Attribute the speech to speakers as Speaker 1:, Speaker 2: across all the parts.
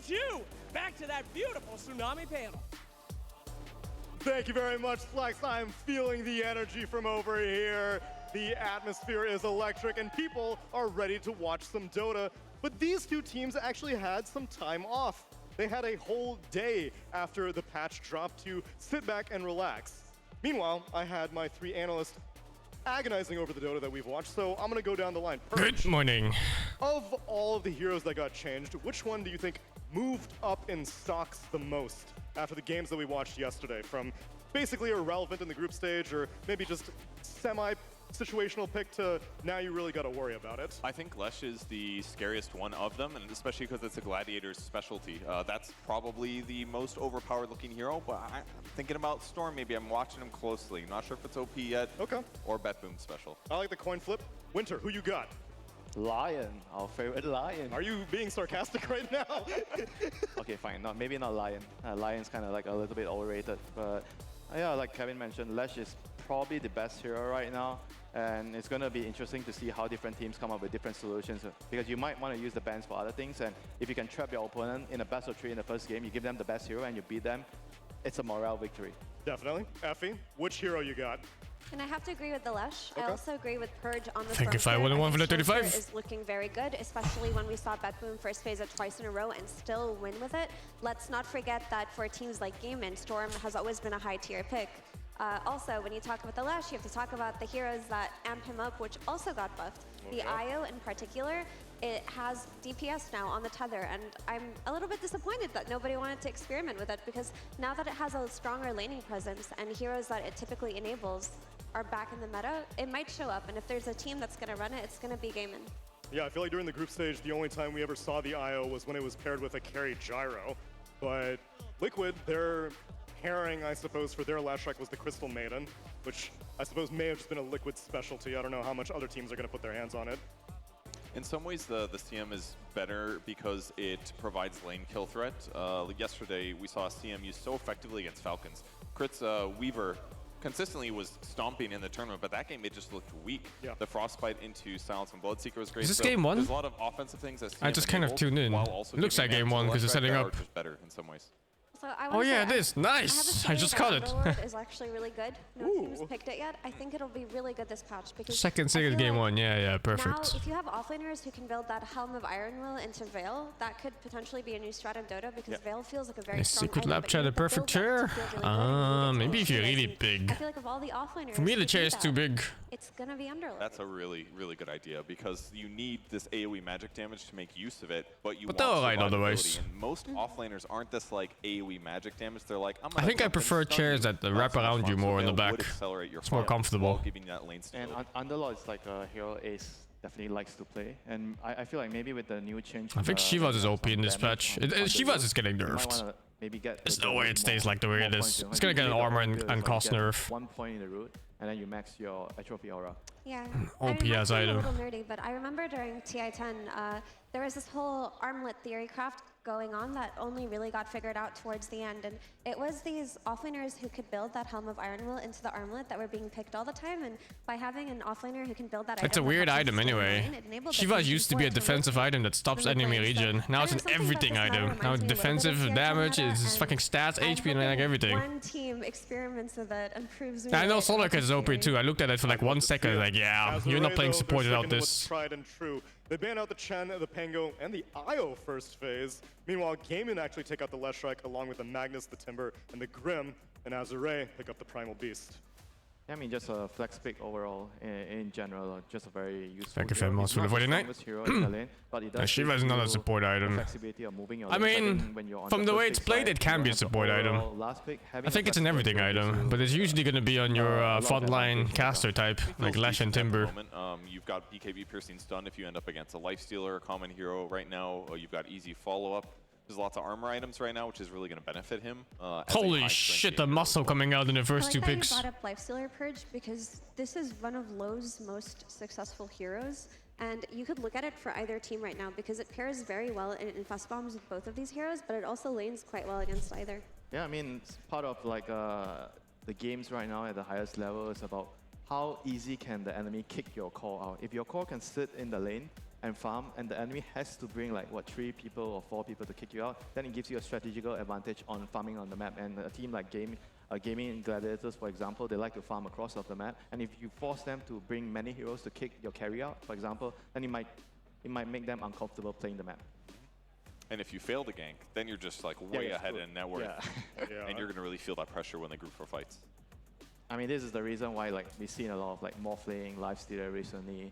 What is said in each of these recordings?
Speaker 1: it's you! Back to that beautiful tsunami panel.
Speaker 2: Thank you very much, Flex. I'm feeling the energy from over here. The atmosphere is electric and people are ready to watch some Dota. But these two teams actually had some time off. They had a whole day after the patch dropped to sit back and relax. Meanwhile, I had my three analysts agonizing over the Dota that we've watched, so I'm gonna go down the line.
Speaker 3: Good morning.
Speaker 2: Of all of the heroes that got changed, which one do you think moved up in stocks the most after the games that we watched yesterday? From basically irrelevant in the group stage, or maybe just semi-situational pick, to now you really gotta worry about it?
Speaker 4: I think Lesh is the scariest one of them, and especially because it's a gladiator's specialty. That's probably the most overpowered looking hero, but I'm thinking about Storm. Maybe I'm watching him closely. Not sure if it's OP yet.
Speaker 2: Okay.
Speaker 4: Or Bet Boom special.
Speaker 2: I like the coin flip. Winter, who you got?
Speaker 5: Lion, our favorite lion.
Speaker 2: Are you being sarcastic right now?
Speaker 5: Okay, fine. Maybe not lion. Lion's kind of like a little bit overrated, but yeah, like Kevin mentioned, Lesh is probably the best hero right now, and it's going to be interesting to see how different teams come up with different solutions, because you might want to use the bans for other things, and if you can trap your opponent in a best of 3 in the first game, you give them the best hero and you beat them, it's a morale victory.
Speaker 2: Definitely. Effie, which hero you got?
Speaker 6: And I have to agree with the Lesh.
Speaker 2: Okay.
Speaker 6: I also agree with Purge on the
Speaker 3: Think
Speaker 6: front
Speaker 3: if I
Speaker 6: third.
Speaker 3: would've won for the
Speaker 6: think
Speaker 3: 35.
Speaker 6: Shelter is looking very good, especially when we saw Bet Boom first phase it twice in a row and still win with it. Let's not forget that for teams like Game, Storm has always been a high tier pick. Also, when you talk about the Lesh, you have to talk about the heroes that amp him up, which also got buffed.
Speaker 2: Okay.
Speaker 6: The IO in particular, it has DPS now on the tether, and I'm a little bit disappointed that nobody wanted to experiment with it, because now that it has a stronger laning presence and heroes that it typically enables are back in the meta, it might show up, and if there's a team that's going to run it, it's going to be Gaimin.
Speaker 2: Yeah, I feel like during the group stage, the only time we ever saw the IO was when it was paired with a carry gyro. But Liquid, their pairing, I suppose, for their last strike was the Crystal Maiden, which I suppose may have just been a Liquid specialty. I don't know how much other teams are going to put their hands on it.
Speaker 4: In some ways, the CM is better because it provides lane kill threat. Yesterday, we saw CM used so effectively against Falcons. Crit's Weaver consistently was stomping in the tournament, but that game it just looked weak.
Speaker 2: Yeah.
Speaker 4: The Frostbite into Silence and Bloodseeker was great.
Speaker 3: Is this
Speaker 4: So
Speaker 3: game one?
Speaker 4: There's a lot of offensive things that
Speaker 3: I just kind of tuned in. It looks like game one because it's setting up.
Speaker 4: Just better in some ways.
Speaker 6: So I
Speaker 3: Oh
Speaker 6: wanna
Speaker 3: yeah,
Speaker 6: say,
Speaker 3: it is. Nice. I just caught it.
Speaker 6: Underlord is actually really good. No
Speaker 2: Ooh.
Speaker 6: team's picked it yet. I think it'll be really good this patch because
Speaker 3: Second
Speaker 6: I
Speaker 3: single
Speaker 6: feel
Speaker 3: game
Speaker 6: like
Speaker 3: one. Yeah,
Speaker 6: now,
Speaker 3: perfect.
Speaker 6: if you have offlaners who can build that Helm of Iron Will into Veil, that could potentially be a new strat in Dota, because Veil feels like a very
Speaker 3: A
Speaker 6: strong
Speaker 3: secret
Speaker 6: item,
Speaker 3: lab
Speaker 6: but
Speaker 3: chair,
Speaker 6: you
Speaker 3: the
Speaker 6: have to
Speaker 3: perfect
Speaker 6: build that
Speaker 3: chair.
Speaker 6: to feel really good and you
Speaker 3: Maybe if
Speaker 6: get
Speaker 3: you're
Speaker 6: to
Speaker 3: really
Speaker 6: and
Speaker 3: big.
Speaker 6: I feel like of all the offlaners
Speaker 3: For me,
Speaker 6: who
Speaker 3: the
Speaker 6: do
Speaker 3: chair is
Speaker 6: that,
Speaker 3: too big.
Speaker 6: It's gonna be Underlord.
Speaker 4: That's a really, really good idea because you need this AoE magic damage to make use of it, but you
Speaker 3: But
Speaker 4: want
Speaker 3: they're alright
Speaker 4: survivability,
Speaker 3: otherwise.
Speaker 4: And most offlaners aren't this like AoE magic damage. They're like, I'm
Speaker 3: I
Speaker 4: gonna
Speaker 3: think I
Speaker 4: jump in,
Speaker 3: prefer
Speaker 4: stun
Speaker 3: chairs
Speaker 4: you,
Speaker 3: that
Speaker 4: bounce
Speaker 3: wrap
Speaker 4: on the
Speaker 3: around you
Speaker 4: front, so
Speaker 3: more in the
Speaker 4: Veil would
Speaker 3: back.
Speaker 4: accelerate your
Speaker 3: It's more
Speaker 4: farm
Speaker 3: comfortable.
Speaker 4: while giving that lane
Speaker 5: And
Speaker 4: stability.
Speaker 5: Underlord is like a hero Ace definitely likes to play, and I feel like maybe with the new change.
Speaker 3: I think Shivas is OP in this patch. Shivas is getting
Speaker 5: you might
Speaker 3: nerfed.
Speaker 5: wanna maybe get
Speaker 3: There's
Speaker 5: the
Speaker 3: no way
Speaker 5: root
Speaker 3: it stays
Speaker 5: more-
Speaker 3: like the way
Speaker 5: more
Speaker 3: it
Speaker 5: points
Speaker 3: is.
Speaker 5: to it.
Speaker 3: It's gonna get an
Speaker 5: Usually the
Speaker 3: armor
Speaker 5: point
Speaker 3: and
Speaker 5: is, like,
Speaker 3: cost
Speaker 5: get
Speaker 3: nerf.
Speaker 5: 1 point in the root, and then you max your atrophy aura.
Speaker 6: Yeah,
Speaker 3: OP
Speaker 6: I
Speaker 3: as
Speaker 6: might be
Speaker 3: item.
Speaker 6: a little nerdy, but I remember during TI10, there was this whole armlet theory craft going on that only really got figured out towards the end, and it was these offlaners who could build that Helm of Iron Will into the armlet that were being picked all the time, and by having an offlaner who can build that
Speaker 3: It's a
Speaker 6: item that
Speaker 3: weird
Speaker 6: helps
Speaker 3: item
Speaker 6: them stay in
Speaker 3: anyway.
Speaker 6: lane, it enabled the
Speaker 3: Shivas
Speaker 6: team
Speaker 3: used to be a
Speaker 6: before to
Speaker 3: defensive
Speaker 6: rotate
Speaker 3: item that stops
Speaker 6: the
Speaker 3: enemy
Speaker 6: lanes, so
Speaker 3: region. Now it's
Speaker 6: there's
Speaker 3: an
Speaker 6: something about
Speaker 3: everything
Speaker 6: this meta
Speaker 3: item.
Speaker 6: reminds
Speaker 3: Now
Speaker 6: me a little bit of
Speaker 3: defensive,
Speaker 6: TI10
Speaker 3: damage,
Speaker 6: meta,
Speaker 3: it's
Speaker 6: and
Speaker 3: fucking stats,
Speaker 6: I'm
Speaker 3: HP, and like
Speaker 6: hoping
Speaker 3: everything.
Speaker 6: one team experiments with it and proves me
Speaker 3: I know
Speaker 6: right
Speaker 3: Solar
Speaker 6: about
Speaker 3: Cat is
Speaker 6: this
Speaker 3: OP
Speaker 6: theory.
Speaker 3: too. I looked at it for like 1 second, like, yeah,
Speaker 2: Azure
Speaker 3: you're not
Speaker 2: Ray,
Speaker 3: playing
Speaker 2: though,
Speaker 3: support
Speaker 2: they're
Speaker 3: without
Speaker 2: sticking with
Speaker 3: this.
Speaker 2: tried and true. They ban out the Chen, the Pango, and the Io first phase. Meanwhile, Gaimin actually take out the Left Strike along with the Magnus, the Timber, and the Grim, and Azure Ray pick up the Primal Beast.
Speaker 5: Yeah, I mean, just a flex pick overall in general, just a very useful.
Speaker 3: Thank you
Speaker 5: hero.
Speaker 3: very much
Speaker 5: It's
Speaker 3: for the
Speaker 5: not
Speaker 3: 49.
Speaker 5: strongest hero in the lane, but it does
Speaker 3: Shiva is
Speaker 5: give
Speaker 3: not a
Speaker 5: you
Speaker 3: support
Speaker 5: the
Speaker 3: item.
Speaker 5: flexibility of moving your
Speaker 3: I
Speaker 5: lanes.
Speaker 3: mean,
Speaker 5: think when you're on
Speaker 3: from the
Speaker 5: first
Speaker 3: way
Speaker 5: pick
Speaker 3: it's played,
Speaker 5: side,
Speaker 3: it can
Speaker 5: you
Speaker 3: be a
Speaker 5: have the
Speaker 3: support item.
Speaker 5: overall last pick. Having
Speaker 3: I think
Speaker 5: a
Speaker 3: it's an
Speaker 5: flex pick
Speaker 3: everything
Speaker 5: gives
Speaker 3: item,
Speaker 5: you
Speaker 3: but it's usually going to be on your
Speaker 5: a lot of
Speaker 3: front line
Speaker 5: advantage
Speaker 3: caster
Speaker 5: over
Speaker 3: type,
Speaker 4: Feels
Speaker 3: like Lash and
Speaker 4: decent at the
Speaker 3: Timber.
Speaker 4: moment. You've got BKB Piercing Stun if you end up against a Lifestealer, a common hero right now. You've got easy follow-up. There's lots of armor items right now, which is really going to benefit him. As a
Speaker 3: Holy
Speaker 4: high-strength
Speaker 3: shit, the
Speaker 4: gamer.
Speaker 3: muscle coming out in the
Speaker 6: I
Speaker 3: first
Speaker 6: like
Speaker 3: two
Speaker 6: how
Speaker 3: picks.
Speaker 6: you brought up Lifestealer Purge, because this is one of LoW's most successful heroes, and you could look at it for either team right now because it pairs very well in Infest Bombs with both of these heroes, but it also lanes quite well against either.
Speaker 5: Yeah, I mean, it's part of like the games right now at the highest level is about how easy can the enemy kick your core out. If your core can sit in the lane and farm, and the enemy has to bring like, what, 3 people or 4 people to kick you out, then it gives you a strategical advantage on farming on the map. And a team like Gaming Gladiators, for example, they like to farm across of the map. And if you force them to bring many heroes to kick your carry out, for example, then it might make them uncomfortable playing the map.
Speaker 4: And if you fail to gank, then you're just like way ahead in net worth.
Speaker 2: Yeah.
Speaker 4: And you're going to really feel that pressure when they group for fights.
Speaker 5: I mean, this is the reason why like we've seen a lot of like morphling, lifestealer recently.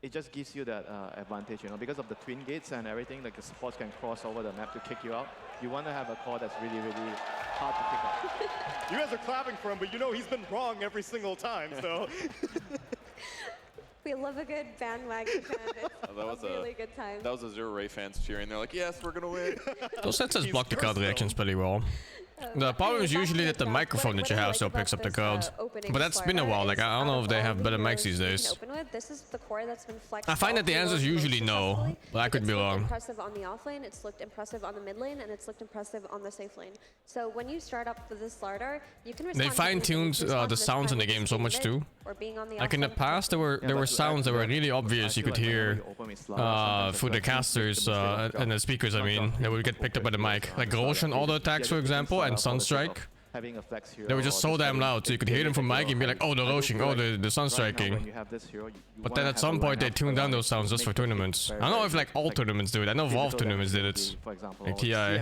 Speaker 5: It just gives you that advantage, you know, because of the twin gates and everything, like the supports can cross over the map to kick you out. You want to have a core that's really, really hard to kick out.
Speaker 2: You guys are clapping for him, but you know he's been wrong every single time, so.
Speaker 6: We love a good bandwagon fan. It's a really good time.
Speaker 4: That was Azure Ray fans cheering. They're like, yes, we're going to win.
Speaker 3: Those sensors block the crowd reactions pretty well. The problem is usually that the microphone that you have still picks up the crowd. But that's been a while, like I don't know if they have better mics these days.
Speaker 6: This is the core that's been flexed.
Speaker 3: I find that the answer is usually no, but I could be wrong.
Speaker 6: It's impressive on the off lane, it's looked impressive on the mid lane, and it's looked impressive on the safe lane. So when you start up with this Slardar, you can respond.
Speaker 3: They fine-tuned the sounds in the game so much too. Like in the past, there were sounds that were really obvious you could hear through the casters and the speakers. I mean, that would get picked up by the mic. Like Roshan auto attacks, for example, and Sunstrike. They were just so damn loud, so you could hear them from mic and be like, oh, the Roshan, oh, the Sunstriking. But then at some point they tuned down those sounds just for tournaments. I don't know if like all tournaments do it. I know Valve tournaments did it. Like TI.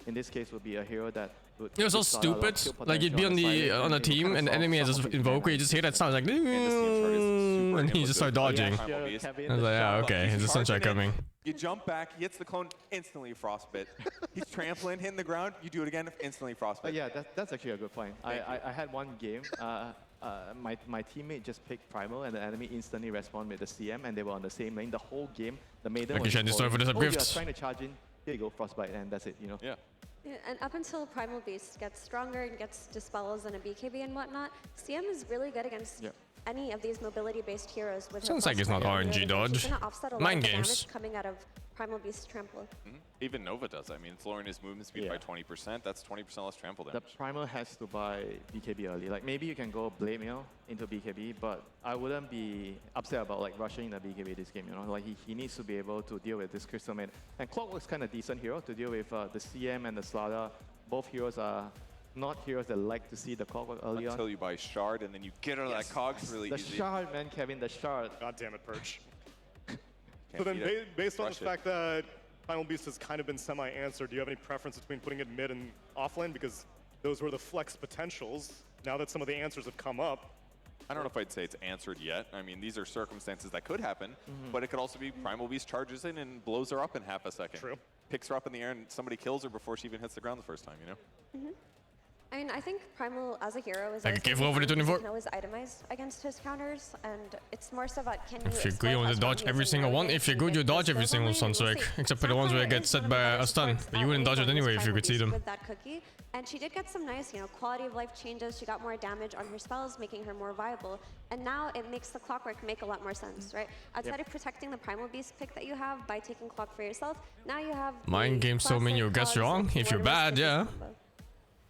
Speaker 5: In this case, would be a hero that.
Speaker 3: It was so stupid. Like you'd be on a team and the enemy has this invoker, you just hear that sound like, and he just start dodging. I was like, yeah, okay, it's a Sunshine coming.
Speaker 4: You jump back, he hits the clone, instantly frostbite. He's trampling, hitting the ground, you do it again, instantly frostbite.
Speaker 5: Yeah, that's actually a good point. I had one game, my teammate just picked Primal and the enemy instantly responded with the CM and they were on the same lane the whole game. The Maiden was
Speaker 3: you're
Speaker 5: trying to charge in, here you go, frostbite, and that's it, you know?
Speaker 4: Yeah.
Speaker 6: And up until Primal Beast gets stronger and gets dispels and a BKB and whatnot, CM is really good against any of these mobility-based heroes. With
Speaker 3: sounds like it's not RNG dodge. Mind games.
Speaker 6: Coming out of Primal Beast trample.
Speaker 4: Even Nova does. I mean, it's lowering his movement speed by 20%. That's 20% less trample damage.
Speaker 5: The Primal has to buy BKB early. Like maybe you can go Blade Mail into BKB, but I wouldn't be upset about like rushing the BKB this game. You know, like he needs to be able to deal with this Crystal Maid. And Clockwork's kind of decent hero to deal with the CM and the Slardar. Both heroes are not heroes that like to see the Clockwork early on.
Speaker 4: Until you buy Shard and then you get out of that cogs really easy.
Speaker 5: The Shard, man, Kevin, the Shard.
Speaker 2: God damn it, Perch. So then based on the fact that Primal Beast has kind of been semi-answered, do you have any preference between putting it mid and offlane? Because those were the flex potentials. Now that some of the answers have come up.
Speaker 4: I don't know if I'd say it's answered yet. I mean, these are circumstances that could happen, but it could also be Primal Beast charges in and blows her up in half a second.
Speaker 2: True.
Speaker 4: Picks her up in the air and somebody kills her before she even hits the ground the first time, you know?
Speaker 6: I mean, I think Primal as a hero is
Speaker 3: like a give over the 24.
Speaker 6: can always itemize against his counters, and it's more so about can you.
Speaker 3: If you're good, you want to dodge every single one. If you're good, you dodge every single Sunstrike, except for the ones where you get set by a stun. But you wouldn't dodge it anyway if you could see them.
Speaker 6: With that cookie, and she did get some nice, quality of life changes. She got more damage on her spells, making her more viable. And now it makes the Clockwork make a lot more sense, right? Outside of protecting the Primal Beast pick that you have by taking Clock for yourself, now you have.
Speaker 3: Mind game still mean you guess wrong. If you're bad, yeah.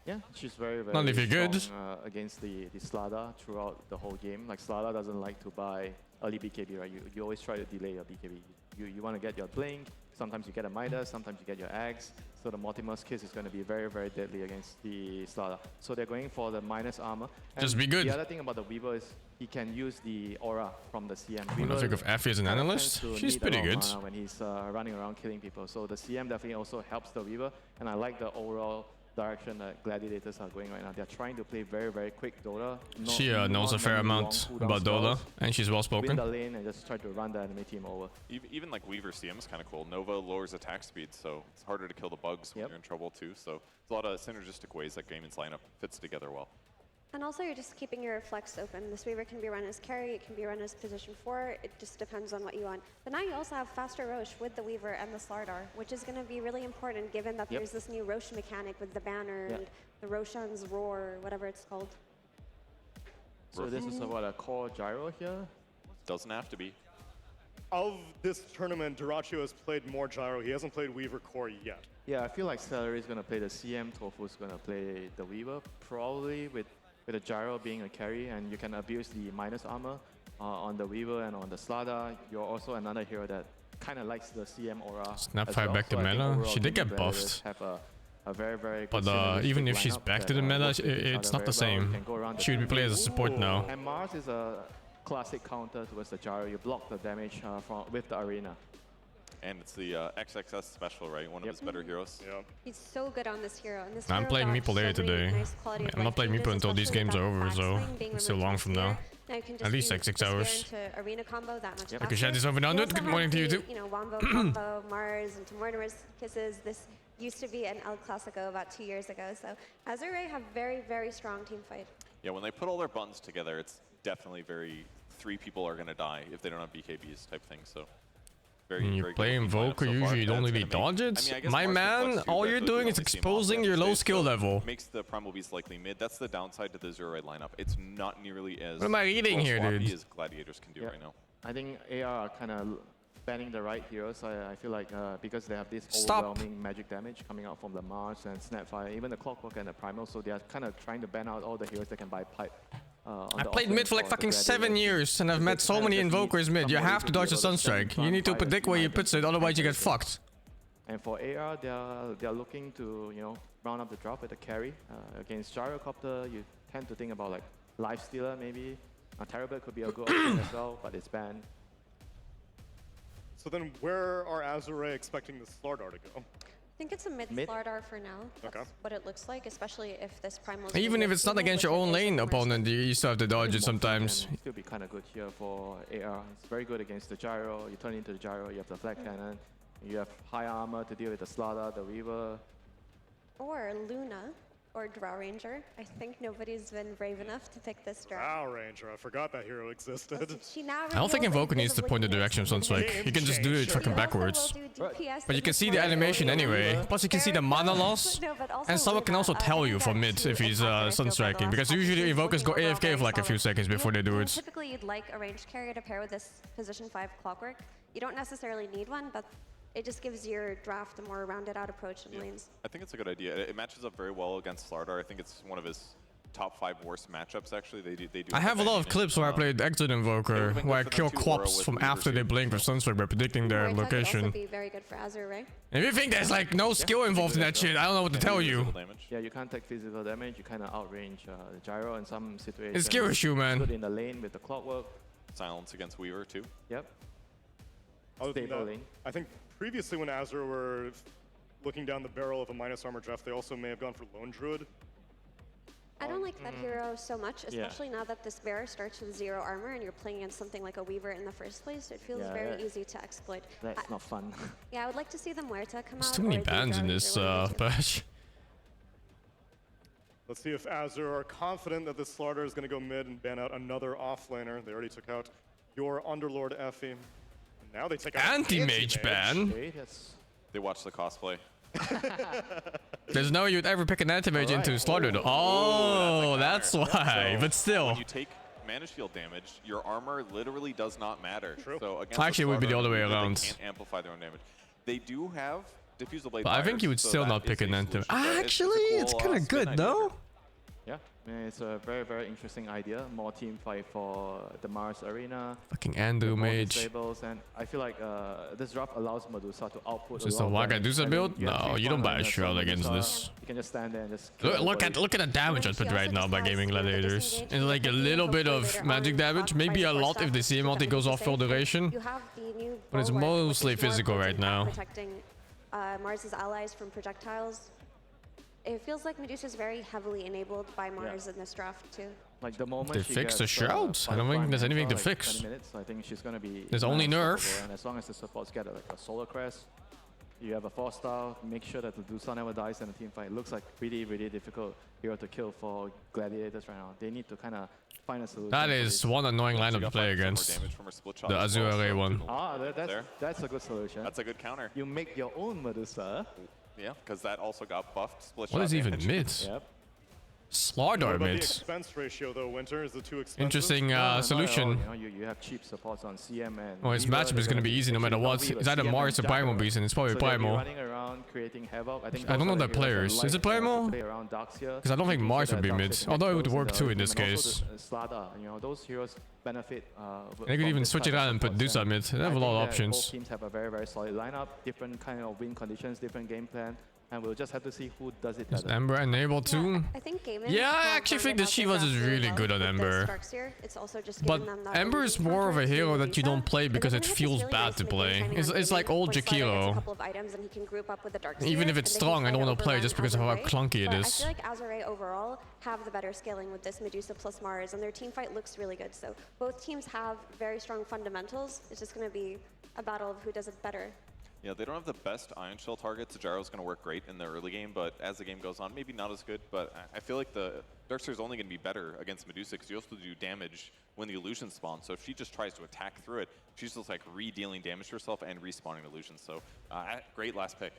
Speaker 5: Yeah, she's very, very
Speaker 3: Not if you're good.
Speaker 5: Against the Slardar throughout the whole game. Like, Slardar doesn't like to buy early BKB, right? You always try to delay your BKB. You want to get your Blink, sometimes you get a Midas, sometimes you get your Axe. So the Mortimer's Kiss is going to be very, very deadly against the Slardar. So they're going for the minus armor. And
Speaker 3: just be good.
Speaker 5: The other thing about the Weaver is he can use the aura from the CM.
Speaker 3: When I think of Effie as an analyst, she's pretty good.
Speaker 5: When he's running around killing people. So the CM definitely also helps the Weaver. And I like the overall direction that Gladiators are going right now. They're trying to play very, very quick Dota.
Speaker 3: She knows a fair amount about Dota, and she's well spoken.
Speaker 5: Win the lane and just try to run the enemy team over.
Speaker 4: Even like Weaver CM is kind of cool. Nova lowers attack speed, so it's harder to kill the bugs when you're in trouble too. So there's a lot of synergistic ways that Gamin's lineup fits together well.
Speaker 6: And also, you're just keeping your flex open. This Weaver can be run as carry, it can be run as position 4. It just depends on what you want. But now you also have faster Roche with the Weaver and the Slardar, which is going to be really important given that there's this new Roche mechanic with the banner and the Roshan's Roar, whatever it's called.
Speaker 5: So this is what, a core gyro here?
Speaker 4: Doesn't have to be.
Speaker 2: Of this tournament, Terarria has played more gyro. He hasn't played Weaver core yet.
Speaker 5: Yeah, I feel like Celery is going to play the CM, Tofu's going to play the Weaver, probably with a gyro being a carry, and you can abuse the minus armor on the Weaver and on the Slardar. You're also another hero that kind of likes the CM aura.
Speaker 3: Snapfire back to meta. She did get buffed.
Speaker 5: Have a very, very
Speaker 3: But even if she's back to the meta, it's not the same. She would be played as a support now.
Speaker 5: And Mars is a classic counter towards the gyro. You block the damage with the arena.
Speaker 4: And it's the XXS special, right? One of his better heroes.
Speaker 2: Yeah.
Speaker 6: He's so good on this hero. And this
Speaker 3: I'm
Speaker 6: hero
Speaker 3: playing
Speaker 6: got
Speaker 3: Meeple
Speaker 6: so
Speaker 3: later
Speaker 6: many
Speaker 3: today.
Speaker 6: nice quality of
Speaker 3: I'm not
Speaker 6: life
Speaker 3: playing
Speaker 6: changes,
Speaker 3: Meeple until these
Speaker 6: especially
Speaker 3: games are
Speaker 6: with
Speaker 3: over,
Speaker 6: that
Speaker 3: so
Speaker 6: backswing being
Speaker 3: it's still
Speaker 6: removed
Speaker 3: long from
Speaker 6: here.
Speaker 3: now.
Speaker 6: Now you can
Speaker 3: At
Speaker 6: just
Speaker 3: least
Speaker 6: do
Speaker 3: like 6
Speaker 6: the spear
Speaker 3: hours.
Speaker 6: into arena combo that much
Speaker 3: Okay, chat is over now.
Speaker 6: We
Speaker 3: Good
Speaker 6: also
Speaker 3: morning to you
Speaker 6: have
Speaker 3: too.
Speaker 6: the, Wombo combo, Mars into Mortimer's Kisses. This used to be an El Clasico about 2 years ago. So Azure Ray have very, very strong team fight.
Speaker 4: Yeah, when they put all their buttons together, it's definitely very... 3 people are going to die if they don't have BKBs type thing, so...
Speaker 3: When you play Invoker, usually you don't really dodge it. My man, all you're doing is exposing your low skill level.
Speaker 4: Makes the Primal Beast likely mid. That's the downside to the Azure Ray lineup. It's not nearly as
Speaker 3: What am I reading here, dude?
Speaker 4: as Gladiators can do right now.
Speaker 5: I think AR are kind of banning the right heroes. I feel like because they have this
Speaker 3: Stop.
Speaker 5: overwhelming magic damage coming out from the Mars and Snapfire, even the Clockwork and the Primal, so they are kind of trying to ban out all the heroes that can buy pipe.
Speaker 3: I played mid for like fucking 7 years and I've met so many invokers mid. You have to dodge the Sunstrike. You need to predict where you put it, otherwise you get fucked.
Speaker 5: And for AR, they are looking to round up the drop with a carry against Gyrocopter. You tend to think about like Lifestealer maybe. Terrabird could be a good option as well, but it's banned.
Speaker 2: So then where are Azure Ray expecting the Slardar to go?
Speaker 6: I think it's a mid Slardar for now. That's what it looks like, especially if this Primal is
Speaker 3: Even if it's not against your own lane opponent, you still have to dodge it sometimes.
Speaker 5: Still be kind of good here for AR. It's very good against the gyro. You turn into the gyro, you have the flag cannon, you have high armor to deal with the Slardar, the Weaver.
Speaker 6: Or Luna, or Drow Ranger. I think nobody's been brave enough to pick this Drow.
Speaker 2: Drow Ranger, I forgot that hero existed.
Speaker 3: I don't think Invoker needs to point the direction of Sunstrike. You can just do it fucking backwards. But you can see the animation anyway. Plus you can see the mana loss. And someone can also tell you from mid if he's Sunstriking. Because usually Invokers go AFK for like a few seconds before they do it.
Speaker 6: Typically you'd like a ranged carrier to pair with this position 5 Clockwork. You don't necessarily need one, but it just gives your draft a more rounded out approach in lanes.
Speaker 4: I think it's a good idea. It matches up very well against Slardar. I think it's one of his top 5 worst matchups actually. They do
Speaker 3: I have a lot of clips where I played Exit Invoker, where I kill Quops from after they blink with Sunstrike by predicting their location.
Speaker 6: Could also be very good for Azure Ray.
Speaker 3: And if you think there's like no skill involved in that shit, I don't know what to tell you.
Speaker 5: Yeah, you can't take physical damage. You kind of outrange the gyro in some situations.
Speaker 3: It's skill issue, man.
Speaker 5: Good in the lane with the Clockwork.
Speaker 4: Silence against Weaver too.
Speaker 5: Yep.
Speaker 2: Stable lane. I think previously when Azure were looking down the barrel of a minus armor draft, they also may have gone for Lone Druid.
Speaker 6: I don't like that hero so much, especially now that this bearer starts with 0 armor and you're playing against something like a Weaver in the first place. It feels very easy to exploit.
Speaker 5: That's not fun.
Speaker 6: Yeah, I would like to see the Muerta come out.
Speaker 3: There's too many bans in this patch.
Speaker 2: Let's see if Azure are confident that this Slardar is going to go mid and ban out another offlaner. They already took out your Underlord Effie. Now they take out
Speaker 3: Anti-mage ban.
Speaker 4: They watch the cosplay.
Speaker 3: There's no way you'd ever pick an anti-mage into Slardar. Oh, that's why.
Speaker 4: So
Speaker 3: but still.
Speaker 4: When you take managed field damage, your armor literally does not matter.
Speaker 2: True.
Speaker 4: So against
Speaker 3: Actually, it would be the other way around.
Speaker 4: They can't amplify their own damage. They do have Diffusal Blade.
Speaker 3: But I think you would still not pick an anti-mage. Actually, it's kind of good, no?
Speaker 5: Yeah, it's a very, very interesting idea. More team fight for the Mars Arena.
Speaker 3: Fucking Andu mage.
Speaker 5: Disables, and I feel like this draft allows Medusa to output
Speaker 3: Is this a Wagadusa build? No, you don't buy a shroud against this.
Speaker 5: You can just stand there and just...
Speaker 3: Look at the damage output right now by Gaming Gladiators. It's like a little bit of magic damage, maybe a lot if the CM ulti goes off full duration. But it's mostly physical right now.
Speaker 6: Protecting Mars's allies from projectiles. It feels like Medusa's very heavily enabled by Mars in this draft too.
Speaker 5: Like the moment
Speaker 3: they fix the shrouds. I don't think there's anything to fix.
Speaker 5: 20 minutes, I think she's gonna be.
Speaker 3: There's only nerf.
Speaker 5: And as long as the supports get like a solar crest, you have a 4-star. Make sure that Medusa never dies in a team fight. It looks like really, really difficult hero to kill for Gladiators right now. They need to kind of find a solution.
Speaker 3: That is one annoying lineup to play against. The Azure Ray one.
Speaker 5: That's a good solution.
Speaker 4: That's a good counter.
Speaker 5: You make your own Medusa.
Speaker 4: Yeah, because that also got buffed. Split
Speaker 3: what
Speaker 4: shot
Speaker 3: is even
Speaker 4: damage.
Speaker 3: mid?
Speaker 5: Yep.
Speaker 3: Slardar
Speaker 2: What about the
Speaker 3: mid.
Speaker 2: expense ratio though, Winter? Is it too expensive?
Speaker 3: Interesting solution.
Speaker 5: You know, you have cheap supports on CM and
Speaker 3: Well, his
Speaker 5: Weaver,
Speaker 3: matchup is
Speaker 5: they're
Speaker 3: going to be easy no matter what.
Speaker 5: Weaver,
Speaker 3: It's either
Speaker 5: CM
Speaker 3: Mars or
Speaker 5: and
Speaker 3: Primal
Speaker 5: Gyro.
Speaker 3: Beast, and it's probably
Speaker 5: So they'll be
Speaker 3: Primal.
Speaker 5: running around creating havoc. I think
Speaker 3: I don't know
Speaker 5: those are
Speaker 3: the
Speaker 5: heroes
Speaker 3: players.
Speaker 5: that
Speaker 3: Is it
Speaker 5: like,
Speaker 3: Primal?
Speaker 5: to play around Darkseer,
Speaker 3: Because I don't think
Speaker 5: making
Speaker 3: Mars
Speaker 5: sure
Speaker 3: would be
Speaker 5: that
Speaker 3: mid.
Speaker 5: Darkseer can
Speaker 3: Although it would
Speaker 5: close
Speaker 3: work
Speaker 5: the
Speaker 3: too in
Speaker 5: team,
Speaker 3: this
Speaker 5: and also
Speaker 3: case.
Speaker 5: the Slardar, you know, those heroes benefit.
Speaker 3: They could even switch it out and put Dusa mid. They have a lot of options.
Speaker 5: Both teams have a very, very solid lineup, different kind of win conditions, different game plan, and we'll just have to see who does it
Speaker 3: Is
Speaker 5: better.
Speaker 3: Ember enabled too?
Speaker 6: I think Gaiman
Speaker 3: Yeah, I
Speaker 6: has
Speaker 3: actually
Speaker 6: found
Speaker 3: think the
Speaker 6: out
Speaker 3: Shivas is
Speaker 6: exactly
Speaker 3: really
Speaker 6: well
Speaker 3: good on
Speaker 6: with this
Speaker 3: Ember.
Speaker 6: Darkseer. It's also just
Speaker 3: But
Speaker 6: giving them that
Speaker 3: Ember is more of a hero that you don't play because it
Speaker 6: But then
Speaker 3: feels
Speaker 6: really
Speaker 3: bad
Speaker 6: nice
Speaker 3: to
Speaker 6: mid-game
Speaker 3: play.
Speaker 6: timing on
Speaker 3: It's like
Speaker 6: Gaiman.
Speaker 3: old
Speaker 6: When Slardar gets a
Speaker 3: Jakilo.
Speaker 6: couple of items and he can group up with the Darkseer,
Speaker 3: Even if
Speaker 6: and
Speaker 3: it's
Speaker 6: they can
Speaker 3: strong, I
Speaker 6: try
Speaker 3: don't
Speaker 6: to
Speaker 3: want to play
Speaker 6: overrun
Speaker 3: just because of how
Speaker 6: Azure Ray.
Speaker 3: clunky it
Speaker 6: But
Speaker 3: is.
Speaker 6: I feel like Azure Ray overall have the better scaling with this Medusa plus Mars, and their team fight looks really good. So both teams have very strong fundamentals. It's just going to be a battle of who does it better.
Speaker 4: Yeah, they don't have the best Iron Shell targets. Gyro's going to work great in the early game, but as the game goes on, maybe not as good. But I feel like the Darkseer is only going to be better against Medusa because you also do damage when the illusion spawns. So if she just tries to attack through it, she's just like re-dealing damage to herself and respawning illusions. So great last pick.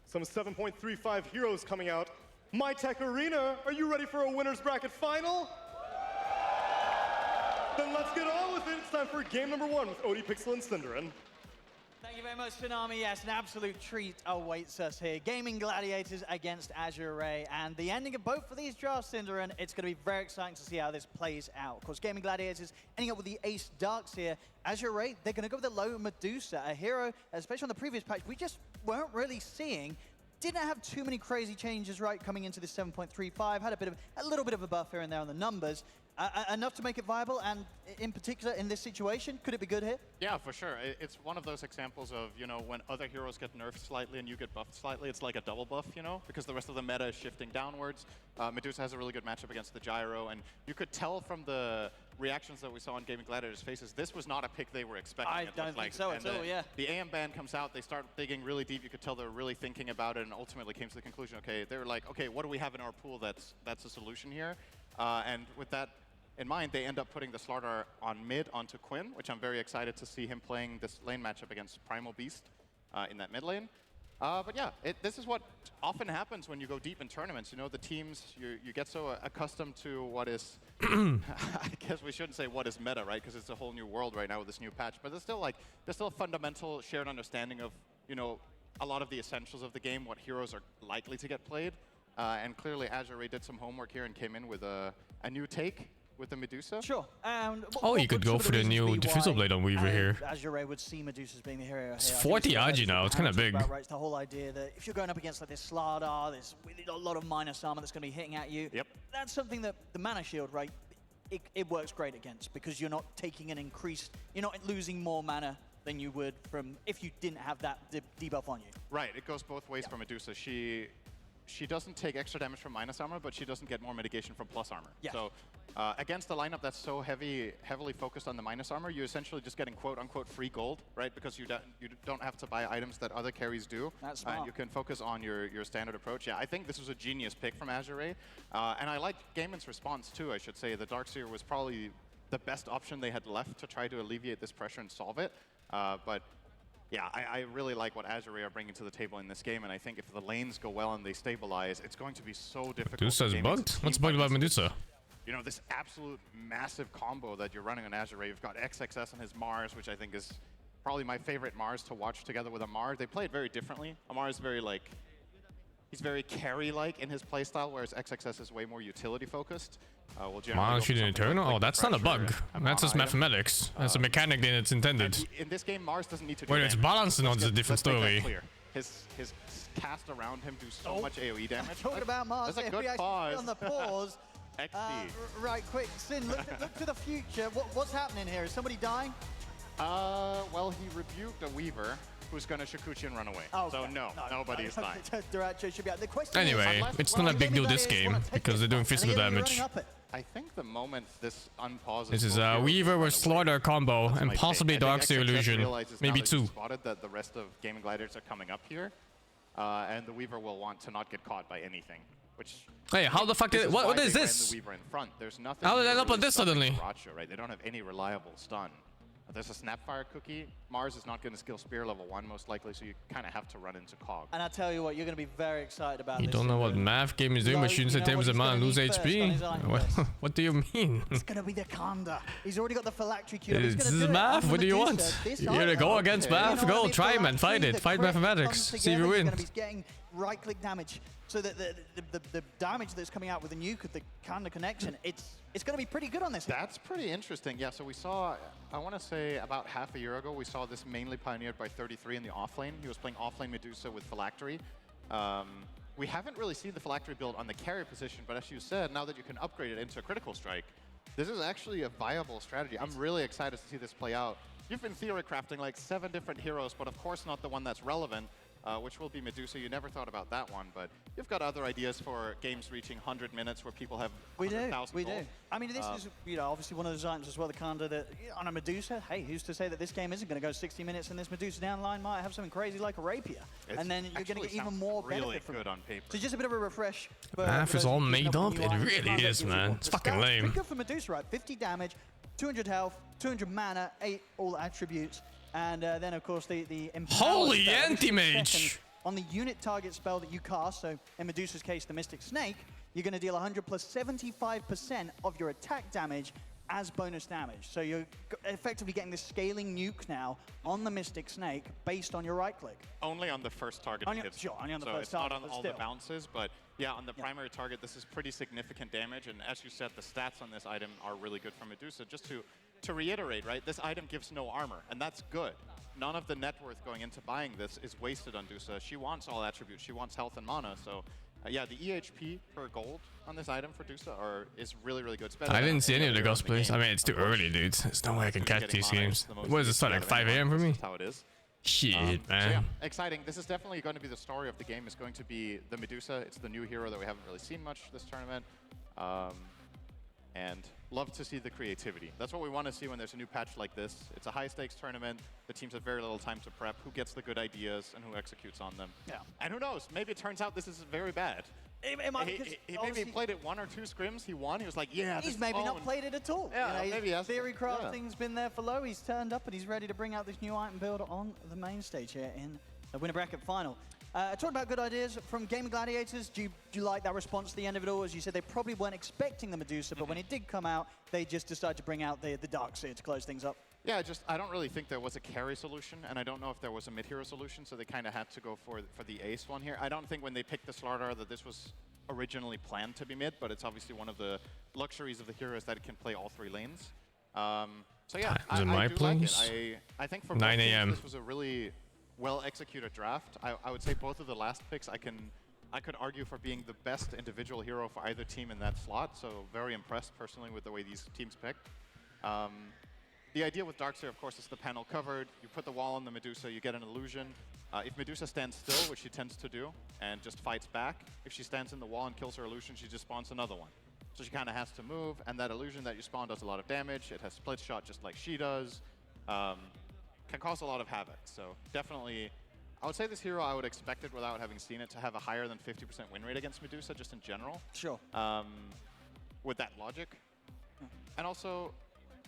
Speaker 2: Some 7.35 heroes coming out. My Tech Arena, are you ready for a winner's bracket final? Then let's get on with it. It's time for game number 1 with Odie, Pixel, and Cinderin.
Speaker 7: Thank you very much, Tsunami. Yes, an absolute treat awaits us here. Gaming Gladiators against Azure Ray. And the ending of both of these drafts, Cinderin, it's going to be very exciting to see how this plays out. Of course, Gaming Gladiators ending up with the Ace Darkseer. Azure Ray, they're going to go with the low Medusa, a hero, especially on the previous patch, we just weren't really seeing. Didn't have too many crazy changes, right, coming into this 7.35. Had a little bit of a buff here and there on the numbers. Enough to make it viable, and in particular in this situation, could it be good here?
Speaker 8: Yeah, for sure. It's one of those examples of, you know, when other heroes get nerfed slightly and you get buffed slightly, it's like a double buff, you know, because the rest of the meta is shifting downwards. Medusa has a really good matchup against the Gyro, and you could tell from the reactions that we saw on Gaming Gladiators' faces, this was not a pick they were expecting.
Speaker 7: I don't think so at all, yeah.
Speaker 8: The AM ban comes out, they start digging really deep, you could tell they were really thinking about it, and ultimately came to the conclusion, okay, they were like, okay, what do we have in our pool that's a solution here? And with that in mind, they end up putting the Slardar on mid onto Quinn, which I'm very excited to see him playing this lane matchup against Primal Beast in that mid lane. But yeah, this is what often happens when you go deep in tournaments. You know, the teams, you get so accustomed to what is, I guess we shouldn't say what is meta, right? Because it's a whole new world right now with this new patch. But there's still a fundamental shared understanding of, you know, a lot of the essentials of the game, what heroes are likely to get played. And clearly Azure Ray did some homework here and came in with a new take with the Medusa.
Speaker 7: Sure.
Speaker 3: Oh, you could go for the new Diffusal Blade on Weaver here.
Speaker 7: Azure Ray would see Medusa as being the hero.
Speaker 3: It's
Speaker 7: here.
Speaker 3: 40 RG now, it's kind of big.
Speaker 7: Right, it's the whole idea that if you're going up against like this Slardar, there's really a lot of minus armor that's going to be hitting at you.
Speaker 8: Yep.
Speaker 7: That's something that the mana shield, right, it works great against because you're not taking an increased, you're not losing more mana than you would from if you didn't have that debuff on you.
Speaker 8: Right, it goes both ways for Medusa. She doesn't take extra damage from minus armor, but she doesn't get more mitigation from plus armor.
Speaker 7: Yeah.
Speaker 8: So against a lineup that's so heavily focused on the minus armor, you're essentially just getting quote-unquote free gold, right? Because you don't have to buy items that other carries do.
Speaker 7: That's smart.
Speaker 8: And you can focus on your standard approach. Yeah, I think this was a genius pick from Azure Ray. And I like Gaiman's response too, I should say. The Darkseer was probably the best option they had left to try to alleviate this pressure and solve it. But yeah, I really like what Azure Ray are bringing to the table in this game, and I think if the lanes go well and they stabilize, it's going to be so difficult.
Speaker 3: Medusa's bugged? What's bugged about Medusa?
Speaker 8: You know, this absolute massive combo that you're running on Azure Ray. You've got XXS on his Mars, which I think is probably my favorite Mars to watch together with Amar. They play it very differently. Amar is very, like, he's very carry-like in his playstyle, whereas XXS is way more utility-focused.
Speaker 3: Mars shooting Eternal? Oh, that's not a bug. That's just mathematics. That's a mechanic that it's intended.
Speaker 8: In this game, Mars doesn't need to do
Speaker 3: Whether it's balanced or not is a different story.
Speaker 8: His cast around him do so much AoE damage.
Speaker 7: Talking about Mars,
Speaker 8: that's a good
Speaker 7: we actually
Speaker 8: pause.
Speaker 7: on the pause.
Speaker 8: XD.
Speaker 7: Right, quick, Sin, look to the future. What's happening here? Is somebody dying?
Speaker 8: Well, he rebuked a Weaver who's going to Shikuchi and run away.
Speaker 7: Oh,
Speaker 8: so
Speaker 7: okay.
Speaker 8: no, nobody is dying.
Speaker 7: Terarria should be out. The question
Speaker 3: Anyway,
Speaker 7: is,
Speaker 3: it's not a big deal this game because they're doing physical damage.
Speaker 8: I think the moment this unpauses...
Speaker 3: This is a Weaver with Slardar combo and possibly Darkseer Illusion. Maybe two.
Speaker 8: Spotted that the rest of Gaming Gladiators are coming up here, and the Weaver will want to not get caught by anything. Which
Speaker 3: hey, how the fuck did what is this?
Speaker 8: The Weaver in front. There's nothing.
Speaker 3: How did I end up on this suddenly?
Speaker 8: Right? They don't have any reliable stun. There's a Snapfire cookie. Mars is not going to skill Spear level 1 most likely, so you kind of have to run into Cog.
Speaker 7: And I tell you what, you're going to be very excited about
Speaker 3: You
Speaker 7: this.
Speaker 3: don't know what math game is doing, but shooting at tables a man lose HP? What do you mean?
Speaker 7: It's going to be the Kanda. He's already got the phylactery queue.
Speaker 3: This is math. What do you want? You're going to go against math? Go, try, man. Fight it. Fight mathematics. See if you win.
Speaker 7: He's going to be getting right-click damage. So that the damage that's coming out with the nuke of the Kanda connection, it's going to be pretty good on this.
Speaker 8: That's pretty interesting. Yeah, so we saw, I want to say about half a year ago, we saw this mainly pioneered by 33 in the offlane. He was playing offlane Medusa with phylactery. We haven't really seen the phylactery build on the carry position, but as you said, now that you can upgrade it into a critical strike, this is actually a viable strategy. I'm really excited to see this play out. You've been theory crafting like 7 different heroes, but of course not the one that's relevant. Which will be Medusa. You never thought about that one, but you've got other ideas for games reaching 100 minutes where people have 100,000
Speaker 7: We do. I mean, this is, you know, obviously one of those items as well, the Kanda that, on a Medusa, hey, who's to say that this game isn't going to go 60 minutes and this Medusa down the line might have something crazy like a rapier. And then you're going to get even more benefit from
Speaker 8: good on paper.
Speaker 7: So just a bit of a refresh.
Speaker 3: Math is all made up. It really is, man. It's fucking lame.
Speaker 7: Pretty good for Medusa, right? 50 damage, 200 health, 200 mana, 8 all attributes. And then, of course, the
Speaker 3: Holy anti-mage!
Speaker 7: On the unit target spell that you cast, so in Medusa's case, the Mystic Snake, you're going to deal 100 plus 75% of your attack damage as bonus damage. So you're effectively getting this scaling nuke now on the Mystic Snake based on your right click.
Speaker 8: Only on the first target hits.
Speaker 7: Sure, only on the
Speaker 8: so
Speaker 7: first
Speaker 8: it's not
Speaker 7: target,
Speaker 8: on all the bounces, but yeah, on the primary target, this is pretty significant damage. And as you said, the stats on this item are really good for Medusa. Just to reiterate, right, this item gives no armor, and that's good. None of the net worth going into buying this is wasted on Medusa. She wants all attributes. She wants health and mana. So, yeah, the EHP per gold on this item for Medusa is really, really good.
Speaker 3: I didn't see any of the cosplays. I mean, it's too early, dude. There's no way I can catch these games. What is it start, like 5 AM for me?
Speaker 8: That's how it is.
Speaker 3: Shit, man.
Speaker 8: So yeah, exciting. This is definitely going to be the story of the game. Is going to be the Medusa. It's the new hero that we haven't really seen much this tournament. And love to see the creativity. That's what we want to see when there's a new patch like this. It's a high-stakes tournament. The teams have very little time to prep. Who gets the good ideas and who executes on them? Yeah. And who knows? Maybe it turns out this is very bad. He maybe played it 1 or 2 scrims. He won. He was like, yeah,
Speaker 7: he's maybe not played it at all.
Speaker 8: Yeah, you know, maybe has.
Speaker 7: Theory crafting's been there for low. He's turned up and he's ready to bring out this new item build on the main stage here in the winner bracket final. Talking about good ideas from Gaming Gladiators, do you like that response to the end of it all? As you said, they probably weren't expecting the Medusa, but when it did come out, they just decided to bring out the Darkseer to close things up.
Speaker 8: Yeah, I don't really think there was a carry solution, and I don't know if there was a mid-hero solution, so they kind of had to go for the ace one here. I don't think when they picked the Slardar that this was originally planned to be mid, but it's obviously one of the luxuries of the hero is that it can play all 3 lanes. So yeah, I do like it. I think for
Speaker 3: 9 AM.
Speaker 8: This was a really well-executed draft. I would say both of the last picks I could argue for being the best individual hero for either team in that slot, so very impressed personally with the way these teams picked. The idea with Darkseer, of course, is the panel covered. You put the wall on the Medusa, you get an illusion. If Medusa stands still, which she tends to do, and just fights back, if she stands in the wall and kills her illusion, she just spawns another one. So she kind of has to move, and that illusion that you spawn does a lot of damage. It has split shot just like she does. Can cause a lot of havoc. So definitely, I would say this hero I would expect it without having seen it to have a higher than 50% win rate against Medusa, just in general.
Speaker 7: Sure.
Speaker 8: With that logic. And also,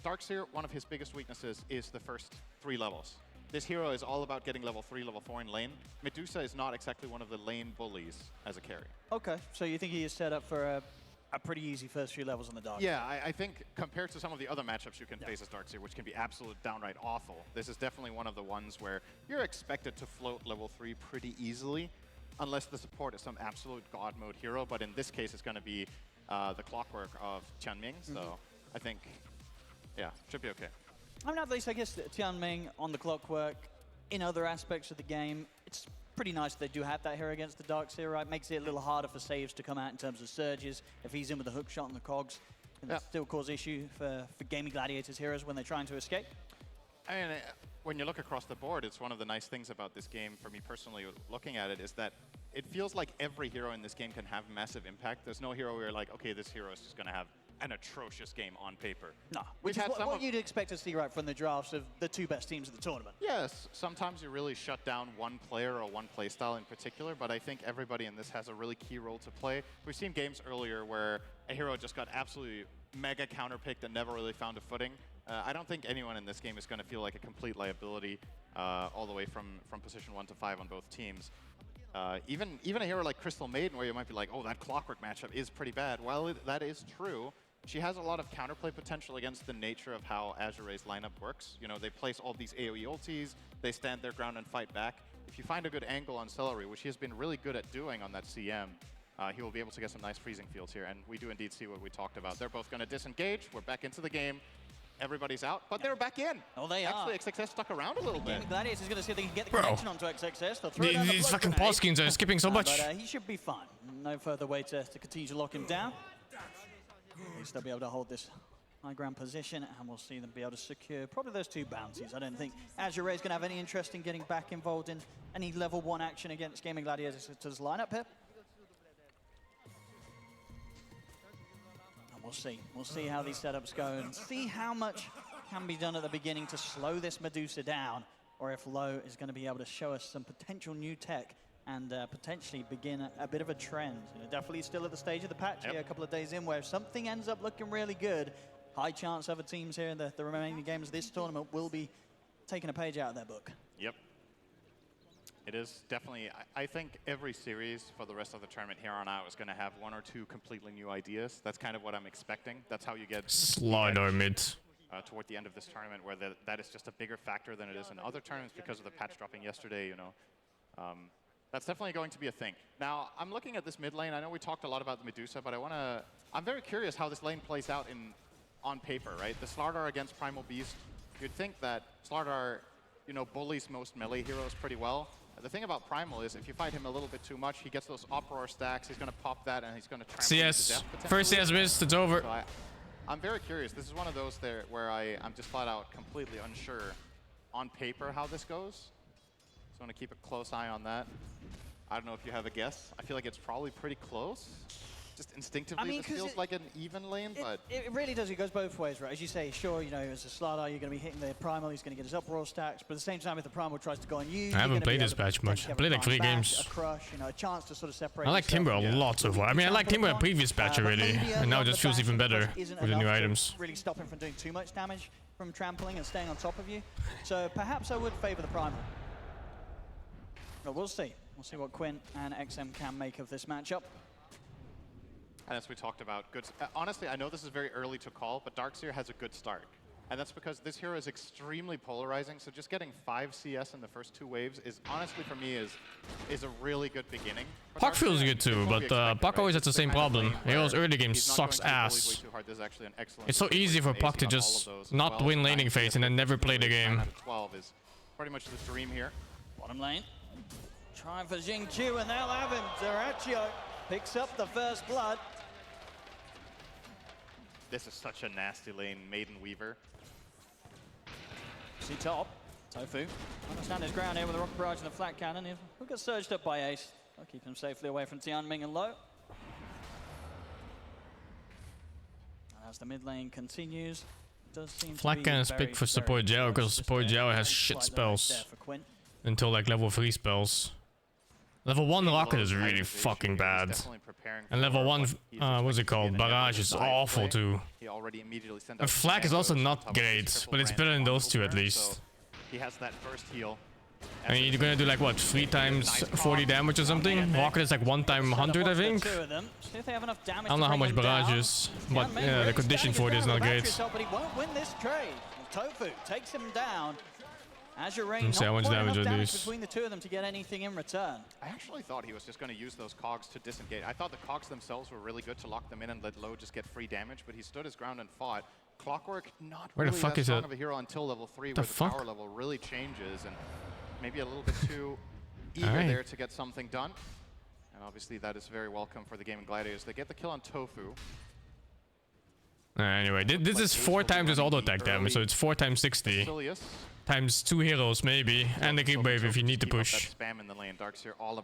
Speaker 8: Darkseer, one of his biggest weaknesses is the first 3 levels. This hero is all about getting level 3, level 4 in lane. Medusa is not exactly one of the lane bullies as a carry.
Speaker 7: Okay, so you think he is set up for a pretty easy first few levels on the Dark?
Speaker 8: Yeah, I think compared to some of the other matchups you can face as Darkseer, which can be absolute downright awful, this is definitely one of the ones where you're expected to float level 3 pretty easily, unless the support is some absolute god mode hero. But in this case, it's going to be the clockwork of Tianming, so I think, yeah, should be okay.
Speaker 7: I mean, at least I guess Tianming on the clockwork, in other aspects of the game, it's pretty nice they do have that hero against the Darkseer, right? Makes it a little harder for saves to come out in terms of surges. If he's in with the hook shot and the cogs, can still cause issue for Gaming Gladiators heroes when they're trying to escape.
Speaker 8: I mean, when you look across the board, it's one of the nice things about this game, for me personally, looking at it, is that it feels like every hero in this game can have massive impact. There's no hero where you're like, okay, this hero is just going to have an atrocious game on paper.
Speaker 7: No, which is what you'd expect to see right from the drafts of the 2 best teams of the tournament.
Speaker 8: Yes, sometimes you really shut down one player or one playstyle in particular, but I think everybody in this has a really key role to play. We've seen games earlier where a hero just got absolutely mega counterpicked and never really found a footing. I don't think anyone in this game is going to feel like a complete liability all the way from position 1 to 5 on both teams. Even a hero like Crystal Maiden, where you might be like, oh, that Clockwork matchup is pretty bad. While that is true, she has a lot of counterplay potential against the nature of how Azure Ray's lineup works. You know, they place all these AoE ultis, they stand their ground and fight back. If you find a good angle on Celery, which he has been really good at doing on that CM, he will be able to get some nice freezing fields here. And we do indeed see what we talked about. They're both going to disengage. We're back into the game. Everybody's out, but they're back in.
Speaker 7: Oh, they
Speaker 8: Actually,
Speaker 7: are.
Speaker 8: XXS stuck around a little bit.
Speaker 7: Gladiators is going to see if they can get the connection onto XXS. They'll throw down the
Speaker 3: These
Speaker 7: blood
Speaker 3: fucking
Speaker 7: grenade.
Speaker 3: pause skins are skipping so much.
Speaker 7: But he should be fine. No further way to continue to lock him down. At least they'll be able to hold this high ground position, and we'll see them be able to secure probably those 2 bounties. I don't think Azure Ray is going to have any interest in getting back involved in any level 1 action against Gaming Gladiators to this lineup here. And we'll see. We'll see how these setups go and see how much can be done at the beginning to slow this Medusa down, or if Low is going to be able to show us some potential new tech and potentially begin a bit of a trend. You know, definitely still at the stage of the patch here, a couple of days in, where if something ends up looking really good, high chance other teams here in the remaining games of this tournament will be taking a page out of their book.
Speaker 8: Yep. It is definitely, I think every series for the rest of the tournament here on out is going to have 1 or 2 completely new ideas. That's kind of what I'm expecting. That's how you get
Speaker 3: Slider mid.
Speaker 8: Toward the end of this tournament, where that is just a bigger factor than it is in other tournaments because of the patch dropping yesterday, you know. That's definitely going to be a thing. Now, I'm looking at this mid lane. I know we talked a lot about the Medusa, but I'm very curious how this lane plays out on paper, right? The Slardar against Primal Beast, you'd think that Slardar, you know, bullies most melee heroes pretty well. The thing about Primal is if you fight him a little bit too much, he gets those Uproar stacks, he's going to pop that, and he's going to trample you to
Speaker 3: CS.
Speaker 8: death,
Speaker 3: First CS missed, it's over.
Speaker 8: So I'm very curious. This is one of those there where I'm just flat out completely unsure on paper how this goes. So I'm going to keep a close eye on that. I don't know if you have a guess. I feel like it's probably pretty close. Just instinctively, this feels like an even lane, but...
Speaker 7: It really does. It goes both ways, right? As you say, sure, you know, as a Slardar, you're going to be hitting the Primal, he's going to get his Uproar stacks, but at the same time, if the Primal tries to go on you,
Speaker 3: I haven't played this patch much. I played like 3 games.
Speaker 7: A crush, you know, a chance to sort of separate
Speaker 3: I like Timber a lot so far. I mean, I like Timber in previous patch already, and now it just feels even better with the new items.
Speaker 7: Really stop him from doing too much damage from trampling and staying on top of you. So perhaps I would favor the Primal. But we'll see. We'll see what Quinn and XM can make of this matchup.
Speaker 8: And as we talked about, good. Honestly, I know this is very early to call, but Darkseer has a good start. And that's because this hero is extremely polarizing, so just getting 5 CS in the first 2 waves is, honestly for me, is a really good beginning.
Speaker 3: Puck feels good too, but Puck always has the same problem. Hero's early game sucks ass. It's so easy for Puck to just not win laning phase and then never play the game.
Speaker 8: 12 is pretty much the dream here.
Speaker 7: Bottom lane. Trying for Jingju, and they'll have him. Terarria picks up the first blood.
Speaker 8: This is such a nasty lane, Maiden Weaver.
Speaker 7: See top. Tofu. Understand his ground here with the rocket barrage and the flat cannon. He'll get surged up by Ace. I'll keep him safely away from Tianming and Low. And as the mid lane continues, it does seem
Speaker 3: Flat cannon's big for support Jao, because support Jao has shit spells. Until like level 3 spells. Level 1 rocket is really fucking bad. And level 1, what's it called? Barrage is awful too. And Flak is also not great, but it's better than those 2 at least.
Speaker 8: He has that first heal.
Speaker 3: I mean, you're gonna do like what, 3 times 40 damage or something? Rocket is like 1 time 100, I think. I don't know how much barrage is, but yeah, the condition for it is not great.
Speaker 7: But he won't win this trade. Tofu takes him down. Azure Ray
Speaker 3: Let's see how much damage it is.
Speaker 7: between the 2 of them to get anything in return.
Speaker 8: I actually thought he was just going to use those cogs to disengage. I thought the cogs themselves were really good to lock them in and let Low just get free damage, but he stood his ground and fought. Clockwork, not
Speaker 3: Where
Speaker 8: really
Speaker 3: the fuck
Speaker 8: that
Speaker 3: is
Speaker 8: strong
Speaker 3: it?
Speaker 8: of a hero until level 3, where the power level really changes, and maybe a little bit too eager there to get something done. And obviously that is very welcome for the Gaming Gladiators. They get the kill on Tofu.
Speaker 3: Anyway, this is 4 times his auto attack damage, so it's 4 times 60. Times 2 heroes maybe, and the creep wave if you need to push.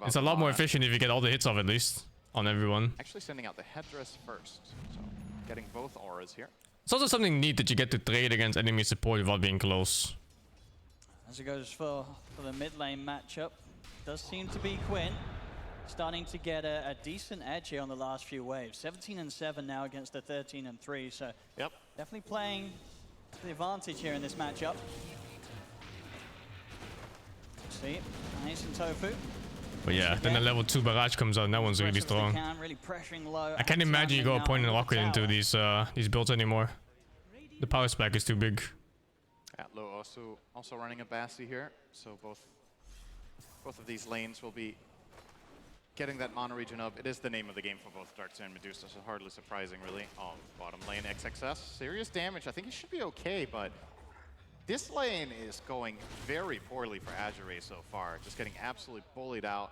Speaker 3: It's a lot more efficient if you get all the hits off at least, on everyone.
Speaker 8: Actually sending out the headdress first, so getting both auras here.
Speaker 3: It's also something neat that you get to trade against enemy support without being close.
Speaker 7: As it goes for the mid lane matchup, does seem to be Quinn. Starting to get a decent edge here on the last few waves. 17 and 7 now against the 13 and 3, so definitely playing the advantage here in this matchup. See, nice and Tofu.
Speaker 3: But yeah, then the level 2 barrage comes out and that one's really strong.
Speaker 7: Really pressuring low.
Speaker 3: I can't imagine you go point and rocket into these builds anymore. The power spike is too big.
Speaker 8: Yeah, Low also running a Bassi here, so both of these lanes will be getting that mono region up. It is the name of the game for both Darkseer and Medusa, so hardly surprising, really. Oh, bottom lane XXS, serious damage. I think he should be okay, but this lane is going very poorly for Azure Ray so far, just getting absolutely bullied out.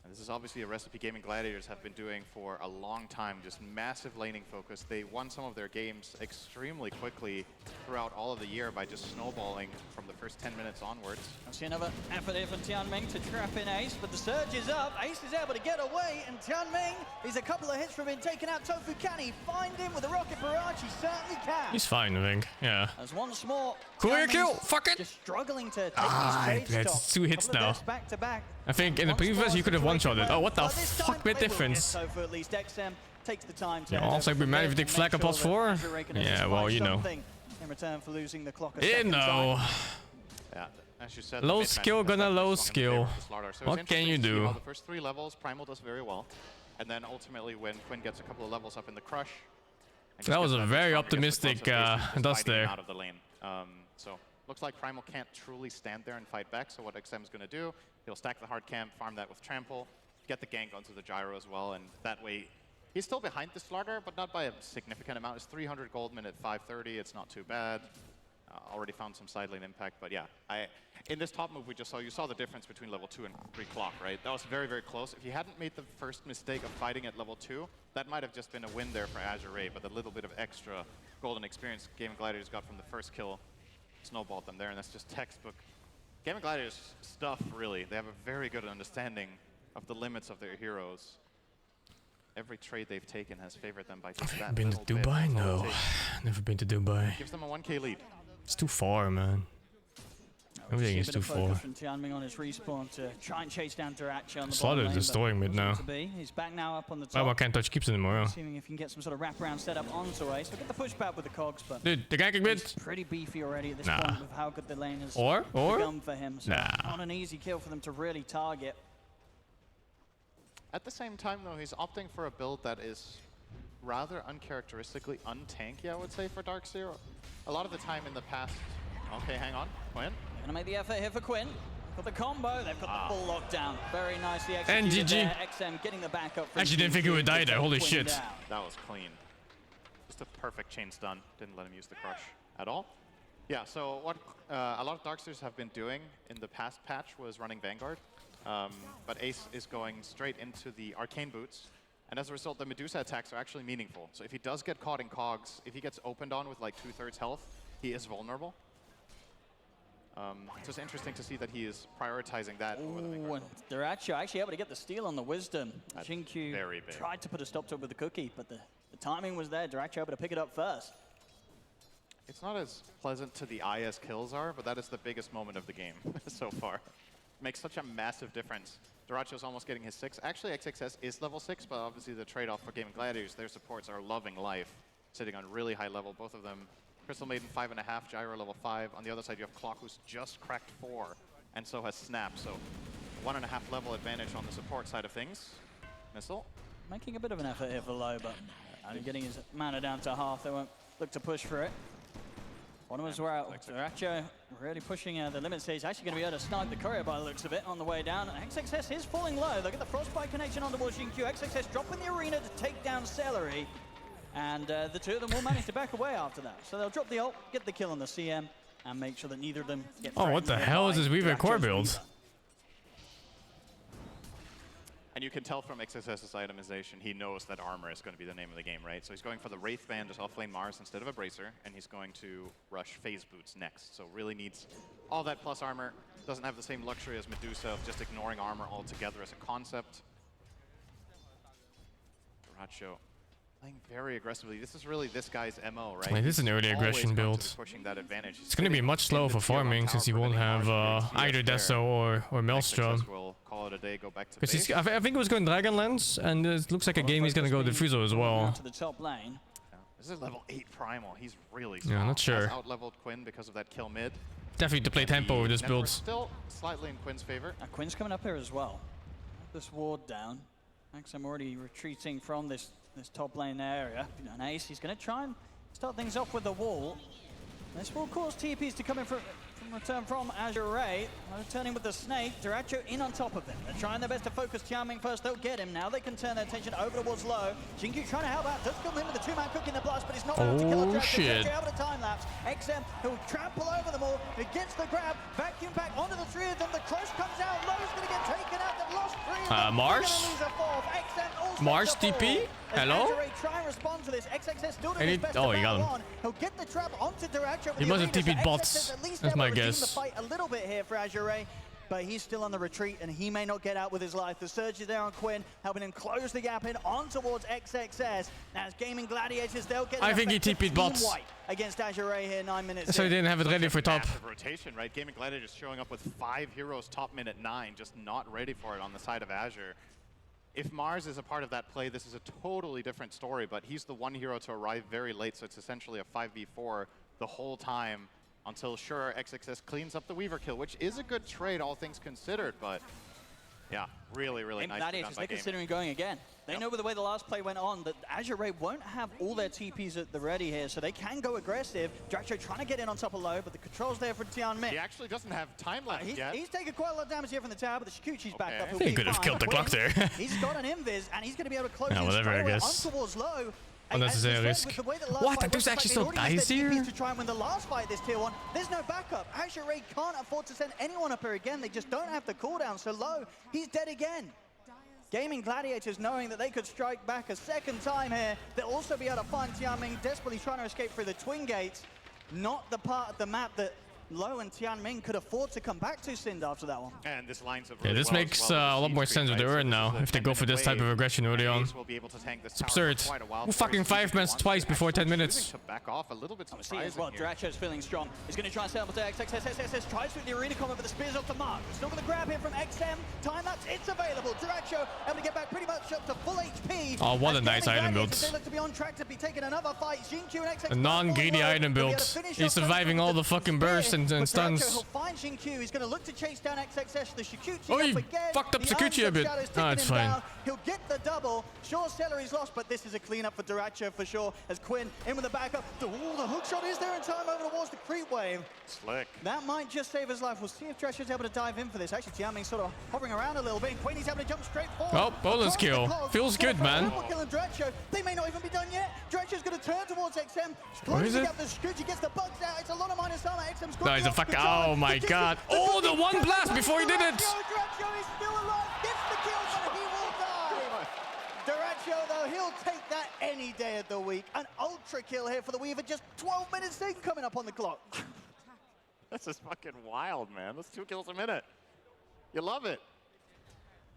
Speaker 8: And this is obviously a recipe Gaming Gladiators have been doing for a long time, just massive laning focus. They won some of their games extremely quickly throughout all of the year by just snowballing from the first 10 minutes onwards.
Speaker 7: I see another effort here from Tianming to trap in Ace, but the surge is up. Ace is able to get away, and Tianming is a couple of hits from being taken out. Tofu, can he find him with a rocket barrage? He certainly can.
Speaker 3: He's fine, I think. Yeah.
Speaker 7: As once more,
Speaker 3: Courier kill! Fuck it!
Speaker 7: Just struggling to take these trade
Speaker 3: that's
Speaker 7: stops.
Speaker 3: 2 hits now.
Speaker 7: Back to back.
Speaker 3: I think in the previous you could have one-shotted. Oh, what the fuck, bit difference?
Speaker 7: Tofu at least. XM takes the time to.
Speaker 3: Yeah, also we managed to take flag up +4. Yeah, well, you know.
Speaker 7: In return for losing the clock.
Speaker 3: You know.
Speaker 8: Yeah, as you said,
Speaker 3: Low skill gonna low skill. What can you do?
Speaker 8: The first 3 levels, Primal does very well, and then ultimately when Quinn gets a couple of levels up in the Crush.
Speaker 3: That was a very optimistic dust there.
Speaker 8: Out of the lane. So looks like Primal can't truly stand there and fight back. So what XM is going to do, he'll stack the hard camp, farm that with Trample, get the gank onto the gyro as well, and that way he's still behind the Slaughter, but not by a significant amount. It's 300 gold min at 530. It's not too bad. Already found some side lane impact, but yeah, in this top move we just saw, you saw the difference between level 2 and 3 clock, right? That was very, very close. If he hadn't made the first mistake of fighting at level 2, that might have just been a win there for Azure Ray, but the little bit of extra golden experience Gaming Gladiators got from the first kill snowballed them there, and that's just textbook Gaming Gladiators stuff, really. They have a very good understanding of the limits of their heroes. Every trade they've taken has favored them by just that.
Speaker 3: Been to Dubai? No, never been to Dubai.
Speaker 8: Gives them a 1k lead.
Speaker 3: It's too far, man. Everything is too far.
Speaker 7: From Tianming on his respawn to try and chase down Terarria on the
Speaker 3: Slaughter is destroying mid now.
Speaker 7: He's back now up on the top.
Speaker 3: Oh, I can't touch keeps anymore.
Speaker 7: Assuming if you can get some sort of wraparound setup onto Ace. Look at the pushback with the cogs, but
Speaker 3: dude, the ganking mid.
Speaker 7: He's pretty beefy already at this point with how good the lane has
Speaker 3: or
Speaker 7: become for him. So not an easy kill for them to really target.
Speaker 8: At the same time, though, he's opting for a build that is rather uncharacteristically untanky, I would say, for Darkseer. A lot of the time in the past. Okay, hang on, Quinn.
Speaker 7: Gonna make the effort here for Quinn. Got the combo, they've got the full lockdown. Very nicely
Speaker 3: and
Speaker 7: executed
Speaker 3: GG.
Speaker 7: there. XM getting the backup.
Speaker 3: Actually didn't think he would die there, holy shit.
Speaker 8: That was clean. Just a perfect chain stun. Didn't let him use the crush at all. Yeah, so what a lot of Darkseers have been doing in the past patch was running Vanguard. But Ace is going straight into the Arcane Boots. And as a result, the Medusa attacks are actually meaningful. So if he does get caught in cogs, if he gets opened on with like 2/3 health, he is vulnerable. So it's interesting to see that he is prioritizing that over the Vanguard.
Speaker 7: They're actually able to get the steal on the Wisdom. JiNK tried to put a stop to it with the cookie, but the timing was there. They're actually able to pick it up first.
Speaker 8: It's not as pleasant to the eye as kills are, but that is the biggest moment of the game so far. Makes such a massive difference. Terarria's almost getting his 6. Actually, XXS is level 6, but obviously the trade-off for Gaming Gladiators, their supports are loving life, sitting on really high level. Both of them, Crystal Maiden 5.5, Gyro level 5. On the other side, you have Clock, who's just cracked 4, and so has Snap. So 1.5 level advantage on the support side of things. Missile.
Speaker 7: Making a bit of an effort here for Low, but getting his mana down to half. They won't look to push for it. One was where Terarria really pushing the limits. He's actually going to be able to snipe the courier by the looks of it on the way down. XXS is falling low. Look at the Frostbite connection on towards JiNK. XXS dropping the arena to take down Celery. And the two of them will manage to back away after that. So they'll drop the ult, get the kill on the CM, and make sure that neither of them get
Speaker 3: oh, what the hell is this Weaver core build?
Speaker 8: And you can tell from XSS's itemization, he knows that armor is going to be the name of the game, right? So he's going for the Wraith Band as offlane Mars instead of a Bracer, and he's going to rush Phase Boots next. So really needs all that plus armor. Doesn't have the same luxury as Medusa of just ignoring armor altogether as a concept. Terarria playing very aggressively. This is really this guy's MO, right?
Speaker 3: Like, this is an early aggression build.
Speaker 8: Pushing that advantage.
Speaker 3: It's going to be much slower for farming since he won't have either Deso or Maelstrom.
Speaker 8: Call it a day, go back to
Speaker 3: base. I think he was going Dragonlance, and it looks like a game he's going to go Diffuser as well.
Speaker 7: To the top lane.
Speaker 8: This is level 8 Primal. He's really strong.
Speaker 3: Yeah, not sure.
Speaker 8: Has out-leveled Quinn because of that kill mid.
Speaker 3: Definitely to play tempo with this build.
Speaker 8: Still slightly in Quinn's favor.
Speaker 7: Quinn's coming up here as well. This ward down. I'm already retreating from this top lane area. An ace, he's going to try and start things off with the wall. This will cause TPs to come in from return from Azure Ray. Returning with the snake, Terarria in on top of them. They're trying their best to focus Tianming first. They'll get him. Now they can turn their attention over towards low. Jingyu trying to help out. Does kill him with the two-man cook in the blast, but he's not able to kill Terarria.
Speaker 3: Shit.
Speaker 7: Able to time lapse. XM, who'll trample over them all. He gets the grab. Vacuum back onto the three of them. The crush comes out. Low's going to get taken out. They've lost three of them.
Speaker 3: Mars? Mars TP? Hello?
Speaker 7: Try and respond to this. XXS still doing
Speaker 3: Any-
Speaker 7: his best
Speaker 3: oh,
Speaker 7: to
Speaker 3: he got
Speaker 7: battle
Speaker 3: him.
Speaker 7: on. He'll get the trap onto Terarria.
Speaker 3: He must have TP'd bots. That's my guess.
Speaker 7: The fight a little bit here for Azure Ray, but he's still on the retreat and he may not get out with his life. The surge is there on Quinn, helping him close the gap in on towards XXS. Now as Gaming Gladiators, they'll get
Speaker 3: I think he TP'd bots.
Speaker 7: Against Azure Ray here, 9 minutes.
Speaker 3: So he didn't have it ready for top.
Speaker 8: Massive rotation, right? Gaming Gladiators showing up with 5 heroes top mid at 9, just not ready for it on the side of Azure. If Mars is a part of that play, this is a totally different story, but he's the one hero to arrive very late, so it's essentially a 5v4 the whole time until, sure, XXS cleans up the Weaver kill, which is a good trade, all things considered, but yeah, really, really nice.
Speaker 7: Gladiators, they're considering going again. They know with the way the last play went on that Azure Ray won't have all their TPs at the ready here, so they can go aggressive. Dracho trying to get in on top of low, but the control's there for Tianming.
Speaker 8: He actually doesn't have time left yet.
Speaker 7: He's taken quite a lot of damage here from the tower, but the Shikuchi's back up.
Speaker 3: He could have killed the clock there.
Speaker 7: He's got an invis, and he's going to be able to close
Speaker 3: whatever, I guess.
Speaker 7: on towards low.
Speaker 3: Unnecessary risk. What? There's actually still dice here?
Speaker 7: To try and win the last fight this tier 1. There's no backup. Azure Ray can't afford to send anyone up here again. They just don't have the cooldown. So low, he's dead again. Gaming Gladiators knowing that they could strike back a second time here. They'll also be able to find Tianming desperately trying to escape through the twin gates. Not the part of the map that Low and Tianming could afford to come back to Sind after that one.
Speaker 8: And this lines up really
Speaker 3: this
Speaker 8: well
Speaker 3: makes
Speaker 8: with
Speaker 3: a lot more
Speaker 8: C-Street,
Speaker 3: sense with the
Speaker 8: right?
Speaker 3: Urn now, if they go for this type of aggression early on. It's absurd. Who fucking 5-mans twice before 10 minutes?
Speaker 8: To back off a little bit
Speaker 7: See as well, Dracho's feeling strong. He's going to try and set up to XXS. Tries through the arena combo, but the spear's off the mark. It's not going to grab here from XM. Time lapse, it's available. Dracho able to get back pretty much up to full HP.
Speaker 3: Oh, what a nice item build.
Speaker 7: They look to be on track to be taking another fight. Xingqiu and XXS
Speaker 3: A non-greedy item build. He's surviving all the fucking bursts and stuns.
Speaker 7: He'll find Xingqiu. He's going to look to chase down XXS. The Shikuchi
Speaker 3: Oh, he
Speaker 7: up again.
Speaker 3: fucked up
Speaker 7: The
Speaker 3: Shikuchi a bit.
Speaker 7: Shadows
Speaker 3: Oh,
Speaker 7: taking
Speaker 3: it's
Speaker 7: him
Speaker 3: fine.
Speaker 7: down. He'll get the double. Sure, Celery's lost, but this is a cleanup for Terarria for sure. As Quinn in with the backup. The hook shot is there in time over towards the creep wave.
Speaker 8: Slick.
Speaker 7: That might just save his life. We'll see if Terarria's able to dive in for this. Actually, Tianming's sort of hovering around a little bit. Quinn is able to jump straight forward.
Speaker 3: Oh, bonus kill. Feels good, man.
Speaker 7: Killing Terarria. They may not even be done yet. Terarria's going to turn towards XM.
Speaker 3: Where is it?
Speaker 7: The Shikuchi gets the bugs out. It's a lot of minus armor. XM's
Speaker 3: No, he's a fuck. Oh my god. Oh, the one blast before he did it.
Speaker 7: Terarria is still alive. Gets the kill, but he will die. Terarria, though, he'll take that any day of the week. An ultra kill here for the Weaver. Just 12 minutes in coming up on the clock.
Speaker 8: This is fucking wild, man. That's 2 kills a minute. You love it.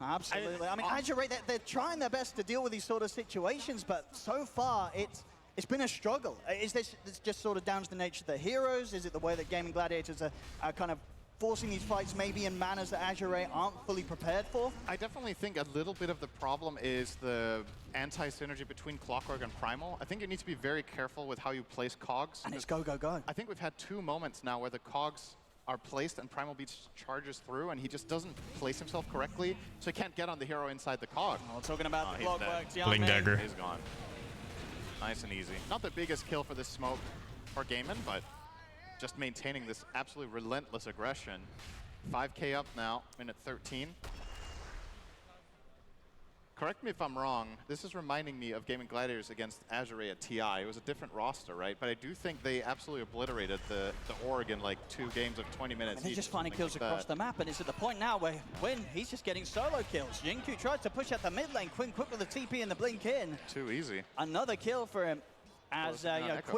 Speaker 7: Absolutely. I mean, Azure Ray, they're trying their best to deal with these sort of situations, but so far it's been a struggle. Is this just sort of down to the nature of the heroes? Is it the way that Gaming Gladiators are kind of forcing these fights maybe in manners that Azure Ray aren't fully prepared for?
Speaker 8: I definitely think a little bit of the problem is the anti-synergy between Clockwork and Primal. I think you need to be very careful with how you place cogs.
Speaker 7: And it's go, go, go.
Speaker 8: I think we've had 2 moments now where the cogs are placed and Primal Beach charges through and he just doesn't place himself correctly, so he can't get on the hero inside the cog.
Speaker 7: Oh, talking about the Clockwork.
Speaker 3: Bling dagger.
Speaker 8: He's gone. Nice and easy. Not the biggest kill for this smoke for Gaiman, but just maintaining this absolutely relentless aggression. 5k up now, minute 13. Correct me if I'm wrong, this is reminding me of Gaming Gladiators against Azure Ray at TI. It was a different roster, right? But I do think they absolutely obliterated the org in like 2 games of 20 minutes.
Speaker 7: And they're just finding kills
Speaker 8: like
Speaker 7: across the map, and it's at the point now where Quinn, he's just getting solo kills. Xingqiu tries to push out the mid lane. Quinn quick with the TP and the blink in.
Speaker 8: Too easy.
Speaker 7: Another kill for him, as you know,
Speaker 8: Echo.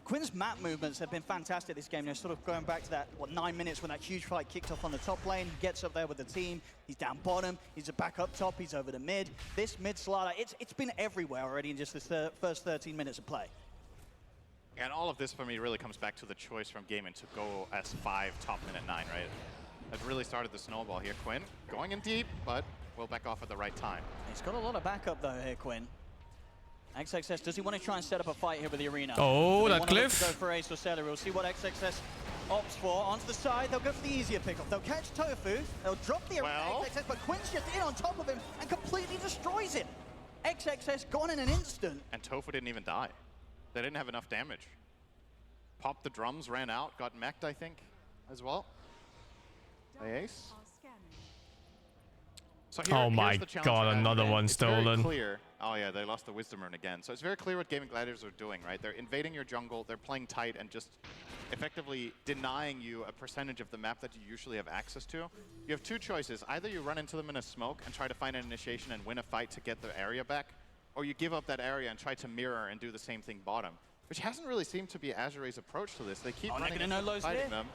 Speaker 7: Quinn's map movements have been fantastic this game. They're sort of going back to that, 9 minutes when that huge fight kicked off on the top lane. He gets up there with the team. He's down bottom. He's back up top. He's over the mid. This mid slider, it's been everywhere already in just the first 13 minutes of play.
Speaker 8: And all of this for me really comes back to the choice from Gaiman to go as 5 top minute 9, right? That really started the snowball here. Quinn going in deep, but will back off at the right time.
Speaker 7: He's got a lot of backup though here, Quinn. XXS, does he want to try and set up a fight here with the arena?
Speaker 3: Oh, that cliff.
Speaker 7: Go for Ace or Celery. We'll see what XXS opts for. Onto the side, they'll go for the easier pickoff. They'll catch Tofu, they'll drop the XXS, but Quinn's just in on top of him and completely destroys him. XXS gone in an instant.
Speaker 8: And Tofu didn't even die. They didn't have enough damage. Popped the drums, ran out, got mech'd, I think, as well. Ace. So
Speaker 3: Oh my god, another one
Speaker 8: it's
Speaker 3: stolen.
Speaker 8: Very clear. Oh yeah, they lost the Wisdom Rune again. So it's very clear what Gaming Gladiators are doing, right? They're invading your jungle, they're playing tight and just effectively denying you a percentage of the map that you usually have access to. You have two choices. Either you run into them in a smoke and try to find an initiation and win a fight to get the area back, or you give up that area and try to mirror and do the same thing bottom, which hasn't really seemed to be Azure Ray's approach to this. They keep running into fighting them.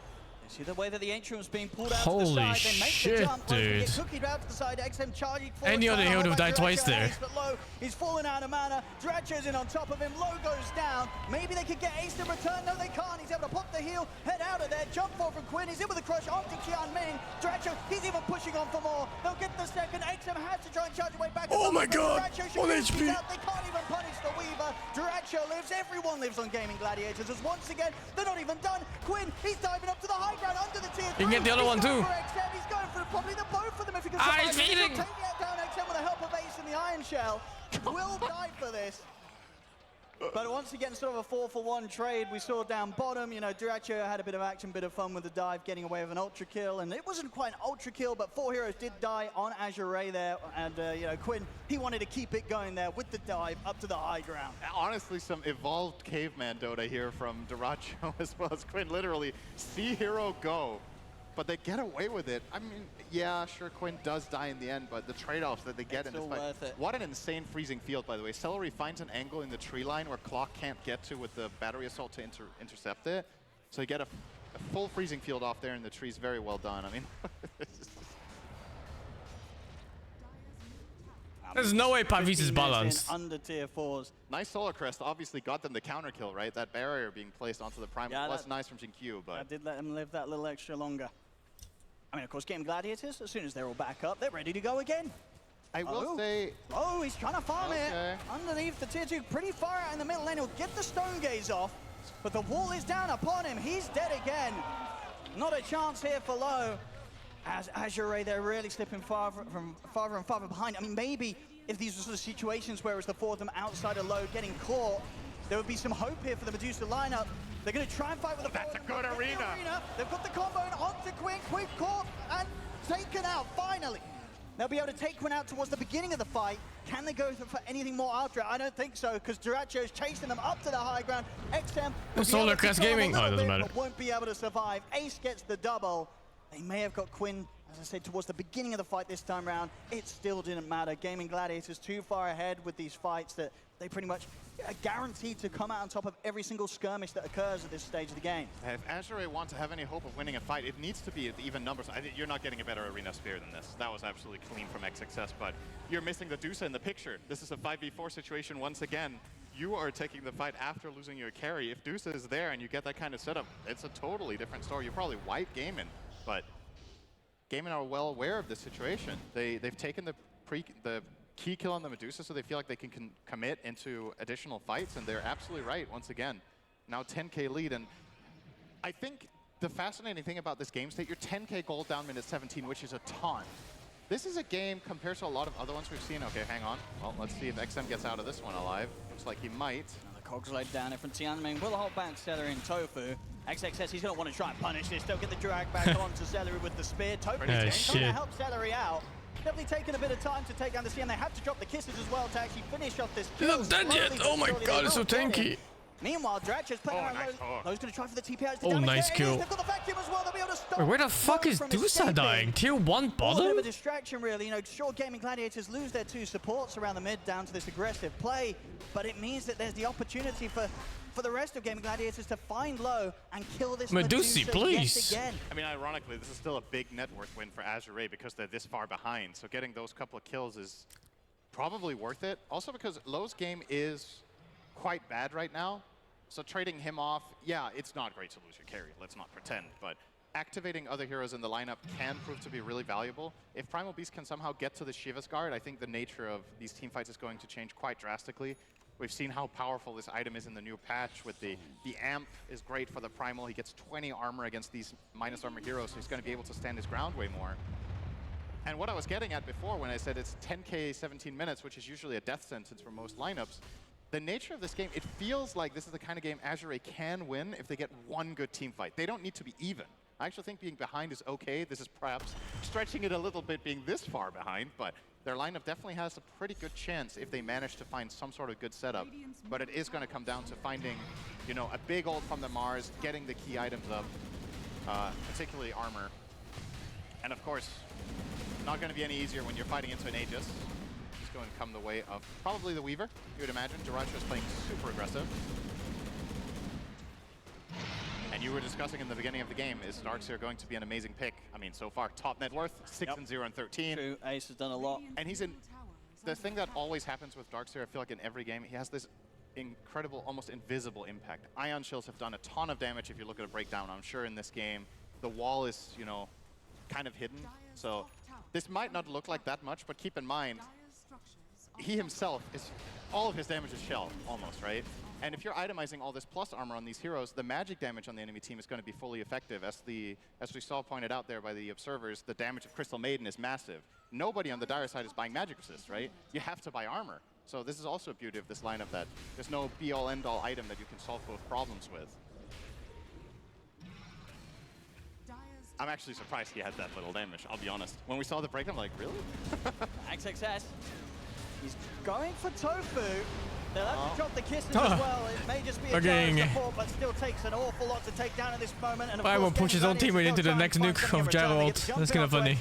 Speaker 7: See the way that the Atrium was being pulled out
Speaker 3: Holy
Speaker 7: to the side. They make
Speaker 3: shit,
Speaker 7: the jump,
Speaker 3: dude.
Speaker 7: get cookied out to the side. XM charging forward.
Speaker 3: Any other hero would have died twice there.
Speaker 7: But Low, he's fallen out of mana. Dracho's in on top of him. Low goes down. Maybe they could get Ace to return. No, they can't. He's able to pop the heal, head out of there. Jump forward from Quinn. He's in with a crush onto Kian Ming. Dracho, he's even pushing on for more. They'll get the second. XM has to try and charge away back.
Speaker 3: Oh my god!
Speaker 7: Dracho
Speaker 3: 1 HP.
Speaker 7: out. They can't even punish the Weaver. Dracho lives. Everyone lives on Gaming Gladiators. As once again, they're not even done. Quinn, he's diving up to the high ground under the tier.
Speaker 3: You can get the other one too.
Speaker 7: He's going for probably the both of them if he can
Speaker 3: He's
Speaker 7: survive.
Speaker 3: feeding.
Speaker 7: Taking it down XM with the help of Ace in the Iron Shell. Will die for this. But once again, sort of a 4-for-1 trade. We saw down bottom, you know, Duracho had a bit of action, bit of fun with the dive, getting away with an ultra kill. And it wasn't quite an ultra kill, but 4 heroes did die on Azure Ray there. And, you know, Quinn, he wanted to keep it going there with the dive up to the high ground.
Speaker 8: Honestly, some evolved caveman Dota here from Duracho as well as Quinn. Literally, see hero go. But they get away with it. I mean, yeah, sure, Quinn does die in the end, but the trade-offs that they get in this fight.
Speaker 7: Worth it.
Speaker 8: What an insane freezing field, by the way. Celery finds an angle in the tree line where Clock can't get to with the battery assault to intercept it. So you get a full freezing field off there in the trees. Very well done. I mean,
Speaker 3: There's no way Pavis is balanced.
Speaker 7: Under tier 4s.
Speaker 8: nice Solar Crest obviously got them the counter kill, right? That barrier being placed onto the Primal was nice from Jinkyu, but...
Speaker 7: I did let him live that little extra longer. I mean, of course, Game Gladiators, as soon as they're all back up, they're ready to go again.
Speaker 8: I will say...
Speaker 7: Oh, he's trying to farm it. Underneath the tier 2, pretty far out in the middle lane. He'll get the Stone Gaze off, but the wall is down upon him. He's dead again. Not a chance here for Low. As Azure Ray, they're really slipping farther and farther behind. I mean, maybe if these were sort of situations where it was the 4 of them outside of Low getting caught, there would be some hope here for the Medusa lineup. They're going to try and fight with the
Speaker 8: That's a good arena.
Speaker 7: They've got the combo and onto Quinn. Quinn caught and taken out, finally. They'll be able to take Quinn out towards the beginning of the fight. Can they go for anything more after it? I don't think so, because Duracho's chasing them up to the high ground. XM
Speaker 3: Solar Crest Gaming. Oh, it doesn't matter.
Speaker 7: Won't be able to survive. Ace gets the double. They may have got Quinn, as I said, towards the beginning of the fight this time around. It still didn't matter. Gaming Gladiators too far ahead with these fights that they pretty much are guaranteed to come out on top of every single skirmish that occurs at this stage of the game.
Speaker 8: If Azure Ray wants to have any hope of winning a fight, it needs to be at even numbers. You're not getting a better arena spear than this. That was absolutely clean from XXS, but you're missing the Dusa in the picture. This is a 5v4 situation once again. You are taking the fight after losing your carry. If Dusa is there and you get that kind of setup, it's a totally different story. You probably wipe Gaimin, but Gaimin are well aware of this situation. They've taken the key kill on the Medusa, so they feel like they can commit into additional fights, and they're absolutely right once again. Now 10k lead, and I think the fascinating thing about this game state, you're 10k gold down minute 17, which is a ton. This is a game compared to a lot of other ones we've seen. Okay, hang on. Well, let's see if XM gets out of this one alive. Looks like he might.
Speaker 7: The cogs laid down in front of Tianming. Will hold back Celery and Tofu. XXS, he's going to want to try and punish this. They'll get the drag back onto Celery with the spear. Tofu trying to help Celery out. Definitely taking a bit of time to take down the CM. They have to drop the kisses as well to actually finish off this kill.
Speaker 3: He's not dead yet. Oh my god, it's so tanky.
Speaker 7: Meanwhile, Dracho's playing around Low. Low's going to try for the TP.
Speaker 3: Oh, nice kill.
Speaker 7: They've got the vacuum as well. They'll be able to stop.
Speaker 3: Wait, where the fuck is Dusa dying? Tier 1 bottom?
Speaker 7: A bit of a distraction, really. You know, sure, Gaming Gladiators lose their 2 supports around the mid down to this aggressive play, but it means that there's the opportunity for the rest of Gaming Gladiators to find Low and kill this Medusa
Speaker 3: please.
Speaker 7: yet again.
Speaker 8: I mean, ironically, this is still a big net worth win for Azure Ray because they're this far behind. So getting those couple of kills is probably worth it. Also because Low's game is quite bad right now. So trading him off, yeah, it's not great to lose your carry, let's not pretend. But activating other heroes in the lineup can prove to be really valuable. If Primal Beast can somehow get to the Shiva's Guard, I think the nature of these team fights is going to change quite drastically. We've seen how powerful this item is in the new patch with the amp is great for the primal. He gets 20 armor against these minus armor heroes, so he's going to be able to stand his ground way more. And what I was getting at before when I said it's 10k 17 minutes, which is usually a death sentence for most lineups, the nature of this game, it feels like this is the kind of game Azure Ray can win if they get one good team fight. They don't need to be even. I actually think being behind is okay. This is perhaps stretching it a little bit being this far behind, but their lineup definitely has a pretty good chance if they manage to find some sort of good setup. But it is going to come down to finding, you know, a big ult from the Mars, getting the key items up, particularly armor. And of course, not going to be any easier when you're fighting into an Aegis. It's going to come the way of probably the Weaver, you would imagine. Jiracho is playing super aggressive. And you were discussing in the beginning of the game, is Darkseer going to be an amazing pick? I mean, so far, top net worth, 6-0 and 13.
Speaker 7: True, Ace has done a lot.
Speaker 8: And he's in... The thing that always happens with Darkseer, I feel like in every game, he has this incredible, almost invisible impact. Ion Shells have done a ton of damage if you look at a breakdown. I'm sure in this game, the wall is, you know, kind of hidden. So this might not look like that much, but keep in mind, he himself is, all of his damage is shell, almost, right? And if you're itemizing all this plus armor on these heroes, the magic damage on the enemy team is going to be fully effective. As we saw pointed out there by the observers, the damage of Crystal Maiden is massive. Nobody on the Dire side is buying magic resist, right? You have to buy armor. So this is also a beauty of this lineup, that there's no be-all end-all item that you can solve both problems with. I'm actually surprised he had that little damage, I'll be honest. When we saw the break, I'm like, really?
Speaker 7: XXS. He's going for Tofu. They'll have to drop the kisses as well. It may just be a gyro support, but still takes an awful lot to take down at this moment. And
Speaker 3: I won't push his own teammate into the next nuke of gyro ult. That's kind of funny.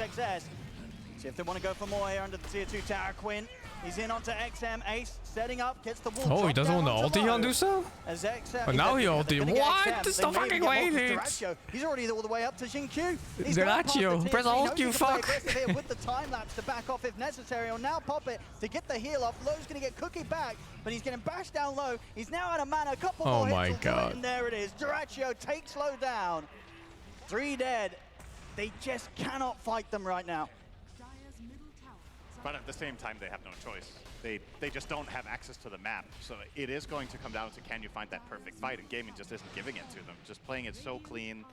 Speaker 7: See if they want to go for more here under the tier 2 tower. Quinn, he's in onto XM. Ace setting up, gets the wall.
Speaker 3: Oh, he doesn't want to ulti on do so?
Speaker 7: As XM,
Speaker 3: but now he ulti. What? This is the fucking way, dude.
Speaker 7: He's already all the way up to Xingqiu.
Speaker 3: Dyrachyo, press ult, you fuck.
Speaker 7: With the time lapse to back off if necessary, or now pop it to get the heal off. Low's going to get Cookie back, but he's getting bashed down low. He's now out of mana. A couple more hits. Oh my god. And there it is. Dyrachyo takes low down. 3 dead. They just cannot fight them right now.
Speaker 8: But at the same time, they have no choice. They just don't have access to the map. So it is going to come down to, can you find that perfect fight? And gaming just isn't giving it to them. Just playing it so clean.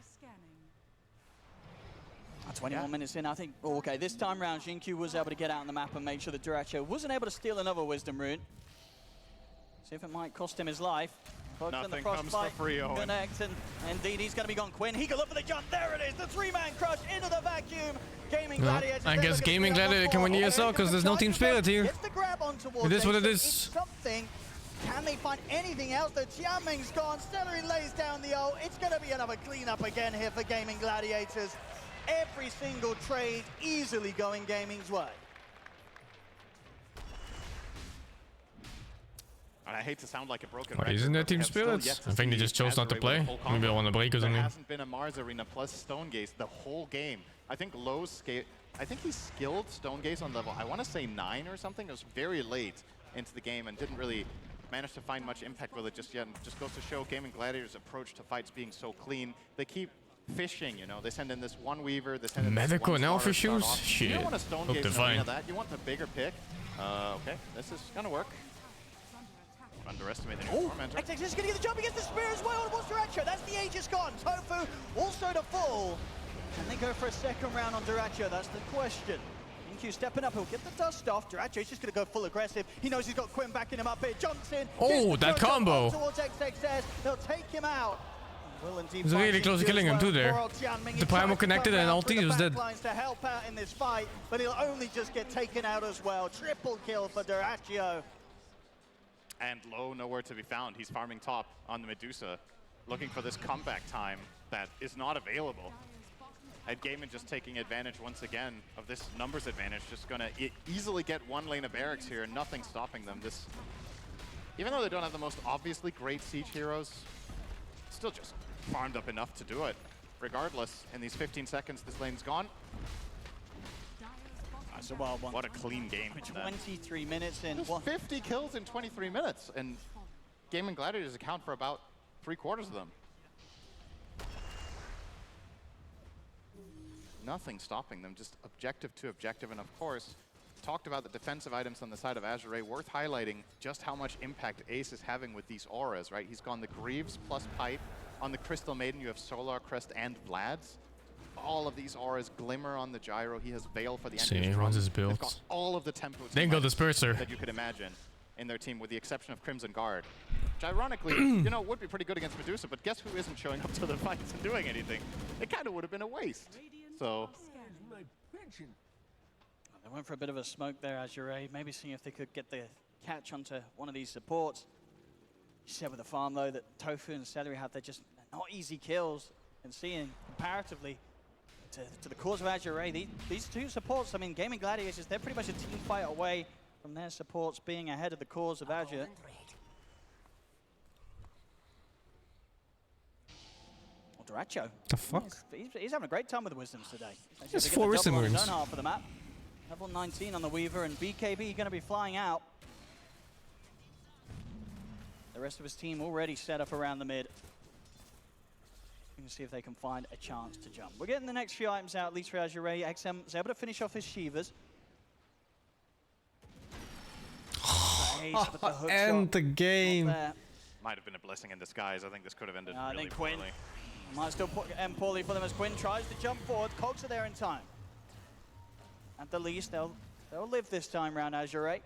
Speaker 7: 21 minutes in, I think. Oh, okay, this time round, Xingqiu was able to get out on the map and make sure that Dyrachyo wasn't able to steal another Wisdom Rune. See if it might cost him his life.
Speaker 8: Nothing comes for free, Owen.
Speaker 7: Connect, and DD's going to be gone. Quinn, he can look for the jump. There it is, the 3-man crush into the vacuum. Gaming Gladiators.
Speaker 3: I guess Gaming Gladiator can win ESL because there's no team spirit here. It is what it is.
Speaker 7: Something. Can they find anything else? The Tianming's gone. Celery lays down the ult. It's going to be another cleanup again here for Gaming Gladiators. Every single trade easily going Gaming's way.
Speaker 8: And I hate to sound like a broken
Speaker 3: record. Isn't that team spirit? I think they just chose not to play. Maybe I want to break or something.
Speaker 8: There hasn't been a Mars Arena plus Stonegaze the whole game. I think I think he skilled Stonegaze on level, I want to say 9 or something. It was very late into the game and didn't really manage to find much impact with it just yet. And just goes to show Gaming Gladiators' approach to fights being so clean. They keep fishing, you know. They send in this one Weaver, they send in
Speaker 3: Medical and Alpha shoes?
Speaker 8: Shit. You don't want a Stonegaze in arena that. You want the bigger pick. Okay, this is going to work. Underestimating your tormentor.
Speaker 7: XX is going to get the jump against the spear as well. What's Dyrachyo? That's the Aegis gone. Tofu also to full. Can they go for a second round on Dyrachyo? That's the question. Xingqiu stepping up. He'll get the dust off. Dyrachyo's just going to go full aggressive. He knows he's got Quinn backing him up here. Jumps in.
Speaker 3: Oh, that combo.
Speaker 7: Towards XXS. They'll take him out.
Speaker 3: He's really close to killing him too there. The primal connected and ulti was dead.
Speaker 7: To help out in this fight, but he'll only just get taken out as well. Triple kill for Dyrachyo.
Speaker 8: And Low nowhere to be found. He's farming top on the Medusa, looking for this comeback time that is not available. And Gaming just taking advantage once again of this numbers advantage, just gonna easily get one lane of barracks here, nothing stopping them. This, even though they don't have the most obviously great siege heroes, still just farmed up enough to do it. Regardless, in these 15 seconds, this lane's gone.
Speaker 7: That's a wild one.
Speaker 8: What a clean game.
Speaker 7: 23 minutes in.
Speaker 8: 50 kills in 23 minutes, and Gaming Gladiators account for about 3/4 of them. Nothing stopping them, just objective to objective, and of course, talked about the defensive items on the side of Azure Ray, worth highlighting just how much impact Ace is having with these auras, right? He's gone the Greaves plus Pipe. On the Crystal Maiden, you have Solar Crest and Vlad's. All of these auras glimmer on the gyro. He has Veil for the Ender's Drum.
Speaker 3: His build.
Speaker 8: They've got all of the tempos
Speaker 3: Then disperser
Speaker 8: that you could imagine in their team, with the exception of Crimson Guard. Which ironically, you know, would be pretty good against Medusa, but guess who isn't showing up to the fights and doing anything? It kind of would have been a waste. So
Speaker 7: They went for a bit of a smoke there, Azure Ray. Maybe seeing if they could get the catch onto one of these supports. You said with the farm, though, that Tofu and Celery have, they're just not easy kills. And seeing comparatively to the cause of Azure Ray, these two supports, I mean, Gaming Gladiators, they're pretty much a team fight away from their supports being ahead of the cause of Azure. Well, Duracho.
Speaker 3: The fuck?
Speaker 7: He's having a great time with the Wisdoms today.
Speaker 3: There's 4 Wisdom
Speaker 7: on his
Speaker 3: runes.
Speaker 7: own half of the map. Level 19 on the Weaver, and BKB going to be flying out. The rest of his team already set up around the mid. We can see if they can find a chance to jump. We're getting the next few items out, at least for Azure Ray. XM is able to finish off his Shivas.
Speaker 3: End the game.
Speaker 8: might have been a blessing in disguise. I think this could have ended
Speaker 7: I
Speaker 8: really
Speaker 7: think Quinn
Speaker 8: poorly.
Speaker 7: might still end poorly for them as Quinn tries to jump forward. Cogs are there in time. At the least, they'll live this time round, Azure Ray.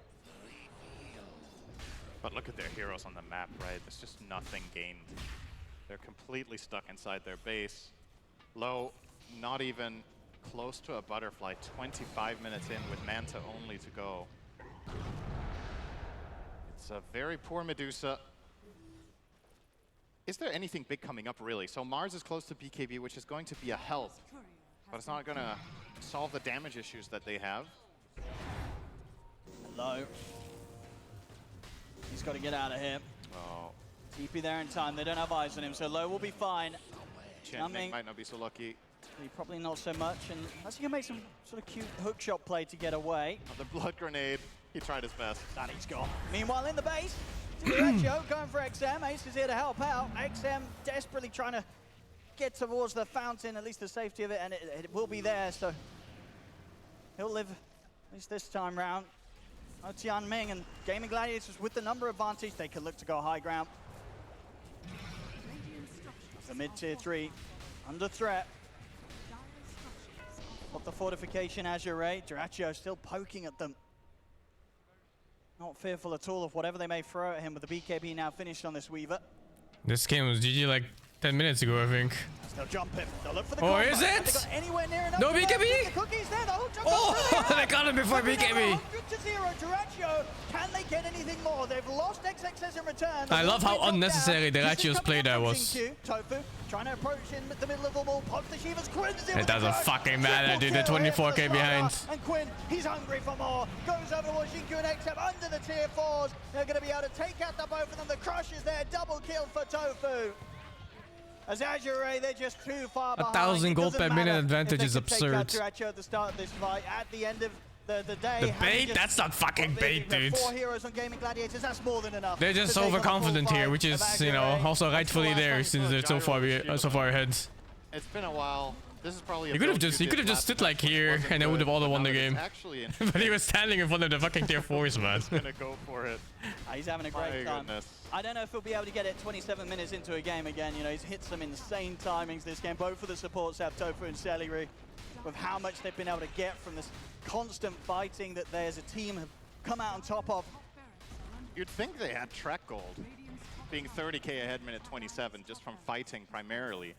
Speaker 8: But look at their heroes on the map, right? There's just nothing gained. They're completely stuck inside their base. Low, not even close to a butterfly. 25 minutes in with Manta only to go. It's a very poor Medusa. Is there anything big coming up, really? So Mars is close to BKB, which is going to be a health. But it's not going to solve the damage issues that they have.
Speaker 7: Low. He's got to get out of here.
Speaker 8: Oh.
Speaker 7: TP there in time. They don't have eyes on him, so Low will be fine.
Speaker 8: Chen might not be so lucky.
Speaker 7: Probably not so much, and unless he can make some sort of cute hookshot play to get away.
Speaker 8: The blood grenade, he tried his best.
Speaker 7: And he's gone. Meanwhile, in the base, Terarria going for XM. Ace is here to help out. XM desperately trying to get towards the fountain, at least the safety of it, and it will be there, so he'll live at least this time round. Tian Ming and Gaming Gladiators with the number advantage, they can look to go high ground. The mid-tier 3 under threat. Up the fortification, Azure Ray. Duracho still poking at them. Not fearful at all of whatever they may throw at him, with the BKB now finished on this Weaver.
Speaker 3: This game was GG like 10 minutes ago, I think.
Speaker 7: They'll jump him. They'll look for the
Speaker 3: Oh,
Speaker 7: combo.
Speaker 3: is it?
Speaker 7: Anywhere near enough
Speaker 3: No
Speaker 7: to
Speaker 3: BKB?
Speaker 7: the cookies there. The hook jump
Speaker 3: Oh, they got him before BKB.
Speaker 7: 100-0. Duracho, can they get anything more? They've lost XXS in return.
Speaker 3: I love how unnecessary Duracho's play there was.
Speaker 7: Tofu trying to approach in the middle of the wall. Pokes the Shivas. Quinn's in.
Speaker 3: It doesn't fucking matter, dude. They're 24k behind.
Speaker 7: And Quinn, he's hungry for more. Goes over towards Xingqiu and XM under the tier 4s. They're going to be able to take out the both of them. The crush is there. Double kill for Tofu. As Azure Ray, they're just too far behind.
Speaker 3: 1,000 gold per minute advantage is absurd.
Speaker 7: Duracho at the start of this fight. At the end of the day,
Speaker 3: The bait? That's not fucking bait, dude.
Speaker 7: 4 heroes on Gaming Gladiators, that's more than enough.
Speaker 3: They're just overconfident here, which is, you know, also rightfully there since they're so far ahead.
Speaker 8: It's been a while. This is probably
Speaker 3: He could have just stood like here and they would have all won the game. But he was standing in front of the fucking tier 4s, man.
Speaker 8: He's gonna go for it.
Speaker 7: He's having a great time.
Speaker 8: Goodness.
Speaker 7: I don't know if he'll be able to get it 27 minutes into a game again. You know, he's hit some insane timings this game. Both of the supports have Tofu and Celery, with how much they've been able to get from this constant fighting that they as a team have come out on top of.
Speaker 8: You'd think they had track gold, being 30k ahead minute 27 just from fighting primarily.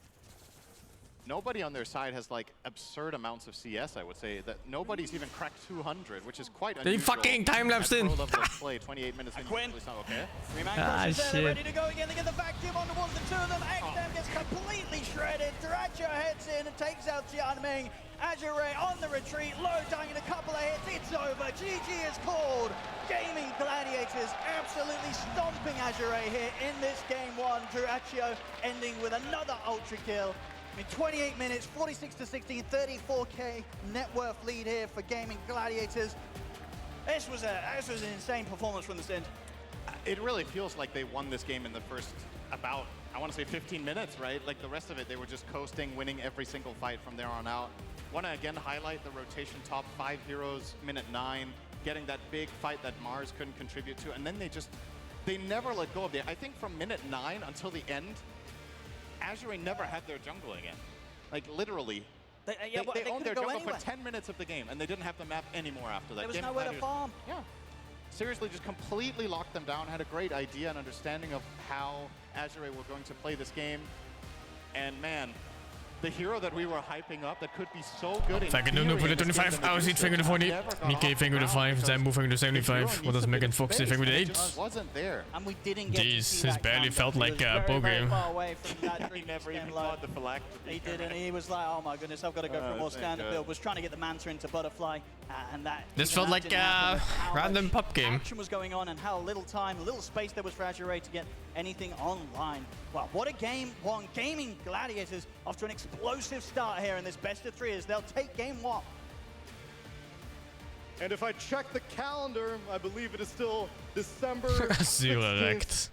Speaker 8: Nobody on their side has like absurd amounts of CS, I would say. That nobody's even cracked 200, which is quite unusual.
Speaker 3: They fucking time-lapsed in.
Speaker 8: Level of play, 28 minutes in.
Speaker 7: Quinn.
Speaker 8: Okay.
Speaker 7: They're ready to go again. They get the vacuum on towards the two of them. XM gets completely shredded. Duracho heads in and takes out Tian Ming. Azure Ray on the retreat. Low dying in a couple of hits. It's over. GG is called. Gaming Gladiators absolutely stomping Azure Ray here in this game one. Duracho ending with another ultra kill. I mean, 28 minutes, 46-16, 34k net worth lead here for Gaming Gladiators. This was an insane performance from the Sind.
Speaker 8: It really feels like they won this game in the first about, I want to say 15 minutes, right? Like the rest of it, they were just coasting, winning every single fight from there on out. Want to again highlight the rotation top 5 heroes, minute 9. getting that big fight that Mars couldn't contribute to, and then they never let go of it. I think from minute 9 until the end, Azure Ray never had their jungle again. Like literally, they owned their jungle for 10 minutes of the game, and they didn't have the map anymore after that.
Speaker 7: There was nowhere to farm.
Speaker 8: Yeah. Seriously, just completely locked them down, had a great idea and understanding of how Azure Ray were going to play this game. And man, the hero that we were hyping up that could be so good in
Speaker 3: Faggot Nuno for the 25, Aussiet finger to 40, Nikkei finger to 5, Zambu finger to 75, what does Megan Foxy finger to 8?
Speaker 8: Wasn't there.
Speaker 7: And we didn't get to see
Speaker 3: Jeez, this
Speaker 7: that
Speaker 3: barely
Speaker 7: counter.
Speaker 3: felt like
Speaker 7: He was
Speaker 3: a pro
Speaker 7: very
Speaker 3: game.
Speaker 7: far away from that
Speaker 8: He never even
Speaker 7: low.
Speaker 8: got the phylactery.
Speaker 7: He didn't. He was like, oh my goodness, I've got to go for a more standard build. Was trying to get the Manta into Butterfly, and that.
Speaker 3: This
Speaker 7: even
Speaker 3: felt
Speaker 7: that
Speaker 3: like
Speaker 7: didn't
Speaker 3: a
Speaker 7: happen with how
Speaker 3: random
Speaker 7: much
Speaker 3: pub game.
Speaker 7: Action was going on, and how little time, little space there was for Azure Ray to get anything online. Wow, what a game one. Gaming Gladiators off to an explosive start here in this best of 3 as they'll take game 1.
Speaker 2: And if I check the calendar, I believe it is still December
Speaker 3: Seal
Speaker 2: 16th,
Speaker 3: elect.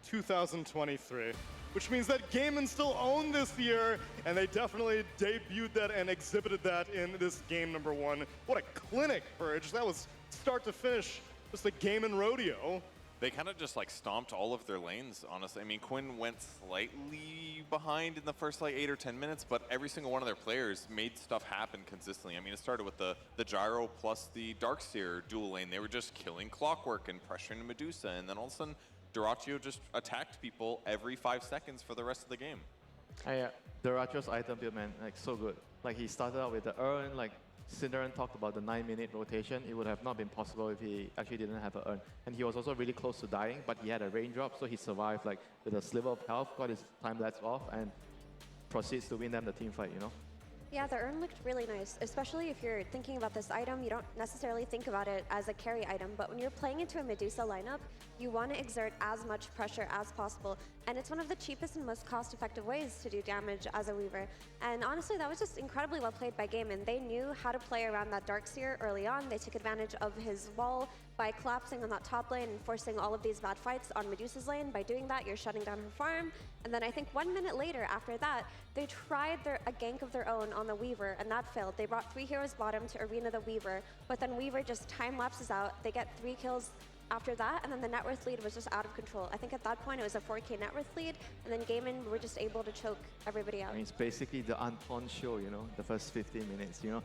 Speaker 2: 2023. Which means that Gaimin still owned this year, and they definitely debuted that and exhibited that in this game number 1. What a clinic, Purge. That was start to finish, just a Gaimin rodeo.
Speaker 4: They kind of just like stomped all of their lanes, honestly. I mean, Quinn went slightly behind in the first like 8 or 10 minutes, but every single one of their players made stuff happen consistently. I mean, it started with the Gyro plus the Darkseer dual lane. They were just killing Clockwork and pressuring Medusa, and then all of a sudden, Dyrachyo just attacked people every 5 seconds for the rest of the game.
Speaker 5: Dyrachyo's item build, man, like so good. Like he started out with the urn, like Cinderan talked about the 9-minute rotation. It would have not been possible if he actually didn't have an urn. And he was also really close to dying, but he had a raindrop, so he survived like with a sliver of health, got his time lapse off, and proceeds to win them the team fight, you know?
Speaker 6: Yeah, the urn looked really nice, especially if you're thinking about this item. You don't necessarily think about it as a carry item, but when you're playing into a Medusa lineup, you want to exert as much pressure as possible, and it's one of the cheapest and most cost-effective ways to do damage as a Weaver. And honestly, that was just incredibly well played by Gaimin. They knew how to play around that Darkseer early on. They took advantage of his wall by collapsing on that top lane and forcing all of these bad fights on Medusa's lane. By doing that, you're shutting down her farm. And then I think 1 minute later, after that, they tried a gank of their own on the Weaver, and that failed. They brought 3 heroes bottom to Arena the Weaver, but then Weaver just time lapses out. They get 3 kills after that, and then the net worth lead was just out of control. I think at that point it was a 4K net worth lead, and then Gaimin were just able to choke everybody out.
Speaker 5: I mean, it's basically the Anton show, you know, the first 15 minutes, you know?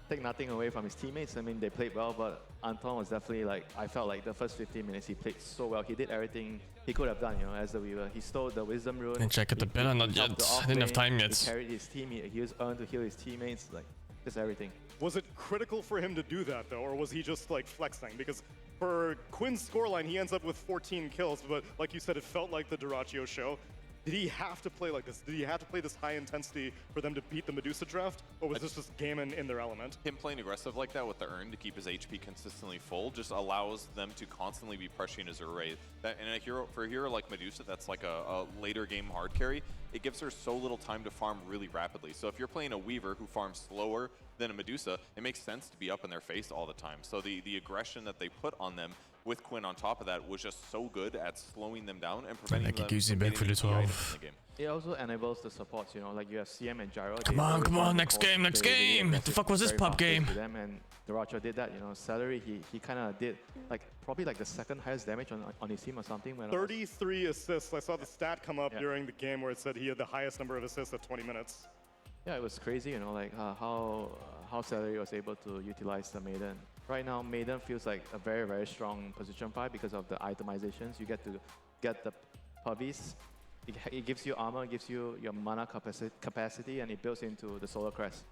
Speaker 5: Take nothing away from his teammates. I mean, they played well, but Anton was definitely like, I felt like the first 15 minutes he played so well. He did everything he could have done, you know, as the Weaver. He stole the Wisdom Rune.
Speaker 3: And check at the bella, not yet. I didn't have time yet.
Speaker 5: He carried his team. He used Earn to heal his teammates, like, just everything.
Speaker 2: Was it critical for him to do that, though, or was he just, like, flexing? Because for Quinn's scoreline, he ends up with 14 kills, but like you said, it felt like the Dyrachyo show. Did he have to play like this? Did he have to play this high intensity for them to beat the Medusa draft? Or was this just Gaimin in their element?
Speaker 4: Him playing aggressive like that with the urn to keep his HP consistently full just allows them to constantly be pressuring Azure Ray. For a hero like Medusa, that's like a later game hard carry, it gives her so little time to farm really rapidly. So if you're playing a Weaver who farms slower than a Medusa, it makes sense to be up in their face all the time. So the aggression that they put on them with Quinn on top of that was just so good at slowing them down and preventing them from
Speaker 3: back for the
Speaker 4: getting key items
Speaker 3: 12.
Speaker 4: in the game.
Speaker 5: It also enables the supports, you know, like you have CM and Gyro.
Speaker 3: Come on, next game. What the fuck was this pub game?
Speaker 5: Them, and Dyrachyo did that, you know. Celery, he kind of did like probably like the second highest damage on his team or something. When
Speaker 2: 33 assists. I saw the stat come up during the game where it said he had the highest number of assists at 20 minutes.
Speaker 5: Yeah, it was crazy, you know, like how Celery was able to utilize the Maiden. Right now, Maiden feels like a very, very strong position fight because of the itemizations. You get to get the Pubbies. It gives you armor, it gives you your mana capacity, and it builds into the Solar Crest.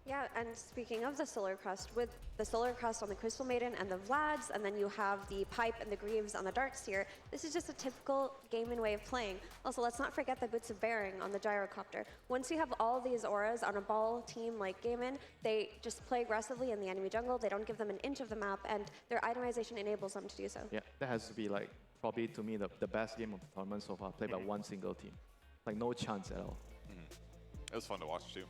Speaker 6: Yeah, and speaking of the Solar Crest, with the Solar Crest on the Crystal Maiden and the Vlads, and then you have the Pipe and the Greaves on the Darkseer, this is just a typical Gaimin way of playing. Also, let's not forget the Boots of Bearing on the Gyrocopter. Once you have all these auras on a ball team like Gaimin, they just play aggressively in the enemy jungle, they don't give them an inch of the map, and their itemization enables them to do so.
Speaker 5: Yeah, that has to be like, probably to me, the best game of the tournament so far, played by one single team. Like, no chance at all.
Speaker 4: It was fun to watch, too.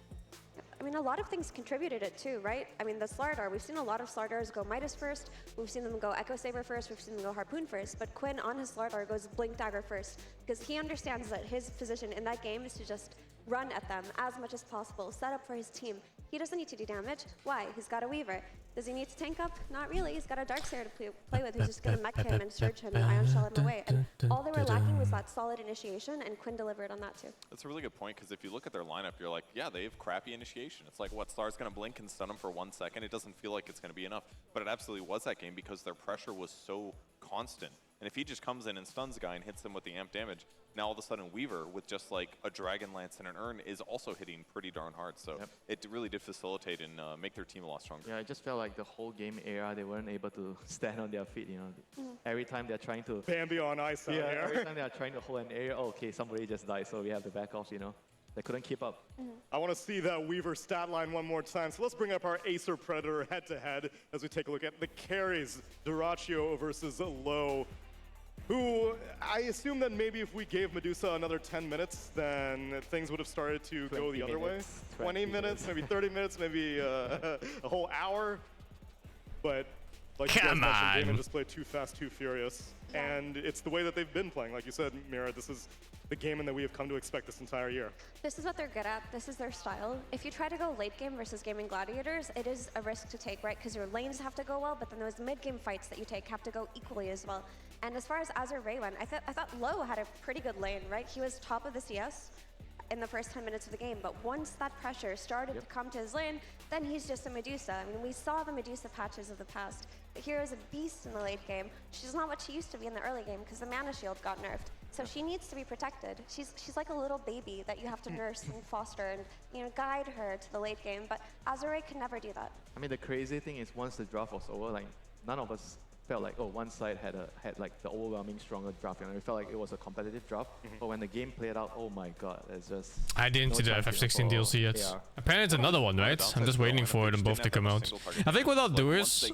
Speaker 6: I mean, a lot of things contributed it too, right? I mean, the Slardar, we've seen a lot of Slardars go Midas first, we've seen them go Echo Saber first, we've seen them go Harpoon first, but Quinn on his Slardar goes Blink Dagger first, because he understands that his position in that game is to just run at them as much as possible, set up for his team. He doesn't need to do damage. Why? He's got a Weaver. Does he need to tank up? Not really. He's got a Darkseer to play with who's just going to mech him and surge him and Ion Shell him away. And all they were lacking was that solid initiation, and Quinn delivered on that too.
Speaker 4: That's a really good point, because if you look at their lineup, you're like, yeah, they have crappy initiation. It's like, what, Star's going to blink and stun him for 1 second? It doesn't feel like it's going to be enough. But it absolutely was that game, because their pressure was so constant. And if he just comes in and stuns a guy and hits him with the amp damage, now all of a sudden Weaver with just like a Dragon Lance and an Urn is also hitting pretty darn hard. So it really did facilitate and make their team a lot stronger.
Speaker 5: Yeah, I just felt like the whole game era, they weren't able to stand on their feet, you know. Every time they're trying to...
Speaker 2: Bambi on ice out here.
Speaker 5: Every time they're trying to hold an area, oh, okay, somebody just died, so we have to back off, you know. They couldn't keep up.
Speaker 2: I want to see that Weaver stat line one more time. So let's bring up our Acer Predator head-to-head as we take a look at the carries. Dyrachyo versus Low, who I assume that maybe if we gave Medusa another 10 minutes, then things would have started to go the other way. 20 minutes, maybe 30 minutes, maybe a whole hour. But like you guys mentioned, Damon just played too fast, too furious. And it's the way that they've been playing. Like you said, Mira, this is the gaming that we have come to expect this entire year.
Speaker 6: This is what they're good at. This is their style. If you try to go late game versus gaming gladiators, it is a risk to take, right? Because your lanes have to go well, but then those mid-game fights that you take have to go equally as well. And as far as Azure Ray went, I thought Low had a pretty good lane, right? He was top of the CS in the first 10 minutes of the game, but once that pressure started to come to his lane, then he's just a Medusa. I mean, we saw the Medusa patches of the past. The hero is a beast in the late game. She's not what she used to be in the early game because the mana shield got nerfed. So she needs to be protected. She's like a little baby that you have to nurse and foster and guide her to the late game. But Azure Ray could never do that.
Speaker 5: I mean, the crazy thing is once the draft was over, like none of us felt like, oh, one side had like the overwhelming stronger draft. You know, it felt like it was a competitive draft. But when the game played out, oh my god, it's just...
Speaker 3: I didn't see the FF16 DLC yet. Apparently it's another one, right? I'm just waiting for them both to come out. I think what I'll do is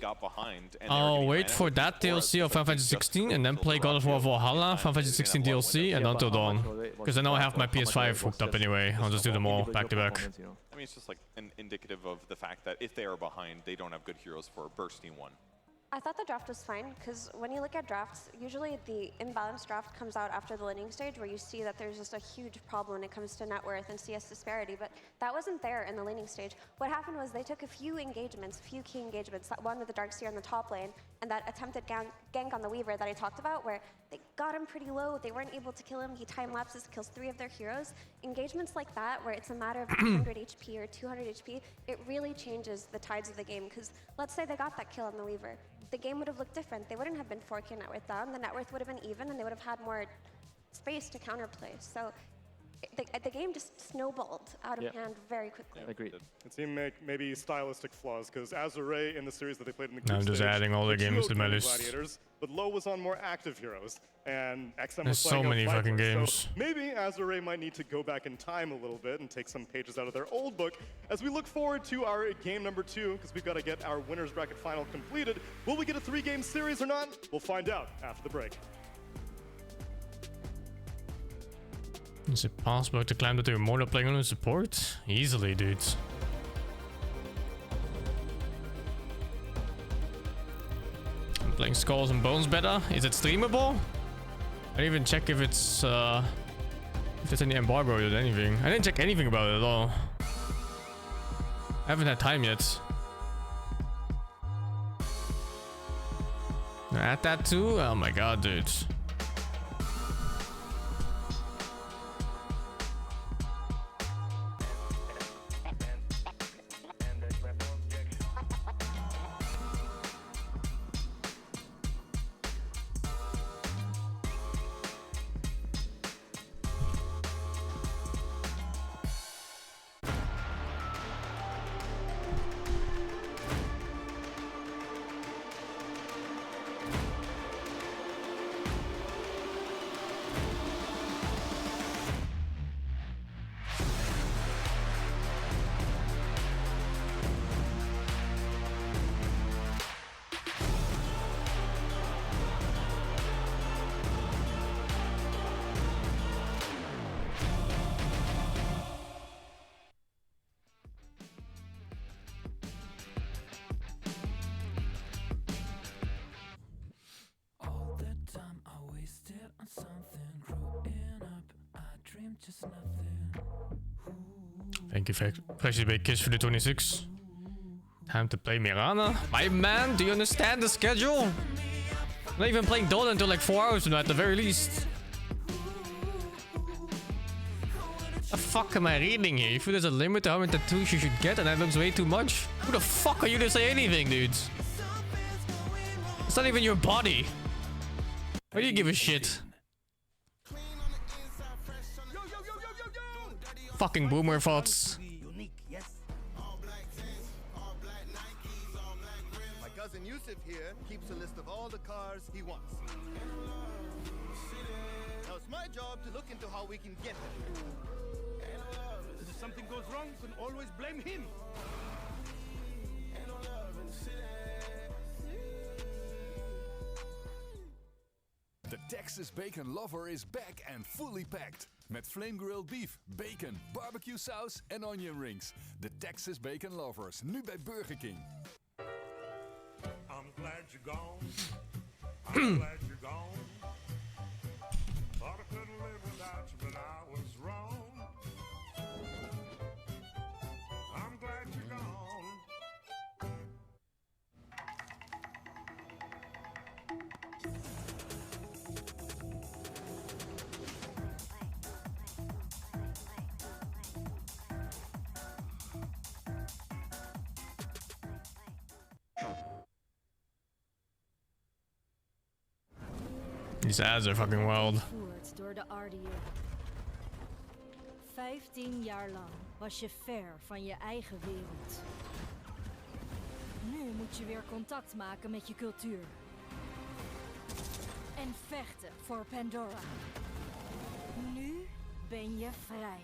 Speaker 3: I'll wait for that DLC of Final Fantasy 16 and then play God of War Valhalla, Final Fantasy 16 DLC, and Until Dawn. Because I know I have my PS5 hooked up anyway. I'll just do them all back to back.
Speaker 4: I mean, it's just like an indicative of the fact that if they are behind, they don't have good heroes for bursting one.
Speaker 6: I thought the draft was fine, because when you look at drafts, usually the imbalanced draft comes out after the laning stage, where you see that there's just a huge problem when it comes to net worth and CS disparity, but that wasn't there in the laning stage. What happened was they took a few engagements, a few key engagements, that one with the Darkseer in the top lane, and that attempted gank on the Weaver that I talked about, where they got him pretty low, they weren't able to kill him, he time lapses, kills 3 of their heroes. Engagements like that, where it's a matter of 100 HP or 200 HP, it really changes the tides of the game, because let's say they got that kill on the Weaver. The game would have looked different. They wouldn't have been 4K net worth down. The net worth would have been even, and they would have had more space to counterplay. So the game just snowballed out of hand very quickly.
Speaker 5: Agreed.
Speaker 2: It seemed maybe stylistic flaws, because Azure Ray in the series that they played in the group
Speaker 3: I'm just
Speaker 2: stage,
Speaker 3: adding all the games to my list.
Speaker 2: But Low was on more active heroes, and XM
Speaker 3: There's
Speaker 2: was playing
Speaker 3: so many
Speaker 2: Viper,
Speaker 3: fucking games.
Speaker 2: So maybe Azure Ray might need to go back in time a little bit and take some pages out of their old book as we look forward to our game number 2, because we've got to get our winners bracket final completed. Will we get a 3-game series or not? We'll find out after the break.
Speaker 3: Is it possible to climb to Immortal playing on support? Easily, dude. I'm playing Skulls and Bones better. Is it streamable? I didn't even check if it's if there's any embargo or anything. I didn't check anything about it at all. I haven't had time yet. Add that too? Oh my god, dude. Thank you, Freshly Baked Kiss for the 26. Time to play Mirana. My man, do you understand the schedule? I'm not even playing Dota until like 4 hours from now at the very least. The fuck am I reading here? You feel there's a limit to how many tattoos you should get and that looks way too much? Who the fuck are you to say anything, dudes? It's not even your body. Why do you give a shit? Fucking boomer thoughts.
Speaker 9: My cousin Yusuf here keeps a list of all the cars he wants. Now it's my job to look into how we can get them. If something goes wrong, you can always blame him.
Speaker 10: The Texas Bacon Lover is back and fully packed. Met flame grilled beef, bacon, barbecue saus en onion rings. De Texas Bacon Lovers, nu bij Burger King.
Speaker 11: I'm glad you're gone. I'm glad you're gone. Thought I couldn't live without you, but I was wrong. I'm glad you're gone.
Speaker 3: These ads are fucking wild.
Speaker 12: Door de RDU. 15 jaar lang was je ver van je eigen wereld. Nu moet je weer contact maken met je cultuur. En vechten voor Pandora. Nu ben je vrij.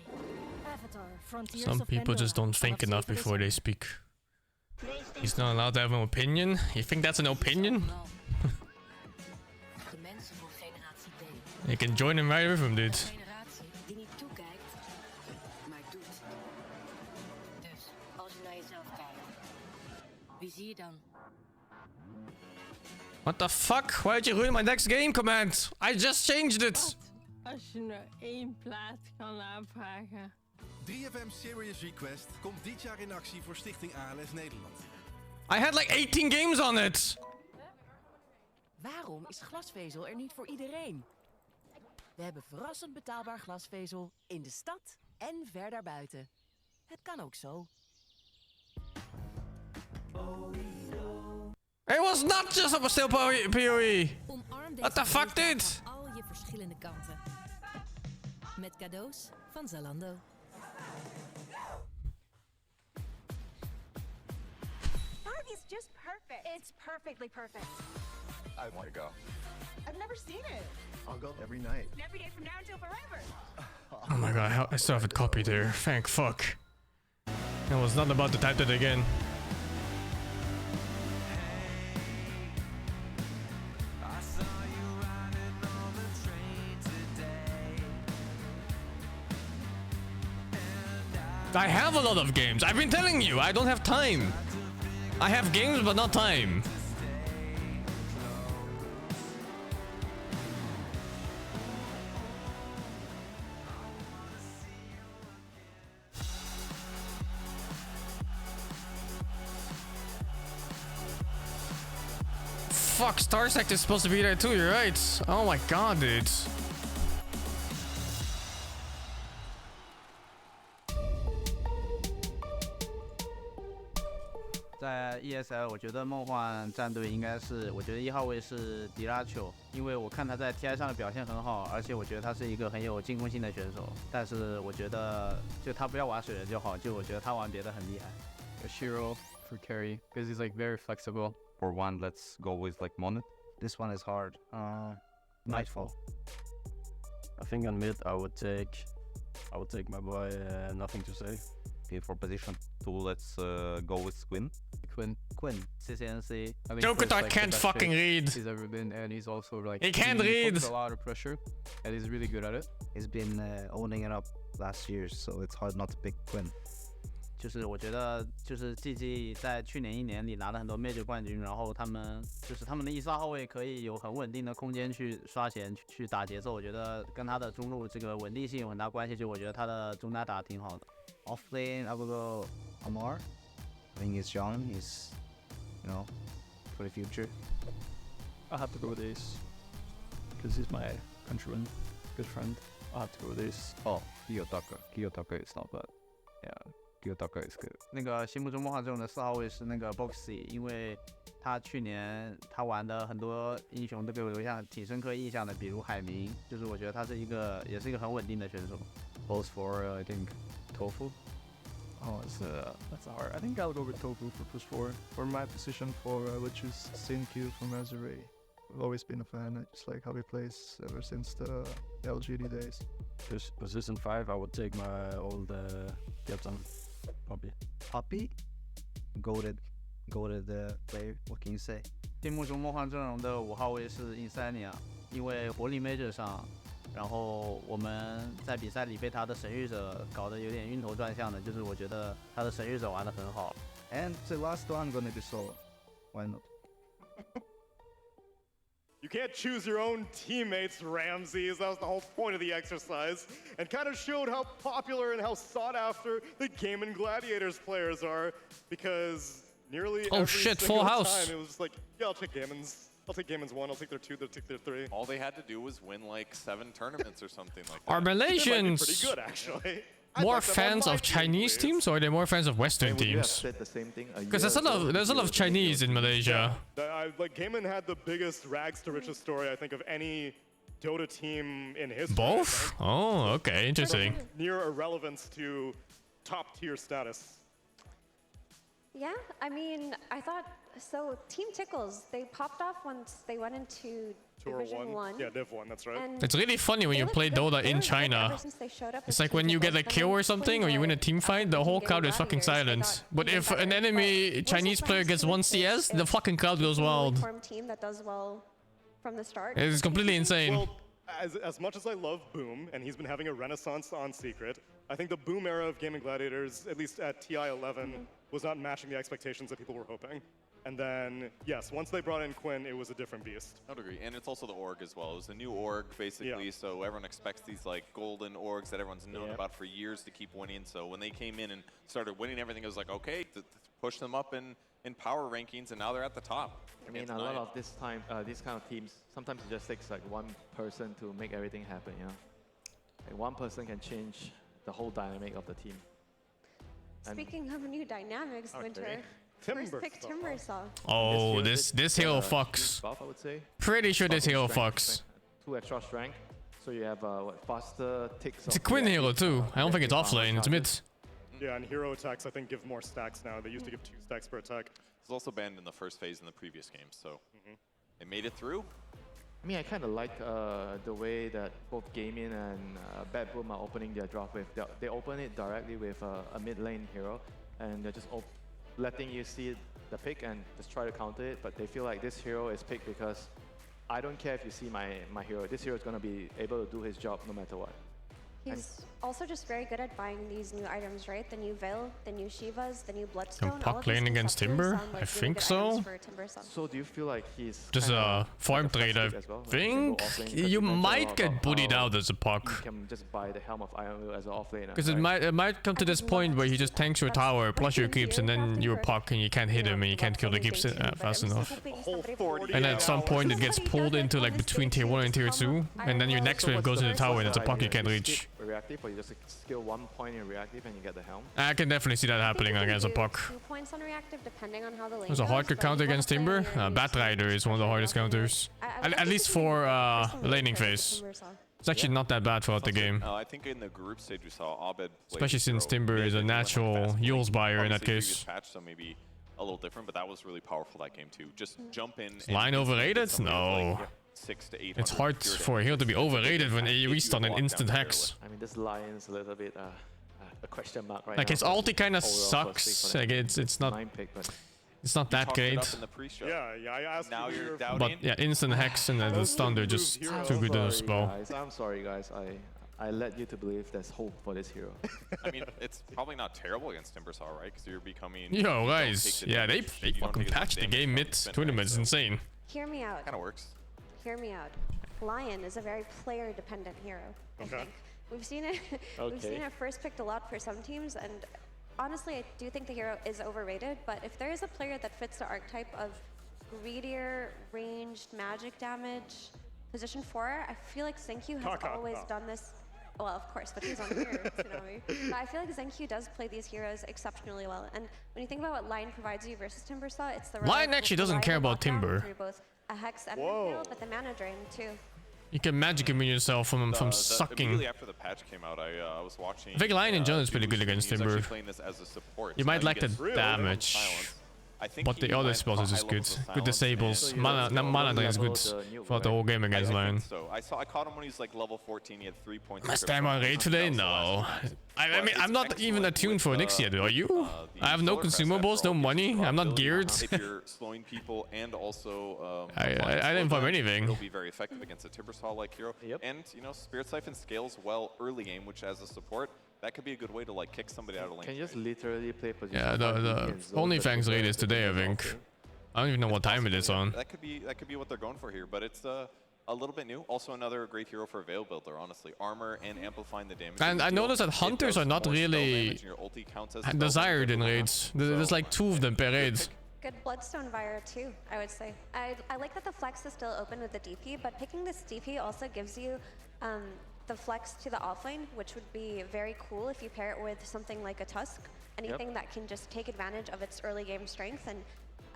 Speaker 12: Avatar, Frontiers
Speaker 3: Some
Speaker 12: of
Speaker 3: people
Speaker 12: Pandora.
Speaker 3: just don't think enough before they speak. He's not allowed to have an opinion? You think that's an opinion? You can join him right with him, dude.
Speaker 13: Generatie die niet toekijkt, maar doet. Dus als je naar jezelf kijkt, wie zie je dan?
Speaker 3: What the fuck? Why did you ruin my next game command? I just changed it.
Speaker 14: Als je nou 1 plaat kan aanvragen.
Speaker 9: 3FM Serious Request komt dit jaar in actie voor Stichting ALS Nederland.
Speaker 3: I had like 18 games on it.
Speaker 15: Waarom is glasvezel er niet voor iedereen? We hebben verrassend betaalbaar glasvezel in de stad en ver daarbuiten. Het kan ook zo.
Speaker 3: It was not just a still PoE. What the fuck, dude?
Speaker 12: Al je verschillende kanten. Met cadeaus van Zalando.
Speaker 16: Barbie's just perfect. It's perfectly perfect.
Speaker 9: I want to go.
Speaker 16: I've never seen it.
Speaker 9: I'll go every night.
Speaker 16: And every day from now until forever.
Speaker 3: Oh my god, I still have it copied here. Thank fuck. I was not about to type that again. I have a lot of games. I've been telling you, I don't have time. I have games, but not time. Fuck, Starsect is supposed to be there too, you're right. Oh my god, dude.
Speaker 17: 在 ESL， 我觉得梦幻战队应该是，我觉得1号位是迪拉丘，因为我看他在 TI 上的表现很好，而且我觉得他是一个很有进攻性的选手。但是我觉得就他不要玩水人就好，就我觉得他玩别的很厉害。
Speaker 18: Shiro for carry because he's like very flexible.
Speaker 19: For one, let's go with like Monet.
Speaker 17: This one is hard. Nightfall.
Speaker 18: I think on mid I would take my boy Nothing to Say.
Speaker 19: Okay, for position 2, let's go with Quinn.
Speaker 17: Quinn. CCNC.
Speaker 3: Joker like, can't fucking read.
Speaker 18: He's ever been, and he's also like
Speaker 3: he can't read.
Speaker 18: A lot of pressure, and he's really good at it.
Speaker 17: He's been owning it up last year, so it's hard not to pick Quinn. 就是我觉得就是 GG 在去年1年里拿了很多 Major 冠军，然后他们的一杀后卫可以有很稳定的空间去刷钱去打节奏，我觉得跟他的中路这个稳定性有很大关系，就我觉得他的中单打得挺好的。Off lane I will go Amar. I think it's John. He's for the future.
Speaker 18: I have to go with Ace because he's my countryman, good friend. I have to go with Ace.
Speaker 19: Oh, Kiyotaka is not bad. Yeah, Kiyotaka is good.
Speaker 17: 那个心目中梦幻阵容的4号位是那个 Boxy， 因为他去年他玩的很多英雄都给我留下挺深刻印象的，比如海明，就是我觉得他是也是一个很稳定的选手。
Speaker 19: Post for I think Tofu.
Speaker 18: Oh, that's hard. I think I'll go with Tofu for push 4. For my position 4, I would choose SingSing from Azure Ray. I've always been a fan. I just like how he plays ever since the LGD days.
Speaker 20: Position 5, I would take my old captain, Poppy.
Speaker 17: Poppy? Goated player. What can you say? 心目中梦幻阵容的5号位是 Insania， 因为柏林 Major 上。然后我们在比赛里被他的神谕者搞得有点晕头转向的，就是我觉得他的神谕者玩得很好。And the last one gonna be solo. Why not?
Speaker 2: You can't choose your own teammates, Ramses. That was the whole point of the exercise, and kind of showed how popular and how sought after the Game and Gladiators players are, because nearly every
Speaker 3: full house.
Speaker 2: time it was just like, yeah, I'll take Gamon's. I'll take Gamon's 1, I'll take their 2, they'll take their 3.
Speaker 4: All they had to do was win like 7 tournaments or something like that.
Speaker 3: Are Malaysians
Speaker 2: pretty good, actually.
Speaker 3: more fans of Chinese teams, or are they more fans of Western teams? Because there's a lot of Chinese in Malaysia.
Speaker 2: Like Gamon had the biggest rags to riches story, I think, of any Dota team in history.
Speaker 3: Both? Oh, okay, interesting.
Speaker 2: Near irrelevance to top tier status.
Speaker 6: Yeah, I mean, I thought so. Team Tickles, they popped off once they went into Division 1.
Speaker 2: Yeah, Div 1, that's right.
Speaker 3: It's really funny when you play Dota in China. It's like when you get a kill or something, or you win a team fight, the whole crowd is fucking silent. But if an enemy Chinese player gets 1 CS, the fucking crowd goes wild.
Speaker 6: Team that does well from the start.
Speaker 3: It's completely insane.
Speaker 2: Well, as much as I love Boom, and he's been having a renaissance on Secret, I think the Boom era of Gaming Gladiators, at least at TI 11, was not matching the expectations that people were hoping. And then, yes, once they brought in Quinn, it was a different beast.
Speaker 4: I would agree. And it's also the org as well. It was a new org, basically, so everyone expects these like golden orgs that everyone's known about for years to keep winning. So when they came in and started winning everything, it was like, okay, push them up in power rankings, and now they're at the top.
Speaker 5: I mean, a lot of these kind of teams, sometimes it just takes like one person to make everything happen, you know? Like one person can change the whole dynamic of the team.
Speaker 6: Speaking of new dynamics, Winter. First pick Timbersaw.
Speaker 3: Oh, this hero fucks.
Speaker 5: Buff, I would say.
Speaker 3: Pretty sure this hero fucks.
Speaker 5: 2 extra strength, so you have faster ticks.
Speaker 3: It's a Quinn hero too. I don't think it's offlane. It's mid.
Speaker 2: Yeah, and hero attacks I think give more stacks now. They used to give 2 stacks per attack.
Speaker 4: It's also banned in the first phase in the previous game, so they made it through.
Speaker 5: I mean, I kind of like the way that both Gaming and Bad Boom are opening their draft with. They open it directly with a mid lane hero, and they're just letting you see the pick and just try to counter it. But they feel like this hero is picked because I don't care if you see my hero. This hero is going to be able to do his job no matter what.
Speaker 6: He's also just very good at buying these new items, right? The new Veil, the new Shivas, the new Bloodstone.
Speaker 3: Can Puck lane against Timber? I think so.
Speaker 5: So do you feel like he's
Speaker 3: just a farm trade? I think you might get bullied out as a Puck.
Speaker 5: You can just buy the Helm of Iron Will as an offlaner.
Speaker 3: Because it might come to this point where he just tanks your tower plus your creeps, and then you're Puck and you can't hit him and you can't kill the creeps fast enough. And at some point it gets pulled into like between tier 1 and tier 2, and then your next wave goes in the tower and it's a Puck you can't reach.
Speaker 5: Reactive, or you just skill 1 point in reactive and you get the helm.
Speaker 3: I can definitely see that happening against a Puck.
Speaker 6: 2 points on reactive depending on how the lane
Speaker 3: There's a hard counter against Timber. Bat Rider is one of the hardest counters. At least for laning phase. It's actually not that bad throughout the game.
Speaker 4: I think in the group stage we saw Abed,
Speaker 3: especially since Timber is a natural Yules buyer in that case.
Speaker 4: Patch, so maybe a little different, but that was really powerful that game too. Just jump in.
Speaker 3: Line overrated? No.
Speaker 4: 6 to 8.
Speaker 3: It's hard for a hero to be overrated when AoE stun an instant hex.
Speaker 5: I mean, this Lion's a little bit a question mark right
Speaker 3: like
Speaker 5: now.
Speaker 3: His ulti kind of sucks. Like it's not that great.
Speaker 2: Yeah, I asked
Speaker 4: now
Speaker 2: you
Speaker 4: you're doubting.
Speaker 3: But yeah, instant hex and the stun, they're just too good in a spell.
Speaker 5: I'm sorry, guys. I led you to believe there's hope for this hero.
Speaker 4: I mean, it's probably not terrible against Timbersaw, right? Because you're becoming...
Speaker 3: Yo, guys. Yeah, they fucking patched the game mid-tournament. It's insane.
Speaker 6: Hear me out.
Speaker 4: Kind of works.
Speaker 6: Hear me out. Lion is a very player-dependent hero, I think. We've seen it. We've seen it first picked a lot for some teams, and honestly, I do think the hero is overrated. But if there is a player that fits the archetype of greedier, ranged magic damage, position 4, I feel like SingSing has always done this. Well, of course, but he's on here, Tsunami. But I feel like SingSing does play these heroes exceptionally well. And when you think about what Lion provides you versus Timbersaw, it's the
Speaker 3: Lion actually doesn't care about Timber.
Speaker 6: Through both a hex and a kill, but the mana drain too.
Speaker 3: You can magic immune yourself from sucking.
Speaker 4: Immediately after the patch came out, I was watching...
Speaker 3: I think Lion in general is pretty good against Timber.
Speaker 4: This as a support.
Speaker 3: You might lack the damage. But the other spells is just good. Good disables. Mana drain is good for the whole game against Lion.
Speaker 4: So I caught him when he's like level 14. He had 3 points.
Speaker 3: Am I staying on raid today? No. I mean, I'm not even attuned for Nyx yet. Are you? I have no consumables, no money. I'm not geared.
Speaker 4: If you're slowing people and also
Speaker 3: I didn't farm anything.
Speaker 4: It'll be very effective against a Timbersaw-like hero. And you know, Spirit Siphon scales well early game, which as a support, that could be a good way to like kick somebody out of lane.
Speaker 5: Can you just literally play position?
Speaker 3: Yeah, the OnlyFans raid is today, I think. I don't even know what time it is on.
Speaker 4: That could be what they're going for here, but it's a little bit new. Also another great hero for a Veil builder, honestly. Armor and amplifying the damage.
Speaker 3: And I noticed that hunters are not really desired in raids. There's like 2 of them per raid.
Speaker 6: Good Bloodstone Vire too, I would say. I like that the flex is still open with the DP, but picking this DP also gives you the flex to the offlane, which would be very cool if you pair it with something like a Tusk. Anything that can just take advantage of its early game strength, and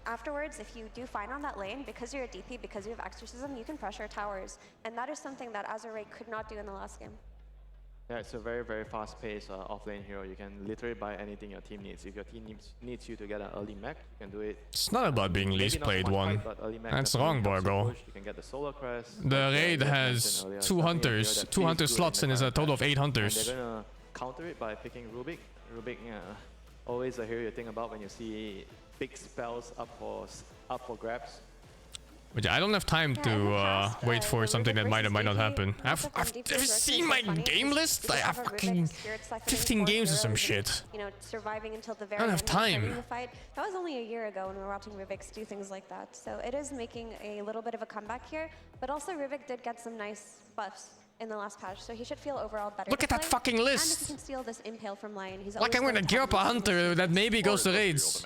Speaker 6: afterwards, if you do fine on that lane, because you're a DP, because you have Exorcism, you can pressure towers. And that is something that Azure Ray could not do in the last game.
Speaker 5: Yeah, it's a very, very fast-paced offlane hero. You can literally buy anything your team needs. If your team needs you to get an early mech, you can do it.
Speaker 3: It's not about being least played one. That's wrong, Borgo.
Speaker 5: You can get the Solar Crest.
Speaker 3: The raid has 2 hunters, 2 hunter slots, and is a total of 8 hunters.
Speaker 5: And they're gonna counter it by picking Rubik. Rubik, always a hero you think about when you see big spells up for grabs.
Speaker 3: But yeah, I don't have time to wait for something that might or might not happen. Have you seen my game list? I have fucking 15 games or some shit.
Speaker 6: You know, surviving until the very
Speaker 3: I don't have time.
Speaker 6: That was only a year ago when we were watching Rubik do things like that. So it is making a little bit of a comeback here. But also Rubik did get some nice buffs in the last patch, so he should feel overall better.
Speaker 3: Look at that fucking list!
Speaker 6: And if he can steal this Impale from Lion, he's
Speaker 3: like I'm gonna gear up a hunter that maybe goes to raids.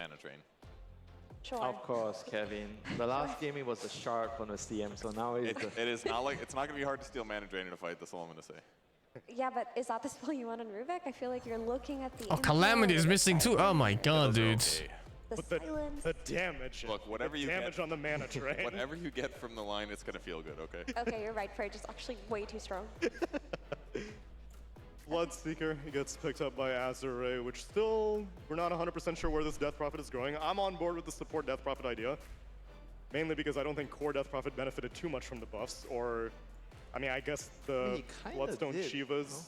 Speaker 6: Sure.
Speaker 5: Of course, Kevin. The last game it was a shark on the CM, so now
Speaker 4: it is not like it's not gonna be hard to steal mana drain in a fight. That's all I'm gonna say.
Speaker 6: Yeah, but is that the spell you want on Rubik? I feel like you're looking at the.
Speaker 3: Oh, Calamity is missing too. Oh my god, dude.
Speaker 2: The damage.
Speaker 4: Look, whatever you
Speaker 2: damage
Speaker 4: get
Speaker 2: on the mana drain.
Speaker 4: Whatever you get from the line, it's gonna feel good. Okay.
Speaker 6: Okay, you're right. Purge is actually way too strong.
Speaker 2: Bloodseeker gets picked up by Azure Ray, which still, we're not 100% sure where this Death Prophet is going. I'm on board with the support Death Prophet idea, mainly because I don't think core Death Prophet benefited too much from the buffs, or, I mean, I guess the Bloodstone Shivas.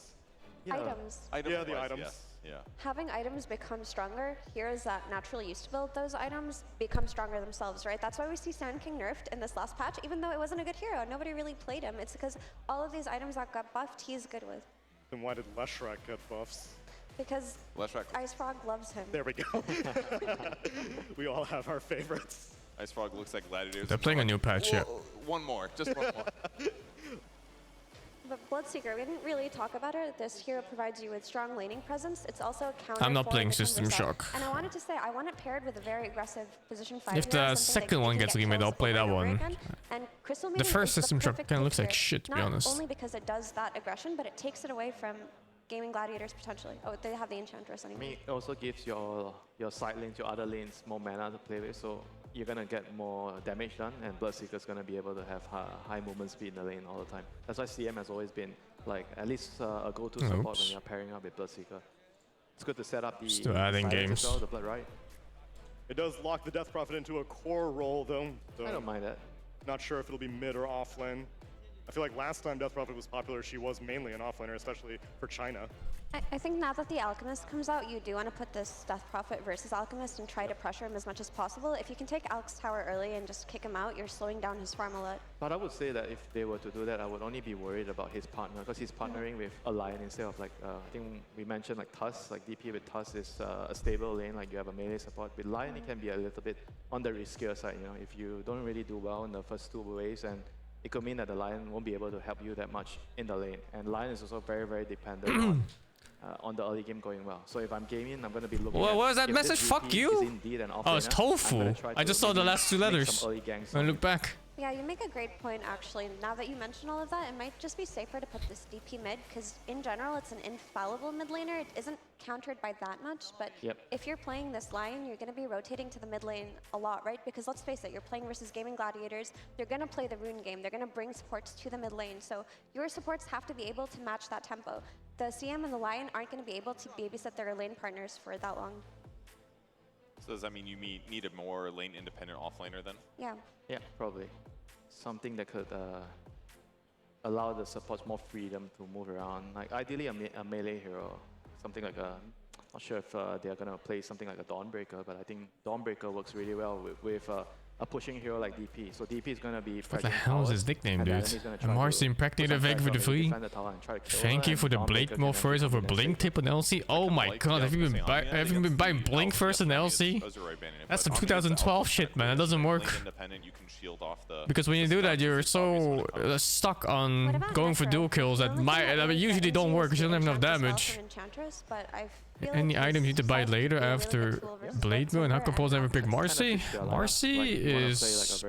Speaker 6: Items.
Speaker 2: Yeah, the items.
Speaker 4: Yes. Yeah.
Speaker 6: Having items become stronger, heroes that naturally used to build those items become stronger themselves, right? That's why we see Sand King nerfed in this last patch, even though it wasn't a good hero. Nobody really played him. It's because all of these items that got buffed, he's good with.
Speaker 2: Then why did Leshrac get buffs?
Speaker 6: Because Ice Frog loves him.
Speaker 2: There we go. We all have our favorites.
Speaker 4: Ice Frog looks like Gladiators.
Speaker 3: They're playing a new patch, yeah.
Speaker 4: One more, just one more.
Speaker 6: But Bloodseeker, we didn't really talk about it. This hero provides you with strong laning presence. It's also a counter.
Speaker 3: I'm not playing System Shock.
Speaker 6: And I wanted to say, I want it paired with a very aggressive position 5.
Speaker 3: If the second one gets remade, I'll play that one.
Speaker 6: And Crystal
Speaker 3: the first System Shock kind of looks like
Speaker 6: shit,
Speaker 3: shit, to be honest.
Speaker 6: Not only because it does that aggression, but it takes it away from gaming gladiators potentially. Oh, they have the Enchantress anyway.
Speaker 5: It also gives your side lanes, your other lanes, more mana to play with, so you're gonna get more damage done, and Bloodseeker's gonna be able to have high movement speed in the lane all the time. That's why CM has always been like at least a go-to support when you're pairing up with Bloodseeker. It's good to set up the
Speaker 3: still adding games.
Speaker 5: Well, the Blood Right.
Speaker 2: It does lock the Death Prophet into a core role though. So
Speaker 5: I don't mind that.
Speaker 2: Not sure if it'll be mid or off lane. I feel like last time Death Prophet was popular, she was mainly an offlaner, especially for China.
Speaker 6: I think now that the Alchemist comes out, you do want to put this Death Prophet versus Alchemist and try to pressure him as much as possible. If you can take Alch's tower early and just kick him out, you're slowing down his farm a lot.
Speaker 5: But I would say that if they were to do that, I would only be worried about his partner, because he's partnering with a Lion instead of like, I think we mentioned like Tuss, like DP with Tuss is a stable lane, like you have a melee support. With Lion, it can be a little bit on the riskier side, you know, if you don't really do well in the first 2 waves, and it could mean that the Lion won't be able to help you that much in the lane. And Lion is also very, very dependent on the early game going well. So if I'm gaming, I'm going to be looking at...
Speaker 3: What was that message? Fuck you? Oh, it's tofu. I just saw the last 2 letters. I look back.
Speaker 6: Yeah, you make a great point, actually. Now that you mention all of that, it might just be safer to put this DP mid, because in general, it's an infallible mid laner. It isn't countered by that much, but if you're playing this Lion, you're going to be rotating to the mid lane a lot, right? Because let's face it, you're playing versus Gaming Gladiators. They're going to play the rune game. They're going to bring supports to the mid lane. So your supports have to be able to match that tempo. The CM and the Lion aren't going to be able to babysit their lane partners for that long.
Speaker 4: So does that mean you need a more lane-independent offlaner then?
Speaker 6: Yeah.
Speaker 5: Yeah, probably. Something that could allow the supports more freedom to move around. Like ideally a melee hero, something like a, not sure if they're gonna play something like a Dawnbreaker, but I think Dawnbreaker works really well with a pushing hero like DP. So DP is gonna be...
Speaker 3: What the hell is his nickname, dude? Marcy impregnated Veg for the free. Thank you for the Blade Mill first over Blink tip on LC. Oh my god, have you been buying Blink first in LC? That's some 2012 shit, man. That doesn't work. Because when you do that, you're so stuck on going for dual kills that usually don't work because you don't have enough damage. Any items you need to buy later after Blade Mill, and how come Paul's never pick Marcy? Marcy is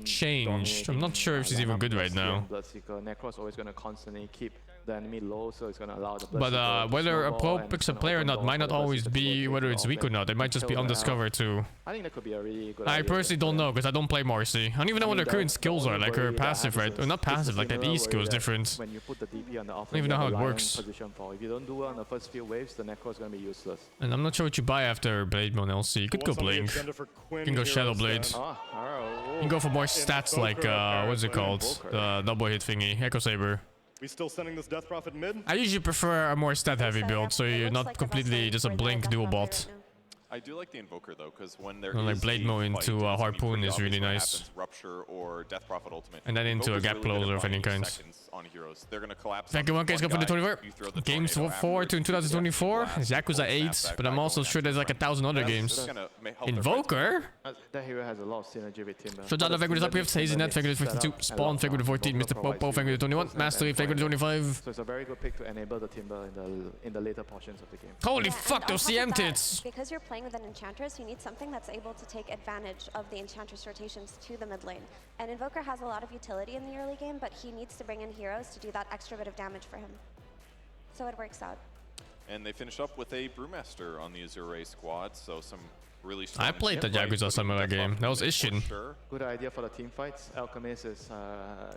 Speaker 3: changed. I'm not sure if she's even good right now.
Speaker 5: Necro's always going to constantly keep the enemy low, so it's going to allow the
Speaker 3: but whether a pro picks a player or not might not always be whether it's weak or not. It might just be undiscovered too.
Speaker 5: I think that could be a really good
Speaker 3: I personally don't know because I don't play Marcy. I don't even know what her current skills are, like her passive, right? Or not passive, like that E skill is different.
Speaker 5: When you put the DP on the
Speaker 3: I don't even know how it works.
Speaker 5: If you don't do well on the first few waves, the Necro is going to be useless.
Speaker 3: And I'm not sure what you buy after Blade Mill on LC. You could go Blink. You can go Shadow Blade. You can go for more stats like, what's it called? The double hit thingy, Echo Saber.
Speaker 2: We still sending this Death Prophet mid?
Speaker 3: I usually prefer a more stat heavy build, so you're not completely just a Blink dual bot.
Speaker 4: I do like the Invoker though, because when there
Speaker 3: like
Speaker 4: is
Speaker 3: Blade Mill into a Harpoon is really nice.
Speaker 4: Rupture or Death Prophet Ultimate.
Speaker 3: And then into a gap closer of any kind.
Speaker 4: On heroes. They're gonna collapse.
Speaker 3: Thank you, 1K, go for the 24. Games 4 to 2024. It's Yakuza 8, but I'm also sure there's like 1,000 other games. Invoker?
Speaker 5: That hero has a lot of synergy with Timber.
Speaker 3: Shojada, thank you for the uplift. Hazynet, thank you for the 52. Spawn, thank you for the 14. Mr. Popo, thank you for the 21. Mastery, thank you for the 25.
Speaker 5: So it's a very good pick to enable the Timber in the later portions of the game.
Speaker 3: Holy fuck, those CM tits!
Speaker 6: Because you're playing with an Enchantress, you need something that's able to take advantage of the Enchantress rotations to the mid lane. And Invoker has a lot of utility in the early game, but he needs to bring in heroes to do that extra bit of damage for him. So it works out.
Speaker 4: And they finish up with a Brewmaster on the Azure Ray squad, so some really strong...
Speaker 3: I played the Yakuza similar game. That was Ishin.
Speaker 5: Good idea for the team fights. Alchemist is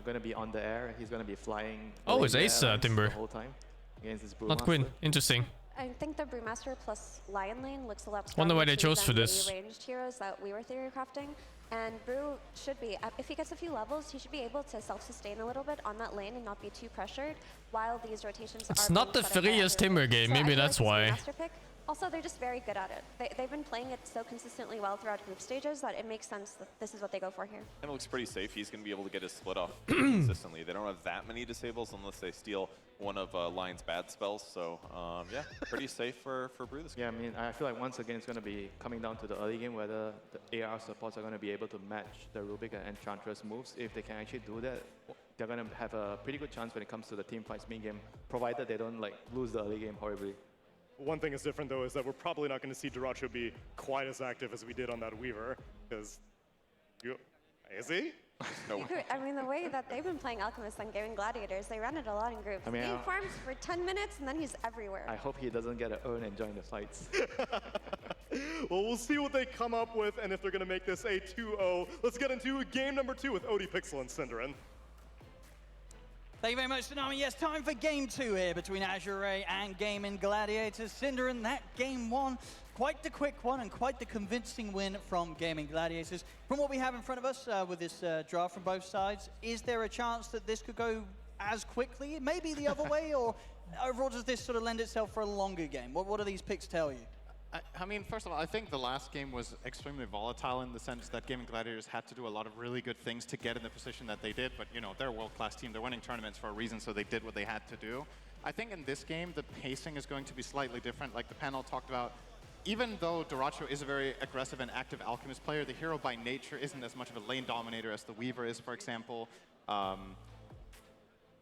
Speaker 5: going to be on the air. He's going to be flying.
Speaker 3: Oh, it's Ace Timber.
Speaker 5: The whole time against this Brewmaster.
Speaker 3: Not Quinn. Interesting.
Speaker 6: I think the Brewmaster plus Lion Lane looks a lot stronger.
Speaker 3: Wonder why they chose for this.
Speaker 6: Ranged heroes that we were theory crafting, and Brew should be, if he gets a few levels, he should be able to self-sustain a little bit on that lane and not be too pressured while these rotations are.
Speaker 3: It's not the freest Timber game.
Speaker 6: So
Speaker 3: maybe that's why.
Speaker 6: Also, they're just very good at it. They've been playing it so consistently well throughout group stages that it makes sense that this is what they go for here.
Speaker 4: And it looks pretty safe. He's going to be able to get his split off consistently. They don't have that many disables unless they steal one of Lion's bad spells. So, yeah, pretty safe for Brew this game.
Speaker 5: Yeah, I mean, I feel like once again it's going to be coming down to the early game whether the AR supports are going to be able to match the Rubik and Enchantress moves. If they can actually do that, they're going to have a pretty good chance when it comes to the team fights mid game, provided they don't like lose the early game horribly.
Speaker 2: One thing is different though is that we're probably not going to see Duracho be quite as active as we did on that Weaver, because is he?
Speaker 6: No. I mean, the way that they've been playing Alchemist on Gaming Gladiators, they run it a lot in groups.
Speaker 5: I mean,
Speaker 6: he farms for 10 minutes and then he's everywhere.
Speaker 5: I hope he doesn't get an urn and join the fights.
Speaker 2: Well, we'll see what they come up with and if they're going to make this a 2-0. Let's get into game number 2 with Odie Pixel and Cinderin.
Speaker 7: Thank you very much, Tsunami. Yes, time for game 2 here between Azure Ray and Gaming Gladiators. Synderen, that game 1, quite the quick one and quite the convincing win from Gaming Gladiators. From what we have in front of us with this draft from both sides, is there a chance that this could go as quickly, maybe the other way, or overall does this sort of lend itself for a longer game? What do these picks tell you?
Speaker 8: I mean, first of all, I think the last game was extremely volatile in the sense that Gaming Gladiators had to do a lot of really good things to get in the position that they did. But, you know, they're a world-class team. They're winning tournaments for a reason, so they did what they had to do. I think in this game, the pacing is going to be slightly different. Like the panel talked about, even though Doracho is a very aggressive and active Alchemist player, the hero by nature isn't as much of a lane dominator as the Weaver is, for example.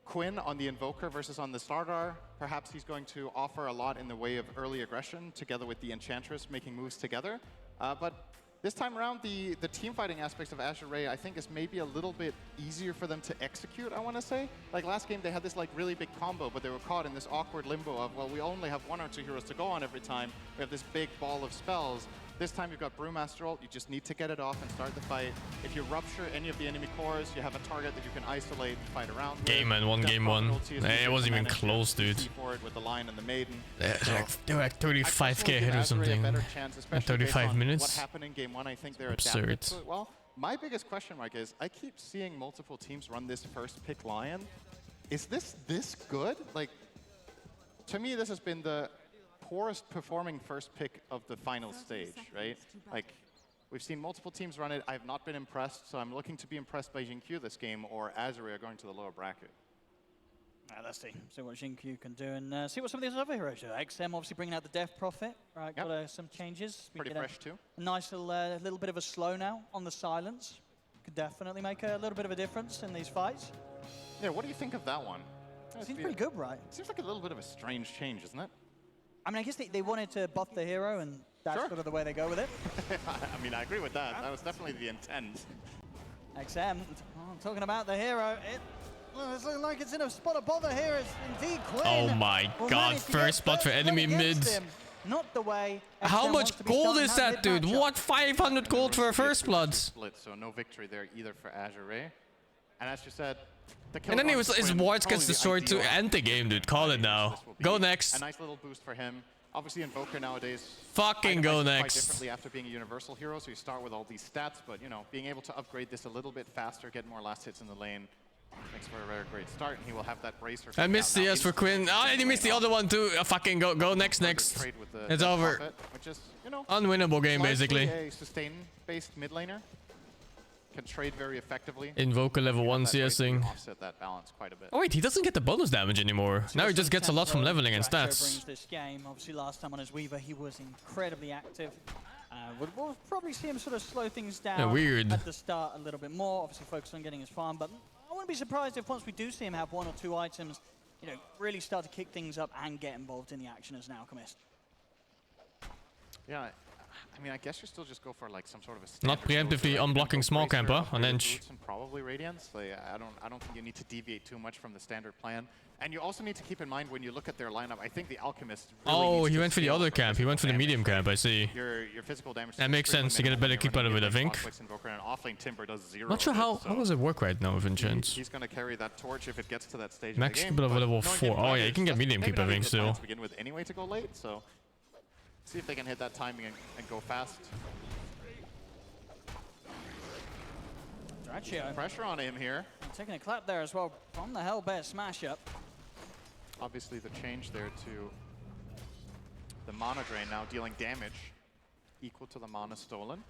Speaker 8: Quinn on the Invoker versus on the Slardar, perhaps he's going to offer a lot in the way of early aggression together with the Enchantress making moves together. But this time around, the team fighting aspects of Azure Ray, I think, is maybe a little bit easier for them to execute, I want to say. Like last game, they had this like really big combo, but they were caught in this awkward limbo of, well, we only have 1 or 2 heroes to go on every time. We have this big ball of spells. This time you've got Brewmaster ult, you just need to get it off and start the fight. If you rupture any of the enemy cores, you have a target that you can isolate and fight around with.
Speaker 3: Game man, game one. It wasn't even close, dude.
Speaker 8: With the Lion and the Maiden.
Speaker 3: They were like 35k ahead or something. At 35 minutes.
Speaker 8: What happened in game 1, I think they're
Speaker 3: absurd.
Speaker 8: adapted to it well. My biggest question mark is, I keep seeing multiple teams run this first pick Lion. Is this good? Like, to me, this has been the poorest performing first pick of the final stage, right? Like, we've seen multiple teams run it. I have not been impressed, so I'm looking to be impressed by Jingqiu this game, or Azure are going to the lower bracket.
Speaker 7: Let's see what Jingqiu can do and see what some of these other heroes do. XM obviously bringing out the Death Prophet. Right,
Speaker 8: yep.
Speaker 7: Got some changes.
Speaker 8: Pretty fresh too.
Speaker 7: A nice little bit of a slow now on the Silence. Could definitely make a little bit of a difference in these fights.
Speaker 8: Yeah, what do you think of that one?
Speaker 7: It seems pretty good, right?
Speaker 8: Seems like a little bit of a strange change, isn't it?
Speaker 7: I mean, I guess they wanted to buff the hero, and that's sort of the way they go with it.
Speaker 8: I mean, I agree with that. That was definitely the intent.
Speaker 7: XM, talking about the hero, it's looking like it's in a spot of bother here. It's indeed Quinn.
Speaker 3: Oh my god, first blood for enemy mid.
Speaker 7: Not the way.
Speaker 3: How much gold is that, dude? What? 500 gold for a first blood?
Speaker 8: Split, so no victory there either for Azure Ray. And as you said,
Speaker 3: and then his wards gets destroyed to end the game, dude. Call it now. Go next.
Speaker 8: A nice little boost for him. Obviously, Invoker nowadays
Speaker 3: fucking go next.
Speaker 8: Quite differently after being a universal hero, so you start with all these stats, but you know, being able to upgrade this a little bit faster, get more last hits in the lane, makes for a very great start, and he will have that bracer.
Speaker 3: I missed the S for Quinn. Oh, and he missed the other one too. Fucking go next. It's over.
Speaker 8: Which is, you know,
Speaker 3: unwinnable game basically.
Speaker 8: A sustain-based mid laner. Can trade very effectively.
Speaker 3: Invoker level 1 CSing.
Speaker 8: Offset that balance quite a bit.
Speaker 3: Oh wait, he doesn't get the bonus damage anymore. Now he just gets a lot from leveling and stats.
Speaker 7: This game. Obviously last time on his Weaver he was incredibly active. We'll probably see him sort of slow things down
Speaker 3: weird.
Speaker 7: at the start a little bit more. Obviously focus on getting his farm, but I wouldn't be surprised if once we do see him have 1 or 2 items, you know, really start to kick things up and get involved in the action as an Alchemist.
Speaker 8: Yeah. I mean, I guess you still just go for like some sort of a
Speaker 3: not preemptively unblocking small camper on Ench.
Speaker 8: And probably Radiance. Like, I don't think you need to deviate too much from the standard plan. And you also need to keep in mind when you look at their lineup, I think the Alchemist really
Speaker 3: he went for the other camp. He went for the medium camp, I see.
Speaker 8: Your physical damage.
Speaker 3: That makes sense. You get a better keep out of it, I think.
Speaker 8: Timber does 0.
Speaker 3: Not sure how does it work right now with Enchants.
Speaker 8: He's going to carry that torch if it gets to that stage.
Speaker 3: Max keep out of level 4. Oh yeah, you can get medium keep, I think, still.
Speaker 8: To begin with anyway to go late, so see if they can hit that timing and go fast. Pressure on him here.
Speaker 7: Taking a clap there as well from the Hellbear smash up.
Speaker 8: Obviously the change there to the mana drain now dealing damage equal to the mana stolen.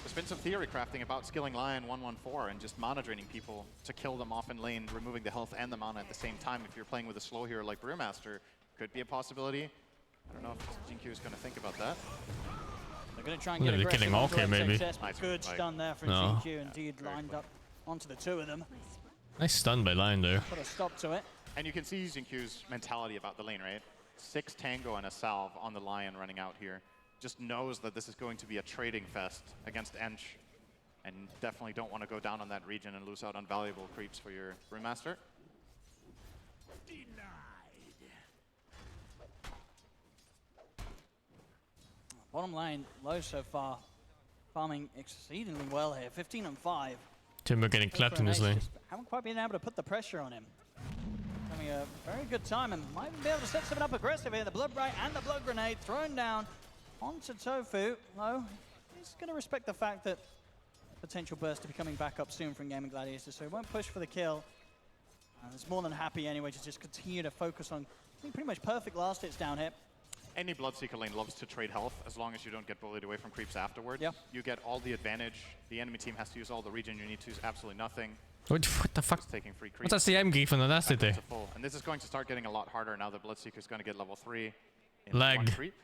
Speaker 8: There's been some theory crafting about skilling Lion 114 and just mana draining people to kill them off in lane, removing the health and the mana at the same time. If you're playing with a slow hero like Brewmaster, could be a possibility. I don't know if Jingqiu is going to think about that.
Speaker 7: They're going to try and get aggressive.
Speaker 3: Killing Orca, maybe.
Speaker 7: Good stun there from Jingqiu, indeed, lined up onto the 2 of them.
Speaker 3: Nice stun by Lion there.
Speaker 7: Put a stop to it.
Speaker 8: And you can see Jingqiu's mentality about the lane, right? 6 Tango and a Salve on the Lion running out here. Just knows that this is going to be a trading fest against Ench. And definitely don't want to go down on that region and lose out on valuable creeps for your Brewmaster.
Speaker 7: Bottom lane low so far. Farming exceedingly well here. 15 and 5.
Speaker 3: Timber getting clapped in his lane.
Speaker 7: Haven't quite been able to put the pressure on him. Having a very good time and might even be able to set something up aggressive here. The Blood Bright and the Blood Grenade thrown down onto Tofu. Low, he's going to respect the fact that potential burst to be coming back up soon from Gaming Gladiators, so he won't push for the kill. He's more than happy anyway to just continue to focus on, I think, pretty much perfect last hits down here.
Speaker 8: Any Bloodseeker lane loves to trade health as long as you don't get bullied away from creeps afterwards.
Speaker 7: Yep.
Speaker 8: You get all the advantage. The enemy team has to use all the regen. You need to use absolutely nothing.
Speaker 3: What the fuck?
Speaker 8: Just taking free creeps.
Speaker 3: What's that CM geef van de laatste day?
Speaker 8: And this is going to start getting a lot harder now that Bloodseeker is going to get level 3.
Speaker 3: Lag.
Speaker 8: One creep.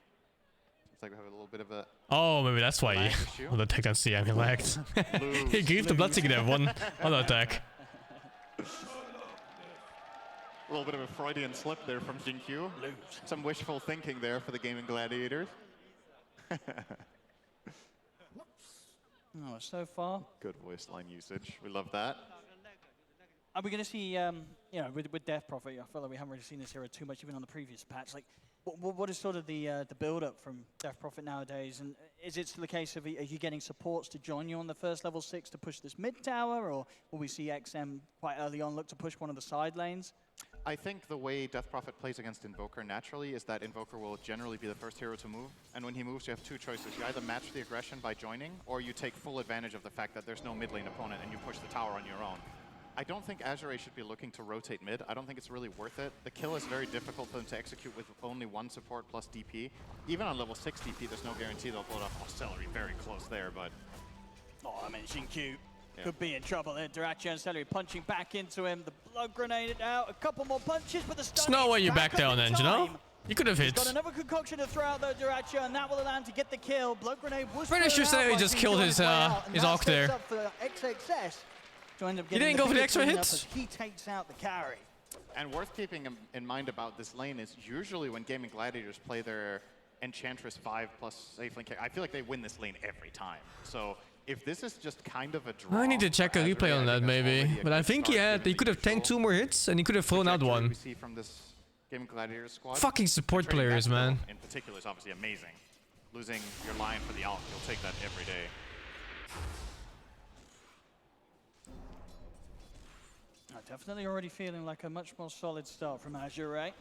Speaker 8: It's like we have a little bit of a...
Speaker 3: Oh, maybe that's why he... Well, the attack on CM, he lagged. He gave the Bloodseeker that one other attack.
Speaker 8: A little bit of a Freudian slip there from Jinkyu. Some wishful thinking there for the Gaming Gladiators.
Speaker 7: Oh, so far.
Speaker 8: Good voice line usage. We love that.
Speaker 7: Are we going to see, you know, with Death Prophet, I feel like we haven't really seen this hero too much even on the previous patch. Like, what is sort of the build-up from Death Prophet nowadays? And is it still the case of, are you getting supports to join you on the first level 6 to push this mid tower? Or will we see XM quite early on look to push one of the side lanes?
Speaker 8: I think the way Death Prophet plays against Invoker naturally is that Invoker will generally be the first hero to move. And when he moves, you have two choices. You either match the aggression by joining, or you take full advantage of the fact that there's no mid lane opponent and you push the tower on your own. I don't think Azure Ray should be looking to rotate mid. I don't think it's really worth it. The kill is very difficult for them to execute with only one support plus DP. Even on level 6 DP, there's no guarantee they'll pull it off. Oh, Celery very close there, but...
Speaker 7: Oh, I mean, Jinkyu could be in trouble there. Terarria and Celery punching back into him. The blood grenade out. A couple more punches, but the stun.
Speaker 3: It's no way you back down then, you know? You could have hit.
Speaker 7: He's got another concoction to throw out though, Terarria, and that will allow him to get the kill. Blood grenade was
Speaker 3: pretty sure Celery just killed his Arc there.
Speaker 7: Up for XXS.
Speaker 3: He didn't go for the extra hits?
Speaker 7: He takes out the carry.
Speaker 8: And worth keeping in mind about this lane is usually when Gaming Gladiators play their Enchantress 5 plus safe lane, I feel like they win this lane every time. So if this is just kind of a draw...
Speaker 3: I need to check a replay on that maybe. But I think he could have tanked 2 more hits and he could have thrown out one.
Speaker 8: We see from this Gaming Gladiators squad.
Speaker 3: Fucking support players, man.
Speaker 8: In particular is obviously amazing. Losing your line for the Alk, you'll take that every day.
Speaker 7: Definitely already feeling like a much more solid start from Azure Ray.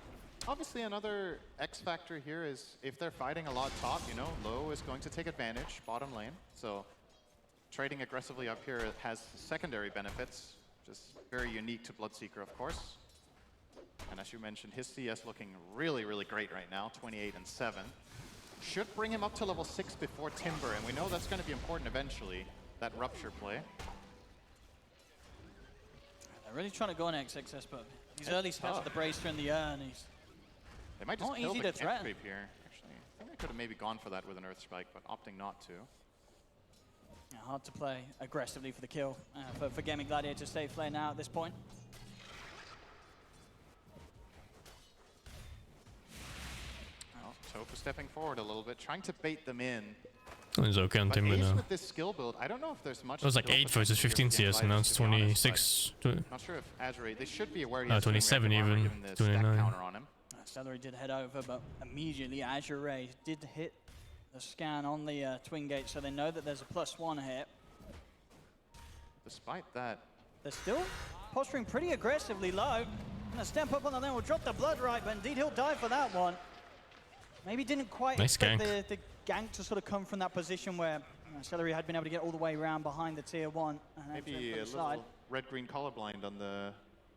Speaker 8: Obviously, another X factor here is if they're fighting a lot top, you know, Low is going to take advantage, bottom lane. So trading aggressively up here has secondary benefits, just very unique to Bloodseeker, of course. And as you mentioned, his CS looking really, really great right now, 28 and 7. Should bring him up to level 6 before Timber, and we know that's going to be important eventually, that Rupture play.
Speaker 7: They're really trying to go on XXS, but these early stats of the Bracer and the Urn, he's
Speaker 8: they might just
Speaker 7: not
Speaker 8: kill
Speaker 7: easy
Speaker 8: the
Speaker 7: to threaten.
Speaker 8: creep here, actually. I think they could have maybe gone for that with an Earth Spike, but opting not to.
Speaker 7: Yeah, hard to play aggressively for the kill for Gaming Gladiator safe lane now at this point.
Speaker 8: Well, Tofu stepping forward a little bit, trying to bait them in.
Speaker 3: It's okay on Timber now.
Speaker 8: With this skill build, I don't know if there's much.
Speaker 3: It was like 8 versus 15 CS, and now it's 26.
Speaker 8: Not sure if Azure, they should be aware.
Speaker 3: 27 even, 29.
Speaker 8: Counter on him.
Speaker 7: Celery did head over, but immediately Azure Ray did hit the scan on the twin gate, so they know that there's a +1 hit.
Speaker 8: Despite that,
Speaker 7: they're still posturing pretty aggressively low. Gonna step up on the lane, will drop the blood right, but indeed he'll die for that one. Maybe didn't quite expect the gank to sort of come from that position where Celery had been able to get all the way around behind the tier 1. And
Speaker 8: maybe a little red-green colorblind on the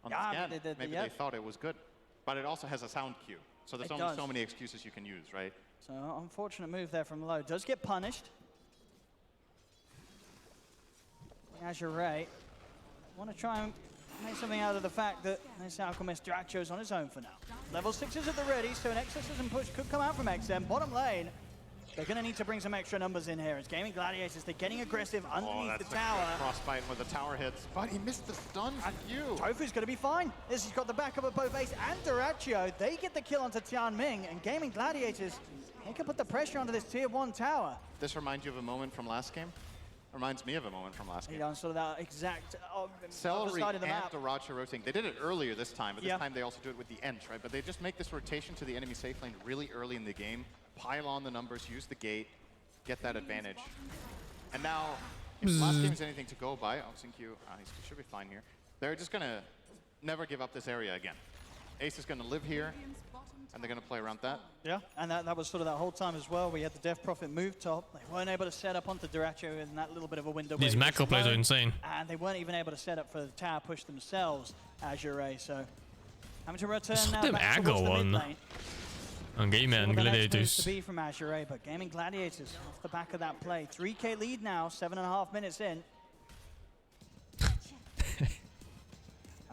Speaker 8: scan. Maybe they thought it was good. But it also has a sound cue. So there's only so many excuses you can use, right?
Speaker 7: So unfortunate move there from Low. Does get punished. Azure Ray want to try and make something out of the fact that this Alchemist Dracho's on his own for now. Level 6s at the ready, so an exorcism push could come out from XM. Bottom lane, they're going to need to bring some extra numbers in here. As Gaming Gladiators, they're getting aggressive underneath the tower.
Speaker 8: Frostbite where the tower hits, but he missed the stun from you.
Speaker 7: Tofu's going to be fine. He's got the backup of both Ace and Terarria. They get the kill onto Tianming, and Gaming Gladiators, they can put the pressure onto this tier 1 tower.
Speaker 8: This reminds you of a moment from last game? Reminds me of a moment from last game.
Speaker 7: On sort of that exact
Speaker 8: Celery
Speaker 7: side of the
Speaker 8: and
Speaker 7: map.
Speaker 8: Terarria rotating. They did it earlier this time, but this time they also do it with the Ent, right? But they just make this rotation to the enemy safe lane really early in the game, pile on the numbers, use the gate, get that advantage. And now, if last game is anything to go by, SingSing he should be fine here. They're just gonna never give up this area again. Ace is gonna live here, and they're gonna play around that.
Speaker 7: Yeah, and that was sort of that whole time as well. We had the Def Prophet move top. They weren't able to set up onto Terarria in that little bit of a window.
Speaker 3: These macro plays are insane.
Speaker 7: And they weren't even able to set up for the tower push themselves, Azure Ray. So having to return
Speaker 3: Saw
Speaker 7: now
Speaker 3: them
Speaker 7: back towards
Speaker 3: aggro
Speaker 7: the
Speaker 3: on
Speaker 7: mid lane.
Speaker 3: Game and
Speaker 7: The next
Speaker 3: Gladiators.
Speaker 7: moves to be from Azure Ray, but Gaming Gladiators off the back of that play. 3K lead now, 7.5 minutes in.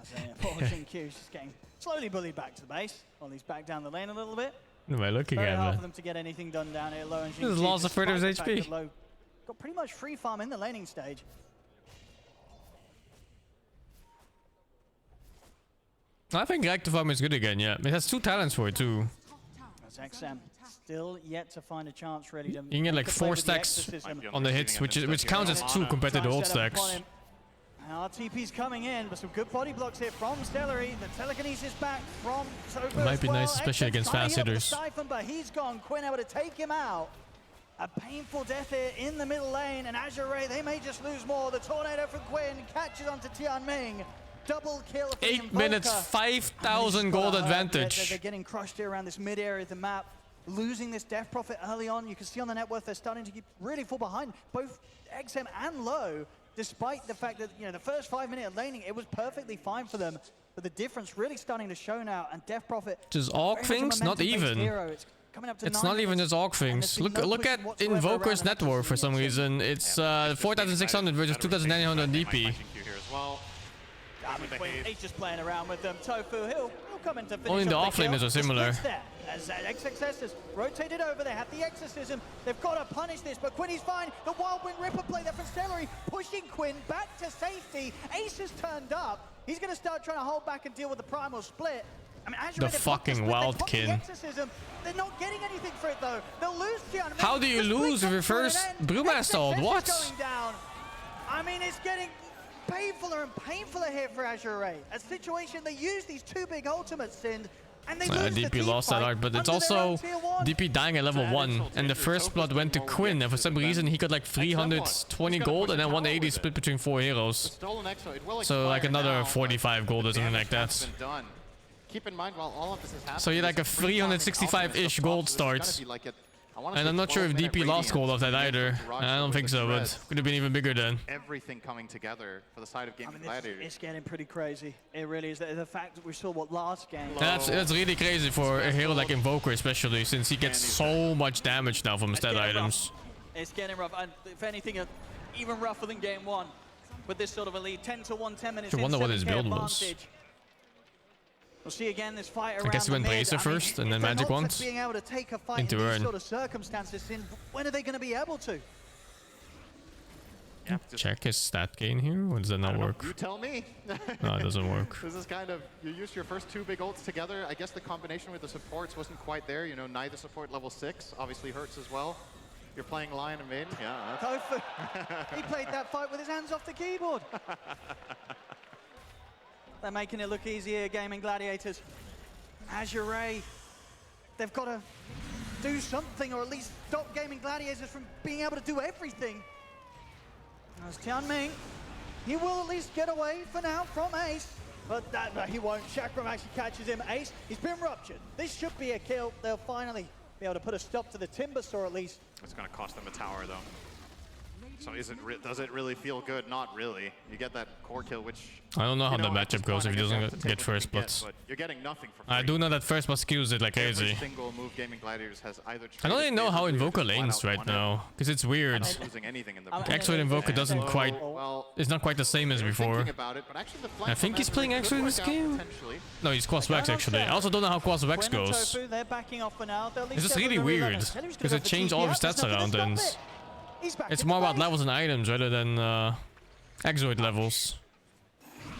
Speaker 7: SingSing just getting slowly bullied back to the base. Well, he's back down the lane a little bit.
Speaker 3: What am I looking
Speaker 7: Very
Speaker 3: at,
Speaker 7: hard
Speaker 3: man?
Speaker 7: for them to get anything done down here. Low and
Speaker 3: This is lost a third of his
Speaker 7: despite the
Speaker 3: HP.
Speaker 7: fact that Low got pretty much free farm in the laning stage.
Speaker 3: I think Reactive Farm is good again, yeah. It has 2 talents for it too.
Speaker 7: As XM still yet to find a chance really to
Speaker 3: You can get like
Speaker 7: make a play
Speaker 3: 4
Speaker 7: with the
Speaker 3: stacks
Speaker 7: exorcism.
Speaker 3: on the hits, which counts as 2 compared to the old
Speaker 7: Trying to set up
Speaker 3: stacks.
Speaker 7: upon him. Now TP's coming in, but some good body blocks here from Stellary. The telekinesis back from Sober
Speaker 3: Might
Speaker 7: as
Speaker 3: be
Speaker 7: well.
Speaker 3: nice, especially
Speaker 7: XM
Speaker 3: against
Speaker 7: trying
Speaker 3: fast
Speaker 7: to heal
Speaker 3: hitters.
Speaker 7: the Siphon, but he's gone. Quinn able to take him out. A painful death here in the middle lane, and Azure Ray, they may just lose more. The tornado from Quinn catches onto Tianming. Double kill for
Speaker 3: 8
Speaker 7: the
Speaker 3: minutes,
Speaker 7: Invoker.
Speaker 3: 5,000 gold
Speaker 7: They're
Speaker 3: advantage.
Speaker 7: getting crushed here around this mid area of the map. Losing this Death Prophet early on. You can see on the net worth they're starting to really fall behind, both XM and Low, despite the fact that, you know, the first 5 minute of laning, it was perfectly fine for them. But the difference really starting to show now, and Death Prophet...
Speaker 3: Just Orc things? Not even. It's not even just Orc things. Look at Invoker's net worth for some reason. It's 4,600 versus 2,900 DP.
Speaker 7: He's just playing around with them. Tofu, he'll come in to finish.
Speaker 3: Only the
Speaker 7: off the
Speaker 3: offlaners
Speaker 7: kill.
Speaker 3: are similar.
Speaker 7: As XXS has rotated over, they have the Exorcism. They've got to punish this, but Quinn is fine. The Wild Wind Ripper play there from Stellary, pushing Quinn back to safety. Ace has turned up. He's going to start trying to hold back and deal with the Primal Split. I mean, Azure
Speaker 3: The
Speaker 7: Ray, they've got
Speaker 3: fucking
Speaker 7: split, they've got the
Speaker 3: Wildkin.
Speaker 7: Exorcism. They're not getting anything for it though. They'll lose Tian.
Speaker 3: How do you lose with your first Brewmaster ult? What?
Speaker 7: Going down. I mean, it's getting painfuler and painfuler here for Azure Ray. A situation they use these 2 big ultimates in, and they lose the
Speaker 3: DP
Speaker 7: team
Speaker 3: lost that
Speaker 7: fight
Speaker 3: art, but it's
Speaker 7: under their own
Speaker 3: also
Speaker 7: tier 1.
Speaker 3: DP dying at level 1, and the first blood went to Quinn, and for some reason he got like 320 gold and then 180 split between 4 heroes. So like another 45 gold or something like that.
Speaker 8: Keep in mind while all of this is happening.
Speaker 3: So you're like a 365-ish gold start. And I'm not sure if DP lost gold off that either. I don't think so, but could have been even bigger then.
Speaker 8: Everything coming together for the side of Gaming Gladiators.
Speaker 7: It's getting pretty crazy. It really is. The fact that we saw what last game.
Speaker 3: That's really crazy for a hero like Invoker, especially since he gets so much damage now from stat items.
Speaker 7: It's getting rough, and if anything, even rougher than game 1. With this sort of a lead, 10-1, 10 minutes.
Speaker 3: I wonder
Speaker 7: in,
Speaker 3: what his
Speaker 7: 7K
Speaker 3: build was.
Speaker 7: advantage. We'll see again this fight around
Speaker 3: I guess he went Bracer first and then Magic once.
Speaker 7: Being able to take a fight
Speaker 3: into
Speaker 7: in these
Speaker 3: Urn.
Speaker 7: sort of circumstances, when are they going to be able to?
Speaker 3: Check his stat gain here, or does that not work?
Speaker 8: You tell me.
Speaker 3: No, it doesn't work.
Speaker 8: This is kind of, you used your first 2 big ults together. I guess the combination with the supports wasn't quite there. You know, neither support level 6 obviously hurts as well. You're playing Lion and Maiden, yeah.
Speaker 7: Tofu, he played that fight with his hands off the keyboard. They're making it look easier, Gaming Gladiators. Azure Ray, they've got to do something, or at least stop Gaming Gladiators from being able to do everything. As Tianming, he will at least get away for now from Ace, but he won't. Chakram actually catches him. Ace, he's been ruptured. This should be a kill. They'll finally be able to put a stop to the Timber Saw at least.
Speaker 8: It's going to cost them a tower, though. So does it really feel good? Not really. You get that core kill, which...
Speaker 3: I don't know how the matchup goes if he doesn't get first bloods.
Speaker 8: You're getting nothing for free.
Speaker 3: I do know that first blood skews it like crazy.
Speaker 8: Every single move Gaming Gladiators has either
Speaker 3: I don't even know how Invoker lanes right now, because it's weird. X-Ray Invoker doesn't quite... It's not quite the same as before. I think he's playing X-Ray in this game? No, he's Quas Wax actually. I also don't know how Quas Wax goes.
Speaker 7: They're backing off for now.
Speaker 3: It's just really weird, because it changed all of his stats around and... It's more about levels and items rather than Exoid levels.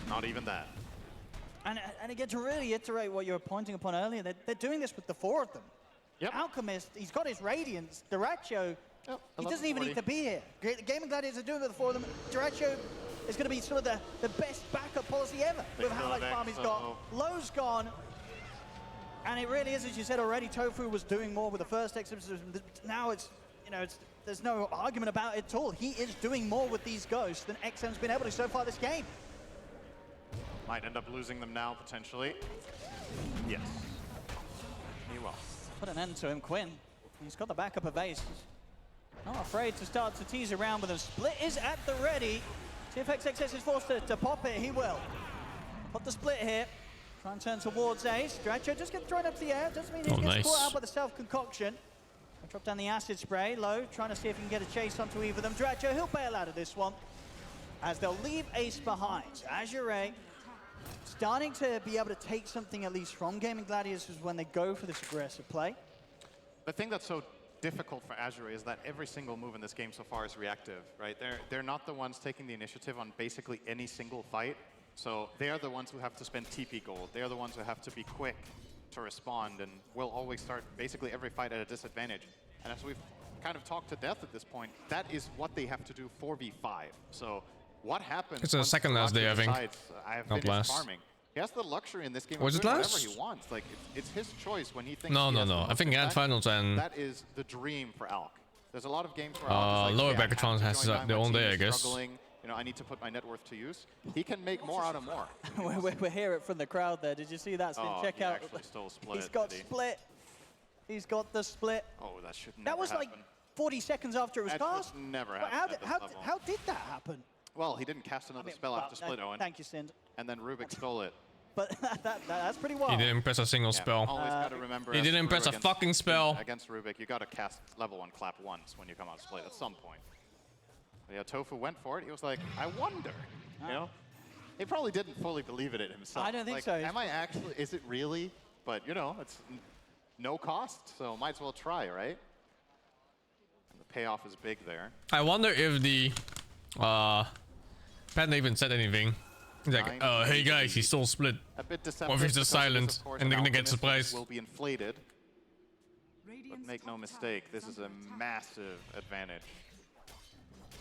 Speaker 8: Not even that.
Speaker 7: And again, to really iterate what you were pointing upon earlier, they're doing this with the 4 of them. Yep. Alchemist, he's got his Radiance. Dyrachyo, he doesn't even need to be here. Gaming Gladiators are doing it with the 4 of them. Dyrachyo is going to be sort of the best backup policy ever with how much farm he's got. Low's gone. And it really is, as you said already, Tofu was doing more with the first exorcism. Now it's, you know, it's there's no argument about it at all. He is doing more with these ghosts than XM's been able to so far this game.
Speaker 8: Might end up losing them now, potentially. Yes. He will.
Speaker 7: Put an end to him, Quinn. He's got the backup of Ace. Not afraid to start to tease around with him. Split is at the ready. See if XXS is forced to pop it. He will. Pop the split here. Try and turn towards Ace. Dracho just gets thrown up to the air. Doesn't mean he gets caught out by the self-concoction. Drop down the acid spray. Low, trying to see if he can get a chase onto either of them. Dracho, he'll bail out of this one, as they'll leave Ace behind. So Azure Ray starting to be able to take something at least from Gaming Gladiators when they go for this aggressive play.
Speaker 8: The thing that's so difficult for Azure is that every single move in this game so far is reactive, right? They're not the ones taking the initiative on basically any single fight. So they are the ones who have to spend TP gold. They are the ones who have to be quick to respond, and will always start basically every fight at a disadvantage. And as we've kind of talked to death at this point, that is what they have to do 4v5. So what happens?
Speaker 3: It's the second last day, I think.
Speaker 8: I have
Speaker 3: Not
Speaker 8: finished
Speaker 3: last.
Speaker 8: farming. He has the luxury in this game
Speaker 3: Was
Speaker 8: of
Speaker 3: it
Speaker 8: doing
Speaker 3: last?
Speaker 8: whatever he wants. Like it's his choice when he thinks.
Speaker 3: No.
Speaker 8: I
Speaker 3: think Grand Finals and
Speaker 8: that is the dream for Alk. There's a lot of games where Alk is like,
Speaker 3: lower
Speaker 8: "Okay,
Speaker 3: bracket
Speaker 8: I have to
Speaker 3: has
Speaker 8: join down,
Speaker 3: their
Speaker 8: my
Speaker 3: own
Speaker 8: team
Speaker 3: day,
Speaker 8: is
Speaker 3: I guess.
Speaker 8: struggling. You know, I need to put my net worth to use. He can make more out of more.
Speaker 7: we hear it from the crowd there. Did you see that?
Speaker 8: Oh,
Speaker 7: Check
Speaker 8: he
Speaker 7: out.
Speaker 8: actually stole split,
Speaker 7: He's got
Speaker 8: did he?
Speaker 7: split. He's got the split.
Speaker 8: Oh, that should never
Speaker 7: That was
Speaker 8: happen.
Speaker 7: like 40 seconds after it was
Speaker 8: That
Speaker 7: cast.
Speaker 8: should never
Speaker 7: But
Speaker 8: happen at this level.
Speaker 7: how did that happen?
Speaker 8: Well, he didn't cast another spell after split, Owen.
Speaker 7: Thank you, Sind.
Speaker 8: And then Rubik stole it.
Speaker 7: But that's pretty wild.
Speaker 3: He didn't press a single spell.
Speaker 8: Always gotta remember.
Speaker 3: He
Speaker 8: as
Speaker 3: didn't
Speaker 8: Rubik
Speaker 3: press a
Speaker 8: against-
Speaker 3: fucking spell.
Speaker 8: Against Rubik, you gotta cast level 1 clap once when you come out of split at some point. But yeah, Tofu went for it. He was like, I wonder. You know, he probably didn't fully believe in it himself.
Speaker 7: I don't think
Speaker 8: like,
Speaker 7: so.
Speaker 8: Am I actually? Is it really? But you know, it's no cost, so might as well try, right? And the payoff is big there.
Speaker 3: I wonder if the Pat even said anything. He's like, hey guys, he stole split.
Speaker 8: A bit
Speaker 3: Or
Speaker 8: deceptive
Speaker 3: if he's just
Speaker 8: because
Speaker 3: silent
Speaker 8: this, of course,
Speaker 3: and they're
Speaker 8: an
Speaker 3: gonna get
Speaker 8: Alchemist
Speaker 3: surprised.
Speaker 8: will be inflated. But make no mistake, this is a massive advantage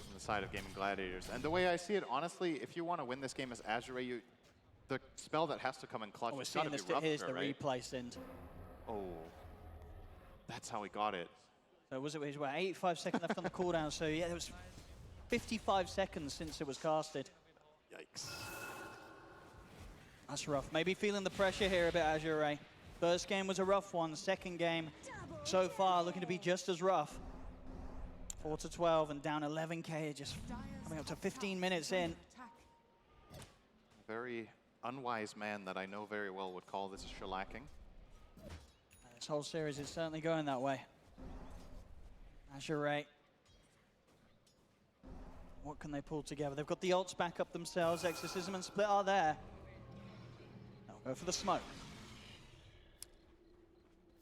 Speaker 8: on the side of Gaming Gladiators. And the way I see it, honestly, if you want to win this game as Azure Ray, the spell that has to come in clutch
Speaker 7: We're
Speaker 8: has got
Speaker 7: seeing
Speaker 8: to be
Speaker 7: this. Here's
Speaker 8: Rupture,
Speaker 7: the
Speaker 8: right?
Speaker 7: replay, Sind.
Speaker 8: Oh, that's how he got it.
Speaker 7: So was it 85 seconds left on the cooldown? So yeah, it was 55 seconds since it was casted.
Speaker 8: Yikes.
Speaker 7: That's rough. Maybe feeling the pressure here a bit, Azure Ray. First game was a rough one. Second game, so far, looking to be just as rough. 4-12 and down 11k, just coming up to 15 minutes in.
Speaker 8: Very unwise man that I know very well would call this shellacking.
Speaker 7: This whole series is certainly going that way. Azure Ray. What can they pull together? They've got the ults back up themselves. Exorcism and Split are there. They'll go for the smoke.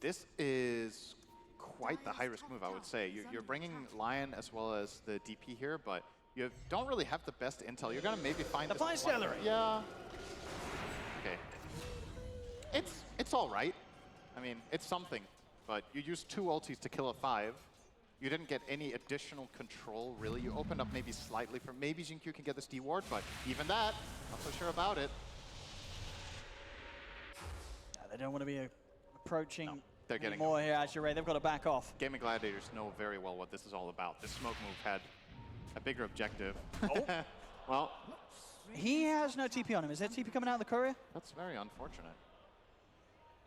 Speaker 8: This is quite the high-risk move, I would say. You're bringing Lion as well as the DP here, but you don't really have the best intel. You're going to maybe find
Speaker 7: the
Speaker 8: this
Speaker 7: fine celery.
Speaker 8: Yeah. Okay. It's all right. I mean, it's something. But you used 2 ultis to kill a 5. You didn't get any additional control, really. You opened up maybe slightly for maybe Jinkyu can get this D ward, but even that, not so sure about it.
Speaker 7: Yeah, they don't want to be approaching
Speaker 8: They're getting
Speaker 7: more here, Azure Ray. They've got to back off.
Speaker 8: Gaming Gladiators know very well what this is all about. This smoke move had a bigger objective.
Speaker 7: Oh.
Speaker 8: Well,
Speaker 7: he has no TP on him. Is there TP coming out of the courier?
Speaker 8: That's very unfortunate.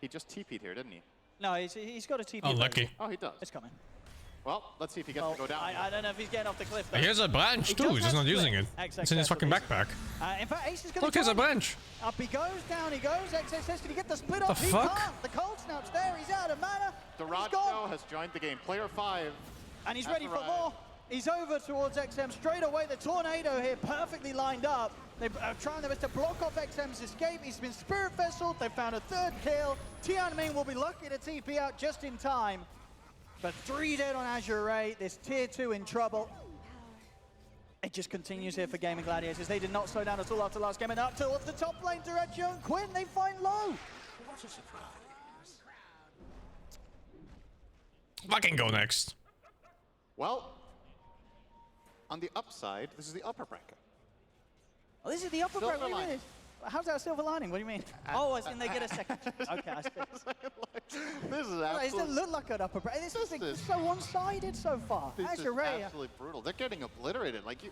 Speaker 8: He just TP'd here, didn't he?
Speaker 7: No, he's got a TP.
Speaker 3: Oh, lucky.
Speaker 8: Oh, he does.
Speaker 7: It's coming.
Speaker 8: Well, let's see if he gets to go down.
Speaker 7: I don't know if he's getting off the cliff, though.
Speaker 3: Here's a branch too, he's just not using it. It's in his fucking backpack.
Speaker 7: In fact, Ace is going to
Speaker 3: Look, here's a branch.
Speaker 7: Up he goes, down he goes. XSS, did he get the split off?
Speaker 3: The
Speaker 7: He
Speaker 3: fuck?
Speaker 7: can't. The cold snap's there. He's out of mana.
Speaker 8: Duraggio has joined the game. Player 5.
Speaker 7: And he's ready for more. He's over towards XM straight away. The tornado here perfectly lined up. They're trying their best to block off XM's escape. He's been Spirit Vesseled. They found a 3rd kill. Tianming will be lucky to TP out just in time. But 3 dead on Azure Ray. This tier 2 in trouble. It just continues here for Gaming Gladiators. They did not slow down at all after last game. And up towards the top lane, Terarria and Quinn, they find low.
Speaker 11: What a surprise.
Speaker 3: I can go next.
Speaker 8: Well, on the upside, this is the upper bracket.
Speaker 7: Oh, this is the upper
Speaker 8: Silver
Speaker 7: bracket.
Speaker 8: line.
Speaker 7: How's that a silver lining? What do you mean? Oh, as in they get a second. Okay, I see.
Speaker 8: This is
Speaker 7: It
Speaker 8: absolutely...
Speaker 7: doesn't look like an upper break. This is so one-sided so far.
Speaker 8: This is
Speaker 7: Azure Ray.
Speaker 8: absolutely brutal. They're getting obliterated. Like you...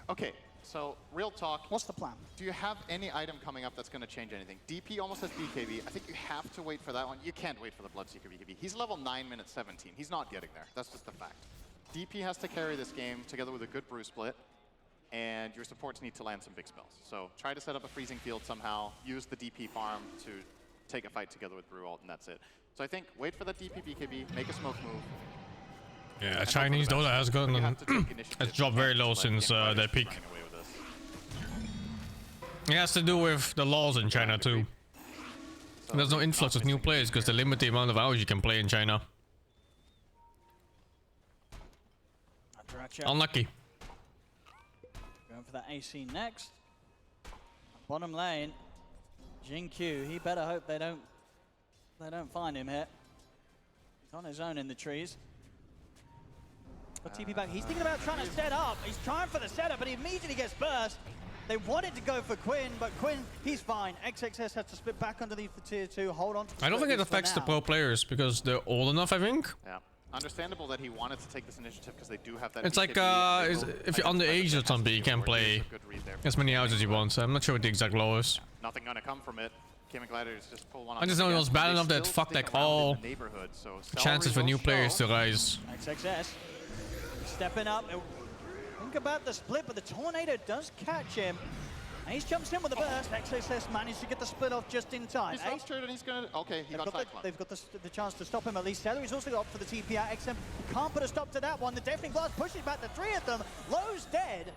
Speaker 8: Okay, so real talk.
Speaker 7: What's the plan?
Speaker 8: Do you have any item coming up that's going to change anything? DP almost has BKB. I think you have to wait for that one. You can't wait for the Bloodseeker BKB. He's level 9, minute 17. He's not getting there. That's just a fact. DP has to carry this game together with a good brew split, and your supports need to land some big spells. So try to set up a freezing field somehow, use the DP farm to take a fight together with brew ult, and that's it. So I think wait for that DP BKB, make a smoke move.
Speaker 3: Yeah, Chinese Dota has gotten has dropped very low since their peak. It has to do with the laws in China too. There's no influx of new players because they limit the amount of hours you can play in China. Unlucky.
Speaker 7: Going for that AC next. Bottom lane, JinQ. He better hope they don't find him here. He's on his own in the trees. Got TP back. He's thinking about trying to set up. He's trying for the setup, but he immediately gets burst. They wanted to go for Quinn, but Quinn, he's fine. XXS has to split back underneath the tier 2. Hold on to
Speaker 3: I don't think it affects the pro players because they're old enough, I think.
Speaker 8: Yeah. Understandable that he wanted to take this initiative because they do have that.
Speaker 3: It's like if you're underage or something, you can't play as many hours as you want. So I'm not sure what the exact law is.
Speaker 8: Nothing gonna come from it. Gaming Gladiators just pull one.
Speaker 3: I just know it was bad enough that fucked like all chances for new players to rise.
Speaker 7: XXS stepping up. Think about the split, but the Tornado does catch him. And he jumps in with the burst. XXS managed to get the split off just in time.
Speaker 8: He's frustrated and he's gonna... Okay, he got Cyclone.
Speaker 7: They've got the chance to stop him at least. He's also got for the TP out. XM can't put a stop to that one. The Deafening Blast pushes back the 3 of them. Low's dead.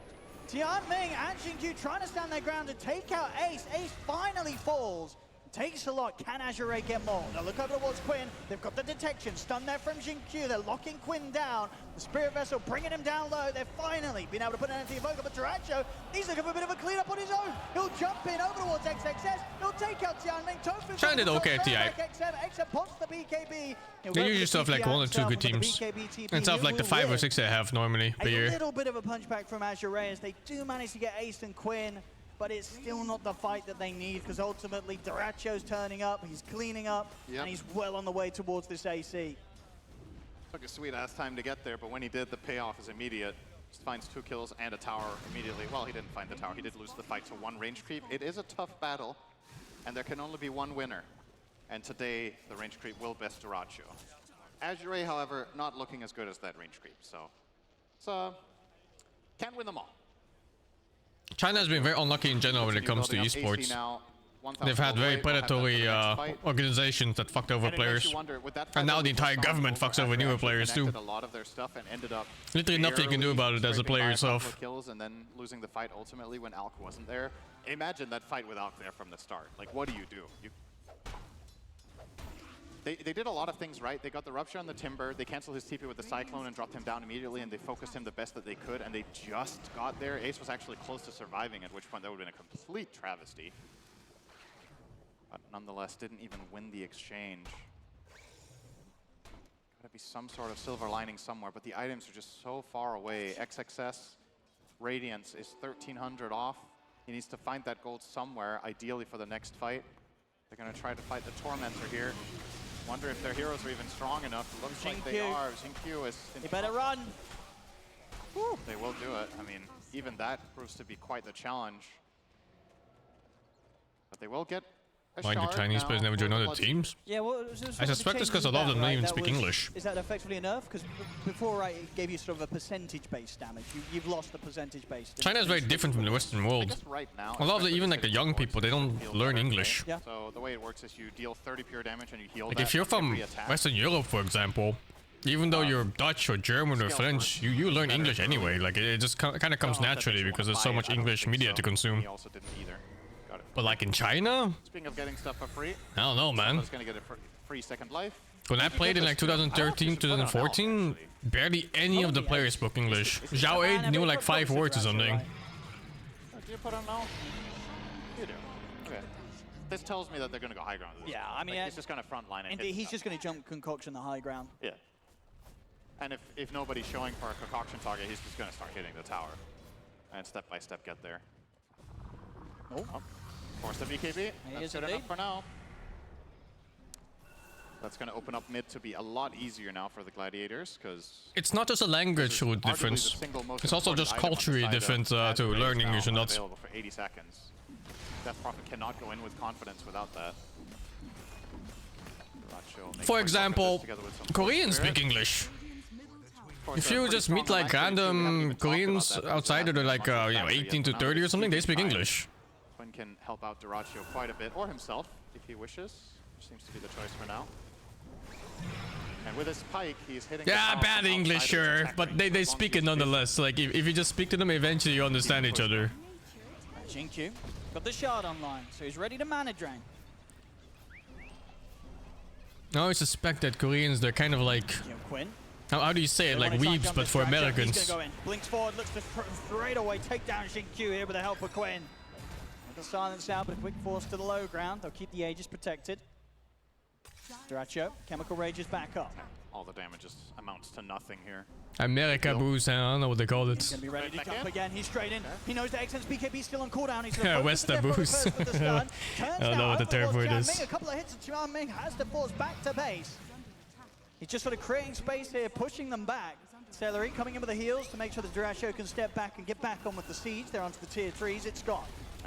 Speaker 7: Tianming and JinQ trying to stand their ground and take out Ace. Ace finally falls. Takes a lot. Can Azure Ray get more? Now look over towards Quinn. They've got the detection. Stun there from JinQ. They're locking Quinn down. The Spirit Vessel bringing him down low. They've finally been able to put an anti-evoker, but Terarria, he's looking for a bit of a cleanup on his own. He'll jump in over towards XXS. He'll take out Tianming. Tofu
Speaker 3: China did okay at TI.
Speaker 7: XM pops the BKB.
Speaker 3: They usually still have like 1 or 2 good teams. Instead of like the 5 or 6 they have normally per year.
Speaker 7: A little bit of a punchback from Azure Ray as they do manage to get Ace and Quinn. But it's still not the fight that they need because ultimately Terarria's turning up, he's cleaning up, and he's well on the way towards this AC.
Speaker 8: Took a sweet ass time to get there, but when he did, the payoff is immediate. Just finds 2 kills and a tower immediately. Well, he didn't find the tower, he did lose the fight to 1 range creep. It is a tough battle, and there can only be 1 winner. And today, the range creep will best Terarria. Azure Ray, however, not looking as good as that range creep, so can't win them all.
Speaker 3: China has been very unlucky in general when it comes to esports. They've had very predatory organizations that fucked over players. And now the entire government fucks over newer players too. Literally nothing you can do about it as a player yourself.
Speaker 8: Kills and then losing the fight ultimately when Alk wasn't there. Imagine that fight with Alk there from the start. Like, what do? They did a lot of things right. They got the Rupture on the Timber, they canceled his TP with the Cyclone and dropped him down immediately, and they focused him the best that they could, and they just got there. Ace was actually close to surviving, at which point that would have been a complete travesty. But nonetheless, didn't even win the exchange. Gotta be some sort of silver lining somewhere, but the items are just so far away. XXS Radiance is 1,300 off. He needs to find that gold somewhere, ideally for the next fight. They're gonna try to fight the Tormentor here. Wonder if their heroes are even strong enough. Looks like they are. JinQ is...
Speaker 7: You better run.
Speaker 8: Woo. They will do it. I mean, even that proves to be quite the challenge. But they will get a
Speaker 3: Why do Chinese players never join other teams?
Speaker 7: Yeah, well,
Speaker 3: I suspect it's because a lot of them don't even speak English.
Speaker 7: Is that effectively a nerf? Because before it gave you sort of a percentage-based damage. You've lost the percentage-based.
Speaker 3: China is very different from the Western world. A lot of even like the young people, they don't learn English.
Speaker 8: Yeah. So the way it works is you deal 30 pure damage and you heal.
Speaker 3: Like if you're from Western Europe, for example, even though you're Dutch or German or French, you learn English anyway. Like it just kind of comes naturally because there's so much English media to consume.
Speaker 8: He also didn't either.
Speaker 3: But like in China?
Speaker 8: Speaking of getting stuff for free,
Speaker 3: I don't know, man.
Speaker 8: Gonna get a free second life.
Speaker 3: When I played in like 2013, 2014, barely any of the players spoke English. Zhao 8 knew like 5 words or something.
Speaker 8: Do you put on now? You do. Okay. This tells me that they're gonna go high ground.
Speaker 7: Yeah, I mean,
Speaker 8: he's just gonna front line and
Speaker 7: indeed, he's just gonna jump Concoction the high ground.
Speaker 8: Yeah. And if nobody's showing for a Concoction target, he's just gonna start hitting the tower and step by step get there. Oh, force the BKB. That's good enough for now. That's going to open up mid to be a lot easier now for the Gladiators, because
Speaker 3: it's not just a language difference. It's also just culturally different to learn English and not.
Speaker 8: Available for 80 seconds. Death Prophet cannot go in with confidence without that.
Speaker 3: For example, Koreans speak English. If you just meet like random Koreans outside that are like 18 to 30 or something, they speak English.
Speaker 8: Quinn can help out Terarria quite a bit, or himself if he wishes. Seems to be the choice for now. And with his pike, he's hitting.
Speaker 3: Yeah, bad English, sure, but they speak it nonetheless. Like if you just speak to them, eventually you understand each other.
Speaker 7: Xingqiu got the shard online, so he's ready to mana drain.
Speaker 3: I always suspect that Koreans, they're kind of like. How do you say it? Like weebs, but for Americans.
Speaker 7: He's gonna go in. Blinks forward, looks to straight away take down Xingqiu here with the help of Quinn. The silence out, but a quick force to the low ground. They'll keep the Aegis protected. Terarria, Chemical Rage is back up.
Speaker 8: All the damage just amounts to nothing here.
Speaker 3: America boost, I don't know what they call it.
Speaker 7: He's gonna be ready to jump again. He's straight in. He knows that XM's BKB still on cooldown. He's
Speaker 3: Yeah, Westa boost. I don't know what the term for it is.
Speaker 7: A couple of hits and Tianming has to force back to base. He's just sort of creating space here, pushing them back. Celery coming in with the heals to make sure that Terarria can step back and get back on with the siege. They're onto the tier 3s. It's gone.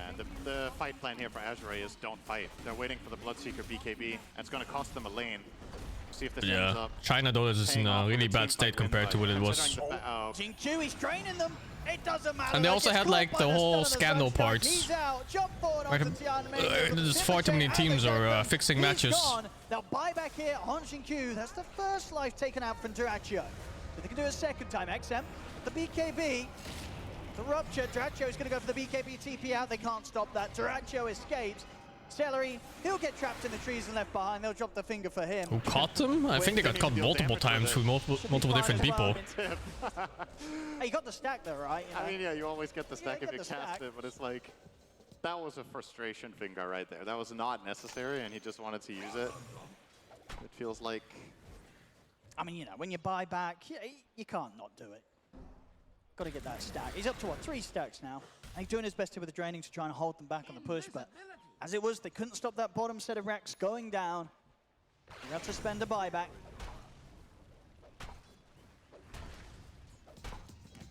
Speaker 8: And the fight plan here for Azure Ray is don't fight. They're waiting for the Bloodseeker BKB, and it's going to cost them a lane. See if this ends up.
Speaker 3: China Dota is in a really bad state compared to what it was.
Speaker 7: Xingqiu, he's draining them. It doesn't matter.
Speaker 3: And they also had like the whole scandal parts.
Speaker 7: He's out. Jump forward onto Tianming.
Speaker 3: There's far too many teams are fixing matches.
Speaker 7: They'll buy back here on Xingqiu. That's the first life taken out from Terarria. But they can do it a second time. XM, the BKB. The rupture, Terarria is going to go for the BKB TP out. They can't stop that. Terarria escapes. Celery, he'll get trapped in the trees and left behind. They'll drop the finger for him.
Speaker 3: Who caught them? I think they got caught multiple times through multiple different people.
Speaker 7: Hey, you got the stack though, right?
Speaker 8: I mean, yeah, you always get the stack if you cast it, but it's like, that was a frustration finger right there. That was not necessary, and he just wanted to use it. It feels like...
Speaker 7: I mean, when you buy back, you can't not do it. Got to get that stack. He's up to, what, 3 stacks now. And he's doing his best here with the draining to try and hold them back on the push, but as it was, they couldn't stop that bottom set of racks going down. They have to spend a buyback.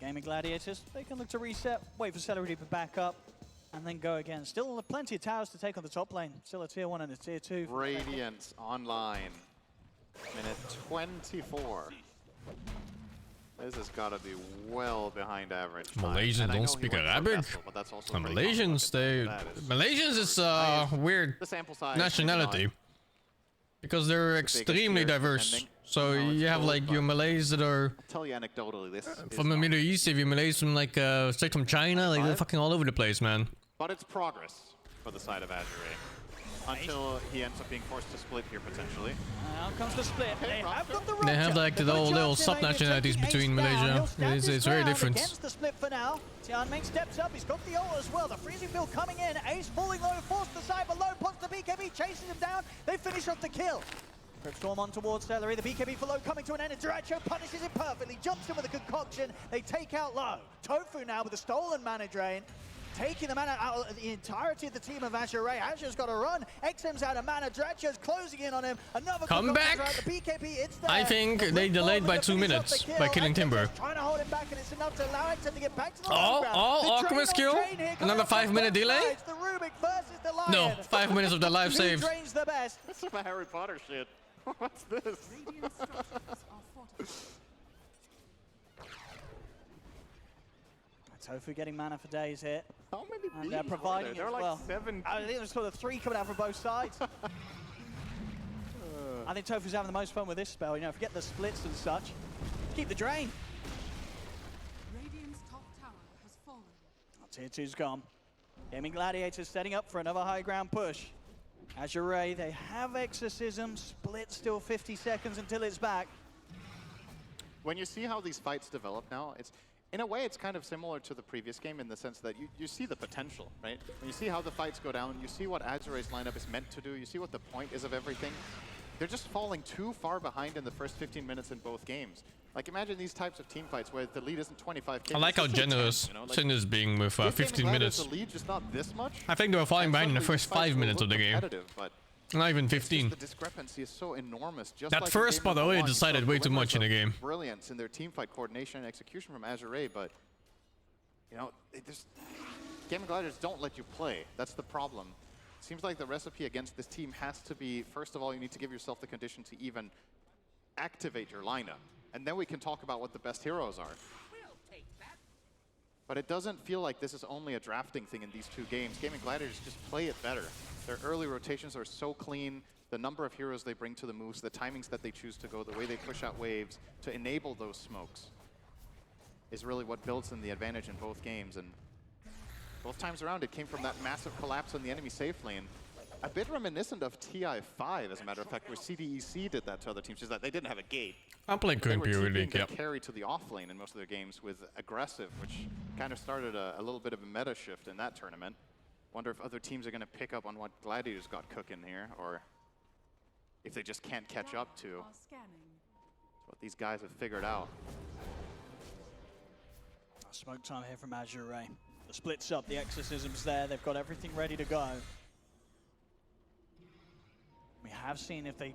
Speaker 7: Gaming Gladiators, they can look to reset, wait for Celery to back up, and then go again. Still plenty of towers to take on the top lane. Still a tier 1 and a tier 2.
Speaker 8: Radiance online. Minute 24. This has got to be well behind average.
Speaker 3: Malaysians don't speak Arabic. Malaysians, Malaysians is a weird nationality because they're extremely diverse. So you have like your Malays that are
Speaker 8: tell you anecdotally this
Speaker 3: from the Middle East. If you Malays from like straight from China, like they're fucking all over the place, man.
Speaker 8: But it's progress for the side of Azure Ray. Until he ends up being forced to split here, potentially.
Speaker 7: Now comes the split.
Speaker 3: They have like the little sub-nationalities between Malaysia. It's very different.
Speaker 7: Against the split for now. Tianming steps up. He's got the ult as well. The freezing field coming in. Ace falling low, forced aside below. Puts the BKB, chasing him down. They finish off the kill. Storm on towards Celery. The BKB for low coming to an end. And Terarria punishes it perfectly. Jumps in with a concoction. They take out low. Tofu now with a stolen mana drain. Taking the mana out of the entirety of the team of Azure Ray. Azure's got to run. XM's out of mana. Terarria's closing in on him. Another
Speaker 3: comeback.
Speaker 7: The BKB, it's there.
Speaker 3: I think they delayed by 2 minutes by killing Timber.
Speaker 7: Trying to hold him back, and it's enough to allow XM to get back to the
Speaker 3: Alchemist kill. Another 5-minute delay. No, 5 minutes of their life saved.
Speaker 8: That's some Harry Potter shit. What's this?
Speaker 7: Tofu getting mana for days here.
Speaker 8: How many
Speaker 7: and they're providing it
Speaker 8: there?
Speaker 7: as
Speaker 8: Like
Speaker 7: well.
Speaker 8: 7.
Speaker 7: I think there's sort of 3 coming out from both sides. I think Tofu's having the most fun with this spell. Forget the splits and such. Keep the drain.
Speaker 12: Radiant's top tower has fallen.
Speaker 7: Tier 2's gone. Gaming Gladiators setting up for another high ground push. Azure Ray, they have Exorcism. Split still 50 seconds until it's back.
Speaker 8: When you see how these fights develop now, in a way, it's kind of similar to the previous game in the sense that you see the potential, right? When you see how the fights go down, you see what Azure Ray's lineup is meant to do, you see what the point is of everything. they're just falling too far behind in the first 15 minutes in both games. Like, imagine these types of team fights where the lead isn't 25 kills.
Speaker 3: I like how generous Sin is being with 15 minutes.
Speaker 8: The lead just not this much.
Speaker 3: I think they were falling behind in the first 5 minutes of the game. Not even 15.
Speaker 8: The discrepancy is so enormous. Just
Speaker 3: That
Speaker 8: like
Speaker 3: first spot already decided way too much in the game.
Speaker 8: Brilliance in their team fight coordination and execution from Azure Ray, but you know, Gaming Gladiators don't let you play. That's the problem. Seems like the recipe against this team has to be, first of all, you need to give yourself the condition to even activate your lineup. And then we can talk about what the best heroes are. But it doesn't feel like this is only a drafting thing in these two games. Gaming Gladiators just play it better. Their early rotations are so clean. The number of heroes they bring to the moves, the timings that they choose to go, the way they push out waves to enable those smokes is really what builds in the advantage in both games. And both times around, it came from that massive collapse on the enemy safe lane. A bit reminiscent of TI5, as a matter of fact, where CDEC did that to other teams, just that they didn't have a gate.
Speaker 3: I'm playing current Premier League,
Speaker 8: yep. Carry to the off lane in most of their games with aggressive, which kind of started a little bit of a meta shift in that tournament. Wonder if other teams are going to pick up on what Gladiators got cooking here, or if they just can't catch up to what these guys have figured out.
Speaker 7: Smoke time here from Azure Ray. The splits up, the exorcism's there, they've got everything ready to go. We have seen if they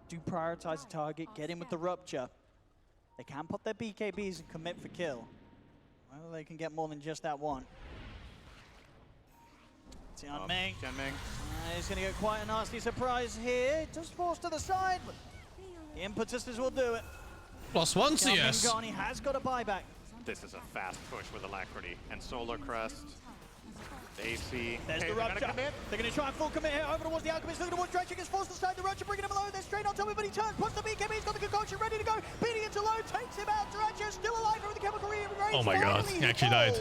Speaker 7: do prioritize the target, get in with the rupture, they can pop their BKBs and commit for kill. Well, they can get more than just that one. Tianming. He's going to get quite a nasty surprise here. Just forced to the side, but the impetuses will do it.
Speaker 3: +1 CS.
Speaker 7: He has got a buyback.
Speaker 8: This is a fast push with Alacrity and Solar Crest. AC.
Speaker 7: There's the rupture. They're going to try and full commit here over towards the Alchemist. Looking towards Dredge, gets forced aside. The rupture bringing him low. They're straight on top of him, but he turns, puts the BKB. He's got the concoction ready to go. Beating into low, takes him out. Dredge still alive over the chemical ray.
Speaker 3: Oh my god, he actually died.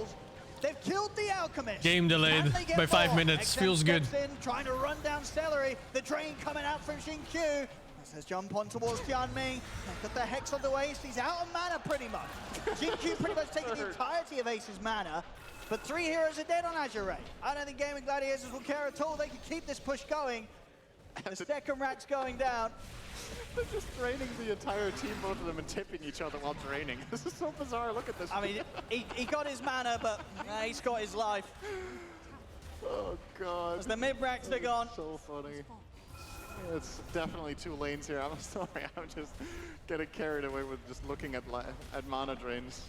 Speaker 7: They've killed the Alchemist.
Speaker 3: Game delayed by 5 minutes. Feels good.
Speaker 7: Trying to run down Celery. The drain coming out from XingQ. Let's jump on towards Tianming. Got the Hex on the waist. He's out of mana pretty much. XingQ pretty much taking the entirety of Ace's mana. But 3 heroes are dead on Azure Ray. I don't think Gaming Gladiators will care at all. They can keep this push going. The second rack's going down.
Speaker 8: They're just draining the entire team, both of them, and tipping each other while draining. This is so bizarre. Look at this.
Speaker 7: I mean, he got his mana, but he's got his life.
Speaker 8: Oh, God.
Speaker 7: As the mid-racks are gone.
Speaker 8: So funny. It's definitely 2 lanes here. I'm sorry. I'm just getting carried away with just looking at mana drains.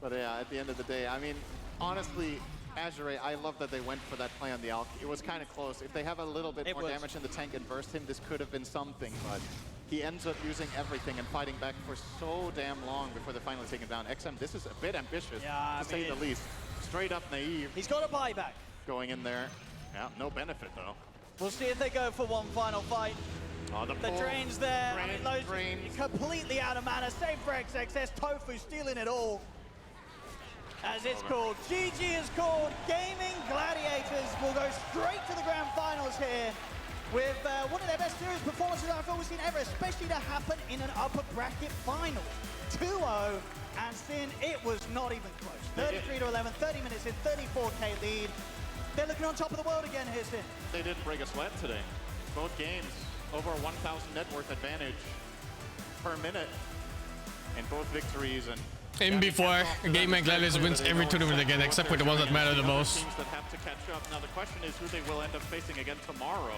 Speaker 8: But yeah, at the end of the day, I mean, honestly, Azure Ray, I love that they went for that play on the Alk. It was kind of close. If they have a little bit more damage in the tank and burst him, this could have been something, but he ends up using everything and fighting back for so damn long before they finally take him down. XM, this is a bit ambitious, to say the least. Straight up naive.
Speaker 7: He's got a buyback.
Speaker 8: Going in there. Yeah, no benefit, though.
Speaker 7: We'll see if they go for one final fight.
Speaker 8: Oh, the
Speaker 7: drain's there. Completely out of mana. Save for XXS. Tofu stealing it all. As it's called. GG is called. Gaming Gladiators will go straight to the grand finals here with one of their best series performances I've always seen ever, especially to happen in an upper bracket final. 2-0, and Sin, it was not even close. 33-11, 30 minutes in, 34k lead. They're looking on top of the world again here, Sin.
Speaker 8: They didn't break a sweat today. Both games, over 1,000 net worth advantage per minute in both victories. And
Speaker 3: in before, Gaming Gladiators wins every tournament again, except for the ones that matter the most.
Speaker 8: Teams that have to catch up. Now the question is who they will end up facing again tomorrow.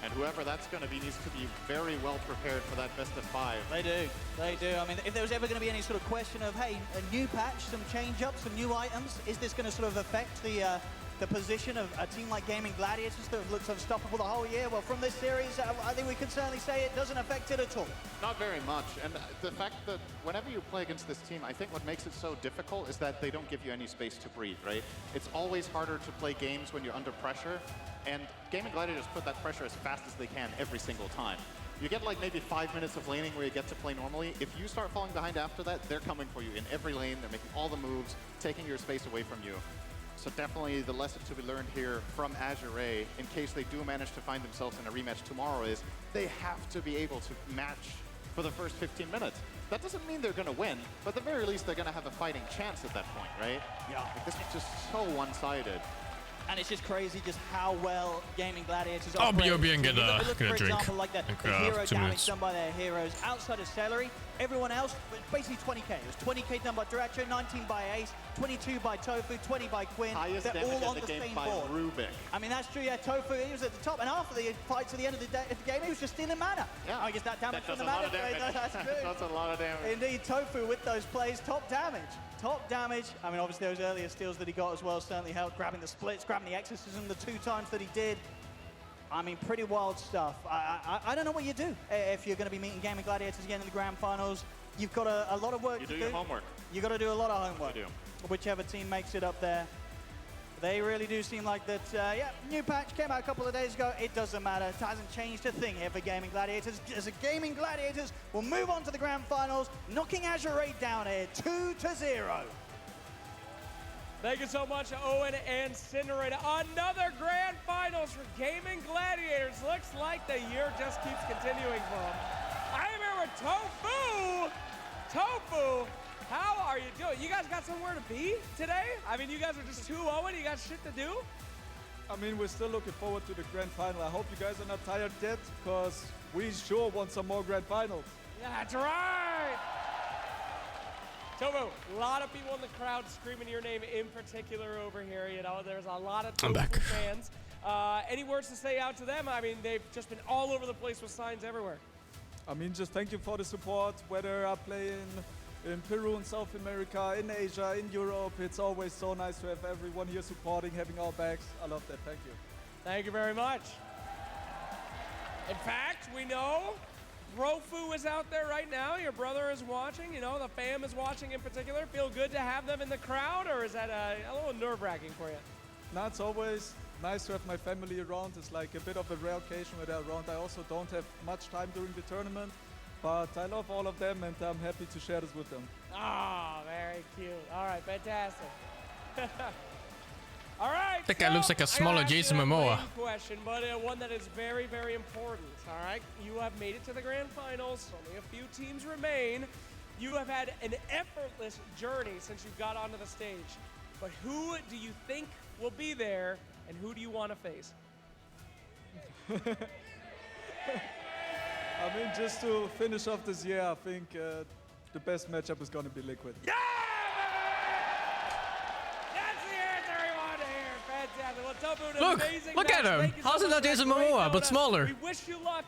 Speaker 8: And whoever that's going to be needs to be very well prepared for that best of 5.
Speaker 7: They do. They do. I mean, if there was ever going to be any sort of question of, hey, a new patch, some change-ups, some new items, is this going to sort of affect the position of a team like Gaming Gladiators that have looked unstoppable the whole year? Well, from this series, I think we can certainly say it doesn't affect it at all.
Speaker 8: Not very much. And the fact that whenever you play against this team, I think what makes it so difficult is that they don't give you any space to breathe, right? It's always harder to play games when you're under pressure. And Gaming Gladiators put that pressure as fast as they can every single time. You get like maybe 5 minutes of laning where you get to play normally. If you start falling behind after that, they're coming for you in every lane. They're making all the moves, taking your space away from you. So definitely the lesson to be learned here from Azure Ray, in case they do manage to find themselves in a rematch tomorrow, is they have to be able to match for the first 15 minutes. That doesn't mean they're going to win, but at the very least they're going to have a fighting chance at that point, right?
Speaker 7: Yeah.
Speaker 8: Like, this is just so one-sided.
Speaker 7: And it's just crazy just how well Gaming Gladiators
Speaker 3: Oh,
Speaker 7: operate.
Speaker 3: BOB and get
Speaker 7: Look
Speaker 3: a
Speaker 7: for
Speaker 3: drink.
Speaker 7: example, like the hero
Speaker 3: 2
Speaker 7: damage
Speaker 3: minutes.
Speaker 7: done by their heroes. Outside of Celery, everyone else was basically 20k. It was 20k done by Terarria, 19 by Ace, 22 by Tofu, 20 by Quinn.
Speaker 5: Highest
Speaker 7: They're
Speaker 5: damage
Speaker 7: all on
Speaker 5: in the
Speaker 7: the
Speaker 5: game
Speaker 7: same
Speaker 5: by
Speaker 7: board.
Speaker 5: Rubik.
Speaker 7: I mean, that's true, yeah, Tofu, he was at the top, and after the fight to the end of the game, he was just stealing mana.
Speaker 5: Yeah.
Speaker 7: I guess that damage
Speaker 5: That
Speaker 7: from
Speaker 5: does
Speaker 7: the
Speaker 5: a lot
Speaker 7: mana
Speaker 5: of
Speaker 7: trade,
Speaker 5: damage.
Speaker 7: that's good.
Speaker 5: That's a lot of damage.
Speaker 7: Indeed, Tofu with those plays, top damage. Top damage. I mean, obviously those earlier steals that he got as well certainly helped. Grabbing the splits, grabbing the exorcism the 2 times that he did. I mean, pretty wild stuff. I don't know what you do if you're going to be meeting Gaming Gladiators again in the grand finals. You've got a lot of work to do.
Speaker 5: You do your homework.
Speaker 7: You've got to do a lot of homework.
Speaker 5: You do.
Speaker 7: Whichever team makes it up there. They really do seem like that, yeah, new patch came out a couple of days ago. It doesn't matter. It hasn't changed a thing here for Gaming Gladiators. As a Gaming Gladiators will move on to the grand finals, knocking Azure Ray down here 2-0.
Speaker 1: Thank you so much, Owen and Cinderella. Another grand finals for Gaming Gladiators. Looks like the year just keeps continuing for them. I'm here with Tofu. Tofu, how are you doing? You guys got somewhere to be today? I mean, you guys are just 2-0. You got shit to do?
Speaker 18: I mean, we're still looking forward to the grand final. I hope you guys are not tired yet, because we sure want some more grand finals.
Speaker 1: That's right. Tofu, a lot of people in the crowd screaming your name in particular over here. You know, there's a lot of Tofu fans. Any words to say out to them? I mean, they've just been all over the place with signs everywhere.
Speaker 18: I mean, just thank you for the support, whether I play in Peru, in South America, in Asia, in Europe. It's always so nice to have everyone here supporting, having our backs. I love that. Thank you.
Speaker 1: Thank you very much. In fact, we know Brofu is out there right now. Your brother is watching. You know, the fam is watching in particular. Feel good to have them in the crowd, or is that a little nerve-wracking for you?
Speaker 18: No, it's always nice to have my family around. It's like a bit of a rare occasion where they're around. I also don't have much time during the tournament, but I love all of them, and I'm happy to share this with them.
Speaker 1: Ah, very cute. All right, fantastic. All right.
Speaker 3: That guy looks like a smaller Jason Momoa.
Speaker 1: Question, but one that is very, very important. All right, you have made it to the grand finals. Only a few teams remain. You have had an effortless journey since you got onto the stage. But who do you think will be there, and who do you want to face?
Speaker 18: I mean, just to finish off this year, I think the best matchup is going to be Liquid.
Speaker 1: Yeah! That's the answer we want to hear. Fantastic. Well, Tofu, an amazing
Speaker 3: Look at
Speaker 1: match.
Speaker 3: him.
Speaker 1: Thank you so
Speaker 3: How's it
Speaker 1: much
Speaker 3: not
Speaker 1: for
Speaker 3: Jason
Speaker 1: that great
Speaker 3: Momoa, but
Speaker 1: Dota.
Speaker 3: smaller?
Speaker 1: We wish you luck,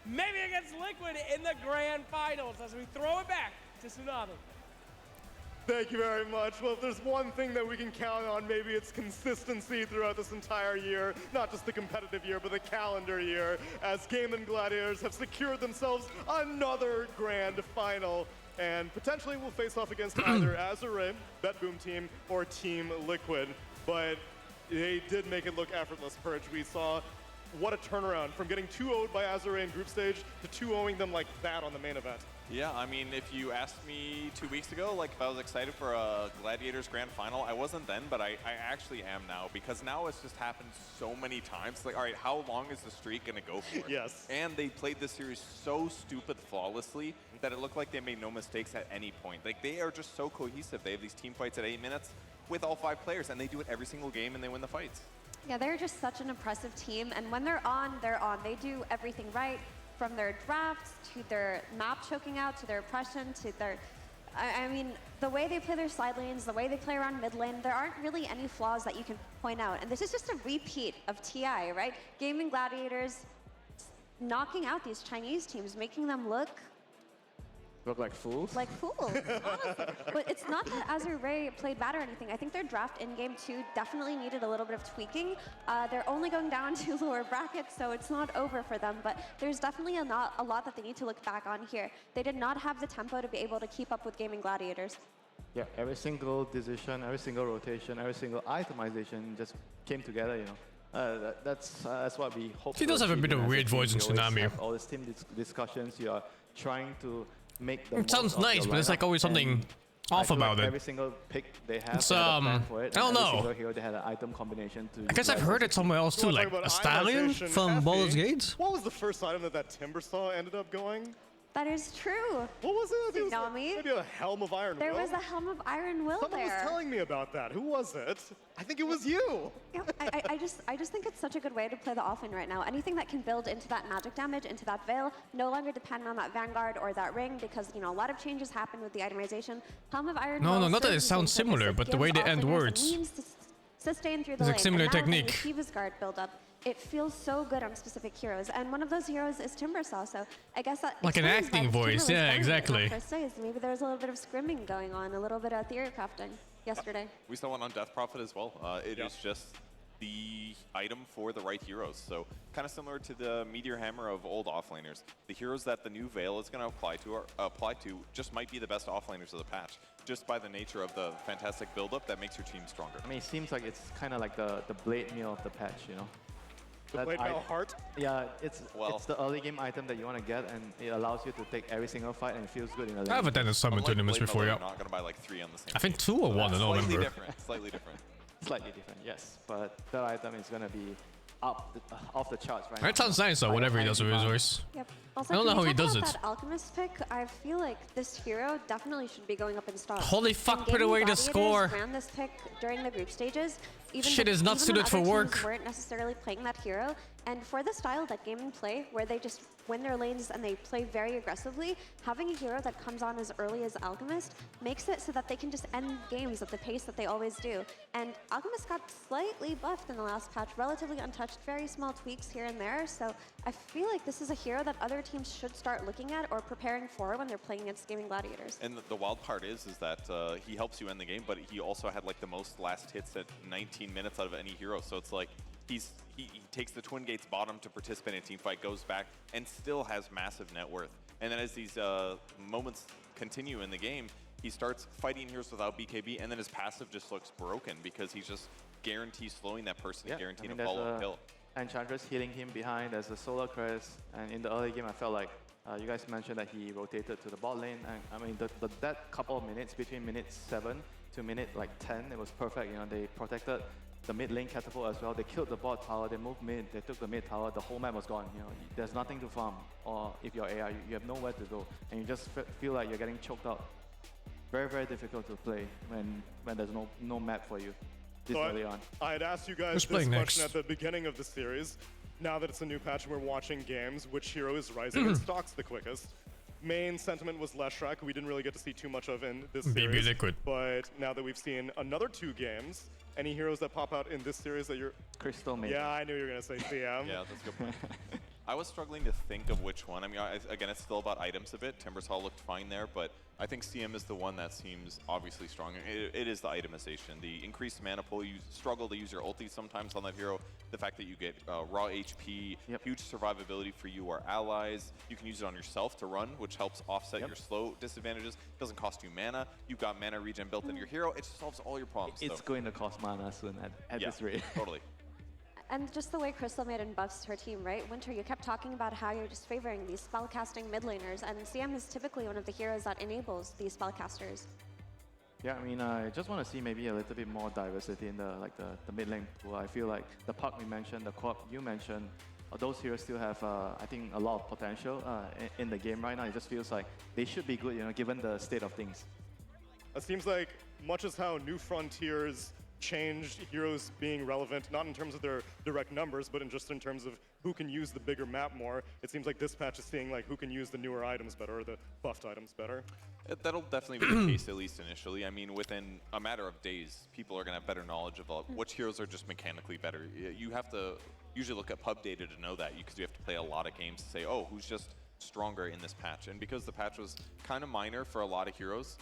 Speaker 1: maybe against Liquid in the grand finals as we throw it back to Tsunami.
Speaker 2: Thank you very much. Well, if there's one thing that we can count on, maybe it's consistency throughout this entire year. Not just the competitive year, but the calendar year, as Gaming Gladiators have secured themselves another grand final, and potentially will face off against either Azure Ray, Bet Boom team, or Team Liquid. But they did make it look effortless, Purge. We saw what a turnaround from getting 2-0'd by Azure Ray in group stage to 2-0'ing them like that on the main event.
Speaker 4: Yeah, I mean, if you asked me 2 weeks ago, like if I was excited for a Gladiators Grand Final, I wasn't then, but I actually am now, because now it's just happened so many times. Like, all right, how long is the streak gonna go for?
Speaker 2: Yes.
Speaker 4: And they played this series so stupid flawlessly that it looked like they made no mistakes at any point. Like, they are just so cohesive. They have these team fights at 8 minutes with all 5 players, and they do it every single game, and they win the fights.
Speaker 6: Yeah, they're just such an impressive team, and when they're on, they're on. They do everything right, from their drafts to their map choking out to their oppression to their... I mean, the way they play their side lanes, the way they play around mid lane, there aren't really any flaws that you can point out. And this is just a repeat of TI, right? Gaming Gladiators knocking out these Chinese teams, making them look
Speaker 5: like fools?
Speaker 6: Like fools, honestly. But it's not that Azure Ray played bad or anything. I think their draft in game 2 definitely needed a little bit of tweaking. They're only going down to lower brackets, so it's not over for them. But there's definitely a lot that they need to look back on here. They did not have the tempo to be able to keep up with Gaming Gladiators.
Speaker 5: Yeah, every single decision, every single rotation, every single itemization just came together, you know. That's what we hope.
Speaker 3: He does have a bit of a weird voice in Tsunami.
Speaker 5: All these team discussions, you are trying to make the
Speaker 3: It sounds nice, but there's like always something off about it.
Speaker 5: Every single pick they have,
Speaker 3: It's,
Speaker 5: they have a plan for it,
Speaker 3: I don't
Speaker 5: and every
Speaker 3: know.
Speaker 5: single hero they had an item combination to.
Speaker 3: I guess I've heard it somewhere else too, like a stallion from Baldur's Gate.
Speaker 2: What was the first item that Timbersaw ended up going?
Speaker 6: That is true.
Speaker 2: What was it? It was
Speaker 6: Tsunami.
Speaker 2: maybe a Helm of Iron
Speaker 6: There
Speaker 2: Will?
Speaker 6: was a Helm of Iron Will
Speaker 2: Someone
Speaker 6: there.
Speaker 2: was telling me about that. Who was it? I think it was you.
Speaker 6: Yeah, I just think it's such a good way to play the offlane right now. Anything that can build into that magic damage, into that veil, no longer depend on that Vanguard or that ring, because you know a lot of changes happen with the itemization. Helm of Iron Will.
Speaker 3: No, not that it
Speaker 6: serves the
Speaker 3: sounds
Speaker 6: same purpose.
Speaker 3: similar,
Speaker 6: It
Speaker 3: but the way
Speaker 6: gives
Speaker 3: the end
Speaker 6: offlaners a
Speaker 3: words.
Speaker 6: means to sustain through the
Speaker 3: It's
Speaker 6: lane.
Speaker 3: like similar
Speaker 6: And now with the
Speaker 3: technique.
Speaker 6: Kiva's Guard build-up, it feels so good on specific heroes, and one of those heroes is Timbersaw. So I guess that
Speaker 3: Like an
Speaker 6: explains
Speaker 3: acting
Speaker 6: why Timber
Speaker 3: voice,
Speaker 6: was
Speaker 3: yeah,
Speaker 6: dominant in
Speaker 3: exactly.
Speaker 6: that first phase. Maybe there was a little bit of scrimming going on, a little bit of theory crafting yesterday.
Speaker 4: We saw one on Death Prophet as well. It is just the item for the right heroes. So kind of similar to the Meteor Hammer of old offlaners. The heroes that the new Veil is going to apply to just might be the best offlaners of the patch, just by the nature of the fantastic build-up that makes your team stronger.
Speaker 5: I mean, it seems like it's kind of like the blade meal of the patch, you know?
Speaker 2: The blade meal heart?
Speaker 5: Yeah, it's the early game item that you want to get, and it allows you to take every single fight, and it feels good in the lane.
Speaker 3: I've attended summon tournaments before, yeah.
Speaker 4: You're not going to buy like 3 on the same
Speaker 3: I think
Speaker 4: team.
Speaker 3: 2 or 1, I don't remember.
Speaker 4: Slightly different.
Speaker 5: Slightly different, yes. But that item is going to be off the charts right now.
Speaker 3: That sounds nice though, whatever he does with his voice.
Speaker 6: Yep. Also,
Speaker 3: I don't know
Speaker 6: can
Speaker 3: how
Speaker 6: we
Speaker 3: he
Speaker 6: talk
Speaker 3: does
Speaker 6: about
Speaker 3: it.
Speaker 6: That Alchemist pick, I feel like this hero definitely should be going up in stock.
Speaker 3: Holy fuck,
Speaker 6: And
Speaker 3: put
Speaker 6: Gaming
Speaker 3: away the
Speaker 6: Gladiators
Speaker 3: score.
Speaker 6: Ran this pick during the group stages. Even
Speaker 3: Shit is not
Speaker 6: even
Speaker 3: suited
Speaker 6: when
Speaker 3: for
Speaker 6: other
Speaker 3: work.
Speaker 6: teams weren't necessarily playing that hero, and for the style that Gaming play, where they just win their lanes and they play very aggressively, having a hero that comes on as early as Alchemist makes it so that they can just end games at the pace that they always do. And Alchemist got slightly buffed in the last patch, relatively untouched, very small tweaks here and there. So I feel like this is a hero that other teams should start looking at or preparing for when they're playing against Gaming Gladiators.
Speaker 4: And the wild part is that he helps you end the game, but he also had like the most last hits at 19 minutes out of any hero. So it's like he takes the Twin Gates bottom to participate in a team fight, goes back, and still has massive net worth. And then as these moments continue in the game, he starts fighting heroes without BKB, and then his passive just looks broken because he's just guarantees slowing that person and guaranteeing a follow-up kill.
Speaker 5: Enchantress healing him behind. There's a Solar Crest, and in the early game, I felt like you guys mentioned that he rotated to the bot lane, and I mean that couple of minutes between minute 7 to minute like 10, it was perfect. You know, they protected the mid lane catapult as well. They killed the bot tower. They moved mid. They took the mid tower. The whole map was gone. You know, there's nothing to farm, or if you're AI, you have nowhere to go, and you just feel like you're getting choked out. Very, very difficult to play when there's no map for you this early on.
Speaker 2: I had asked you guys this question at the beginning of the series. Now that it's a new patch and we're watching games, which hero is rising in stocks the quickest? Main sentiment was Leshrac, who we didn't really get to see too much of in this series.
Speaker 3: BB Liquid.
Speaker 2: But now that we've seen another 2 games, any heroes that pop out in this series that you're...
Speaker 5: Crystal maybe.
Speaker 2: Yeah, I knew you were going to say CM.
Speaker 4: Yeah, that's a good point. I was struggling to think of which one. I mean, again, it's still about items a bit. Timbersaw looked fine there, but I think CM is the one that seems obviously strong. It is the itemization. The increased mana pool, you struggle to use your ulti sometimes on that hero. The fact that you get raw HP, huge survivability for you or allies. You can use it on yourself to run, which helps offset your slow disadvantages. Doesn't cost you mana. You've got mana regen built into your hero. It just solves all your problems.
Speaker 5: It's going to cost mana soon at this rate.
Speaker 4: Totally.
Speaker 6: And just the way Crystal made and buffs her team, right? Winter, you kept talking about how you're just favoring these spellcasting mid laners, and CM is typically one of the heroes that enables these spellcasters.
Speaker 5: Yeah, I mean, I just want to see maybe a little bit more diversity in the mid lane pool. I feel like the Puck we mentioned, the Quap you mentioned, those heroes still have, I think, a lot of potential in the game right now. It just feels like they should be good, you know, given the state of things.
Speaker 2: It seems like much as how New Frontiers changed heroes being relevant, not in terms of their direct numbers, but just in terms of who can use the bigger map more. It seems like this patch is seeing like who can use the newer items better, or the buffed items better.
Speaker 4: That'll definitely be the case, at least initially. I mean, within a matter of days, people are going to have better knowledge of which heroes are just mechanically better. You have to usually look at pub data to know that, because you have to play a lot of games to say, oh, who's just stronger in this patch. And because the patch was kind of minor for a lot of heroes,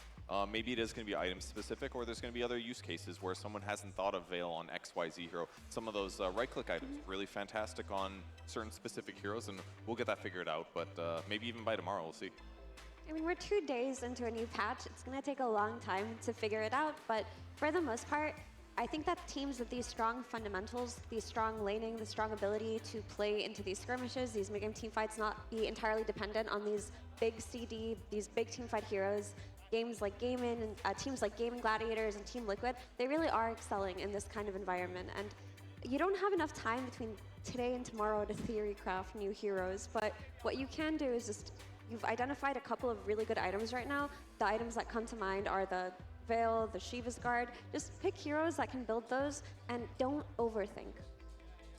Speaker 4: maybe it is going to be item specific, or there's going to be other use cases where someone hasn't thought of Veil on XYZ hero. Some of those right-click items really fantastic on certain specific heroes, and we'll get that figured out. But maybe even by tomorrow, we'll see.
Speaker 6: I mean, we're 2 days into a new patch. It's going to take a long time to figure it out, but for the most part, I think that teams with these strong fundamentals, these strong laning, the strong ability to play into these skirmishes, these mid-game team fights, not be entirely dependent on these big CD, these big team fight heroes, games like Gaming and teams like Gaming Gladiators and Team Liquid, they really are excelling in this kind of environment. And you don't have enough time between today and tomorrow to theory craft new heroes, but what you can do is just you've identified a couple of really good items right now. The items that come to mind are the Veil, the Shiva's Guard. Just pick heroes that can build those and don't overthink.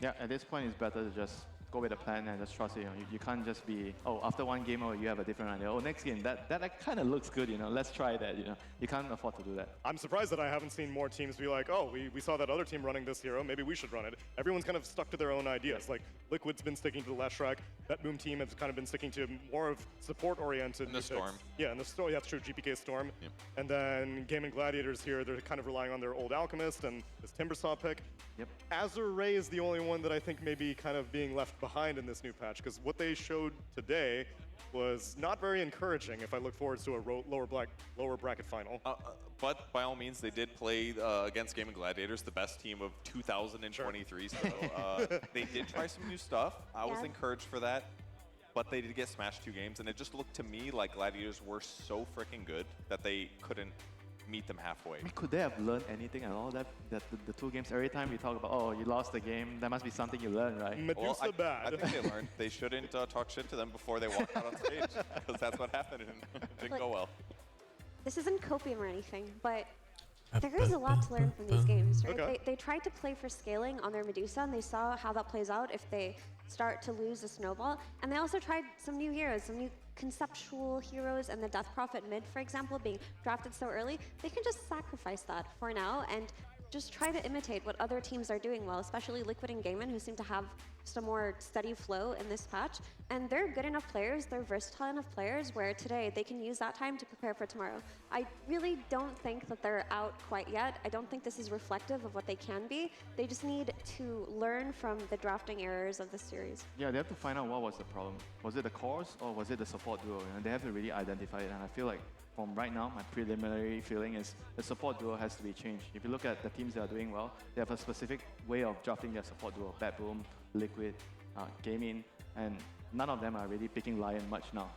Speaker 5: Yeah, at this point, it's better to just go with the plan and just trust it. You can't just be, oh, after one game, oh, you have a different idea. Oh, next game, that kind of looks good, let's try that, You can't afford to do that.
Speaker 2: I'm surprised that I haven't seen more teams be like, oh, we saw that other team running this hero, maybe we should run it. Everyone's kind of stuck to their own ideas. Like, Liquid's been sticking to the last track. That Boom team has kind of been sticking to more of support-oriented.
Speaker 4: In the Storm.
Speaker 2: Yeah, in the Storm, that's true, GPK Storm.
Speaker 4: Yep.
Speaker 2: And then Gaming Gladiators here, they're kind of relying on their old Alchemist and this Timbersaw pick.
Speaker 5: Yep.
Speaker 2: Azure Ray is the only one that I think may be kind of being left behind in this new patch, because what they showed today was not very encouraging if I look forward to a lower bracket final.
Speaker 4: But by all means, they did play against Gaming Gladiators, the best team of 2023. Sure. So they did try some new stuff. I was encouraged for that. But they did get smashed 2 games, and it just looked to me like Gladiators were so freaking good that they couldn't meet them halfway.
Speaker 5: Could they have learned anything at all? That the 2 games, every time we talk about, oh, you lost the game, there must be something you learned, right?
Speaker 2: Medusa bad.
Speaker 4: I think they learned they shouldn't talk shit to them before they walk out on stage, because that's what happened and it didn't go well.
Speaker 6: This isn't copium or anything, but there is a lot to learn from these games, right? Okay. They tried to play for scaling on their Medusa, and they saw how that plays out if they start to lose a snowball. And they also tried some new heroes, some new conceptual heroes, and the Death Prophet mid, for example, being drafted so early. They can just sacrifice that for now and just try to imitate what other teams are doing well, especially Liquid and Gaimin, who seem to have just a more steady flow in this patch. And they're good enough players, they're versatile enough players where today they can use that time to prepare for tomorrow. I really don't think that they're out quite yet. I don't think this is reflective of what they can be. They just need to learn from the drafting errors of this series.
Speaker 5: Yeah, they have to find out what was the problem. Was it the cores or was it the support duo? They have to really identify it, and I feel like from right now, my preliminary feeling is the support duo has to be changed. If you look at the teams that are doing well, they have a specific way of drafting their support duo. Bad Boom, Liquid, Gaming, and none of them are really picking Lion much now.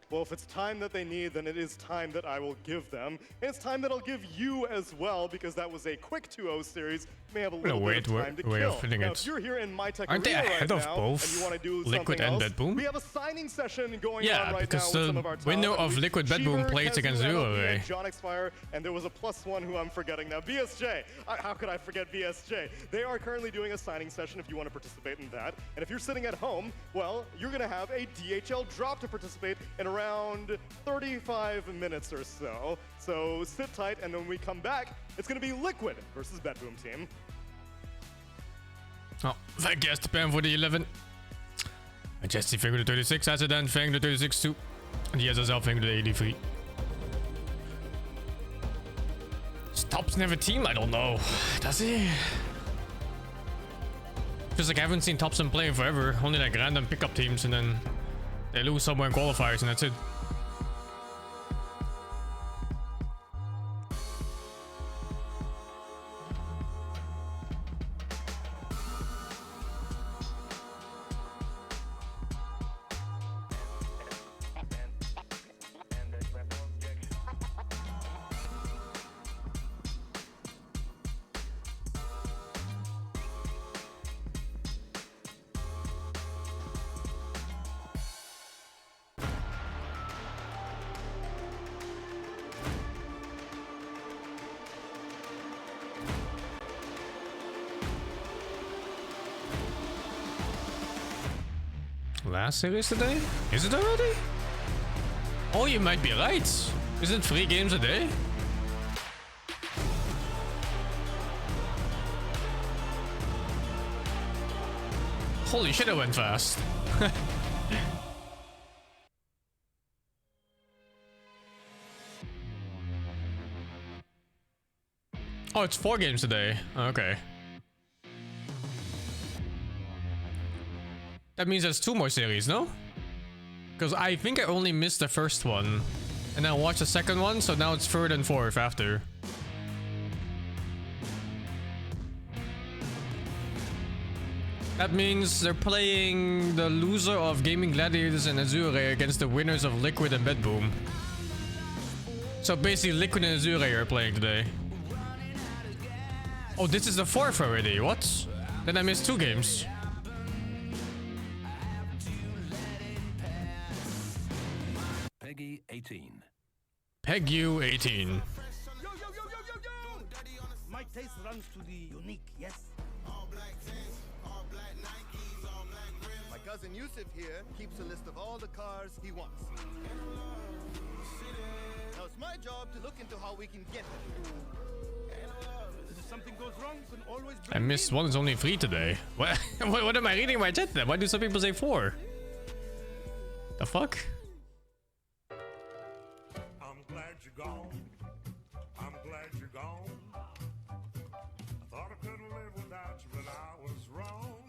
Speaker 2: Well, if it's time that they need, then it is time that I will give them. And it's time that I'll give you as well, because that was a quick 2-0 series. You may have a little bit of time to kill. Now, if you're here in My Tech
Speaker 3: Aren't they ahead of both
Speaker 2: and you want to do
Speaker 3: Liquid and Bad Boom?
Speaker 2: We have a signing session going on right now
Speaker 3: because
Speaker 2: with some of our top
Speaker 3: window of Liquid Bad Boom plays against Azure Ray.
Speaker 2: John Xfire, and there was a +1 who I'm forgetting now. BSJ. How could I forget BSJ? They are currently doing a signing session if you want to participate in that. And if you're sitting at home, well, you're going to have a DHL drop to participate in around 35 minutes or so. So sit tight, and when we come back, it's going to be Liquid versus Bad Boom team.
Speaker 3: Oh, thank you, Esteban, for the 11. Majesty fingered the 36, Azure fingered the 36 too. And the SSL fingered the 83. Stops never team? I don't know. Does he? Just like I haven't seen Topson play in forever. Only like random pickup teams, and then they lose somewhere in qualifiers, and that's it. Last series today? Is it already? Oh, you might be right. Is it 3 games a day? Holy shit, it went fast. Oh, it's 4 games a day. Okay. That means there's 2 more series, no? Because I think I only missed the first one. And then I watched the second one, so now it's 3rd and 4th after. That means they're playing the loser of Gaming Gladiators and Azure Ray against the winners of Liquid and Bad Boom. So basically Liquid and Azure Ray are playing today. Oh, this is the 4th already, what? Then I missed 2 games.
Speaker 10: Peggy 18.
Speaker 3: Peg you 18.
Speaker 9: Yo, yo, yo, yo, yo, yo! My taste runs to the unique, yes? All black tents, all black Nikes, all black rims. My cousin Yusuf here keeps a list of all the cars he wants. Now it's my job to look into how we can get them. If something goes wrong, you can always
Speaker 3: I missed one is only 3 today. What, what am I reading in my chat then? Why do some people say 4? The fuck?
Speaker 11: I'm glad you're gone. I'm glad you're gone. I thought I couldn't live without you, but I was wrong.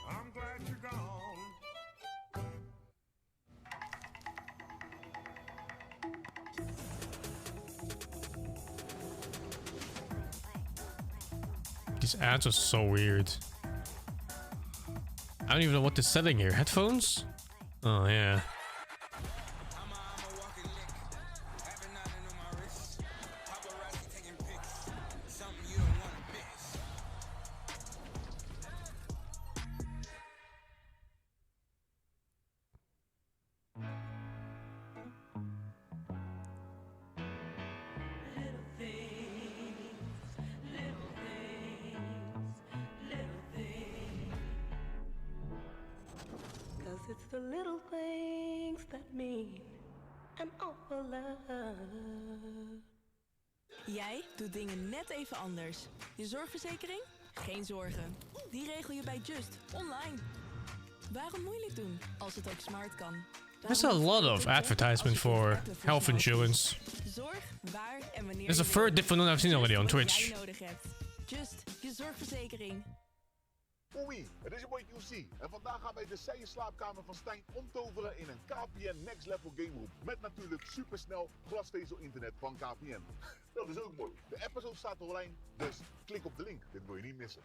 Speaker 11: I'm glad you're gone.
Speaker 3: These ads are so weird. I don't even know what to setting here. Headphones? Oh yeah.
Speaker 21: It's the little things that mean an awful lot.
Speaker 15: Jij doet dingen net even anders. Je zorgverzekering? Geen zorgen. Die regel je bij Just online. Waarom moeilijk doen als het ook smart kan?
Speaker 3: There's a lot of advertisement for health insurance.
Speaker 15: Zorg waar en wanneer.
Speaker 3: There's a third different one I've seen already on Twitch.
Speaker 15: Just je zorgverzekering.
Speaker 22: Oei, het is je boy QC en vandaag gaan wij de saaie slaapkamer van Stijn omtoveren in een KPN Next Level Game Room. Met natuurlijk supersnel glasvezel internet van KPN. Dat is ook mooi. De episode staat online, dus klik op de link. Dit wil je niet missen.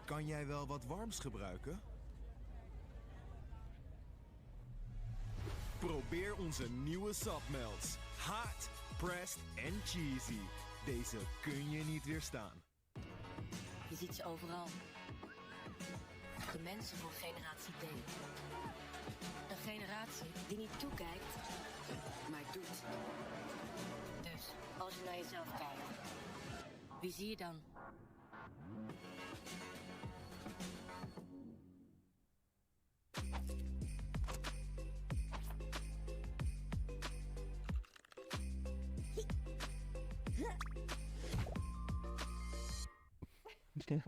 Speaker 23: Kan jij wel wat warms gebruiken? Probeer onze nieuwe sapmelts. Hot, pressed en cheesy. Deze kun je niet weerstaan.
Speaker 13: Je ziet ze overal. De mensen van generatie D. Een generatie die niet toekijkt, maar doet. Dus, als je naar jezelf kijkt, wie zie je dan?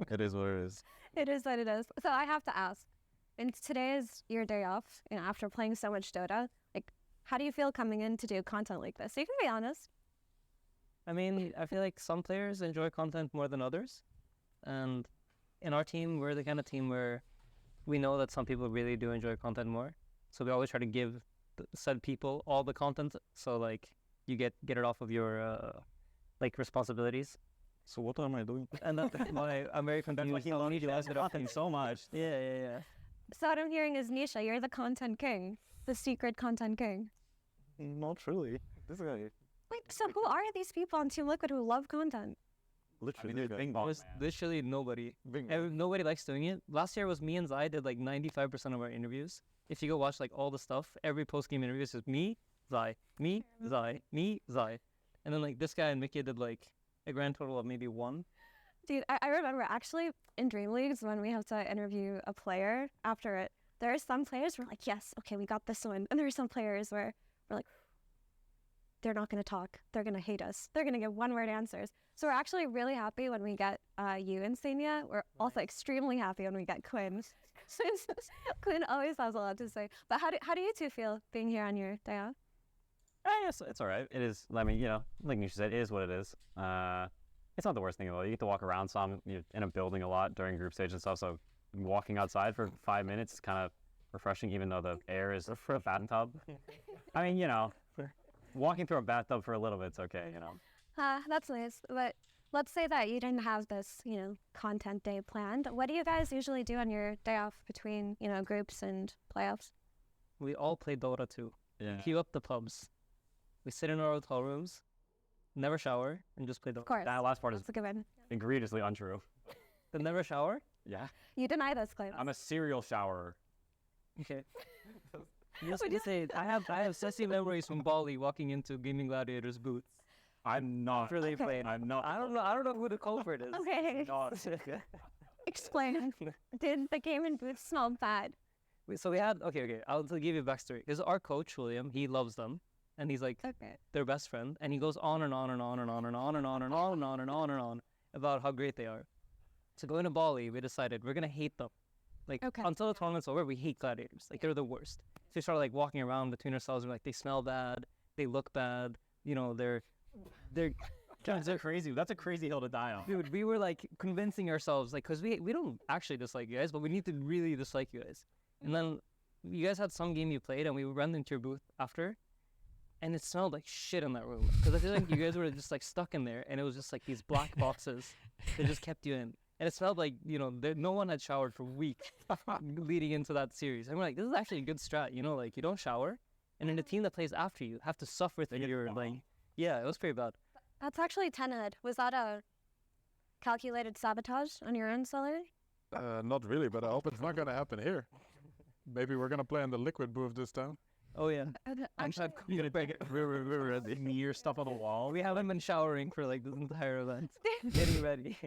Speaker 19: It is what it is.
Speaker 6: It is what it is. So I have to ask, and today is your day off, and after playing so much Dota, like, how do you feel coming in to do content like this? So you can be honest.
Speaker 24: I mean, I feel like some players enjoy content more than others. And in our team, we're the kind of team where we know that some people really do enjoy content more. So we always try to give said people all the content, so like you get it off of your like responsibilities.
Speaker 19: So what am I doing?
Speaker 24: And that, I'm very confused.
Speaker 19: You only do content so much.
Speaker 24: Yeah.
Speaker 6: So what I'm hearing is, Nisha, you're the content king, the secret content king.
Speaker 19: Not really. This guy.
Speaker 6: Wait, so who are these people on Team Liquid who love content?
Speaker 19: Literally,
Speaker 24: There's literally nobody. Nobody likes doing it. Last year was me and Zai did like 95% of our interviews. If you go watch like all the stuff, every post-game interview is just me, Zai, me, Zai, me, Zai. And then like this guy and Mickey did like a grand total of maybe 1.
Speaker 6: Dude, I remember actually in Dream Leagues when we have to interview a player after it, there are some players who are like, yes, okay, we got this one. And there are some players where we're like, they're not going to talk. They're going to hate us. They're going to give one-word answers. So we're actually really happy when we get you and Senia. We're also extremely happy when we get Quinn. Quinn always has a lot to say. But how do you two feel being here on your day off?
Speaker 25: Yes, it's all right. It is, I mean, you know, like Nisha said, it is what it is. It's not the worst thing in the world. You get to walk around some. You're in a building a lot during group stage and stuff, so walking outside for 5 minutes is kind of refreshing, even though the air is a bathtub. I mean, you know, walking through a bathtub for a little bit's okay, you know.
Speaker 6: That's nice. But let's say that you didn't have this, you know, content day planned. What do you guys usually do on your day off between, you know, groups and playoffs?
Speaker 24: We all play Dota too.
Speaker 25: Yeah.
Speaker 24: Queue up the pubs. We sit in our hotel rooms, never shower, and just play Dota.
Speaker 6: Of course.
Speaker 25: That last part is
Speaker 6: That's a good one.
Speaker 25: egregiously untrue.
Speaker 24: Then never shower,
Speaker 25: Yeah.
Speaker 12: You deny those claims.
Speaker 25: I'm a serial showerer.
Speaker 24: Okay. Just to say, I have sassy memories from Bali walking into Gaming Gladiators booth.
Speaker 25: I'm not.
Speaker 24: After they played.
Speaker 25: I'm not.
Speaker 24: I don't know who the culprit is.
Speaker 12: Okay. Explain. Did the gaming booth smell bad?
Speaker 24: So we had okay. I'll give you a backstory. Because our coach William, he loves them, and he's like their best friend, and he goes on and on and on and on and on and on and on and on and on and on about how great they are. So going to Bali, we decided we're gonna hate them. Like until the tournament's over, we hate gladiators. Like they're the worst. So we started like walking around between ourselves. We're like, they smell bad, they look bad. You know, they're
Speaker 25: crazy. That's a crazy hill to die on.
Speaker 24: Dude, we were like convincing ourselves, like, cause we don't actually dislike you guys, but we need to really dislike you guys. And then you guys had some game you played, and we ran into your booth after, and it smelled like shit in that room. Cause I feel like you guys were just like stuck in there, and it was just like these black boxes that just kept you in. And it smelled like, you know, no one had showered for weeks leading into that series. And we're like, this is actually a good strat, you know, like you don't shower, and then the team that plays after you have to suffer through your like, yeah, it was pretty bad.
Speaker 12: That's actually 10-head. Was that a calculated sabotage on your end, Celery?
Speaker 14: Not really, but I hope it's not going to happen here. Maybe we're going to play in the liquid booth this time.
Speaker 24: Oh, yeah.
Speaker 12: Actually,
Speaker 24: I'm going to break it. We're near stuff on the wall. We haven't been showering for like this entire event. Getting ready.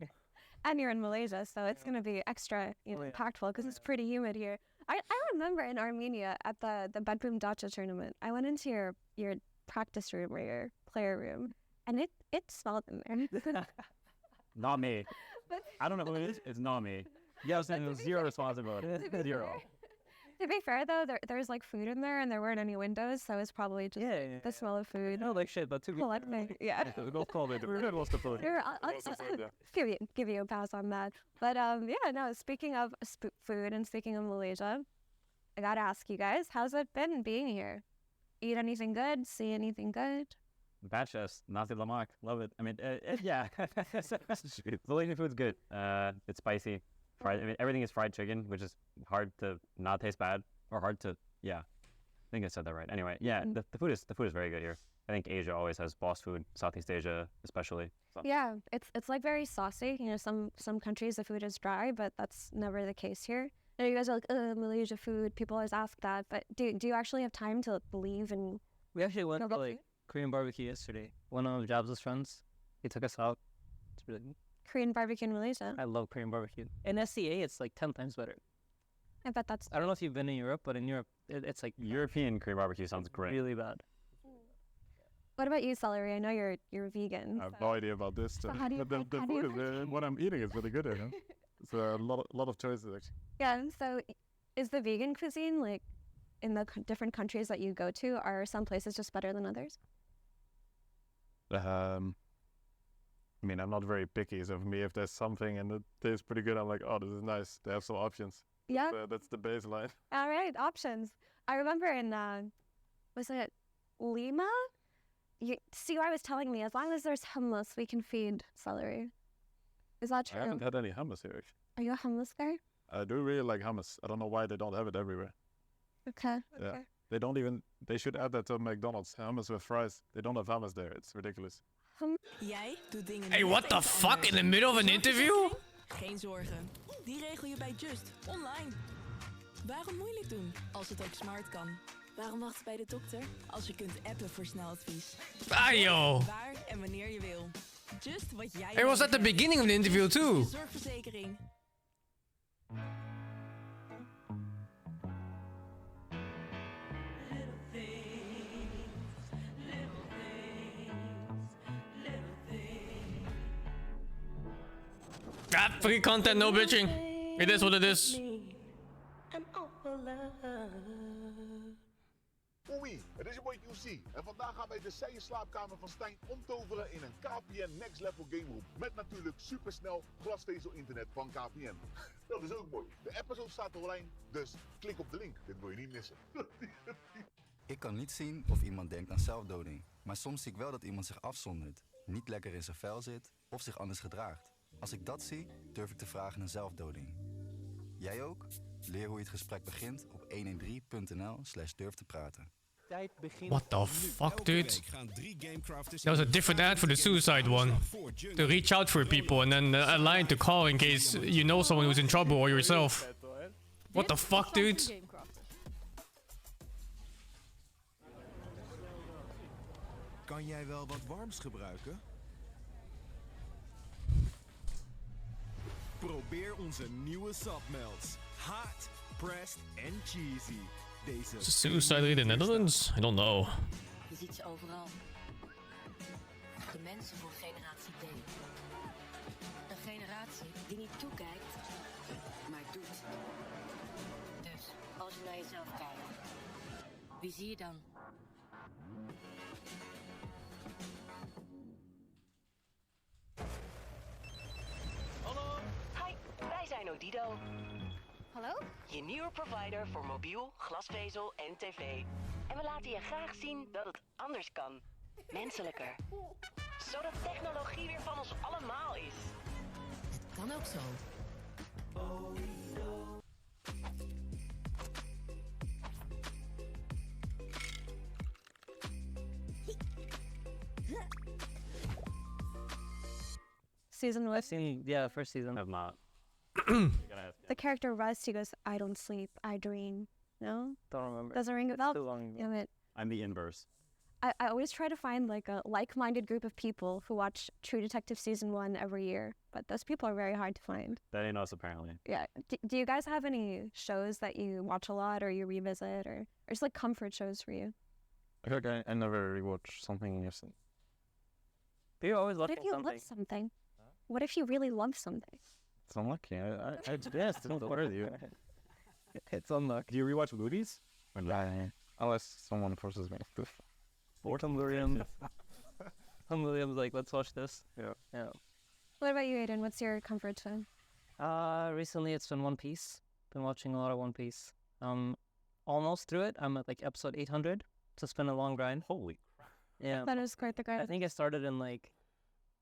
Speaker 12: And you're in Malaysia, so it's going to be extra impactful because it's pretty humid here. I remember in Armenia at the Bedroom Dota tournament, I went into your practice room or your player room, and it smelled in there.
Speaker 25: Not me. I don't know who it is. It's not me. Yeah, it was zero responsibility. Zero.
Speaker 12: To be fair, though, there's like food in there, and there weren't any windows, so it's probably just the smell of food.
Speaker 24: No, like shit, but to be
Speaker 12: yeah.
Speaker 14: Don't call it. What's the food?
Speaker 12: I'll give you a pass on that. But yeah, no. Speaking of food and speaking of Malaysia, I gotta ask you guys, how's it been being here? Eat anything good? See anything good?
Speaker 25: Bad chefs, nasi lemak, love it. I mean, yeah, Malaysian food's good. It's spicy. Fried. I mean, everything is fried chicken, which is hard to not taste bad, or hard to, yeah. I think I said that right. Anyway, yeah, the food is very good here. I think Asia always has boss food, Southeast Asia especially. So.
Speaker 12: Yeah, it's like very saucy. You know, some countries the food is dry, but that's never the case here. You know, you guys are like, Malaysia food. People always ask that, but do you actually have time to leave and?
Speaker 24: We actually went to like Korean barbecue yesterday. One of Jabs' friends, he took us out. It's really good.
Speaker 12: Korean barbecue in Malaysia.
Speaker 24: I love Korean barbecue. In SCA, it's like 10 times better.
Speaker 12: I bet that's.
Speaker 24: I don't know if you've been in Europe, but in Europe, it's like
Speaker 25: European Korean barbecue sounds great.
Speaker 24: Really bad.
Speaker 12: What about you, Celery? I know you're vegan.
Speaker 14: I have no idea about this.
Speaker 12: So how do you
Speaker 14: but the food is what I'm eating is really good here. Huh? It's a lot of choices actually.
Speaker 12: Yeah. So, is the vegan cuisine like in the different countries that you go to? Are some places just better than others?
Speaker 14: I mean, I'm not very picky, so for me, if there's something and it tastes pretty good, I'm like, oh, this is nice. They have some options.
Speaker 12: Yeah.
Speaker 14: That's the baseline.
Speaker 12: All right, options. I remember in, was it Lima? CY was telling me, as long as there's hummus, we can feed Celery. Is that true?
Speaker 14: I haven't had any hummus here, actually.
Speaker 12: Are you a hummus guy?
Speaker 14: I do really like hummus. I don't know why they don't have it everywhere.
Speaker 12: Okay.
Speaker 14: Yeah. They should add that to McDonald's. Hummus with fries. They don't have hummus there. It's ridiculous.
Speaker 3: Hey, what the fuck? In the middle of an interview?
Speaker 15: Geen zorgen. Die regel je bij Just, online. Waarom moeilijk doen, als het ook smart kan? Waarom wachten bij de dokter, als je kunt appen voor snel advies?
Speaker 3: Ah, joh.
Speaker 15: Waar en wanneer je wil. Just wat jij
Speaker 3: It was at the beginning of the interview too.
Speaker 15: Zorgverzekering.
Speaker 3: Ah, free content, no bitching. It is what it is.
Speaker 22: Oei, het is je boy QC en vandaag gaan wij de saaie slaapkamer van Stijn omtoveren in een KPN Next Level Game Room. Met natuurlijk supersnel glasvezel internet van KPN. Dat is ook mooi. De episode staat online, dus klik op de link. Dit wil je niet missen.
Speaker 16: Ik kan niet zien of iemand denkt aan zelfdoding. Maar soms zie ik wel dat iemand zich afzondert, niet lekker in zijn vel zit of zich anders gedraagt. Als ik dat zie, durf ik te vragen naar zelfdoding. Jij ook? Leer hoe je het gesprek begint op 113.nl/durftepraten.
Speaker 3: What the fuck, dude? That was a different ad for the suicide one. To reach out for people and then a line to call in case you know someone who's in trouble or yourself. What the fuck, dude?
Speaker 23: Kan jij wel wat warms gebruiken? Probeer onze nieuwe submelts. Hot, pressed en cheesy. Deze
Speaker 3: Is suicide in the Netherlands? I don't know.
Speaker 13: Je ziet ze overal. De mensen van generatie D. Een generatie die niet toekijkt, maar doet. Dus, als je naar jezelf kijkt, wie zie je dan?
Speaker 7: Hallo. Hi, wij zijn Odido.
Speaker 8: Hallo?
Speaker 7: Je nieuwe provider voor mobiel, glasvezel en tv. En we laten je graag zien dat het anders kan. Menselijker. Zodat technologie weer van ons allemaal is.
Speaker 15: Het kan ook zo.
Speaker 12: Season with?
Speaker 24: I've seen, yeah, first season.
Speaker 25: I've not.
Speaker 12: The character Rust, he goes, I don't sleep, I dream. No?
Speaker 24: Don't remember.
Speaker 12: Doesn't ring a bell?
Speaker 24: Too long ago.
Speaker 12: Damn it.
Speaker 25: I'm the inverse.
Speaker 12: I always try to find like a like-minded group of people who watch True Detective Season 1 every year, but those people are very hard to find.
Speaker 25: That ain't us, apparently.
Speaker 12: Yeah. Do you guys have any shows that you watch a lot or you revisit or just like comfort shows for you?
Speaker 14: I feel like I never rewatch something you've seen.
Speaker 24: Do you always
Speaker 12: What
Speaker 24: looking
Speaker 12: if you
Speaker 24: something?
Speaker 12: love something? What if you really love something?
Speaker 14: It's unlucky. I yes, don't worry you.
Speaker 24: It's unlucky.
Speaker 25: Do you rewatch movies?
Speaker 14: Or yeah. Unless someone forces me to.
Speaker 24: Tom Williams. Tom Williams, like, let's watch this.
Speaker 14: Yeah.
Speaker 24: Yeah.
Speaker 12: What about you, Aiden? What's your comfort show?
Speaker 24: Recently it's been One Piece. Been watching a lot of One Piece. Almost through it. I'm at like episode 800. So it's been a long grind.
Speaker 25: Holy crap.
Speaker 24: Yeah.
Speaker 12: That is quite the grind.
Speaker 24: I think I started in like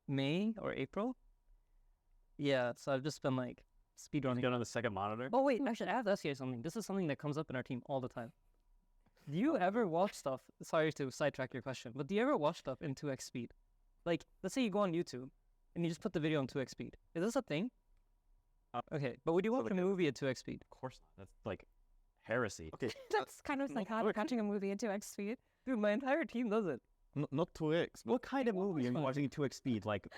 Speaker 24: May or April. Yeah, so I've just been like speedrunning.
Speaker 25: Get on the second monitor.
Speaker 24: Oh wait, actually I have to ask you something. This is something that comes up in our team all the time. Do you ever watch stuff? Sorry to sidetrack your question, but do you ever watch stuff in 2x speed? Like, let's say you go on YouTube and you just put the video on 2x speed. Is this a thing? Okay, but would you watch a movie at 2x speed?
Speaker 25: Of course not. That's like heresy.
Speaker 14: Okay.
Speaker 12: That's kind of psychotic watching a movie at 2x speed.
Speaker 24: Dude, my entire team does it.
Speaker 14: Not 2x.
Speaker 25: What kind of movie are you watching at 2x speed? Like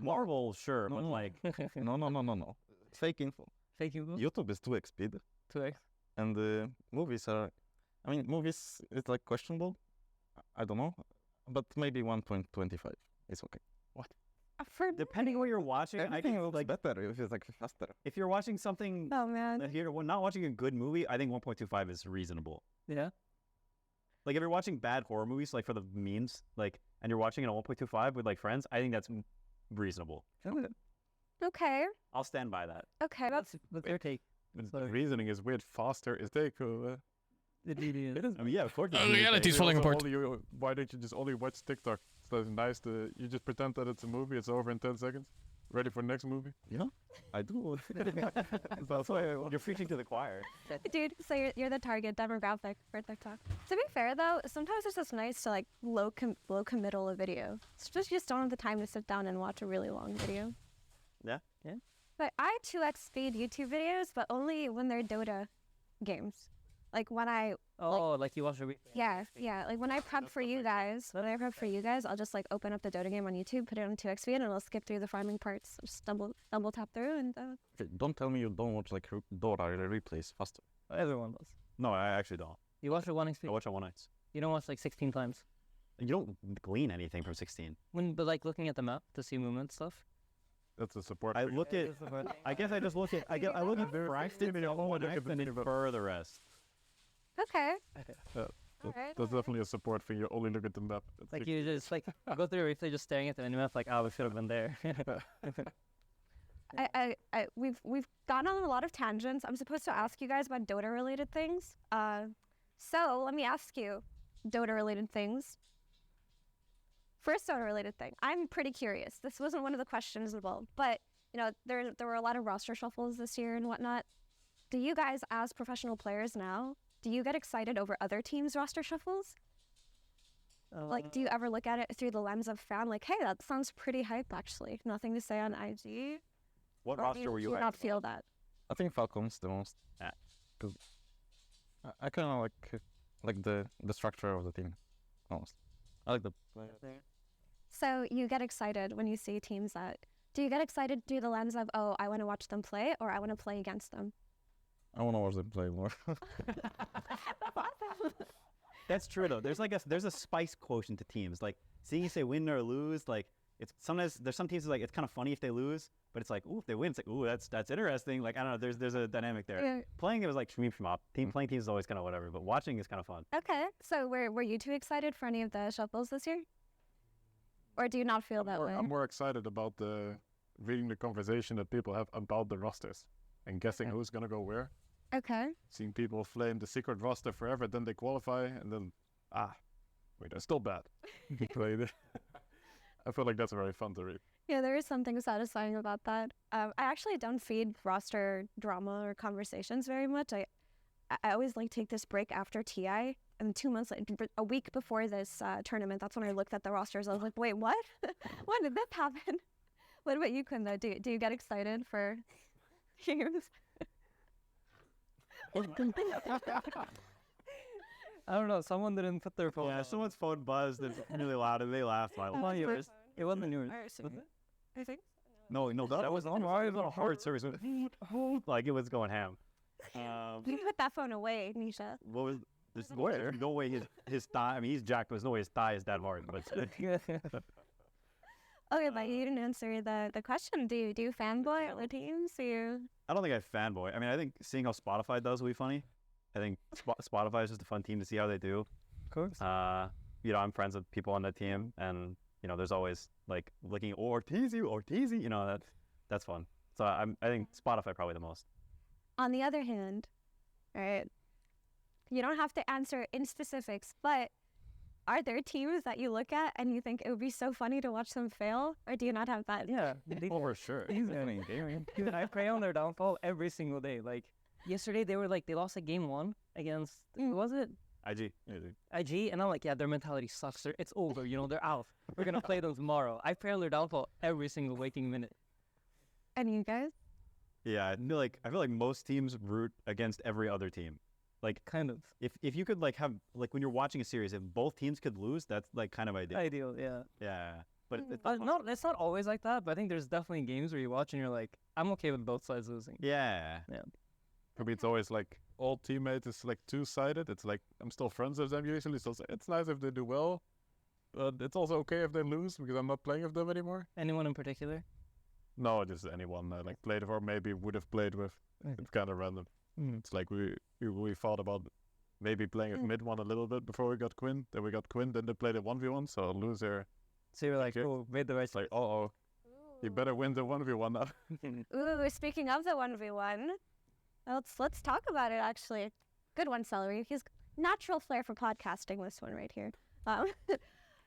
Speaker 25: Marvel, sure, but like...
Speaker 14: No. Fake info.
Speaker 24: Fake info?
Speaker 14: YouTube is 2x speed.
Speaker 24: 2x?
Speaker 14: And movies are... I mean, movies is like questionable. I don't know. But maybe 1.25 is okay.
Speaker 25: What? Depending on what you're watching,
Speaker 14: Everything looks like better if it's like faster.
Speaker 25: If you're watching something...
Speaker 12: Oh, man.
Speaker 25: If you're not watching a good movie, I think 1.25 is reasonable.
Speaker 24: Yeah?
Speaker 25: Like, if you're watching bad horror movies, like, for the memes, like, and you're watching it at 1.25 with, like, friends, I think that's reasonable.
Speaker 12: Okay.
Speaker 25: I'll stand by that.
Speaker 12: Okay, that's
Speaker 24: your take.
Speaker 14: The reasoning is weird. Faster is take.
Speaker 24: It really is.
Speaker 14: It is.
Speaker 25: I mean, yeah, of course.
Speaker 3: Reality is falling apart.
Speaker 14: Why don't you just only watch TikTok? It's nice to you just pretend that it's a movie. It's over in 10 seconds. Ready for the next movie? Yeah, I do.
Speaker 25: That's why you're preaching to the choir.
Speaker 12: Dude, so you're the target demographic for TikTok. To be fair though, sometimes it's just nice to like low committal a video. Especially just don't have the time to sit down and watch a really long video.
Speaker 25: Yeah.
Speaker 24: Yeah.
Speaker 12: But I 2x speed YouTube videos, but only when they're Dota games. Like when I
Speaker 24: like you watch a replay.
Speaker 12: Yeah. Like when I prep for you guys, I'll just like open up the Dota game on YouTube, put it on 2x speed, and I'll skip through the farming parts, just double tap through, and.
Speaker 14: Okay, don't tell me you don't watch like Dota replays faster.
Speaker 24: Everyone does.
Speaker 25: No, I actually don't.
Speaker 24: You watch it 1x speed.
Speaker 25: I watch it 1x.
Speaker 24: You don't watch like 16 times.
Speaker 25: You don't glean anything from 16.
Speaker 24: But like looking at the map to see movement stuff.
Speaker 14: That's a support.
Speaker 25: I look at. I guess I just look at. I look at fraction and then infer the rest.
Speaker 12: Okay.
Speaker 14: That's definitely a support thing. You only look at the map.
Speaker 24: Like you just like go through a replay, just staring at the map, like, oh, we should have been there.
Speaker 12: We've gone on a lot of tangents. I'm supposed to ask you guys about Dota related things. So let me ask you, Dota related things. First Dota related thing. I'm pretty curious. This wasn't one of the questions involved, but you know, there were a lot of roster shuffles this year and whatnot. Do you guys, as professional players now, do you get excited over other teams' roster shuffles? Like, do you ever look at it through the lens of fan? Like, hey, that sounds pretty hype, actually. Nothing to say on IG.
Speaker 1: What
Speaker 12: Or
Speaker 1: roster were you
Speaker 12: do
Speaker 1: at?
Speaker 12: not feel that?
Speaker 14: I think Falcons the most.
Speaker 1: Yeah.
Speaker 14: Because I kind of like the structure of the team, almost. I like the players.
Speaker 12: So you get excited when you see teams that... Do you get excited through the lens of, oh, I want to watch them play, or I want to play against them?
Speaker 14: I want to watch them play more.
Speaker 1: That's true though. There's a spice quotient to teams. Like seeing if they win or lose, like it's sometimes there's some teams like it's kind of funny if they lose, but it's like ooh if they win, it's like ooh that's interesting. Like I don't know, there's a dynamic there.
Speaker 12: Yeah.
Speaker 1: Playing it was like shmeep shmop. Playing teams is always kind of whatever, but watching is kind of fun.
Speaker 12: Okay, so were you too excited for any of the shuffles this year? Or do you not feel that way?
Speaker 8: I'm more excited about reading the conversation that people have about the rosters and guessing who's gonna go where.
Speaker 12: Okay.
Speaker 8: Seeing people flame the secret roster forever, then they qualify, and then wait, they're still bad. I feel like that's very fun to read.
Speaker 12: Yeah, there is something satisfying about that. I actually don't feed roster drama or conversations very much. I always like take this break after TI, and 2 months later, a week before this tournament, that's when I looked at the rosters. I was like, wait, what? When did this happen? What about you, Quinn, though? Do you get excited for games?
Speaker 24: I don't know. Someone didn't put their phone.
Speaker 1: Yeah, someone's phone buzzed. It's really loud, and they laughed.
Speaker 24: It wasn't yours. It wasn't yours. Was it?
Speaker 12: I think.
Speaker 1: No, that was on a hard service. Like it was going ham.
Speaker 12: You put that phone away, Nisha.
Speaker 1: What was there's no way his thigh? I mean, he's jacked, but there's no way his thigh is that hard. But
Speaker 12: Okay, but you didn't answer the question. Do you fanboy other teams?
Speaker 1: I don't think I fanboy. I mean, I think seeing how Spotify does will be funny. I think Spotify is just a fun team to see how they do.
Speaker 24: Of course.
Speaker 1: I'm friends with people on that team, and there's always like looking Ortizy, that's fun. So I think Spotify probably the most.
Speaker 12: On the other hand, all right, you don't have to answer in specifics, but are there teams that you look at and you think it would be so funny to watch them fail, or do you not have that?
Speaker 24: Yeah,
Speaker 14: for sure.
Speaker 24: Dude, I pray on their downfall every single day. Like yesterday, they lost a game 1 against who was it?
Speaker 1: IG,
Speaker 24: and I'm like, yeah, their mentality sucks. It's over. They're out. We're gonna play them tomorrow. I pray on their downfall every single waking minute.
Speaker 12: And you guys?
Speaker 1: Yeah, I feel like most teams root against every other team. Like
Speaker 24: kind of.
Speaker 1: If you could have when you're watching a series, if both teams could lose, that's like kind of ideal.
Speaker 24: Ideal, yeah.
Speaker 1: Yeah, but
Speaker 24: it's not always like that. But I think there's definitely games where you watch and you're like, I'm okay with both sides losing.
Speaker 1: Yeah.
Speaker 8: For me, it's always like all teammates is like two-sided. It's like I'm still friends with them usually, so it's nice if they do well, but it's also okay if they lose because I'm not playing with them anymore.
Speaker 24: Anyone in particular?
Speaker 8: No, just anyone I played with or maybe would have played with. It's kind of random. It's like we thought about maybe playing with mid one a little bit before we got Quinn. Then we got Quinn. Then they played a 1v1, so loser.
Speaker 24: So you're like, oh, made the right.
Speaker 8: It's like, you better win the 1v1 now.
Speaker 12: Ooh, speaking of the 1v1, let's talk about it. Actually, good one, Celery. He's natural flair for podcasting. This one right here.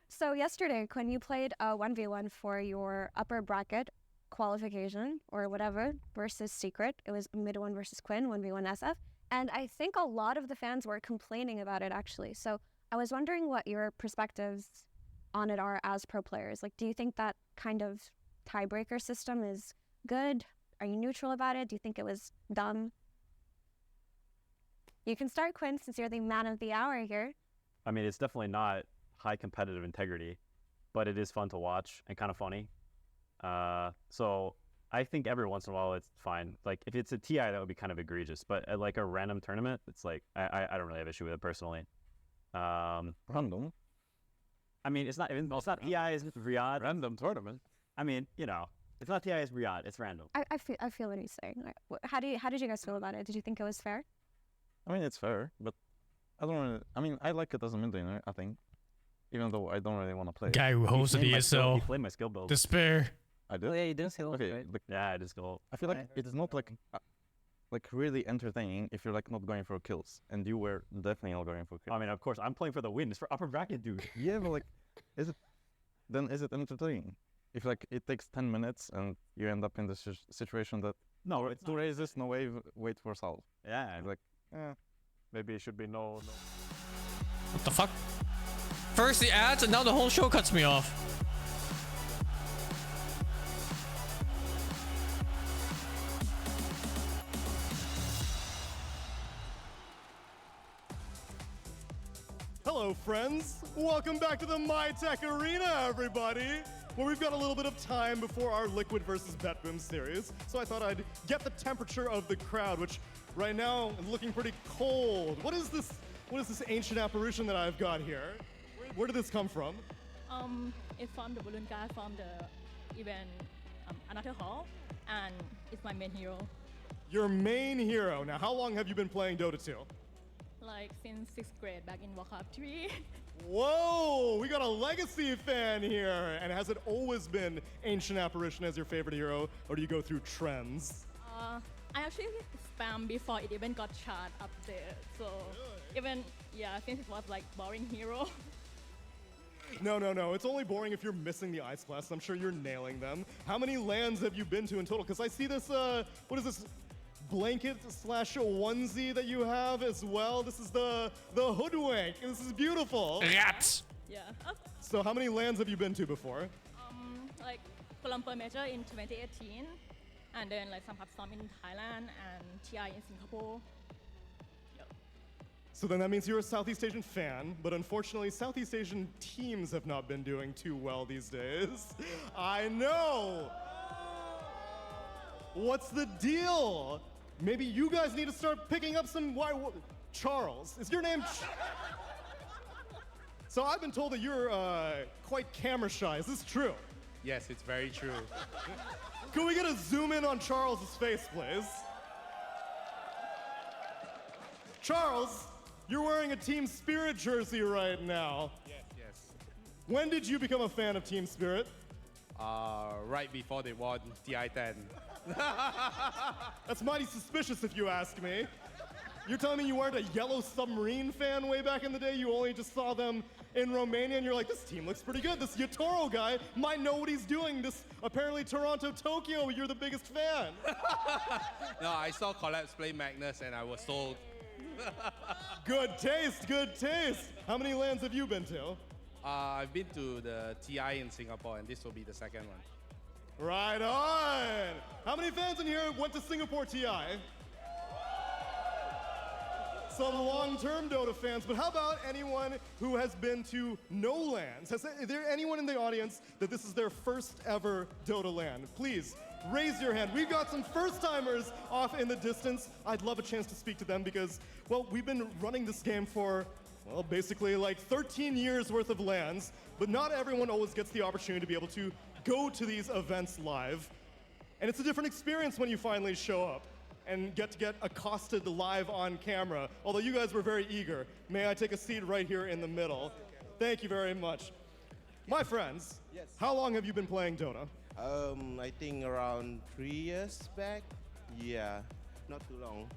Speaker 12: So yesterday, Quinn, you played a 1v1 for your upper bracket qualification or whatever versus Secret. It was mid 1 versus Quinn, 1v1 SF. And I think a lot of the fans were complaining about it actually. So I was wondering what your perspectives on it are as pro players. Like, do you think that kind of tiebreaker system is good? Are you neutral about it? Do you think it was dumb? You can start, Quinn, since you're the man of the hour here.
Speaker 1: I mean, it's definitely not high competitive integrity, but it is fun to watch and kind of funny. So I think every once in a while it's fine. Like if it's a TI, that would be kind of egregious. But at like a random tournament, it's like I don't really have issue with it personally.
Speaker 14: Random.
Speaker 1: I mean, it's not TI. It's Riyadh.
Speaker 8: Random tournament.
Speaker 1: I mean, it's not TI. It's Riyadh. It's random.
Speaker 12: I feel what he's saying. How did you guys feel about it? Did you think it was fair?
Speaker 14: I mean, it's fair, but I don't really. I mean, I like it as a mid laner, I think, even though I don't really want to play.
Speaker 3: Guy who hosted ESL.
Speaker 1: He played my skill build.
Speaker 3: Despair.
Speaker 14: I did.
Speaker 24: Oh, yeah, you didn't say
Speaker 14: okay,
Speaker 24: right?
Speaker 1: Yeah, I just go.
Speaker 14: I feel like it is not like really entertaining if you're like not going for kills, and you were definitely not going for kills.
Speaker 1: I mean, of course, I'm playing for the win. It's for upper bracket, dude.
Speaker 14: Yeah, but like, is it entertaining? If like it takes 10 minutes and you end up in this situation that
Speaker 1: no, it's
Speaker 14: two raises, no wave, wait for solve.
Speaker 1: Yeah,
Speaker 14: like,
Speaker 8: maybe it should be no.
Speaker 3: What the fuck? First the ads and now the whole show cuts me off.
Speaker 2: Hello, friends. Welcome back to the MyTech Arena, everybody, where we've got a little bit of time before our Liquid versus BetBoom series. So I thought I'd get the temperature of the crowd, which right now is looking pretty cold. What is this ancient apparition that I've got here? Where did this come from?
Speaker 4: It's from the balloon guy from the event another hall, and it's my main hero.
Speaker 2: Your main hero. Now, how long have you been playing Dota 2?
Speaker 4: Like since 6th grade back in Warcraft 3.
Speaker 2: Whoa, we got a legacy fan here. And has it always been Ancient Apparition as your favorite hero, or do you go through trends?
Speaker 4: I actually spam before it even got chart up there. So even, yeah, since it was like boring hero.
Speaker 2: No. It's only boring if you're missing the ice blasts. I'm sure you're nailing them. How many lands have you been to in total? Because I see this, what is this? Blanket / onesie that you have as well. This is the hoodwink. This is beautiful.
Speaker 3: Rats.
Speaker 4: Yeah.
Speaker 2: So how many lands have you been to before?
Speaker 4: Like Kuala Lumpur Major in 2018, and then like some in Thailand and TI in Singapore.
Speaker 2: So then that means you're a Southeast Asian fan, but unfortunately Southeast Asian teams have not been doing too well these days. I know. What's the deal? Maybe you guys need to start picking up some Charles, is your name? So I've been told that you're quite camera shy. Is this true?
Speaker 5: Yes, it's very true.
Speaker 2: Can we get a zoom in on Charles's face, please? Charles, you're wearing a Team Spirit jersey right now.
Speaker 5: Yes.
Speaker 2: When did you become a fan of Team Spirit?
Speaker 5: Right before they won TI-10.
Speaker 2: That's mighty suspicious if you ask me. You're telling me you weren't a Yellow Submarine fan way back in the day? You only just saw them in Romania and you're like, this team looks pretty good. This Yatoro guy might know what he's doing. This apparently Toronto, Tokyo, you're the biggest fan.
Speaker 5: No, I saw Collapse play Magnus and I was sold.
Speaker 2: Good taste, good taste. How many lands have you been to?
Speaker 5: I've been to the TI in Singapore and this will be the second one.
Speaker 2: Right on! How many fans in here went to Singapore TI? Some long-term Dota fans, but how about anyone who has been to no lands? Is there anyone in the audience that this is their first ever Dota land? Please, raise your hand. We've got some first-timers off in the distance. I'd love a chance to speak to them because, well, we've been running this game for, well, basically like 13 years worth of lands, but not everyone always gets the opportunity to be able to go to these events live. And it's a different experience when you finally show up and get to get accosted live on camera. Although you guys were very eager. May I take a seat right here in the middle? Thank you very much. My friends, how long have you been playing Dota?
Speaker 17: I think around 3 years back. Yeah, not too long.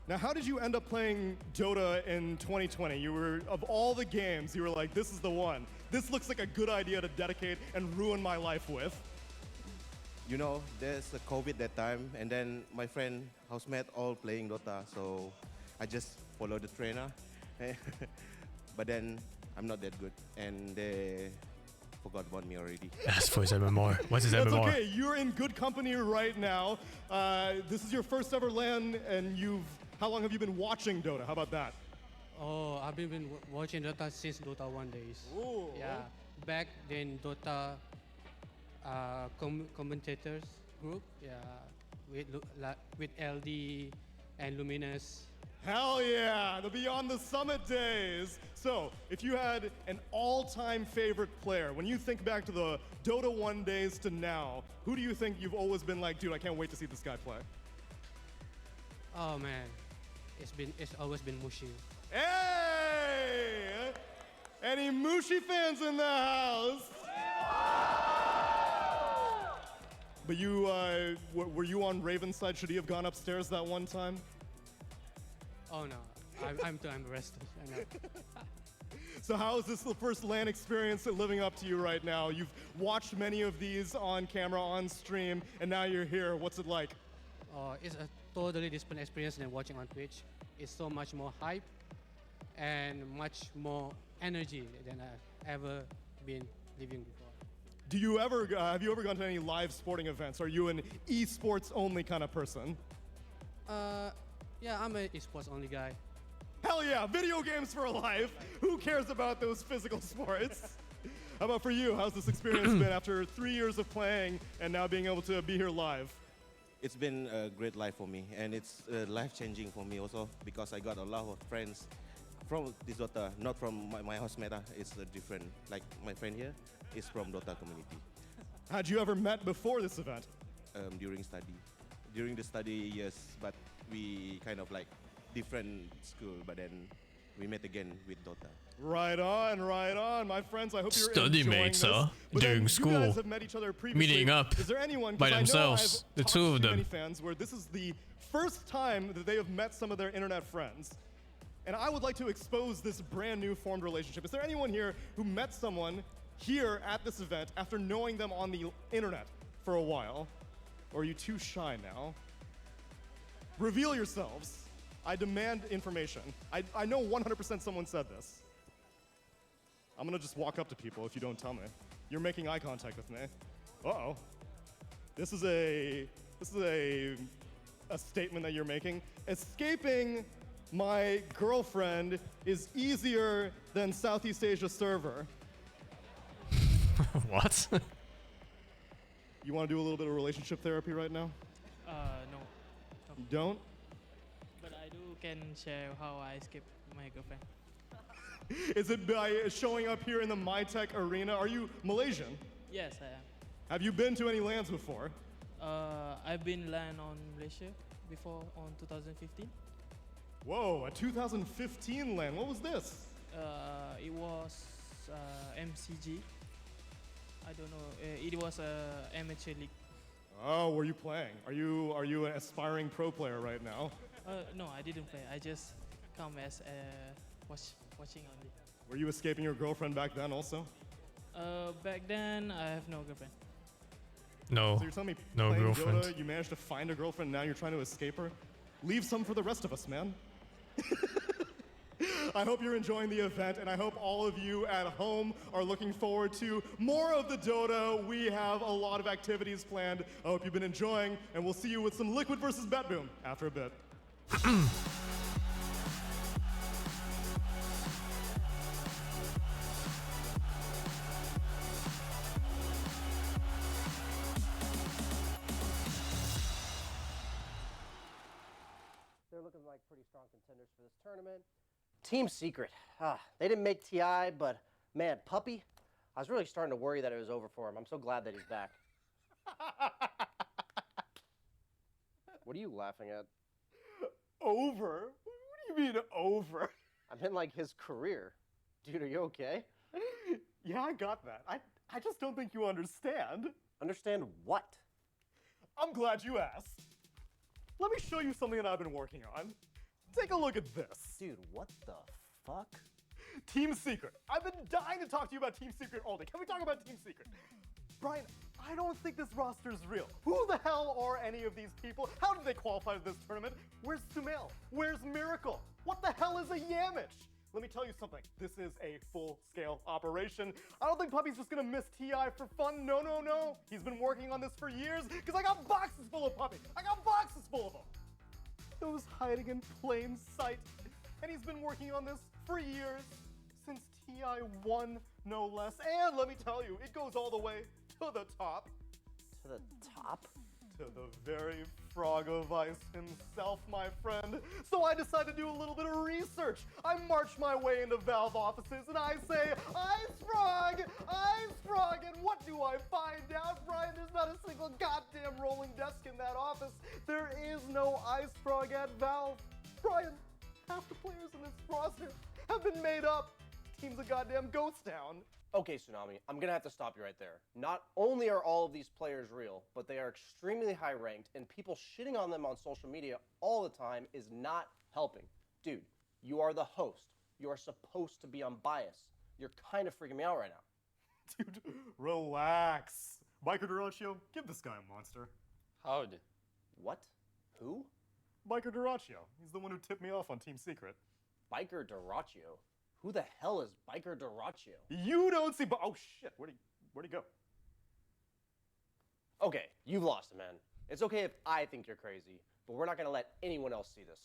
Speaker 2: Now, how did you end up playing Dota in 2020? You were, of all the games, you were like, this is the one. This looks like a good idea to dedicate and ruin my life with.
Speaker 17: You know, there's a COVID that time, and then my friend, housemate, all playing Dota, so I just followed the trainer. But then, I'm not that good, and they forgot about me already.
Speaker 3: Ask for his MMR. What's his
Speaker 2: That's
Speaker 3: MMR?
Speaker 2: okay, you're in good company right now. This is your first ever LAN, and how long have you been watching Dota? How about that?
Speaker 18: Oh, I've been watching Dota since Dota 1 days.
Speaker 2: Ooh.
Speaker 18: Yeah, back then Dota commentators group, yeah, with LD and Luminous.
Speaker 2: Hell yeah, the Beyond the Summit days. So, if you had an all-time favorite player, when you think back to the Dota 1 days to now, who do you think you've always been like, dude, I can't wait to see this guy play?
Speaker 18: Oh man, it's always been Mushi.
Speaker 2: Hey! Any Mushi fans in the house? But you, were you on Raven's side? Should he have gone upstairs that one time?
Speaker 18: Oh no, I'm restless. I know.
Speaker 2: So how is this the first LAN experience living up to you right now? You've watched many of these on camera, on stream, and now you're here. What's it like?
Speaker 18: Oh, totally different experience than watching on Twitch. It's so much more hype and much more energy than I've ever been living before.
Speaker 2: Do you ever, have you ever gone to any live sporting events? Are you an esports only kind of person?
Speaker 18: Yeah, I'm an esports only guy.
Speaker 2: Hell yeah, video games for life. Who cares about those physical sports? How about for you? How's this experience been after 3 years of playing and now being able to be here live?
Speaker 17: It's been a great life for me, and it's life-changing for me also because I got a lot of friends from this Dota, not from my house meta. It's different. Like my friend here is from Dota community.
Speaker 2: Had you ever met before this event?
Speaker 17: During study. During the study, yes, but we kind of like different school, but then we met again with Dota.
Speaker 2: Right on, my friends. I hope you're
Speaker 3: Study
Speaker 2: enjoying
Speaker 3: mates,
Speaker 2: this.
Speaker 3: huh?
Speaker 2: But
Speaker 3: During
Speaker 2: then
Speaker 3: school.
Speaker 2: You guys have met each other previously.
Speaker 3: Meeting up
Speaker 2: Is there anyone,
Speaker 3: by
Speaker 2: 'cause I know
Speaker 3: themselves,
Speaker 2: I've
Speaker 3: the
Speaker 2: talked
Speaker 3: two
Speaker 2: to
Speaker 3: of
Speaker 2: many
Speaker 3: them.
Speaker 2: fans where this is the first time that they have met some of their internet friends. And I would like to expose this brand new formed relationship. Is there anyone here who met someone here at this event after knowing them on the internet for a while? Or are you too shy now? Reveal yourselves. I demand information. I know 100% someone said this. I'm gonna just walk up to people if you don't tell me. You're making eye contact with me. Uh-oh. This is a statement that you're making. Escaping my girlfriend is easier than Southeast Asia server.
Speaker 3: What?
Speaker 2: You want to do a little bit of relationship therapy right now?
Speaker 9: No.
Speaker 2: You don't?
Speaker 9: But I do can share how I escaped my girlfriend.
Speaker 2: Is it by showing up here in the MyTech arena? Are you Malaysian?
Speaker 9: Yes, I am.
Speaker 2: Have you been to any lands before?
Speaker 9: I've been land on Malaysia before on 2015.
Speaker 2: Whoa, a 2015 LAN. What was this?
Speaker 9: It was MCG. I don't know. It was a amateur league.
Speaker 2: Oh, were you playing? Are you an aspiring pro player right now?
Speaker 9: No, I didn't play. I just come as watching only.
Speaker 2: Were you escaping your girlfriend back then also?
Speaker 9: Back then, I have no girlfriend.
Speaker 3: No.
Speaker 2: So you're telling me
Speaker 3: No
Speaker 2: playing
Speaker 3: girlfriend.
Speaker 2: Dota, you managed to find a girlfriend, now you're trying to escape her? Leave some for the rest of us, man. I hope you're enjoying the event, and I hope all of you at home are looking forward to more of the Dota. We have a lot of activities planned. I hope you've been enjoying, and we'll see you with some Liquid versus BetBoom after a bit.
Speaker 10: They're looking like pretty strong contenders for this tournament. Team Secret. They didn't make TI, but man, Puppy, I was really starting to worry that it was over for him. I'm so glad that he's back. What are you laughing at?
Speaker 2: Over? What do you mean over?
Speaker 10: I meant like his career. Dude, are you okay?
Speaker 2: Yeah, I got that. I just don't think you understand.
Speaker 10: Understand what?
Speaker 2: I'm glad you asked. Let me show you something that I've been working on. Take a look at this.
Speaker 10: Dude, what the fuck?
Speaker 2: Team Secret. I've been dying to talk to you about Team Secret all day. Can we talk about Team Secret? Brian, I don't think this roster is real. Who the hell are any of these people? How did they qualify to this tournament? Where's Sumail? Where's Miracle? What the hell is a Yamich? Let me tell you something. This is a full-scale operation. I don't think Puppy's just gonna miss TI for fun. No, no, no. He's been working on this for years because I got boxes full of Puppy. I got boxes full of them. Those hiding in plain sight. And he's been working on this for years, since TI1, no less. And let me tell you, it goes all the way to the top.
Speaker 10: To the top?
Speaker 2: To the very frog of ice himself, my friend. So I decided to do a little bit of research. I march my way into Valve offices and I say, Ice Frog! Ice Frog! And what do I find out, Brian? There's not a single goddamn rolling desk in that office. There is no Ice Frog at Valve. Brian, half the players in this roster have been made up. Team's a goddamn ghost town.
Speaker 10: Okay, Tsunami, I'm gonna have to stop you right there. Not only are all of these players real, but they are extremely high ranked, and people shitting on them on social media all the time is not helping. Dude, you are the host. You are supposed to be unbiased. You're kind of freaking me out right now.
Speaker 2: Dude, relax. Micro Duratio, give this guy a monster.
Speaker 10: How'd? What? Who?
Speaker 2: Biker Duraccio. He's the one who tipped me off on Team Secret.
Speaker 10: Biker Duraccio? Who the hell is Biker Duraccio?
Speaker 2: You don't see... Oh, shit. Where'd he go?
Speaker 10: Okay, you've lost it, man. It's okay if I think you're crazy, but we're not going to let anyone else see this.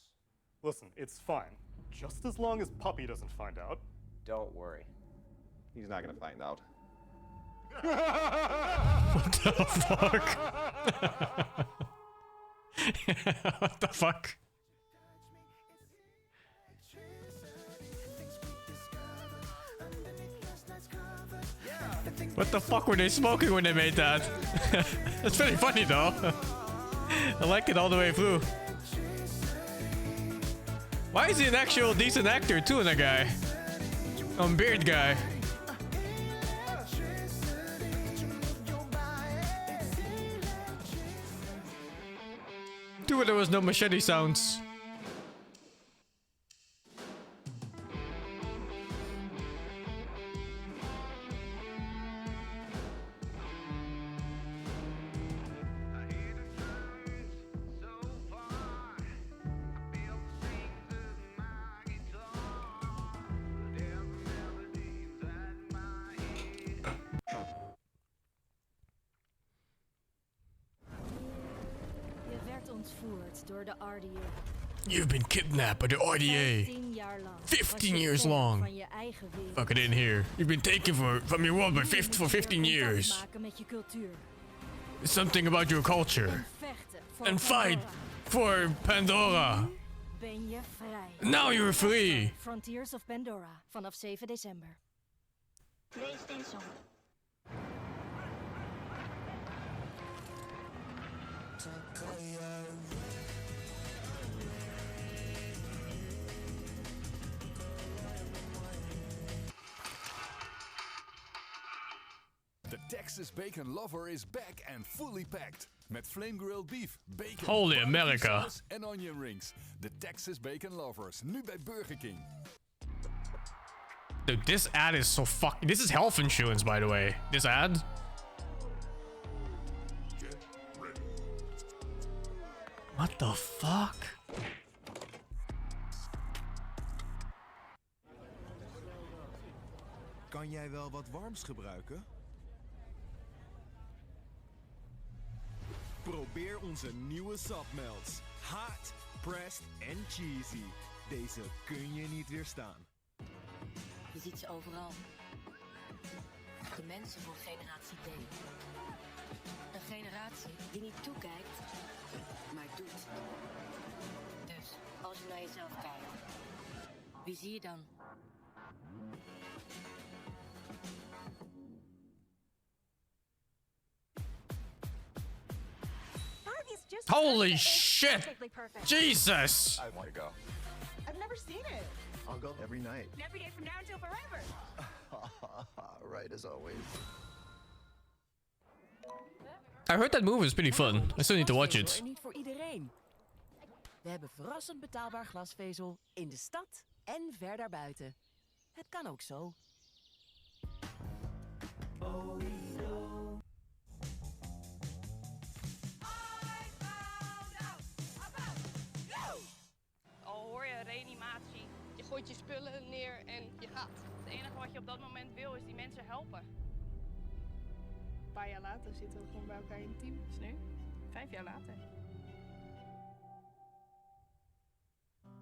Speaker 2: Listen, it's fine. Just as long as Puppy doesn't find out.
Speaker 10: Don't worry.
Speaker 6: He's not going to find out.
Speaker 3: What the fuck? What the fuck? What the fuck were they smoking when they made that? That's pretty funny though. I like it all the way through. Why is he an actual decent actor too, that guy? Beard guy. Too bad there was no machete sounds.
Speaker 13: Door de RDA.
Speaker 3: You've been kidnapped by the RDA. 15 years long. Fuck it in here. You've been taken from your world for 15 years. It's something about your culture. And fight for Pandora. Now you're free.
Speaker 13: Frontiers of Pandora vanaf 7 december. PlayStation.
Speaker 23: The Texas Bacon Lover is back and fully packed. Met flame grilled beef, bacon,
Speaker 3: Holy
Speaker 23: barbecue
Speaker 3: America.
Speaker 23: sauce en onion rings. De Texas Bacon Lovers, nu bij Burger King.
Speaker 3: Dude, this ad is so fucking... This is health insurance, by the way. This ad. What the fuck?
Speaker 23: Kan jij wel wat warms gebruiken? Probeer onze nieuwe sapmelts. Hot, pressed en cheesy. Deze kun je niet weerstaan.
Speaker 13: Je ziet ze overal. De mensen van generatie D. Een generatie die niet toekijkt, maar doet. Dus, als je naar jezelf kijkt, wie zie je dan?
Speaker 3: Holy shit! Jesus!
Speaker 6: I want to go.
Speaker 11: I've never seen it.
Speaker 6: I'll go every night.
Speaker 11: And every day from now until forever.
Speaker 6: Right as always.
Speaker 3: I heard that movie is pretty fun. I still need to watch it.
Speaker 15: Glasvezel er niet voor iedereen. We hebben verrassend betaalbaar glasvezel in de stad en ver daarbuiten. Het kan ook zo.
Speaker 19: Al hoor je reanimatie, je gooit je spullen neer en je gaat. Het enige wat je op dat moment wil is die mensen helpen.
Speaker 4: Een paar jaar later zitten we gewoon bij elkaar in het team. Dus nu, 5 jaar later.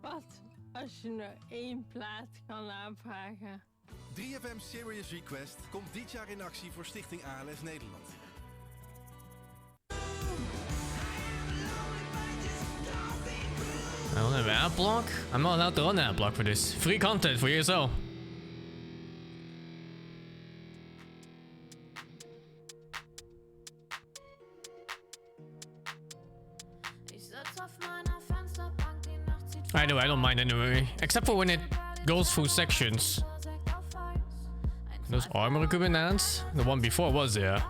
Speaker 4: Wat als je nou 1 plaat kan aanvragen?
Speaker 23: 3FM Serious Request komt dit jaar in actie voor Stichting ALS Nederland.
Speaker 3: I don't have an ad block? I'm not allowed to run an ad block for this. Free content for ESL. Either way, I don't mind anyway. Except for when it goes through sections. Those armor equipment ads? The one before was there.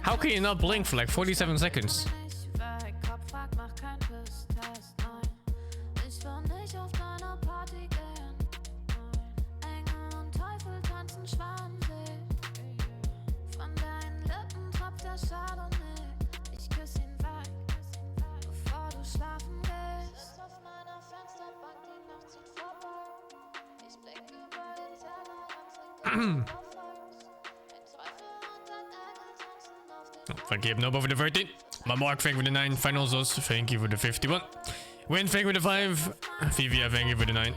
Speaker 3: How can you not blink for like 47 seconds? Thank you, Nobo for the 13. My Mark, thank you for the 9. Finals, thank you for the 51. Win, thank you for the 5. Vivia, thank you for the 9.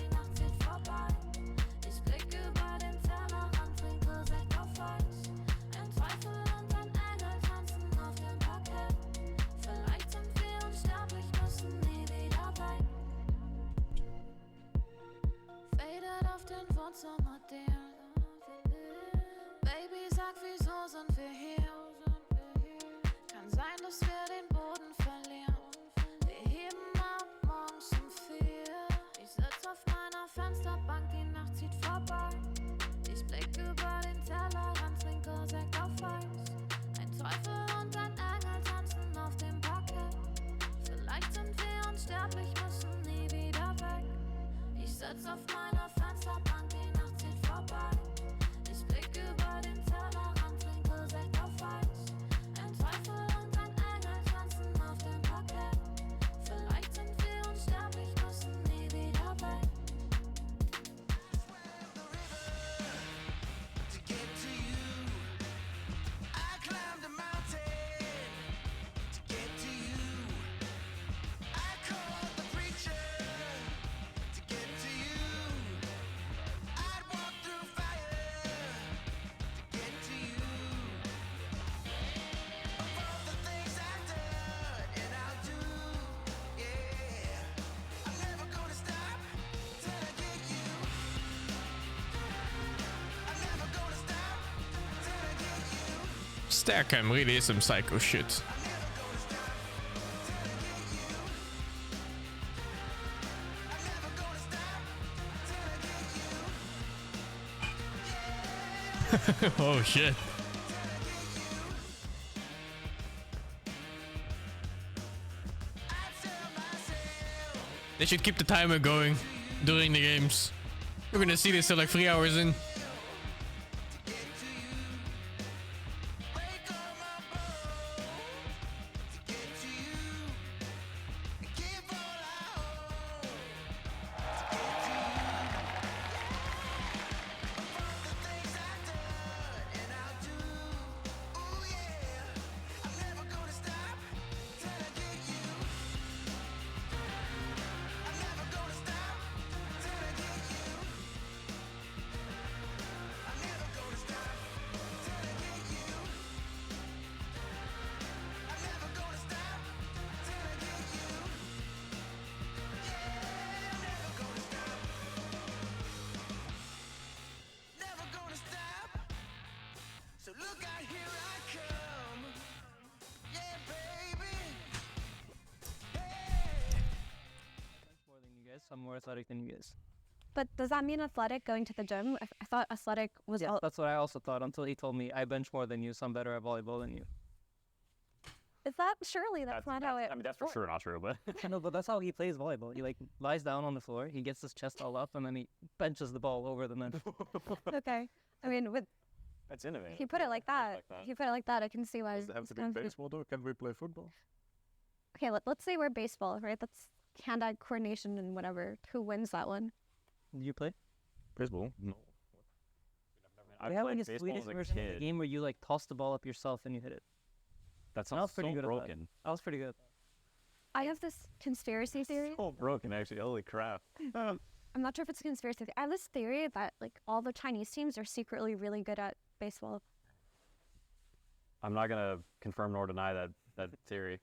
Speaker 3: Staircam really is some psycho shit. Oh shit. They should keep the timer going during the games. We're gonna see this till like 3 hours in.
Speaker 24: I'm more athletic than you guys.
Speaker 12: But does that mean athletic going to the gym? I thought athletic was all.
Speaker 24: That's what I also thought until he told me I bench more than you, so I'm better at volleyball than you.
Speaker 12: Is that surely that's not how it?
Speaker 1: I mean, that's for sure not true, but
Speaker 24: No, but that's how he plays volleyball. He like lies down on the floor, he gets his chest all up, and then he benches the ball over the net.
Speaker 12: Okay, I mean with.
Speaker 1: That's innovative.
Speaker 12: He put it like that. He put it like that. I can see why.
Speaker 8: Does it have to be baseball though? Can we play football?
Speaker 12: Okay, let's say we're baseball, right? That's hand-eye coordination and whatever. Who wins that one?
Speaker 24: Do you play
Speaker 8: baseball? No.
Speaker 24: We have like a Swedish version of the game where you like toss the ball up yourself and you hit it.
Speaker 1: That sounds pretty good broken.
Speaker 24: At that. I was pretty good.
Speaker 12: I have this conspiracy theory.
Speaker 1: So broken, actually. Holy crap.
Speaker 12: I'm not sure if it's a conspiracy theory. I have this theory that like all the Chinese teams are secretly really good at baseball.
Speaker 1: I'm not gonna confirm nor deny that theory.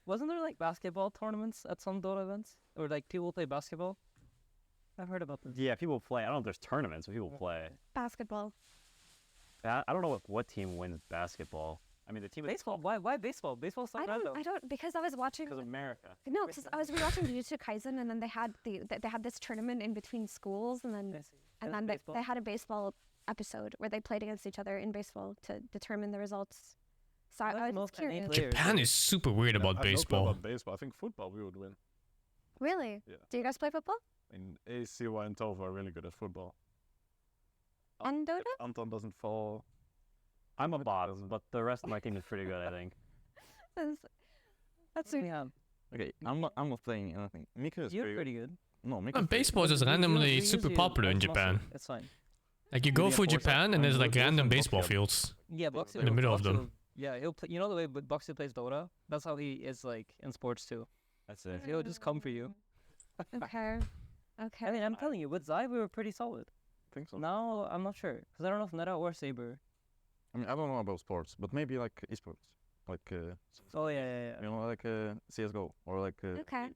Speaker 24: Wasn't there like basketball tournaments at some Dota events? Or like people play basketball? I've heard about this.
Speaker 1: Yeah, people play. I don't know if there's tournaments, but people play.
Speaker 12: Basketball.
Speaker 1: I don't know what team wins basketball. I mean, the team.
Speaker 24: Baseball? Why baseball? Baseball's so random.
Speaker 12: I don't because I was watching.
Speaker 1: Because America.
Speaker 12: No, because I was rewatching Jujutsu Kaisen, and then they had they had this tournament in between schools, and then they had a baseball episode where they played against each other in baseball to determine the results So I was just curious.
Speaker 3: Japan is super weird about
Speaker 8: I have no clue
Speaker 3: baseball.
Speaker 8: about baseball. I think football we would win.
Speaker 12: Really?
Speaker 8: Yeah.
Speaker 12: Do you guys play football?
Speaker 8: And ACY and Tova are really good at football.
Speaker 12: And Dota?
Speaker 8: Anton doesn't fall.
Speaker 1: I'm a bot, but the rest of my team is pretty good, I think.
Speaker 12: That's really
Speaker 14: Okay, I'm not playing anything. Mika is
Speaker 24: You're pretty good.
Speaker 14: No, Mika.
Speaker 3: Baseball is just randomly super popular in Japan.
Speaker 24: It's fine.
Speaker 3: Like you go through Japan and there's like random baseball fields.
Speaker 24: Yeah, Boxy
Speaker 3: in the middle of them.
Speaker 24: Yeah, he'll play, you know the way Boxy plays Dota? That's how he is like in sports too.
Speaker 1: That's it.
Speaker 24: He'll just come for you.
Speaker 12: Okay. Okay.
Speaker 24: I mean, I'm telling you, with Zai, we were pretty solid.
Speaker 14: Think so.
Speaker 24: Now, I'm not sure. Because I don't know if Neta or Saber.
Speaker 14: I mean, I don't know about sports, but maybe like esports. Like,
Speaker 24: oh, yeah.
Speaker 14: you know, like CSGO or like.
Speaker 12: Okay.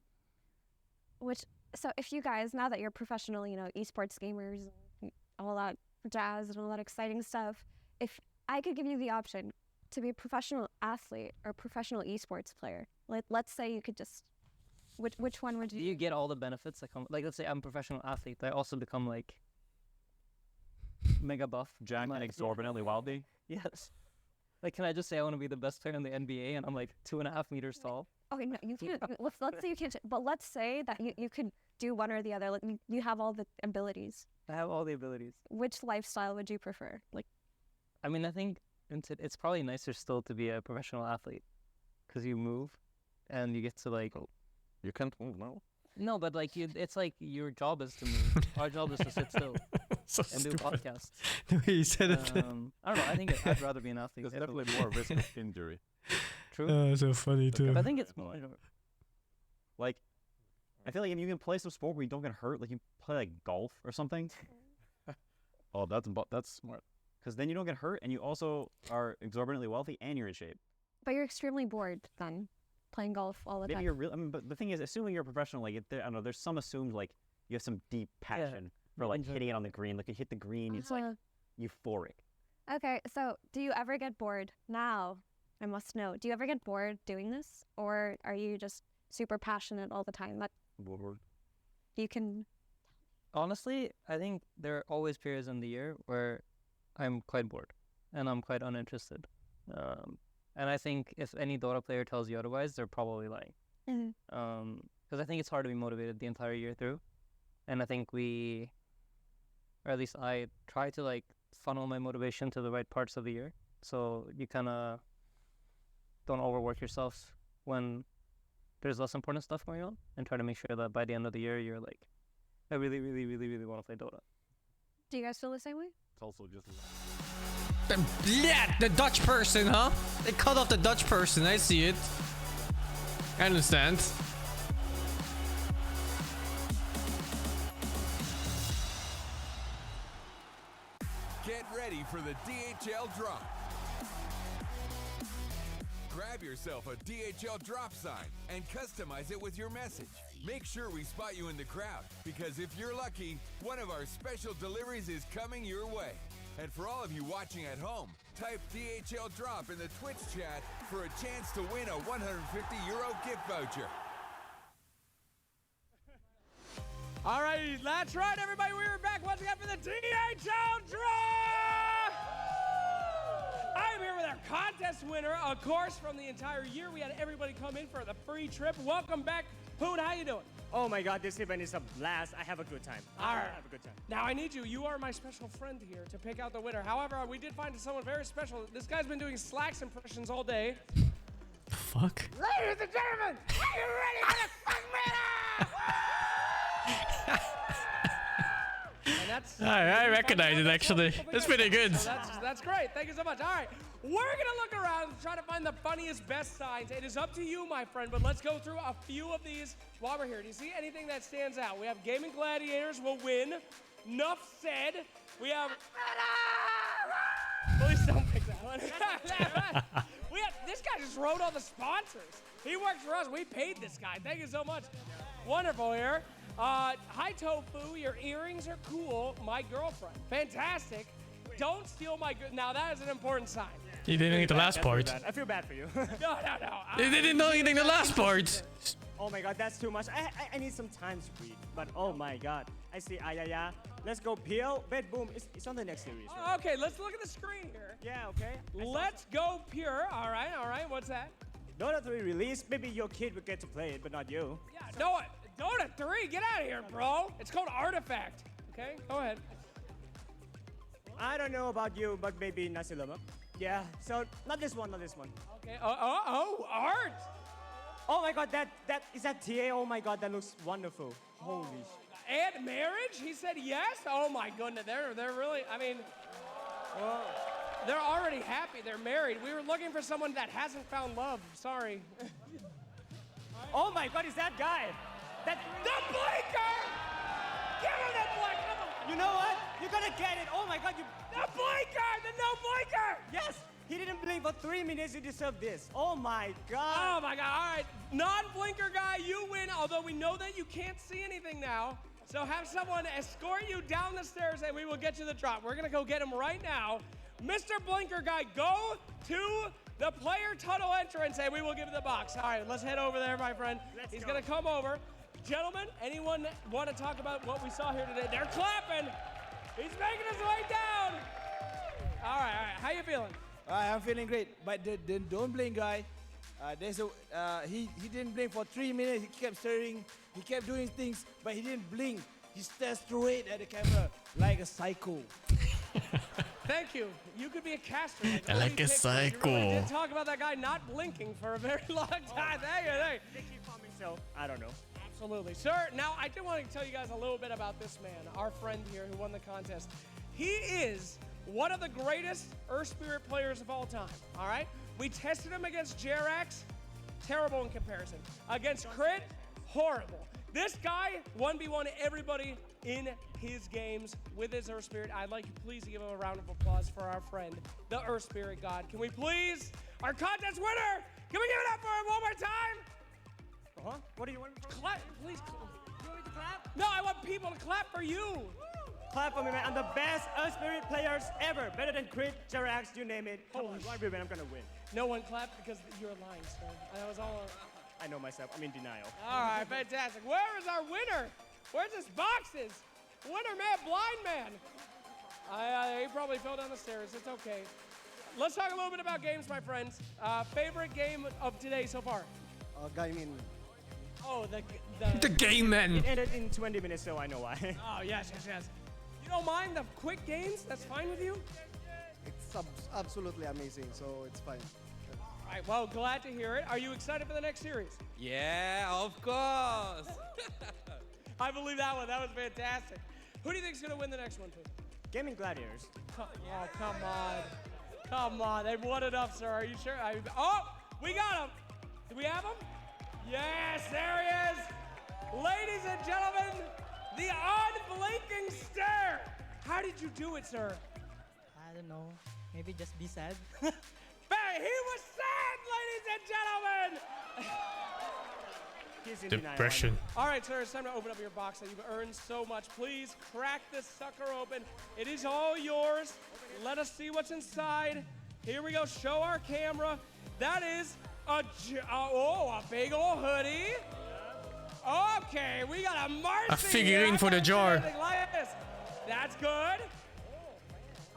Speaker 12: So if you guys, now that you're professional, you know, esports gamers, and all that jazz and all that exciting stuff, if I could give you the option to be a professional athlete or professional esports player, like let's say you could just, which one would you?
Speaker 24: Do you get all the benefits that come? Like, let's say I'm a professional athlete, I also become like mega buff,
Speaker 1: jacked and exorbitantly wealthy.
Speaker 24: Yes. Like, can I just say I want to be the best player in the NBA and I'm like 2.5 meters tall?
Speaker 12: Okay, no, you can't. let's say you can't. But let's say that you could do one or the other. Like you have all the abilities.
Speaker 24: I have all the abilities.
Speaker 12: Which lifestyle would you prefer? Like,
Speaker 24: I mean, I think it's probably nicer still to be a professional athlete, because you move, and you get to like.
Speaker 14: You can't move now.
Speaker 24: No, but like it's like your job is to move. Our job is to sit still and do podcasts.
Speaker 3: The way you said it.
Speaker 24: I don't know. I think I'd rather be an athlete.
Speaker 8: There's definitely more risk of injury.
Speaker 24: True.
Speaker 3: So funny too.
Speaker 24: I think it's more.
Speaker 1: Like, I feel like if you can play some sport where you don't get hurt, like you play like golf or something.
Speaker 8: Oh, that's smart.
Speaker 1: Because then you don't get hurt, and you also are exorbitantly wealthy, and you're in shape.
Speaker 12: But you're extremely bored then, playing golf all the time.
Speaker 1: Maybe you're real. I mean, but the thing is, assuming you're a professional, like I don't know, there's some assumed like you have some deep passion for like hitting it on the green. Like you hit the green, it's like euphoric.
Speaker 12: Okay, so do you ever get bored? Now, I must know. Do you ever get bored doing this, or are you just super passionate all the time? That
Speaker 1: bored.
Speaker 12: You can.
Speaker 24: Honestly, I think there are always periods in the year where I'm quite bored and I'm quite uninterested. And I think if any Dota player tells you otherwise, they're probably lying. Because I think it's hard to be motivated the entire year through. And I think or at least I try to like funnel my motivation to the right parts of the year. So you kind of don't overwork yourself when there's less important stuff going on, and try to make sure that by the end of the year, you're like, I really, really, really, really want to play Dota.
Speaker 12: Do you guys feel the same way?
Speaker 8: It's also just.
Speaker 3: Yeah, the Dutch person, huh? They cut off the Dutch person. I see it. I understand.
Speaker 23: Get ready for the DHL drop. Grab yourself a DHL drop sign and customize it with your message. Make sure we spot you in the crowd, because if you're lucky, one of our special deliveries is coming your way. And for all of you watching at home, type DHL drop in the Twitch chat for a chance to win a €150 gift voucher.
Speaker 7: All right, that's right, everybody. We are back once again for the DHL drop. I am here with our contest winner, of course, from the entire year. We had everybody come in for the free trip. Welcome back, Poon. How you doing?
Speaker 16: Oh my God, this event is a blast. I have a good time.
Speaker 7: All right.
Speaker 16: Have a good time.
Speaker 7: Now I need you. You are my special friend here to pick out the winner. However, we did find someone very special. This guy's been doing Slacks impressions all day.
Speaker 3: Fuck.
Speaker 7: Ladies and gentlemen, are you ready for the fuck winner? And that's.
Speaker 3: I recognize it actually. It's pretty good.
Speaker 7: So that's great. Thank you so much. All right, we're gonna look around and try to find the funniest, best signs. It is up to you, my friend. But let's go through a few of these while we're here. Do you see anything that stands out? We have Gaming Gladiators will win. Nuff said. We have. Please don't pick that one. This guy just wrote all the sponsors. He works for us. We paid this guy. Thank you so much. Wonderful here. Hi Tofu, your earrings are cool. My girlfriend. Fantastic. Don't steal my good. Now that is an important sign.
Speaker 3: You didn't get the last part.
Speaker 16: I feel bad for you.
Speaker 7: No.
Speaker 3: They didn't know anything the last part.
Speaker 16: Oh my god, that's too much. I need some time to read. But oh my god. I see Ayaya. Let's go Peel. Bed Boom. It's on the next series, right?
Speaker 7: Okay, let's look at the screen here.
Speaker 16: Yeah, okay.
Speaker 7: Let's go Pure. All right. What's that?
Speaker 16: Dota 3 release. Maybe your kid will get to play it, but not you.
Speaker 7: Yeah, no, Dota 3, get out of here, bro. It's called Artifact. Okay, go ahead.
Speaker 16: I don't know about you, but maybe Nasi Lemak. Yeah, so not this one.
Speaker 7: Okay, art.
Speaker 16: Oh my god, that is that TA? Oh my god, that looks wonderful. Holy shit.
Speaker 7: And marriage? He said yes? Oh my goodness, they're really, I mean, they're already happy, they're married. We were looking for someone that hasn't found love, sorry.
Speaker 16: Oh my god, is that guy?
Speaker 7: The blinker! Give him the blinker, come on!
Speaker 16: You know what? You're gonna get it, oh my god, you...
Speaker 7: The blinker, the no blinker!
Speaker 16: Yes! He didn't blink for 3 minutes, you deserve this. Oh my god.
Speaker 7: Oh my god, all right. Non-blinker guy, you win, although we know that you can't see anything now. So have someone escort you down the stairs and we will get you the drop. We're gonna go get him right now. Mr. Blinker guy, go to the player tunnel entrance and we will give you the box. All right, let's head over there, my friend. He's gonna come over. Gentlemen, anyone want to talk about what we saw here today? They're clapping. He's making his way down. All right, how you feeling?
Speaker 5: I'm feeling great, but don't blink, guy. He didn't blink for 3 minutes. He kept staring. He kept doing things, but he didn't blink. He stared straight at the camera like a psycho.
Speaker 7: Thank you. You could be a caster.
Speaker 3: Like a psycho.
Speaker 7: We did talk about that guy not blinking for a very long time. Thank you.
Speaker 16: They keep calming, so I don't know.
Speaker 7: Absolutely. Sir, now I did want to tell you guys a little bit about this man, our friend here who won the contest. He is one of the greatest Earth Spirit players of all time, all right? We tested him against Jerax, terrible in comparison. Against Crit, horrible. This guy 1v1 everybody in his games with his Earth Spirit. I'd like you please to give him a round of applause for our friend, the Earth Spirit God. Can we please, our contest winner, can we give it up for him one more time?
Speaker 16: What do you want?
Speaker 7: Clap, please.
Speaker 16: You want me to clap?
Speaker 7: No, I want people to clap for you.
Speaker 16: Clap for me, man. I'm the best Earth Spirit players ever. Better than Crit, Jerax, you name it. Holy shit, man, I'm gonna win.
Speaker 7: No one clapped because you're lying, sir. That was all.
Speaker 16: I know myself. I'm in denial.
Speaker 7: All right, fantastic. Where is our winner? Where's his boxes? Winner, man, blind man. He probably fell down the stairs. It's okay. Let's talk a little bit about games, my friends. Favorite game of today so far?
Speaker 5: Gaming.
Speaker 7: Oh,
Speaker 3: the game, man.
Speaker 16: It ended in 20 minutes, so I know why.
Speaker 7: Oh, yes. You don't mind the quick games? That's fine with you?
Speaker 5: It's absolutely amazing, so it's fine.
Speaker 7: All right, well, glad to hear it. Are you excited for the next series?
Speaker 20: Yeah, of course.
Speaker 7: I believe that one. That was fantastic. Who do you think is going to win the next one, please?
Speaker 16: Gaming Gladiators.
Speaker 7: Oh, come on. Come on. They've won it up, sir. Are you sure? Oh, we got him. Do we have him? Yes, there he is. Ladies and gentlemen, the unblinking stare. How did you do it, sir?
Speaker 9: I don't know. Maybe just be sad.
Speaker 7: He was sad, ladies and gentlemen.
Speaker 16: He's in
Speaker 3: Depression.
Speaker 16: denial.
Speaker 7: All right, sir, it's time to open up your box that you've earned so much. Please crack this sucker open. It is all yours. Let us see what's inside. Here we go. Show our camera. That is a big old hoodie. Okay, we got a Marcy.
Speaker 3: A figurine for the jar.
Speaker 7: Like this. That's good.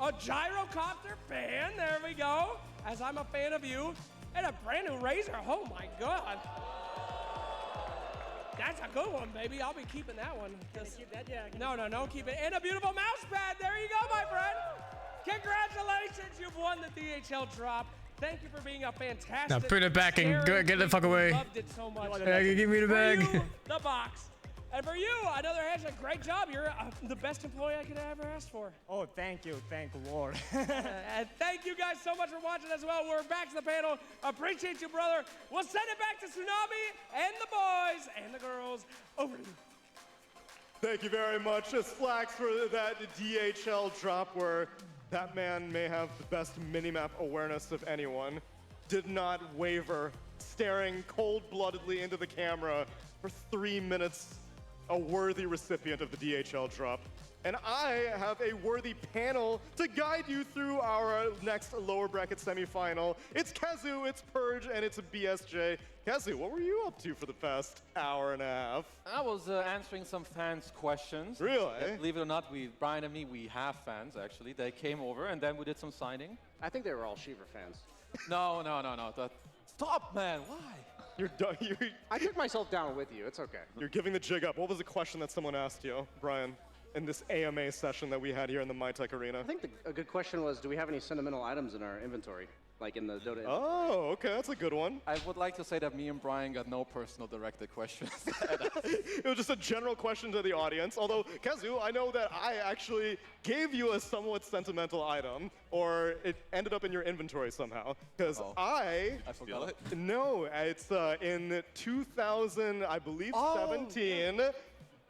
Speaker 7: A gyrocopter fan. There we go. As I'm a fan of you. And a brand new razor. Oh my God. That's a good one, baby. I'll be keeping that one.
Speaker 16: Can I keep that? Yeah.
Speaker 7: No, keep it. And a beautiful mouse pad. There you go, my friend. Congratulations. You've won the DHL drop. Thank you for being a fantastic.
Speaker 3: Now put it back and go, get the fuck away.
Speaker 7: Loved it so much.
Speaker 3: Give me the bag.
Speaker 7: For you, the box. And for you, another hashtag. Great job. You're the best employee I could have ever asked for.
Speaker 16: Oh, thank you. Thank the Lord.
Speaker 7: And thank you guys so much for watching as well. We're back to the panel. Appreciate you, brother. We'll send it back to Tsunami and the boys and the girls. Over to you.
Speaker 2: Thank you very much, Slacks, for that DHL drop where that man may have the best minimap awareness of anyone. Did not waver, staring cold-bloodedly into the camera for 3 minutes a worthy recipient of the DHL drop. And I have a worthy panel to guide you through our next lower bracket semifinal. It's Kazu, it's Purge, and it's BSJ. Kazu, what were you up to for the past hour and a half?
Speaker 17: I was answering some fans' questions.
Speaker 2: Really?
Speaker 17: Believe it or not, Brian and me, we have fans, actually. They came over, and then we did some signing.
Speaker 10: I think they were all Shiver fans.
Speaker 17: No. Stop, man. Why?
Speaker 10: I took myself down with you. It's okay.
Speaker 2: You're giving the jig up. What was the question that someone asked you, Brian, in this AMA session that we had here in the MyTech Arena?
Speaker 10: I think a good question was, do we have any sentimental items in our inventory? Like in the Dota inventory?
Speaker 2: Oh, okay, that's a good one.
Speaker 17: I would like to say that me and Brian got no personal directed questions.
Speaker 2: It was just a general question to the audience. Although, Kazu, I know that I actually gave you a somewhat sentimental item, or it ended up in your inventory somehow. Because I
Speaker 17: forgot it?
Speaker 2: No, it's in 2000, I believe, 17.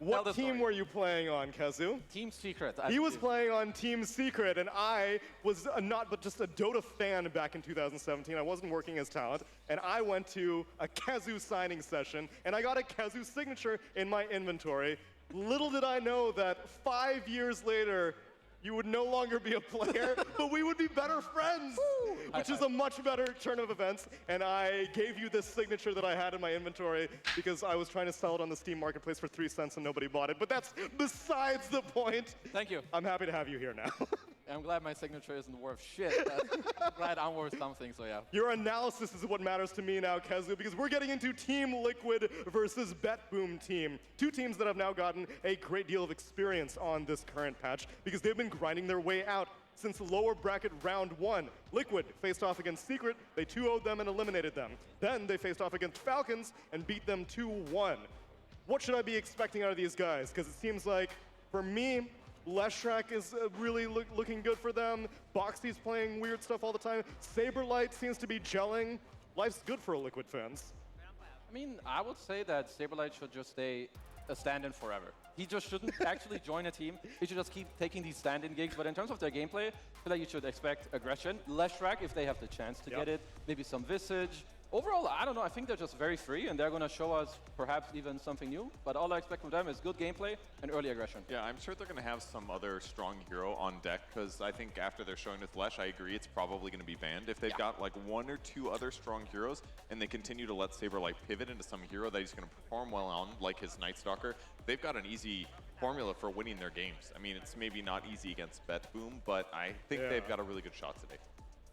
Speaker 2: What team were you playing on, Kazu?
Speaker 17: Team Secret.
Speaker 2: He was playing on Team Secret, and I was not but just a Dota fan back in 2017. I wasn't working as talent, and I went to a Kazu signing session, and I got a Kazu signature in my inventory. Little did I know that 5 years later, you would no longer be a player, but we would be better friends, which is a much better turn of events. And I gave you this signature that I had in my inventory because I was trying to sell it on the Steam Marketplace for 3 cents and nobody bought it. But that's besides the point.
Speaker 17: Thank you.
Speaker 2: I'm happy to have you here now.
Speaker 17: I'm glad my signature isn't worth shit, but I'm glad I'm worth something, so yeah.
Speaker 2: Your analysis is what matters to me now, Kazu, because we're getting into Team Liquid versus BetBoom team. Two teams that have now gotten a great deal of experience on this current patch because they've been grinding their way out since lower bracket round 1. Liquid faced off against Secret, they 2-0'd them and eliminated them. Then they faced off against Falcons and beat them 2-1. What should I be expecting out of these guys? Because it seems like, for me, Leshrak is really looking good for them. Boxy's playing weird stuff all the time. Saberlight seems to be gelling. Life's good for Liquid fans.
Speaker 17: I mean, I would say that Saberlight should just stay a stand-in forever. He just shouldn't actually join a team. He should just keep taking these stand-in gigs. But in terms of their gameplay, I feel like you should expect aggression. Leshrak, if they have the chance to get it, maybe some Visage. Overall, I don't know. I think they're just very free, and they're going to show us perhaps even something new. But all I expect from them is good gameplay and early aggression.
Speaker 18: Yeah, I'm sure they're going to have some other strong hero on deck, because I think after they're showing with Lesh, I agree it's probably going to be banned. If they've got like 1 or 2 other strong heroes, and they continue to let Saberlight pivot into some hero that he's going to perform well on, like his Night Stalker, they've got an easy formula for winning their games. I mean, it's maybe not easy against BetBoom, but I think they've got a really good shot today.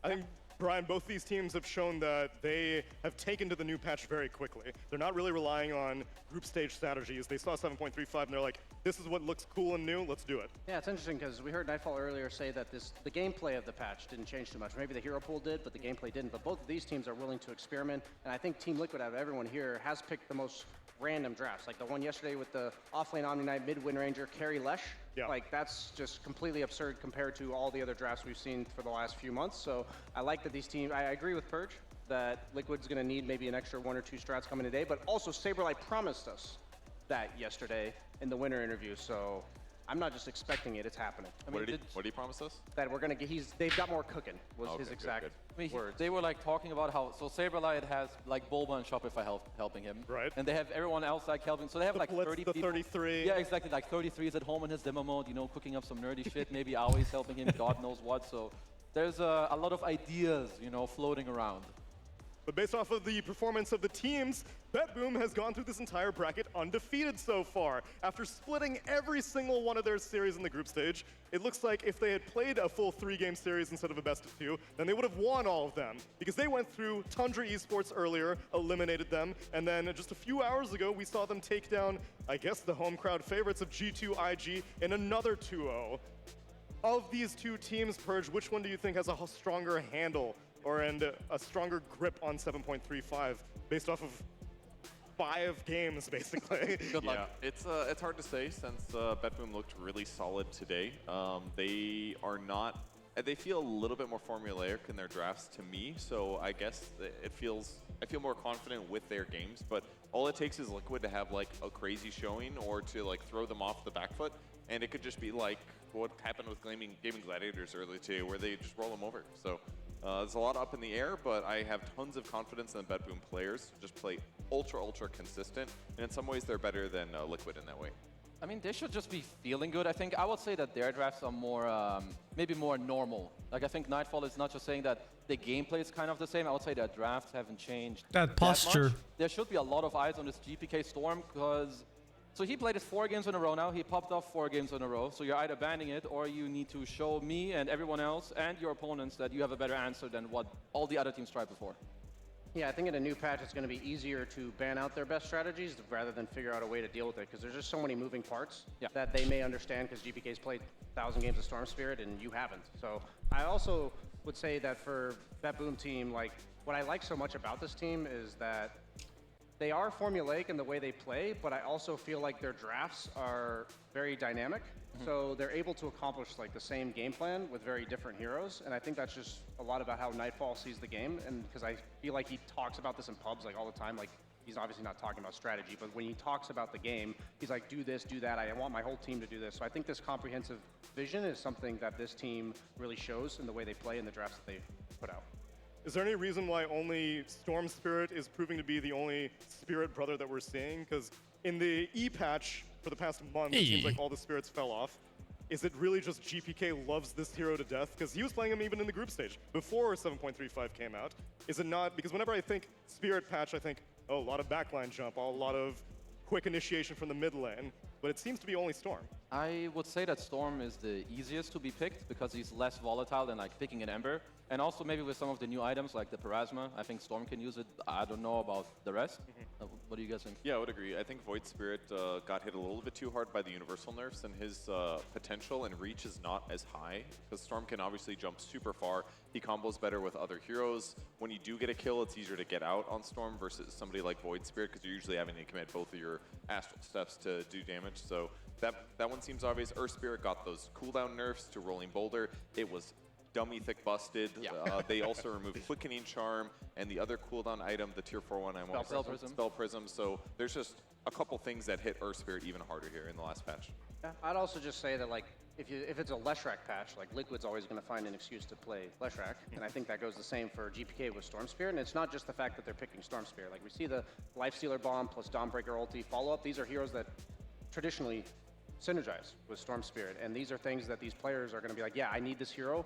Speaker 2: I think, Brian, both these teams have shown that they have taken to the new patch very quickly. They're not really relying on group stage strategies. They saw 7.35 and they're like, this is what looks cool and new, let's do it.
Speaker 10: Yeah, it's interesting because we heard Nightfall earlier say that the gameplay of the patch didn't change too much. Maybe the hero pool did, but the gameplay didn't. But both of these teams are willing to experiment, and I think Team Liquid, out of everyone here, has picked the most random drafts. Like the one yesterday with the offlane Omni Knight mid Wind Ranger carry Lesh.
Speaker 2: Yeah.
Speaker 10: Like that's just completely absurd compared to all the other drafts we've seen for the last few months. So I like that these teams, I agree with Purge that Liquid's gonna need maybe an extra 1 or 2 strats coming today, but also Saberlight promised us that yesterday in the winter interview. So I'm not just expecting it, it's happening.
Speaker 18: I mean, what did he promise us?
Speaker 10: That we're gonna get, they've got more cooking was his exact
Speaker 17: I mean,
Speaker 10: words.
Speaker 17: they were like talking about how, so Saberlight has like Bulba and Shopify helping him.
Speaker 2: Right.
Speaker 17: And they have everyone else like helping. So they have like 30
Speaker 2: the
Speaker 17: people.
Speaker 2: 33.
Speaker 17: Yeah, exactly. Like 33 is at home in his demo mode, you know, cooking up some nerdy shit. Maybe always helping him, God knows what. So there's a lot of ideas, you know, floating around.
Speaker 2: But based off of the performance of the teams, BetBoom has gone through this entire bracket undefeated so far. After splitting every single one of their series in the group stage, it looks like if they had played a full 3-game series instead of a best of 2, then they would have won all of them. Because they went through Tundra Esports earlier, eliminated them, and then just a few hours ago, we saw them take down, I guess, the home crowd favorites of G2 IG in another 2-0. Of these two teams, Purge, which one do you think has a stronger handle and a stronger grip on 7.35 based off of 5 games, basically?
Speaker 18: Good luck. Yeah, it's hard to say since BetBoom looked really solid today. They feel a little bit more formulaic in their drafts to me, so I guess I feel more confident with their games, but all it takes is Liquid to have like a crazy showing or to like throw them off the back foot, and it could just be like what happened with Gaming Gladiators earlier today, where they just roll them over. So There's a lot up in the air, but I have tons of confidence in the BetBoom players. Just play ultra consistent, and in some ways they're better than Liquid in that way.
Speaker 17: I mean, they should just be feeling good. I think I would say that their drafts are more, maybe more normal. Like, I think Nightfall is not just saying that the gameplay is kind of the same. I would say their drafts haven't changed
Speaker 3: That posture.
Speaker 17: much. There should be a lot of eyes on this GPK Storm, because so he played it 4 games in a row now. He popped off 4 games in a row. So you're either banning it, or you need to show me and everyone else and your opponents that you have a better answer than what all the other teams tried before.
Speaker 10: Yeah, I think in a new patch, it's going to be easier to ban out their best strategies rather than figure out a way to deal with it, because there's just so many moving parts that they may understand, because GPK's played 1,000 games of Storm Spirit and you haven't. So I also would say that for BetBoom team, like, what I like so much about this team is that they are formulaic in the way they play, but I also feel like their drafts are very dynamic. So they're able to accomplish like the same game plan with very different heroes, and I think that's just a lot about how Nightfall sees the game. And because I feel like he talks about this in pubs like all the time, like he's obviously not talking about strategy, but when he talks about the game, he's like, do this, do that. I want my whole team to do this. So I think this comprehensive vision is something that this team really shows in the way they play and the drafts that they put out.
Speaker 2: Is there any reason why only Storm Spirit is proving to be the only Spirit brother that we're seeing? Because in the E patch for the past month, it seems like all the Spirits fell off. Is it really just GPK loves this hero to death? Because he was playing him even in the group stage before 7.35 came out. Is it not? Because whenever I think Spirit patch, I think, oh, a lot of backline jump, a lot of quick initiation from the mid lane. But it seems to be only Storm.
Speaker 17: I would say that Storm is the easiest to be picked because he's less volatile than like picking an Ember. And also maybe with some of the new items like the Parasma, I think Storm can use it. I don't know about the rest. What do you guys think?
Speaker 18: Yeah, I would agree. I think Void Spirit got hit a little bit too hard by the universal nerfs, and his potential and reach is not as high, because Storm can obviously jump super far. He combos better with other heroes. When you do get a kill, it's easier to get out on Storm versus somebody like Void Spirit, because you're usually having to commit both of your astral steps to do damage. So that one seems obvious. Earth Spirit got those cooldown nerfs to Rolling Boulder. It was dummy thick busted. They also removed Quickening Charm and the other cooldown item, the tier 4 one, Spell Prism. So there's just a couple things that hit Earth Spirit even harder here in the last patch.
Speaker 10: Yeah, I'd also just say that, like, if it's a Leshrac patch, like Liquid's always going to find an excuse to play Leshrac, and I think that goes the same for GPK with Storm Spirit. And it's not just the fact that they're picking Storm Spirit. Like, we see the Lifestealer Bomb plus Dawnbreaker ulti follow up. These are heroes that traditionally synergize with Storm Spirit, and these are things that these players are going to be like, yeah, I need this hero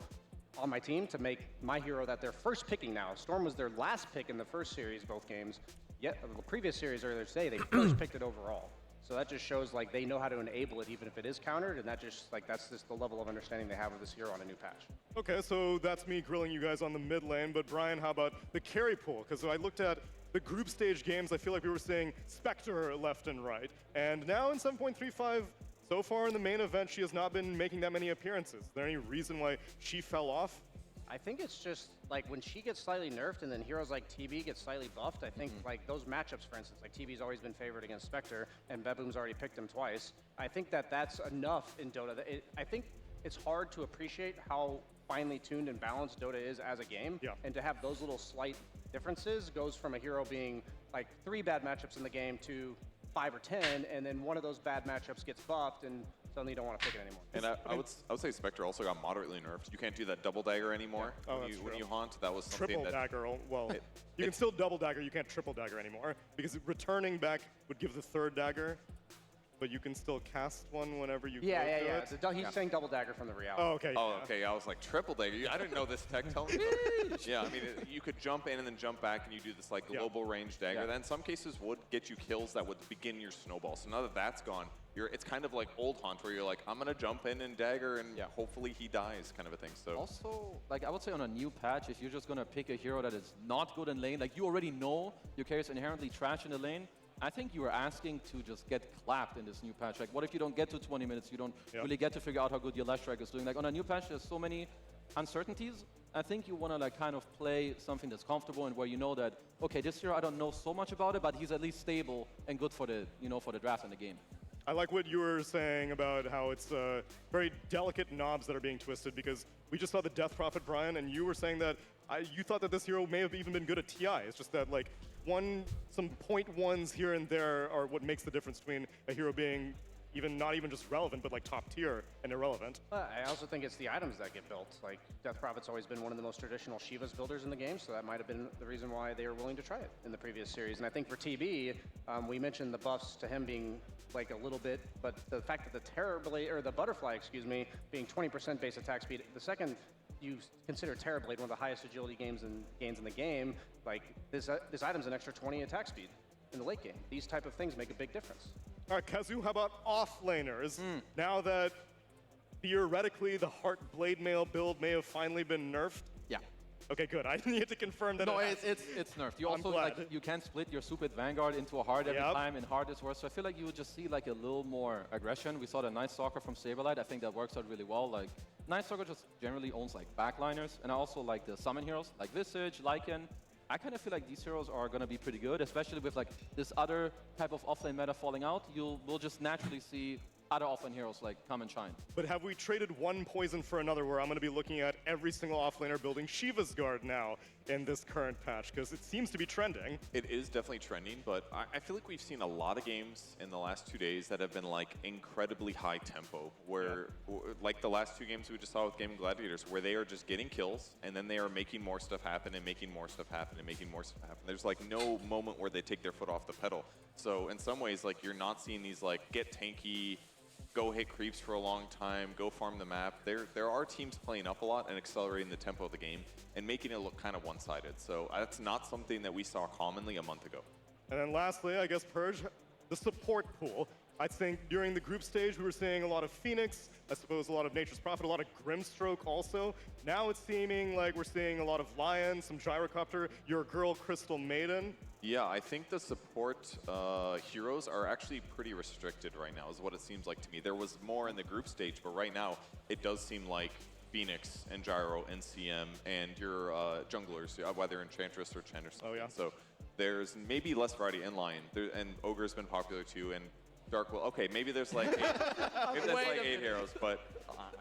Speaker 10: on my team to make my hero that they're first picking now. Storm was their last pick in the first series, both games. Yet the previous series earlier today, they first picked it overall. So that just shows like they know how to enable it even if it is countered, and that just like that's just the level of understanding they have of this hero on a new patch.
Speaker 2: Okay, so that's me grilling you guys on the mid lane, but Brian, how about the carry pool? Because I looked at the group stage games, I feel like we were seeing Spectre left and right, and now in 7.35, so far in the main event, she has not been making that many appearances. Is there any reason why she fell off?
Speaker 10: I think it's just like when she gets slightly nerfed and then heroes like TB get slightly buffed, I think like those matchups, for instance, like TB's always been favored against Spectre and BetBoom's already picked him twice. I think that that's enough in Dota. I think it's hard to appreciate how finely tuned and balanced Dota is as a game. And to have those little slight differences goes from a hero being like 3 bad matchups in the game to 5 or 10, and then one of those bad matchups gets buffed and suddenly you don't want to pick it anymore.
Speaker 18: And I would say Spectre also got moderately nerfed. You can't do that double dagger anymore. When you haunt, that was something
Speaker 2: triple dagger, well, you can still double dagger, you can't triple dagger anymore, because returning back would give the 3rd dagger, but you can still cast one whenever you go to it.
Speaker 10: He's saying double dagger from the reality.
Speaker 2: Oh, okay.
Speaker 18: Oh, okay. I was like, triple dagger? I didn't know this tech. Tell me. Yeah, I mean, you could jump in and then jump back, and you do this like global range dagger. That in some cases would get you kills that would begin your snowball. So now that that's gone, it's kind of like old haunt where you're like, I'm gonna jump in and dagger, and hopefully he dies, kind of a thing. So
Speaker 17: also, like I would say on a new patch, if you're just gonna pick a hero that is not good in lane, like you already know your character's inherently trash in the lane, I think you are asking to just get clapped in this new patch. Like, what if you don't get to 20 minutes? You don't really get to figure out how good your Leshrac is doing. Like, on a new patch, there's so many uncertainties. I think you want to, like, kind of play something that's comfortable and where you know that, okay, this hero, I don't know so much about it, but he's at least stable and good for the, for the draft and the game.
Speaker 2: I like what you were saying about how it's very delicate knobs that are being twisted, because we just saw the Death Prophet, Brian, and you were saying that you thought that this hero may have even been good at TI. It's just that, like, some .1s here and there are what makes the difference between a hero being even not even just relevant, but like top tier and irrelevant.
Speaker 10: I also think it's the items that get built. Like, Death Prophet's always been one of the most traditional Shiva's builders in the game, so that might have been the reason why they were willing to try it in the previous series. And I think for TB, we mentioned the buffs to him being like a little bit, but the fact that the Terrorblade, or the Butterfly, excuse me, being 20% base attack speed, the second you consider Terrorblade one of the highest agility gains in the game, like this item's an extra 20 attack speed in the late game. These type of things make a big difference.
Speaker 2: All right, Kazu, how about off-laners? Now that theoretically the Heart Blade Mail build may have finally been nerfed?
Speaker 17: Yeah.
Speaker 2: Okay, good. I need to confirm that.
Speaker 17: No, it's nerfed. You also you can split your Super Vanguard into a Heart every time, and Heart is worse. So I feel like you would just see like a little more aggression. We saw the Night Stalker from Saberlight. I think that works out really well. Like Night Stalker just generally owns like backliners, and I also like the summon heroes like Visage, Lycan. I kind of feel like these heroes are gonna be pretty good, especially with like this other type of offlane meta falling out. We'll just naturally see other offlane heroes like come and shine.
Speaker 2: But have we traded one poison for another, where I'm going to be looking at every single offlaner building Shiva's Guard now in this current patch, because it seems to be trending.
Speaker 18: It is definitely trending, but I feel like we've seen a lot of games in the last 2 days that have been like incredibly high tempo, where like the last 2 games we just saw with Gaming Gladiators, where they are just getting kills and then they are making more stuff happen and making more stuff happen and making more stuff happen. There's like no moment where they take their foot off the pedal. So in some ways, like you're not seeing these like get tanky, go hit creeps for a long time, go farm the map. There are teams playing up a lot and accelerating the tempo of the game and making it look kind of one-sided. So that's not something that we saw commonly a month ago.
Speaker 2: And then lastly, I guess, Purge, the support pool. I think during the group stage, we were seeing a lot of Phoenix, I suppose a lot of Nature's Prophet, a lot of Grimstroke also. Now it's seeming like we're seeing a lot of Lion, some Gyrocopter, your girl Crystal Maiden.
Speaker 18: Yeah, I think the support heroes are actually pretty restricted right now, is what it seems like to me. There was more in the group stage, but right now it does seem like Phoenix and Gyro and CM and your junglers, whether Enchantress or Chanderson.
Speaker 2: Oh yeah.
Speaker 18: So there's maybe less variety in Lion, and Ogre's been popular too, and Dark Will. Okay, maybe there's like 8, maybe there's like 8 heroes, but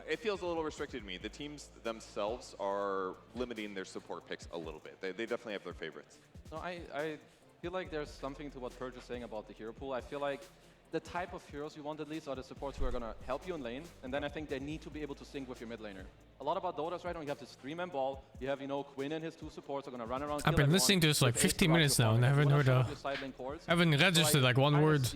Speaker 18: it feels a little restricted to me. The teams themselves are limiting their support picks a little bit. They definitely have their favorites.
Speaker 17: No, I feel like there's something to what Purge is saying about the hero pool. I feel like the type of heroes you want at least are the supports who are going to help you in lane, and then I think they need to be able to sync with your mid laner. A lot about Dota's right now, you have this 3-man ball, you have, Quinn and his 2 supports are going to run around.
Speaker 3: I've been listening to this like 15 minutes now and I haven't heard I haven't registered like one word.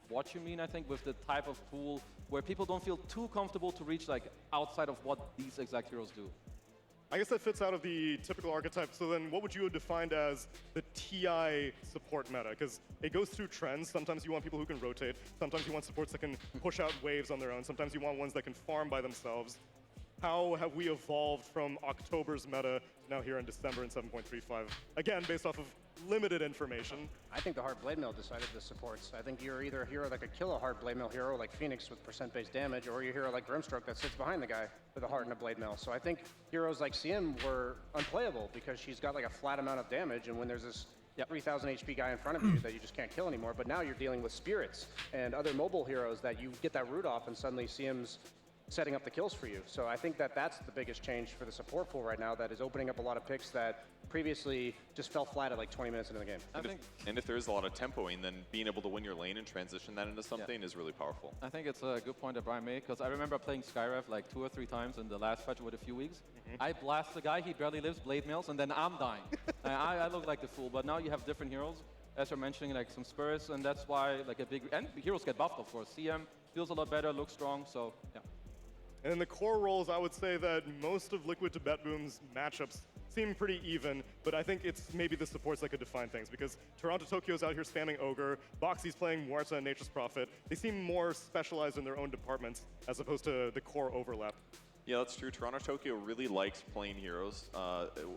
Speaker 17: What you mean, I think, with the type of pool where people don't feel too comfortable to reach like outside of what these exact heroes do.
Speaker 2: I guess that fits out of the typical archetype. So then what would you have defined as the TI support meta? Because it goes through trends. Sometimes you want people who can rotate. Sometimes you want supports that can push out waves on their own. Sometimes you want ones that can farm by themselves. How have we evolved from October's meta now here in December in 7.35? Again, based off of limited information.
Speaker 10: I think the Heart Blade Mail decided the supports. I think you're either a hero that could kill a Heart Blade Mail hero like Phoenix with percent-based damage, or you're a hero like Grimstroke that sits behind the guy with a Heart and a Blade Mail. So I think heroes like CM were unplayable because she's got like a flat amount of damage, and when there's this 3,000 HP guy in front of you that you just can't kill anymore, but now you're dealing with spirits and other mobile heroes that you get that root off and suddenly CM's setting up the kills for you. So I think that that's the biggest change for the support pool right now, that is opening up a lot of picks that previously just fell flat at like 20 minutes into the game.
Speaker 18: And if there is a lot of tempoing, then being able to win your lane and transition that into something is really powerful.
Speaker 17: I think it's a good point that Brian made, because I remember playing Skyrev like 2 or 3 times in the last patch with a few weeks. I blast the guy, he barely lives, blade mails, and then I'm dying. I look like the fool, but now you have different heroes, as you're mentioning, like some Spurs, and that's why like and heroes get buffed, of course. CM feels a lot better, looks strong, so yeah.
Speaker 2: And in the core roles, I would say that most of Liquid to BetBoom's matchups seem pretty even, but I think it's maybe the supports that could define things, because Toronto Tokyo's out here spamming Ogre, Boxy's playing Muerta and Nature's Prophet. They seem more specialized in their own departments as opposed to the core overlap.
Speaker 18: Yeah, that's true. Toronto Tokyo really likes playing heroes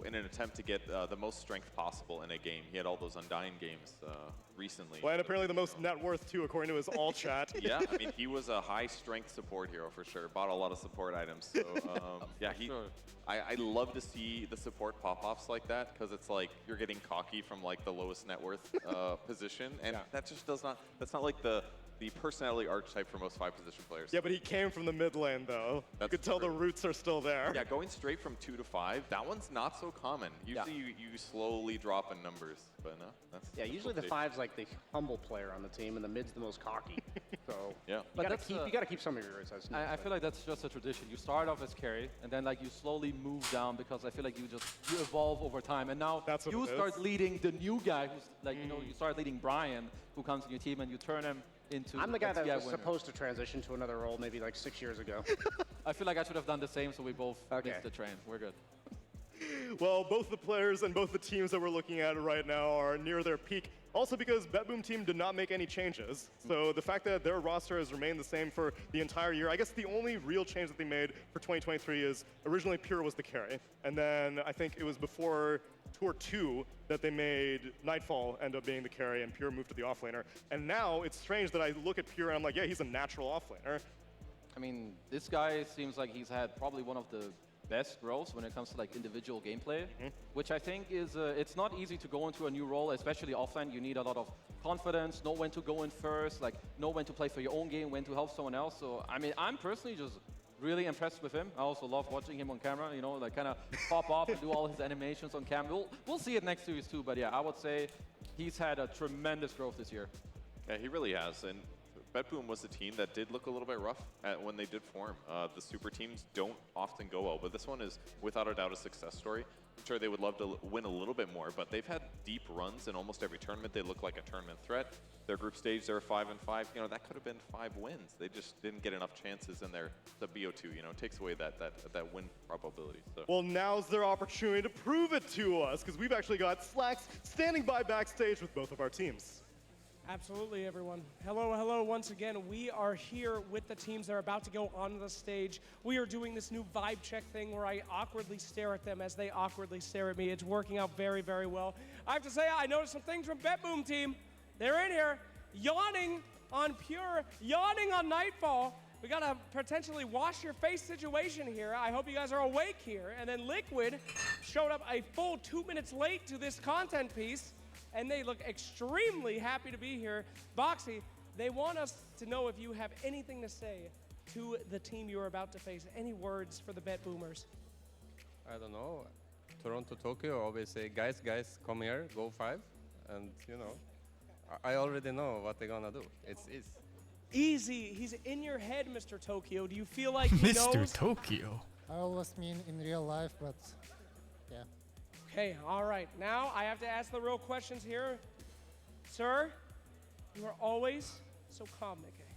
Speaker 18: in an attempt to get the most strength possible in a game. He had all those Undying games recently.
Speaker 2: Well, and apparently the most net worth too, according to his all chat.
Speaker 18: Yeah, I mean, he was a high strength support hero for sure. Bought a lot of support items. So yeah, I love to see the support pop-offs like that, because it's like you're getting cocky from like the lowest net worth position, and that just does not. That's not like the the personality archetype for most 5-position players.
Speaker 2: Yeah, but he came from the mid lane, though. You could tell the roots are still there.
Speaker 18: Yeah, going straight from 2 to 5, that one's not so common. Usually you slowly drop in numbers, but no, that's
Speaker 10: usually the 5's like the humble player on the team, and the mid's the most cocky. So
Speaker 18: yeah,
Speaker 10: you gotta keep some of your roots.
Speaker 17: I feel like that's just a tradition. You start off as carry, and then like you slowly move down because I feel like you evolve over time. And now you start leading the new guy who's like you start leading Brian, who comes in your team, and you turn him into.
Speaker 10: I'm the guy that was
Speaker 17: winner.
Speaker 10: supposed to transition to another role maybe like 6 years ago.
Speaker 17: I feel like I should have done the same, so we both missed the train. We're good.
Speaker 2: Well, both the players and both the teams that we're looking at right now are near their peak. Also because BetBoom team did not make any changes. So the fact that their roster has remained the same for the entire year, I guess the only real change that they made for 2023 is originally Pure was the carry. And then I think it was before Tour 2 that they made Nightfall end up being the carry and Pure moved to the offlaner. And now it's strange that I look at Pure and I'm like, yeah, he's a natural offlaner.
Speaker 17: I mean, this guy seems like he's had probably one of the best growths when it comes to like individual gameplay, which I think is, it's not easy to go into a new role, especially offline. You need a lot of confidence, know when to go in first, like know when to play for your own game, when to help someone else. So, I mean, I'm personally just really impressed with him. I also love watching him on camera, you know, like kind of pop up and do all his animations on camera. We'll see it next series too, but yeah, I would say he's had a tremendous growth this year.
Speaker 18: Yeah, he really has. And BetBoom was a team that did look a little bit rough when they did form. The super teams don't often go well, but this one is without a doubt a success story. I'm sure they would love to win a little bit more, but they've had deep runs in almost every tournament. They look like a tournament threat. Their group stage, they're 5-5. You know, that could have been 5 wins. They just didn't get enough chances in the BO2. You know, it takes away that win probability. So.
Speaker 2: Well, now's their opportunity to prove it to us, because we've actually got Slacks standing by backstage with both of our teams.
Speaker 7: Absolutely, everyone. Hello, hello once again. We are here with the teams that are about to go onto the stage. We are doing this new vibe check thing where I awkwardly stare at them as they awkwardly stare at me. It's working out very, very well. I have to say, I noticed some things from BetBoom team. They're in here yawning on Pure, yawning on Nightfall. We got a potentially wash your face situation here. I hope you guys are awake here. And then Liquid showed up a full 2 minutes late to this content piece, and they look extremely happy to be here. Boxy, they want us to know if you have anything to say to the team you're about to face. Any words for the BetBoomers?
Speaker 11: I don't know. Toronto, Tokyo always say, guys, come here, go 5. And, you know, I already know what they're gonna do. It's easy.
Speaker 7: Easy. He's in your head, Mr. Tokyo. Do you feel like he knows?
Speaker 3: Mr. Tokyo.
Speaker 13: I always mean in real life, but yeah.
Speaker 7: Okay, all right. Now I have to ask the real questions here. Sir, you are always so calm, Nikkei.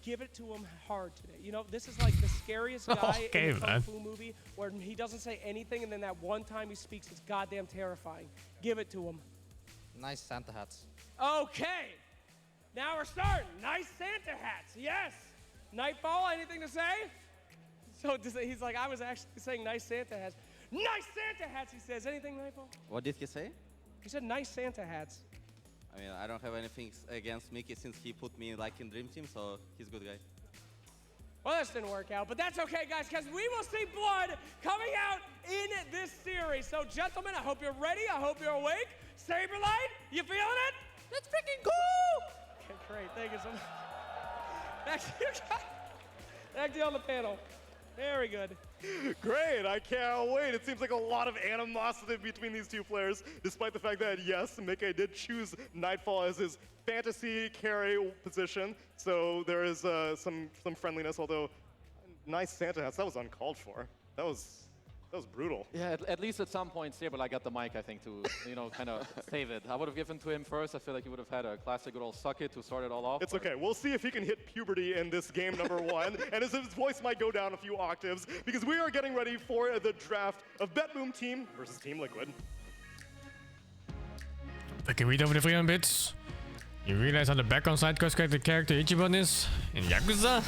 Speaker 7: Give it to him hard today. You know, this is like the scariest guy in the Kung Fu movie where he doesn't say anything and then that one time he speaks, it's goddamn terrifying. Give it to him.
Speaker 21: Nice Santa hats.
Speaker 7: Okay. Now we're starting. Nice Santa hats. Yes. Nightfall, anything to say? So he's like, I was actually saying nice Santa hats. Nice Santa hats, he says. Anything, Nightfall?
Speaker 21: What did he say?
Speaker 7: He said nice Santa hats.
Speaker 21: I mean, I don't have anything against Mickey since he put me like in Dream Team, so he's a good guy.
Speaker 7: Well, this didn't work out, but that's okay, guys, because we will see blood coming out in this series. So, gentlemen, I hope you're ready. I hope you're awake. Saberlight, you feeling it? Let's freaking go! Okay, great. Thank you so much. Back to you guys. Back to you on the panel. Very good.
Speaker 2: Great, I can't wait. It seems like a lot of animosity between these two players, despite the fact that, yes, Mickey did choose Nightfall as his fantasy carry position, so there is some friendliness, although nice Santa hats, that was uncalled for. That was brutal.
Speaker 17: Yeah, at least at some point, Saberlight got the mic, I think, to, you know, kind of save it. I would have given to him first. I feel like he would have had a classic good old suck it to start it all off.
Speaker 2: It's okay. We'll see if he can hit puberty in this game number 1, and his voice might go down a few octaves, because we are getting ready for the draft of BetBoom team versus Team Liquid.
Speaker 3: Okay, read over the 300 bits. You realize how the background side quest the character Ichiban is in Yakuza?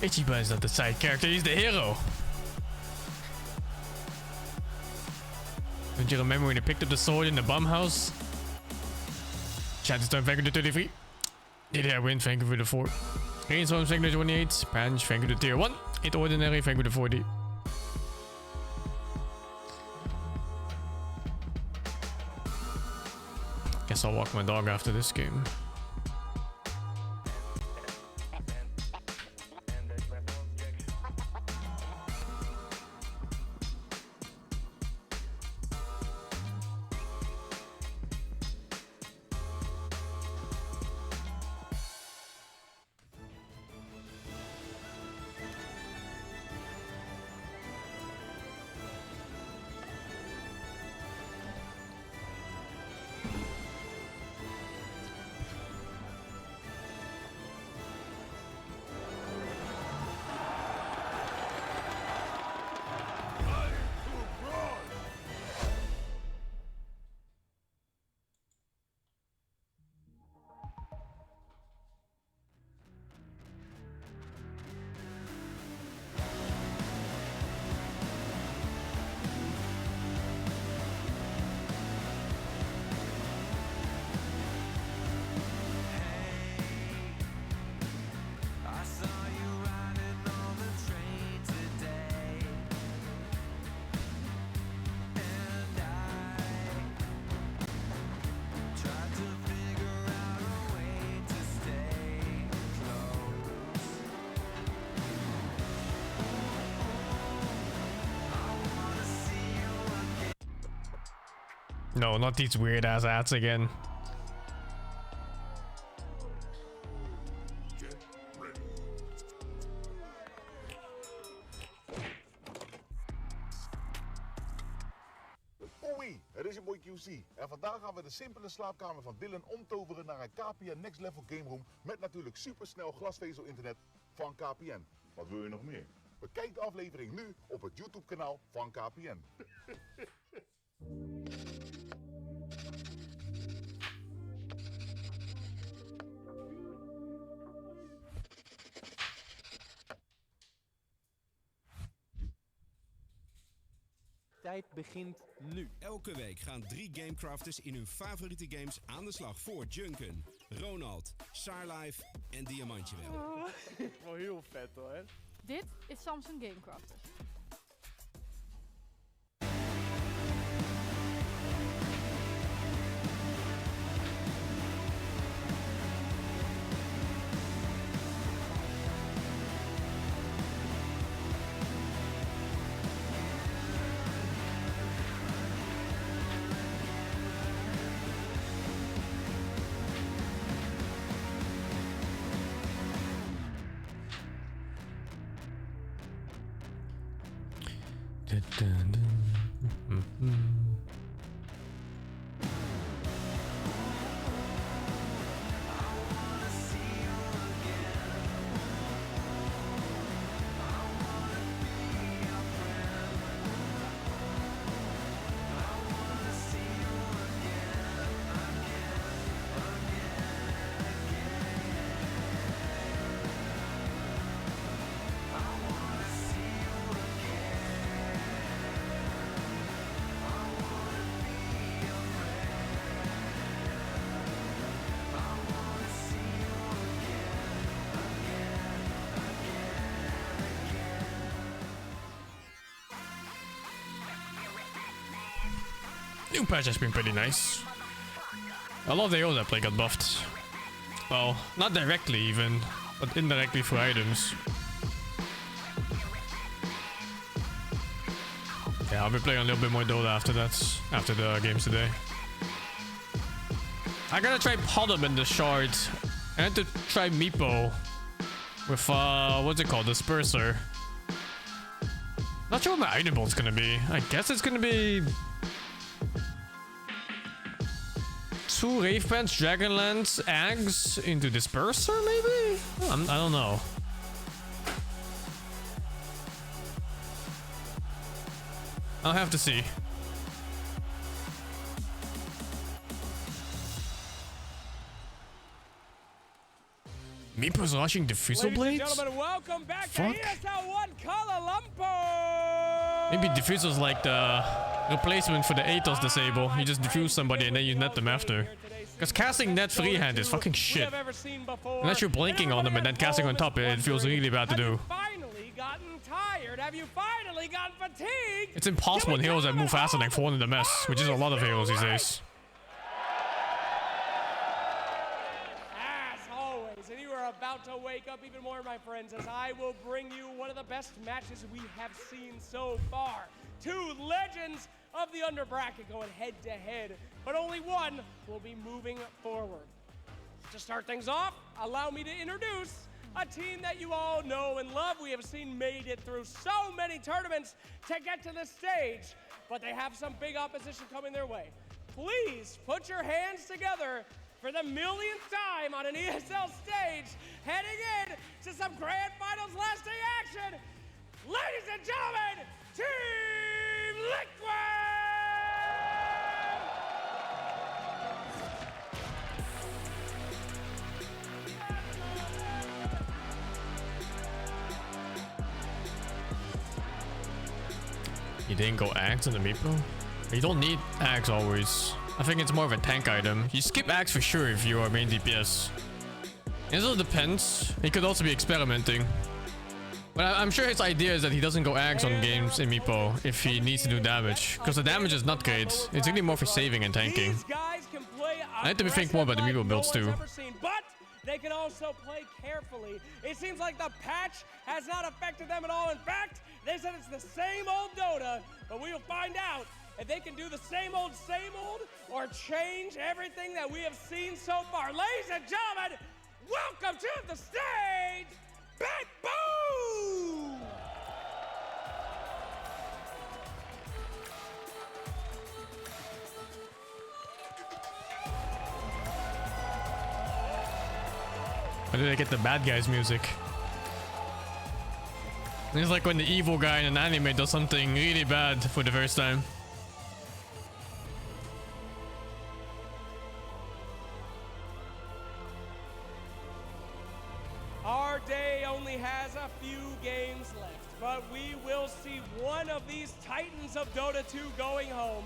Speaker 3: Ichiban is not the side character, he's the hero. Don't you remember when he picked up the sword in the bomb house? Chat time, thank you to 33. DD win, thank you for the 4. Rainstorm, thank you to 28. Punch, thank you to tier 1. 8 ordinary, thank you to 40. Guess I'll walk my dog after this game. No, not these weird ass ads again.
Speaker 6: Oei, het is je boy QC. En vandaag gaan we de simpele slaapkamer van Dylan omtoveren naar een KPN Next Level Game Room met natuurlijk supersnel glasvezel internet van KPN. Wat wil je nog meer? Bekijk de aflevering nu op het YouTube kanaal van KPN.
Speaker 15: Tijd begint nu.
Speaker 19: Elke week gaan 3 gamecrafters in hun favoriete games aan de slag voor Junken, Ronald, Sarlife en Diamantje wel.
Speaker 7: Wel heel vet hoor.
Speaker 22: Dit is Samsung Gamecrafters.
Speaker 3: New patch has been pretty nice. A lot of the heroes I play got buffed. Well, not directly even, but indirectly through items. Yeah, I'll be playing a little bit more Dota after that, after the games today. I gotta try Podum in the shard. I had to try Meepo with, what's it called, Disperser. Not sure what my item build's gonna be. I guess it's gonna be 2 Rave Pants, Dragonlance, Ags into Disperser, maybe? I don't know. I'll have to see. Meepo's rushing Diffusal Blades?
Speaker 7: Ladies and gentlemen, welcome back
Speaker 3: Fuck.
Speaker 7: to ESL ONE Kuala Lumpur!
Speaker 3: Maybe Diffuser's like the replacement for the Atos disable. You just diffuse somebody and then you net them after. Because casting net freehand is fucking shit. Unless you're blinking on them and then casting on top, it feels really bad to do.
Speaker 7: Finally gotten tired? Have you finally gotten fatigued?
Speaker 3: It's impossible in heroes that move faster than 400 MS, which is a lot of heroes these days.
Speaker 7: As always, and you are about to wake up even more, my friends, as I will bring you one of the best matches we have seen so far. 2 legends of the under bracket going head to head, but only one will be moving forward. To start things off, allow me to introduce a team that you all know and love. We have seen made it through so many tournaments to get to this stage, but they have some big opposition coming their way. Please put your hands together for the millionth time on an ESL stage, heading in to some grand finals lasting action. Ladies and gentlemen, Team Liquid!
Speaker 3: You didn't go Axe on the Meepo? You don't need Axe always. I think it's more of a tank item. You skip Axe for sure if you are main DPS. It all depends. He could also be experimenting. But I'm sure his idea is that he doesn't go Axe on games in Meepo if he needs to do damage. Because the damage is not great. It's really more for saving and tanking. I had to think more about the Meepo builds too.
Speaker 7: But they can also play carefully. It seems like the patch has not affected them at all. In fact, they said it's the same old Dota, but we will find out if they can do the same old, or change everything that we have seen so far. Ladies and gentlemen, welcome to the stage, BetBoom!
Speaker 3: Where did I get the bad guys music? It's like when the evil guy in an anime does something really bad for the first time.
Speaker 7: Our day only has a few games left, but we will see one of these titans of Dota 2 going home.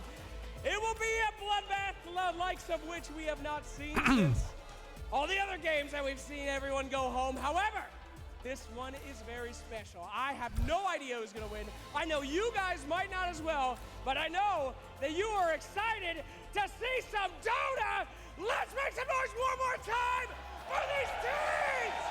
Speaker 7: It will be a bloodbath, the likes of which we have not seen since all the other games that we've seen everyone go home. However, this one is very special. I have no idea who's gonna win. I know you guys might not as well, but I know that you are excited to see some Dota. Let's make some noise one more time for these teams!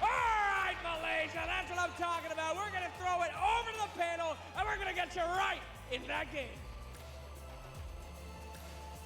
Speaker 7: All right, Malaysia, that's what I'm talking about. We're gonna throw it over to the panel, and we're gonna get you right in that game.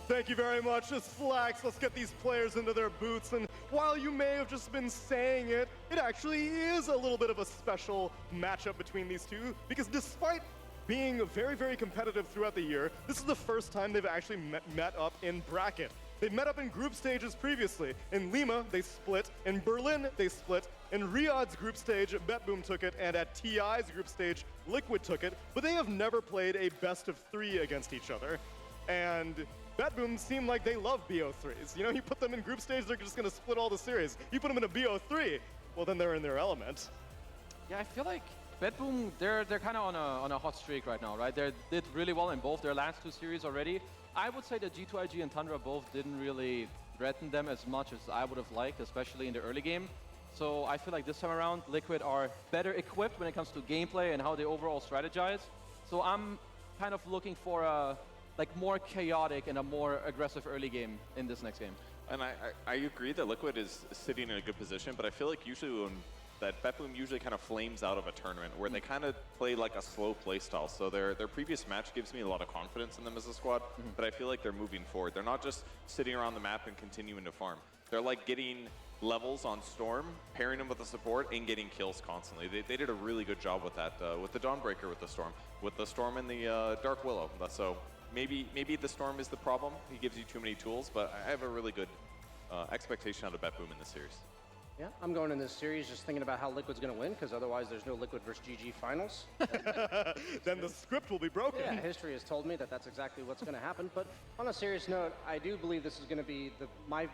Speaker 2: Thank you very much, Flax. Let's get these players into their booths. And while you may have just been saying it, it actually is a little bit of a special matchup between these two, because despite being very, very competitive throughout the year, this is the first time they've actually met up in bracket. They've met up in group stages previously. In Lima, they split. In Berlin, they split. In Riyadh's group stage, BetBoom took it, and at TI's group stage, Liquid took it. But they have never played a best of 3 against each other. And BetBoom seem like they love BO3s. You know, you put them in group stage, they're just gonna split all the series. You put them in a BO3, well then they're in their element.
Speaker 17: Yeah, I feel like BetBoom, they're kind of on a hot streak right now, right? They did really well in both their last 2 series already. I would say that G2IG and Tundra both didn't really threaten them as much as I would have liked, especially in the early game. So I feel like this time around, Liquid are better equipped when it comes to gameplay and how they overall strategize. So I'm kind of looking for a more chaotic and a more aggressive early game in this next game.
Speaker 18: And I agree that Liquid is sitting in a good position, but I feel like usually when that BetBoom usually kind of flames out of a tournament where they kind of play like a slow play style. So their previous match gives me a lot of confidence in them as a squad, but I feel like they're moving forward. They're not just sitting around the map and continuing to farm. They're like getting levels on Storm, pairing them with the support, and getting kills constantly. They did a really good job with that, with the Dawnbreaker with the Storm and the Dark Willow. So maybe the Storm is the problem. He gives you too many tools, but I have a really good expectation out of BetBoom in this series.
Speaker 10: Yeah, I'm going in this series just thinking about how Liquid's going to win, because otherwise there's no Liquid versus GG finals.
Speaker 2: Then the script will be broken.
Speaker 10: Yeah, history has told me that that's exactly what's going to happen. But on a serious note, I do believe this is going to be my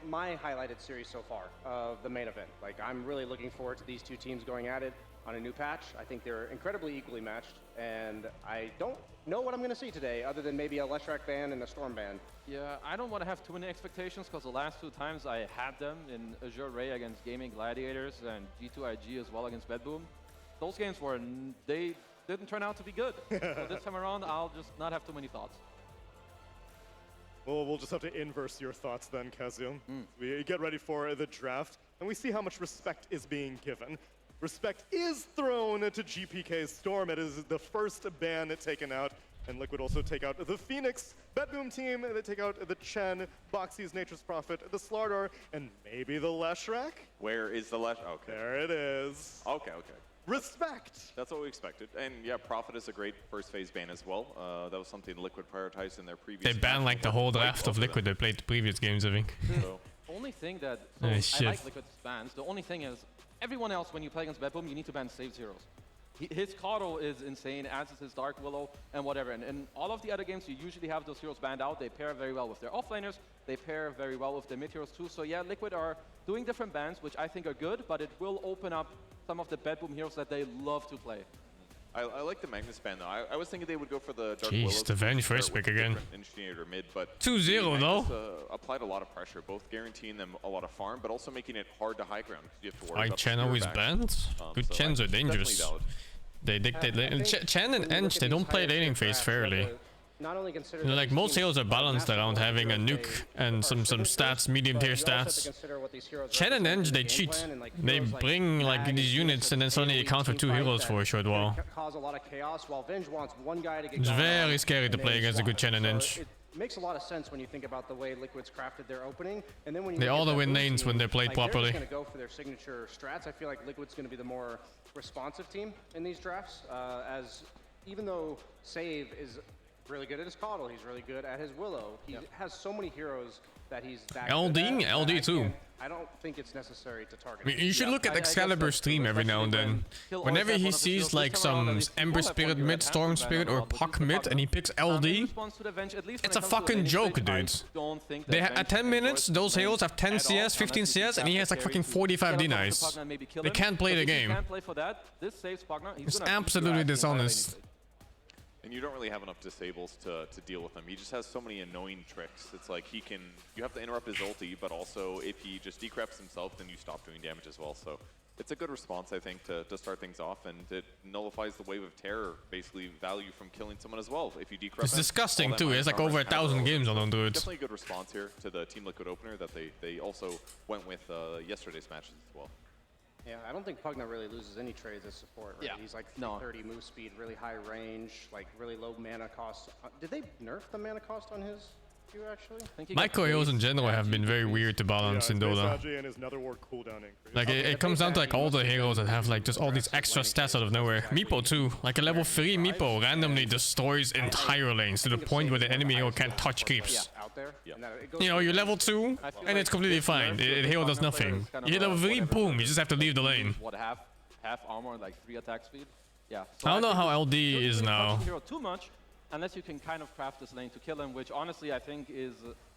Speaker 10: highlighted series so far of the main event. Like, I'm really looking forward to these two teams going at it on a new patch. I think they're incredibly equally matched, and I don't know what I'm going to see today other than maybe a Leshrac ban and a Storm ban.
Speaker 17: Yeah, I don't want to have too many expectations because the last 2 times I had them in Azure Ray against Gaming Gladiators and G2IG as well against BetBoom. Those games they didn't turn out to be good. So this time around, I'll just not have too many thoughts.
Speaker 2: Well, we'll just have to inverse your thoughts then, Kazium. We get ready for the draft, and we see how much respect is being given. Respect is thrown to GPK's Storm. It is the first ban taken out, and Liquid also take out the Phoenix. BetBoom team, they take out the Chen, Boxy's Nature's Prophet, the Slardar, and maybe the Leshrac.
Speaker 18: Where is the Leshrac? Okay.
Speaker 2: There it is.
Speaker 18: Okay.
Speaker 2: Respect.
Speaker 18: That's what we expected. And yeah, Prophet is a great first phase ban as well. That was something Liquid prioritized in their previous.
Speaker 3: They banned like the whole draft of Liquid they played the previous games, I think.
Speaker 17: Only thing that
Speaker 3: Oh,
Speaker 17: I
Speaker 3: shit.
Speaker 17: like Liquid's bans. The only thing is everyone else when you play against BetBoom, you need to ban save zeros. His Caudal is insane, as is his Dark Willow and whatever. And in all of the other games, you usually have those heroes banned out. They pair very well with their offlaners. They pair very well with their mid heroes too. So yeah, Liquid are doing different bans, which I think are good, but it will open up some of the BetBoom heroes that they love to play.
Speaker 18: I like the Magnus ban though. I was thinking they would go for the Dark
Speaker 3: Jeez,
Speaker 18: Willow.
Speaker 3: the Vayne first pick again.
Speaker 18: Engineered or mid, but
Speaker 3: 2-0
Speaker 18: Magnus,
Speaker 3: though.
Speaker 18: Applied a lot of pressure, both guaranteeing them a lot of farm, but also making it hard to high ground. You have to worry
Speaker 3: Like
Speaker 18: about the
Speaker 3: Chen
Speaker 18: spear
Speaker 3: always
Speaker 18: back.
Speaker 3: banned? Good
Speaker 18: So
Speaker 3: Chens are
Speaker 18: definitely
Speaker 3: dangerous.
Speaker 18: valid.
Speaker 3: They dictate. Chen and Ench, they don't play laning phase fairly.
Speaker 10: not only consider
Speaker 3: You know, like most heroes are balanced around having a nuke and some stats, medium tier stats. Challenge, they cheat. They bring like these units and then suddenly you count for 2 heroes for a short while.
Speaker 10: Cause a lot of chaos while Venge wants one guy to get
Speaker 3: It's very scary to play against a good challenge.
Speaker 10: So it makes a lot of sense when you think about the way Liquid's crafted their opening, and then when you
Speaker 3: They all win
Speaker 10: lanes
Speaker 3: lanes when they're played properly.
Speaker 10: They're just going to go for their signature strats. I feel like Liquid's going to be the more responsive team in these drafts, as even though Save is really good at his Coddle, he's really good at his Willow. He has so many heroes that he's that
Speaker 3: LD too.
Speaker 10: I don't think it's necessary to target.
Speaker 3: I mean, you should look at Excalibur's stream every now and then. Whenever he sees like some Ember Spirit mid, Storm Spirit, or Puck mid, and he picks LD, it's a fucking joke, dude. They at 10 minutes, those heroes have 10 CS, 15 CS, and he has like fucking 45 denies. They can't play the game. It's absolutely dishonest.
Speaker 18: And you don't really have enough disables to deal with him. He just has so many annoying tricks. It's like he can, you have to interrupt his ulti, but also if he just decreps himself, then you stop doing damage as well. So it's a good response, I think, to start things off, and it nullifies the wave of terror, basically value from killing someone as well. If you decrep
Speaker 3: It's disgusting too, he has like over 1,000 games on him, dude.
Speaker 18: Definitely a good response here to the Team Liquid opener that they also went with yesterday's matches as well.
Speaker 10: Yeah, I don't think Pugna really loses any trades as support, right? He's like 330 move speed, really high range, like really low mana cost. Did they nerf the mana cost on his Q actually?
Speaker 3: Micro heroes in general have been very weird to balance in Dota. Like it comes down to like all the heroes that have like just all these extra stats out of nowhere. Meepo too, like a level 3 Meepo randomly destroys entire lanes to the point where the enemy hero can't touch creeps. You know, you're level 2 and it's completely fine. The hero does nothing. You hit level 3, boom, you just have to leave the lane.
Speaker 17: What, half armor and like 3 attack speed? Yeah.
Speaker 3: I don't know how LD is now.
Speaker 17: Hero too much, unless you can kind of craft this lane to kill him, which honestly I think is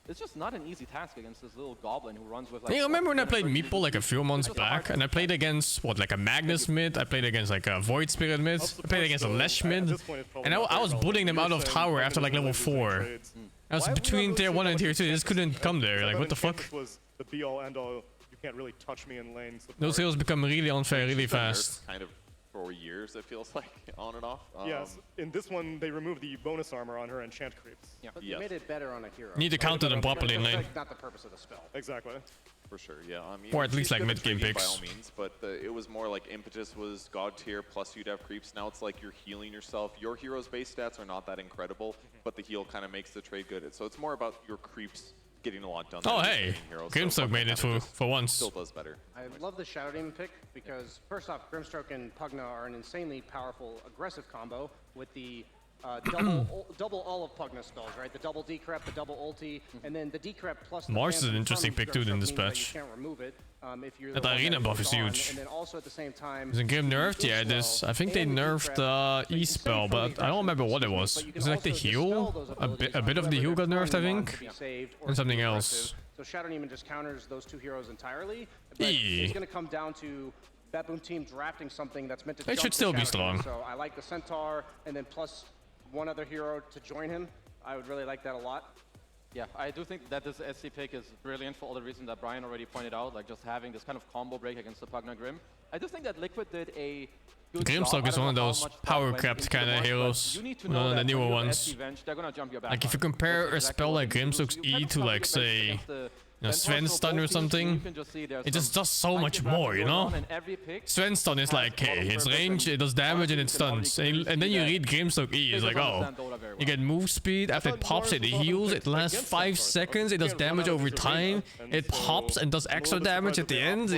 Speaker 17: it's just not an easy task against this little goblin who runs with like.
Speaker 3: You remember when I played Meepo like a few months back, and I played against what, like a Magnus mid, I played against like a Void Spirit mid, I played against a Lesh mid, and I was bullying them out of tower after like level 4. I was between tier 1 and tier 2, they just couldn't come there, like what the fuck?
Speaker 2: The be all end all. You can't really touch me in lanes.
Speaker 3: Those heroes become really unfair really fast.
Speaker 18: Kind of for years, it feels like, on and off.
Speaker 2: Yes, in this one, they removed the bonus armor on her enchant creeps.
Speaker 10: Yeah, but you made it better on a hero.
Speaker 3: Need to counter them properly in lane.
Speaker 10: Like not the purpose of the spell.
Speaker 2: Exactly.
Speaker 18: For sure, yeah.
Speaker 3: Or at least like mid-game
Speaker 18: by
Speaker 3: picks.
Speaker 18: all means, but it was more like impetus was god tier plus you'd have creeps. Now it's like you're healing yourself. Your hero's base stats are not that incredible, but the heal kind of makes the trade good. So it's more about your creeps getting a lot done.
Speaker 3: Oh hey, Grimstroke made it for once.
Speaker 10: Still does better. I love the Shadow Demon pick because first off, Grimstroke and Pugna are an insanely powerful aggressive combo with the double all of Pugna spells, right? The double decrep, the double ulti, and then the decrep plus the
Speaker 3: Mars is an interesting pick too in this patch.
Speaker 10: You can't remove it if you're
Speaker 3: that arena buff is huge.
Speaker 10: And then also at the same time,
Speaker 3: is it Grim nerfed? Yeah, it is. I think they nerfed E spell, but I don't remember what it was. Is it like the heal? A bit of the heal got nerfed, I think, and something else.
Speaker 10: So Shadow Demon just counters those two heroes entirely. But it's going to come down to that Boom team drafting something that's meant to.
Speaker 3: It should still be strong.
Speaker 10: So I like the Centaur, and then plus one other hero to join him. I would really like that a lot.
Speaker 17: Yeah, I do think that this SC pick is brilliant for all the reasons that Brian already pointed out, like just having this kind of combo break against the Pugna Grim. I do think that Liquid did a good
Speaker 3: Grimstroke is one of those power-capped kind of heroes, one of the newer ones. Like if you compare a spell like Grimstroke's E to like say, Sven stun or something, it just does so much more, you know? Sven stun is like, hey, it's range, it does damage and it stuns. And then you read Grimstroke E, it's like, oh, you get move speed, after it pops it heals, it lasts 5 seconds, it does damage over time, it pops and does extra damage at the end.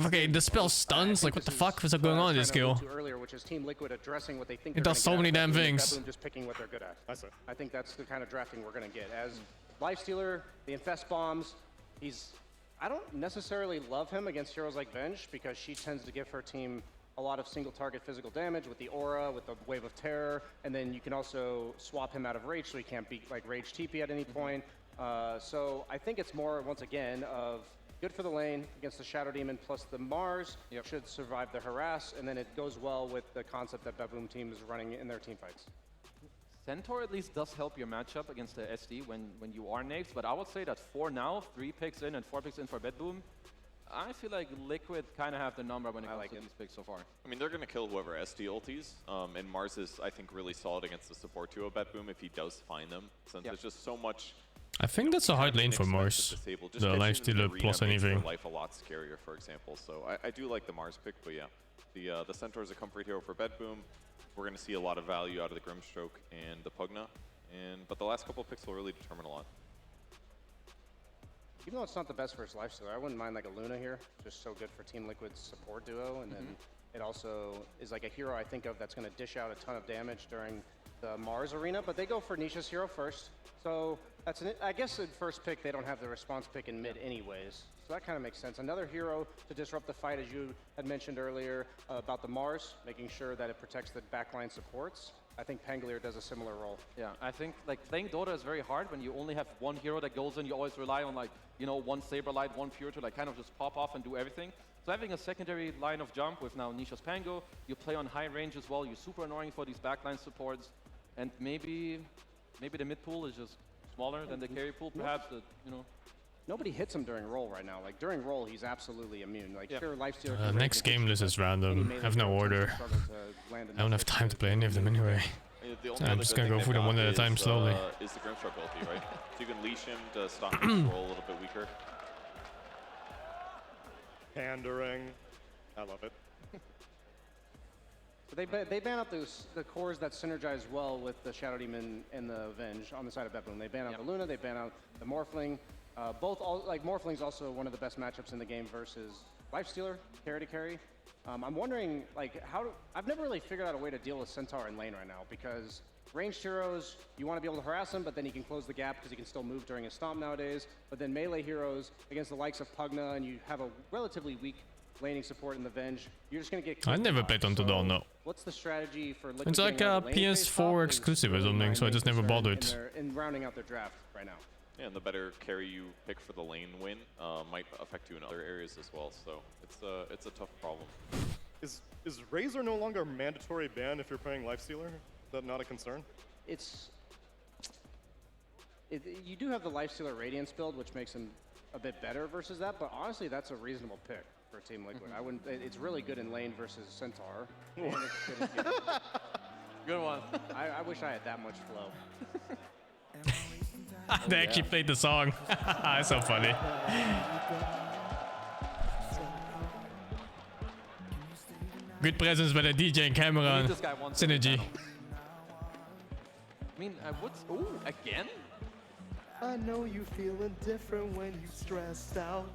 Speaker 3: Okay, the spell stuns, like what the fuck was going on in this skill? It does so many damn things.
Speaker 10: Just picking what they're good at. I think that's the kind of drafting we're going to get. As Lifestealer, the Infest Bombs, I don't necessarily love him against heroes like Venge because she tends to give her team a lot of single target physical damage with the aura, with the wave of terror, and then you can also swap him out of rage so he can't beat like rage TP at any point. So I think it's more, once again, of good for the lane against the Shadow Demon plus the Mars should survive the harass, and then it goes well with the concept that Baboom team is running in their team fights.
Speaker 17: Centaur at least does help your matchup against the SD when you are naked, but I would say that for now, 3 picks in and 4 picks in for Bedboom, I feel like Liquid kind of have the number when it comes to these picks so far.
Speaker 18: I mean, they're going to kill whoever SD ultis, and Mars is, I think, really solid against the support duo BetBoom if he does find them, since there's just so much.
Speaker 3: I think that's a hard lane for Mars. The lifestealer plus anything.
Speaker 18: Life a lot scarier, for example. So I do like the Mars pick, but yeah, the Centaur is a comfort hero for BetBoom. We're going to see a lot of value out of the Grimstroke and the Pugna, but the last couple of picks will really determine a lot.
Speaker 10: Even though it's not the best for his lifestealer, I wouldn't mind like a Luna here. Just so good for Team Liquid's support duo, and then it also is like a hero I think of that's going to dish out a ton of damage during the Mars arena, but they go for Nisha's hero first. So that's I guess at first pick they don't have the response pick in mid anyways. So that kind of makes sense. Another hero to disrupt the fight, as you had mentioned earlier about the Mars, making sure that it protects the backline supports. I think Pangolier does a similar role.
Speaker 17: Yeah, I think like playing Dota is very hard when you only have one hero that goes in. You always rely on like, you know, one Saberlight, one Fury to like kind of just pop off and do everything. So having a secondary line of jump with now Nisha's Pango, you play on high range as well. You're super annoying for these backline supports, and maybe the mid pool is just smaller than the carry pool, perhaps. You know.
Speaker 10: Nobody hits him during roll right now. Like during roll, he's absolutely immune. Like sure, lifestealer.
Speaker 3: Next game list is random. I have no order. I don't have time to play any of them anyway. I'm just gonna go through them one at a time slowly.
Speaker 18: Is the Grimstroke ulti, right? So you can leash him to stop him roll a little bit weaker.
Speaker 2: Pandering. I love it.
Speaker 10: So they ban out the cores that synergize well with the Shadow Demon and the Avenge on the side of BetBoom. They ban out the Luna, they ban out the Morphling. Morphling's also one of the best matchups in the game versus Lifestealer, carry to carry. I'm wondering, like, I've never really figured out a way to deal with Centaur in lane right now, because ranged heroes, you want to be able to harass him, but then he can close the gap because he can still move during his stomp nowadays. But then melee heroes against the likes of Pugna, and you have a relatively weak laning support in the Venge, you're just going to get...
Speaker 3: I never played on Dota, no.
Speaker 10: What's the strategy for...
Speaker 3: It's like a PS4 exclusive or something, so I just never bothered.
Speaker 10: In rounding out their draft right now.
Speaker 18: Yeah, and the better carry you pick for the lane win might affect you in other areas as well. So it's a tough problem.
Speaker 2: Is Razor no longer a mandatory ban if you're playing Lifestealer? Is that not a concern?
Speaker 10: You do have the Lifestealer Radiance build, which makes him a bit better versus that, but honestly, that's a reasonable pick for Team Liquid. I wouldn't. It's really good in lane versus Centaur.
Speaker 17: Good one.
Speaker 10: I wish I had that much flow.
Speaker 3: They actually played the song. It's so funny. Good presence by the DJ and camera synergy.
Speaker 17: I mean, I would... Ooh, again?
Speaker 2: I know you feeling different when you stressed out,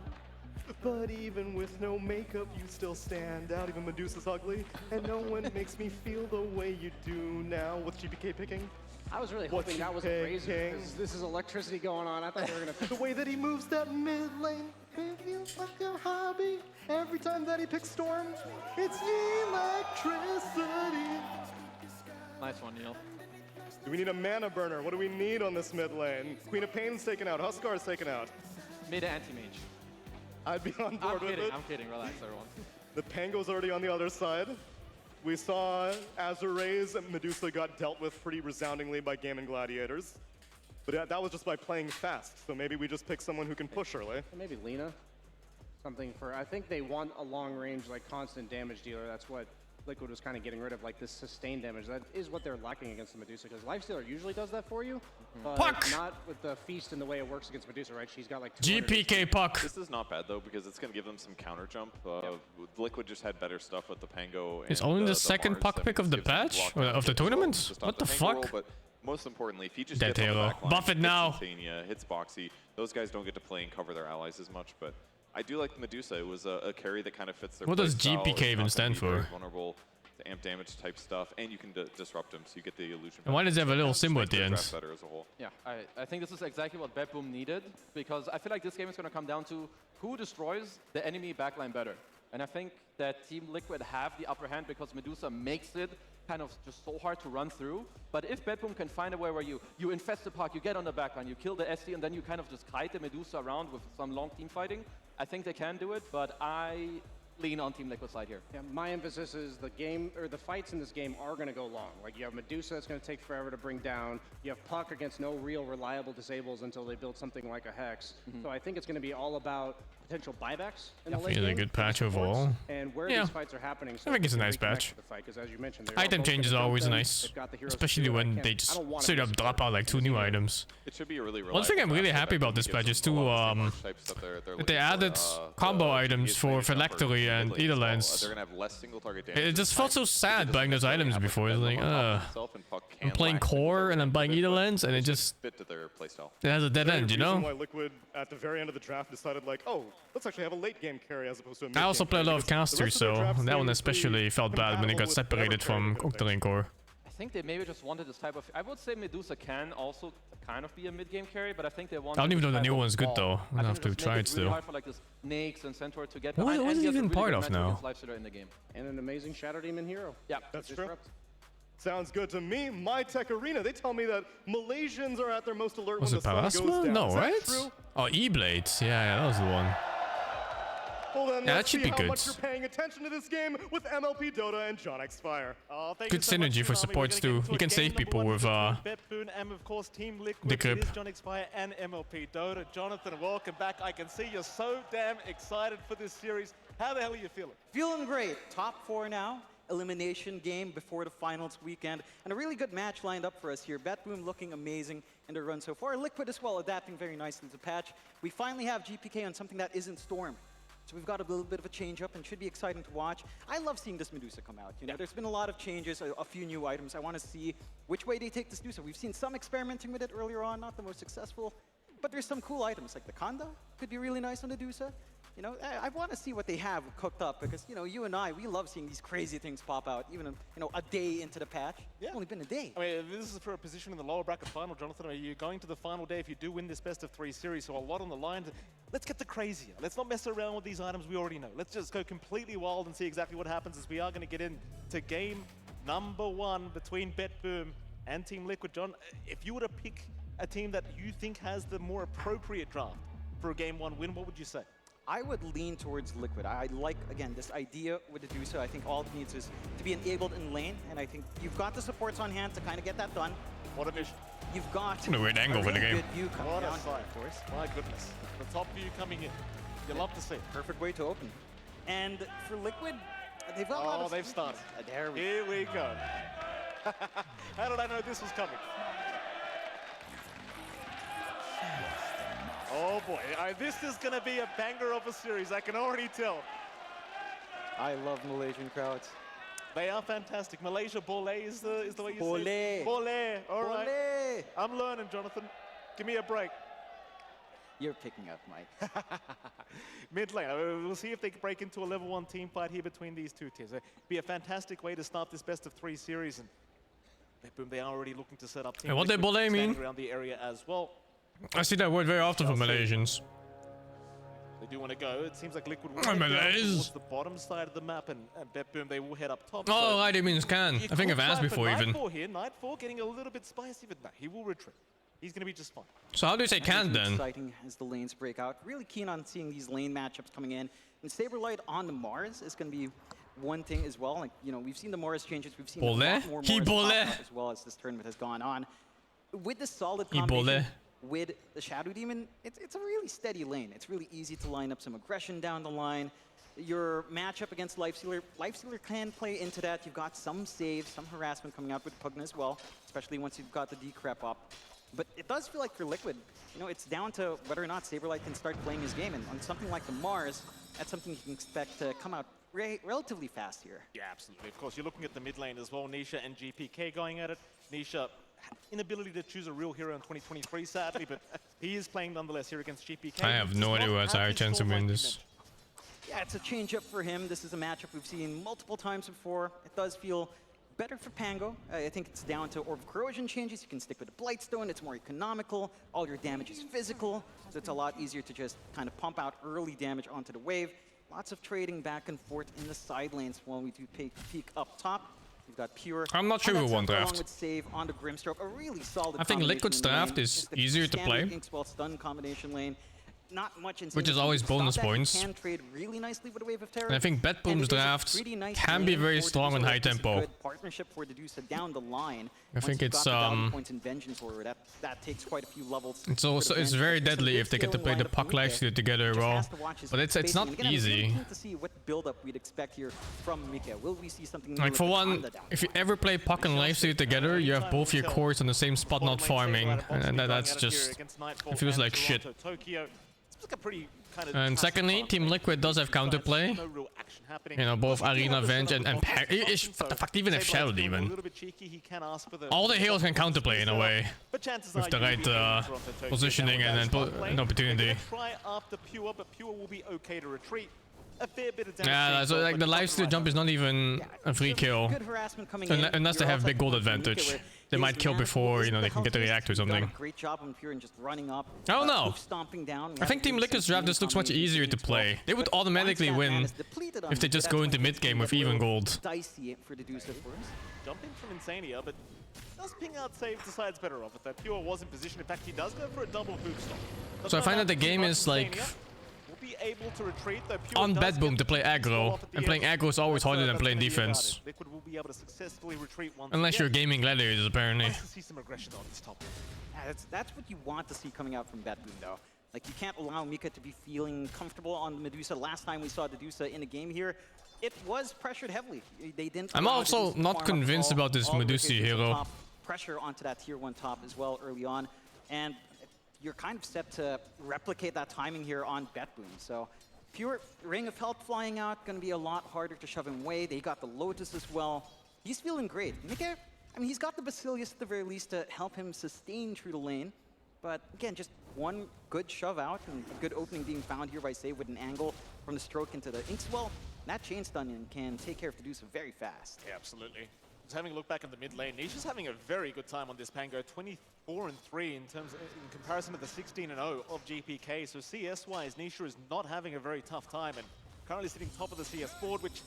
Speaker 2: but even with no makeup, you still stand out. Even Medusa's ugly, and no one makes me feel the way you do now. What's GPK picking?
Speaker 10: I was really hoping that was a Razor, because this is electricity going on. I thought they were going to...
Speaker 2: The way that he moves that mid lane, it feels like a hobby. Every time that he picks Storm, it's electricity.
Speaker 17: Nice one, Neil.
Speaker 2: Do we need a mana burner? What do we need on this mid lane? Queen of Pain's taken out, Huskar's taken out.
Speaker 17: Mid anti-mage.
Speaker 2: I'd be on board with it.
Speaker 17: I'm kidding, relax everyone.
Speaker 2: The Pango's already on the other side. We saw Azure Ray's Medusa got dealt with pretty resoundingly by Game and Gladiators. But that was just by playing fast, so maybe we just pick someone who can push early.
Speaker 10: Maybe Lina. Something for, I think they want a long range, like constant damage dealer. That's what Liquid was kind of getting rid of, like this sustained damage. That is what they're lacking against the Medusa, because Lifestealer usually does that for you, but not with the Feast and the way it works against Medusa, right? She's got like
Speaker 3: GPK Puck.
Speaker 18: This is not bad though, because it's going to give them some counter jump. Liquid just had better stuff with the Pango.
Speaker 3: It's only the second puck pick of the patch? Of the tournament? What the fuck?
Speaker 18: Roll, but most importantly, if he just
Speaker 3: Dead
Speaker 18: gets on the
Speaker 3: hero.
Speaker 18: back line,
Speaker 3: Buff it now.
Speaker 18: hits Boxy, those guys don't get to play and cover their allies as much, but I do like Medusa. It was a carry that kind of fits their
Speaker 3: What does
Speaker 18: play style.
Speaker 3: GPK even stand for?
Speaker 18: Vulnerable to amp damage type stuff, and you can disrupt him, so you get the illusion.
Speaker 3: And why does it have a little symbol at the end?
Speaker 18: Better as a whole.
Speaker 17: Yeah, I think this is exactly what BetBoom needed, because I feel like this game is going to come down to who destroys the enemy backline better. And I think that Team Liquid have the upper hand because Medusa makes it kind of just so hard to run through. But if BetBoom can find a way where you infest the puck, you get on the backline, you kill the SD, and then you kind of just kite the Medusa around with some long team fighting, I think they can do it, but I lean on Team Liquid side here.
Speaker 10: Yeah, my emphasis is the game, or the fights in this game are going to go long. Like you have Medusa that's going to take forever to bring down. You have Puck against no real reliable disables until they build something like a Hex. So I think it's going to be all about potential buybacks in the late
Speaker 3: Feels a
Speaker 10: game,
Speaker 3: good patch overall.
Speaker 10: and where
Speaker 3: Yeah.
Speaker 10: these fights are happening. So
Speaker 3: I think it's a
Speaker 10: they
Speaker 3: nice
Speaker 10: can reconnect
Speaker 3: patch.
Speaker 10: with the fight, 'cause as you mentioned, they're all
Speaker 3: Item
Speaker 10: both
Speaker 3: changes are
Speaker 10: gonna
Speaker 3: always
Speaker 10: dump them.
Speaker 3: nice,
Speaker 10: They've got the heroes to
Speaker 3: especially
Speaker 10: do it.
Speaker 3: when they
Speaker 10: I don't
Speaker 3: just
Speaker 10: wanna
Speaker 3: straight
Speaker 10: miss
Speaker 3: up
Speaker 10: it.
Speaker 3: drop out like 2 new items.
Speaker 18: It should be a really
Speaker 3: One thing I'm really happy about this patch is too that they added combo items for Phylactery and Edellands.
Speaker 18: They're gonna have less single target damage.
Speaker 3: It just felt so sad buying those items before. It's like, I'm playing core and I'm buying Edellands and it just
Speaker 18: fit to their playstyle.
Speaker 3: it has a dead end, you
Speaker 2: Reason
Speaker 3: know?
Speaker 2: why Liquid at the very end of the draft decided like, oh, let's actually have a late game carry as opposed to a mid
Speaker 3: I also
Speaker 2: game
Speaker 3: play a
Speaker 2: carry,
Speaker 3: lot of
Speaker 2: because the
Speaker 3: casters,
Speaker 2: rest of their
Speaker 3: so
Speaker 2: draft
Speaker 3: that one
Speaker 2: stayed
Speaker 3: especially
Speaker 2: pretty
Speaker 3: felt bad when it
Speaker 2: compatible
Speaker 3: got
Speaker 2: with
Speaker 3: separated from
Speaker 2: whatever
Speaker 3: Octarine core.
Speaker 17: I think they maybe just wanted this type of. I would say Medusa can also kind of be a mid-game carry, but I think they want.
Speaker 3: I don't even know the new one's good
Speaker 17: ball.
Speaker 3: though. I'm gonna have to try it
Speaker 17: It's really
Speaker 3: still.
Speaker 17: hard for like this Nyx and Centaur to get
Speaker 3: What
Speaker 17: behind,
Speaker 3: is
Speaker 17: and
Speaker 3: it
Speaker 17: he has a
Speaker 3: even
Speaker 17: really
Speaker 3: part
Speaker 17: good
Speaker 3: of
Speaker 17: matchup
Speaker 3: now?
Speaker 17: against Lifestealer in the game.
Speaker 10: And an amazing Shadow Demon hero.
Speaker 17: Yeah,
Speaker 2: That's true. Sounds good to me. My Tech Arena, they tell me that Malaysians are at their most alert
Speaker 3: Was
Speaker 2: when
Speaker 3: it
Speaker 2: the sun goes
Speaker 3: Parasma?
Speaker 2: down.
Speaker 3: No,
Speaker 2: Is that
Speaker 3: right?
Speaker 2: true?
Speaker 3: Oh, E-Blades. Yeah, that was the one.
Speaker 2: Well then,
Speaker 3: Yeah, that
Speaker 2: let's
Speaker 3: should
Speaker 2: see
Speaker 3: be
Speaker 2: how
Speaker 3: good.
Speaker 2: much you're paying attention to this game with MLP Dota and John X Fire.
Speaker 3: Good synergy for supports too. You can save people with
Speaker 1: Betboon and of course Team Liquid.
Speaker 3: the
Speaker 1: It
Speaker 3: grip.
Speaker 1: is John Xfire and MLP Dota. Jonathan, welcome back. I can see you're so damn excited for this series. How the hell are you feeling?
Speaker 4: Feeling great. Top 4 now. Elimination game before the finals weekend. And a really good match lined up for us here. Betboom looking amazing in their run so far. Liquid as well adapting very nicely to the patch. We finally have GPK on something that isn't Storm. So we've got a little bit of a change up and should be exciting to watch. I love seeing this Medusa come out. You know, there's been a lot of changes, a few new items. I want to see which way they take this Medusa. We've seen some experimenting with it earlier on, not the most successful. But there's some cool items like the Kanda could be really nice on the Medusa. You know, I want to see what they have cooked up because, you know, you and I, we love seeing these crazy things pop out, even, you know, a day into the patch. It's only been a day.
Speaker 1: I mean, this is for a position in the lower bracket final, Jonathan. I mean, you're going to the final day if you do win this best of 3 series, so a lot on the line. Let's get the crazier. Let's not mess around with these items we already know. Let's just go completely wild and see exactly what happens as we are going to get into game number 1 between Betboom and Team Liquid. John, if you were to pick a team that you think has the more appropriate draft for a game 1 win, what would you say?
Speaker 4: I would lean towards Liquid. I like, again, this idea with the Medusa. I think all it needs is to be enabled in lane, and I think you've got the supports on hand to kind of get that done.
Speaker 1: What a mission.
Speaker 4: You've got
Speaker 3: a weird angle for the
Speaker 4: really
Speaker 3: game.
Speaker 4: good view coming
Speaker 1: What
Speaker 4: down,
Speaker 1: a sight.
Speaker 4: of course.
Speaker 1: My goodness. The top view coming in. You love to see it.
Speaker 4: Perfect way to open. And for Liquid, they've got a lot of...
Speaker 1: they've started.
Speaker 4: There we
Speaker 1: Here we go. How did I know this was coming? Oh boy, this is going to be a banger of a series, I can already tell.
Speaker 4: I love Malaysian crowds.
Speaker 1: They are fantastic. Malaysia Bole is the way you
Speaker 4: Bole.
Speaker 1: say it. Bole. All right.
Speaker 4: Bole.
Speaker 1: I'm learning, Jonathan. Give me a break.
Speaker 4: You're picking up, Mike.
Speaker 1: Mid lane. We'll see if they can break into a level 1 team fight here between these two teams. It'd be a fantastic way to start this best of 3 series. And boom, they are already looking to set up teams.
Speaker 3: And what did Bole mean?
Speaker 1: Around the area as well.
Speaker 3: I see that word very often from Malaysians.
Speaker 1: They do want to go. It seems like Liquid will
Speaker 3: Oh,
Speaker 1: head down
Speaker 3: Malays.
Speaker 1: towards the bottom side of the map, and Betboom, they will head up top.
Speaker 3: Oh,
Speaker 1: So
Speaker 3: right, it means can.
Speaker 1: you
Speaker 3: I think
Speaker 1: could
Speaker 3: I've asked
Speaker 1: try for
Speaker 3: before even.
Speaker 1: Nightfall here. Nightfall getting a little bit spicy, but no, he will retreat. He's going to be just fine.
Speaker 3: So how do you say can then?
Speaker 4: Exciting as the lanes break out. Really keen on seeing these lane matchups coming in. And Saberlight on the Mars is going to be one thing as well. Like, you know, we've seen the Mars changes. We've seen a lot more Mars pop up as well as this tournament has gone on. With this solid combination with the Shadow Demon, it's a really steady lane. It's really easy to line up some aggression down the line. Your matchup against Lifestealer can play into that. You've got some saves, some harassment coming out with Pugna as well, especially once you've got the decrep up. But it does feel like for Liquid, you know, it's down to whether or not Saberlight can start playing his game. And on something like the Mars, that's something you can expect to come out relatively fast here.
Speaker 1: Yeah, absolutely. Of course, you're looking at the mid lane as well. Nisha and GPK going at it. Nisha, inability to choose a real hero in 2023, sadly, but he is playing nonetheless here against GPK.
Speaker 3: I have no idea who has a higher chance of winning this.
Speaker 4: Yeah, it's a change up for him. This is a matchup we've seen multiple times before. It does feel better for Pango. I think it's down to Orb of Corrosion changes. You can stick with the Blightstone. It's more economical. All your damage is physical, so it's a lot easier to just kind of pump out early damage onto the wave. Lots of trading back and forth in the side lanes while we do peek up top. We've got Pure.
Speaker 3: I'm not sure who won draft.
Speaker 4: Along with save on the Grimstroke, a really solid
Speaker 3: I think Liquid's draft is easier to play.
Speaker 4: Inkswell stun combination lane. not much in
Speaker 3: which is always bonus points.
Speaker 4: Can trade really nicely with a wave of terror.
Speaker 3: And I think BetBoom's draft can be very strong on high tempo.
Speaker 4: Partnership for Dedusa down the line.
Speaker 3: I think it's
Speaker 4: points in Vengeance Order, that takes quite a few levels.
Speaker 3: It's also very deadly if they get to play the puck lifesteal together well. But it's not easy.
Speaker 4: To see what build-up we'd expect here from Mika. Will we see something
Speaker 3: like for one, if you ever play puck and lifesteal together, you have both your cores on the same spot, not farming, and that's just, it feels like shit. And secondly, Team Liquid does have counterplay. You know, both Arena, Venge, and what the fuck, even if Shadow Demon. All the heroes can counterplay in a way, with the right positioning and an opportunity. Yeah, so like the lifesteal jump is not even a free kill, unless they have big gold advantage. They might kill before, you know, they can get the react or something. I don't know. I think Team Liquid's draft just looks much easier to play. They would automatically win if they just go into mid game with even gold.
Speaker 1: Jumping from Insania, but does ping out save, decides better off it. That Pure was in position. In fact, he does go for a double hoop stop.
Speaker 3: So I find that the game is like
Speaker 1: be able to retreat, though Pure
Speaker 3: on BetBoom to play aggro, and playing aggro is always harder than playing defense.
Speaker 1: Liquid will be able to successfully retreat once
Speaker 3: unless you're gaming gladiators, apparently.
Speaker 1: Nice to see some aggression on this top.
Speaker 4: Yeah, that's what you want to see coming out from BetBoom, though. Like, you can't allow Mika to be feeling comfortable on the Medusa. Last time we saw Medusa in a game here, it was pressured heavily. They didn't.
Speaker 3: I'm also not convinced about this Medusa hero.
Speaker 4: Pressure onto that tier 1 top as well early on, and you're kind of set to replicate that timing here on BetBoom. So Pure Ring of Health flying out, going to be a lot harder to shove him away. They got the Lotus as well. He's feeling great. Mika, I mean, he's got the Basilius at the very least to help him sustain through the lane. But again, just one good shove out and a good opening being found here by Save with an angle from the stroke into the Inkswell. That chain stun can take care of Medusa very fast.
Speaker 1: Yeah, absolutely. Just having a look back in the mid lane, Nisha's having a very good time on this Pango. 24-3 in comparison to the 16-0 of GPK. So CS-wise, Nisha is not having a very tough time and currently sitting top of the CS board, which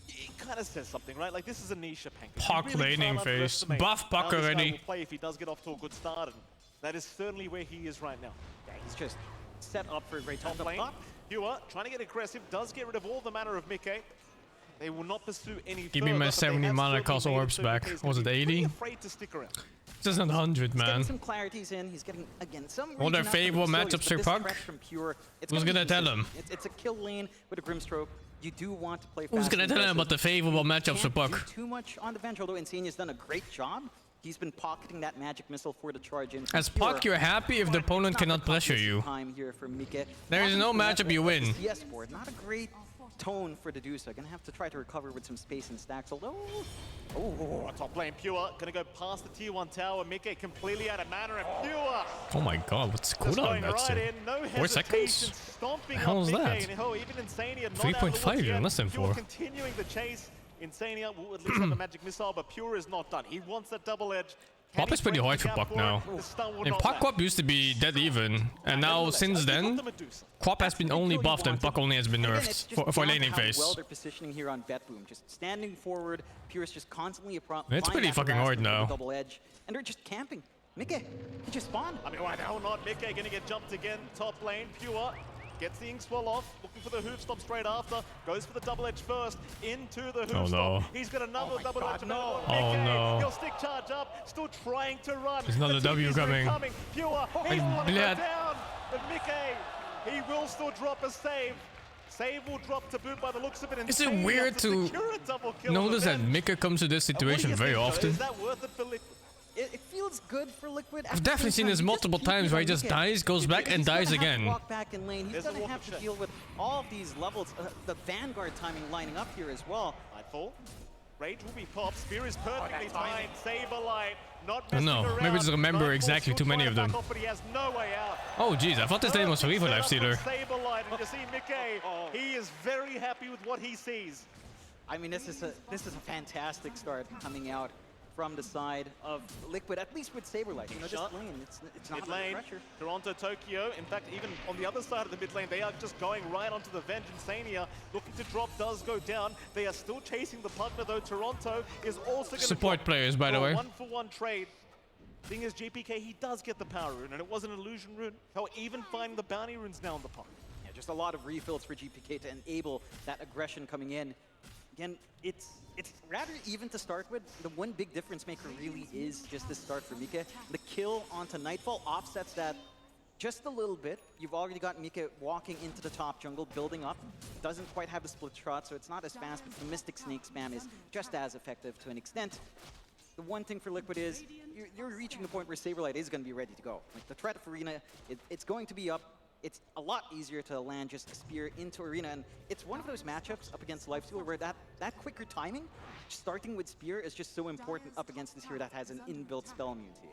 Speaker 1: it kind of says something, right? Like, this is a Nisha Pango.
Speaker 3: Puck laning phase. Buff Puck already.
Speaker 1: Will play if he does get off to a good start, and that is certainly where he is right now.
Speaker 4: Yeah, he's just set up for a great
Speaker 1: top lane. Pure trying to get aggressive, does get rid of all the mana of Mike. They will not pursue any
Speaker 3: Give me my 70 mana cost orbs back. Was it 80? This isn't 100, man.
Speaker 4: Some clarities in. He's getting, again, some
Speaker 3: all their favorable matchups for Puck? Who's gonna tell him?
Speaker 4: It's a kill lane with a Grimstroke. You do want to play fast.
Speaker 3: Who's gonna tell him about the favorable matchups for Puck?
Speaker 4: Too much on the bench, although Insania's done a great job. He's been pocketing that magic missile for the charge in.
Speaker 3: As Puck, you're happy if the opponent cannot pressure you. There is no matchup you win.
Speaker 4: CS board, not a great tone for Dedusa. Gonna have to try to recover with some space and stacks, although...
Speaker 1: Oh, top lane Pure. Gonna go past the tier 1 tower. Mike completely out of mana, and Pure.
Speaker 3: Oh my god, what's the cooldown on that?
Speaker 1: No
Speaker 3: 4 seconds? What the hell is that? 3.5 even, less than 4.
Speaker 1: Continuing the chase. Insania will at least have a magic missile, but Pure is not done. He wants that double edge.
Speaker 3: Pop is pretty hard for Puck now. And Puck Quap used to be dead even, and now since then, Quap has been only buffed and Puck only has been nerfed for laning phase.
Speaker 4: Well, they're positioning here on BetBoom, just standing forward. Pure is just constantly
Speaker 3: it's pretty fucking hard now.
Speaker 4: Double edge, and they're just camping. Mike, he just spawned.
Speaker 1: I mean, why the hell not? Mike gonna get jumped again. Top lane, Pure. Gets the Inkswell off, looking for the hoof stop straight after, goes for the double edge first, into the hoof stop. He's got another double edge.
Speaker 3: No. Oh no.
Speaker 1: He'll stick charge up, still trying to run.
Speaker 3: There's another W coming.
Speaker 1: Pure, he's one to go down, but Mike, he will still drop a save. Save will drop to boot by the looks of it.
Speaker 3: Is it weird to notice that Mika comes to this situation very often?
Speaker 1: Is that worth it for Liquid?
Speaker 4: It feels good for Liquid.
Speaker 3: I've definitely seen this multiple times where he just dies, goes back, and dies again.
Speaker 4: Walk back in lane. He's gonna have to deal with all of these levels. The Vanguard timing lining up here as well.
Speaker 1: Nightfall. Rage will be popped. Spear is perfectly timed. Saberlight not
Speaker 3: messing around. Maybe just remember exactly too many of them. Oh jeez, I thought this name was for Evil Lifestealer.
Speaker 1: Saberlight, and you see Mike, he is very happy with what he sees.
Speaker 4: I mean, this is a fantastic start coming out from the side of Liquid, at least with Saberlight. You know, this lane, it's not under pressure.
Speaker 1: Toronto, Tokyo, in fact, even on the other side of the mid lane, they are just going right onto the Venge. Insania looking to drop does go down. They are still chasing the partner, though. Toronto is also going to
Speaker 3: support players, by the way.
Speaker 1: 1-for-1 trade. Thing is, GPK, he does get the power rune, and it was an illusion rune. He'll even find the bounty runes now in the pot.
Speaker 4: Yeah, just a lot of refills for GPK to enable that aggression coming in. Again, it's rather even to start with. The one big difference maker really is just the start for Mika. The kill onto Nightfall offsets that just a little bit. You've already got Mika walking into the top jungle, building up. Doesn't quite have the split shot, so it's not as fast, but the Mystic Snake spam is just as effective to an extent. The one thing for Liquid is you're reaching the point where Saberlight is going to be ready to go. Like the threat of Arena, it's going to be up. It's a lot easier to land just a spear into Arena, and it's one of those matchups up against Lifestealer where that quicker timing, starting with Spear, is just so important up against this hero that has an inbuilt spell immunity.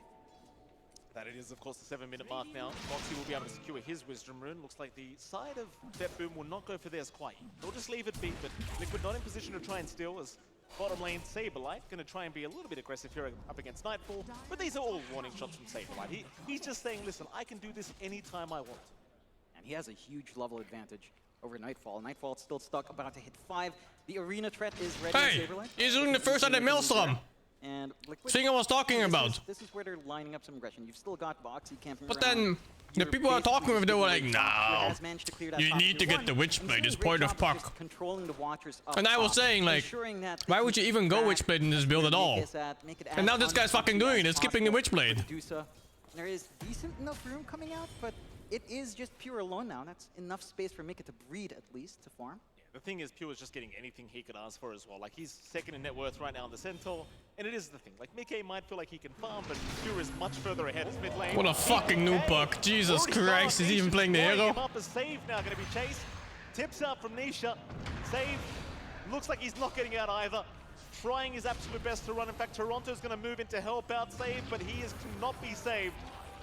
Speaker 1: That it is, of course, the 7-minute mark now. Moxie will be able to secure his Wisdom Rune. Looks like the side of BetBoom will not go for theirs quite. They'll just leave it be, but Liquid not in position to try and steal as bottom lane Saberlight going to try and be a little bit aggressive here up against Nightfall. But these are all warning shots from Saberlight. He's just saying, listen, I can do this anytime I want.
Speaker 4: And he has a huge level advantage over Nightfall. Nightfall's still stuck, about to hit 5. The Arena threat is ready.
Speaker 3: Hey,
Speaker 4: Saberlight.
Speaker 3: he's doing the first at the Maelstrom.
Speaker 4: And Liquid,
Speaker 3: Thing I was talking about.
Speaker 4: This is where they're lining up some aggression. You've still got Boxy camping
Speaker 3: But
Speaker 4: around.
Speaker 3: then the people I was talking with, they were like, no, you need to get the Witchblade, it's point of puck. And I was saying, like, why would you even go Witchblade in this build at all? And now this guy's fucking doing it, it's skipping the Witchblade.
Speaker 4: There is decent enough room coming out, but it is just Pure alone now. That's enough space for Mika to breed, at least, to farm.
Speaker 1: The thing is, Pure is just getting anything he could ask for as well. Like, he's second in net worth right now in the Centaur, and it is the thing. Like, Mickey might feel like he can farm, but Pure is much further ahead as mid lane.
Speaker 3: What a fucking noob buck. Jesus Christ, is he even playing the hero?
Speaker 1: Him up as Save now going to be chased. Tips out from Nisha. Save looks like he's not getting out either. Trying his absolute best to run. In fact, Toronto's going to move in to help out Save, but he cannot be saved.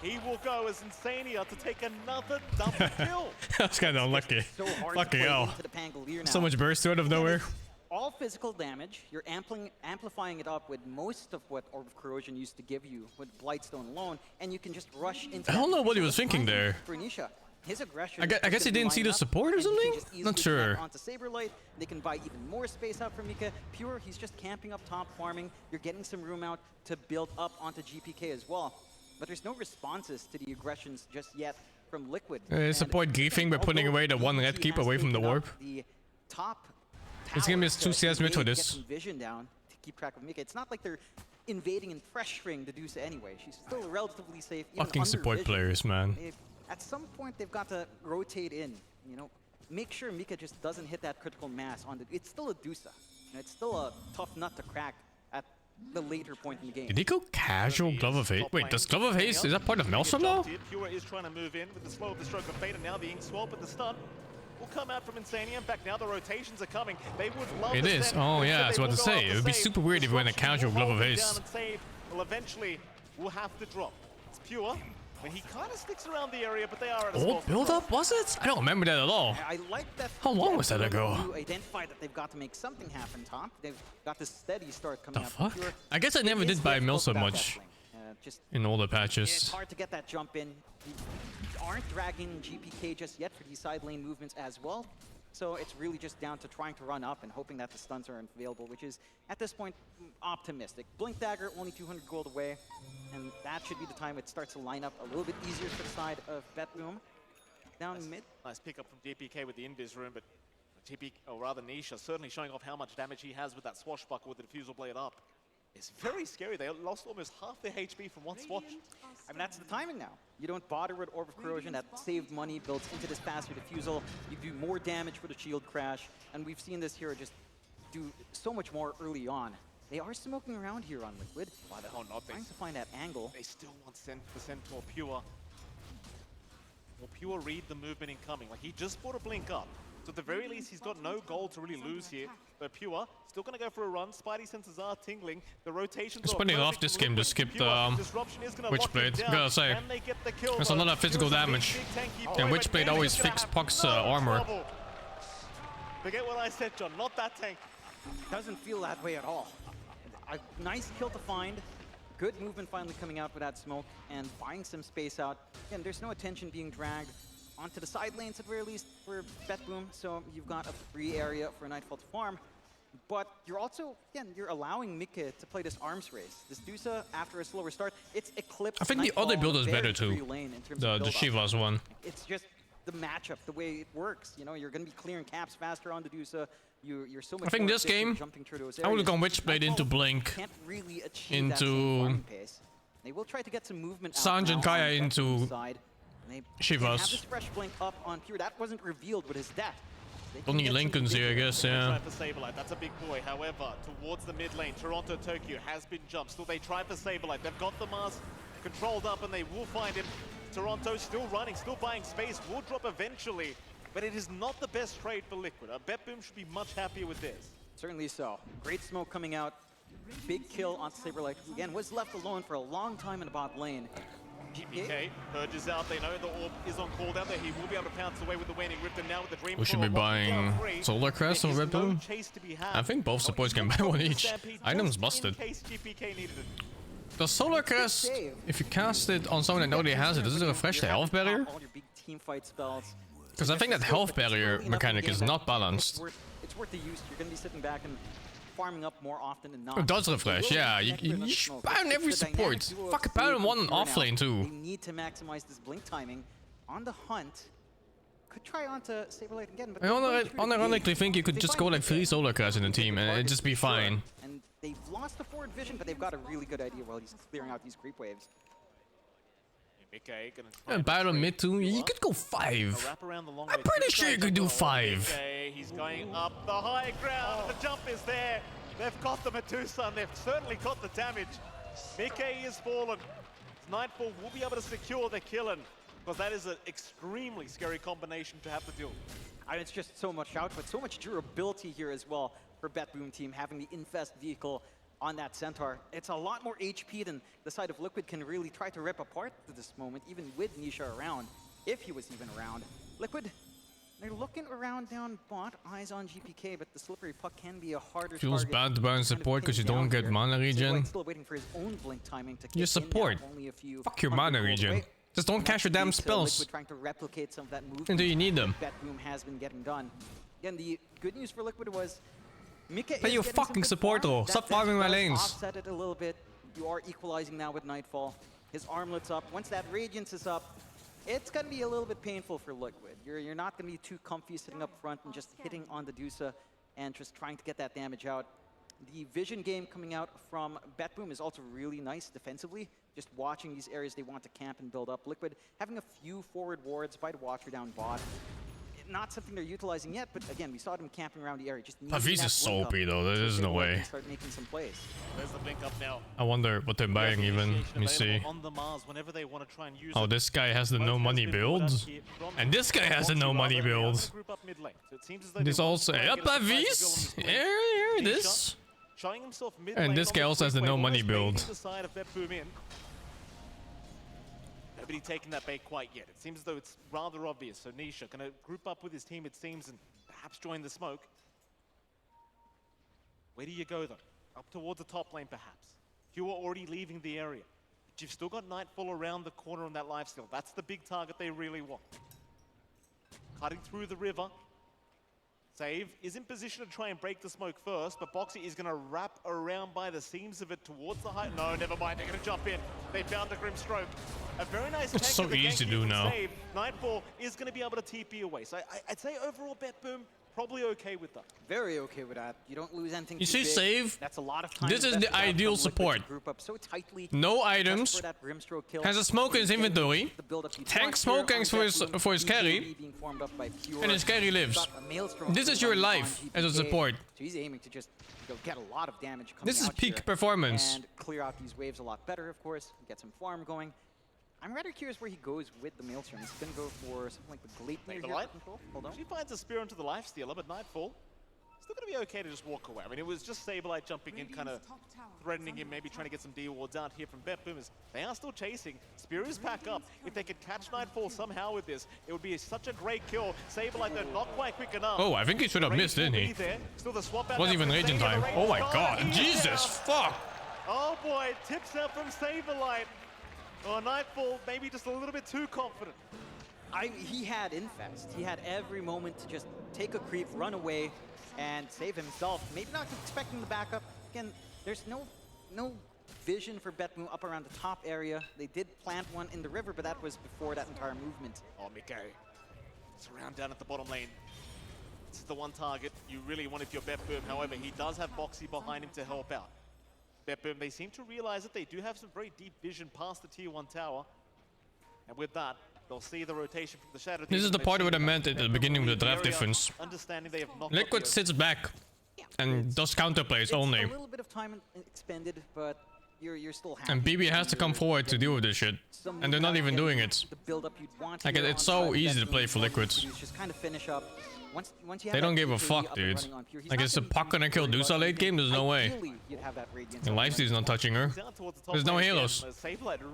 Speaker 1: He will go as Insania to take another double kill.
Speaker 3: That's kind of unlucky.
Speaker 4: So
Speaker 3: fucking hell.
Speaker 4: Pangolier now.
Speaker 3: So much burst out of nowhere.
Speaker 4: All physical damage. You're amplifying it up with most of what Orb of Corrosion used to give you with Blightstone alone, and you can just rush into.
Speaker 3: I don't know what he was thinking there.
Speaker 4: For Nisha, his aggression.
Speaker 3: I guess he didn't see the support or something? Not sure.
Speaker 4: Onto Saberlight, they can buy even more space out for Mika. Pure, he's just camping up top farming. You're getting some room out to build up onto GPK as well. But there's no responses to the aggressions just yet from Liquid.
Speaker 3: Support griefing by putting away the one red keep away from the warp.
Speaker 4: The top
Speaker 3: This game is too CS mid for this.
Speaker 4: Vision down to keep track of Mika. It's not like they're invading and pressuring the Deuce anyway. She's still relatively safe.
Speaker 3: Fucking support players, man.
Speaker 4: At some point, they've got to rotate in. You know, make sure Mika just doesn't hit that critical mass on the. It's still a Deuce. You know, it's still a tough nut to crack at the later point in the game.
Speaker 3: Did he go casual Glove of Haste? Wait, does Glove of Haste, is that part of Maelstrom now?
Speaker 1: Pure is trying to move in with the slow of the Stroke of Fate, and now the Ink Swap and the stun will come out from Insania. In fact, now the rotations are coming. They would love
Speaker 3: It is. Oh yeah, I was about to say. It would be super weird if we went a casual Glove of Haste.
Speaker 1: Well, eventually, we'll have to drop. It's Pure. I mean, he kind of sticks around the area, but they are at a
Speaker 3: old build-up, was it? I don't remember that at all.
Speaker 4: I like that.
Speaker 3: How long was that ago?
Speaker 4: You identify that they've got to make something happen, Tom. They've got this steady start coming
Speaker 3: The
Speaker 4: up.
Speaker 3: fuck? I guess I never did buy Milsa much in older patches.
Speaker 4: It's hard to get that jump in. You aren't dragging GPK just yet for these side lane movements as well. So it's really just down to trying to run up and hoping that the stuns are available, which is, at this point, optimistic. Blink Dagger, only 200 gold away, and that should be the time it starts to line up a little bit easier for the side of BetBoom. Down mid.
Speaker 1: Nice pickup from JPK with the Invis Rune, but or rather Nisha, certainly showing off how much damage he has with that swashbuckle with the Diffusal Blade up. It's very scary. They lost almost half their HP from one swash.
Speaker 4: I mean, that's the timing now. You don't bother with Orb of Corrosion. That saved money, builds into this faster Diffusal. You do more damage for the shield crash. And we've seen this hero just do so much more early on. They are smoking around here on Liquid.
Speaker 1: Why the hell not?
Speaker 4: Trying to find that angle.
Speaker 1: They still want the Centaur Pure. Well, Pure read the movement incoming. Like, he just bought a blink up. So at the very least, he's got no gold to really lose here. But Pure, still going to go for a run. Spidey senses are tingling. The rotations
Speaker 3: it's funny enough this game to skip the Witchblade. Gotta say, there's a lot of physical damage. And Witchblade always fixes Puck's armor.
Speaker 1: Forget what I said, John. Not that tank.
Speaker 4: Doesn't feel that way at all. A nice kill to find. Good movement finally coming out with that smoke and buying some space out. Again, there's no attention being dragged onto the side lanes at very least for BetBoom, so you've got a free area for Nightfall to farm. But you're also, again, you're allowing Mike to play this arms race. This Dusa, after a slower start, it's eclipsed.
Speaker 3: I think the other build is better too. The Shivas one.
Speaker 4: It's just the matchup, the way it works. You know, you're going to be clearing caps faster on the Dusa. You're so much
Speaker 3: I think this game, I would have gone Witchblade into Blink,
Speaker 4: really
Speaker 3: into
Speaker 4: they will try to get some movement
Speaker 3: Sanj and Kaya into
Speaker 4: Shivas. Have this fresh blink up on Pure. That wasn't revealed with his death.
Speaker 3: Don't need Lincolns here, I guess, yeah.
Speaker 1: For Saberlight, that's a big boy. However, towards the mid lane, Toronto Tokyo has been jumped. Still, they try for Saberlight. They've got the Mars controlled up, and they will find him. Toronto still running, still buying space. Will drop eventually, but it is not the best trade for Liquid. BetBoom should be much happier with this.
Speaker 4: Certainly so. Great smoke coming out. Big kill on Saberlight, who again was left alone for a long time in the bot lane.
Speaker 1: GPK purges out. They know the orb is on cooldown there. He will be able to pounce away with the waning rift, and now with the dream.
Speaker 3: We should be buying Solar Crest or Red Blue. I think both supports can buy one each. Items busted. The Solar Crest, if you cast it on someone that already has it, does it refresh the health barrier? Because I think that health barrier mechanic is not balanced.
Speaker 4: It's worth the use. You're going to be sitting back and farming up more often than not.
Speaker 3: It does refresh, yeah. You should ban every support. Fuck, ban one off lane too.
Speaker 4: They need to maximize this blink timing. On the hunt, could try onto Saberlight again, but
Speaker 3: I ironically think you could just go like 3 Solar Crest in the team and it'd just be fine.
Speaker 4: And they've lost the forward vision, but they've got a really good idea while he's clearing out these creep waves.
Speaker 3: And battle mid too, you could go 5. I'm pretty sure you could do 5.
Speaker 1: He's going up the high ground. The jump is there. They've got the Medusa, and they've certainly got the damage. Mickey is fallen. Nightfall will be able to secure the killing, because that is an extremely scary combination to have to deal with.
Speaker 4: And it's just so much output, so much durability here as well for BetBoom team, having the Infest vehicle on that Centaur. It's a lot more HP than the side of Liquid can really try to rip apart to this moment, even with Nisha around, if he was even around. Liquid, they're looking around down bot, eyes on GPK, but the slippery puck can be a harder
Speaker 3: Feels
Speaker 4: target.
Speaker 3: bad to burn support because you don't get mana regen.
Speaker 4: Still waiting for his own blink timing to
Speaker 3: Your support. Fuck your mana regen. Just don't cast your damn spells.
Speaker 4: Trying to replicate some of that movement
Speaker 3: Until you need them.
Speaker 4: BetBoom has been getting done. Again, the good news for Liquid was
Speaker 3: Play your fucking support though. Stop farming my lanes.
Speaker 4: Offset it a little bit. You are equalizing now with Nightfall. His armlet's up. Once that Radiance is up, it's going to be a little bit painful for Liquid. You're not going to be too comfy sitting up front and just hitting on the Dusa and just trying to get that damage out. The vision game coming out from BetBoom is also really nice defensively. Just watching these areas they want to camp and build up. Liquid having a few forward wards by the Watcher down bot. Not something they're utilizing yet, but again, we saw them camping around the area. Just
Speaker 3: Pavis is so OP though, there's no way.
Speaker 4: Start making some plays.
Speaker 1: There's the blink up now.
Speaker 3: I wonder what they're buying even. Let me see.
Speaker 1: On the Mars whenever they want to try and use
Speaker 3: Oh, this guy has the no money build. And this guy has the no money build. This also... Yeah, Pavis! Here it is. And this guy also has the no money build.
Speaker 1: Nobody taking that bait quite yet. It seems as though it's rather obvious. So Nisha gonna group up with his team, it seems, and perhaps join the smoke. Where do you go though? Up towards the top lane perhaps. You are already leaving the area. But you've still got Nightfall around the corner on that lifesteal. That's the big target they really want. Cutting through the river. Save is in position to try and break the smoke first, but Boxy is going to wrap around by the seams of it towards the height. No, never mind. They're going to jump in. They found the Grim Stroke. A very nice
Speaker 3: It's so easy to do now.
Speaker 1: Save. Nightfall is going to be able to TP away. So I'd say overall BetBoom probably okay with that.
Speaker 4: Very okay with that. You don't lose anything.
Speaker 3: You see, Save?
Speaker 4: That's a lot of time.
Speaker 3: This is the ideal support.
Speaker 4: Group up so tightly.
Speaker 3: No items. Has a smoke in his inventory. Tank smokings for his carry. And his carry lives. This is your life as a support.
Speaker 4: So he's aiming to just get a lot of damage coming
Speaker 3: This is
Speaker 4: out
Speaker 3: peak
Speaker 4: here
Speaker 3: performance.
Speaker 4: and clear out these waves a lot better, of course. Get some farm going. I'm rather curious where he goes with the Maelstrom. He's going to go for something like the Gleipnir here.
Speaker 1: Light.
Speaker 4: Hold on.
Speaker 1: She finds a spear into the lifestealer, but Nightfall still going to be okay to just walk away. I mean, it was just Saberlight jumping in, kind of threatening him, maybe trying to get some D wards out here from BetBoomers. They are still chasing. Spear is back up. If they could catch Nightfall somehow with this, it would be such a great kill. Saberlight, though, not quite quick enough.
Speaker 3: Oh, I think he should have missed, didn't he?
Speaker 1: Still the swap out.
Speaker 3: Wasn't even raging time. Oh my god, Jesus, fuck!
Speaker 1: Oh boy, tips out from Saberlight. Oh, Nightfall, maybe just a little bit too confident.
Speaker 4: He had Infest. He had every moment to just take a creep, run away, and save himself. Maybe not expecting the backup. Again, there's no vision for BetBoom up around the top area. They did plant one in the river, but that was before that entire movement.
Speaker 1: Oh, Mike. Surround down at the bottom lane. This is the one target you really want if you're BetBoom. However, he does have Boxy behind him to help out. BetBoom, they seem to realize that they do have some very deep vision past the tier 1 tower. And with that, they'll see the rotation from the shadow.
Speaker 3: This is the part what I meant at the beginning with the draft difference.
Speaker 1: Understanding they have knocked
Speaker 3: Liquid sits back and does counterplays only.
Speaker 4: It's a little bit of time expended, but you're still happy.
Speaker 3: And BB has to come forward to deal with this shit. And they're not even doing it.
Speaker 4: The build-up you'd want
Speaker 3: Like, it's so easy to play for Liquid.
Speaker 4: Just kind of finish up. Once you have
Speaker 3: They don't
Speaker 4: that
Speaker 3: give a
Speaker 4: BKB
Speaker 3: fuck,
Speaker 4: up and
Speaker 3: dude.
Speaker 4: running on Pure, he's
Speaker 3: Like,
Speaker 4: not
Speaker 3: is the
Speaker 4: gonna
Speaker 3: puck gonna kill Dusa late game? There's no way.
Speaker 4: Ideally, you'd have that Radiance
Speaker 3: And Lifesteal's not touching her. There's no halos.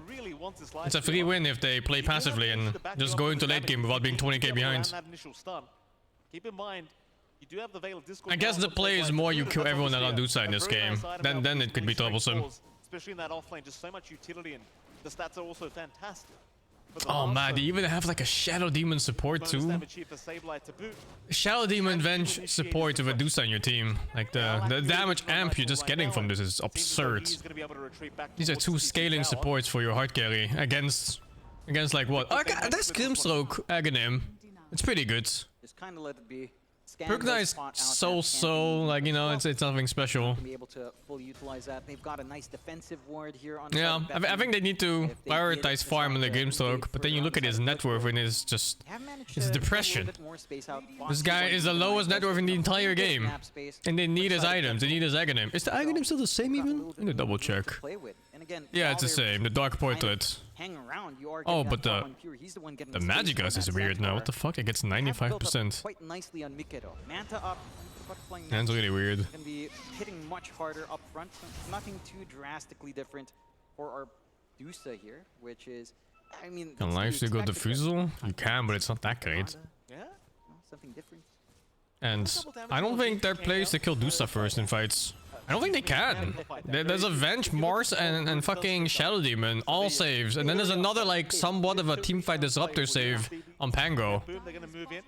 Speaker 1: Really wants this
Speaker 3: It's a free win if they play passively and just go into late game without being 20k behind.
Speaker 1: Keep in mind, you do have the Veil of Discord.
Speaker 3: I guess the play is more you kill everyone that on Dusa in this game. Then it could be troublesome.
Speaker 1: Especially in that offlane, just so much utility, and the stats are also fantastic.
Speaker 3: Oh man, they even have like a Shadow Demon support too. Shadow Demon Venge support with a Dusa on your team. Like the damage amp you're just getting from this is absurd. These are 2 scaling supports for your hard carry against like what? Oh, that's Grimstroke Aghanim. It's pretty good.
Speaker 4: Just kind of let it be.
Speaker 3: Perkna is so, like, you know, it's nothing special.
Speaker 4: Be able to fully utilize that. They've got a nice defensive ward here on.
Speaker 3: Yeah, I think they need to prioritize farm in the Grimstroke, but then you look at his net worth and it's just, it's depression. This guy is the lowest net worth in the entire game, and they need his items. They need his Aghanim. Is the Aghanim still the same even? I'm gonna double check. Yeah, it's the same. The Dark Portrait. Oh, but the Magicus is weird now. What the fuck? It gets 95%.
Speaker 4: Quite nicely on Mikado. Manta up.
Speaker 3: That's really weird.
Speaker 4: Gonna be hitting much harder up front. Nothing too drastically different for our Dusa here, which is, I mean,
Speaker 3: Can Lifesteal go Diffusal? You can, but it's not that great.
Speaker 4: Yeah, something different.
Speaker 3: And I don't think they're plays to kill Dusa first in fights. I don't think they can. There's a Venge, Mars, and fucking Shadow Demon, all saves. And then there's another, like, somewhat of a teamfight disruptor save on Pango.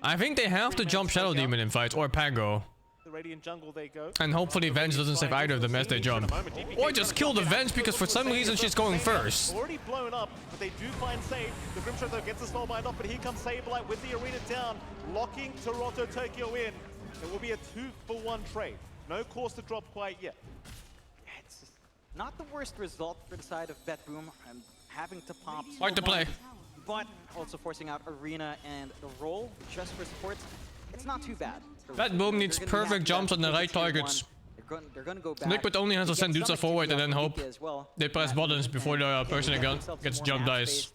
Speaker 3: I think they have to jump Shadow Demon in fights, or Pango. And hopefully Venge doesn't save either of them as they jump. Or just kill the Venge because for some reason she's going first.
Speaker 1: Already blown up, but they do find save. The Grimstroke though gets the snowbind off, but here comes Saberlight with the arena down, locking Toronto Tokyo in. It will be a 2-for-1 trade. No course to drop quite yet.
Speaker 4: It's not the worst result for the side of BetBoom. I'm having to pop.
Speaker 3: Hard to play.
Speaker 4: But also forcing out Arena and the roll just for supports. It's not too bad.
Speaker 3: BetBoom needs perfect jumps on the right targets.
Speaker 4: They're gonna go back.
Speaker 3: Liquid only has to send Dusa forward and then hope they press buttons before the person again gets jump dice.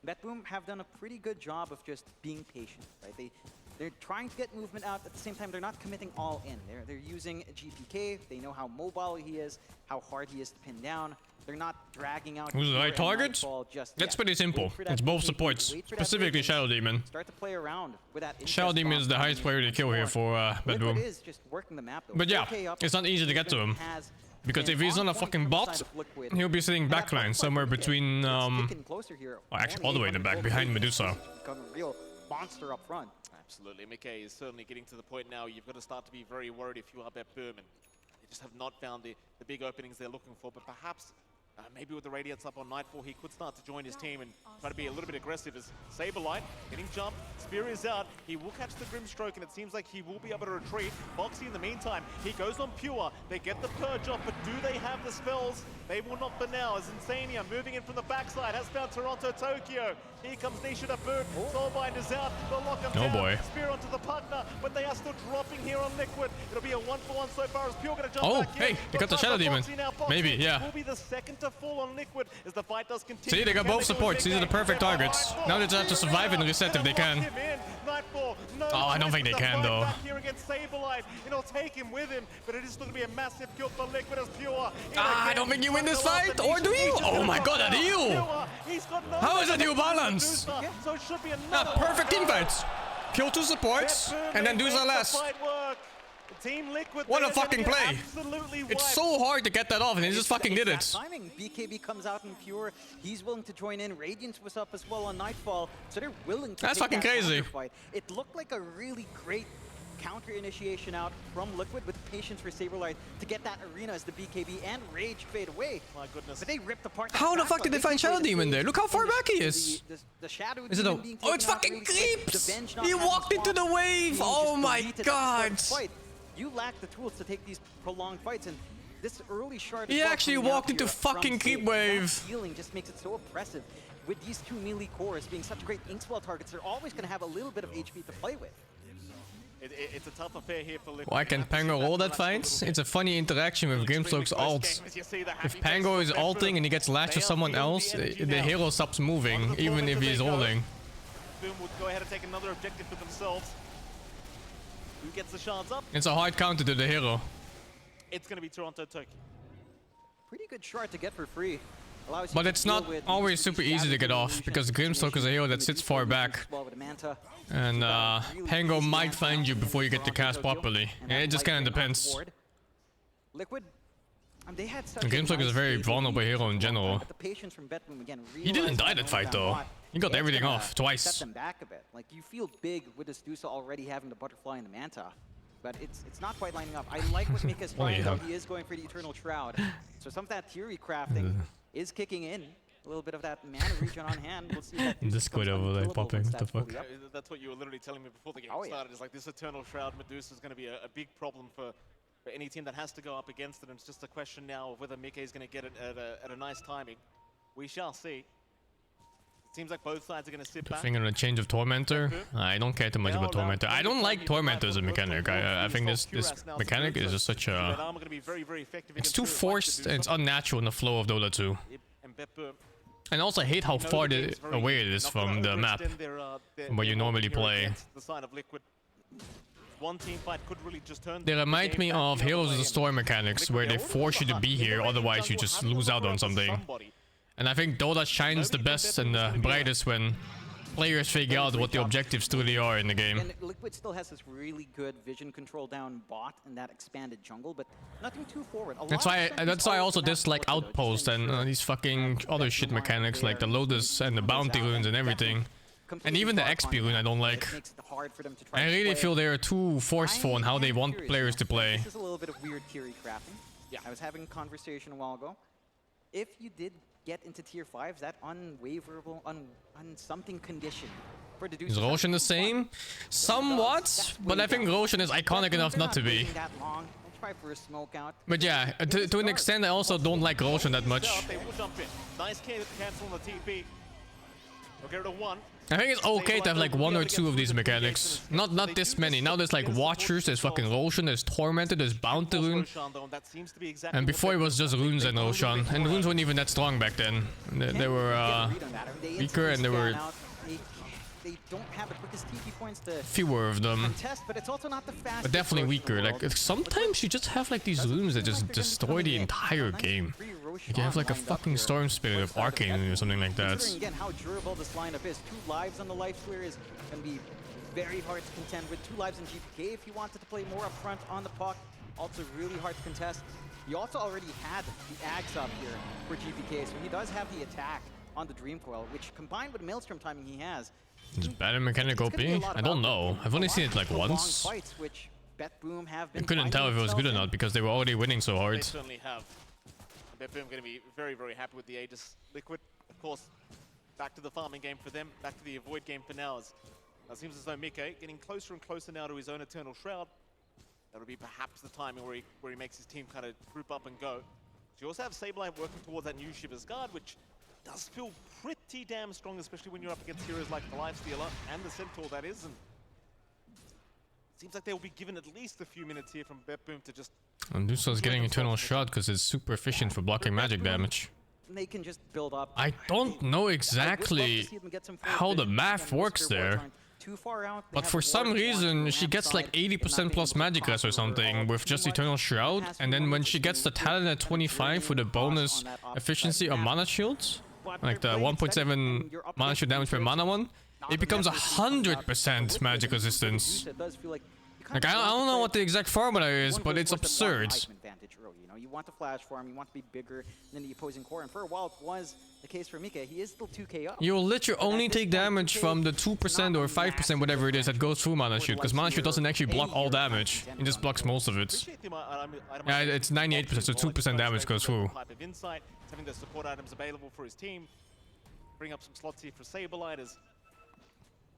Speaker 4: BetBoom have done a pretty good job of just being patient, right? They're trying to get movement out. At the same time, they're not committing all in. They're using GPK. They know how mobile he is, how hard he is to pin down. They're not dragging out.
Speaker 3: Who's the right target? That's pretty simple. It's both supports, specifically Shadow Demon.
Speaker 4: Start to play around with that.
Speaker 3: Shadow Demon is the highest priority kill here for BetBoom. But yeah, it's not easy to get to him. Because if he's on a fucking bot, he'll be sitting backline somewhere between, actually all the way in the back, behind Medusa.
Speaker 4: Become a real monster up front.
Speaker 1: Absolutely, Mickey is certainly getting to the point now. You've got to start to be very worried if you are BetBoom, and they just have not found the big openings they're looking for. But perhaps, maybe with the Radiance up on Nightfall, he could start to join his team and try to be a little bit aggressive as Saberlight getting jumped. Spear is out. He will catch the Grimstroke, and it seems like he will be able to retreat. Boxy in the meantime, he goes on Pure. They get the Purge off, but do they have the spells? They will not for now, as Insania moving in from the backside has found Toronto Tokyo. Here comes Nisha to boot. Soulbind is out. They'll lock him down.
Speaker 3: Boy.
Speaker 1: Spear onto the partner, but they are still dropping here on Liquid. It'll be a 1-for-1 so far as Pure gonna jump back
Speaker 3: hey,
Speaker 1: in.
Speaker 3: they got the Shadow Demon. Maybe, yeah.
Speaker 1: Will be the second to fall on Liquid as the fight does continue.
Speaker 3: See, they got both supports. These are the perfect targets. Now they just have to survive and reset if they can. Oh, I don't think they can though.
Speaker 1: Here against Saberlight. It'll take him with him, but it is still gonna be a massive kill for Liquid as Pure.
Speaker 3: I don't think you win this fight, or do you? Oh my god, a heal! How is that heal balance? Perfect team fights. Kill 2 supports, and then do the last. What a fucking play! It's so hard to get that off, and he just fucking did it.
Speaker 4: Timing. BKB comes out in Pure. He's willing to join in. Radiance was up as well on Nightfall, so they're willing to.
Speaker 3: That's fucking crazy.
Speaker 4: Fight. It looked like a really great counter initiation out from Liquid with patience for Saberlight to get that arena as the BKB and Rage fade away.
Speaker 1: My goodness.
Speaker 4: But they ripped apart.
Speaker 3: How the fuck did they find Shadow Demon there? Look how far back he is.
Speaker 4: The Shadow
Speaker 3: Is it
Speaker 4: Demon
Speaker 3: a...
Speaker 4: being
Speaker 3: Oh, it's
Speaker 4: taken out
Speaker 3: fucking
Speaker 4: really quick.
Speaker 3: creeps!
Speaker 4: The Venge not
Speaker 3: He
Speaker 4: having
Speaker 3: walked into the
Speaker 4: swap.
Speaker 3: wave!
Speaker 4: He
Speaker 3: Oh
Speaker 4: just
Speaker 3: my
Speaker 4: deleted
Speaker 3: god!
Speaker 4: that fight. You lack the tools to take these prolonged fights, and this early shard.
Speaker 3: He actually walked into fucking creep wave.
Speaker 4: Healing just makes it so oppressive. With these two melee cores being such great Inkswell targets, they're always going to have a little bit of HP to play with.
Speaker 1: It's a tough affair here for Liquid.
Speaker 3: Why can Pango roll that fight? It's a funny interaction with Grimstroke's ult. If Pango is ulting and he gets latched to someone else, the hero stops moving, even if he's rolling.
Speaker 1: Boom would go ahead and take another objective for themselves. Who gets the shards up?
Speaker 3: It's a hard counter to the hero.
Speaker 1: It's going to be Toronto Tokyo.
Speaker 4: Pretty good shard to get for free.
Speaker 3: But it's not always super easy to get off, because Grimstroke is a hero that sits far back. And Pango might find you before you get to cast properly. Yeah, it just kind of depends.
Speaker 4: Liquid, they had
Speaker 3: And Grimstroke is a very vulnerable hero in general. He didn't die that fight though. He got everything off twice.
Speaker 4: Set them back a bit. Like, you feel big with this Dusa already having the butterfly and the Manta. But it's not quite lining up. I like what Mika's trying though. He is going for the Eternal Shroud. So some of that theory crafting is kicking in. A little bit of that mana regen on hand. We'll see that
Speaker 3: The squid over there popping. What the fuck?
Speaker 1: That's what you were literally telling me before the game started. Is like this Eternal Shroud Medusa is going to be a big problem for any team that has to go up against it. And it's just a question now of whether Mika is going to get it at a nice timing. We shall see. It seems like both sides are going to sit back.
Speaker 3: Thinking of a change of Tormentor. I don't care too much about Tormentor. I don't like Tormentor as a mechanic. I think this mechanic is just such a... It's too forced and it's unnatural in the flow of Dota 2. And also I hate how far away it is from the map where you normally play. They remind me of Heroes of the Storm mechanics where they force you to be here, otherwise you just lose out on something. And I think Dota shines the best and the brightest when players figure out what the objectives truly are in the game.
Speaker 4: And Liquid still has this really good vision control down bot in that expanded jungle, but nothing too forward.
Speaker 3: That's why I also dislike Outpost and these fucking other shit mechanics like the Lotus and the Bounty runes and everything. And even the XP rune I don't like. I really feel they are too forceful in how they want players to play.
Speaker 4: This is a little bit of weird theory crafting. Yeah, I was having a conversation a while ago. If you did get into tier 5, that unwaverable, something condition for the
Speaker 3: Is Roshan the same? Somewhat, but I think Roshan is iconic enough not to be. But yeah, to an extent I also don't like Roshan that much.
Speaker 1: Nice cancel on the TP. Okay, to one.
Speaker 3: I think it's okay to have like one or two of these mechanics. Not this many. Now there's like Watchers, there's fucking Roshan, there's Tormentor, there's Bounty Rune. And before it was just Runes and Roshan. And Runes weren't even that strong back then. They were weaker and they were fewer of them. But definitely weaker. Like sometimes you just have like these runes that just destroy the entire game. Like you have like a fucking Storm Spirit of Arcane or something like that.
Speaker 4: Again, how durable this lineup is. 2 lives on the life square is going to be very hard to contend with. 2 lives in GPK if you wanted to play more up front on the puck. Also really hard to contest. You also already had the Ags up here for GPK, so he does have the attack on the Dream Coil, which combined with Maelstrom timing he has.
Speaker 3: Is Battle Mechanic OP? I don't know. I've only seen it like once. I couldn't tell if it was good or not because they were already winning so hard.
Speaker 1: They certainly have. BetBoom going to be very, very happy with the Aegis Liquid. Of course, back to the farming game for them, back to the avoid game for now. It seems as though Mika getting closer and closer now to his own Eternal Shroud. That'll be perhaps the timing where he makes his team kind of group up and go. So you also have Saberlight working towards that new Shiver's Guard, which does feel pretty damn strong, especially when you're up against heroes like the Lifestealer and the Centaur, that is. And it seems like they'll be given at least a few minutes here from BetBoom to just...
Speaker 3: And Dusa's getting Eternal Shroud because it's super efficient for blocking magic damage.
Speaker 4: They can just build up.
Speaker 3: I don't know exactly how the math works there. But for some reason, she gets like 80% plus magic res or something with just Eternal Shroud. And then when she gets the talent at 25 with a bonus efficiency on mana shields, like the 1.7 mana shield damage per mana one, it becomes 100% magic resistance. Like I don't know what the exact formula is, but it's absurd.
Speaker 4: you want to flash farm, you want to be bigger than the opposing core, and for a while it was the case for Mika. He is still 2k up.
Speaker 3: You'll literally only take damage from the 2% or 5%, whatever it is, that goes through Mana Shield, because Mana Shield doesn't actually block all damage. It just blocks most of it. Yeah, it's 98%, so 2% damage goes through.
Speaker 1: Having the support items available for his team. Bring up some slots here for Saberlighters.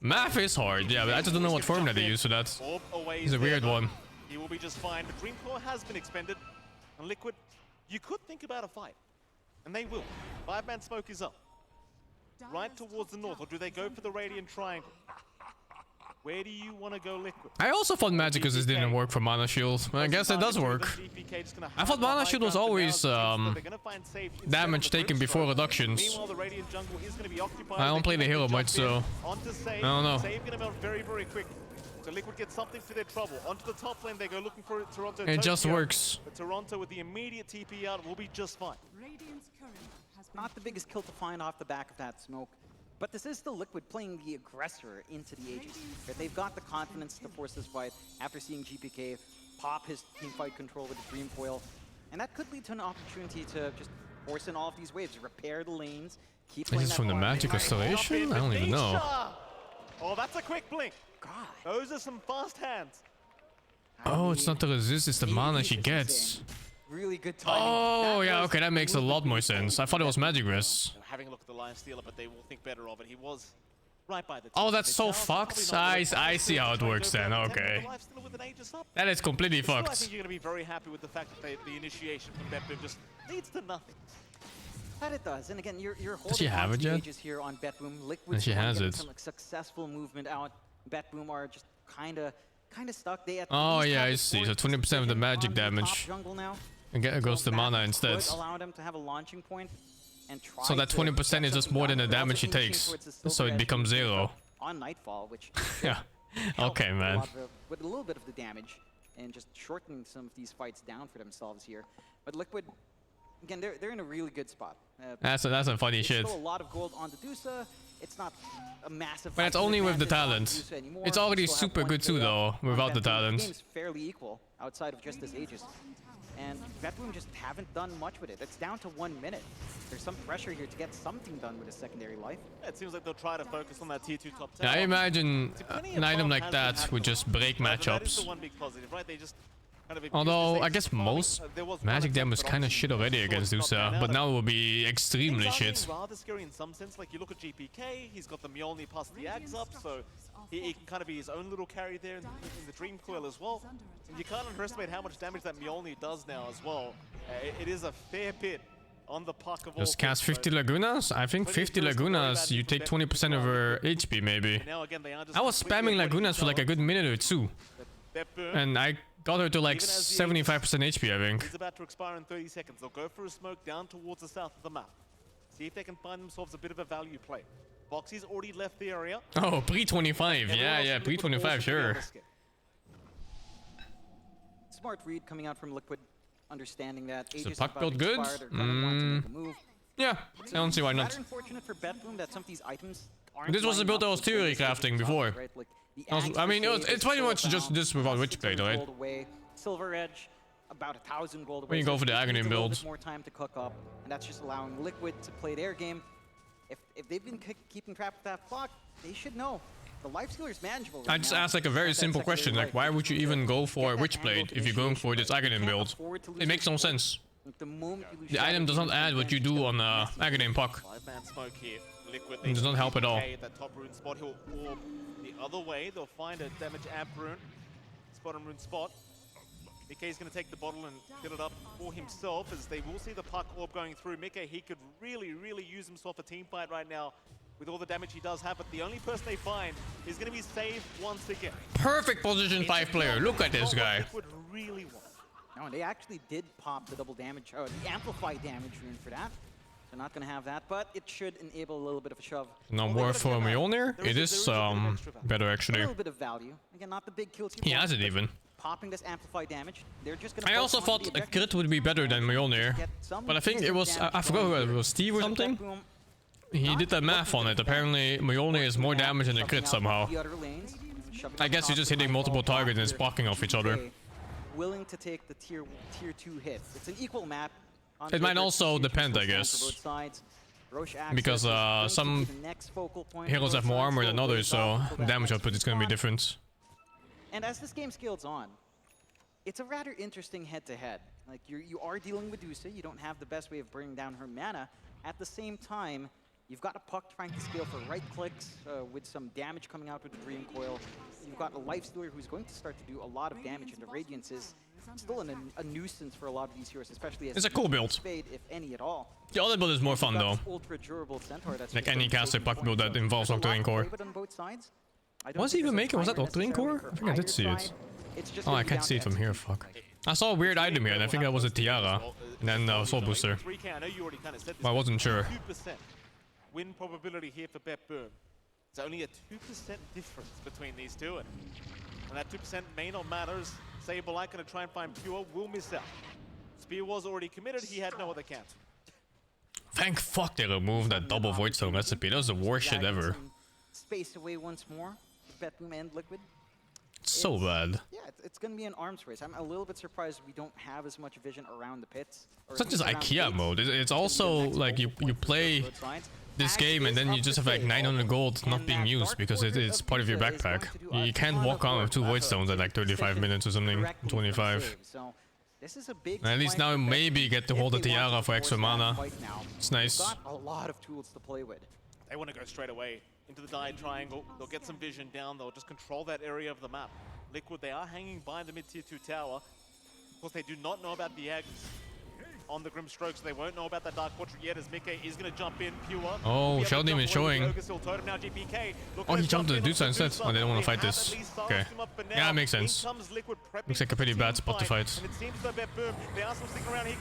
Speaker 3: Math is hard, yeah, but I just don't know what formula they use for that. It's a weird one.
Speaker 1: He will be just fine. The Dream Core has been expended. And Liquid, you could think about a fight. And they will. 5-man smoke is up. Right towards the north, or do they go for the Radiant Triangle? Where do you want to go, Liquid?
Speaker 3: I also thought Magicus's didn't work for Mana Shield, but I guess it does work. I thought Mana Shield was always damage taken before reductions. I don't play the hero much, so I don't know.
Speaker 1: Very, very quick. So Liquid gets something for their trouble. Onto the top lane, they go looking for Toronto.
Speaker 3: It just works.
Speaker 1: But Toronto with the immediate TP out will be just fine.
Speaker 4: Not the biggest kill to find off the back of that smoke. But this is still Liquid playing the aggressor into the Aegis. They've got the confidence to force this fight after seeing GPK pop his teamfight control with the Dream Coil. And that could lead to an opportunity to just force in all of these waves, repair the lanes, keep playing.
Speaker 3: Is this from the Magic Constellation? I don't even know.
Speaker 1: Oh, that's a quick blink. God. Those are some fast hands.
Speaker 3: Oh, it's not the resist, it's the mana she gets.
Speaker 4: Really good timing.
Speaker 3: Oh, yeah, okay, that makes a lot more sense. I thought it was Magic Resist.
Speaker 1: Having a look at the Lion Stealer, but they will think better of it. He was right by the
Speaker 3: Oh, that's so fucked. I see how it works then, okay. That is completely
Speaker 1: I
Speaker 3: fucked.
Speaker 1: think you're going to be very happy with the fact that the initiation from BetBoom just leads to nothing.
Speaker 4: That it does, and again, you're
Speaker 3: Does she
Speaker 4: holding
Speaker 3: have
Speaker 4: on
Speaker 3: it
Speaker 4: to
Speaker 3: yet?
Speaker 4: Aegis here on BetBoom. Liquid
Speaker 3: And she has it.
Speaker 4: some successful movement out. BetBoom are just kind of stuck. They at
Speaker 3: Oh,
Speaker 4: least
Speaker 3: yeah,
Speaker 4: have
Speaker 3: I
Speaker 4: the
Speaker 3: see. So
Speaker 4: forward
Speaker 3: 20% of the magic
Speaker 4: on the top
Speaker 3: damage.
Speaker 4: jungle now.
Speaker 3: It goes to
Speaker 4: So
Speaker 3: mana
Speaker 4: that
Speaker 3: instead.
Speaker 4: would allow them to have a launching point and try
Speaker 3: So that
Speaker 4: to
Speaker 3: 20% is just more than the
Speaker 4: They're also
Speaker 3: damage he
Speaker 4: finishing
Speaker 3: takes.
Speaker 4: towards the
Speaker 3: So
Speaker 4: Silver
Speaker 3: it
Speaker 4: Edge
Speaker 3: becomes
Speaker 4: Dream
Speaker 3: 0.
Speaker 4: on Nightfall, which
Speaker 3: Yeah. Okay, man.
Speaker 4: with a little bit of the damage and just shortening some of these fights down for themselves here. But Liquid, again, they're in a really good spot.
Speaker 3: That's some funny shit.
Speaker 4: Still a lot of gold on the Dusa. It's not a massive.
Speaker 3: But it's only with the
Speaker 4: advantage on
Speaker 3: talent.
Speaker 4: Dusa anymore.
Speaker 3: It's already
Speaker 4: Still have
Speaker 3: super
Speaker 4: one
Speaker 3: good too,
Speaker 4: KO
Speaker 3: though,
Speaker 4: on
Speaker 3: without the
Speaker 4: BetBoom.
Speaker 3: talent.
Speaker 4: Game's fairly equal outside of just this Aegis. And BetBoom just haven't done much with it. It's down to 1 minute. There's some pressure here to get something done with a secondary life.
Speaker 1: Yeah, it seems like they'll try to focus on that tier 2 top 10.
Speaker 3: Yeah, I imagine an item like that would just break
Speaker 1: That is the
Speaker 3: matchups.
Speaker 1: one big positive, right? They just kind of abused
Speaker 3: Although,
Speaker 1: this
Speaker 3: I
Speaker 1: Aegis
Speaker 3: guess
Speaker 1: farming.
Speaker 3: most
Speaker 1: There was
Speaker 3: magic
Speaker 1: one
Speaker 3: damage was
Speaker 1: attempt,
Speaker 3: kind of
Speaker 1: but
Speaker 3: shit already against Dusa, but now it will be extremely
Speaker 1: Things are
Speaker 3: shit.
Speaker 1: getting rather scary in some sense. Like you look at GPK, he's got the Mjolnir plus the Ags up, so he can kind of be his own little carry there in the Dream Coil as well. And you can't underestimate how much damage that Mjolnir does now as well. It is a fair bit on the puck of all.
Speaker 3: Just cast
Speaker 1: things,
Speaker 3: 50 Lagunas? I think 50 Lagunas, you take 20% of her HP maybe.
Speaker 1: Now again, they are just
Speaker 3: I was spamming Lagunas for like a good minute or two. And I got her to like 75% HP, I think.
Speaker 1: He's about to expire in 30 seconds. They'll go for a smoke down towards the south of the map. See if they can find themselves a bit of a value play. Boxy's already left the area.
Speaker 3: Oh, pre-25. Yeah, pre-25, sure.
Speaker 4: Smart read coming out from Liquid, understanding that
Speaker 3: Is the
Speaker 4: Aegis
Speaker 3: puck
Speaker 4: about
Speaker 3: build
Speaker 4: to
Speaker 3: good?
Speaker 4: expire, they're gonna want to make a move.
Speaker 3: Yeah, I don't see why not.
Speaker 4: Rather unfortunate for BetBoom that some of these items aren't
Speaker 3: This was the
Speaker 4: lining
Speaker 3: build I
Speaker 4: up
Speaker 3: was
Speaker 4: with what
Speaker 3: theory
Speaker 4: this Aegis
Speaker 3: crafting
Speaker 4: is
Speaker 3: before.
Speaker 4: offering, right? Like, the
Speaker 3: I
Speaker 4: Ags
Speaker 3: mean,
Speaker 4: per
Speaker 3: it's
Speaker 4: se is
Speaker 3: pretty
Speaker 4: still
Speaker 3: much just
Speaker 4: about
Speaker 3: this without
Speaker 4: 600
Speaker 3: Witchblade, right?
Speaker 4: gold away. Silver Edge, about 1,000 gold away.
Speaker 3: When you
Speaker 4: so
Speaker 3: go for the
Speaker 4: it
Speaker 3: Aghanim
Speaker 4: needs a little
Speaker 3: build.
Speaker 4: bit more time to cook up, and that's just allowing Liquid to play their game. If they've been keeping track of that clock, they should know. The Lifestealer is manageable right
Speaker 3: I just
Speaker 4: now.
Speaker 3: asked like a very
Speaker 4: That
Speaker 3: simple
Speaker 4: secondary
Speaker 3: question, like
Speaker 4: life.
Speaker 3: why would you even go for Witchblade if you're going for this Aghanim build?
Speaker 4: afford to lose
Speaker 3: It makes no
Speaker 4: this point.
Speaker 3: sense.
Speaker 4: Like, the moment you lose
Speaker 3: The item does not add what you do on Aghanim puck.
Speaker 1: 5-man smoke here. Liquid,
Speaker 3: It does not help at all.
Speaker 1: at that top rune spot. He'll orb the other way. They'll find a damage amp rune. Spot on rune spot. Mickey's going to take the bottle and fill it up for himself, as they will see the puck orb going through. Mickey, he could really, really use himself a team fight right now with all the damage he does have, but the only person they find is going to be saved once again.
Speaker 3: Perfect position 5 player. Look at this guy.
Speaker 1: Liquid really want.
Speaker 4: No, they actually did pop the double damage, or the amplify damage rune for that. They're not going to have that, but it should enable a little bit of a shove.
Speaker 3: No more for Mjolnir. It is better
Speaker 4: A
Speaker 3: actually.
Speaker 4: little bit of value. Again, not the big kills you
Speaker 3: He
Speaker 4: want,
Speaker 3: has it
Speaker 4: but
Speaker 3: even.
Speaker 4: Popping this amplify damage, they're just going to.
Speaker 3: I also thought a crit would be better than Mjolnir, but I think it was I forgot who it was, Steve or something. He did the math on it. Apparently Mjolnir is more damage than a crit somehow. I guess you're just hitting multiple targets and it's blocking off each other.
Speaker 4: willing to take the tier 2 hits. It's an equal map.
Speaker 3: It might also depend, I guess. Because some heroes have more armor than others, so damage output is going to be different.
Speaker 4: And as this game scales on, it's a rather interesting head-to-head. Like, you are dealing with Medusa, you don't have the best way of bringing down her mana. At the same time, you've got a Puck trying to scale for right clicks with some damage coming out with the Dream Coil. You've got a Lifestealer who's going to start to do a lot of damage, and the Radiance is still a nuisance for a lot of these heroes, especially as
Speaker 3: it's a cool build.
Speaker 4: Fade, if any at all.
Speaker 3: The other build is more fun though. Like any caster Puck build that involves Octarine Core. What was he even making? Was that Octarine Core? I think I did see it. Oh, I can't see it from here, fuck. I saw a weird item here, and I think that was a Tiara. And then Soul Booster. But I wasn't sure.
Speaker 1: 2% win probability here for Bet Boom. It's only a 2% difference between these two, and that 2% may not matter. Saberlight gonna try and find Pure, will miss out. Spear was already committed, he had no other counter.
Speaker 3: Thank fuck they removed that double Voidstone recipe. That was the worst shit ever.
Speaker 4: Space away once more, Bet Boom and Liquid.
Speaker 3: So bad.
Speaker 4: Yeah, it's going to be an arms race. I'm a little bit surprised we don't have as much vision around the pits.
Speaker 3: It's not just IKEA mode. It's also like you play this game and then you just have like 900 gold not being used because it's part of your backpack. You can't walk on with 2 Voidstones at like 35 minutes or something, 25. And at least now maybe get to hold the Tiara for extra mana. It's nice.
Speaker 4: Got a lot of tools to play with.
Speaker 1: They want to go straight away into the Dyed Triangle. They'll get some vision down. They'll just control that area of the map. Liquid, they are hanging by the mid-tier 2 tower. Of course, they do not know about the Eggs on the Grim Strokes. They won't know about that Dark Portrait yet as Mickey is going to jump in. Pure.
Speaker 3: Oh, Sheldon even showing. Oh, he jumped to the Dusa instead. Oh, they don't want to fight this. Okay. Yeah, that makes sense. Looks like a pretty bad spot to fight. Is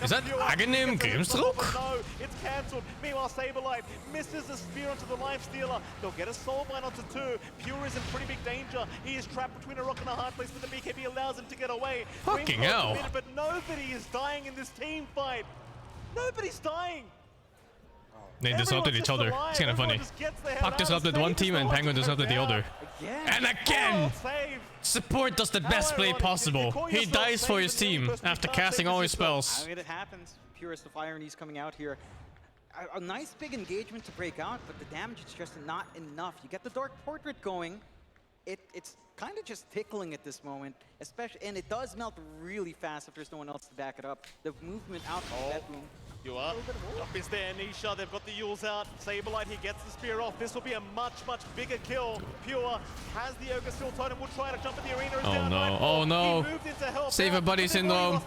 Speaker 3: that Aghanim Grimstroke?
Speaker 1: No, it's cancelled. Meanwhile, Saberlight misses a spear onto the Lifestealer. They'll get a Soulbind onto 2. Pure is in pretty big danger. He is trapped between a rock and a hard place, but the BKB allows him to get away.
Speaker 3: Fucking hell.
Speaker 1: But nobody is dying in this team fight. Nobody's dying.
Speaker 3: They disrupted each other. It's kind of funny. Puck disrupted one team and Penguin disrupted the other. And again! Support does the best play possible. He dies for his team after casting all his spells.
Speaker 4: I mean, it happens. Purest of Ironies coming out here. A nice big engagement to break out, but the damage is just not enough. You get the Dark Portrait going. It's kind of just tickling at this moment, especially, and it does melt really fast if there's no one else to back it up. The movement out of that room.
Speaker 1: You are. Up is there, Nisha. They've got the Yules out. Saberlight, he gets the spear off. This will be a much, much bigger kill. Pure has the Ogre Steel Totem. Will try to jump at the arena.
Speaker 3: Oh no, oh no. Save a buddy syndrome.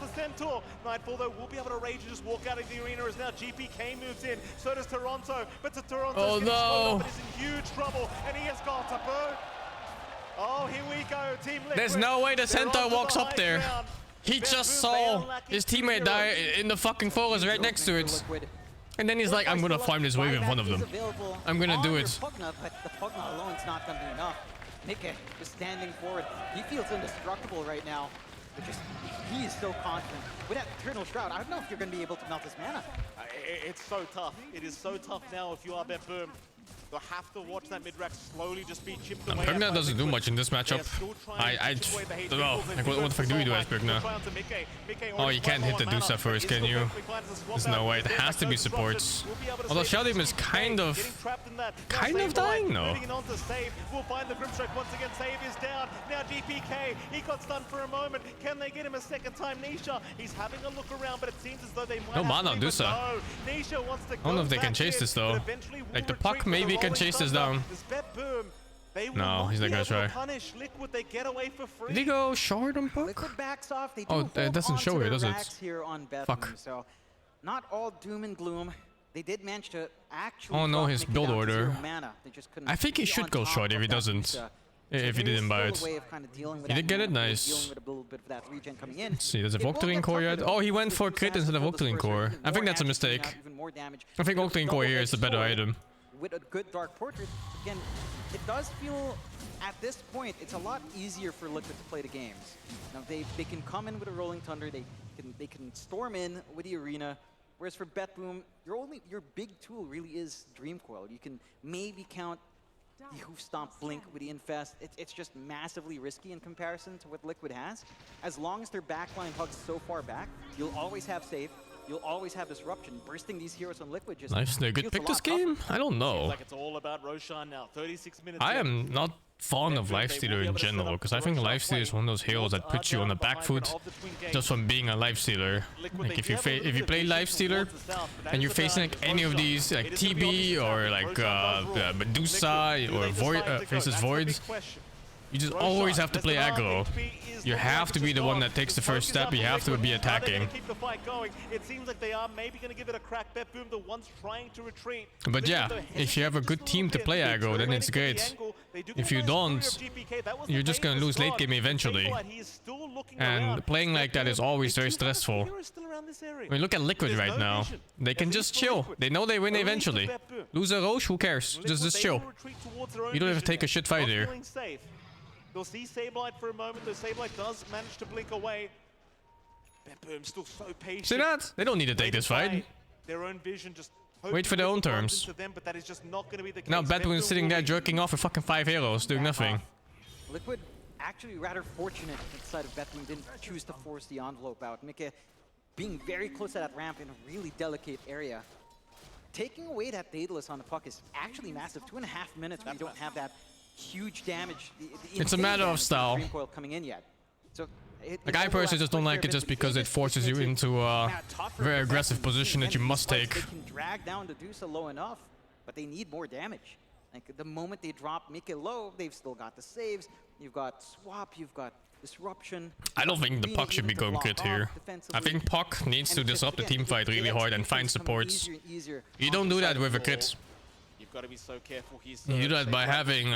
Speaker 1: Nightfall, though, will be able to rage and just walk out of the arena as now GPK moves in. So does Toronto. But Toronto's
Speaker 3: no.
Speaker 1: Is in huge trouble. And he has got a bird. Oh, here we go, Team Liquid.
Speaker 3: There's no way the centaur walks up there. He just saw his teammate die in the fucking forest right next to it. And then he's like, I'm gonna farm this wave in front of them. I'm gonna do it.
Speaker 4: But the Pugna alone is not gonna be enough. Nikke just standing forward. He feels indestructible right now. He is so confident. With that Eternal Shroud, I don't know if you're gonna be able to melt his mana.
Speaker 1: It's so tough. It is so tough now if you are Bet Boom. You'll have to watch that mid-rack slowly just be chipped away.
Speaker 3: Pugna doesn't do much in this matchup. I don't know. Like, what the fuck do we do as Pugna? Oh, you can't hit the Dusa first, can you? There's no way. It has to be supports. Although Sheldon is kind of dying? No.
Speaker 1: We'll find the Grimstroke once again. Save is down. Now GPK, he got stunned for a moment. Can they get him a second time? Nisha, he's having a look around, but it seems as though they might
Speaker 3: no mana on Dusa.
Speaker 1: Nisha wants to
Speaker 3: I don't know if they can chase this though. Like the Puck maybe can chase this down. No, he's not gonna try. Did he go short on Puck? Oh, it doesn't show here, does it? Fuck.
Speaker 4: So, not all doom and gloom. They did manage to actually.
Speaker 3: Oh no, his build order. I think he should go short if he doesn't. If he didn't buy it. He did get it, nice. Let's see, does a Octarine Core yet? Oh, he went for crit instead of Octarine Core. I think that's a mistake. I think Octarine Core here is the better item.
Speaker 4: With a good Dark Portrait, again, it does feel, at this point, it's a lot easier for Liquid to play the games. Now, they can come in with a Rolling Thunder, they can storm in with the arena, whereas for Bet Boom, your big tool really is Dream Coil. You can maybe count the Hoof Stomp Blink with the Infest. It's just massively risky in comparison to what Liquid has. As long as their backline hugs so far back, you'll always have save. You'll always have disruption. Bursting these heroes on Liquid just
Speaker 3: Nice, they good pick this game? I don't know.
Speaker 1: Like it's all about Roshan now. 36 minutes
Speaker 3: I am not fond of Lifestealer in general, because I think Lifestealer is one of those heroes that puts you on the back foot just from being a Lifestealer. Like if you play Lifestealer and you're facing like any of these like TB or like Medusa or Void faces Voids, you just always have to play aggro. You have to be the one that takes the first step. You have to be attacking.
Speaker 1: It seems like they are maybe going to give it a crack. BetBoom, the ones trying to retreat.
Speaker 3: But yeah, if you have a good team to play aggro, then it's great. If you don't, you're just going to lose late game eventually. And playing like that is always very stressful. I mean, look at Liquid right now. They can just chill. They know they win eventually. Lose a Roche, who cares? Just chill. You don't have to take a shit fight here.
Speaker 1: They'll see Sableye for a moment, though Sableye does manage to blink away. BetBoom still so patient.
Speaker 3: See that? They don't need to take this fight.
Speaker 1: Their own vision, just
Speaker 3: wait for their own terms.
Speaker 1: them, but that is just not going to be the case.
Speaker 3: Now BetBoom is sitting there jerking off with fucking 5 heroes, doing nothing.
Speaker 4: Liquid actually rather fortunate that the side of BetBoom didn't choose to force the envelope out. Mika being very close to that ramp in a really delicate area. Taking away that Daedalus on the puck is actually massive. 2.5 minutes when you don't have that huge damage.
Speaker 3: It's a matter of style.
Speaker 4: Coming in yet. So
Speaker 3: like I personally just don't like it just because it forces you into a very aggressive position that you must take.
Speaker 4: They can drag down the Dusa low enough, but they need more damage. Like the moment they drop Mika low, they've still got the saves. You've got swap, you've got disruption.
Speaker 3: I don't think the puck should be going crit here. I think puck needs to disrupt the team fight really hard and find supports. You don't do that with a crit.
Speaker 1: Got to be so careful.
Speaker 3: You do that by having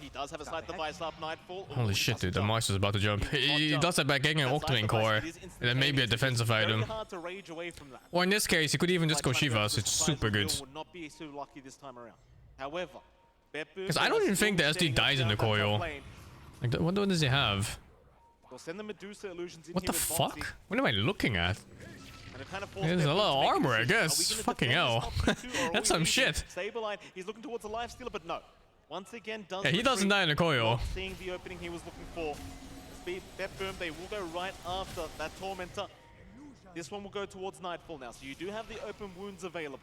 Speaker 1: he does have a slight device up Nightfall.
Speaker 3: Holy shit, dude, the Mars is about to jump. He does that by getting an Octane core and then maybe a defensive item. Or in this case, you could even just go Shivas. It's super good.
Speaker 1: Not be so lucky this time around. However,
Speaker 3: because I don't even think the SD dies in the coil. Like, what does he have? What the fuck? What am I looking at? There's a lot of armor, I guess. Fucking hell. That's some shit.
Speaker 1: Sableye, he's looking towards a life stealer, but no. Once again,
Speaker 3: he doesn't die in the coil.
Speaker 1: Not seeing the opening he was looking for. Speed, BetBoom, they will go right after that Tormentor. This one will go towards Nightfall now, so you do have the open wounds available.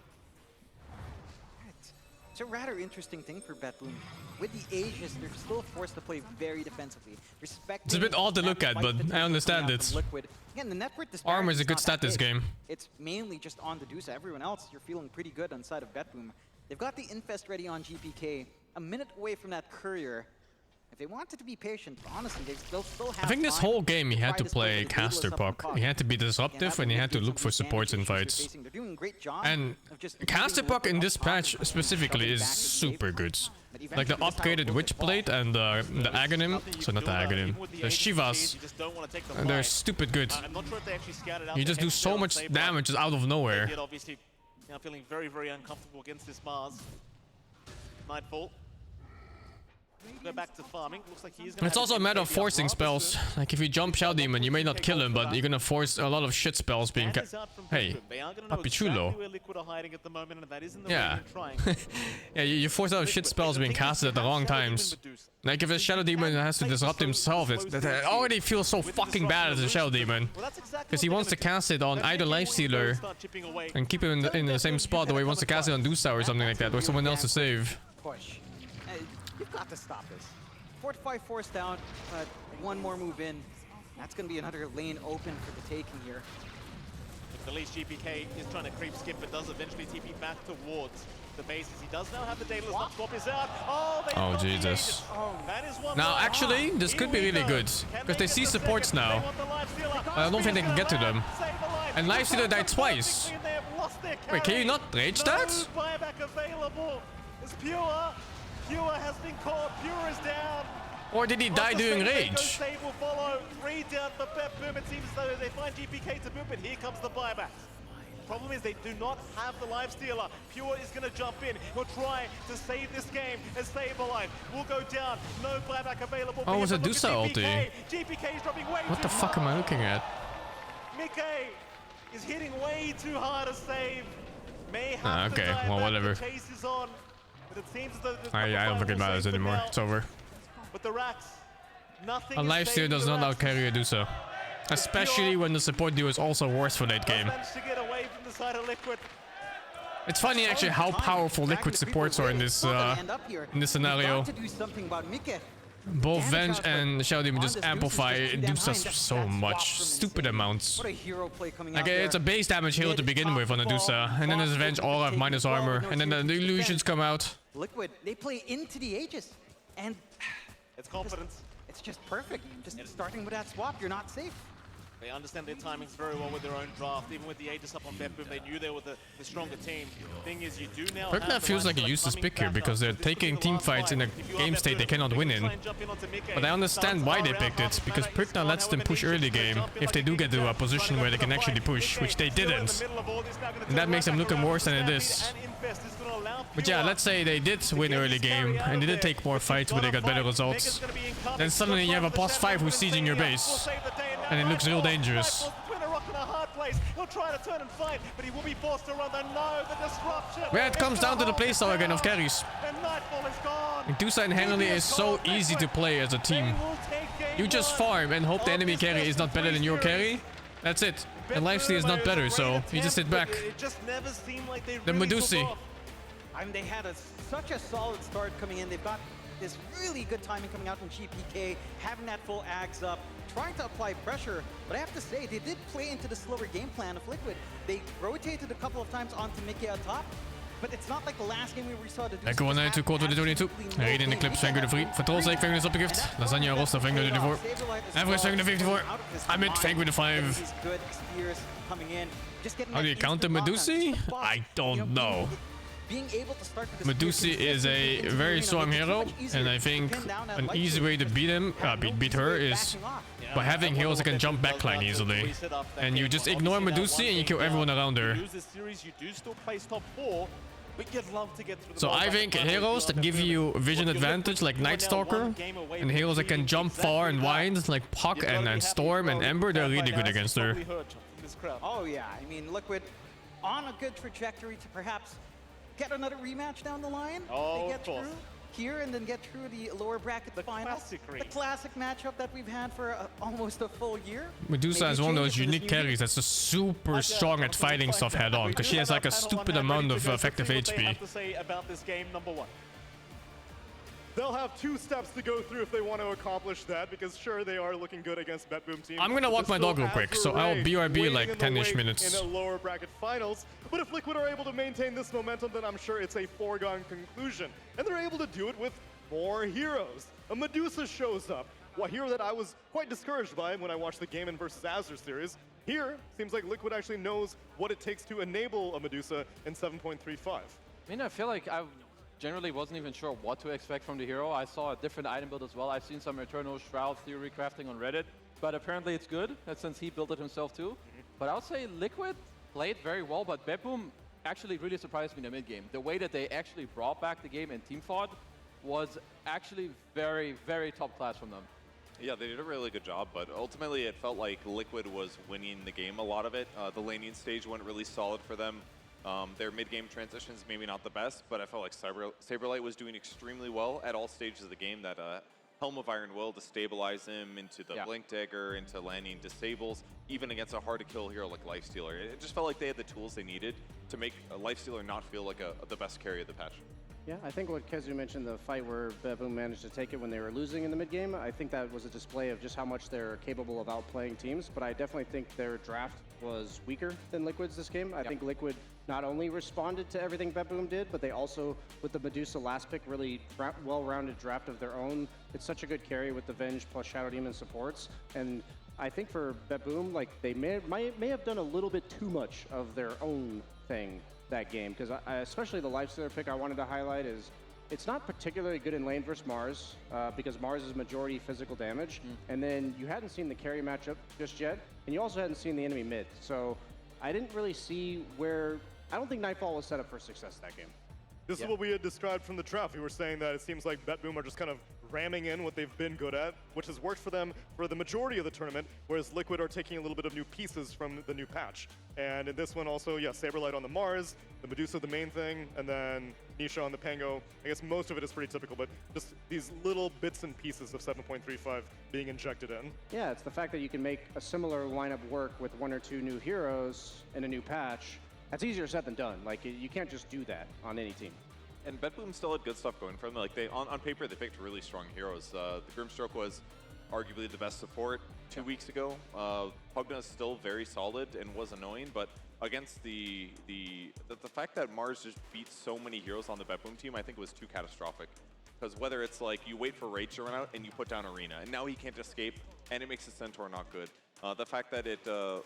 Speaker 4: It's a rather interesting thing for BetBoom. With the Aegis, they're still forced to play very defensively.
Speaker 3: It's a bit odd to look at, but I understand it.
Speaker 4: Again, the network
Speaker 3: armor is a good stat this game.
Speaker 4: It's mainly just on the Dusa. Everyone else, you're feeling pretty good on side of BetBoom. They've got the Infest ready on GPK, a minute away from that Courier. If they wanted to be patient, honestly, they'll still have
Speaker 3: I think this whole game he had to play caster puck. He had to be disruptive and he had to look for supports in fights. And caster puck in this patch specifically is super good. Like the upgraded Witch Blade and the Aghanim, so not the Aghanim, the Shivas, they're stupid good. You just do so much damage just out of nowhere.
Speaker 1: Now feeling very, very uncomfortable against this Mars. Nightfall. Go back to farming. Looks like he is gonna
Speaker 3: it's also a matter of forcing spells. Like if you jump Shell Demon, you may not kill him, but you're gonna force a lot of shit spells being hey, Papi Chulo. Yeah. Yeah, you force a lot of shit spells being casted at the wrong times. Like if a Shadow Demon has to disrupt himself, it already feels so fucking bad as a Shadow Demon. Because he wants to cast it on either Lifestealer and keep him in the same spot, or he wants to cast it on Dusa or something like that, or someone else to save.
Speaker 4: Push. You've got to stop this. Fortify force down, but one more move in. That's going to be another lane open for the taking here.
Speaker 1: The least GPK is trying to creep skip, but does eventually TP back towards the bases. He does now have the Daedalus. That swap is out.
Speaker 3: Oh, Jesus. Now, actually, this could be really good. Because they see supports now. But I don't think they can get to them. And Lifestealer died twice. Wait, can you not rage that?
Speaker 1: Pure has been caught. Pure is down.
Speaker 3: Or did he die doing rage?
Speaker 1: Save will follow. 3 down for BetBoom. It seems as though they find GPK to boom, but here comes the buyback. Problem is they do not have the Lifestealer. Pure is going to jump in. He'll try to save this game as Sableye will go down. No buyback available.
Speaker 3: Oh, it was a Dusa ulti.
Speaker 1: GPK is dropping way
Speaker 3: What the fuck am I looking at?
Speaker 1: Mickey is hitting way too hard to save. May have
Speaker 3: okay, well, whatever.
Speaker 1: Chase is on. It seems as though
Speaker 3: I don't think it matters anymore. It's over.
Speaker 1: But the racks, nothing.
Speaker 3: A lifesteal does not outcarry a Medusa. Especially when the support duo is also worse for late game.
Speaker 1: To get away from the side of Liquid.
Speaker 3: It's funny actually how powerful Liquid supports are in this scenario. Both Venge and Shadow Demon just amplify Medusa so much. Stupid amounts. Like it's a base damage hero to begin with on Medusa, and then there's Venge all have minus armor, and then the illusions come out.
Speaker 4: Liquid, they play into the Aegis, and
Speaker 1: it's confidence.
Speaker 4: It's just perfect. Just starting with that swap, you're not safe.
Speaker 1: They understand their timings very well with their own draft. Even with the Aegis up on BetBoom, they knew they were the stronger team. Thing is, you do now.
Speaker 3: Perkna feels like a useless pick here because they're taking team fights in a game state they cannot win in. But I understand why they picked it, because Perkna lets them push early game if they do get to a position where they can actually push, which they didn't. And that makes them looking worse than it is. But yeah, let's say they did win early game and they did take more fights where they got better results. Then suddenly you have a +5 who's sieging your base. And it looks real dangerous.
Speaker 1: He'll try to turn and fight, but he will be forced to run. No, the disruption.
Speaker 3: Where it comes down to the playstyle again of carries. Medusa and Henry is so easy to play as a team. You just farm and hope the enemy carry is not better than your carry. That's it. And lifesteal is not better, so you just sit back. The Medusa.
Speaker 4: I mean, they had such a solid start coming in. They've got this really good timing coming out from GPK, having that full Ags up, trying to apply pressure. But I have to say, they did play into the slower game plan of Liquid. They rotated a couple of times onto Mickey on top, but it's not like the last game where we saw the
Speaker 3: Lekker 1-2 quarter 22. Reden in de clips, Vengo de Vrij. Vertrol zeker, Vengo is opgegift. Lasagna Rosta, Vengo de 4. Average Vengo de 54. I'm at Vengo de 5. How do you counter Medusa? I don't know. Medusa is a very strong hero, and I think an easy way to beat him, beat her, is by having heroes that can jump backline easily. And you just ignore Medusa and you kill everyone around her. So I think heroes that give you vision advantage like Night Stalker, and heroes that can jump far and wide like Puck and Storm and Ember, they're really good against her.
Speaker 4: Oh yeah, I mean Liquid on a good trajectory to perhaps get another rematch down the line. They get through here and then get through the lower bracket finals. The classic matchup that we've had for almost a full year.
Speaker 3: Medusa is one of those unique carries that's just super strong at fighting stuff head on, because she has like a stupid amount of effective HP.
Speaker 2: They'll have 2 steps to go through if they want to accomplish that, because sure, they are looking good against BetBoom team.
Speaker 3: I'm gonna walk my dog real quick, so I'll BRB like 10-ish minutes.
Speaker 2: In the lower bracket finals, but if Liquid are able to maintain this momentum, then I'm sure it's a foregone conclusion. And they're able to do it with more heroes. A Medusa shows up, a hero that I was quite discouraged by when I watched the Game vs. Azure series. Here, seems like Liquid actually knows what it takes to enable a Medusa in 7.35.
Speaker 17: I mean, I feel like I generally wasn't even sure what to expect from the hero. I saw a different item build as well. I've seen some Eternal Shroud theory crafting on Reddit, but apparently it's good, since he built it himself too. But I would say Liquid played very well, but BetBoom actually really surprised me in the mid game. The way that they actually brought back the game and team fought was actually very, very top class from them.
Speaker 18: Yeah, they did a really good job, but ultimately it felt like Liquid was winning the game, a lot of it. The laning stage went really solid for them. Their mid-game transitions, maybe not the best, but I felt like Saberlight was doing extremely well at all stages of the game. That Helm of Iron Will to stabilize him into the Blink Dagger, into landing disables, even against a hard-to-kill hero like Lifestealer. It just felt like they had the tools they needed to make a Lifestealer not feel like the best carry of the patch.
Speaker 8: Yeah, I think what Kezu mentioned, the fight where BetBoom managed to take it when they were losing in the mid-game, I think that was a display of just how much they're capable of outplaying teams, but I definitely think their draft was weaker than Liquid's this game. I think Liquid not only responded to everything BetBoom did, but they also, with the Medusa last pick, really well-rounded draft of their own. It's such a good carry with the Venge plus Shadow Demon supports, and I think for BetBoom, like they may have done a little bit too much of their own thing that game, because especially the Lifestealer pick I wanted to highlight is it's not particularly good in lane versus Mars, because Mars is majority physical damage, and then you hadn't seen the carry matchup just yet, and you also hadn't seen the enemy mid. So I didn't really see where, I don't think Nightfall was set up for success that game.
Speaker 2: This is what we had described from the draft. We were saying that it seems like BetBoom are just kind of ramming in what they've been good at, which has worked for them for the majority of the tournament, whereas Liquid are taking a little bit of new pieces from the new patch. And in this one also, yeah, Saberlight on the Mars, the Medusa the main thing, and then Nisha on the Pango. I guess most of it is pretty typical, but just these little bits and pieces of 7.35 being injected in.
Speaker 8: Yeah, it's the fact that you can make a similar lineup work with 1 or 2 new heroes in a new patch. That's easier said than done. Like, you can't just do that on any team.
Speaker 18: And BetBoom still had good stuff going for them. Like on paper, they picked really strong heroes. The Grimstroke was arguably the best support 2 weeks ago. Pugna is still very solid and was annoying, but against the fact that Mars just beat so many heroes on the BetBoom team, I think was too catastrophic. Because whether it's like you wait for Rage to run out and you put down Arena, and now he can't escape, and it makes the Centaur not good. The fact that it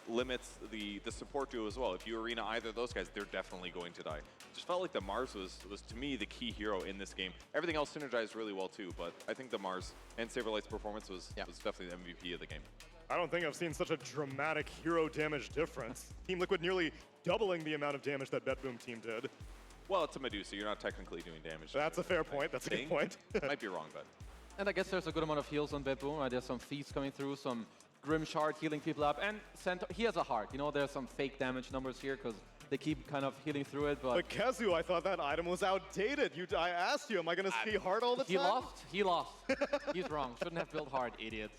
Speaker 18: limits the support duo as well. If you Arena either of those guys, they're definitely going to die. Just felt like the Mars was to me the key hero in this game. Everything else synergized really well too, but I think the Mars and Saberlight's performance was definitely the MVP of the game.
Speaker 2: I don't think I've seen such a dramatic hero damage difference. Team Liquid nearly doubling the amount of damage that BetBoom team did.
Speaker 18: Well, it's a Medusa. You're not technically doing damage.
Speaker 2: That's a fair point. That's a good point.
Speaker 18: Might be wrong, but.
Speaker 17: And I guess there's a good amount of heals on BetBoom. Right? There's some feats coming through, some Grim Shard healing people up, and Centaur, he has a heart. You know, there's some fake damage numbers here because they keep kind of healing through it. But
Speaker 2: Kezu, I thought that item was outdated. I asked you, am I going to see heart all the time?
Speaker 17: He lost. He's wrong. Shouldn't have built heart, idiot.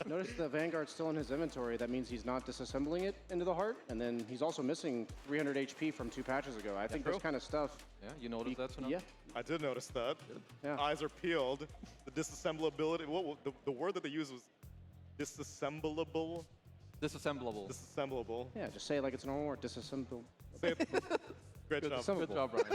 Speaker 8: Notice the Vanguard's still in his inventory. That means he's not disassembling it into the heart. And then he's also missing 300 HP from 2 patches ago. I think this kind of stuff.
Speaker 17: Yeah, you noticed that, Sonam?
Speaker 8: Yeah.
Speaker 2: I did notice that.
Speaker 8: Yeah.
Speaker 2: Eyes are peeled. The disassemblability. The word that they used was disassemblable.
Speaker 17: Disassemblable.
Speaker 2: Disassemblable.
Speaker 8: Yeah, just say it like it's normal word. Disassemble.
Speaker 2: Say it. Great job.
Speaker 17: Good job, Brian.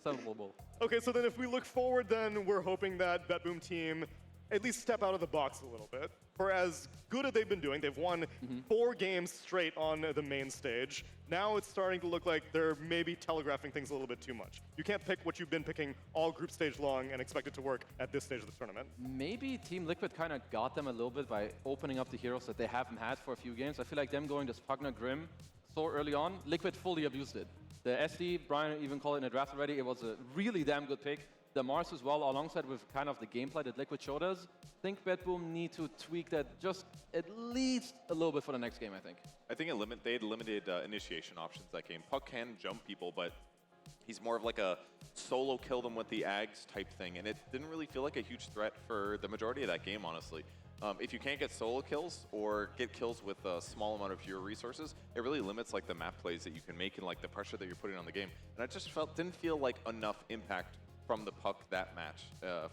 Speaker 17: Disassemblable.
Speaker 2: Okay, so then if we look forward, then we're hoping that BetBoom team at least step out of the box a little bit. For as good as they've been doing, they've won 4 games straight on the main stage. Now it's starting to look like they're maybe telegraphing things a little bit too much. You can't pick what you've been picking all group stage long and expect it to work at this stage of the tournament.
Speaker 17: Maybe Team Liquid kind of got them a little bit by opening up the heroes that they haven't had for a few games. I feel like them going to Pugna Grim so early on, Liquid fully abused it. The SD, Brian even called it in the draft already, it was a really damn good pick. The Mars as well, alongside with kind of the gameplay that Liquid showed us. I think BetBoom need to tweak that just at least a little bit for the next game, I think.
Speaker 18: I think they had limited initiation options that game. Puck can jump people, but he's more of like a solo kill them with the Ags type thing, and it didn't really feel like a huge threat for the majority of that game, honestly. If you can't get solo kills or get kills with a small amount of hero resources, it really limits like the map plays that you can make and like the pressure that you're putting on the game. And I just didn't feel like enough impact from the Puck that match,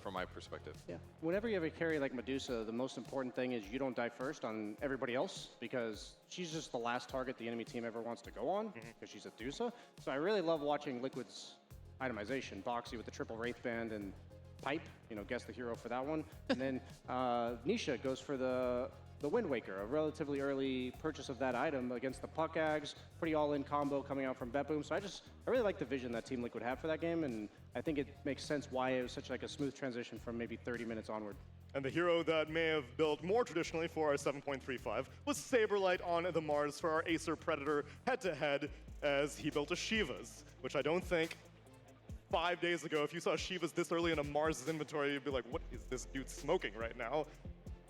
Speaker 18: from my perspective.
Speaker 8: Yeah. Whenever you have a carry like Medusa, the most important thing is you don't die first on everybody else because she's just the last target the enemy team ever wants to go on because she's a Medusa. So I really love watching Liquid's itemization. Boxy with the triple Wraith Band and Pipe, guess the hero for that one. And then Nisha goes for the Wind Waker, a relatively early purchase of that item against the Puck Ags, pretty all-in combo coming out from BetBoom. So I really like the vision that Team Liquid had for that game, and I think it makes sense why it was such like a smooth transition from maybe 30 minutes onward.
Speaker 2: And the hero that may have built more traditionally for our 7.35 was Saberlight on the Mars for our Acer Predator head-to-head as he built a Shiva's, which I don't think 5 days ago, if you saw Shiva's this early in a Mars inventory, you'd be like, what is this dude smoking right now?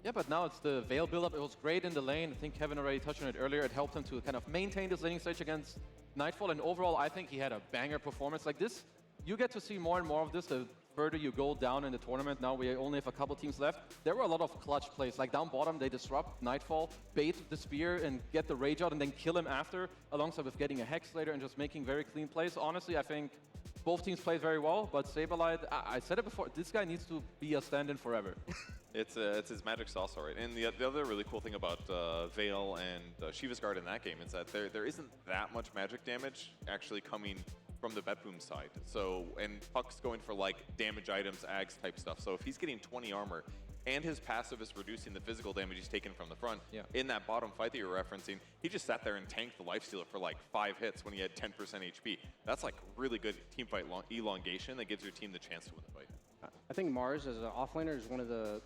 Speaker 17: Yeah, but now it's the Veil build-up. It was great in the lane. I think Kevin already touched on it earlier. It helped him to kind of maintain this laning stage against Nightfall, and overall, I think he had a banger performance. Like this, you get to see more and more of this the further you go down in the tournament. Now we only have a couple teams left. There were a lot of clutch plays. Like down bottom, they disrupt Nightfall, bait the spear, and get the Rage out, and then kill him after, alongside with getting a Hex later and just making very clean plays. Honestly, I think both teams played very well, but Saberlight, I said it before, this guy needs to be a stand-in forever.
Speaker 18: It's his magic sauce, all right. And the other really cool thing about Veil and Shiva's Guard in that game is that there isn't that much magic damage actually coming from the BetBoom side. So, and Puck's going for like damage items, Ags type stuff. So if he's getting 20 armor and his passive is reducing the physical damage he's taken from the front, in that bottom fight that you're referencing, he just sat there and tanked the Lifestealer for like 5 hits when he had 10% HP. That's like really good teamfight elongation that gives your team the chance to win the fight.
Speaker 8: I think Mars as an offlaner is one of the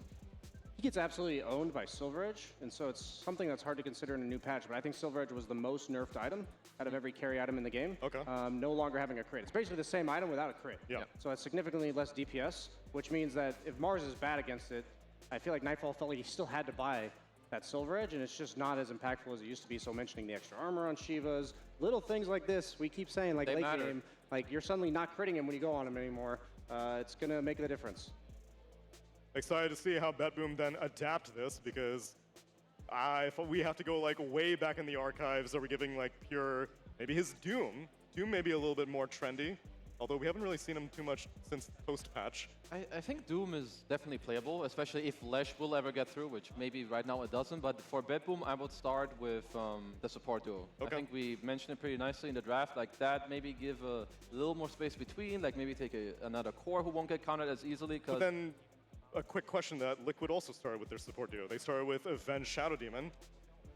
Speaker 8: gets absolutely owned by Silver Edge, and so it's something that's hard to consider in a new patch, but I think Silver Edge was the most nerfed item out of every carry item in the game.
Speaker 2: Okay.
Speaker 8: No longer having a crit. It's basically the same item without a crit.
Speaker 2: Yeah.
Speaker 8: So it's significantly less DPS, which means that if Mars is bad against it, I feel like Nightfall felt like he still had to buy that Silver Edge, and it's just not as impactful as it used to be. So mentioning the extra armor on Shivas, little things like this, we keep saying, like
Speaker 17: They
Speaker 8: late
Speaker 17: matter.
Speaker 8: game, like you're suddenly not critting him when you go on him anymore. It's gonna make the difference.
Speaker 2: Excited to see how BetBoom then adapt this, because we have to go like way back in the archives. Are we giving like pure, maybe his Doom? Doom may be a little bit more trendy, although we haven't really seen him too much since post-patch.
Speaker 17: I think Doom is definitely playable, especially if Lesh will ever get through, which maybe right now it doesn't. But for BetBoom, I would start with the support duo.
Speaker 2: Okay.
Speaker 17: I think we mentioned it pretty nicely in the draft. Like that, maybe give a little more space between, like maybe take another core who won't get counted as easily.
Speaker 2: But then, a quick question that Liquid also started with their support duo. They started with Avenge Shadow Demon.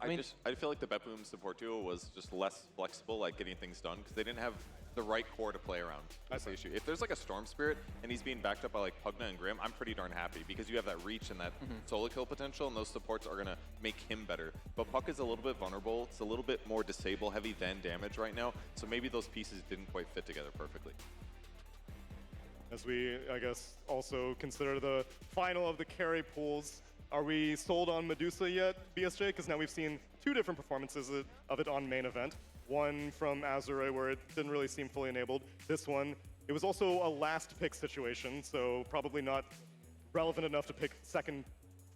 Speaker 18: I feel like the BetBoom support duo was just less flexible, like getting things done, because they didn't have the right core to play around. That's the issue. If there's like a Storm Spirit and he's being backed up by like Pugna and Grim, I'm pretty darn happy because you have that reach and that solo kill potential, and those supports are gonna make him better. But Puck is a little bit vulnerable. It's a little bit more disable heavy than damage right now, so maybe those pieces didn't quite fit together perfectly.
Speaker 2: As we, I guess, also consider the final of the carry pools, are we sold on Medusa yet, BSJ? Because now we've seen two different performances of it on main event. One from Azure Ray where it didn't really seem fully enabled. This one, it was also a last pick situation, so probably not relevant enough to pick second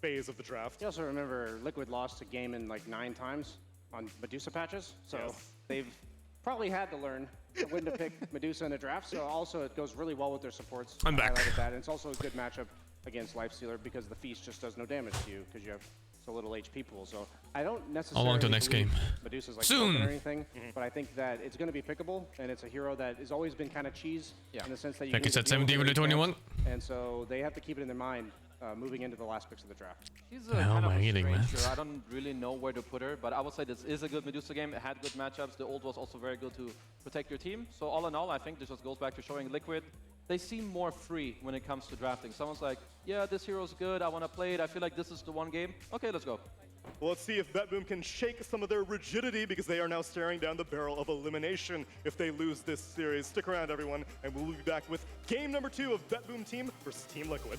Speaker 2: phase of the draft.
Speaker 8: You also remember Liquid lost a game in like 9 times on Medusa patches, so they've probably had to learn when to pick Medusa in a draft. So also it goes really well with their supports.
Speaker 3: I'm back.
Speaker 8: I highlighted that. And it's also a good matchup against Lifestealer because the Feast just does no damage to you because you have so little HP pool. So I don't necessarily
Speaker 3: Along to next
Speaker 8: believe
Speaker 3: game.
Speaker 8: Medusa's like
Speaker 3: Soon.
Speaker 8: broken or anything, but I think that it's going to be pickable, and it's a hero that has always been kind of cheese in the sense that you
Speaker 3: Like
Speaker 8: need
Speaker 3: it's
Speaker 8: to
Speaker 3: at
Speaker 8: deal with
Speaker 3: 70 with the
Speaker 8: very
Speaker 3: 21.
Speaker 8: fast. And so they have to keep it in their mind moving into the last picks of the draft.
Speaker 17: She's
Speaker 3: The hell
Speaker 17: kind
Speaker 3: am
Speaker 17: of
Speaker 3: I
Speaker 17: a
Speaker 3: eating, man?
Speaker 17: strange hero. I don't really know where to put her, but I would say this is a good Medusa game. It had good matchups. The ult was also very good to protect your team. So all in all, I think this just goes back to showing Liquid. They seem more free when it comes to drafting. Someone's like, yeah, this hero's good. I want to play it. I feel like this is the one game. Okay, let's go.
Speaker 2: Well, let's see if BetBoom can shake some of their rigidity because they are now staring down the barrel of elimination if they lose this series. Stick around, everyone, and we'll be back with game number 2 of BetBoom Team versus Team Liquid.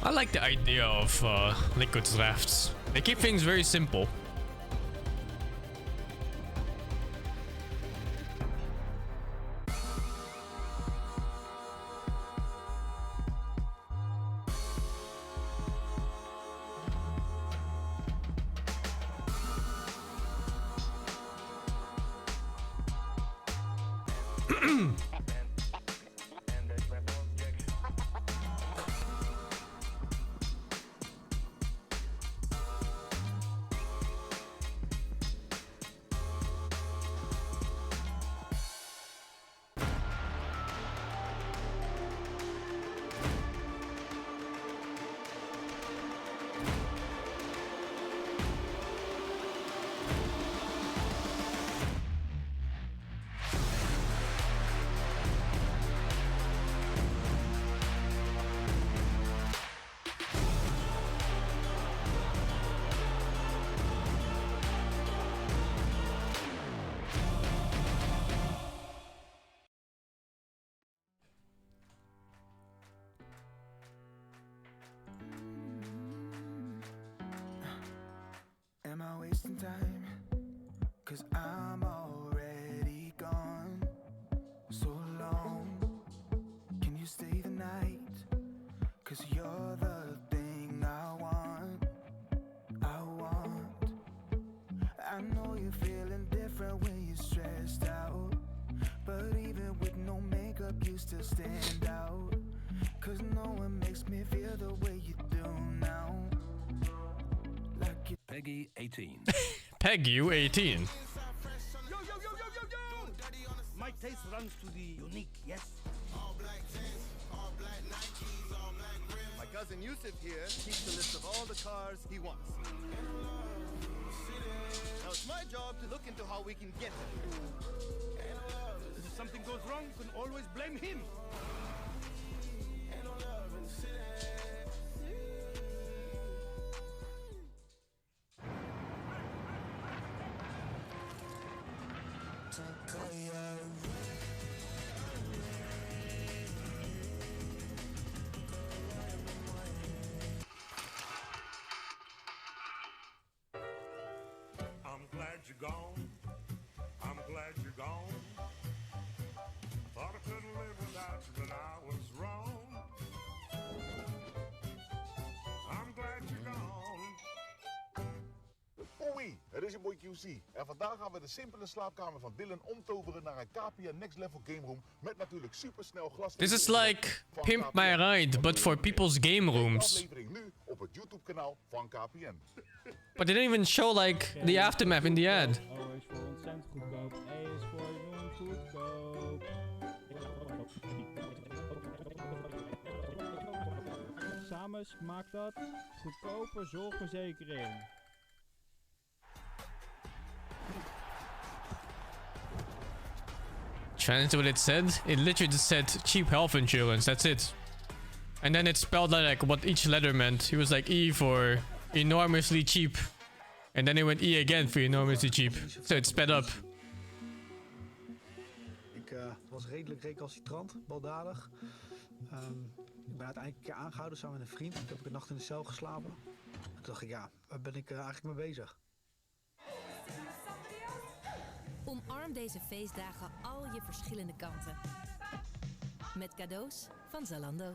Speaker 3: I like the idea of Liquid's drafts. They keep things very simple.
Speaker 12: Am I wasting time? 'Cause I'm already gone so long. Can you stay the night? 'Cause you're the thing I want. I know you're feeling different when you're stressed out, but even with no makeup you still stand out. 'Cause no one makes me feel the way you do now. Like you
Speaker 19: Peggy 18.
Speaker 3: Peg you 18.
Speaker 14: My taste runs to the unique, yes? All black tents, all black Nikes, all black rims. My
Speaker 5: cousin Yusuf here keeps a list of all the cars he wants. Now it's my job to look into how we can get them. If something goes wrong, you can always blame him.
Speaker 14: I'm glad you're gone. I'm glad you're gone. Thought I couldn't live without you, but I was wrong. I'm glad you're gone.
Speaker 6: Oei, het is je boy QC. En vandaag gaan we de simpele slaapkamer van Dylan omtoveren naar een KPN Next Level Game Room met natuurlijk supersnel glas.
Speaker 3: This is like Pimp My Ride, but for people's game rooms.
Speaker 6: Aflevering nu op het YouTube kanaal van KPN.
Speaker 3: But they didn't even show like the aftermath in the ad.
Speaker 23: O is voor ontzettend goedkoop. E is voor enorm goedkoop. Samen maakt dat goedkope zorgverzekering.
Speaker 3: Translate what it said? It literally just said cheap health insurance, that's it. And then it spelled out like what each letter meant. It was like E for enormously cheap. And then it went E again for enormously cheap. So it sped up.
Speaker 24: Ik was redelijk recalcitrant, baldadig. Ik ben uiteindelijk een keer aangehouden samen met een vriend. Toen heb ik een nacht in de cel geslapen. Toen dacht ik, ja, waar ben ik eigenlijk mee bezig?
Speaker 25: Omarm deze feestdagen al je verschillende kanten. Met cadeaus van Zalando.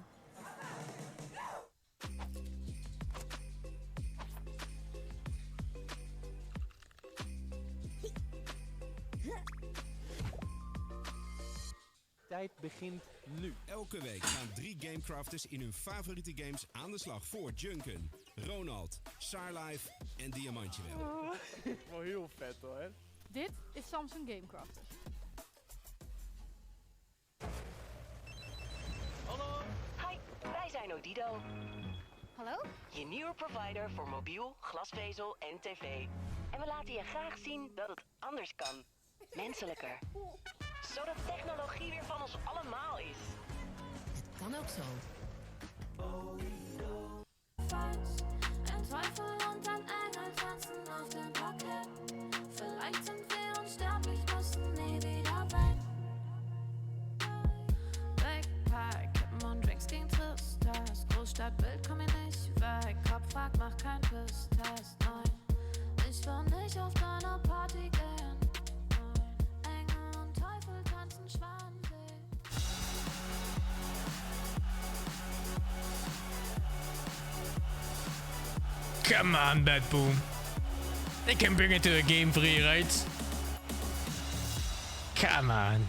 Speaker 15: Tijd begint nu.
Speaker 19: Elke week gaan 3 gamecrafters in hun favoriete games aan de slag voor Junken, Ronald, Sarlife en Diamantje wel.
Speaker 2: Wel heel vet hoor.
Speaker 22: Dit is SingSing Gamecrafters.
Speaker 26: Hallo. Hi, wij zijn Odido.
Speaker 22: Hallo?
Speaker 26: Je nieuwe provider voor mobiel, glasvezel en tv. En we laten je graag zien dat het anders kan. Menselijker. Zodat technologie weer van ons allemaal is.
Speaker 25: Het kan ook zo.
Speaker 27: Ein Teufel und ein Engel tanzen auf dem Parkett. Vielleicht sind wir unsterblich, müssen nie wieder weg. Backpack, Kippen und Drinks gegen Tristesse. Großstadtbild, komm hier nicht weg. Kopf fragt, mach kein Pisstest, nein. Ich will nicht auf deine Party gehen. Nein. Engel und Teufel tanzen Schwanensee.
Speaker 3: Come on, Bad Boom. They can bring it to a game free, right? Come on.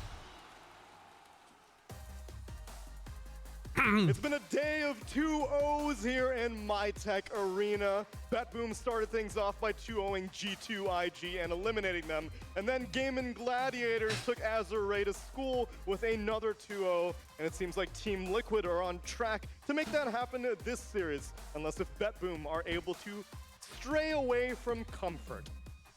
Speaker 2: It's been a day of 2-0s here in MyTech Arena. Batboom started things off by 2-0ing G2 IG and eliminating them. And then Gaming Gladiators took Azure Ray to school with another 2-0. And it seems like Team Liquid are on track to make that happen this series. Unless if Batboom are able to stray away from comfort.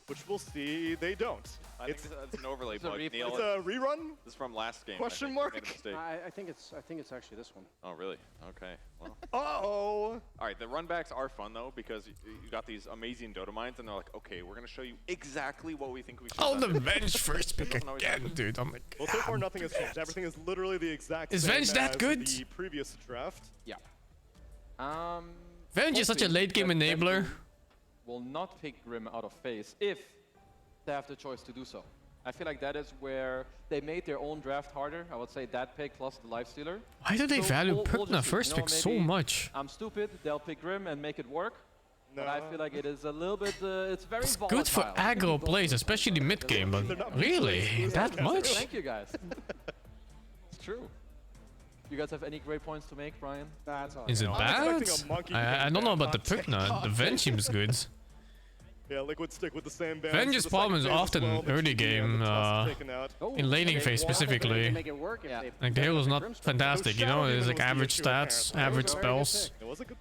Speaker 2: Which we'll see they don't.
Speaker 18: I think it's an overlay bug.
Speaker 2: It's a rerun?
Speaker 18: This is from last game.
Speaker 2: Question mark?
Speaker 8: I think it's actually this one.
Speaker 18: Oh, really? Okay. Well.
Speaker 2: Uh-oh.
Speaker 18: All right, the runbacks are fun, though, because you got these amazing Dota mines, and they're like, okay, we're going to show you exactly what we think we should
Speaker 3: Oh, the Venge first pick again, dude. Oh my god.
Speaker 2: Well, so far nothing has changed. Everything is literally the exact
Speaker 3: Is
Speaker 2: same
Speaker 3: Venge that
Speaker 2: as
Speaker 3: good?
Speaker 2: the previous draft.
Speaker 17: Yeah.
Speaker 3: Venge is such a late game enabler.
Speaker 17: Will not pick Grim out of phase if they have the choice to do so. I feel like that is where they made their own draft harder. I would say that pick plus the Lifestealer.
Speaker 3: Why do they value
Speaker 17: we'll
Speaker 3: Pugna
Speaker 17: just see.
Speaker 3: first pick so much?
Speaker 17: I'm stupid, they'll pick Grim and make it work.
Speaker 2: No.
Speaker 17: But I feel like it is a little bit, it's very
Speaker 3: It's
Speaker 17: volatile.
Speaker 3: good for aggro plays, especially mid game, but really? That much?
Speaker 17: Thank you guys. It's true. You guys have any great points to make, Brian?
Speaker 8: That's all.
Speaker 3: Is it bad? I don't know about the Pugna. The Venge seems good.
Speaker 2: Yeah, Liquid stick with the same band.
Speaker 3: Vengeance problem is often early game, in laning phase specifically. Like the hero's not fantastic, you know, it's like average stats, average spells.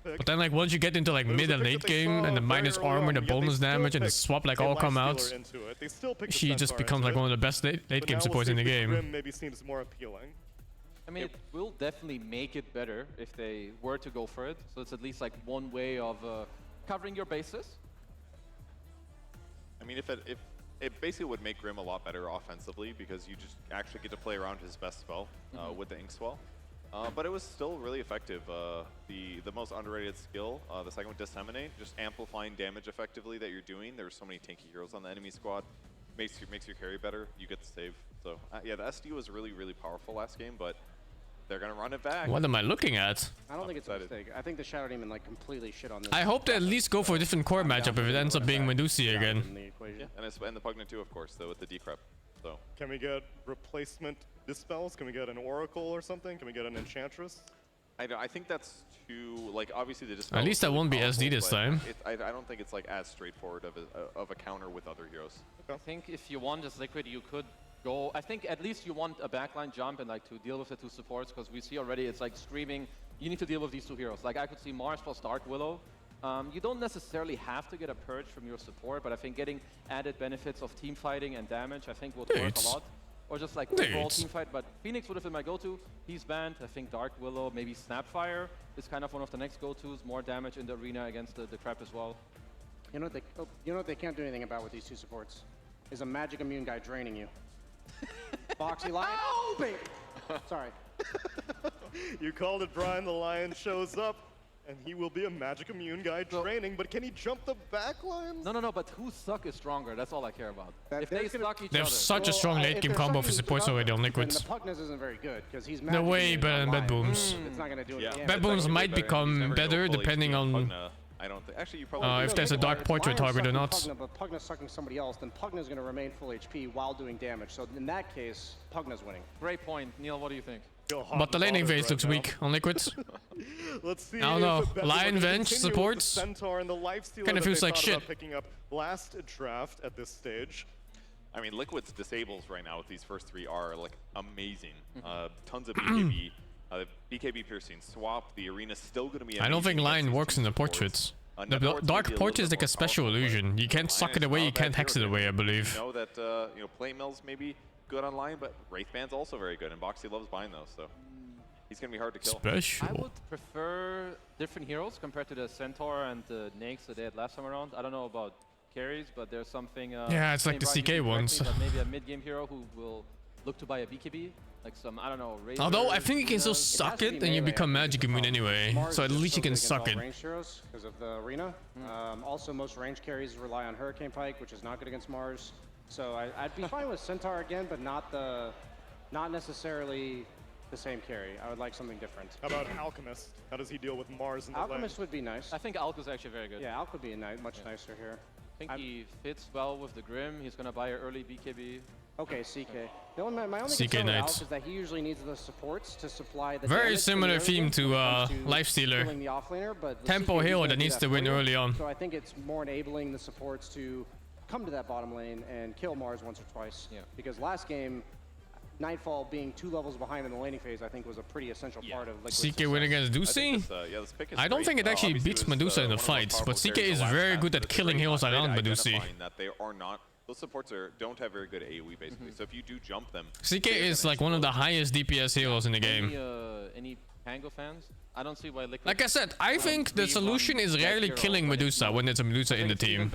Speaker 3: But then like once you get into like mid and late game and the minus armor, the bonus damage and the swap like all come out, she just becomes like one of the best late game supports in the game.
Speaker 2: Maybe seems more appealing.
Speaker 17: I mean, it will definitely make it better if they were to go for it. So it's at least like one way of covering your bases.
Speaker 18: I mean, if it basically would make Grim a lot better offensively because you just actually get to play around his best spell with the Ink Swell. But it was still really effective. The most underrated skill, the second one, Disseminate, just amplifying damage effectively that you're doing. There's so many tanky heroes on the enemy squad. Makes your carry better. You get the save. So yeah, the SD was really, really powerful last game, but they're gonna run it back.
Speaker 3: What am I looking at?
Speaker 8: I don't think it's a mistake. I think the Shadow Demon like completely shit on this.
Speaker 3: I hope they at least go for a different core matchup if it ends up being Medusa again.
Speaker 18: Yeah, and the Pugna too, of course, though, with the decrep. So
Speaker 2: can we get replacement dispels? Can we get an Oracle or something? Can we get an Enchantress?
Speaker 18: I think that's too, like, obviously the dispel.
Speaker 3: At least that won't be SD this time.
Speaker 18: I don't think it's like as straightforward of a counter with other heroes.
Speaker 17: I think if you want this Liquid, you could go. I think at least you want a backline jump and like to deal with the two supports, because we see already it's like screaming. You need to deal with these two heroes. Like I could see Mars plus Dark Willow. You don't necessarily have to get a purge from your support, but I think getting added benefits of team fighting and damage, I think would work a lot. Or just like overall team fight. But Phoenix would have been my go-to. He's banned. I think Dark Willow, maybe Snapfire is kind of one of the next go-tos. More damage in the arena against the crap as well.
Speaker 8: You know what they can't do anything about with these two supports? Is a magic immune guy draining you. Boxy Lion. Oh, baby! Sorry.
Speaker 2: You called it, Brian. The Lion shows up, and he will be a magic immune guy draining, but can he jump the backlines?
Speaker 17: No, but whose suck is stronger? That's all I care about. If they suck each
Speaker 3: They have
Speaker 17: other.
Speaker 3: such a strong late game combo for supports already on Liquids.
Speaker 8: The Pugnas isn't very good, because he's
Speaker 3: They're way better than Bed Booms.
Speaker 8: It's not going to do it.
Speaker 3: Bed Booms might become better depending on
Speaker 18: I don't think. Actually, you probably.
Speaker 3: if there's a Dark Portrait target or not.
Speaker 8: Pugna, but Pugna's sucking somebody else, then Pugna's going to remain full HP while doing damage. So in that case, Pugna's winning.
Speaker 17: Great point. Neil, what do you think?
Speaker 3: But the laning phase looks weak on Liquids.
Speaker 2: Let's see.
Speaker 3: I don't know. Lion Venge supports.
Speaker 2: Centaur and the
Speaker 3: Kind of feels like shit.
Speaker 2: Picking up last draft at this stage.
Speaker 18: I mean, Liquid's disables right now with these first three are like amazing. Tons of BKB. BKB piercing swap. The arena's still going to be.
Speaker 3: I don't think Lion works in the portraits. The Dark Portrait is like a special illusion. You can't suck it away, you can't hex it away, I believe.
Speaker 18: You know that Plate Mill's maybe good online, but Wraithband's also very good, and Boxy loves buying those, so he's going to be hard to kill.
Speaker 3: Special.
Speaker 17: I would prefer different heroes compared to the Centaur and the Nakes that they had last time around. I don't know about carries, but there's something.
Speaker 3: Yeah, it's like the CK ones.
Speaker 17: Maybe a mid-game hero who will look to buy a BKB. Like some, I don't know, Razor.
Speaker 3: Although I think you can still suck it and you become magic immune anyway. So at least you can suck it.
Speaker 8: Range heroes because of the arena. Also, most range carries rely on Hurricane Pike, which is not good against Mars. So I'd be fine with Centaur again, but not necessarily the same carry. I would like something different.
Speaker 2: How about Alchemist? How does he deal with Mars in the
Speaker 8: Alchemist would be nice.
Speaker 17: I think Alk is actually very good.
Speaker 8: Yeah, Alk would be much nicer here.
Speaker 17: I think he fits well with the Grim. He's gonna buy an early BKB.
Speaker 8: Okay, CK. My only
Speaker 3: CK
Speaker 8: concern with Alk
Speaker 3: Knights.
Speaker 8: is that he usually needs the supports to supply the
Speaker 3: Very
Speaker 8: damage
Speaker 3: similar theme to
Speaker 8: Lifestealer.
Speaker 3: Lifestealer. Tempo hero that needs to win early on.
Speaker 8: So I think it's more enabling the supports to come to that bottom lane and kill Mars once or twice. Yeah. Because last game, Nightfall being 2 levels behind in the laning phase, I think was a pretty essential part of Liquid's
Speaker 3: CK win against Ducey? I don't think it actually beats Medusa in the fights, but CK is very good at killing heroes around Medusa.
Speaker 18: That they are not. Those supports don't have very good AoE basically. So if you do jump them,
Speaker 3: CK is like one of the highest DPS heroes in the game.
Speaker 17: Any Pango fans? I don't see why Liquid.
Speaker 3: Like I said, I think the solution is rarely killing Medusa when there's a Medusa in the team.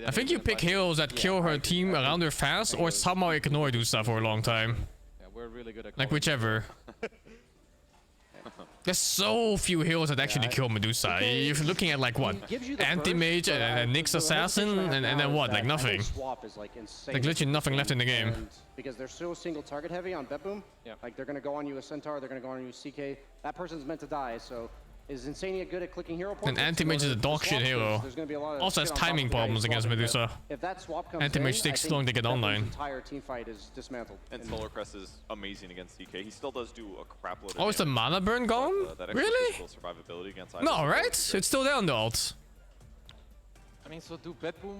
Speaker 3: I think you pick heroes that kill her team around her fast or somehow ignore Medusa for a long time.
Speaker 17: Yeah, we're really good at
Speaker 3: like whichever. There's so few heroes that actually kill Medusa. You're looking at like what? Anti-Mage and Nyx Assassin and then what? Like nothing.
Speaker 8: Swap is like insane.
Speaker 3: Like literally nothing left in the game.
Speaker 8: And because they're so single target heavy on Betboom, like they're gonna go on you a Centaur, they're gonna go on you a CK. That person's meant to die, so is Insania good at clicking hero points?
Speaker 3: And Anti-Mage is a dog shit hero. Also has timing problems against Medusa.
Speaker 8: If that swap comes
Speaker 3: Anti-Mage takes too long to get online.
Speaker 8: The entire team fight is dismantled.
Speaker 18: And Solar Crest is amazing against CK. He still does do a crap load of
Speaker 3: Oh, is the mana burn gone?
Speaker 18: that extra
Speaker 3: Really?
Speaker 18: survivability against
Speaker 3: No, right? It's still there on the ult.
Speaker 17: I mean, so do Bedboom...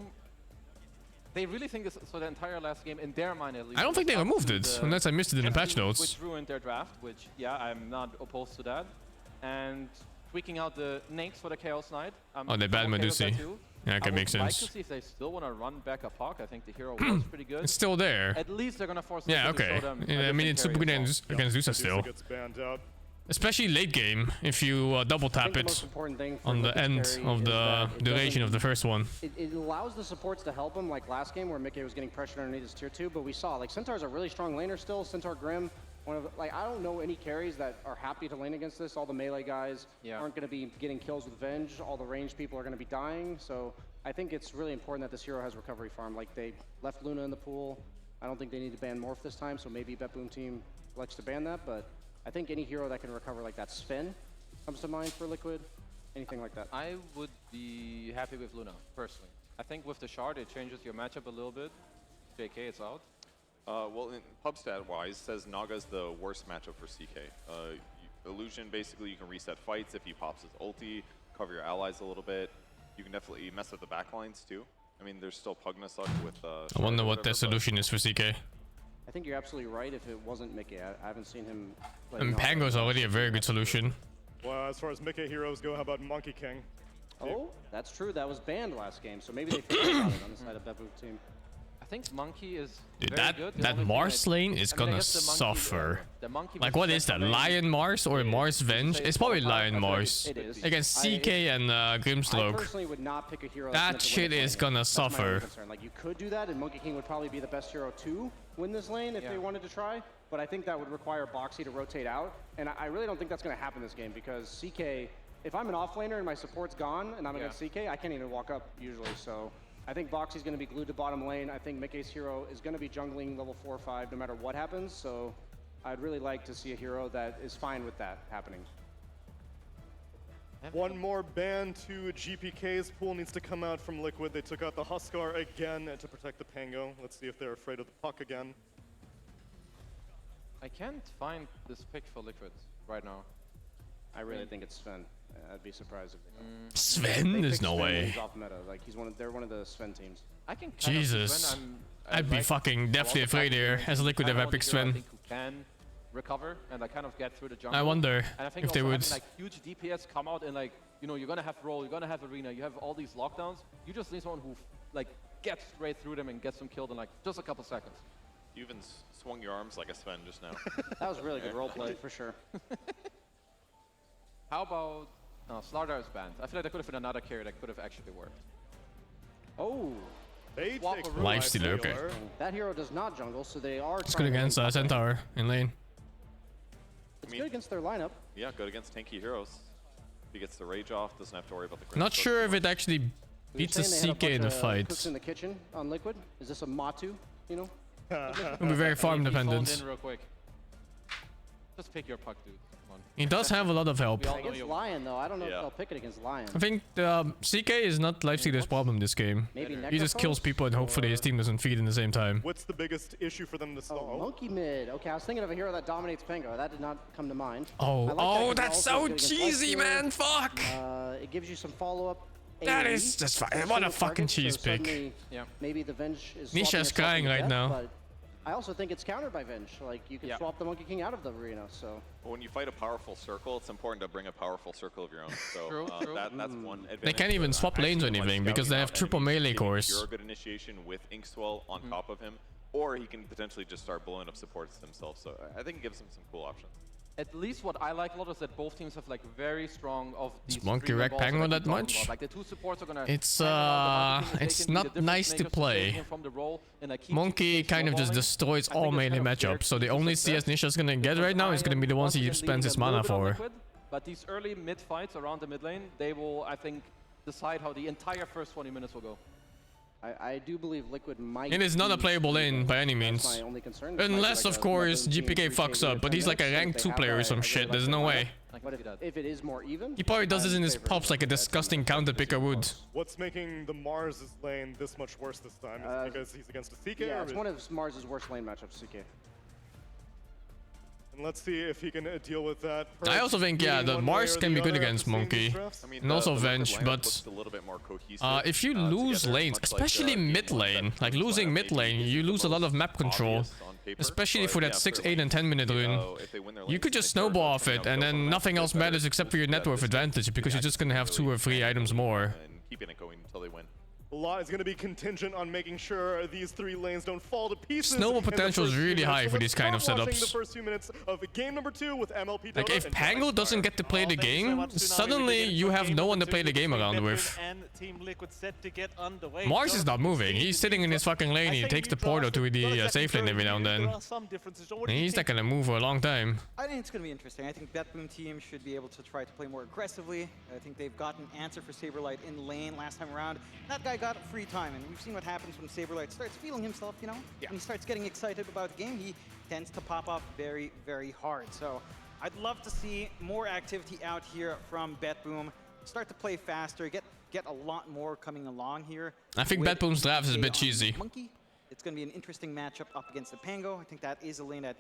Speaker 17: They really think this, so the entire last game, in their mind at least...
Speaker 3: I don't think they removed it, unless I missed it in the patch notes.
Speaker 17: Which ruined their draft, which, yeah, I'm not opposed to that. And tweaking out the nakes for the Chaos Knight.
Speaker 3: Oh, they banned Medusi. Yeah, okay, makes sense.
Speaker 17: I would like to see if they still want to run back a Puck. I think the hero was pretty good.
Speaker 3: It's still there.
Speaker 17: At least they're going to force
Speaker 3: yeah,
Speaker 17: them to
Speaker 3: okay.
Speaker 17: show them
Speaker 3: I mean, it's super good against Zusa still.
Speaker 2: Gets banned out.
Speaker 3: Especially late game, if you double tap it on the end of the duration of the first one.
Speaker 8: It allows the supports to help him, like last game where Mickey was getting pressured underneath his tier 2, but we saw, like, Centaur's a really strong laner still. Centaur Grim, one of, like, I don't know any carries that are happy to lane against this. All the melee guys aren't going to be getting kills with Venge. All the ranged people are going to be dying. So I think it's really important that this hero has recovery farm. Like, they left Luna in the pool. I don't think they need to ban Morph this time, so maybe BetBoom team likes to ban that, but I think any hero that can recover like that, Sven comes to mind for Liquid, anything like that.
Speaker 17: I would be happy with Luna, personally. I think with the shard, it changes your matchup a little bit. JK, it's out.
Speaker 18: Well, in PubStat-wise, says Naga's the worst matchup for CK. Illusion, basically, you can reset fights if he pops his ulti, cover your allies a little bit. You can definitely mess with the backlines, too. I mean, there's still Pugnasuck with...
Speaker 3: I wonder what the solution is for CK.
Speaker 8: I think you're absolutely right if it wasn't Mickey. I haven't seen him play.
Speaker 3: And Pango's already a very good solution.
Speaker 2: Well, as far as Mickey heroes go, how about Monkey King?
Speaker 8: Oh, that's true. That was banned last game, so maybe they forgot about it on the side of BetBoom team.
Speaker 17: I think Monkey is
Speaker 3: Dude,
Speaker 17: very good.
Speaker 3: that Mars lane is gonna suffer. Like, what is that? Lion Mars or Mars Venge? It's probably Lion Mars.
Speaker 8: It is.
Speaker 3: Against CK and Grimstroke.
Speaker 8: I personally would not pick a hero
Speaker 3: that shit is gonna suffer.
Speaker 8: Like, you could do that, and Monkey King would probably be the best hero to win this lane if they wanted to try. But I think that would require Boxy to rotate out, and I really don't think that's going to happen this game because CK, if I'm an offlaner and my support's gone and I'm against CK, I can't even walk up usually. So I think Boxy's going to be glued to bottom lane. I think Mickey's hero is going to be jungling level 4 or 5 no matter what happens. So I'd really like to see a hero that is fine with that happening.
Speaker 2: One more ban to GPK's pool needs to come out from Liquid. They took out the Huskar again to protect the Pango. Let's see if they're afraid of the Puck again.
Speaker 17: I can't find this pick for Liquid right now.
Speaker 8: I really think it's Sven. I'd be surprised if they don't.
Speaker 3: Sven? There's no way.
Speaker 8: He's off meta. Like, they're one of the Sven teams.
Speaker 17: I can
Speaker 3: Jesus. I'd be fucking definitely afraid here as a Liquid if I pick Sven.
Speaker 17: I think who can recover and like kind of get through the jungle.
Speaker 3: I wonder
Speaker 17: and I think
Speaker 3: if they would.
Speaker 17: Having, like, huge DPS come out and like, you know, you're gonna have roll, you're gonna have arena, you have all these lockdowns. You just need someone who like gets straight through them and gets them killed in like just a couple seconds.
Speaker 18: You even swung your arms like a Sven just now.
Speaker 8: That was really good roleplay for sure.
Speaker 17: How about Slardar is banned? I feel like that could have been another carry that could have actually worked.
Speaker 8: Oh.
Speaker 2: They
Speaker 3: Lifestealer, okay.
Speaker 8: That hero does not jungle, so they are.
Speaker 3: It's good against Centaur in lane.
Speaker 8: It's good against their lineup.
Speaker 18: Yeah, good against tanky heroes. He gets the rage off, doesn't have to worry about the.
Speaker 3: Not sure if it actually beats a CK in the fight.
Speaker 8: Cooks in the kitchen on Liquid. Is this a Matu? You know.
Speaker 3: It'll be very farm dependent.
Speaker 17: In real quick. Just pick your Puck, dude. Come on.
Speaker 3: He does have a lot of help.
Speaker 8: Against Lion, though, I don't know if they'll pick it against Lion.
Speaker 3: I think CK is not Lifestealer's problem this game.
Speaker 8: Maybe
Speaker 3: he just kills people and hopefully his team doesn't feed in the same time.
Speaker 2: What's the biggest issue for them to solve?
Speaker 8: Oh, Monkey mid. Okay, I was thinking of a hero that dominates Pango. That did not come to mind.
Speaker 3: Oh, that's so cheesy, man. Fuck.
Speaker 8: It gives you some follow-up.
Speaker 3: That is just fine. What a fucking cheese pick.
Speaker 8: Maybe the Venge is.
Speaker 3: Nisha's crying right now.
Speaker 8: But I also think it's countered by Venge. Like, you can swap the Monkey King out of the arena, so.
Speaker 18: When you fight a powerful circle, it's important to bring a powerful circle of your own. So that's one advantage.
Speaker 3: They can't even swap lanes or anything because they have triple melee cores.
Speaker 18: You're a good initiation with Inkswell on top of him, or he can potentially just start blowing up supports themselves. So I think it gives him some cool options.
Speaker 17: At least what I like a lot is that both teams have like very strong of these.
Speaker 3: Does Monkey wreck Pango that much?
Speaker 17: Like the two supports are gonna.
Speaker 3: It's not nice to play. Monkey kind of just destroys all melee matchups, so the only CS Nisha's gonna get right now is gonna be the ones he spends his mana for.
Speaker 17: But these early mid fights around the mid lane, they will, I think, decide how the entire first 20 minutes will go.
Speaker 8: I do believe Liquid might.
Speaker 3: It is not a playable lane by any means.
Speaker 8: That's my only concern.
Speaker 3: Unless, of course, GPK fucks up, but he's like a rank 2 player or some shit. There's no way.
Speaker 8: What if it is more even?
Speaker 3: He probably does this in his pops like a disgusting counter picker would.
Speaker 2: What's making the Mars' lane this much worse this time? Is it because he's against a CK?
Speaker 8: Yeah,
Speaker 2: or
Speaker 8: it's one of Mars' worst lane matchups, CK.
Speaker 2: And let's see if he can deal with that.
Speaker 3: I also think, yeah, the Mars can be good against Monkey. And also Venge, but if you lose lanes, especially mid lane, like losing mid lane, you lose a lot of map control. Especially for that 6, 8, and 10 minute rune. You could just snowball off it, and then nothing else matters except for your net worth advantage, because you're just gonna have 2 or 3 items more.
Speaker 18: Keeping it going until they win.
Speaker 2: A lot is going to be contingent on making sure these 3 lanes don't fall to pieces.
Speaker 3: Snowball potential is really high for these kind of setups.
Speaker 2: The first few minutes of game number 2 with MLP Dota.
Speaker 3: Like if Pango doesn't get to play the game, suddenly you have no one to play the game around with. Mars is not moving. He's sitting in his fucking lane. He takes the portal to the safe lane every now and then. And he's not gonna move for a long time.
Speaker 4: I think it's going to be interesting. I think BetBoom team should be able to try to play more aggressively. I think they've got an answer for Saberlight in lane last time around. That guy got free time, and we've seen what happens when Saberlight starts feeling himself, you know? Yeah. When he starts getting excited about the game, he tends to pop off very, very hard. So I'd love to see more activity out here from BetBoom. Start to play faster, get a lot more coming along here.
Speaker 3: I think BetBoom's draft is a bit cheesy.
Speaker 4: Monkey. It's going to be an interesting matchup up against the Pango. I think that is a lane that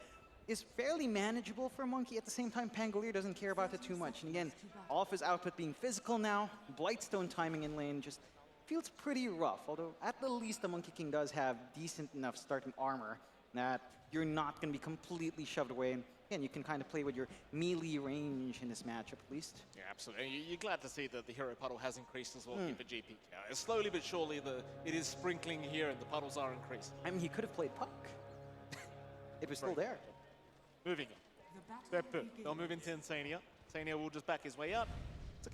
Speaker 4: is fairly manageable for Monkey. At the same time, Pangolier doesn't care about it too much. And again, all of his output being physical now, Blightstone timing in lane just feels pretty rough. Although at the least, the Monkey King does have decent enough starting armor that you're not going to be completely shoved away. And again, you can kind of play with your melee range in this matchup at least.
Speaker 1: Yeah, absolutely. You're glad to see that the hero puddle has increased as well for GP. Slowly but surely, it is sprinkling here and the puddles are increasing.
Speaker 4: I mean, he could have played Puck. It was still there.
Speaker 1: Moving on. They'll move into Insania. Insania will just back his way up.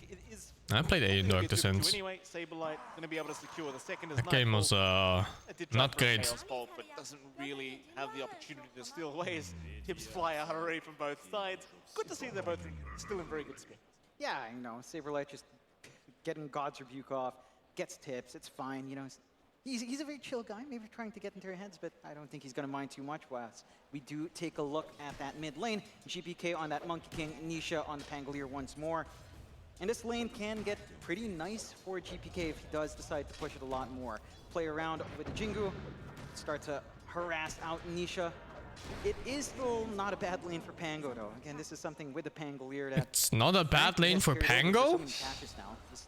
Speaker 1: It is
Speaker 3: I played a Dark Descent.
Speaker 1: Anyway, Saberlight going to be able to secure the second.
Speaker 3: That game was not great.
Speaker 1: Bolt, but doesn't really have the opportunity to steal away as tips fly out already from both sides. Good to see they're both still in very good spirits.
Speaker 4: Yeah, you know, Saberlight just getting God's Rebuke off, gets tips, it's fine, you know. He's a very chill guy, maybe trying to get into their heads, but I don't think he's going to mind too much. Whilst we do take a look at that mid lane. GPK on that Monkey King, Nisha on the Pangolier once more. And this lane can get pretty nice for GPK if he does decide to push it a lot more. Play around with the Jingu, start to harass out Nisha. It is still not a bad lane for Pango, though. Again, this is something with the Pangolier that...
Speaker 3: It's not a bad lane for Pango?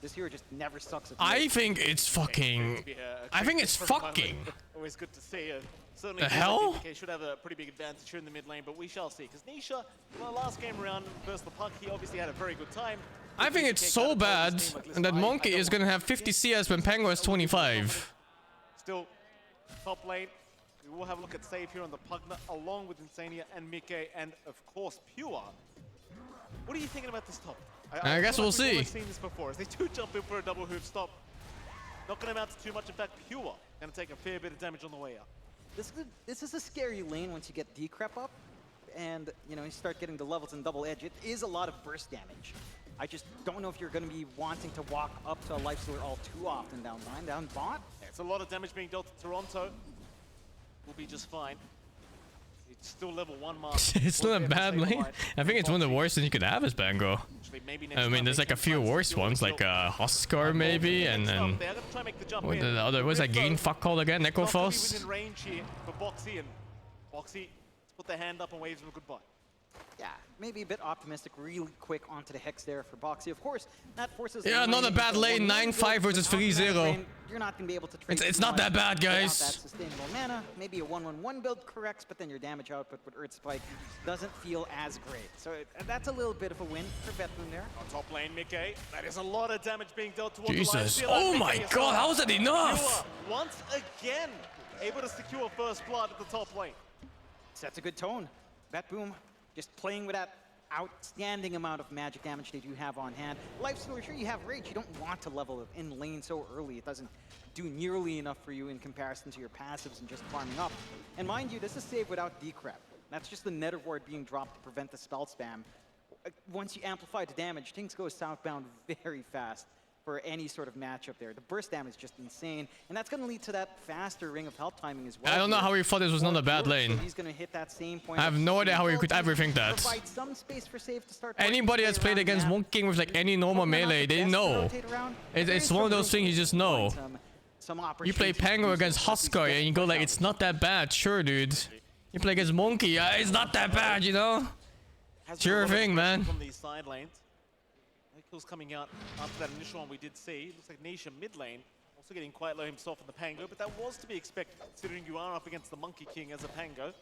Speaker 4: This hero just never sucks at
Speaker 3: I think it's fucking... I think it's fucking...
Speaker 1: Always good to see.
Speaker 3: The hell?
Speaker 1: GPK should have a pretty big advantage here in the mid lane, but we shall see. Because Nisha, well, last game around versus the Puck, he obviously had a very good time.
Speaker 3: I think it's so bad that Monkey is gonna have 50 CS when Pango has 25.
Speaker 1: Still, top lane. We will have a look at Save here on the Pugna, along with Insania and Mickey, and of course, Pure. What are you thinking about this top?
Speaker 3: I guess we'll see.
Speaker 1: We've seen this before, as they do jump in for a double hoof stop. Not going to amount to too much. In fact, Pure going to take a fair bit of damage on the way out.
Speaker 4: This is a scary lane once you get Decrep up, and you know you start getting the levels in double edge. It is a lot of burst damage. I just don't know if you're going to be wanting to walk up to a Lifestealer all too often down line, down bot.
Speaker 1: Yeah, it's a lot of damage being dealt to Toronto. Will be just fine. It's still level 1 master.
Speaker 3: It's not a bad lane. I think it's one of the worst things you could have as Pango. I mean, there's like a few worse ones, like Huskar maybe, and then what the other was that Gain fuck called again? Necrophos.
Speaker 1: Within range here for Boxy, and Boxy put their hand up and waves them a goodbye.
Speaker 4: Yeah, maybe a bit optimistic, really quick onto the Hex there for Boxy. Of course, that forces...
Speaker 3: Yeah, not a bad lane, 9-5 versus 3-0.
Speaker 4: You're not going to be able to trade...
Speaker 3: It's not that bad, guys.
Speaker 4: That sustainable mana. Maybe a 1-1-1 build corrects, but then your damage output with Earth Spike doesn't feel as great. So that's a little bit of a win for BetBoom there.
Speaker 1: On top lane, Mickey. That is a lot of damage being dealt towards
Speaker 3: Jesus.
Speaker 1: the
Speaker 3: Oh my god, how is that enough?
Speaker 1: Once again, able to secure first blood at the top lane.
Speaker 4: Sets a good tone. BetBoom just playing with that outstanding amount of magic damage they do have on hand. Lifestealer, sure you have Rage, you don't want to level it in lane so early. It doesn't do nearly enough for you in comparison to your passives and just farming up. And mind you, this is saved without Decrep. That's just the Nether Ward being dropped to prevent the spell spam. Once you amplify the damage, things go southbound very fast for any sort of matchup there. The burst damage is just insane, and that's going to lead to that faster Ring of Health timing as well.
Speaker 3: I don't know how he thought this was not a bad lane.
Speaker 4: So he's going to hit that same point.
Speaker 3: I have no idea how he could ever think that.
Speaker 4: Some space for save to start.
Speaker 3: Anybody that's played against Monkey King with like any normal melee, they know. It's one of those things you just know. You play Pango against Huskar and you go like, it's not that bad. Sure, dude. You play against Monkey, it's not that bad, you know? Sure thing, man.
Speaker 1: From these side lanes. No kills coming out after that initial one we did see. Looks like Nisha mid lane also getting quite low himself in the Pango, but that was to be expected considering you are up against the Monkey King as a Pango.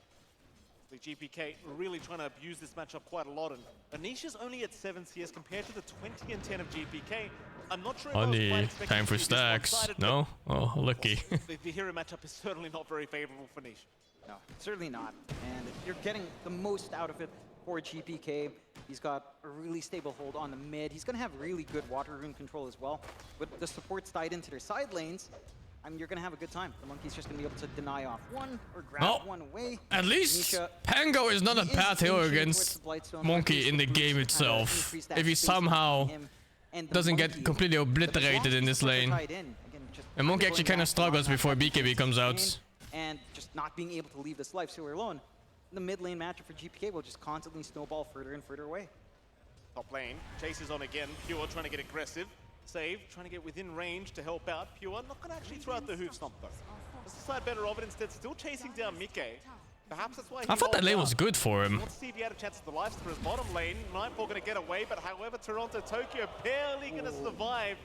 Speaker 1: The GPK really trying to abuse this matchup quite a lot, and Anisha's only at 7 CS compared to the 20 and 10 of GPK. I'm not sure if I was quite expecting
Speaker 3: time for
Speaker 1: to see this
Speaker 3: stacks.
Speaker 1: one-sided,
Speaker 3: No? Oh, lucky.
Speaker 1: the hero matchup is certainly not very favorable for Nisha.
Speaker 4: No, certainly not. And you're getting the most out of it for GPK. He's got a really stable hold on the mid. He's going to have really good water rune control as well. With the supports tied into their side lanes, I mean, you're going to have a good time. The Monkey's just going to be able to deny off one or grab one away.
Speaker 3: At least
Speaker 4: Nisha,
Speaker 3: Pango is not a bad hero against Monkey in the game itself. If he somehow doesn't get completely obliterated in this lane. And Monkey actually kind of struggles before BKB comes out.
Speaker 4: And just not being able to leave this life stealer alone. The mid lane matchup for GPK will just constantly snowball further and further away.
Speaker 1: Top lane, chases on again. Pure trying to get aggressive. Save, trying to get within range to help out. Pure not going to actually throw out the hoof stomp though. Let's decide better of it instead. Still chasing down Mike. Perhaps that's why he
Speaker 3: I thought that lane
Speaker 1: rolled
Speaker 3: was
Speaker 1: out.
Speaker 3: good for him.
Speaker 1: Let's see if he had a chance at the life for his bottom lane. Nightfall going to get away, but however, Toronto, Tokyo barely going to survive.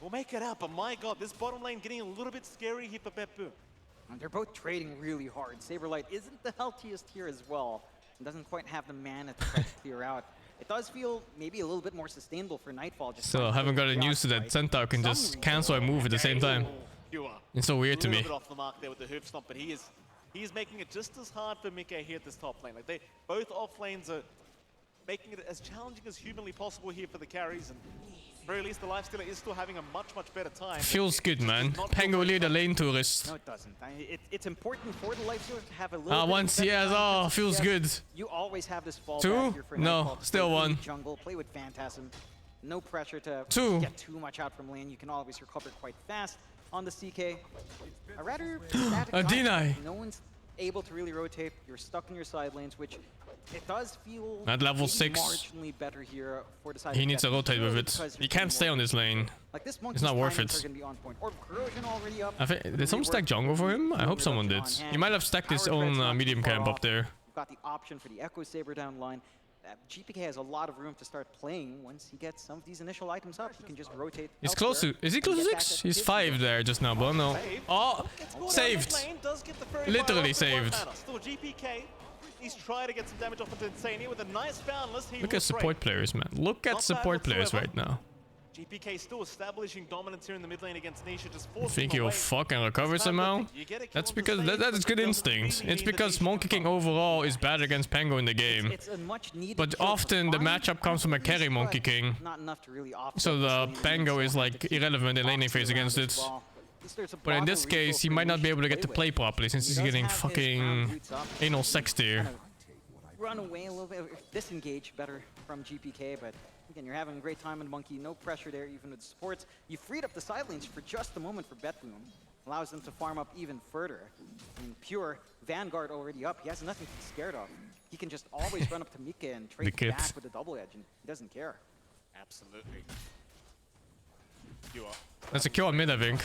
Speaker 1: We'll make it out, but my god, this bottom lane getting a little bit scary here for Beppu.
Speaker 4: They're both trading really hard. Saberlight isn't the healthiest here as well, and doesn't quite have the mana to try to clear out. It does feel maybe a little bit more sustainable for Nightfall. Just
Speaker 3: Still haven't gotten used to that Centaur can just cancel a move at the same time. It's so weird to me.
Speaker 1: A little bit off the mark there with the hoof stomp, but he is making it just as hard for Mike here at this top lane. Like they both off lanes are making it as challenging as humanly possible here for the carries, and at the very least the Lifestealer is still having a much better time.
Speaker 3: Feels good, man. Pango lead the lane tourist.
Speaker 4: No, it doesn't. It's important for the Lifestealer to have a little bit
Speaker 3: one CS, oh, feels good.
Speaker 4: You always have this fallback
Speaker 3: Two?
Speaker 4: here for
Speaker 3: No,
Speaker 4: Nightfall.
Speaker 3: still
Speaker 4: Play
Speaker 3: one.
Speaker 4: Jungle, play with Phantasm. No pressure to get too much out from lane. You can always recover quite fast on the CK. A rather static
Speaker 3: A deny.
Speaker 4: No one's able to really rotate. You're stuck in your side lanes, which it does feel
Speaker 3: at level 6.
Speaker 4: marginally better here for the side.
Speaker 3: He needs to rotate with it. He can't stay on this lane.
Speaker 4: Like this
Speaker 3: it's not worth it. I think did someone stack jungle for him? I hope someone did. He might have stacked his own medium camp up there.
Speaker 4: You've got the option for the Echo Saber down line. GPK has a lot of room to start playing once he gets some of these initial items up. He can just rotate.
Speaker 3: He's close to. Is he close to 6? He's 5 there just now, but no. Oh, saved. Literally saved.
Speaker 1: Still GPK. He's trying to get some damage off into Insane here with a nice boundless.
Speaker 3: Look at support players, man. Look at support players right now.
Speaker 1: GPK still establishing dominance here in the mid lane against Nisha. Just
Speaker 3: You think he'll fucking recover somehow? That's because that is good instinct. It's because Monkey King overall is bad against Pango in the game. But often the matchup comes from a carry Monkey King. So the Pango is like irrelevant in laning phase against it. But in this case, he might not be able to get to play properly since he's getting fucking anal sexed here.
Speaker 4: Run away a little bit, disengage better from GPK, but again, you're having a great time in Monkey. No pressure there, even with supports. You freed up the side lanes for just a moment for Betboom. Allows them to farm up even further. I mean, Pure, Vanguard already up. He has nothing to be scared of. He can just always run up to Mika and trade back with a double edge, and he doesn't care.
Speaker 1: Absolutely.
Speaker 3: That's a kill on mid, I think.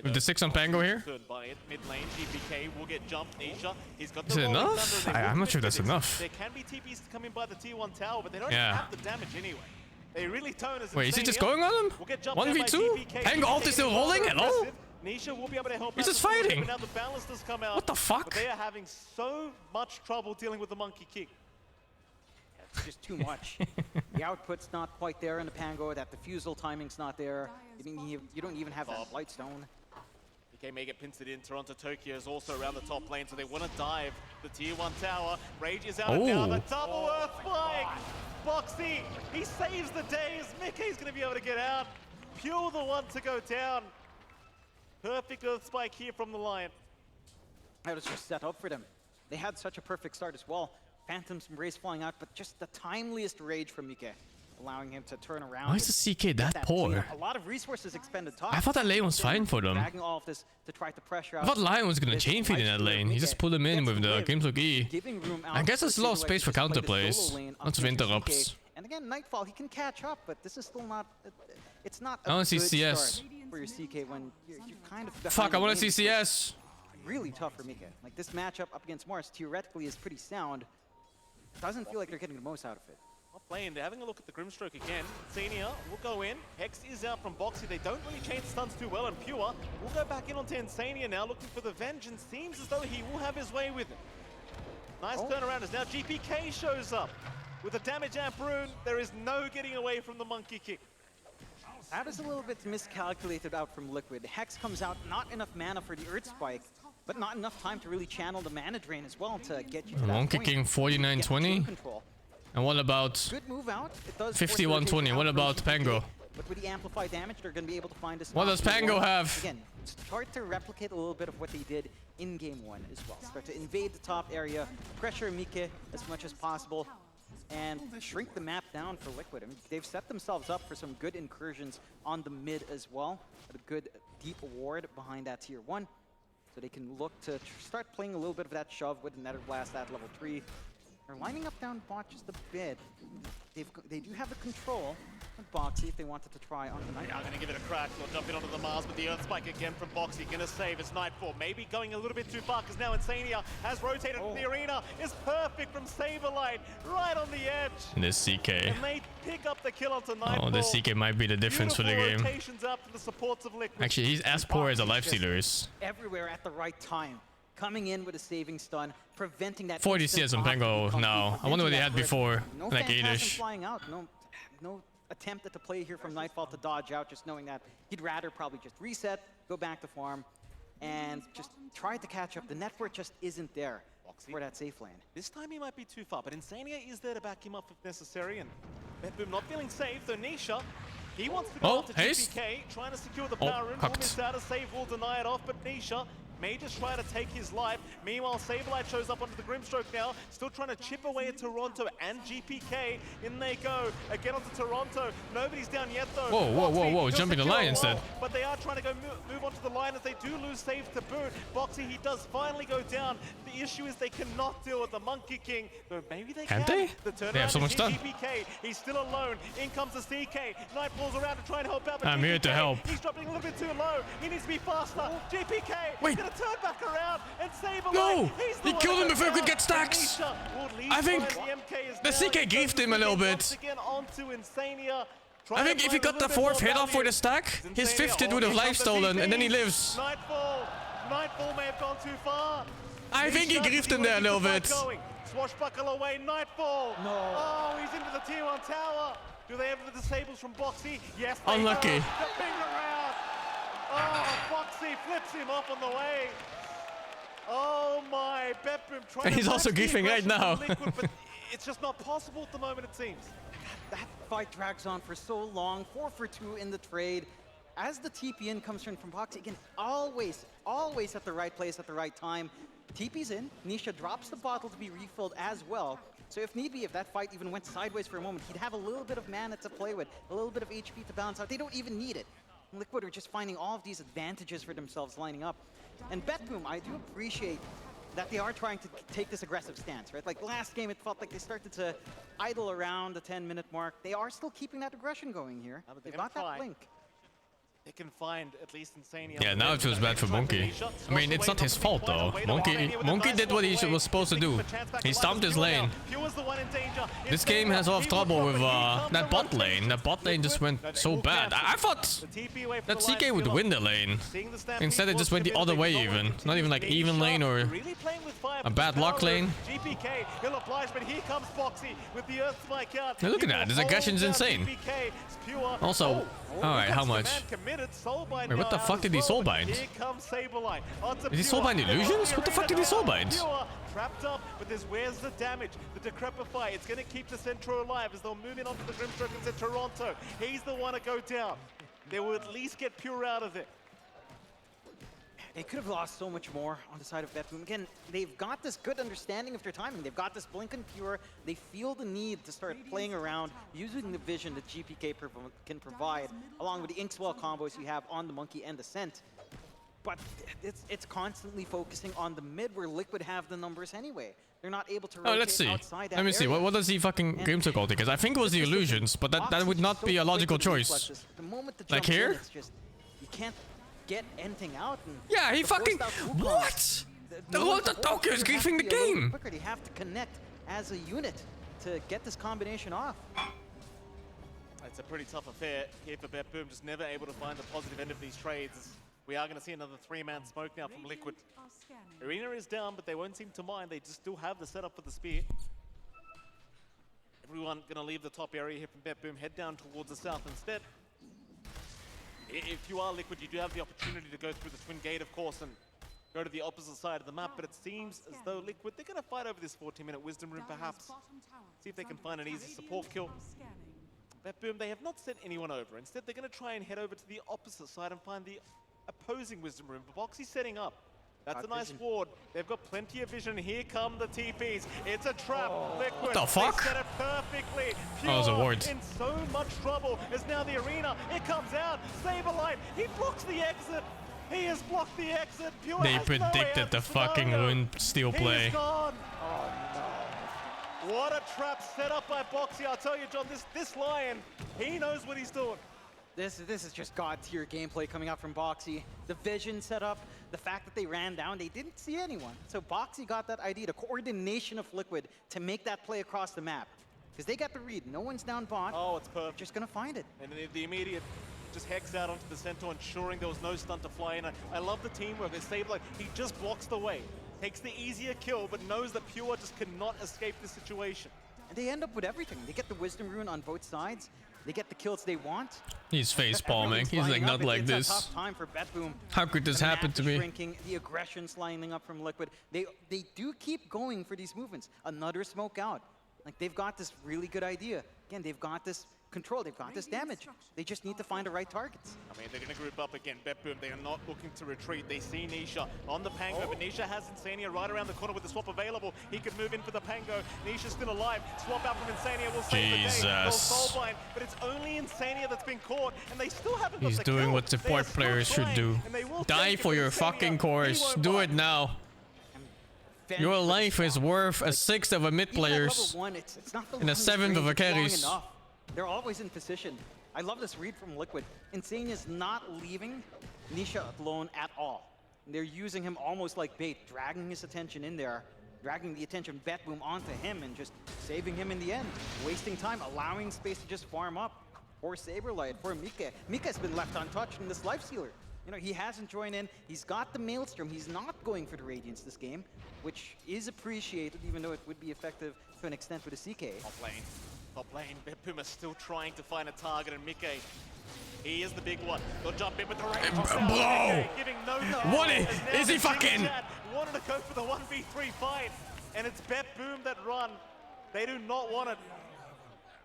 Speaker 3: With the 6 on Pango here.
Speaker 1: Mid lane, GPK will get jumped. Nisha, he's got
Speaker 3: Is it enough? I'm not sure if that's enough.
Speaker 1: There can be TPs coming by the T1 tower, but they don't have the damage anyway. They really don't.
Speaker 3: Wait, is he just going on him? 1v2? Pango ult is still rolling? Hello?
Speaker 1: Nisha will be able to help.
Speaker 3: He's just fighting.
Speaker 1: Now the balance does come out.
Speaker 3: What the fuck?
Speaker 1: But they are having so much trouble dealing with the Monkey King.
Speaker 4: It's just too much. The output's not quite there in the Pango. That diffusal timing's not there. You don't even have that Lightstone.
Speaker 1: BK may get pincered in. Toronto, Tokyo is also around the top lane, so they want to dive the tier 1 tower. Rage is out and down. The double earth spike. Boxy, he saves the day as Mickey's going to be able to get out. Pure the one to go down. Perfect earth spike here from the Lion.
Speaker 4: That was just set up for them. They had such a perfect start as well. Phantom's Embrace flying out, but just the timeliest Rage from Mike, allowing him to turn around.
Speaker 3: Why is the CK that poor?
Speaker 4: A lot of resources expended top.
Speaker 3: I thought that lane was fine for them.
Speaker 4: All of this to try to pressure out.
Speaker 3: I thought Lion was gonna chain feed in that lane. He just pulled him in with the Gameslook E. I guess there's a lot of space for counterplays. Lots of interrupts.
Speaker 4: And again, Nightfall, he can catch up, but this is still not. It's not.
Speaker 3: I want to see CS.
Speaker 4: For your CK when you're kind of.
Speaker 3: Fuck! I want to see CS.
Speaker 4: Really tough for Mika. Like this matchup up against Mars theoretically is pretty sound. doesn't feel like they're getting the most out of it.
Speaker 1: Not playing, they're having a look at the Grimstroke again. Senior will go in. Hex is out from Boxy. They don't really change stuns too well, and Pure will go back in onto Insania now, looking for the Vengeance. Seems as though he will have his way with it. Nice turnaround as now GPK shows up. With a damage amp rune, there is no getting away from the monkey kick.
Speaker 4: That is a little bit miscalculated out from Liquid. Hex comes out, not enough mana for the Earth Spike, but not enough time to really channel the mana drain as well to get you to that
Speaker 3: Monkey
Speaker 4: point.
Speaker 3: King 49-20. And what about
Speaker 4: Good move out. It does
Speaker 3: 51-20? What about Pango?
Speaker 4: But with the amplified damage, they're going to be able to find a
Speaker 3: What does Pango have?
Speaker 4: Again, start to replicate a little bit of what they did in Game 1 as well. Start to invade the top area, pressure Mike as much as possible, and shrink the map down for Liquid. I mean, they've set themselves up for some good incursions on the mid as well. A good deep ward behind that tier 1. So they can look to start playing a little bit of that shove with the Nether Blast at level 3. They're lining up down bot just a bit. They do have the control with Boxy if they wanted to try on the Night.
Speaker 1: Now going to give it a crack. They'll jump in onto the Mars, but the Earth Spike again from Boxy. Going to save. It's Nightfall. Maybe going a little bit too far because now Insania has rotated in the arena. Is perfect from Saberlight. Right on the edge.
Speaker 3: This CK.
Speaker 1: And they pick up the kill onto Nightfall.
Speaker 3: Oh, this CK might be the difference for the game.
Speaker 1: Rotations out from the supports of Liquid.
Speaker 3: Actually, he's as poor as a lifestealer is.
Speaker 4: Everywhere at the right time. Coming in with a saving stun, preventing that
Speaker 3: 40 CS on Pango now. I wonder what he had before.
Speaker 4: No
Speaker 3: like
Speaker 4: Phantasm
Speaker 3: 8ish.
Speaker 4: flying out. No attempt at the play here from Nightfall to dodge out, just knowing that he'd rather probably just reset, go back to farm, and just try to catch up. The network just isn't there for that safe lane.
Speaker 1: This time he might be too far, but Insania is there to back him up if necessary, and Bedboom not feeling safe, so Nisha, he wants to go after GPK, trying to secure the power rune. Almost out of save, will deny it off, but Nisha may just try to take his life. Meanwhile, Saberlight shows up onto the Grimstroke now, still trying to chip away at Toronto and GPK. In they go, again onto Toronto. Nobody's down yet though.
Speaker 3: Whoa, jumping the line instead.
Speaker 1: But they are trying to go move onto the line as they do lose save to boot. Boxy, he does finally go down. The issue is they cannot deal with the Monkey King, though maybe they can.
Speaker 3: They?
Speaker 1: The turnaround
Speaker 3: They have so much time.
Speaker 1: GPK, he's still alone. In comes the CK. Nightfall's around to try and help out. But
Speaker 3: I'm here to help.
Speaker 1: He's dropping a little bit too low. He needs to be faster. GPK,
Speaker 3: wait.
Speaker 1: He's gonna turn back around and save him.
Speaker 3: No! He killed him before he could get stacks! I think the CK griefed him a little bit. I think if he got the 4th hit off for the stack, his 5th hit would have life stolen and then he lives.
Speaker 1: Nightfall may have gone too far.
Speaker 3: I think he griefed him there a little bit.
Speaker 1: Swashbuckle away, Nightfall. No. Oh, he's into the tier 1 tower. Do they have the disables from Boxy? Yes, they
Speaker 3: Unlucky.
Speaker 1: do. The finger round. Oh, Boxy flips him off on the way. Oh my, Bedboom trying
Speaker 3: And he's
Speaker 1: to
Speaker 3: also griefing right now.
Speaker 1: Liquid, but it's just not possible at the moment, it seems.
Speaker 4: That fight drags on for so long. 4 for 2 in the trade. As the TP in comes from Boxy, again, always at the right place at the right time. TP's in, Nisha drops the bottle to be refilled as well. So if need be, if that fight even went sideways for a moment, he'd have a little bit of mana to play with, a little bit of HP to balance out. They don't even need it. Liquid are just finding all of these advantages for themselves lining up. And Bedboom, I do appreciate that they are trying to take this aggressive stance, right? Like last game, it felt like they started to idle around the 10-minute mark. They are still keeping that aggression going here. They've got that blink.
Speaker 1: They can find at least Insania.
Speaker 3: Yeah, now it feels bad for Monkey. I mean, it's not his fault though. Monkey did what he was supposed to do. He stomped his lane. This game has a lot of trouble with that bot lane. That bot lane just went so bad. I thought that CK would win the lane. Instead it just went the other way even. Not even like even lane or a bad luck lane.
Speaker 1: GPK, he'll oblige, but here comes Boxy with the Earth Spike out.
Speaker 3: Now look at that, his aggression's insane. Also, alright, how much? Wait, what the fuck did he soulbind? Did he soulbind illusions? What the fuck did he soulbind?
Speaker 1: Trapped up, but where's the damage? The Decrepify, it's going to keep the Centro alive as they'll move in onto the Grimstroke and Toronto. He's the one to go down. They will at least get Pure out of it.
Speaker 4: They could have lost so much more on the side of Bedboom. Again, they've got this good understanding of their timing. They've got this blink and Pure. They feel the need to start playing around, using the vision that GPK can provide, along with the Inkswell combos you have on the Monkey and the Scent. But it's constantly focusing on the mid where Liquid have the numbers anyway. They're not able to rotate
Speaker 3: let's see.
Speaker 4: outside that
Speaker 3: Let me see.
Speaker 4: area.
Speaker 3: What does he fucking Grimstroke ulti? Because I think it was the illusions, but that would not be a logical choice.
Speaker 4: The moment the
Speaker 3: Like
Speaker 4: jump in,
Speaker 3: here?
Speaker 4: it's just, you can't get anything out. And
Speaker 3: Yeah, he
Speaker 4: the
Speaker 3: fucking...
Speaker 4: forced out Wukong,
Speaker 3: What? The Tokyo is griefing the game.
Speaker 4: Quicker, they have to connect as a unit to get this combination off.
Speaker 1: It's a pretty tough affair here for BetBoom, just never able to find the positive end of these trades. We are going to see another 3-man smoke now from Liquid. Arena is down, but they won't seem to mind. They just still have the setup for the spear. Everyone going to leave the top area here from BetBoom, head down towards the south instead. If you are Liquid, you do have the opportunity to go through the twin gate, of course, and go to the opposite side of the map, but it seems as though Liquid, they're going to fight over this 14-minute wisdom room perhaps. See if they can find an easy support kill. BetBoom, they have not sent anyone over. Instead, they're going to try and head over to the opposite side and find the opposing wisdom room. But Boxy's setting up. That's a nice ward. They've got plenty of vision. Here come the TPs. It's a trap. Liquid.
Speaker 3: What the fuck?
Speaker 1: They set it perfectly.
Speaker 3: That was a ward.
Speaker 1: In so much trouble is now the arena. It comes out. Saberlight. He blocks the exit. He has blocked the exit. Pure
Speaker 3: They
Speaker 1: has
Speaker 3: predicted the fucking rune steal play.
Speaker 1: He's gone. Oh, no. What a trap set up by Boxy. I'll tell you, John, this Lion, he knows what he's doing.
Speaker 4: This is just god-tier gameplay coming out from Boxy. The vision set up, the fact that they ran down, they didn't see anyone. So Boxy got that idea, the coordination of Liquid to make that play across the map. Because they got the read, no one's down bot.
Speaker 1: Oh, it's perfect.
Speaker 4: They're just gonna find it.
Speaker 1: And the immediate just hex out onto the centaur, ensuring there was no stun to fly in. I love the teamwork. They save, like, he just blocks the way. Takes the easier kill, but knows that Pure just cannot escape this situation.
Speaker 4: And they end up with everything. They get the wisdom rune on both sides. They get the kills they want.
Speaker 3: He's face palming. He's like, not like this.
Speaker 4: It's a tough time for BetBoom.
Speaker 3: How could this happen to me?
Speaker 4: Shrinking, the aggression's lining up from Liquid. They do keep going for these movements. Another smoke out. Like, they've got this really good idea. Again, they've got this control. They've got this damage. They just need to find the right targets.
Speaker 1: I mean, they're going to group up again. BetBoom, they are not looking to retreat. They see Nisha on the Pango, but Nisha has Insania right around the corner with the swap available. He could move in for the Pango. Nisha's still alive. Swap out from Insania will save the day. Soulbind, but it's only Insania that's been caught, and they still haven't got
Speaker 3: He's
Speaker 1: the
Speaker 3: doing
Speaker 1: kill.
Speaker 3: what support players should do. Die for your fucking course. Do it now. Your life is worth a sixth of a mid player's and a seventh of a carry's.
Speaker 4: They're always in position. I love this read from Liquid. Insania's not leaving Nisha alone at all. They're using him almost like bait, dragging his attention in there, dragging the attention BetBoom onto him and just saving him in the end. Wasting time, allowing space to just farm up. For Saberlight, for Mika. Mika's been left untouched in this life stealer. You know, he hasn't joined in. He's got the Maelstrom. He's not going for the Radiance this game, which is appreciated, even though it would be effective to an extent with a CK.
Speaker 1: Top lane, BetBoom is still trying to find a target, and Mike, he is the big one. They'll jump in with the range.
Speaker 3: Bro!
Speaker 1: Giving no
Speaker 3: What is he fucking?
Speaker 1: Wanted to go for the 1v3 fight, and it's BetBoom that run. They do not want it.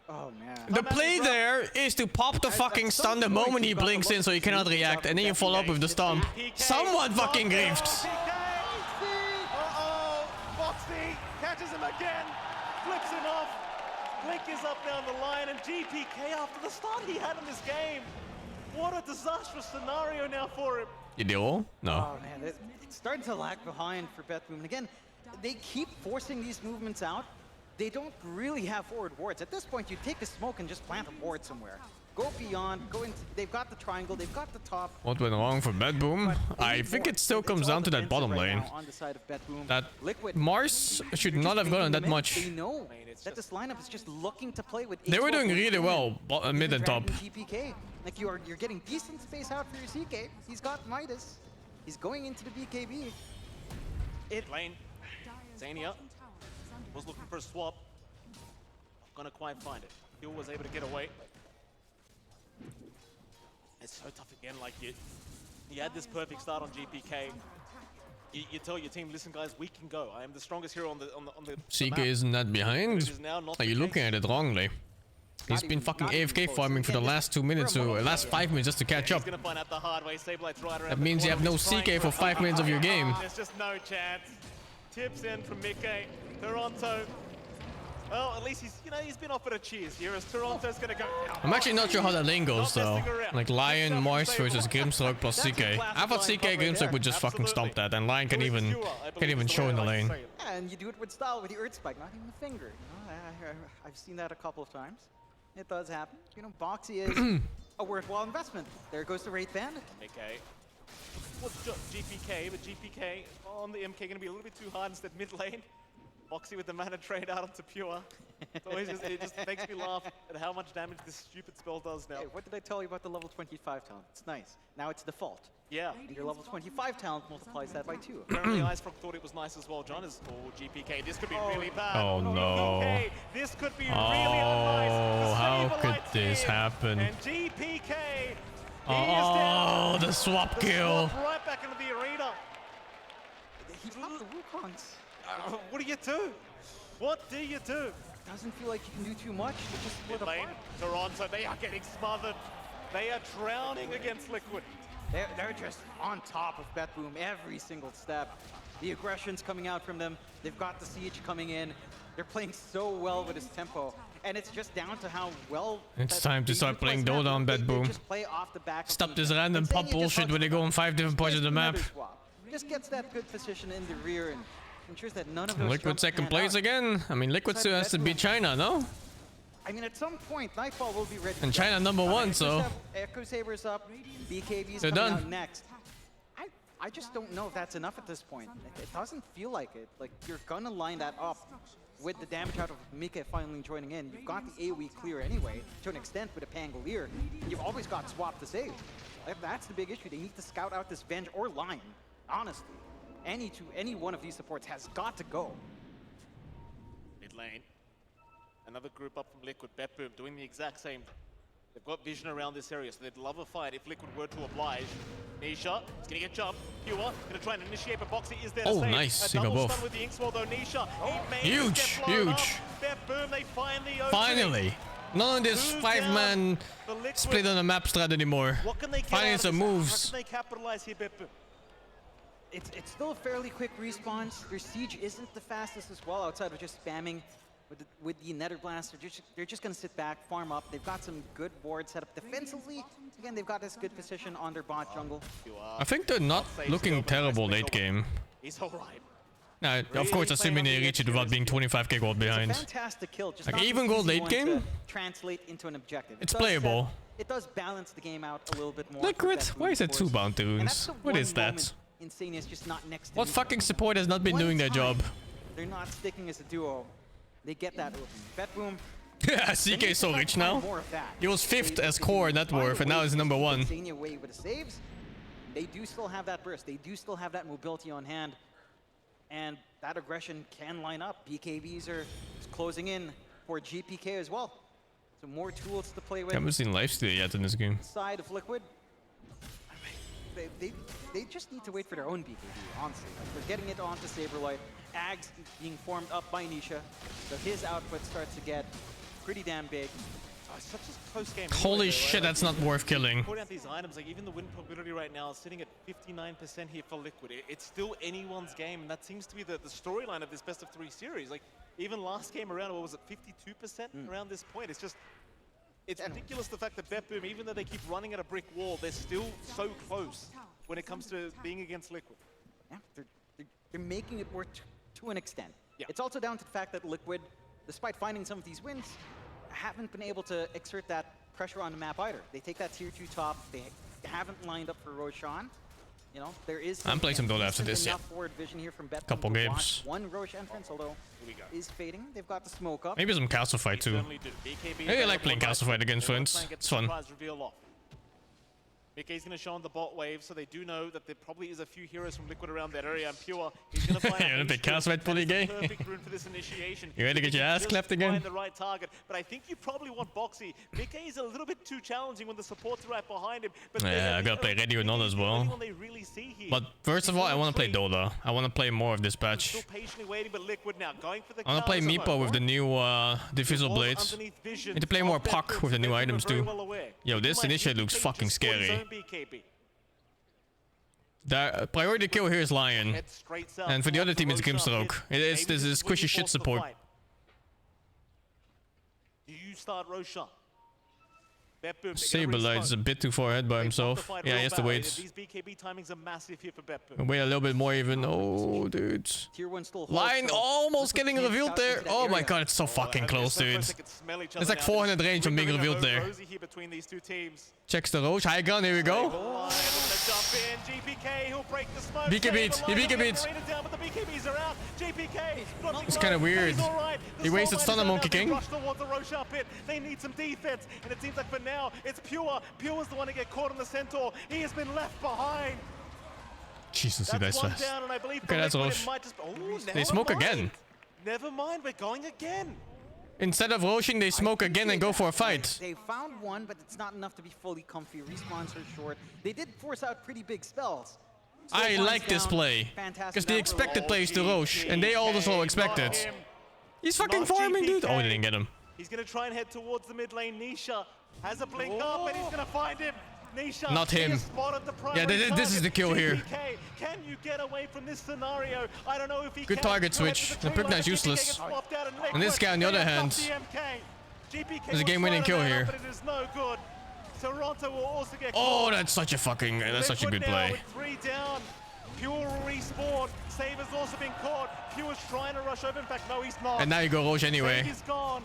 Speaker 4: Oh man.
Speaker 3: The play there is to pop the fucking stun the moment he blinks in so he cannot react, and then you follow up with the stomp. Someone fucking griefed.
Speaker 1: Uh-oh! Boxy catches him again, flips him off. Blink is up down the line, and GPK after the start he had in this game. What a disastrous scenario now for him.
Speaker 3: You do? No.
Speaker 4: Oh man, it's starting to lag behind for BetBoom. And again, they keep forcing these movements out. They don't really have forward wards. At this point, you take a smoke and just plant a ward somewhere. Go beyond, go into, they've got the triangle, they've got the top.
Speaker 3: What went wrong for BetBoom? I think it still comes down to that bottom lane.
Speaker 4: On the side of BetBoom.
Speaker 3: That Mars should not have gotten that much.
Speaker 4: They know that this lineup is just looking to play with.
Speaker 3: They were doing really well, mid and top.
Speaker 4: GPK. Like you're getting decent space out for your CK. He's got Midas. He's going into the BKB.
Speaker 1: Lane. Zania was looking for a swap. Not gonna quite find it. Hill was able to get away. It's so tough again. Like you had this perfect start on GPK. You tell your team, listen, guys, we can go. I am the strongest hero on the
Speaker 3: CK isn't that behind? Are you looking at it wrongly? He's been fucking AFK farming for the last 2 minutes, or last 5 minutes just to catch up. That means you have no CK for 5 minutes of your game.
Speaker 1: There's just no chance. Tips in from Mickey. Toronto. Well, at least he's been offered a cheers here as Toronto's gonna go.
Speaker 3: I'm actually not sure how that lane goes though. Like Lion, Mars versus Grimstroke plus CK. I thought CK Grimstroke would just fucking stomp that, and Lion can even show in the lane.
Speaker 4: Yeah, and you do it with style with the Earth Spike, not even the finger. You know, I've seen that a couple of times. It does happen. You know, Boxy is a worthwhile investment. There goes the Wraith Bandit.
Speaker 1: Okay. Well, GPK, but GPK on the MK gonna be a little bit too hard instead mid lane. Boxy with the mana trade out onto Pure. It just makes me laugh at how much damage this stupid spell does now.
Speaker 4: Hey, what did I tell you about the level 25 talent? It's nice. Now it's default.
Speaker 1: Yeah.
Speaker 4: And your level 25 talent multiplies that by 2.
Speaker 1: Apparently IceFrog thought it was nice as well. John is... Oh, GPK, this could be really bad.
Speaker 3: Oh no.
Speaker 1: GPK, this could be really
Speaker 3: Oh,
Speaker 1: nice.
Speaker 3: how could this happen?
Speaker 1: And GPK,
Speaker 3: Oh, the swap kill.
Speaker 1: Swap right back into the arena.
Speaker 4: He popped the Wukongs.
Speaker 1: What do you do? What do you do?
Speaker 4: Doesn't feel like you can do too much. They just split apart.
Speaker 1: Toronto, they are getting smothered. They are drowning against Liquid.
Speaker 4: They're just on top of BetBoom every single step. The aggression's coming out from them. They've got the siege coming in. They're playing so well with his tempo. And it's just down to how well...
Speaker 3: It's time to start playing Dota on BetBoom. Stop this random pop bullshit where they go on 5 different points of the map.
Speaker 4: Just gets that good position in the rear and ensures that none of those...
Speaker 3: Liquid second place again. I mean, Liquid still has to beat China, no?
Speaker 4: I mean, at some point, Nightfall will be ready.
Speaker 3: And China number 1, so...
Speaker 4: Echo Saber's up, BKB's
Speaker 3: they're
Speaker 4: coming
Speaker 3: done.
Speaker 4: out next. I just don't know if that's enough at this point. It doesn't feel like it. Like, you're gonna line that up with the damage out of Mika finally joining in. You've got the AoE clear anyway, to an extent with a Pangolier. You've always got Swap to save. That's the big issue. They need to scout out this Venge or Lion, honestly. Any one of these supports has got to go.
Speaker 1: Mid lane. Another group up from Liquid, BetBoom, doing the exact same. They've got vision around this area, so they'd love a fight if Liquid were to oblige. Nisha is going to get jumped. Pure going to try and initiate, but Boxy is there to
Speaker 3: Oh,
Speaker 1: save.
Speaker 3: nice.
Speaker 1: A
Speaker 3: He got
Speaker 1: double
Speaker 3: both.
Speaker 1: stun with the Inkswell, though. Nisha,
Speaker 3: Huge, huge.
Speaker 1: BetBoom, they finally open
Speaker 3: Finally. None of this 5-man split on the map strat anymore.
Speaker 1: What can they get
Speaker 3: Finding
Speaker 1: out of
Speaker 3: some
Speaker 1: this?
Speaker 3: moves.
Speaker 1: How can they capitalize here, BetBoom?
Speaker 4: It's still a fairly quick response. Their siege isn't the fastest as well, outside of just spamming with the Nether Blast. They're just going to sit back, farm up. They've got some good boards set up defensively. Again, they've got this good position on their bot jungle.
Speaker 3: I think they're not looking terrible late game.
Speaker 1: He's all right.
Speaker 3: Nah, of course, assuming they reach it without being 25k gold behind.
Speaker 4: It's a fantastic kill. Just
Speaker 3: Like,
Speaker 4: not
Speaker 3: even
Speaker 4: an
Speaker 3: gold
Speaker 4: easy
Speaker 3: late
Speaker 4: one
Speaker 3: game?
Speaker 4: to translate into an objective.
Speaker 3: It's
Speaker 4: It does
Speaker 3: playable.
Speaker 4: it does balance the game out a little bit more.
Speaker 3: Liquid?
Speaker 4: for BetBoom,
Speaker 3: Why is
Speaker 4: of
Speaker 3: it 2
Speaker 4: course.
Speaker 3: bound
Speaker 4: And that's
Speaker 3: tunes?
Speaker 4: the
Speaker 3: What
Speaker 4: one
Speaker 3: is that?
Speaker 4: moment Insane is just not next to
Speaker 3: What
Speaker 4: Nisha.
Speaker 3: fucking support has not been
Speaker 4: One
Speaker 3: doing their
Speaker 4: time
Speaker 3: job?
Speaker 4: They're not sticking as a duo. They get that open. BetBoom.
Speaker 3: Yeah, CK is so rich now.
Speaker 4: More of that.
Speaker 3: He was 5th as core net worth, and now he's number 1.
Speaker 4: Insane away with the saves. They do still have that burst. They do still have that mobility on hand. And that aggression can line up. BKBs are closing in for GPK as well. So more tools to play with.
Speaker 3: Haven't seen lifesteal yet in this game.
Speaker 4: Side of Liquid. They just need to wait for their own BKB, honestly. Like, they're getting it onto Saberlight. Ags being formed up by Nisha. So his output starts to get pretty damn big.
Speaker 1: It's such a close game.
Speaker 3: Holy shit, that's not worth killing.
Speaker 1: Point out these items, like even the win probability right now is sitting at 59% here for Liquid. It's still anyone's game, and that seems to be the storyline of this best of 3 series. Like even last game around, what was it, 52% around this point? It's just, it's ridiculous the fact that BetBoom, even though they keep running at a brick wall, they're still so close when it comes to being against Liquid.
Speaker 4: Yeah, they're making it work to an extent. Yeah. It's also down to the fact that Liquid, despite finding some of these wins, haven't been able to exert that pressure on the map either. They take that tier 2 top. They haven't lined up for Roshan. You know, there is
Speaker 3: I'm playing some Dota after this, yeah.
Speaker 4: enough forward vision here from BetBoom
Speaker 3: Couple
Speaker 4: to
Speaker 3: games.
Speaker 4: watch one Roche entrance, although is fading. They've got the smoke up.
Speaker 3: Maybe some castle fight too. Maybe I like playing castle fight against friends. It's fun.
Speaker 1: Mickey's going to show on the bot wave, so they do know that there probably is a few heroes from Liquid around that area. And Pure, he's going to find
Speaker 3: You wanna play castle fight, Polly Gay?
Speaker 1: perfect rune for this initiation.
Speaker 3: You ready to get your ass clapped again?
Speaker 1: Find the right target, but I think you probably want Boxy. Mickey is a little bit too challenging when the support's right behind him. But
Speaker 3: Yeah, I gotta play Ready or Not as well. But first of all, I want to play Dota. I want to play more of this patch.
Speaker 1: Still patiently waiting, but Liquid now going for the
Speaker 3: I want to play Meepo with the new Diffusal Blades. Need to play more Puck with the new items too. Yo, this initiate looks fucking scary. The priority kill here is Lion, and for the other team it's Grimstroke. This is squishy shit support.
Speaker 1: Do you start Roshan?
Speaker 3: Saberlight is a bit too far ahead by himself. Yeah, he has to wait.
Speaker 1: These BKB timings are massive here for BetBoom.
Speaker 3: Wait a little bit more even. Oh, dude. Lion almost getting revealed there. Oh my god, it's so fucking close, dude. It's like 400 range from being revealed there. Checks the Roche. High ground, here we go.
Speaker 1: spin. GPK, he'll break the smoke.
Speaker 3: BKB, he BKB.
Speaker 1: Down, but the BKBs are out. GPK,
Speaker 3: It's kind of weird.
Speaker 1: Right.
Speaker 3: He wasted stun on Monkey King.
Speaker 1: Rush towards the Roshan pit. They need some defense, and it seems like for now it's Pure. Pure's the one to get caught on the Centaur. He has been left behind.
Speaker 3: Jesus, that's
Speaker 1: one
Speaker 3: fast.
Speaker 1: down, and I believe
Speaker 3: Okay, that's
Speaker 1: Liquid,
Speaker 3: Roche.
Speaker 1: just,
Speaker 3: They smoke
Speaker 1: mind.
Speaker 3: again.
Speaker 1: Never mind, we're going again.
Speaker 3: Instead of roaching, they smoke again and go for a fight.
Speaker 4: They found one, but it's not enough to be fully comfy. Respawns are short. They did force out pretty big spells.
Speaker 3: I like this play. Because they expected plays to roach, and they also expected. He's fucking farming, dude. Oh, they didn't get him.
Speaker 1: He's going to try and head towards the mid lane. Nisha has a blink up, and he's going to find him. Nisha,
Speaker 3: not him. Yeah, this is the kill here.
Speaker 1: Can you get away from this scenario? I don't know if he
Speaker 3: Good target switch. The Pugna's useless. And this guy, on the other hand, is a game-winning kill here.
Speaker 1: But it is no good. Toronto will also get
Speaker 3: oh, that's such a fucking, that's such a good play.
Speaker 1: With 3 down. Pure will respawn. Saber's also been caught. Pure's trying to rush over. In fact, no, he's not.
Speaker 3: And now you go roach anyway.
Speaker 1: He's gone.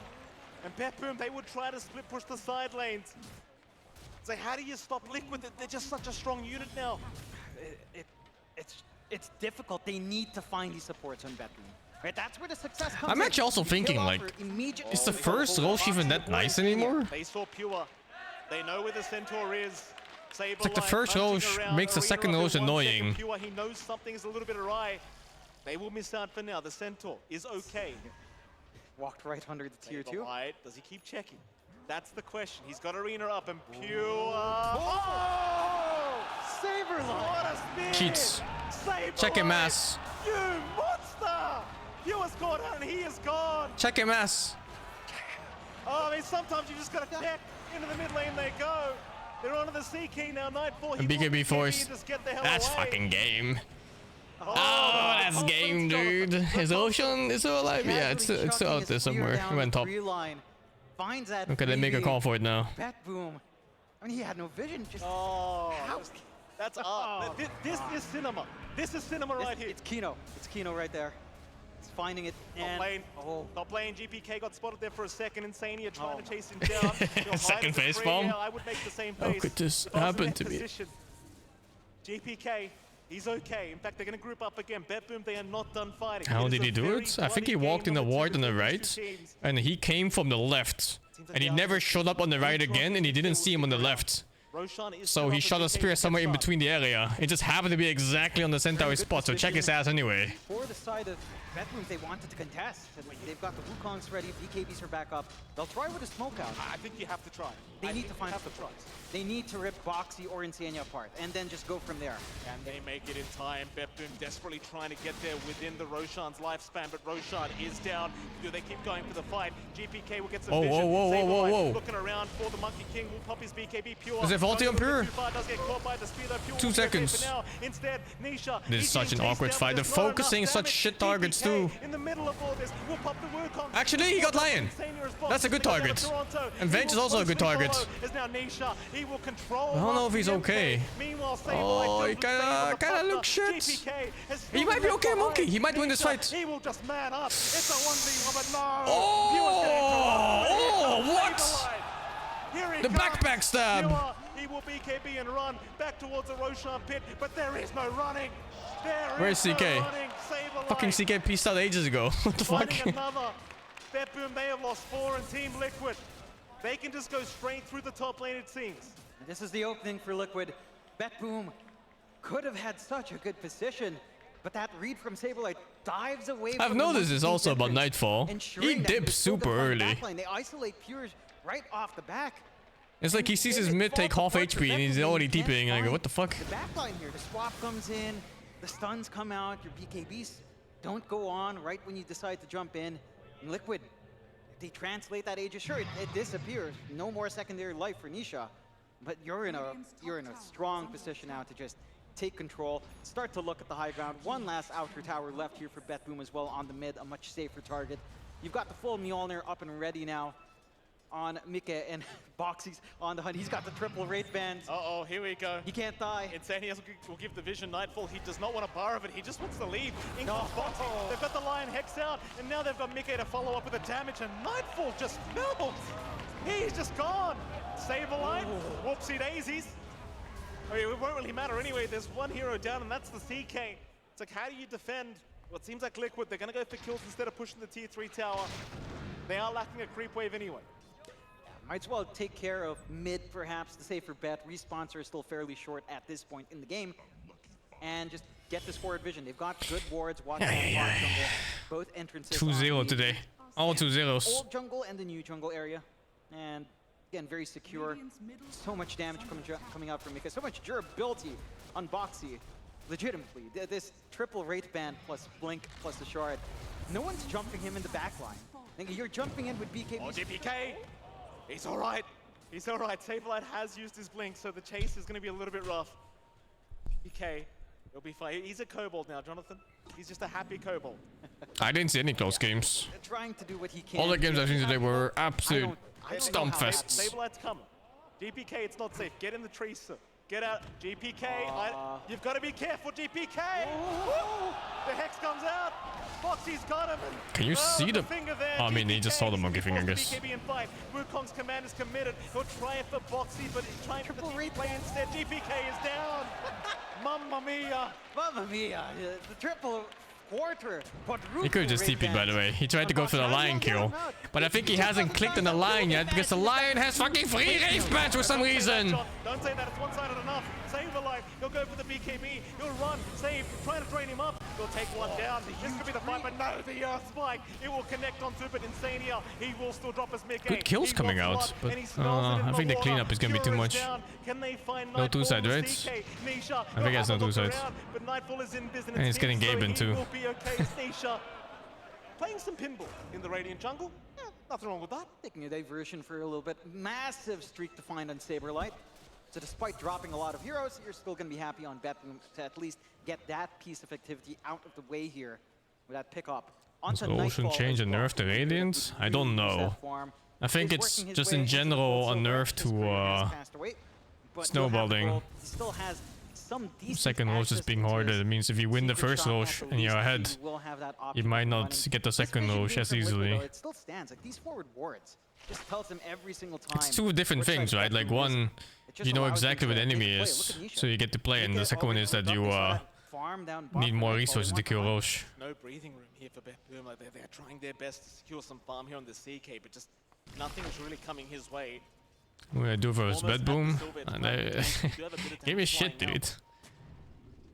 Speaker 1: And Betboom, they would try to split push the side lanes. So how do you stop Liquid? They're just such a strong unit now.
Speaker 4: It's difficult. They need to find these supports on Betboom. Right, that's where the success comes.
Speaker 3: I'm actually also thinking, like, is the first roach even that nice anymore?
Speaker 1: They saw Pure. They know where the Centaur is.
Speaker 3: It's like the first roach makes the second roach annoying.
Speaker 1: Pure, he knows something is a little bit awry. They will miss out for now. The Centaur is okay.
Speaker 4: Walked right under the tier 2.
Speaker 1: Does he keep checking? That's the question. He's got Arena up and Pure. Oh! Saberlight. What a spin.
Speaker 3: Cheats.
Speaker 1: Saberlight.
Speaker 3: Check him ass.
Speaker 1: You monster. Pure's caught out and he is gone.
Speaker 3: Check him ass.
Speaker 1: Oh, I mean, sometimes you just got to check. Into the mid lane they go. They're onto the C key now. Nightfall.
Speaker 3: And BKB force. That's
Speaker 1: away.
Speaker 3: fucking game. Oh, that's game, dude. Is Ocean still alive? Yeah, it's still out there somewhere. He went top. Okay, they make a call for it now.
Speaker 4: Betboom. I mean, he had no vision. Just
Speaker 1: that's art. This is cinema. This is cinema right here.
Speaker 4: It's Kino. It's Kino right there. He's finding it.
Speaker 1: Not playing. GPK got spotted there for a second. Insania trying to chase him down.
Speaker 3: Second face bomb.
Speaker 1: Yeah, I would make the same
Speaker 3: How could this happen to me?
Speaker 1: GPK. He's okay. In fact, they're going to group up again. Betboom, they are not done fighting.
Speaker 3: How did he do it? I think he walked in the ward on the right, and he came from the left. And he never showed up on the right again, and he didn't see him on the left. So he shot a spear somewhere in between the area. It just happened to be exactly on the Centaur spot, so check his ass anyway.
Speaker 4: For the side of Betboom, they wanted to contest. They've got the Wukongs ready, BKBs are back up. They'll try with a smoke out.
Speaker 1: I think you have to try.
Speaker 4: They need to find support. They need to rip Boxy or Insania apart, and then just go from there.
Speaker 1: And they make it in time. Betboom desperately trying to get there within the Roshan's lifespan, but Roshan is down. Do they keep going for the fight? GPK will get some vision.
Speaker 3: Whoa.
Speaker 1: Looking around for the Monkey King. Will pop his BKB Pure.
Speaker 3: Is it faulty on Pure?
Speaker 1: Does get caught by the spear, though. Pure
Speaker 3: 2 seconds.
Speaker 1: Instead, Nisha.
Speaker 3: This is such an awkward fight. They're focusing such shit targets too.
Speaker 1: In the middle of all this, will pop the Wukong.
Speaker 3: Actually, he got Lion. That's a good target. And Venge is also a good target.
Speaker 1: He will control.
Speaker 3: I don't know if he's okay. Oh, he kinda looks shit. He might be okay, Monkey. He might win this fight.
Speaker 1: He will just man up. It's a 1v1, but no.
Speaker 3: Oh, what? The backpack stab.
Speaker 1: He will BKB and run back towards the Roshan pit, but there is no running.
Speaker 3: Where's CK? Fucking CK pieced out ages ago. What the fuck?
Speaker 1: Betboom, they have lost 4 in Team Liquid. They can just go straight through the top lane, it seems.
Speaker 4: This is the opening for Liquid. Betboom could have had such a good position, but that read from Saberlight dives away.
Speaker 3: I've noticed this also about Nightfall. He dips super early.
Speaker 4: They isolate Pure right off the back.
Speaker 3: It's like he sees his mid take half HP and he's already deeping. And I go, what the fuck?
Speaker 4: The backline here, the swap comes in, the stuns come out, your BKBs don't go on right when you decide to jump in. And Liquid, they translate that Aegis. Sure, it disappears. No more secondary life for Nisha, but you're in a strong position now to just take control, start to look at the high ground. One last outer tower left here for Betboom as well on the mid, a much safer target. You've got the full Mjolnir up and ready now on Mike, and Boxy's on the hunt. He's got the triple Wraith bands.
Speaker 1: Uh-oh, here we go.
Speaker 4: He can't die.
Speaker 1: Insania will give the vision. Nightfall, he does not want to bar of it. He just wants to leave. In comes Boxy. They've got the Lion Hex out, and now they've got Mike to follow up with the damage, and Nightfall just melts. He's just gone. Saberlight, whoopsie daisies. I mean, it won't really matter anyway. There's one hero down, and that's the CK. It's like, how do you defend what seems like Liquid? They're going to go for kills instead of pushing the tier 3 tower. They are lacking a creep wave anyway.
Speaker 4: Might as well take care of mid, perhaps, the safer bet. Respawns are still fairly short at this point in the game. And just get this forward vision. They've got good wards. Watch out both entrances.
Speaker 3: 2-0 today. All 2-0s.
Speaker 4: Old jungle and the new jungle area. And again, very secure. So much damage coming out from Mika. So much durability on Boxy. Legitimately. This triple Wraith Band plus Blink plus the Shard. No one's jumping him in the backline. You're jumping in with BK.
Speaker 1: Oh, JPK! He's all right. He's all right. Saberlight has used his Blink, so the chase is going to be a little bit rough. BK, he'll be fine. He's a kobold now, Jonathan. He's just a happy kobold.
Speaker 3: I didn't see any close games.
Speaker 4: Trying to do what he can.
Speaker 3: All the games I've seen today were absolute stomp fests.
Speaker 1: Saberlight's coming. GPK, it's not safe. Get in the tree, sir. Get out. GPK, you've got to be careful, GPK! The Hex comes out. Boxy's got him.
Speaker 3: Can you see the... Oh, I mean, he just saw the monkey finger, I guess.
Speaker 1: BKB in fight. Wukong's command is committed. He'll try it for Boxy, but he's trying for the replay instead. GPK is down. Mamma mia.
Speaker 4: Mamma mia. The triple quarter.
Speaker 3: He could have just TP'd, by the way. He tried to go for the lion kill. But I think he hasn't clicked on the lion yet because the lion has fucking free Wraith Band for some reason.
Speaker 1: Don't say that, it's one-sided enough. Saberlight, he'll go for the BKB. He'll run, save, trying to drain him up. He'll take one down. This could be the fight, but no, the spike. It will connect onto it, but Insania, he will still drop his mid-game.
Speaker 3: Good kills coming out, but I think the cleanup is going to be too much. No two-side, right? I think it has no two-sides. And he's getting Gaben too.
Speaker 1: Playing some pinball in the Radiant jungle. Yeah, nothing wrong with that.
Speaker 4: Taking a diversion for a little bit. Massive streak to find on Saberlight. So despite dropping a lot of heroes, you're still going to be happy on BetBoom to at least get that piece of activity out of the way here with that pickup.
Speaker 3: So Ocean change and nerf the Radiant? I don't know. I think it's just in general a nerf to snowballing. Second Roche is being harder. It means if you win the first Roche and you're ahead, you might not get the second Roche as easily.
Speaker 4: It still stands. Like these forward wards just tells them every single time.
Speaker 3: It's two different things, right? Like one, you know exactly what the enemy is, so you get to play, and the second one is that you need more resources to kill Roche.
Speaker 1: No breathing room here for BetBoom. Like they're trying their best to secure some farm here on the CK, but just nothing is really coming his way.
Speaker 3: What I do versus BetBoom, and I give me shit, dude.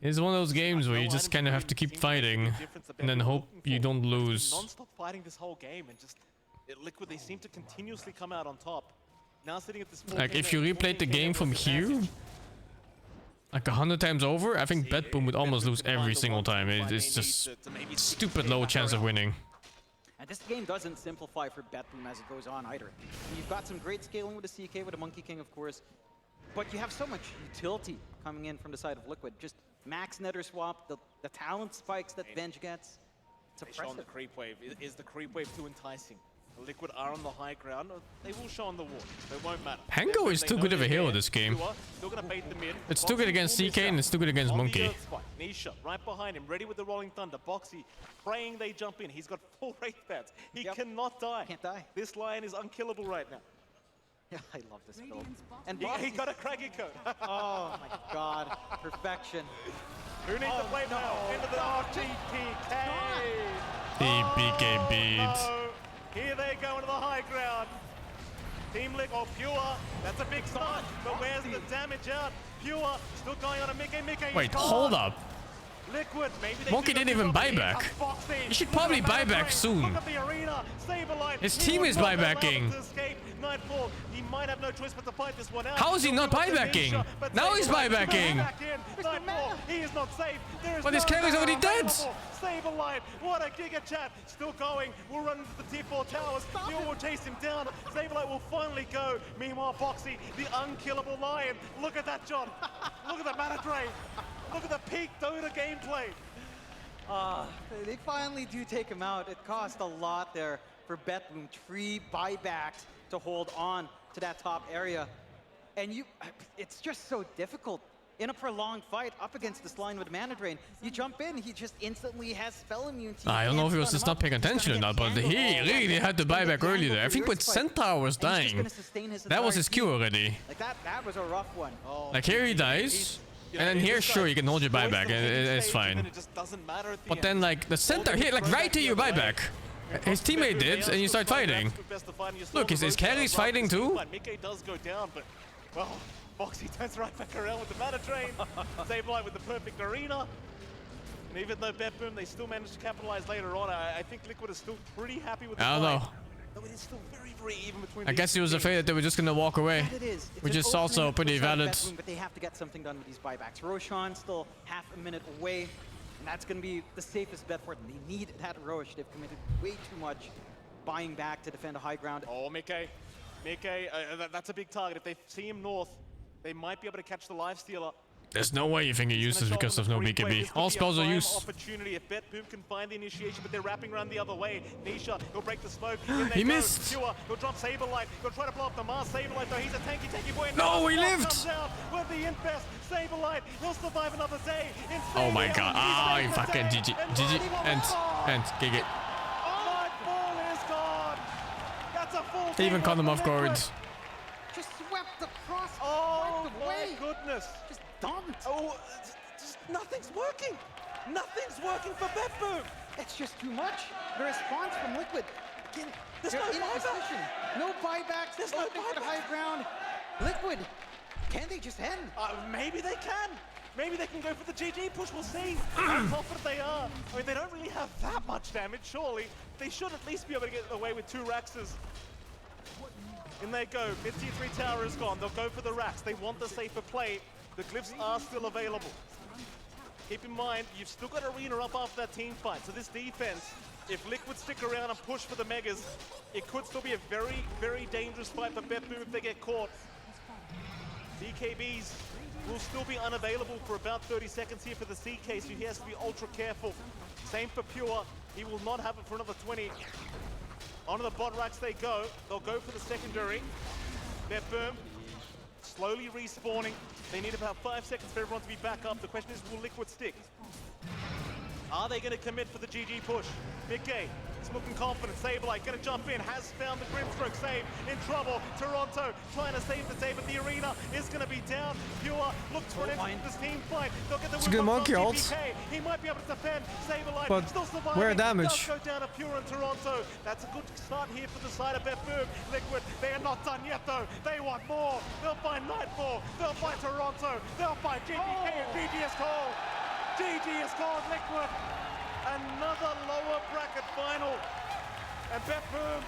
Speaker 3: It's one of those games where you just kind of have to keep fighting and then hope you don't lose.
Speaker 1: Non-stop fighting this whole game, and just Liquid, they seem to continuously come out on top. Now sitting at this.
Speaker 3: Like if you replayed the game from here, like 100 times over, I think BetBoom would almost lose every single time. It's just stupid low chance of winning.
Speaker 4: And this game doesn't simplify for BetBoom as it goes on either. You've got some great scaling with the CK, with the Monkey King, of course, but you have so much utility coming in from the side of Liquid. Just max nether swap, the talent spikes that Benj gets. It's oppressive.
Speaker 1: The creep wave. Is the creep wave too enticing? Liquid are on the high ground. They will show on the wall. It won't matter.
Speaker 3: Hango is too good of a hero this game. It's too good against CK and it's too good against Monkey.
Speaker 1: Nisha right behind him, ready with the Rolling Thunder. Boxy praying they jump in. He's got full Wraith Bands. He cannot die.
Speaker 4: Can't die.
Speaker 1: This lion is unkillable right now.
Speaker 4: Yeah, I love this build. And
Speaker 1: he got a Craggy code.
Speaker 4: Oh my god, perfection.
Speaker 1: Who needs to play now? Into the RTPK.
Speaker 3: The BK beat.
Speaker 1: Here they go into the high ground. Team Lick, Pure, that's a big start, but where's the damage out? Pure, still going on a Mickey.
Speaker 3: Wait, hold up.
Speaker 1: Liquid, maybe
Speaker 3: Monkey didn't even buy back. He should probably buy back soon. His team is buybacking.
Speaker 1: Nightfall, he might have no choice but to fight this one out.
Speaker 3: How is he not buybacking? Now he's buybacking.
Speaker 1: Nightfall, he is not safe.
Speaker 3: But his carry's already dead.
Speaker 1: Saberlight, what a giga chat. Still going. We'll run into the tier 4 towers. Neil will chase him down. Saberlight will finally go. Meanwhile, Boxy, the unkillable lion. Look at that, John. Look at the mana drain. Look at the peak Dota gameplay.
Speaker 4: They finally do take him out. It cost a lot there for BetBoom. 3 buybacks to hold on to that top area. And it's just so difficult in a prolonged fight up against this line with Mana Drain. You jump in, he just instantly has spell immunity.
Speaker 3: I don't know if he was just not paying attention or not, but he really had to buy back early there. I think when Centaur was dying, that was his Q already.
Speaker 4: Like that was a rough one.
Speaker 3: Like here he dies, and then here sure you can hold your buyback, and it's fine. But then like the Centaur here, like right to your buyback. His teammate did, and you start fighting. Look, is Carry's fighting too?
Speaker 1: Mickey does go down, but well, Foxy turns right back around with the Mana Drain. Sableye with the perfect arena. And even though BetBoom, they still managed to capitalize later on, I think Liquid is still pretty happy with the
Speaker 3: I don't know.
Speaker 1: Though it is still very, very even between
Speaker 3: I guess he was afraid that they were just gonna walk away, which is also pretty valid.
Speaker 4: BetBoom, but they have to get something done with these buybacks. Roshan still half a minute away. And that's going to be the safest bet for them. They need that Roche. They've committed way too much buying back to defend a high ground.
Speaker 1: Oh, Mickey, that's a big target. If they see him north, they might be able to catch the lifestealer.
Speaker 3: There's no way you think he uses because of no BKB. All spells are used.
Speaker 1: Opportunity if BetBoom can find the initiation, but they're wrapping around the other way. Nisha, he'll break the smoke.
Speaker 3: He missed.
Speaker 1: Pure, he'll drop Saberlight. He'll try to blow up the Mars. Saberlight, though, he's a tanky boy.
Speaker 3: No, he lived.
Speaker 1: Comes out with the infest. Saberlight, he'll survive another day.
Speaker 3: Oh my god. Ah, you fucking GG. GG. And GG.
Speaker 1: Nightfall is gone. That's a full.
Speaker 3: They even caught him off guard.
Speaker 4: Just swept across.
Speaker 1: Oh
Speaker 4: the
Speaker 1: my
Speaker 4: way.
Speaker 1: goodness.
Speaker 4: Just dumped.
Speaker 1: Oh, just nothing's working. Nothing's working for BetBoom.
Speaker 4: It's just too much. The response from Liquid.
Speaker 1: There's
Speaker 4: They're
Speaker 1: no
Speaker 4: in
Speaker 1: buyback.
Speaker 4: position. No buybacks.
Speaker 1: There's no
Speaker 4: nothing for the
Speaker 1: buyback.
Speaker 4: high ground. Liquid. Can they just end?
Speaker 1: Maybe they can. Maybe they can go for the GG push. We'll see how confident they are. I mean, they don't really have that much damage, surely. They should at least be able to get away with 2 Raxes. In they go. Mid tier 3 tower is gone. They'll go for the Rax. They want the safer play. The glyphs are still available. Keep in mind, you've still got Arena up after that team fight. So this defense, if Liquid stick around and push for the Megas, it could still be a very, very dangerous fight for BetBoom if they get caught. DKBs will still be unavailable for about 30 seconds here for the CK, so he has to be ultra careful. Same for Pure. He will not have it for another 20. Onto the bot racks they go. They'll go for the secondary. BetBoom slowly respawning. They need about 5 seconds for everyone to be back up. The question is, will Liquid stick? Are they going to commit for the GG push? Mickey is looking confident. Saberlight going to jump in. Has found the Grimstroke save. In trouble. Toronto trying to save the save, but the arena is going to be down. Pure looks for an end to this team fight. They'll get the
Speaker 3: It's a good monkey ult.
Speaker 1: He might be able to defend. Saberlight
Speaker 3: But
Speaker 1: still surviving.
Speaker 3: where damage?
Speaker 1: Does go down to Pure and Toronto. That's a good start here for the side of BetBoom. Liquid, they are not done yet though. They want more. They'll find Nightfall. They'll find Toronto. They'll find GGK and GG is called. GG is called Liquid. Another lower bracket final. And BetBoom,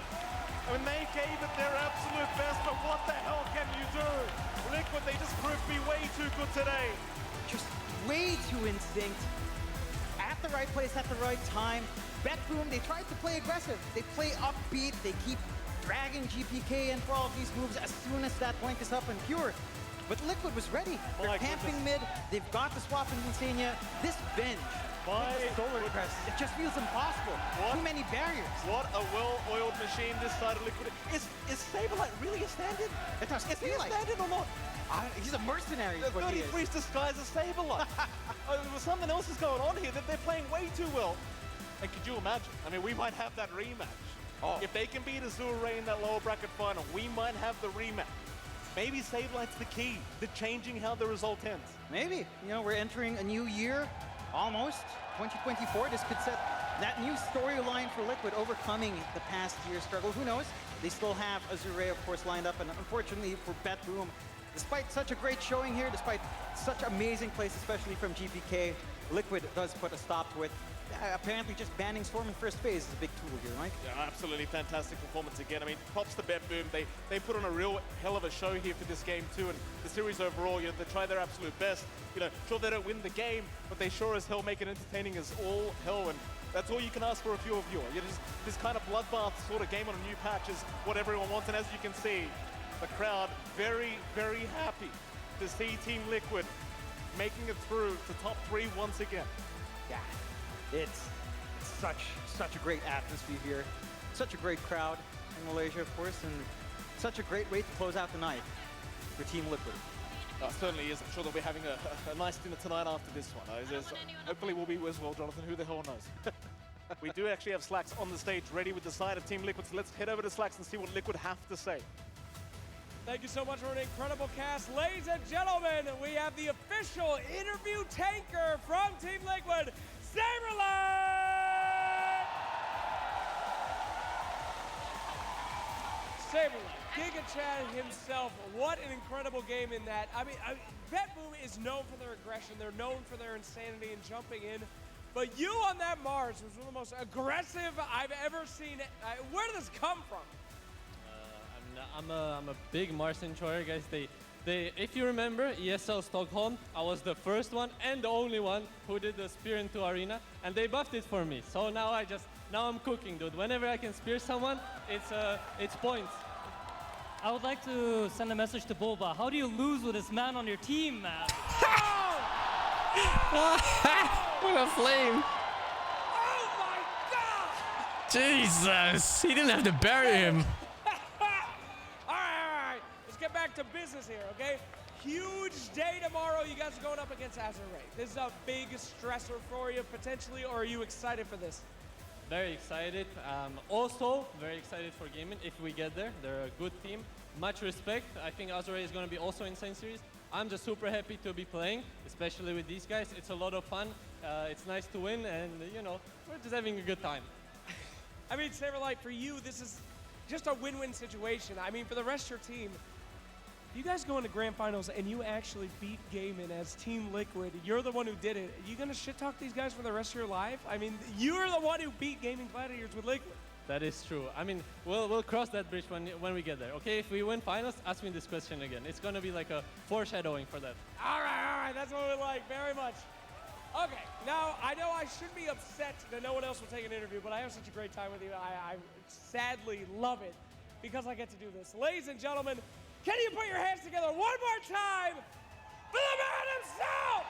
Speaker 1: I mean, they gave it their absolute best, but what the hell can you do? Liquid, they just proved to be way too good today.
Speaker 4: Just way too instinct. At the right place, at the right time. BetBoom, they tried to play aggressive. They play upbeat. They keep dragging GPK in for all of these moves as soon as that blink is up and Pure. But Liquid was ready. They're camping mid. They've got the swap in Insania. This bench. Solar press. It just feels impossible. Too many barriers.
Speaker 1: What a well-oiled machine this side of Liquid. Is Saberlight really a stand-in? Is he a stand-in or not?
Speaker 4: He's a mercenary.
Speaker 1: The 33's disguised as Saberlight. Something else is going on here. They're playing way too well. And could you imagine? I mean, we might have that rematch. If they can beat Azure Ray in that lower bracket final, we might have the rematch. Maybe Saberlight's the key to changing how the result ends.
Speaker 4: Maybe. You know, we're entering a new year. Almost. 2024, this could set that new storyline for Liquid, overcoming the past year's struggle. Who knows? They still have Azure Ray, of course, lined up, and unfortunately for BetBoom, despite such a great showing here, despite such amazing plays, especially from GPK, Liquid does put a stop to it. Apparently just banning Storm in first phase is a big tool here, right?
Speaker 1: Yeah, absolutely fantastic performance again. I mean, props to BetBoom. They put on a real hell of a show here for this game too, and the series overall, you know, they try their absolute best. You know, sure they don't win the game, but they sure as hell make it entertaining as all hell, and that's all you can ask for if you're a viewer. You know, this kind of bloodbath sort of game on a new patch is what everyone wants, and as you can see, the crowd very, very happy to see Team Liquid making it through to top 3 once again.
Speaker 4: Yeah. It's such a great atmosphere here, such a great crowd in Malaysia, of course, and such a great way to close out the night for Team Liquid.
Speaker 1: Certainly is. I'm sure they'll be having a nice dinner tonight after this one. Hopefully we'll be as well, Jonathan. Who the hell knows? We do actually have Slacks on the stage ready with the side of Team Liquid, so let's head over to Slacks and see what Liquid have to say.
Speaker 7: Thank you so much for an incredible cast. Ladies and gentlemen, we have the official interview tanker from Team Liquid, Saberlight! Saberlight, Giga Chad himself, what an incredible game in that. I mean, BetBoom is known for their aggression. They're known for their insanity and jumping in. But you on that Mars was one of the most aggressive I've ever seen. Where did this come from?
Speaker 9: I'm a big Mars enjoyer, guys. If you remember ESL Stockholm, I was the first one and the only one who did the spear into arena, and they buffed it for me. So now I'm cooking, dude. Whenever I can spear someone, it's points.
Speaker 11: I would like to send a message to Boba. How do you lose with this man on your team, man?
Speaker 3: What a flame!
Speaker 7: Oh my God!
Speaker 3: Jesus! He didn't have to bury him.
Speaker 7: All right. Let's get back to business here, okay? Huge day tomorrow. You guys are going up against Azure Ray. This is a big stressor for you, potentially, or are you excited for this?
Speaker 9: Very excited. Also, very excited for gaming if we get there. They're a good team. Much respect. I think Azure Ray is going to be also insane series. I'm just super happy to be playing, especially with these guys. It's a lot of fun. It's nice to win, and you know, we're just having a good time.
Speaker 7: I mean, Saberlight, for you, this is just a win-win situation. I mean, for the rest of your team, if you guys go into grand finals and you actually beat Gaming as Team Liquid, you're the one who did it. Are you gonna shit talk these guys for the rest of your life? I mean, you're the one who beat Gaming Gladiators with Liquid.
Speaker 9: That is true. I mean, we'll cross that bridge when we get there. Okay, if we win finals, ask me this question again. It's gonna be like a foreshadowing for that.
Speaker 7: All right, that's what we like very much. Okay, now I know I should be upset that no one else will take an interview, but I have such a great time with you. I sadly love it because I get to do this. Ladies and gentlemen, can you put your hands together one more time for the man himself?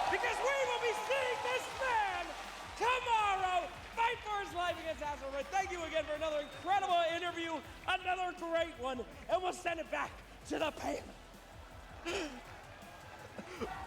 Speaker 7: Because we will be seeing this man tomorrow fight for his life against Azure Ray. Thank you again for another incredible interview, another great one, and we'll send it back to the pan.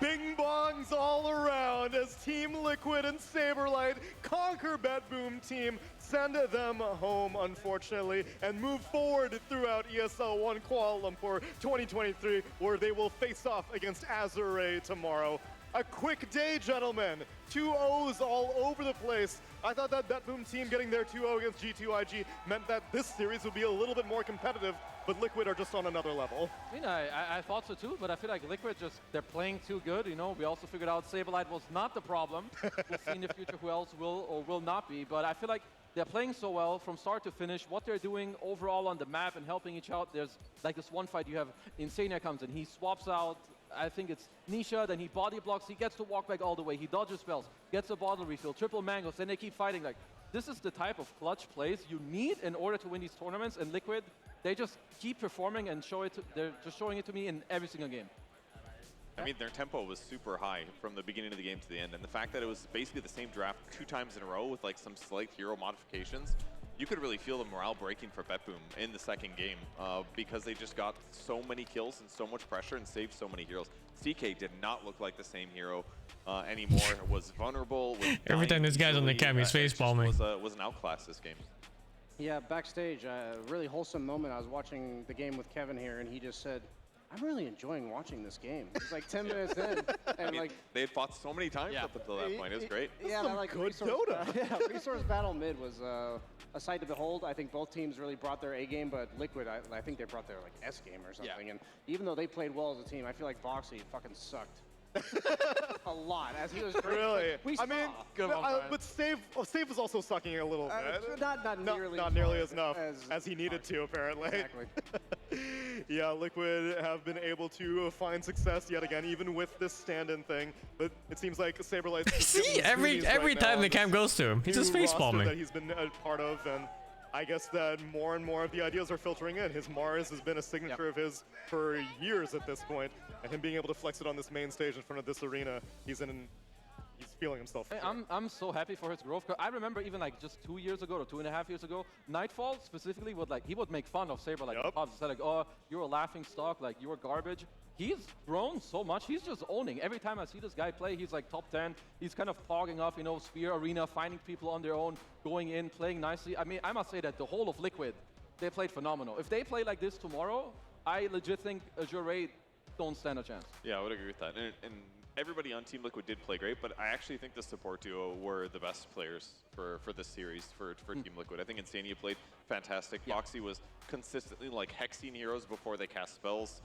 Speaker 2: Bing bongs all around as Team Liquid and Saberlight conquer BetBoom team, send them home, unfortunately, and move forward throughout ESL ONE Kuala Lumpur 2023, where they will face off against Azure Ray tomorrow. A quick day, gentlemen. 2-0s all over the place. I thought that BetBoom team getting their 2-0 against G2IG meant that this series would be a little bit more competitive, but Liquid are just on another level.
Speaker 17: I mean, I thought so too, but I feel like Liquid they're playing too good, you know. We also figured out Saberlight was not the problem. We'll see in the future who else will or will not be, but I feel like they're playing so well from start to finish. What they're doing overall on the map and helping each out. There's like this one fight you have, Insania comes in, he swaps out, I think it's Nisha, then he body blocks, he gets to walk back all the way, he dodges spells, gets a bottle refill, triple mangoes, then they keep fighting. Like, this is the type of clutch plays you need in order to win these tournaments, and Liquid, they just keep performing and they're just showing it to me in every single game.
Speaker 18: I mean, their tempo was super high from the beginning of the game to the end, and the fact that it was basically the same draft 2 times in a row with like some slight hero modifications, you could really feel the morale breaking for BetBoom in the second game because they just got so many kills and so much pressure and saved so many heroes. CK did not look like the same hero anymore. Was vulnerable.
Speaker 3: Every time this guy's on the cam, he's face palming.
Speaker 18: Was an outclass this game.
Speaker 8: Yeah, backstage, a really wholesome moment. I was watching the game with Kevin here, and he just said, I'm really enjoying watching this game. It's like 10 minutes in, and
Speaker 18: I mean,
Speaker 8: like
Speaker 18: they had fought so many times up until that point. It was great.
Speaker 8: Yeah, like
Speaker 2: good
Speaker 8: resource,
Speaker 2: Dota.
Speaker 8: Yeah, resource battle mid was a sight to behold. I think both teams really brought their A game, but Liquid, I think they brought their like S game or something.
Speaker 17: Yeah.
Speaker 8: And even though they played well as a team, I feel like Voxy fucking sucked. A lot, as he was great.
Speaker 2: Really?
Speaker 8: We
Speaker 2: I mean, but Save was also sucking a little bit.
Speaker 8: Not
Speaker 2: nearly as enough as he needed to, apparently.
Speaker 8: Exactly.
Speaker 2: Yeah, Liquid have been able to find success yet again, even with this stand-in thing. But it seems like Saberlight.
Speaker 3: See, every time the cam goes to him, he's just face palming.
Speaker 2: That he's been a part of, and I guess that more and more of the ideas are filtering in. His Mars has been a signature of his for years at this point, and him being able to flex it on this main stage in front of this arena, he's in he's feeling himself.
Speaker 17: I'm so happy for his growth. 'Cause I remember even like just 2 years ago or 2.5 years ago, Nightfall specifically he would make fun of Saber like said like, oh, you're a laughing stock, like you're garbage. He's grown so much. He's just owning. Every time I see this guy play, he's like top 10. He's kind of pogging off, you know, Sphere Arena, finding people on their own, going in, playing nicely. I mean, I must say that the whole of Liquid, they played phenomenal. If they play like this tomorrow, I legit think Azure Ray don't stand a chance.
Speaker 18: Yeah, I would agree with that. And everybody on Team Liquid did play great, but I actually think the support duo were the best players for this series for Team Liquid. I think Insania played fantastic. Foxy was consistently like hexing heroes before they cast spells.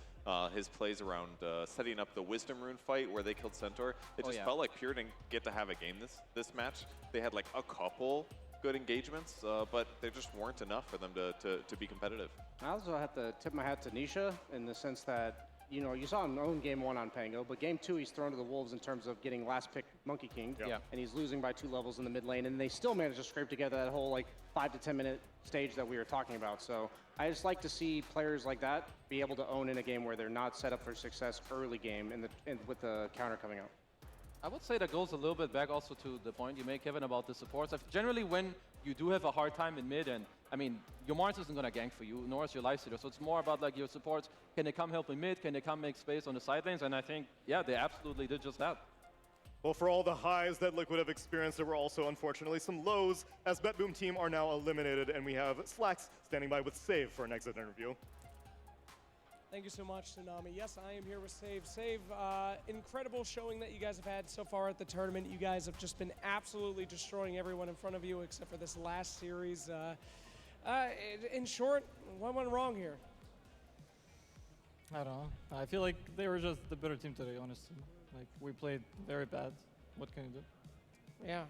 Speaker 18: His plays around setting up the Wisdom Rune fight where they killed Centaur. It just felt like Pure didn't get to have a game this match. They had like a couple good engagements, but there just weren't enough for them to be competitive.
Speaker 8: I also have to tip my hat to Nisha in the sense that, you know, you saw him own game 1 on Pango, but game 2 he's thrown to the wolves in terms of getting last pick Monkey King, and he's losing by 2 levels in the mid lane, and they still managed to scrape together that whole like 5 to 10 minute stage that we were talking about. So I just like to see players like that be able to own in a game where they're not set up for success early game with the counter coming out.
Speaker 17: I would say that goes a little bit back also to the point you made, Kevin, about the supports. Generally, when you do have a hard time in mid, and I mean, your Mars isn't going to gank for you, nor is your Lifestealer. So it's more about like your supports. Can they come help in mid? Can they come make space on the side lanes? And I think, yeah, they absolutely did just that.
Speaker 2: Well, for all the highs that Liquid have experienced, there were also, unfortunately, some lows, as BetBoom team are now eliminated, and we have Slacks standing by with Save for an exit interview.
Speaker 7: Thank you so much, Tsunami. Yes, I am here with Save. Save, incredible showing that you guys have had so far at the tournament. You guys have just been absolutely destroying everyone in front of you, except for this last series. In short, what went wrong here?
Speaker 5: I don't know. I feel like they were just the better team today, honestly. Like, we played very bad. What can you do?
Speaker 7: Yeah,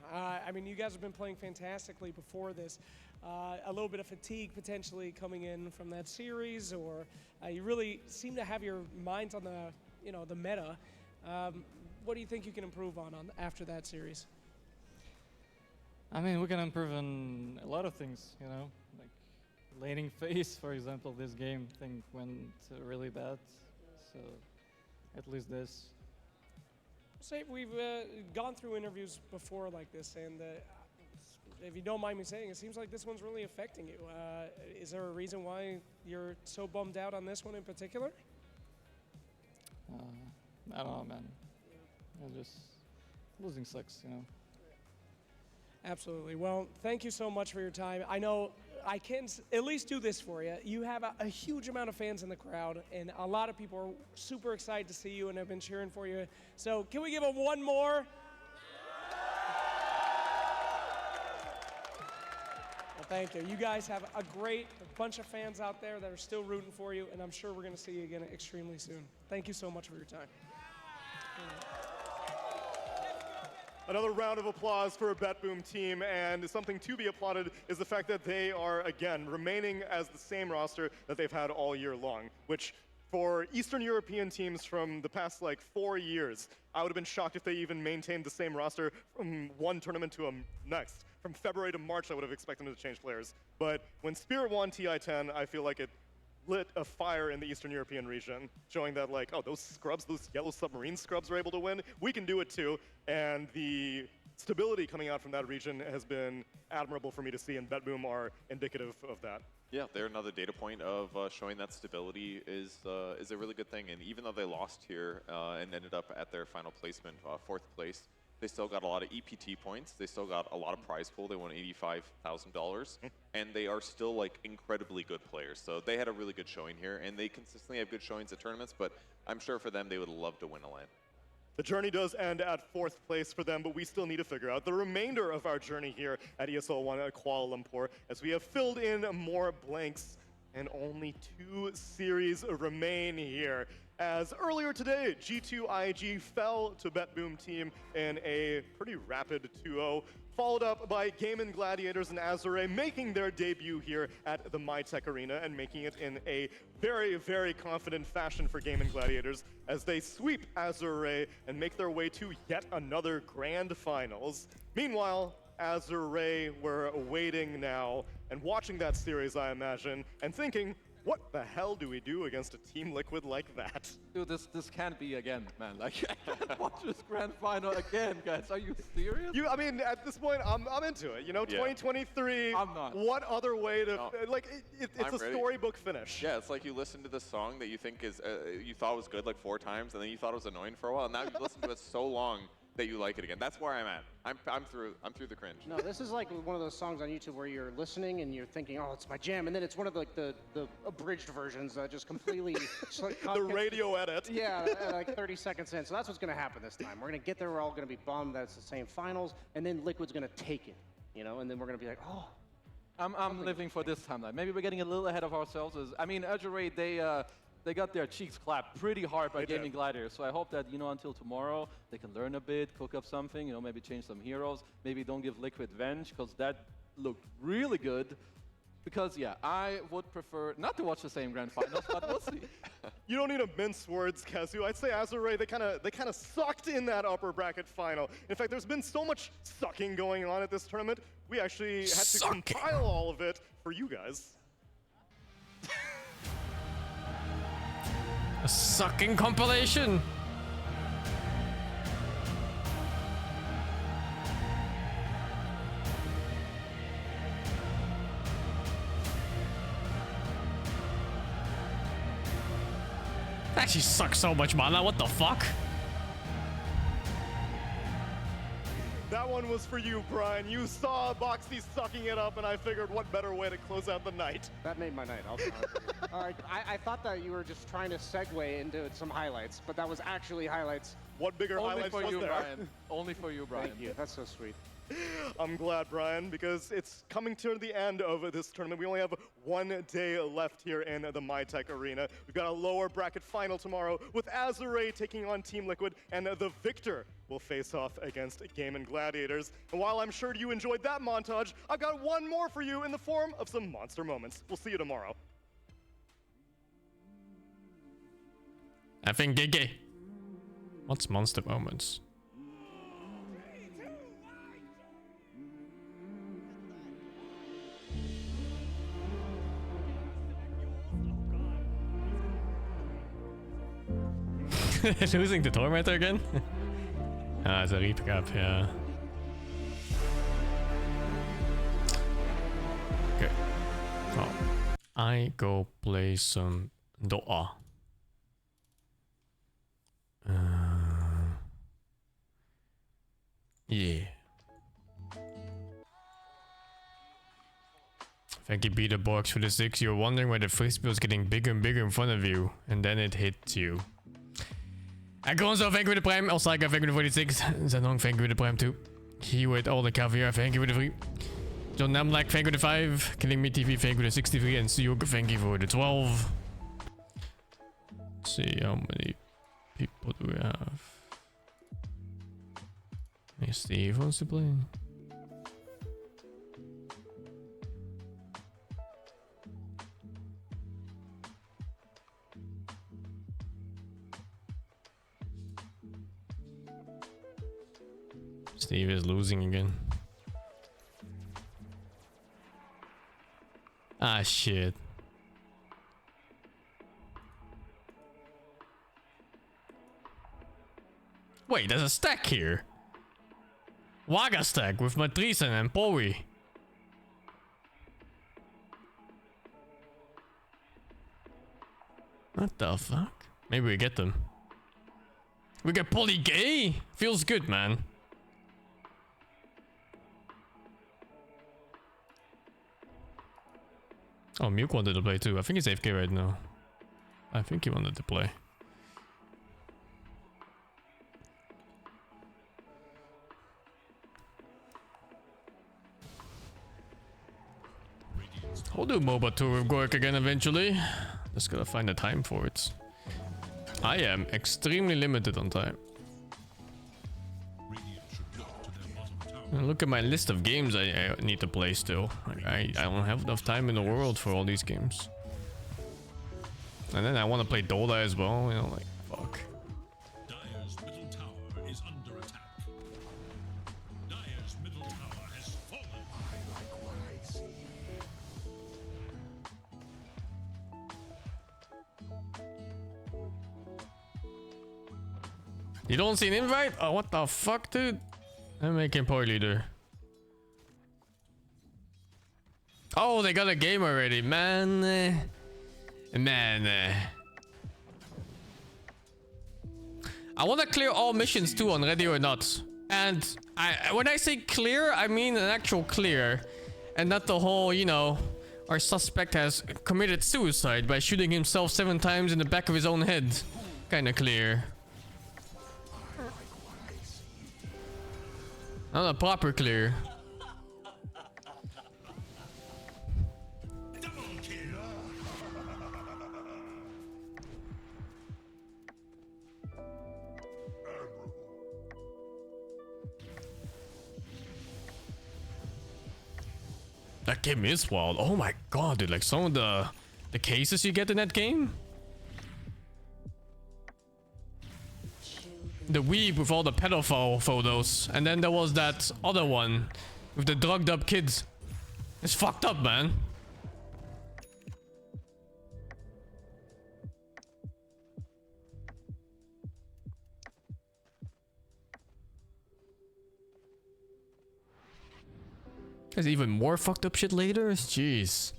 Speaker 7: I mean, you guys have been playing fantastically before this. A little bit of fatigue potentially coming in from that series, or you really seem to have your minds on the, you know, the meta. What do you think you can improve on after that series?
Speaker 5: I mean, we can improve on a lot of things, you know, like laning phase, for example. This game thing went really bad, so at least this.
Speaker 7: Say we've gone through interviews before like this, and if you don't mind me saying, it seems like this one's really affecting you. Is there a reason why you're so bummed out on this one in particular?
Speaker 5: I don't know, man. Just losing sucks, you know.
Speaker 7: Absolutely. Well, thank you so much for your time. I know I can at least do this for you. You have a huge amount of fans in the crowd, and a lot of people are super excited to see you and have been cheering for you. So can we give them one more? Well, thank you. You guys have a great bunch of fans out there that are still rooting for you, and I'm sure we're going to see you again extremely soon. Thank you so much for your time.
Speaker 2: Another round of applause for a BetBoom team, and something to be applauded is the fact that they are, again, remaining as the same roster that they've had all year long, which for Eastern European teams from the past, like, 4 years, I would have been shocked if they even maintained the same roster from one tournament to a next. From February to March, I would have expected them to change players. But when Spirit won TI-10, I feel like it lit a fire in the Eastern European region, showing that, like, oh, those scrubs, those yellow submarine scrubs are able to win. We can do it too. And the stability coming out from that region has been admirable for me to see, and BetBoom are indicative of that.
Speaker 18: Yeah, they're another data point of showing that stability is a really good thing. And even though they lost here and ended up at their final placement, 4th place, they still got a lot of EPT points. They still got a lot of prize pool. They won $85,000. And they are still, like, incredibly good players. So they had a really good showing here. And they consistently have good showings at tournaments. But I'm sure for them, they would love to win a LAN.
Speaker 2: The journey does end at 4th place for them, but we still need to figure out the remainder of our journey here at ESL ONE Kuala Lumpur, as we have filled in more blanks and only 2 series remain here. As earlier today, G2IG fell to BetBoom team in a pretty rapid 2-0, followed up by Game & Gladiators and Azure Ray making their debut here at the MyTech Arena and making it in a very, very confident fashion for Game & Gladiators as they sweep Azure Ray and make their way to yet another grand finals. Meanwhile, Azure Ray were waiting now and watching that series, I imagine, and thinking, What the hell do we do against a Team Liquid like that?
Speaker 17: Dude, this can't be again, man. Like, I can't watch this grand final again, guys. Are you serious?
Speaker 2: I mean, at this point, I'm into it. You know,
Speaker 18: Yeah.
Speaker 2: 2023.
Speaker 17: I'm not.
Speaker 2: What other way to like? It's
Speaker 18: I'm
Speaker 2: a
Speaker 18: ready.
Speaker 2: storybook finish.
Speaker 18: Yeah, it's like you listen to the song that you think is you thought was good like 4 times, and then you thought it was annoying for a while, and now you've listened to it so long that you like it again. That's where I'm at. I'm through the cringe.
Speaker 8: No, this is like one of those songs on YouTube where you're listening and you're thinking, oh, it's my jam, and then it's one of the abridged versions that just completely
Speaker 2: The radio edit.
Speaker 8: Yeah, like 30 seconds in. So that's what's going to happen this time. We're going to get there. We're all going to be bummed that it's the same finals, and then Liquid's going to take it, you know, and then we're going to be like, oh.
Speaker 17: I'm living for this timeline. Maybe we're getting a little ahead of ourselves. I mean, Azure Ray, they got their cheeks clapped pretty hard by Gaming Gladiators. So I hope that, you know, until tomorrow, they can learn a bit, cook up something, you know, maybe change some heroes. Maybe don't give Liquid Venge, because that looked really good. Because, yeah, I would prefer not to watch the same grand finals, but we'll see.
Speaker 2: You don't need to mince words, Kazu. I'd say Azure Ray, they kind of sucked in that upper bracket final. In fact, there's been so much sucking going on at this tournament, we actually had to compile all of it for you guys.
Speaker 3: A sucking compilation. That actually sucks so much mana. What the fuck?
Speaker 2: That one was for you, Brian. You saw Boxy sucking it up, and I figured what better way to close out the night.
Speaker 8: That made my night. I'll be honest with you. All right, I thought that you were just trying to segue into some highlights, but that was actually highlights.
Speaker 2: What bigger highlights was there?
Speaker 17: Brian. Only for you, Brian.
Speaker 8: Thank you. That's so sweet.
Speaker 2: I'm glad, Brian, because it's coming to the end of this tournament. We only have 1 day left here in the MyTech Arena. We've got a lower bracket final tomorrow with Azure Ray taking on Team Liquid, and the victor will face off against Gaming Gladiators. And while I'm sure you enjoyed that montage, I've got one more for you in the form of some monster moments. We'll see you tomorrow.
Speaker 3: I think GG. What's monster moments? Losing to Tormentor again? Ah, it's a recap, yeah. Okay. Oh. I go play some Dota. Yeah. Thank you, Peter Box, for the 6. You're wondering why the frisbee was getting bigger and bigger in front of you, and then it hit you. Agonzo, thank you for the prime. Osaka, thank you for the 46. Zanong, thank you for the prime too. He with all the caviar, thank you for the 3. John Namlak, thank you for the 5. Killing Me TV, thank you for the 63. And Suyuk, thank you for the 12. Let's see how many people do we have. Hey, Steve wants to play. Steve is losing again. Ah, shit. Wait, there's a stack here. Waga stack with Matrisen and Bowie. What the fuck? Maybe we get them. We get Poly Gay? Feels good, man. Oh, Muke wanted to play too. I think he's AFK right now. I think he wanted to play. I'll do MOBA tour with Gork again eventually. Just gotta find the time for it. I am extremely limited on time. And look at my list of games I need to play still. Like, I don't have enough time in the world for all these games. And then I want to play Dota as well, you know, like, fuck.
Speaker 19: Dire's middle tower is under attack. Dire's middle tower has fallen. I like what I see.
Speaker 3: You don't see an invite? Oh, what the fuck, dude? I'm making poor leader. Oh, they got a game already, man. I want to clear all missions too on Ready or Not. And when I say clear, I mean an actual clear. And not the whole, you know, our suspect has committed suicide by shooting himself 7 times in the back of his own head. Kind of clear. Not a proper clear. That game is wild. Oh my god, dude. Like some of the cases you get in that game. The weeb with all the pedophile photos. And then there was that other one with the drugged up kids. It's fucked up, man. There's even more fucked up shit later? Jeez.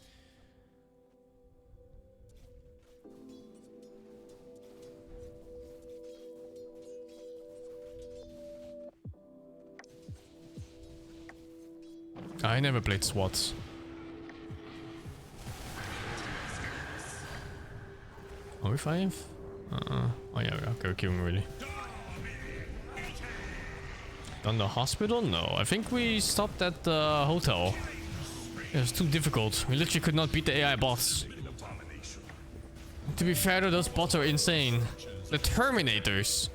Speaker 3: I never played SWAT. Are we 5? Oh yeah, okay, we're killing really. Done the hospital? No, I think we stopped at the hotel. It was too difficult. We literally could not beat the AI bots. To be fair though, those bots are insane. The Terminators.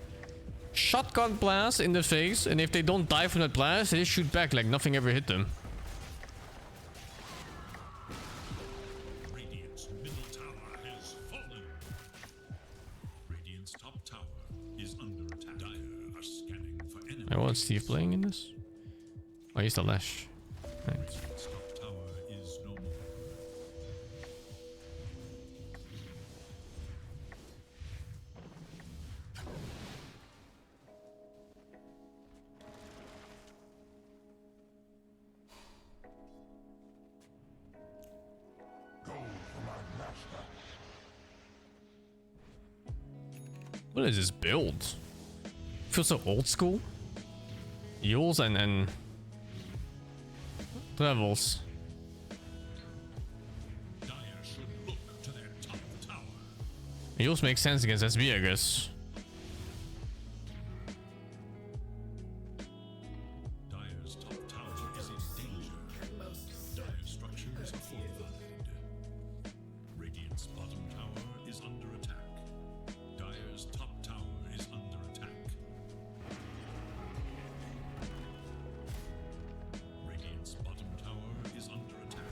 Speaker 3: Shotgun blast in the face, and if they don't die from that blast, they just shoot back like nothing ever hit them.
Speaker 10: Radiant's middle tower has fallen. Radiant's top tower is under attack. Dire are scanning for enemies.
Speaker 3: I want Steve playing in this. Oh, he's the Lash. Right.
Speaker 10: Radiant's top tower is no more.
Speaker 3: What is this build? Feels so old school. Eels and levels.
Speaker 10: Dire should look to their top tower.
Speaker 3: Eels make sense against SB, I guess.
Speaker 10: Dire's top tower is in danger. Dire structures are fortified. Radiant's bottom tower is under attack. Dire's top tower is under attack. Radiant's bottom tower is under attack.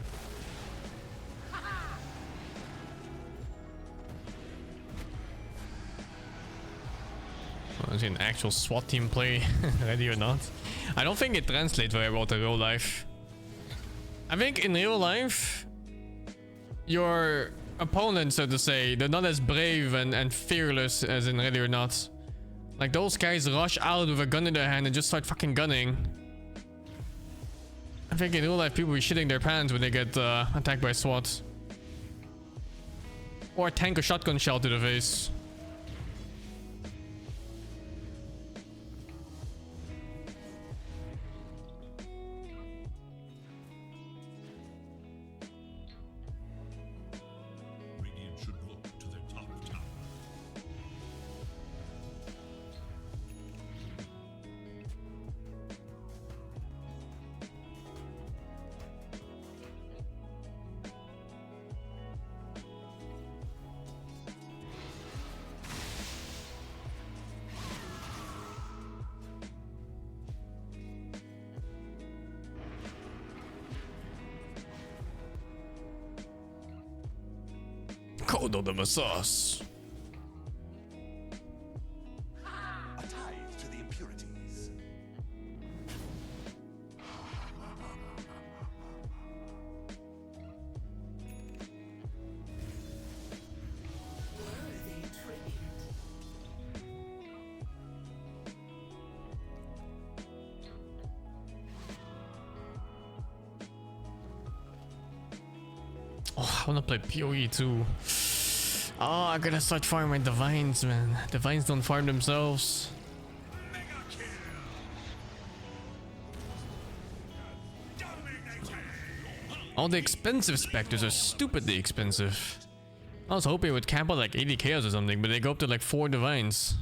Speaker 3: Oh, is it an actual SWAT team play? Ready or Not? I don't think it translates very well to real life. I think in real life, your opponents, so to say, they're not as brave and fearless as in Ready or Not. Like those guys rush out with a gun in their hand and just start fucking gunning. I think in real life people be shitting their pants when they get attacked by SWAT. Or tank a shotgun shell to the face.
Speaker 10: Radiant should look to their top tower.
Speaker 3: Cold the sauce.
Speaker 12: A tithe to the impurities. Worthy tribute.
Speaker 3: wanna play PoE too. Oh, I gotta start farming my divines, man. Divines don't farm themselves. All the expensive specters are stupidly expensive. I was hoping it would camp out like 80 chaos or something, but they go up to like 4 divines.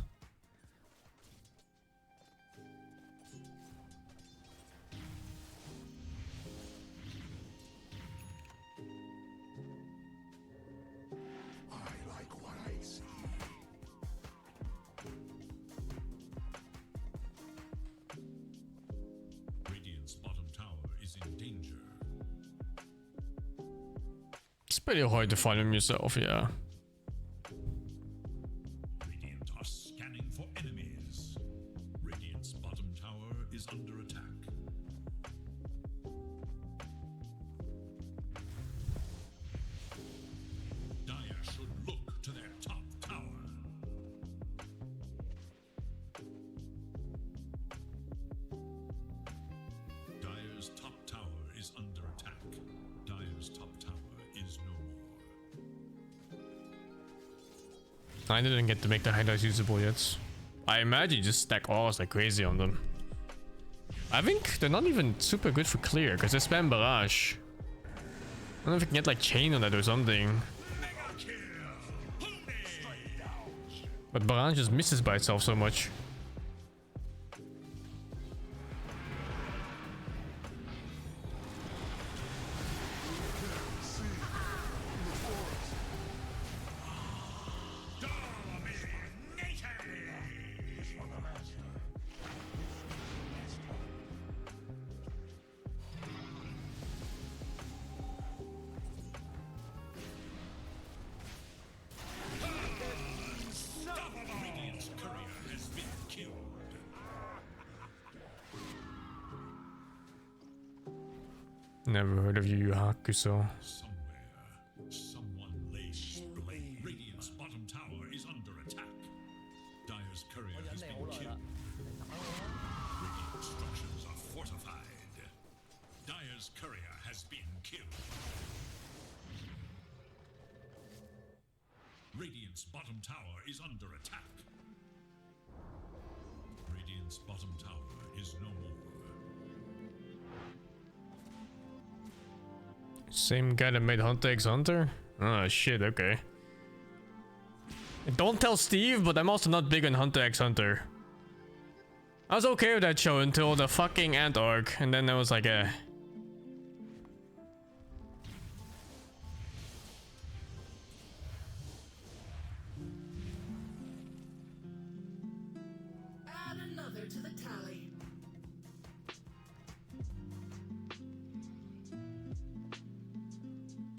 Speaker 3: It's pretty hard to find them yourself, yeah.
Speaker 10: Radiant are scanning for enemies. Radiant's bottom tower is under attack. Dire should look to their top tower. Dire's top tower is under attack. Dire's top tower is no more.
Speaker 3: I didn't get to make the hideouts usable yet. I imagine you just stack auras like crazy on them. I think they're not even super good for clear because they spam barrage. I don't know if you can get like chain on that or something. But barrage just misses by itself so much. Never heard of you, Yakuza.
Speaker 10: Someone lays blade. Radiant's bottom tower is under attack. Dire's courier has been killed. Radiant structures are fortified. Dire's courier has been killed. Radiant's bottom tower is under attack. Radiant's bottom tower is no more.
Speaker 3: Same guy that made Hunter x Hunter? Oh shit, okay. Don't tell Steve, but I'm also not big on Hunter x Hunter. I was okay with that show until the fucking Ant arc, and then I was like, eh.
Speaker 6: Add another to the tally.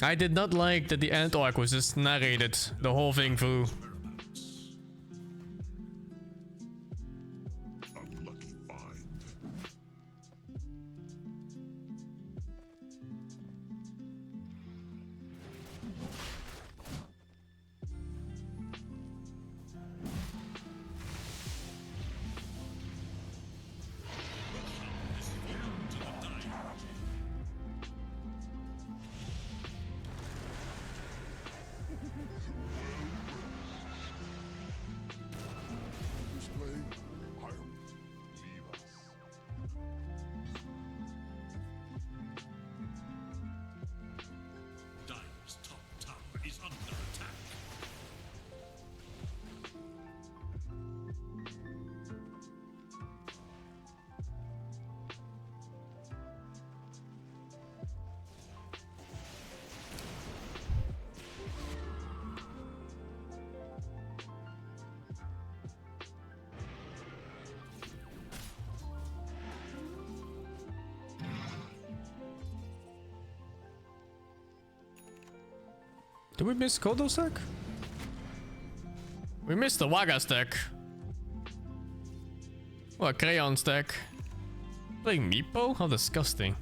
Speaker 3: I did not like that the Ant arc was just narrated the whole thing through.
Speaker 10: Dire's top tower is under attack.
Speaker 3: Did we miss Kodo stack? We missed the Waga stack. Oh, a Crayon stack. Playing Meepo? How disgusting.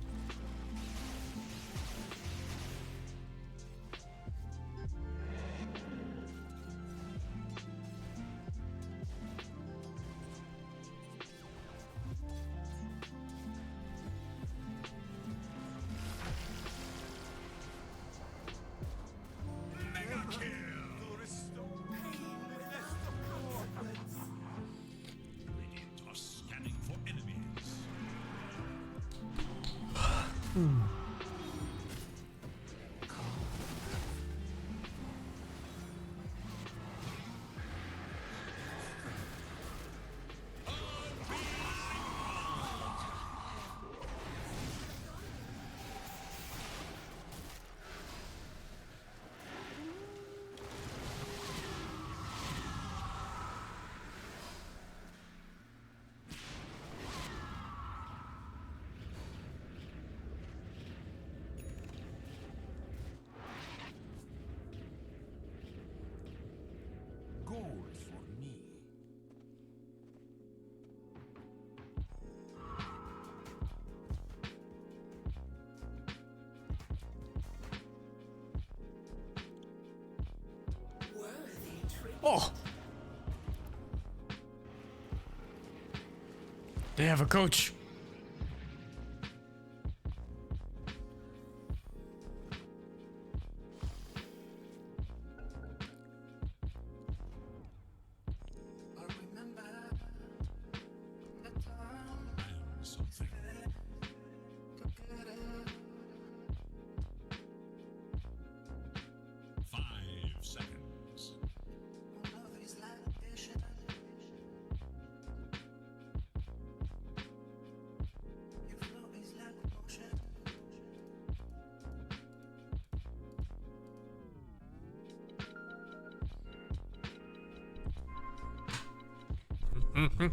Speaker 10: Gold for me.
Speaker 3: Oh! They have a coach.
Speaker 10: Something. 5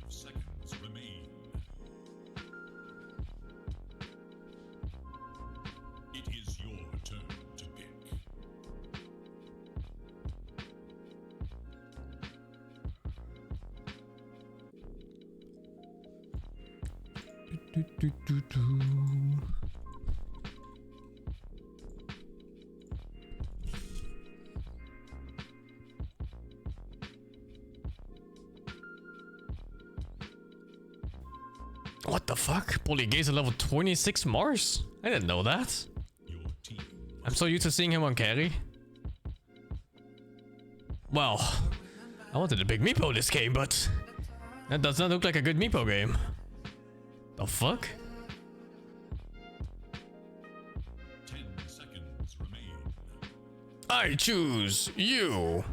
Speaker 10: seconds. Remain. It is your turn to pick.
Speaker 3: What the fuck? Polygaze level 26 Mars? I didn't know that. I'm so used to seeing him on carry. Well, I wanted a big Meepo this game, but that does not look like a good Meepo game. The fuck?
Speaker 10: 10 seconds remain.
Speaker 3: I choose you.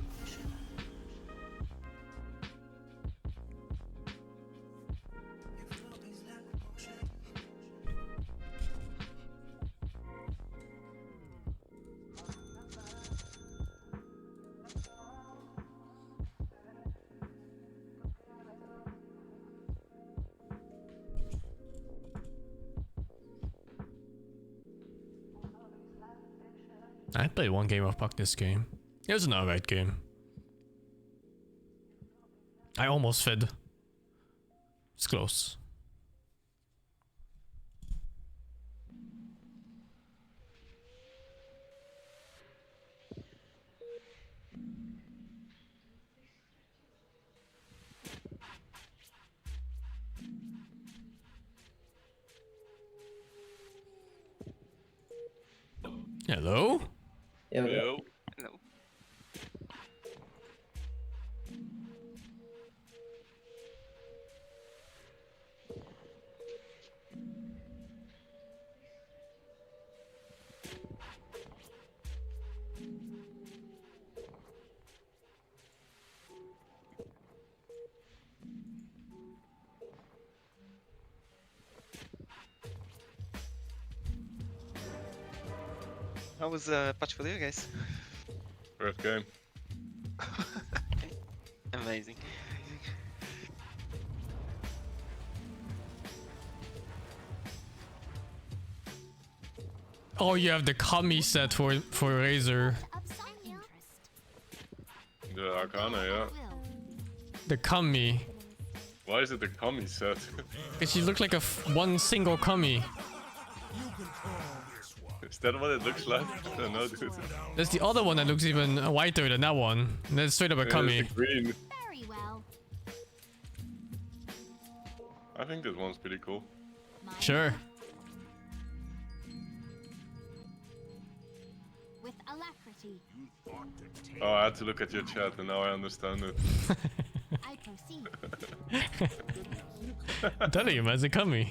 Speaker 3: I played one game of Puck this game. It was an alright game. I almost fed. It's close. Hello?
Speaker 13: Hello.
Speaker 14: Hello. How was patch for you guys?
Speaker 13: First game.
Speaker 14: Okay. Amazing.
Speaker 3: Oh, you have the Kami set for Razor.
Speaker 13: The Arcana, yeah.
Speaker 3: The Kami.
Speaker 13: Why is it the Kami set?
Speaker 3: Because you look like one single Kami.
Speaker 13: Is that what it looks like? I don't know, dude.
Speaker 3: There's the other one that looks even whiter than that one. And that's straight up a Kami.
Speaker 13: It's the green.
Speaker 22: Very well.
Speaker 13: I think this one's pretty cool.
Speaker 3: Sure.
Speaker 22: With alacrity.
Speaker 13: Oh, I had to look at your chat and now I understand it.
Speaker 22: I proceed.
Speaker 3: I'm telling you, man, it's a coming.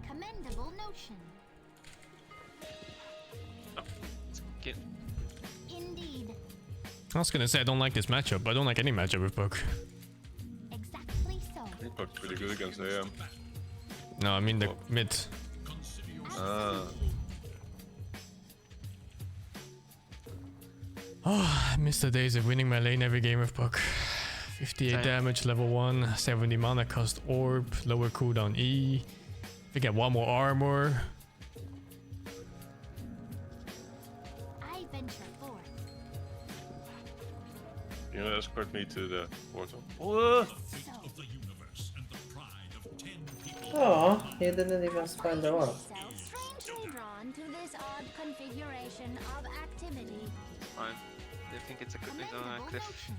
Speaker 22: Commendable notion.
Speaker 14: Kill.
Speaker 22: Indeed.
Speaker 3: I was gonna say I don't like this matchup. I don't like any matchup with Puck.
Speaker 22: Exactly so.
Speaker 13: I think Puck's pretty good against AM.
Speaker 3: No, I mean the mid. Oh, I miss the days of winning my lane every game with Puck. 58
Speaker 14: Same.
Speaker 3: damage, level 1, 70 mana cost orb, lower cooldown E. We get 1 more armor.
Speaker 22: I venture forth.
Speaker 13: You know, escort me to the portal.
Speaker 15: Oh, he didn't even spell the wall.
Speaker 22: Strangely drawn to this odd configuration of activity.
Speaker 14: Fine. Do you think it's a good thing on a cliff?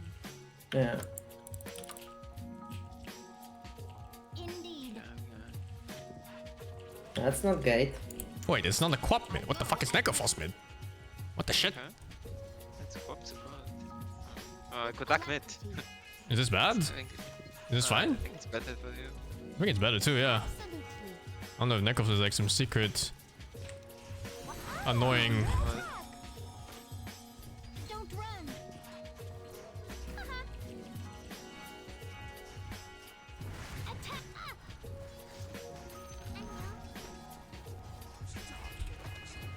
Speaker 15: Yeah.
Speaker 22: Indeed.
Speaker 15: That's not gate.
Speaker 3: Wait, it's not a quap mid. What the fuck is Necrophos mid? What the shit?
Speaker 14: It's a quap support. Good luck mid.
Speaker 3: Is this bad? Is this fine?
Speaker 14: I think it's better for you.
Speaker 3: I think it's better too, yeah. I don't know if Necrophos is like some secret annoying.
Speaker 22: Don't run. Attack.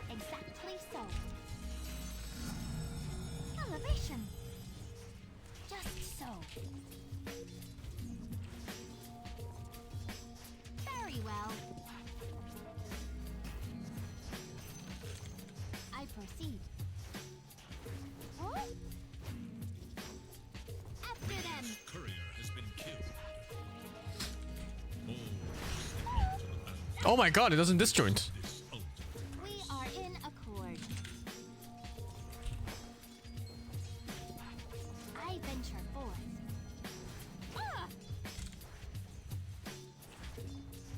Speaker 22: Exactly so. Elevation. Just so. Very well. I proceed. Huh? After them.
Speaker 10: Courier has been killed.
Speaker 3: Oh my god, it doesn't disjoint.
Speaker 22: We are in accord. I venture forth. Ah!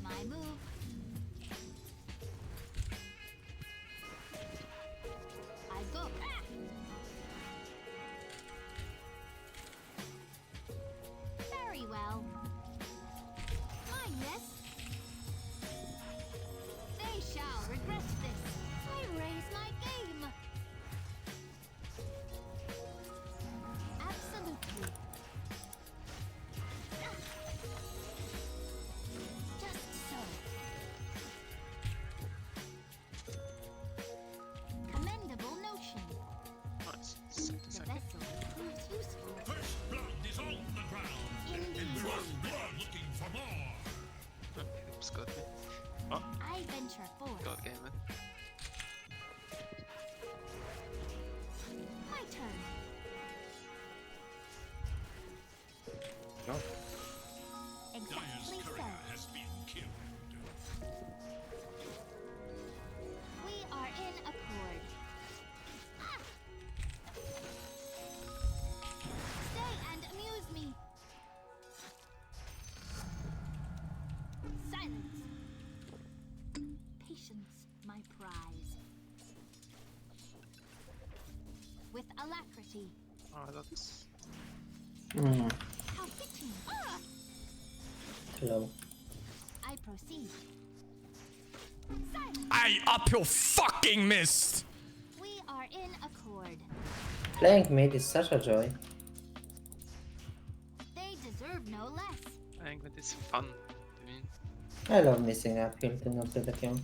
Speaker 22: My move. I go. Ah! Very well. Mine, yes. They shall regret this. I raise my game. Absolutely. Just so. Commendable notion.
Speaker 14: Nice.
Speaker 22: The vessel proves useful.
Speaker 10: First blood is on the ground.
Speaker 22: Indeed.
Speaker 10: First blood looking for more.
Speaker 14: Oops, got me. Oh,
Speaker 22: I venture forth.
Speaker 14: god game man.
Speaker 22: My turn.
Speaker 13: No.
Speaker 22: Exactly so.
Speaker 10: Has been killed.
Speaker 22: We are in accord. Ah! Stay and amuse me. Silence. Patience, my prize. With alacrity.
Speaker 14: Oh, that's...
Speaker 22: How fitting. Ah!
Speaker 15: Low.
Speaker 22: I proceed. Silence.
Speaker 3: I up your fucking mist!
Speaker 22: We are in accord.
Speaker 15: Playing mid is such a joy.
Speaker 22: They deserve no less.
Speaker 14: I think that is fun. I mean,
Speaker 15: I love missing uphill to not get the kill.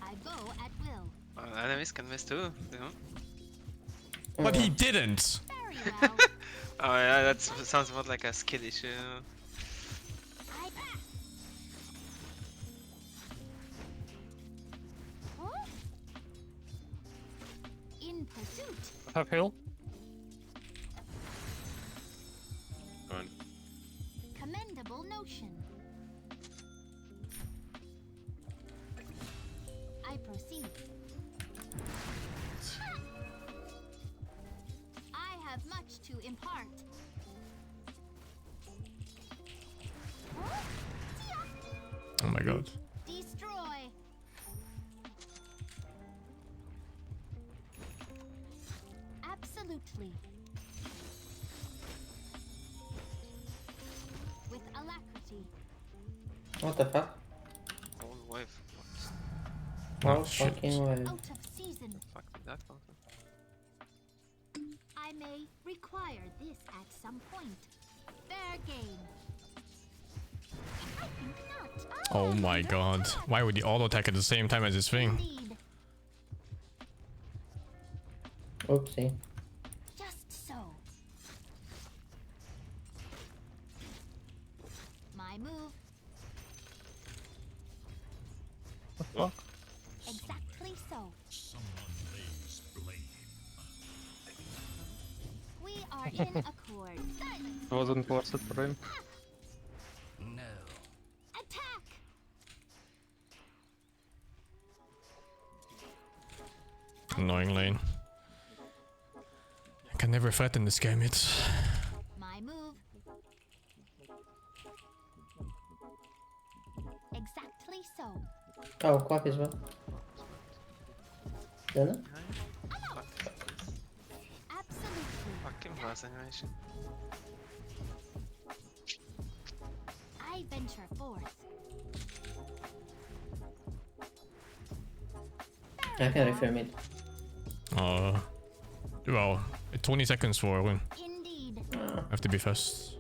Speaker 22: I go at will.
Speaker 14: enemies can miss too, you know?
Speaker 3: But he didn't!
Speaker 22: Very well.
Speaker 14: Oh yeah, that sounds more like a skill issue.
Speaker 22: I... Huh? In pursuit.
Speaker 5: Uphill.
Speaker 13: Fine.
Speaker 22: Commendable notion. I proceed. I have much to impart.
Speaker 3: Oh my god.
Speaker 22: Destroy. Absolutely. With alacrity.
Speaker 15: What the fuck?
Speaker 14: Whole wave.
Speaker 15: Oh,
Speaker 3: shit.
Speaker 15: fucking way.
Speaker 22: Out of season.
Speaker 14: Fuck that one.
Speaker 22: I may require this at some point. Fair game. I think not.
Speaker 3: Oh my god. Why would he auto attack at the same time as his thing?
Speaker 22: Indeed.
Speaker 15: Oopsie.
Speaker 22: Just so. My move.
Speaker 13: What?
Speaker 22: Exactly so.
Speaker 10: Someone lays blame.
Speaker 22: We are in accord. Silence.
Speaker 16: Wasn't worth it for him.
Speaker 12: No.
Speaker 22: Attack.
Speaker 3: Annoying lane. I can never fight in this game. It's
Speaker 22: My move. Exactly so.
Speaker 15: Oh, Quack as well. Done
Speaker 22: Absolutely.
Speaker 14: Fucking boss animation.
Speaker 22: I venture forth.
Speaker 15: I can refill mid.
Speaker 3: well, 20 seconds for a win.
Speaker 22: Indeed.
Speaker 3: Have to be fast.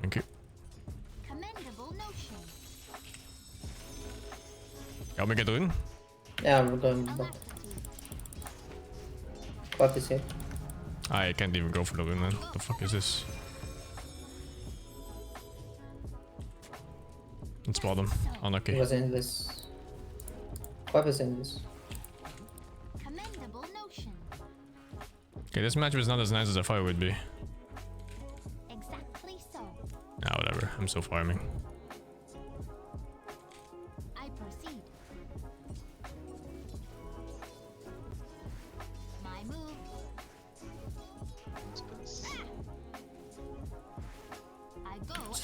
Speaker 3: Thank you.
Speaker 22: Commendable notion.
Speaker 3: Can we get in?
Speaker 15: Yeah, we're going back. Quack is here.
Speaker 3: I can't even go for the win, man. What the fuck is this? It's bottom. Unlucky.
Speaker 15: He was in this. Quack is in this.
Speaker 22: Commendable notion.
Speaker 3: Okay, this match was not as nice as I thought it would be.
Speaker 22: Exactly so.
Speaker 3: Nah, whatever. I'm still farming.
Speaker 22: I proceed. My move. I go at will.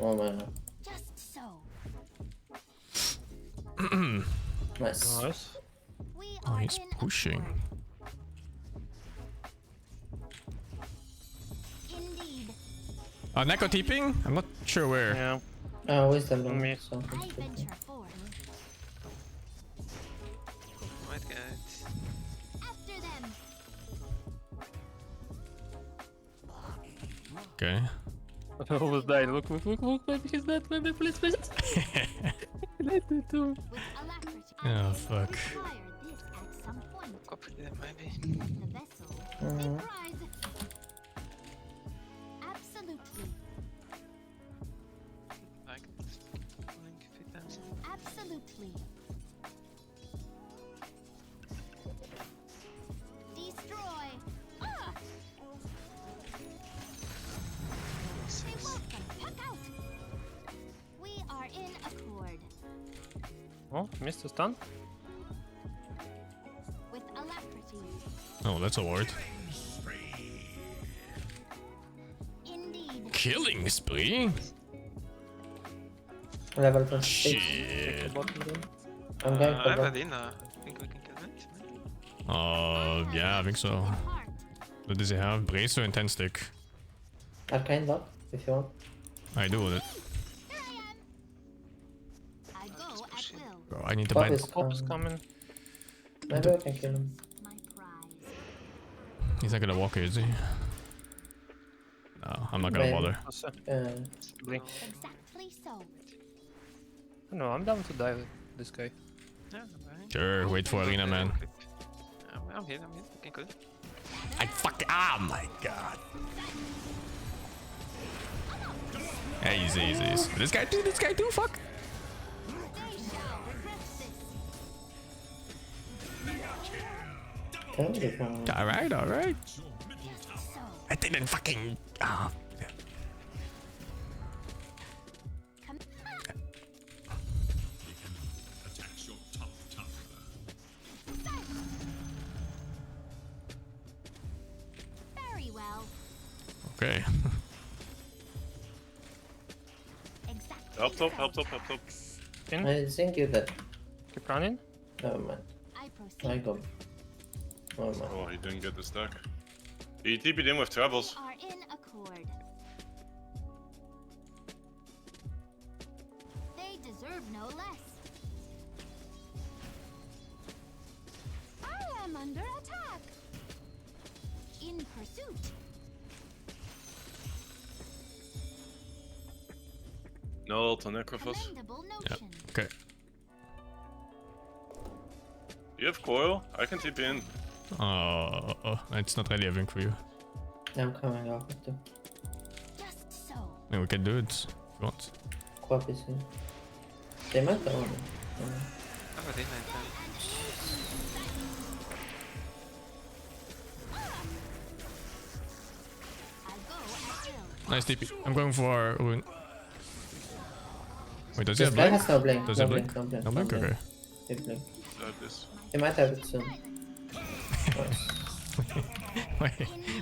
Speaker 15: Oh man.
Speaker 22: Just so.
Speaker 15: Nice.
Speaker 16: Nice.
Speaker 22: We
Speaker 3: Oh,
Speaker 22: are
Speaker 3: he's
Speaker 22: in
Speaker 3: pushing.
Speaker 22: Indeed.
Speaker 3: Neko TPing? I'm not sure where.
Speaker 16: Yeah.
Speaker 15: Oh, wisdom on
Speaker 16: me.
Speaker 15: So.
Speaker 22: I venture forth.
Speaker 14: White guys.
Speaker 22: After them.
Speaker 3: Okay.
Speaker 16: I almost died. Look, he's dead. Maybe, please. Let me too.
Speaker 22: With alacrity.
Speaker 3: Oh, fuck.
Speaker 22: Require this at some point.
Speaker 14: Copy them maybe.
Speaker 22: The vessel. A prize. Absolutely.
Speaker 14: Like link fit them.
Speaker 22: Absolutely. Destroy. Ah! Say welcome. Puck out. We are in accord.
Speaker 16: Oh, missed the stun.
Speaker 22: With alacrity.
Speaker 3: Oh, that's a ward.
Speaker 22: Indeed.
Speaker 3: Killing spree?
Speaker 15: Level 26.
Speaker 3: Shit.
Speaker 15: I'm going
Speaker 14: I
Speaker 15: for
Speaker 14: have a
Speaker 15: that.
Speaker 14: Dina. Think we can kill it?
Speaker 3: Yeah, I think so. What does he have? Bracer and 10 stick.
Speaker 15: Arcane bot, if you want.
Speaker 3: I do with it.
Speaker 22: I go at will.
Speaker 3: Bro, I need to
Speaker 15: Pop
Speaker 3: buy.
Speaker 15: is
Speaker 16: Pop's coming.
Speaker 15: Maybe I can kill him.
Speaker 22: My prize.
Speaker 3: He's not gonna walk, is he? No, I'm not gonna
Speaker 15: Maybe.
Speaker 3: bother.
Speaker 16: Blink.
Speaker 22: Exactly so.
Speaker 16: No, I'm down to die with this guy.
Speaker 14: Yeah, right.
Speaker 3: Sure, wait for arena, man.
Speaker 14: I'm here. Okay, good.
Speaker 3: I fuck. Ah, my god. Yeah, easy. This guy too, fuck.
Speaker 22: They shall regret this.
Speaker 15: Totally fine.
Speaker 3: Alright. I didn't fucking. Ah.
Speaker 10: Attacks your top tower.
Speaker 22: Very well.
Speaker 3: Okay.
Speaker 22: Exactly.
Speaker 13: Help top.
Speaker 15: I think you that.
Speaker 16: Keep running.
Speaker 15: Never mind. I go. Never mind.
Speaker 20: Oh, he didn't get the stack. He TP'd in with travels.
Speaker 22: Are in accord. They deserve no less. I am under attack. In pursuit.
Speaker 20: No ult on Necrophos.
Speaker 3: Yeah. Okay.
Speaker 20: You have coil? I can TP in.
Speaker 3: Oh, it's not really having for you.
Speaker 15: I'm coming off it too.
Speaker 22: Just so.
Speaker 3: I mean, we can do it if you want.
Speaker 15: Quap is in. They might go on.
Speaker 3: Nice TP. I'm going for Rune. Wait, does he
Speaker 15: This
Speaker 3: have
Speaker 15: guy
Speaker 3: blink?
Speaker 15: has no blink.
Speaker 3: Does
Speaker 15: No
Speaker 3: he blink?
Speaker 15: blink, no blink,
Speaker 3: No
Speaker 15: no
Speaker 3: blink?
Speaker 15: blink.
Speaker 3: Okay.
Speaker 15: He blink.
Speaker 20: This.
Speaker 15: He might have it soon.
Speaker 3: Wait,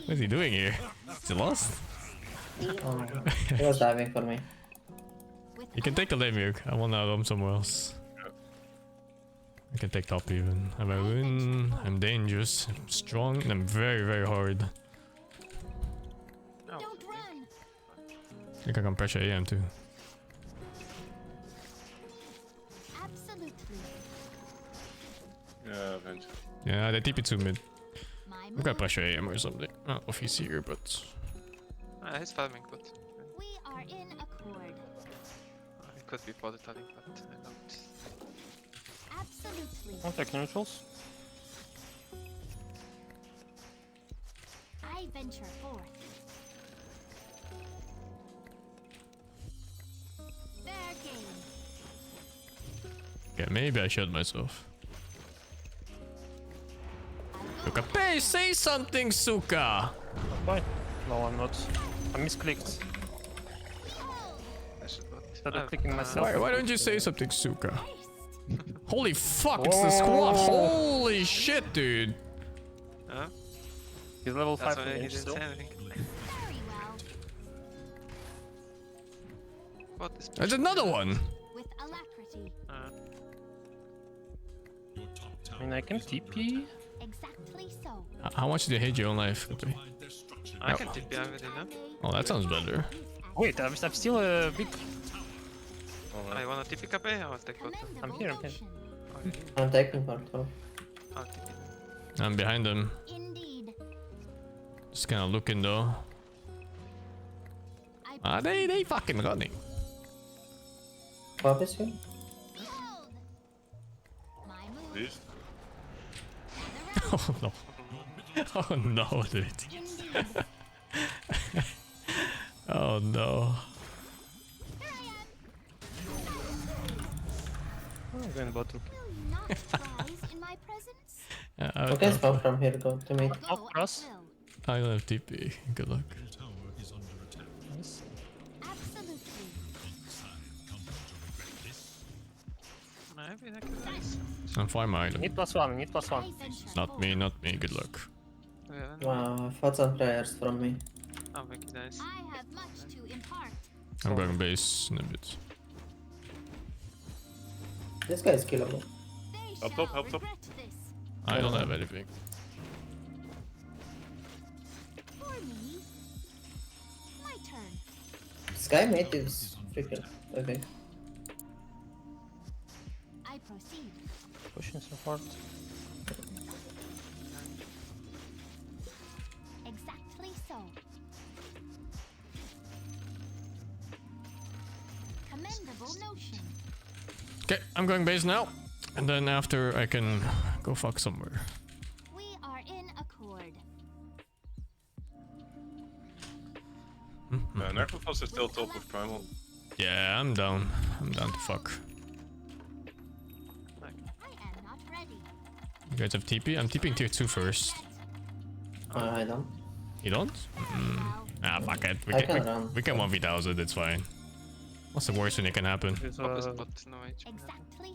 Speaker 3: what is he doing here? Is he lost?
Speaker 15: Oh, he was diving for me.
Speaker 3: You can take a lane, Mug. I wanna roam somewhere else. I can take top even. I'm a Rune. I'm dangerous. I'm strong. And I'm very, very hard.
Speaker 22: Don't run.
Speaker 3: I think I can pressure AM too.
Speaker 22: Absolutely.
Speaker 20: Yeah, eventually.
Speaker 3: Yeah, they TP to mid. I'm gonna pressure AM or something. Not if he's here, but.
Speaker 14: He's farming, but
Speaker 22: We are in accord.
Speaker 14: it could be polytelling, but I don't.
Speaker 22: Absolutely.
Speaker 16: I'll take neutrals.
Speaker 22: I venture forth. Fair game.
Speaker 3: Okay, maybe I shot myself. Suka, hey, say something, Suka!
Speaker 16: Why? No, I'm not. I misclicked. Instead of clicking myself.
Speaker 3: Why don't you say something, Suka? Holy fuck, it's the squad! Holy shit, dude!
Speaker 16: He's level 5
Speaker 14: That's why he didn't
Speaker 16: still.
Speaker 14: say anything. What is
Speaker 3: There's another one!
Speaker 22: With alacrity.
Speaker 16: I mean, I can TP.
Speaker 22: Exactly so.
Speaker 3: How much do you hate your own life?
Speaker 14: I can TP already, no?
Speaker 3: Oh, that sounds better.
Speaker 16: Wait, I'm still a big.
Speaker 14: I wanna TP KP? I'll take bot.
Speaker 16: I'm here, I'm here.
Speaker 15: I'm taking part of.
Speaker 14: I'll TP.
Speaker 3: I'm behind them.
Speaker 22: Indeed.
Speaker 3: Just kinda looking though. They fucking running.
Speaker 15: Quap is here?
Speaker 20: Please.
Speaker 3: Oh no. Oh no, dude. Oh no.
Speaker 16: I'm going bottom.
Speaker 15: Okay, spawn from here, go to me.
Speaker 16: Oh, cross.
Speaker 3: I don't have TP. Good luck.
Speaker 16: Nice.
Speaker 14: Maybe that could be nice.
Speaker 3: I'm fine, mine.
Speaker 16: Need +1, need +1.
Speaker 3: Not me, not me. Good luck.
Speaker 15: Wow, thoughts and prayers from me.
Speaker 14: Oh, make it nice.
Speaker 22: I have much to impart.
Speaker 3: I'm going base in a bit.
Speaker 15: This guy is killable.
Speaker 20: Help top, help top.
Speaker 3: I don't have anything.
Speaker 22: For me. My turn.
Speaker 15: Sky mate is freaking. Okay.
Speaker 22: I proceed.
Speaker 16: Pushing support.
Speaker 22: Exactly so. Commendable notion.
Speaker 3: Okay, I'm going base now. And then after I can go fuck somewhere.
Speaker 22: We are in accord.
Speaker 20: Necrophos is still top with Primal.
Speaker 3: Yeah, I'm down. I'm down to fuck.
Speaker 22: I am not ready.
Speaker 3: You guys have TP? I'm TPing tier 2 first.
Speaker 15: I don't.
Speaker 3: You don't? Ah, fuck it.
Speaker 15: I can run.
Speaker 3: We can 1v1000, it's fine. What's the worst thing that can happen?
Speaker 14: Opposite bot, no H.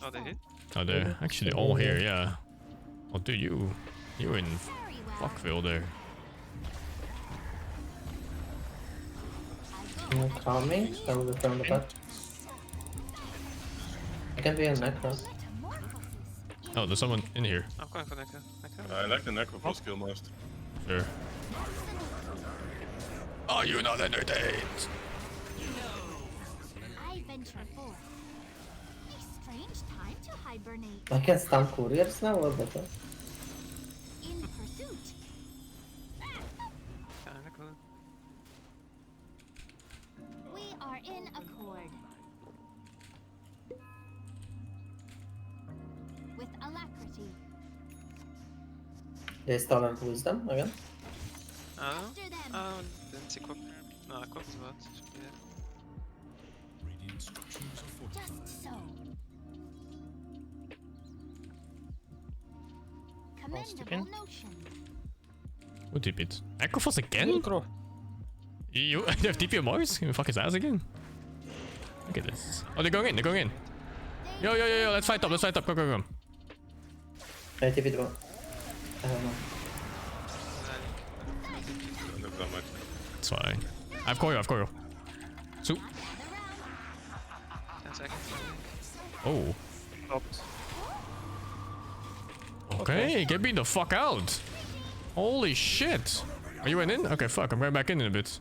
Speaker 14: Oh, they hit?
Speaker 3: Oh, they're actually all here, yeah. Oh, do you? You in fuckville there.
Speaker 15: Coming from the back. I can be a necro.
Speaker 3: Oh, there's someone in here.
Speaker 14: I'm going for Necro.
Speaker 20: I like the Necropole skill most.
Speaker 3: Sure. Are you not entertained?
Speaker 22: I venture forth. A strange time to hibernate.
Speaker 15: I can stun couriers now or better?
Speaker 22: In pursuit.
Speaker 14: Kinda cool.
Speaker 22: We are in accord. With alacrity.
Speaker 15: They stolen wisdom again?
Speaker 14: Didn't see Quap. No, Quap is about. Should be there.
Speaker 10: Radiant structures are fortified.
Speaker 22: Just so. Commendable notion.
Speaker 3: Who TP it? Acrophos again? You have TP on Mars? Can we fuck his ass again? Look at this. Oh, they're going in, they're going in. Yo, let's fight up, go, go.
Speaker 15: I TP the one. I don't know.
Speaker 3: It's fine. I have Koyo, So.
Speaker 14: 10 seconds.
Speaker 3: Oh. Okay, get me the fuck out. Holy shit. Are you went in? Okay, fuck, I'm going back in a bit.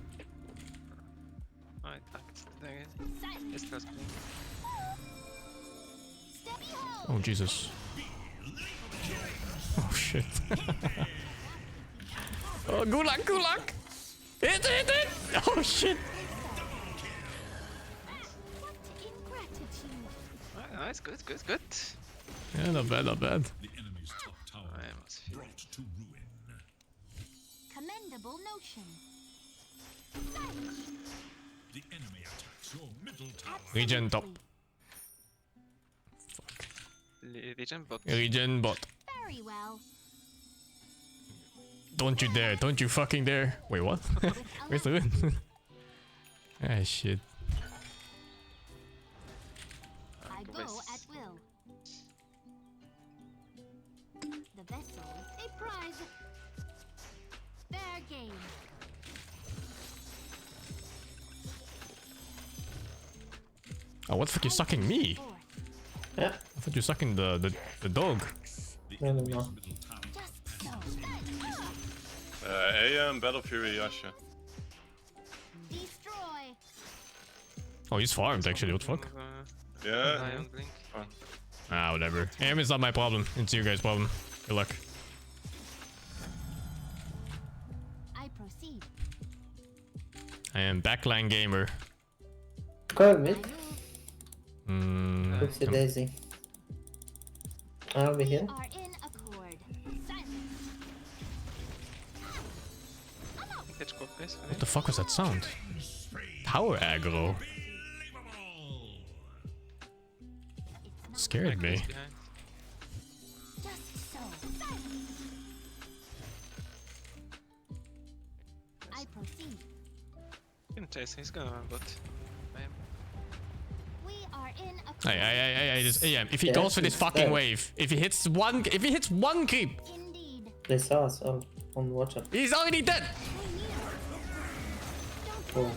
Speaker 14: Alright, there it is. It's close.
Speaker 3: Oh, Jesus. Oh, shit. Oh, gulag. Hit it! Oh, shit.
Speaker 14: Nice, good.
Speaker 3: Yeah, not bad.
Speaker 10: The enemy's top tower brought to ruin.
Speaker 22: Commendable notion.
Speaker 10: The enemy attacks your middle tower.
Speaker 3: Regen top. Regen bot.
Speaker 22: Very well.
Speaker 3: Don't you dare. Don't you fucking dare. Wait, what? Where's the win? Ah, shit.
Speaker 22: I go at will. The vessel, a prize. Fair game.
Speaker 3: Oh, what the fuck? You're sucking me?
Speaker 15: Yeah.
Speaker 3: I thought you're sucking the dog.
Speaker 15: No.
Speaker 20: Battle Fury Yasha.
Speaker 22: Destroy.
Speaker 3: Oh, he's farmed actually. What the fuck?
Speaker 20: Yeah.
Speaker 3: Ah, whatever. Aim is not my problem. It's you guys' problem. Good luck.
Speaker 22: I proceed.
Speaker 3: I am backline gamer.
Speaker 15: Go mid.
Speaker 3: Oopsie
Speaker 15: daisy. I'll be here.
Speaker 22: Are in accord.
Speaker 3: What the fuck was that sound? Power aggro. Scared me.
Speaker 22: Just so. I proceed.
Speaker 14: Can chase, he's gonna run bot.
Speaker 22: We are in accord.
Speaker 3: Hey, just AM. If he goes for this fucking wave, if he hits one creep.
Speaker 22: Indeed.
Speaker 15: They saw us on watch up.
Speaker 3: He's already dead.
Speaker 15: Cool.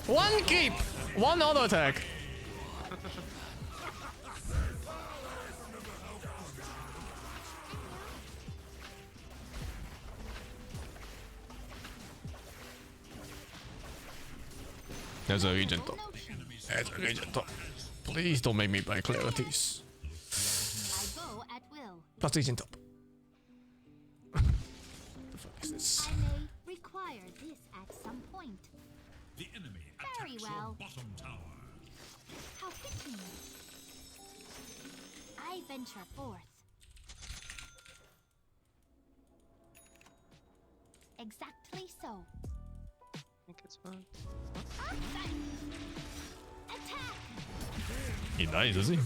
Speaker 3: One creep. One auto attack. There's a regen top. There's a regen top. Please don't make me buy clarities.
Speaker 22: I go at will.
Speaker 3: Plus regen top. The fuck is this?
Speaker 22: I may require this at some point.
Speaker 10: The enemy
Speaker 22: Very
Speaker 10: attacks
Speaker 22: well.
Speaker 10: your bottom tower.
Speaker 22: How fitting. I venture forth. Exactly so.
Speaker 14: I think it's fine.
Speaker 22: Attack!
Speaker 3: He dies, does he?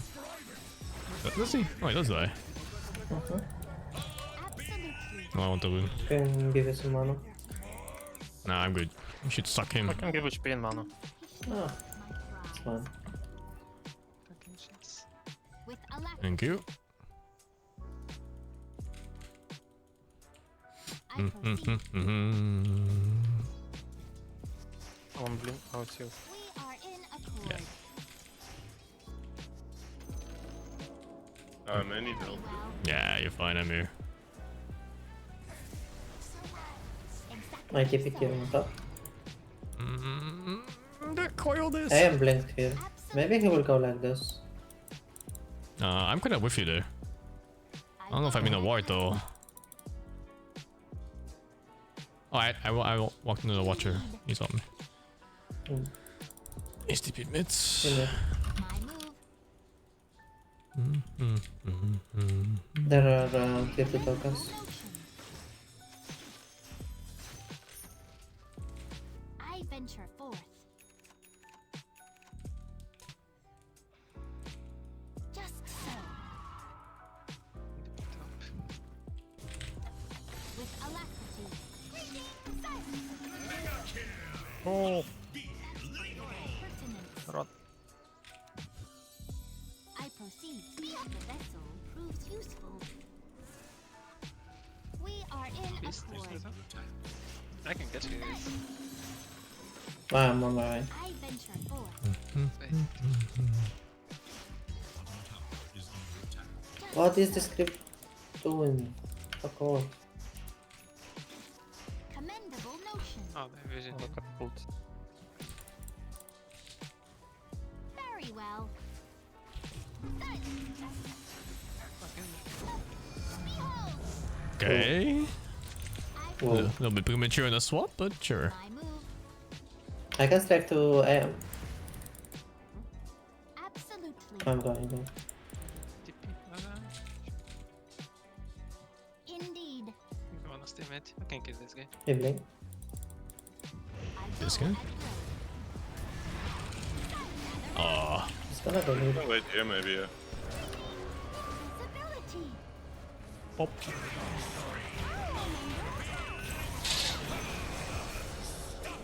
Speaker 3: Does he? Oh, he does die.
Speaker 22: Absolutely.
Speaker 3: No, I want to win.
Speaker 15: Can give us some mana.
Speaker 3: Nah, I'm good. You should suck him.
Speaker 16: I can give HP and mana.
Speaker 15: Oh, it's fine.
Speaker 22: With alacrity.
Speaker 3: Thank you.
Speaker 22: I proceed.
Speaker 16: One blink. Oh, it's you.
Speaker 22: We are in accord.
Speaker 3: Yeah.
Speaker 20: Many build.
Speaker 3: Yeah, you're fine, I'm here.
Speaker 15: I keep it here on top.
Speaker 3: The coil this.
Speaker 15: I am blinked here. Maybe he will go like this.
Speaker 3: I'm kinda with you there. I don't know if I'm in a ward though. Oh, I walked into the watcher. He's on me. He's TP mids.
Speaker 15: There are tier 2 tokens.
Speaker 22: I venture forth. Just so. With alacrity.
Speaker 16: Oh.
Speaker 22: Pertinence. I proceed. The vessel proves useful. We are in accord.
Speaker 9: I can get you guys.
Speaker 15: I'm on my way.
Speaker 22: I venture forth.
Speaker 15: What is the script doing? Fuck off.
Speaker 22: Commendable notion.
Speaker 9: Oh, the vision.
Speaker 22: Very well.
Speaker 3: Okay. A little bit premature in a swap, but sure.
Speaker 15: I can strike to AM.
Speaker 22: Absolutely.
Speaker 15: I'm going there.
Speaker 22: Indeed.
Speaker 9: You wanna stay mid? I can kill this guy.
Speaker 15: He blink.
Speaker 3: This guy? Oh.
Speaker 15: He's gonna go mid.
Speaker 20: Oh, wait, here maybe, yeah.
Speaker 16: Pop.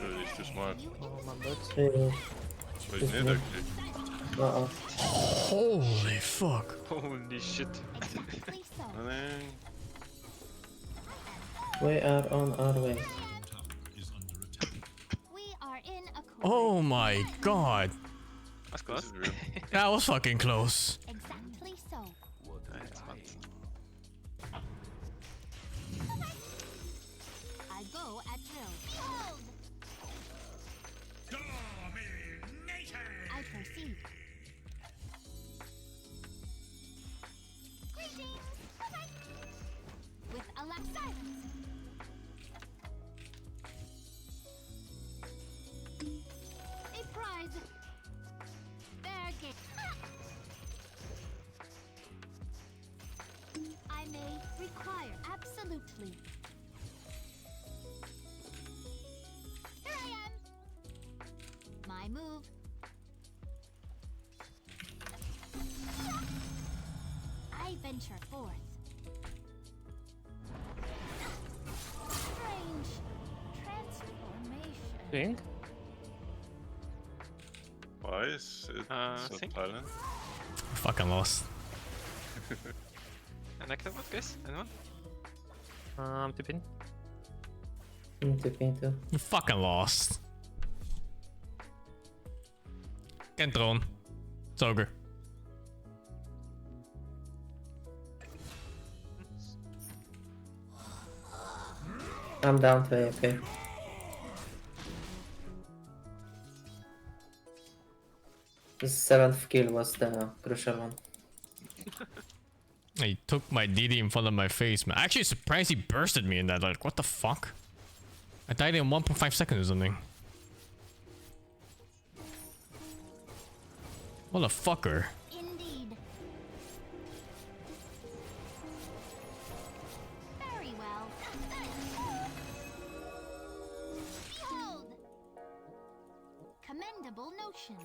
Speaker 20: Dude, he's too smart.
Speaker 16: Oh, my bad.
Speaker 15: Yeah.
Speaker 20: So he's mid actually.
Speaker 3: Holy fuck.
Speaker 9: Holy shit.
Speaker 20: And then...
Speaker 15: We are on our way.
Speaker 22: We are in accord.
Speaker 3: Oh my god.
Speaker 9: That's close.
Speaker 3: That was fucking close.
Speaker 22: Exactly so. I go at will. Behold! I proceed. Greetings! With silence. A prize. Fair game. I may require absolutely. Here I am. My move. I venture forth. Strange transformation.
Speaker 16: Think?
Speaker 20: Why is it so
Speaker 9: think?
Speaker 20: silent?
Speaker 3: Fucking lost.
Speaker 9: An active what, guys? Anyone?
Speaker 16: Tipping.
Speaker 15: I'm tipping too.
Speaker 3: You fucking lost. Can't drone. It's ogre.
Speaker 15: I'm down to AFK. The 7th kill was the crucial one.
Speaker 3: He took my DD in front of my face, man. Actually surprised he bursted me in that. Like, what the fuck? I died in 1.5 seconds or something. What a fucker.
Speaker 22: Indeed. Very well. Behold! Commendable notion.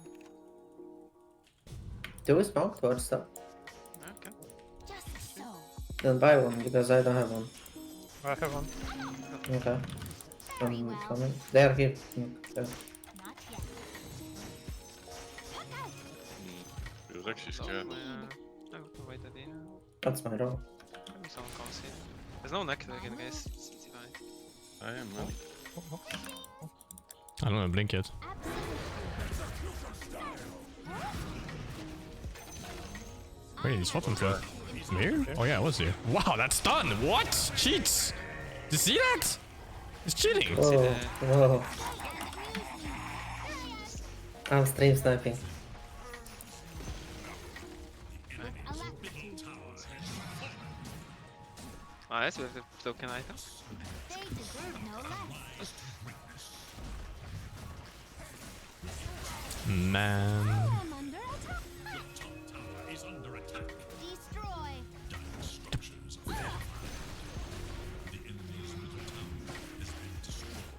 Speaker 15: Do we smoke towards top?
Speaker 9: Okay.
Speaker 22: Just so.
Speaker 15: Then buy one because I don't have one.
Speaker 16: I have one.
Speaker 15: Okay. I'm coming. They are here. Okay.
Speaker 20: He was actually scared.
Speaker 9: I will wait at the end.
Speaker 15: That's my role.
Speaker 9: Maybe someone comes in. There's no neck again, guys. It's easy fight.
Speaker 20: I am, man.
Speaker 3: I don't have blink yet.
Speaker 22: Absolutely.
Speaker 3: Wait, he's swapping for. I'm here? Oh yeah, I was here. Wow, that's done. What? Cheats. Did you see that? It's cheating.
Speaker 15: Oh, whoa. I'm stream sniping.
Speaker 14: Nice, we have the token item.
Speaker 3: Man.
Speaker 10: Is under attack.
Speaker 22: Destroy.
Speaker 10: Structures are fortified. The enemy's middle tower has been destroyed.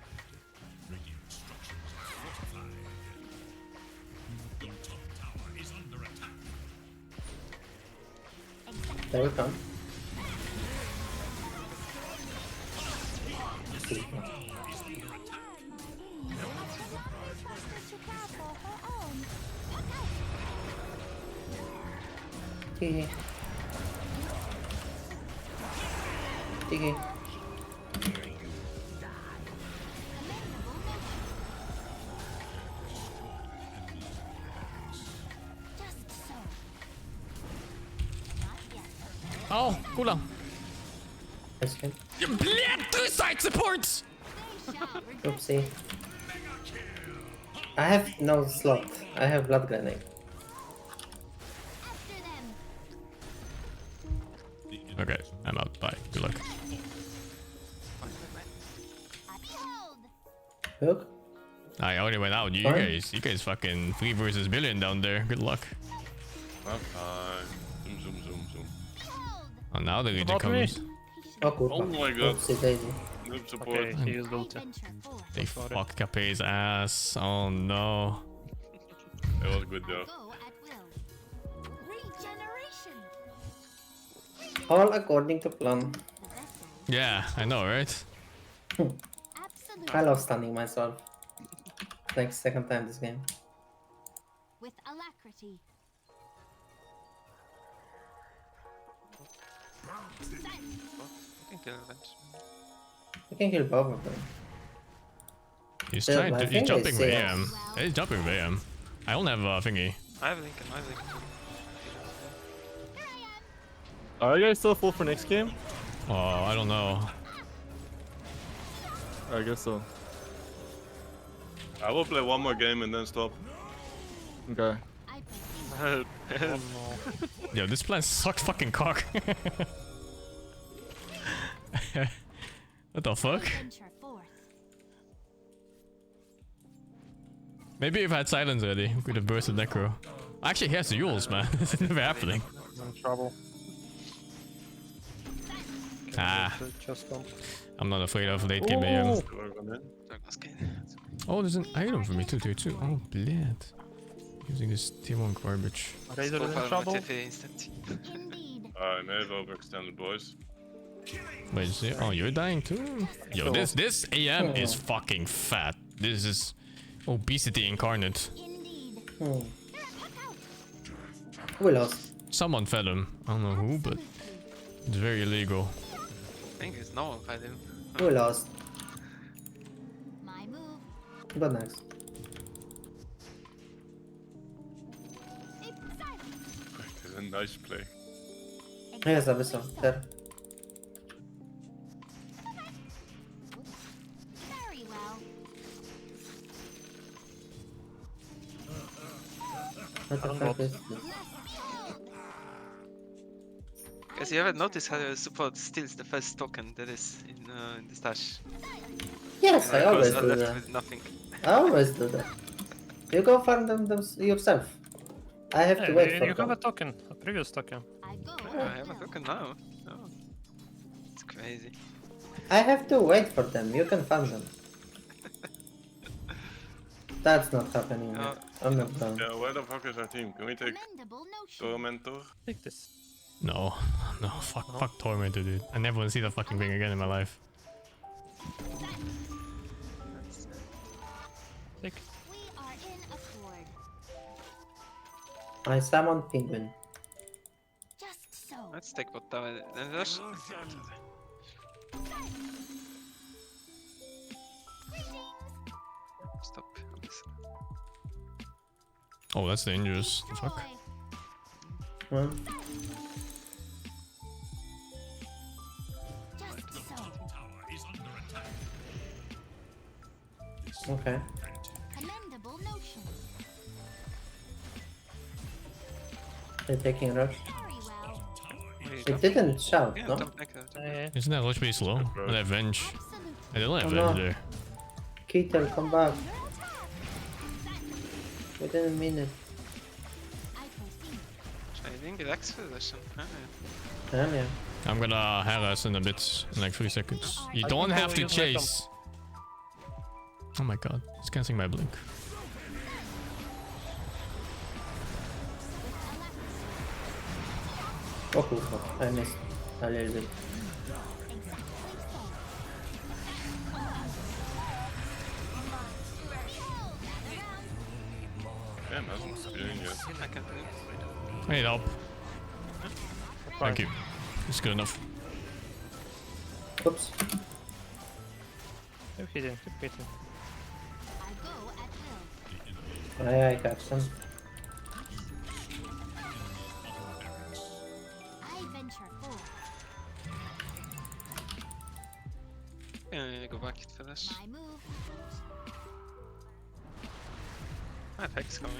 Speaker 10: Radiant structures are fortified. Your top tower is under attack.
Speaker 15: There we come. Tiki. Tiki.
Speaker 3: Oh, kulang.
Speaker 15: Okay.
Speaker 3: Блядь, 2 side supports!
Speaker 15: Oopsie. I have no slot. I have blood grenade.
Speaker 3: Okay, I'm out. Bye. Good luck.
Speaker 15: Look.
Speaker 3: I already went out. You guys fucking 3 versus billion down there. Good luck.
Speaker 20: Zoom.
Speaker 3: Oh, now the leader comes.
Speaker 20: Oh my god.
Speaker 15: Oopsie daisy.
Speaker 20: Noob support.
Speaker 16: Okay, he used ulti.
Speaker 3: They fuck Cape's ass. Oh no.
Speaker 20: That was good though.
Speaker 15: All according to plan.
Speaker 3: Yeah, I know, right?
Speaker 15: I love stunning myself. Like second time this game.
Speaker 22: With alacrity.
Speaker 14: I can kill eventually.
Speaker 15: You can kill both of them.
Speaker 3: He's
Speaker 15: Still,
Speaker 3: trying
Speaker 15: I
Speaker 3: to.
Speaker 15: think
Speaker 3: He's jumping
Speaker 15: they say-
Speaker 3: VM. He's jumping VM. I don't have a thingy.
Speaker 14: I have Lincoln, too.
Speaker 16: Are you guys still full for next game?
Speaker 3: Oh, I don't know.
Speaker 16: I guess so.
Speaker 20: I will play one more game and then stop.
Speaker 16: Okay.
Speaker 20: Oh
Speaker 16: no.
Speaker 3: Yo, this plan sucks fucking cock. What the fuck? Maybe if I had silence already, we could have bursted Necro. Actually, he has the Yules, man. It's never happening.
Speaker 16: I'm in trouble.
Speaker 3: Ah.
Speaker 16: Just don't.
Speaker 3: I'm not afraid of late game AM.
Speaker 14: Oh,
Speaker 3: Oh, there's an item for me too, tier 2. Oh, bled. Using this tier 1 garbage.
Speaker 16: Razor is in trouble.
Speaker 20: I may have overextended, boys.
Speaker 3: Wait, is it? Oh, you're dying too? Yo, this AM is fucking fat. This is obesity incarnate.
Speaker 15: We lost.
Speaker 3: Someone fed him. I don't know who, but it's very illegal.
Speaker 14: I think it's no one fight him.
Speaker 15: We lost. But next.
Speaker 20: It's a nice play.
Speaker 15: Yes, Abyssal. There.
Speaker 22: Very well.
Speaker 15: What the fuck is this?
Speaker 14: Guys, you haven't noticed how the support steals the first token that is in the stash?
Speaker 15: Yes, I always
Speaker 14: goes
Speaker 15: do
Speaker 14: left
Speaker 15: that.
Speaker 14: with nothing.
Speaker 15: I always do that. You go farm them yourself. I have to wait for
Speaker 16: You
Speaker 15: them.
Speaker 16: have a token, a previous token.
Speaker 14: Yeah, I have a token now. Oh, it's crazy.
Speaker 15: I have to wait for them. You can farm them. That's not happening.
Speaker 14: No.
Speaker 15: I'm not done.
Speaker 20: Yeah, where the fuck is our team? Can we take Tormentor?
Speaker 16: Take this.
Speaker 3: No, no, fuck Tormentor, dude. I never want to see that fucking thing again in my life.
Speaker 16: Take.
Speaker 22: We are in accord.
Speaker 15: I summon Penguin.
Speaker 22: Just so.
Speaker 14: Let's take what tower. Then rush. Stop.
Speaker 3: Oh, that's dangerous. The fuck?
Speaker 15: Huh? Okay.
Speaker 22: Commendable notion.
Speaker 15: They're taking rush.
Speaker 22: Very well.
Speaker 15: It didn't shout,
Speaker 14: Yeah,
Speaker 15: no?
Speaker 14: jump back out.
Speaker 3: Isn't that rush pretty slow? Or that Venge? I don't have
Speaker 15: Oh, no.
Speaker 3: Venge there.
Speaker 15: Ketel, come back. We didn't mean it.
Speaker 14: Trading, relax for this one.
Speaker 15: Damn, yeah.
Speaker 3: I'm gonna harass in a bit, in like 3 seconds. You don't have to chase. Oh my god, it's canceling my blink.
Speaker 15: Oh, fuck. I missed a little bit.
Speaker 20: Damn, that's not doing it.
Speaker 14: I can't believe.
Speaker 3: I need help. Thank you. It's good enough.
Speaker 15: Oops.
Speaker 16: Keep hitting, keep hitting.
Speaker 22: I go at will.
Speaker 15: I got some.
Speaker 22: I venture forth.
Speaker 14: Yeah, go back for this.
Speaker 22: My move.
Speaker 14: My pack's coming.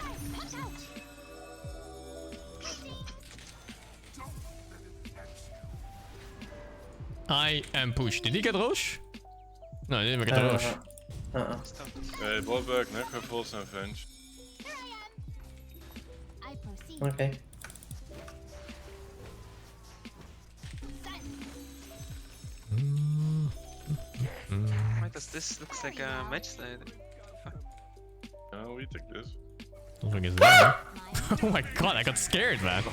Speaker 3: I am pushed. Did he get Roche? No, he didn't get the Roche.
Speaker 20: Hey, blowback, necropulse and Venge.
Speaker 22: I proceed.
Speaker 15: Okay.
Speaker 14: Why does this look like a match slide?
Speaker 20: No, we take this.
Speaker 3: Don't think it's that. Oh my god, I got scared, man.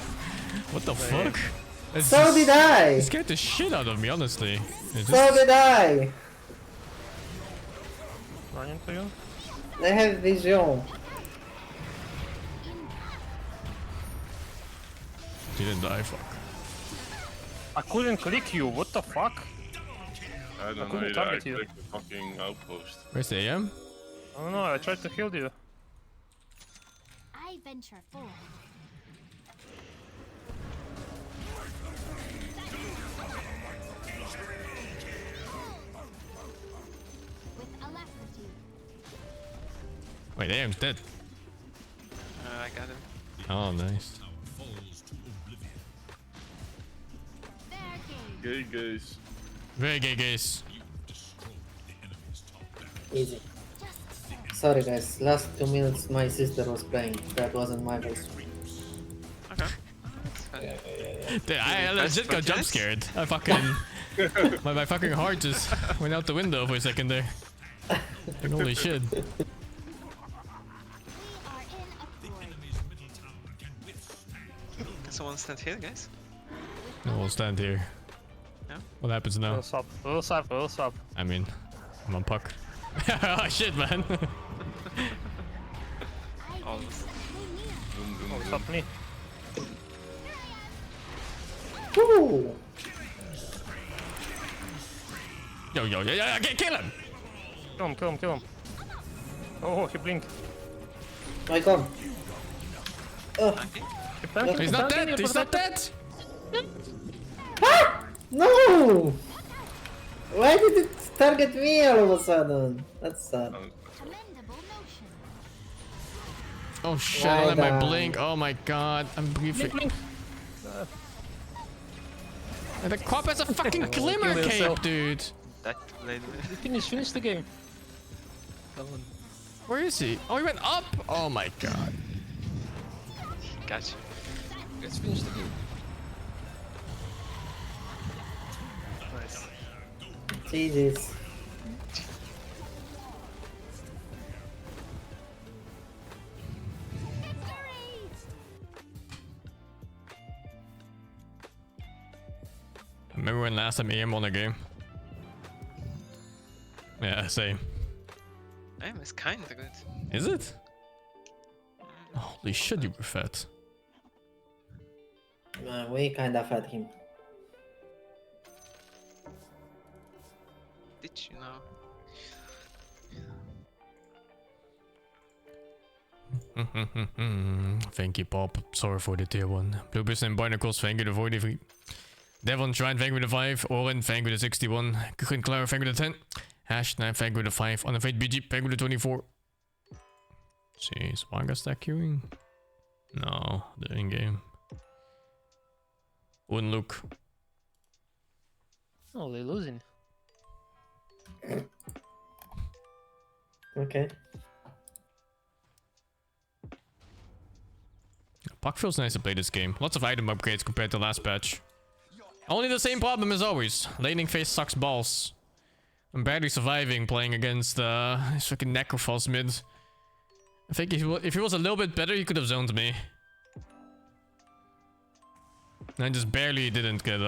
Speaker 3: What the fuck? It's
Speaker 15: So
Speaker 3: just-
Speaker 15: did I!
Speaker 3: It scared the shit out of me, honestly. It's
Speaker 15: So
Speaker 3: just-
Speaker 15: did I!
Speaker 16: Run into you.
Speaker 15: I have vision.
Speaker 3: Didn't die, fuck.
Speaker 16: I couldn't click you, what the fuck?
Speaker 20: I don't know
Speaker 16: couldn't
Speaker 20: either, I
Speaker 16: target you.
Speaker 20: clicked the fucking outpost.
Speaker 3: Where's the AM?
Speaker 16: I don't know, I tried to heal you.
Speaker 22: I venture forth. With alacrity.
Speaker 3: Wait, the AM's dead.
Speaker 14: I got him.
Speaker 3: Oh, nice.
Speaker 22: Fair game.
Speaker 20: Gay guys.
Speaker 3: Very gay guys.
Speaker 15: Easy. Sorry guys, last 2 minutes my sister was playing. That wasn't my voice.
Speaker 3: Dude, I legit got jump scared. I fucking... my fucking heart just went out the window for a second there. Like, holy shit.
Speaker 14: Can someone stand here, guys?
Speaker 3: No, we'll stand here.
Speaker 14: Yeah.
Speaker 3: What happens now?
Speaker 16: We'll swap.
Speaker 3: I mean, I'm on puck. Oh shit, man.
Speaker 14: Almost.
Speaker 16: Stop me.
Speaker 15: Woo!
Speaker 3: Yo, kill him!
Speaker 16: Kill him. Oh, he blinked.
Speaker 15: I come.
Speaker 3: He's not dead! He's not dead!
Speaker 15: Ah! No! Why did it target me all of a sudden? That's sad.
Speaker 3: Oh shit, I don't have my blink. Oh my god, I'm briefing. And the cop has a fucking glimmer
Speaker 16: Kill
Speaker 3: cape,
Speaker 16: yourself.
Speaker 3: dude.
Speaker 14: That lady.
Speaker 16: Finish the game.
Speaker 3: Where is he? Oh, he went up! Oh my god.
Speaker 14: Gotcha.
Speaker 16: Let's finish the game. Nice.
Speaker 15: Jesus.
Speaker 3: Remember when last time AM won a game? Yeah, same.
Speaker 14: Aim is kinda good.
Speaker 3: Is it? Holy shit, you were fat.
Speaker 15: We kind of had him.
Speaker 14: Did you know?
Speaker 3: Thank you, Pop. Sorry for the tier 1. Bluebus and Barnacles, thank you the 43. Devon Shrine, thank you the 5. Oren, thank you the 61. Good Clara, thank you the 10. Hash 9 Fag with a 5. Unafraid BG Fag with a 24. See, is Wanga stack queuing? No, they're in game. Wouldn't look.
Speaker 16: Oh, they're losing.
Speaker 15: Okay.
Speaker 3: Puck feels nice to play this game. Lots of item upgrades compared to last patch. Only the same problem as always. Laning phase sucks balls. I'm barely surviving playing against this fucking Necrophos mid. I think if he was a little bit better, he could have zoned me. And I just barely didn't get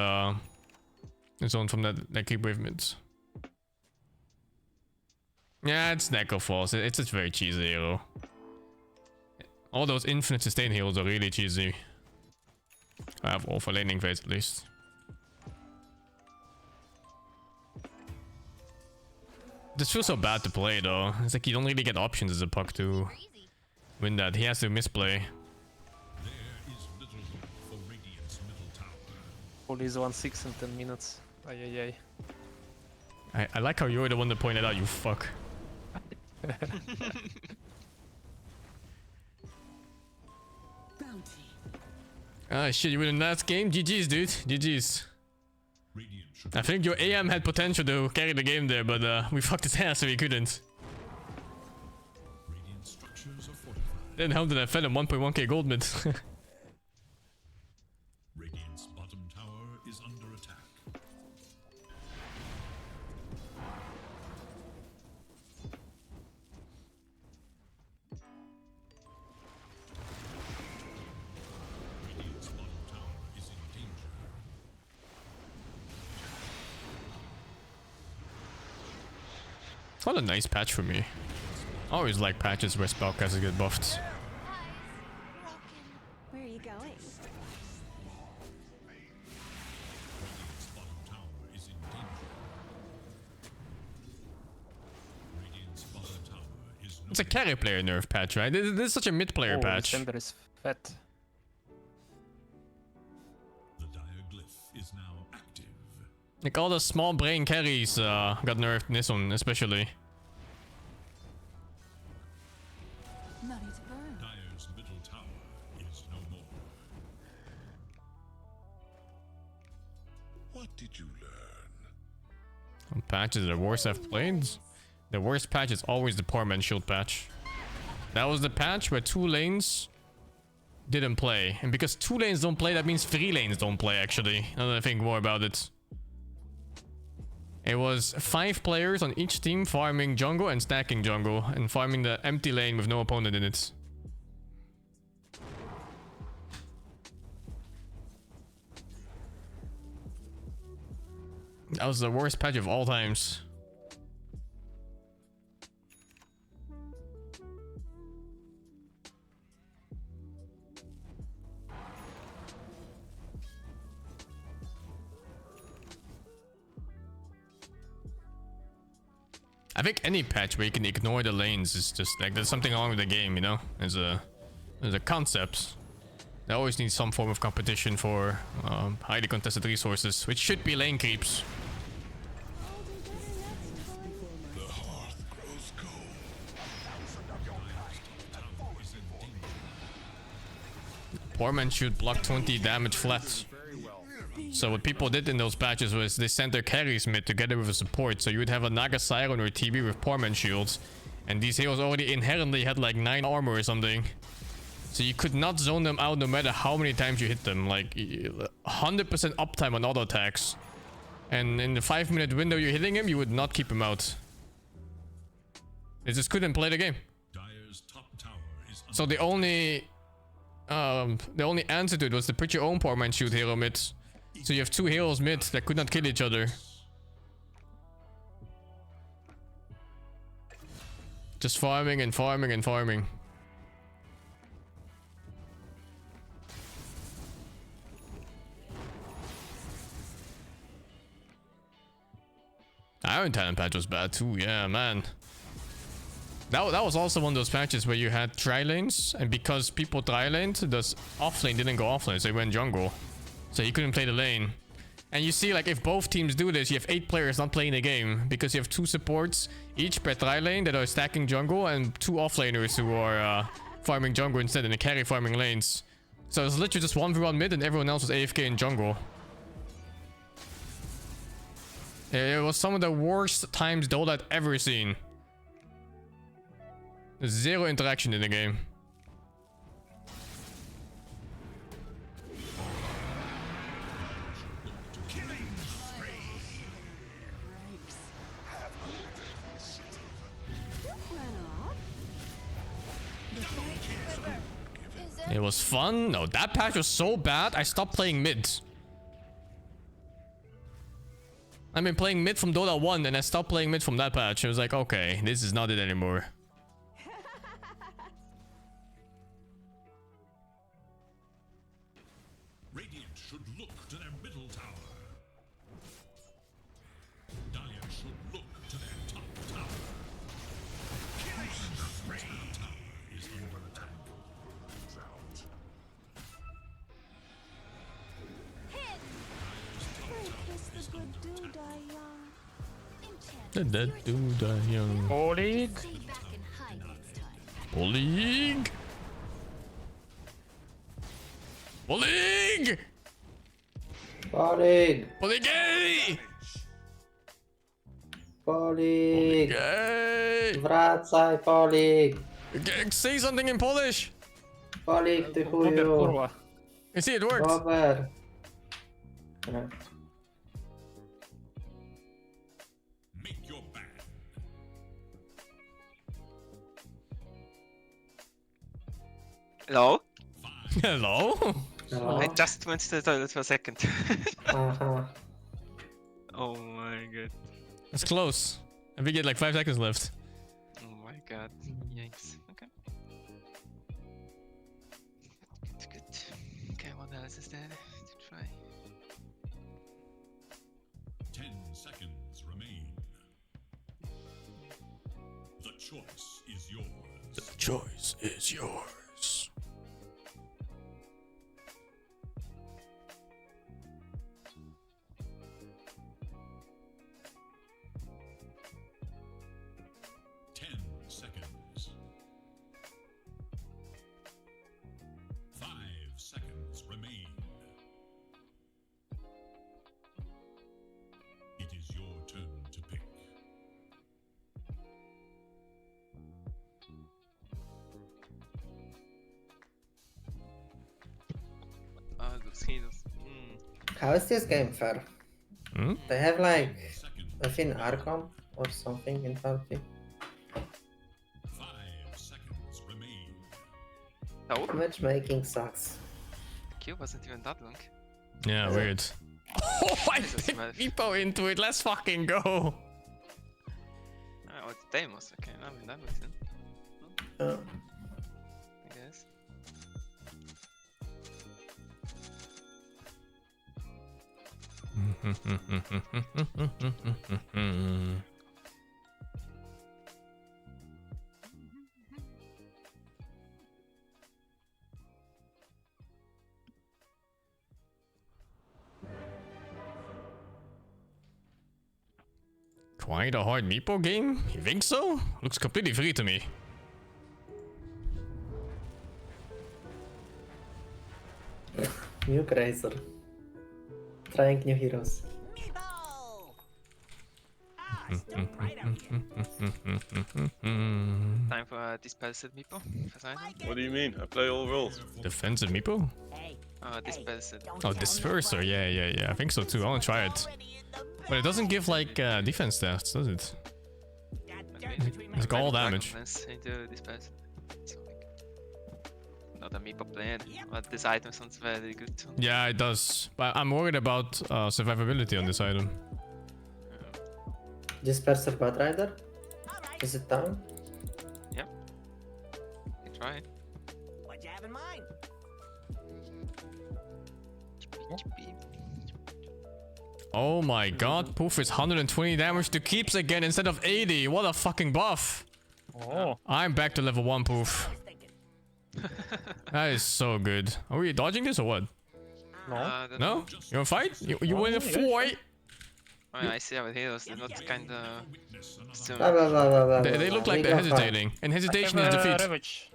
Speaker 3: zoned from that creep wave mid. Yeah, it's Necrophos. It's just very cheesy hero. All those infinite sustain heroes are really cheesy. I have all for laning phase at least. This feels so bad to play though. It's like you don't really get options as a puck to win that. He has to misplay.
Speaker 16: Only is 1-6 in 10 minutes. Ay.
Speaker 3: I like how you're the one that pointed out, you fuck. Ah shit, you win in last game? GG's dude, GG's. I think your AM had potential to carry the game there, but we fucked his ass so he couldn't. Then how did I fed him 1.1k gold mid?
Speaker 10: Radiant's bottom tower is under attack. Radiant's bottom tower is in danger.
Speaker 3: What a nice patch for me. I always like patches where spellcasters get buffed.
Speaker 22: Where are you going?
Speaker 10: Radiant's bottom tower is in danger. Radiant's bottom tower is
Speaker 3: It's a carry player nerf patch, right? This is such a mid player patch.
Speaker 16: December is fat.
Speaker 10: The dire glyph is now active.
Speaker 3: Like all the small brain carries got nerfed in this one especially.
Speaker 10: Dire's middle tower is no more. What did you learn?
Speaker 3: Some patches are worst I've played. The worst patch is always the poor man shield patch. That was the patch where 2 lanes didn't play. And because 2 lanes don't play, that means 3 lanes don't play actually. Now that I think more about it. It was 5 players on each team farming jungle and stacking jungle and farming the empty lane with no opponent in it. That was the worst patch of all times. I think any patch where you can ignore the lanes is just like there's something wrong with the game, you know? There's a concept. They always need some form of competition for highly contested resources, which should be lane creeps.
Speaker 10: The hearth grows cold.
Speaker 3: Poor man should block 20 damage flat. So what people did in those patches was they sent their carries mid together with a support. So you would have a Naga Siren or TB with poor man shields. And these heroes already inherently had like 9 armor or something. So you could not zone them out no matter how many times you hit them. Like 100% uptime on auto attacks. And in the 5-minute window you're hitting him, you would not keep him out. They just couldn't play the game.
Speaker 10: Dire's top tower is
Speaker 3: So the only answer to it was to put your own poor man shield hero mid. So you have 2 heroes mid that could not kill each other. Just farming and farming and farming. Iron Talent patch was bad too, yeah, man. That was also one of those patches where you had tri lanes, and because people tri laned, the off lane didn't go off lane, so they went jungle. So he couldn't play the lane. And you see, like, if both teams do this, you have 8 players not playing the game because you have 2 supports each per tri lane that are stacking jungle and 2 offlaners who are farming jungle instead and the carry farming lanes. So it's literally just 1v1 mid and everyone else was AFK in jungle. It was some of the worst times Dota had ever seen. There's 0 interaction in the game. It was fun. No, that patch was so bad, I stopped playing mid. I've been playing mid from Dota 1 and I stopped playing mid from that patch. I was like, okay, this is not it anymore.
Speaker 10: Radiant should look to their middle tower. Dire should look to their top tower. King's tower is under attack.
Speaker 3: That dude, young.
Speaker 16: Bullying.
Speaker 3: Bullying. Bullying.
Speaker 15: Bullying.
Speaker 3: Bullying.
Speaker 15: Bullying.
Speaker 3: Gay.
Speaker 15: Wracaj, Bullying.
Speaker 3: Say something in Polish.
Speaker 15: Bullying, ty chuju.
Speaker 3: You see, it worked.
Speaker 15: Robert. No.
Speaker 10: Make your bed.
Speaker 14: Hello?
Speaker 3: Hello?
Speaker 15: Hello?
Speaker 14: I just went to the toilet for a second.
Speaker 15: Uh-huh.
Speaker 14: Oh my god.
Speaker 3: It's close. And we get like 5 seconds left.
Speaker 14: Oh my god. Yikes. Okay. Good. Okay, what else is there to try?
Speaker 10: 10 seconds remain. The choice is yours.
Speaker 3: The choice is yours.
Speaker 10: Seconds. 5 seconds remain. It is your turn to pick.
Speaker 14: Those heroes.
Speaker 15: How is this game fair?
Speaker 3: Hmm?
Speaker 15: They have like within Arcom or something in PUBG.
Speaker 10: 5 seconds remain.
Speaker 14: No.
Speaker 15: Matchmaking sucks.
Speaker 14: The queue wasn't even that long.
Speaker 3: Yeah, weird. Oh, I picked Meepo into it. Let's fucking go.
Speaker 14: Oh, the Deimos. Okay, I mean, that makes sense. I guess.
Speaker 3: Quite a hard Meepo game? You think so? Looks completely free to me.
Speaker 15: New Crazer. Trying new heroes.
Speaker 14: Time for a dispersed Meepo.
Speaker 20: What do you mean? I play all roles.
Speaker 3: Defensive Meepo?
Speaker 14: Dispersed.
Speaker 3: Oh, Disperser. Yeah. I think so too. I want to try it. But it doesn't give like defense stats, does it? It's all damage.
Speaker 14: Into dispersed. So, not a Meepo player, but this item sounds very good too.
Speaker 3: Yeah, it does. But I'm worried about survivability on this item.
Speaker 15: Disperser Bad Rider? Is it down?
Speaker 14: Yep. You try it.
Speaker 6: What you have in mind?
Speaker 3: Oh my god, Poof is 120 damage to keeps again instead of 80. What a fucking buff.
Speaker 16: Oh.
Speaker 3: I'm back to level 1, Poof. That is so good. Are we dodging this or what? No? You wanna fight? You wanna fight?
Speaker 14: I mean, I see how it heals. They're not kind of.
Speaker 3: They look like they're hesitating, and hesitation is defeat.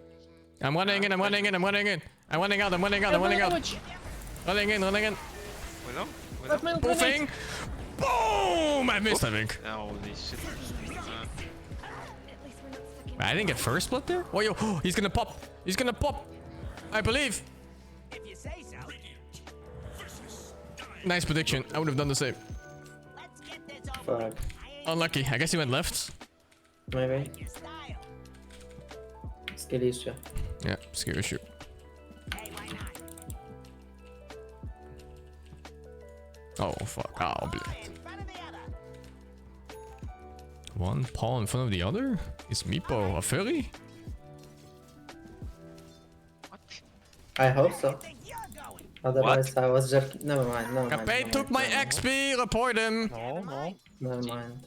Speaker 3: I'm running in. I'm running out. I'm running out. Running out. Running in. Boofing. Boom! I missed, I think.
Speaker 14: Holy shit.
Speaker 3: I didn't get first blood there. Oh, yo, he's gonna pop. He's gonna pop. I believe.
Speaker 6: If you say so.
Speaker 3: Nice prediction. I would have done the same.
Speaker 15: Fuck.
Speaker 3: Unlucky. I guess he went left.
Speaker 15: Maybe. Skill issue.
Speaker 3: Yeah, skill issue. Oh fuck. Oh, bleh. One paw in front of the other? Is Meepo a furry?
Speaker 15: I hope so. Otherwise, I was just. Never mind.
Speaker 3: Capay took my XP. Report him.
Speaker 15: No. Never mind.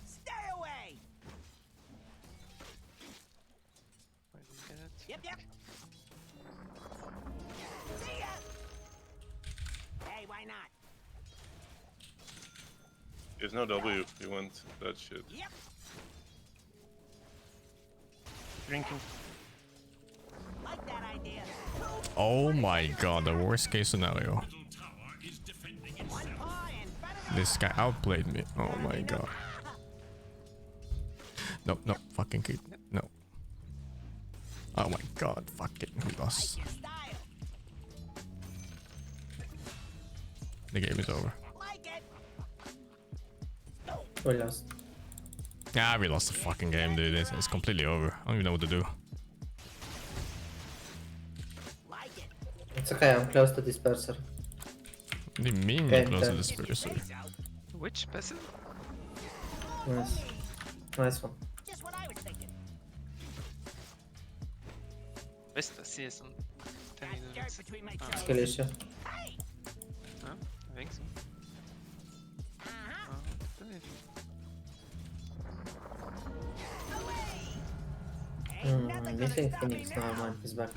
Speaker 6: Stay away. Yep. See ya. Hey, why not?
Speaker 20: There's no W if you want that shit.
Speaker 6: Yep.
Speaker 16: Drinking.
Speaker 6: Like that idea.
Speaker 3: Oh my god, the worst case scenario. This guy outplayed me. Oh my god. No, fucking keep. No. Oh my god, fuck it. We lost. The game is over.
Speaker 15: We lost.
Speaker 3: Yeah, we lost the fucking game, dude. It's completely over. I don't even know what to do.
Speaker 15: It's okay, I'm close to disperser.
Speaker 3: What do you mean you're close to the disperser?
Speaker 14: Which person?
Speaker 15: Nice. Nice one.
Speaker 6: Just what I was thinking.
Speaker 14: Vista CS on 10 minutes.
Speaker 15: Skill issue.
Speaker 14: Huh? I think so.
Speaker 15: Missing Phoenix now, man. He's back.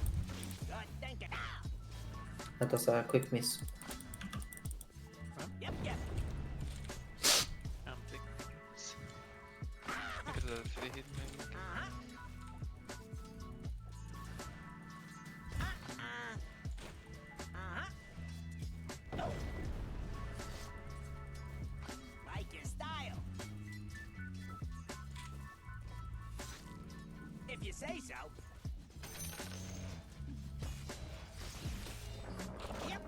Speaker 15: That was a quick miss.
Speaker 6: Yep.
Speaker 14: Because of the free hit, maybe.
Speaker 6: Like your style. If you say so. Yep.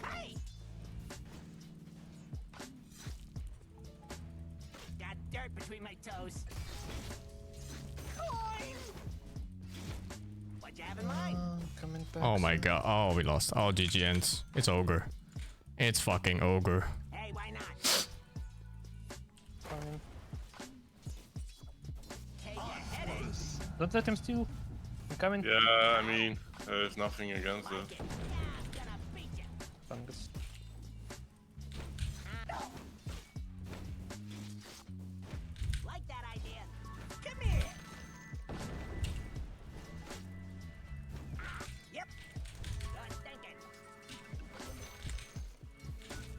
Speaker 6: Hey. Got dirt between my toes. Coin. What you have in mind?
Speaker 3: Oh my god. Oh, we lost. Oh, GG ends. It's ogre. It's fucking ogre.
Speaker 6: Hey, why not?
Speaker 16: Don't let him steal. I'm coming.
Speaker 20: Yeah, I mean, there's nothing against it.
Speaker 16: Fungus.
Speaker 6: Like that idea. Come here. Yep. Good thinking.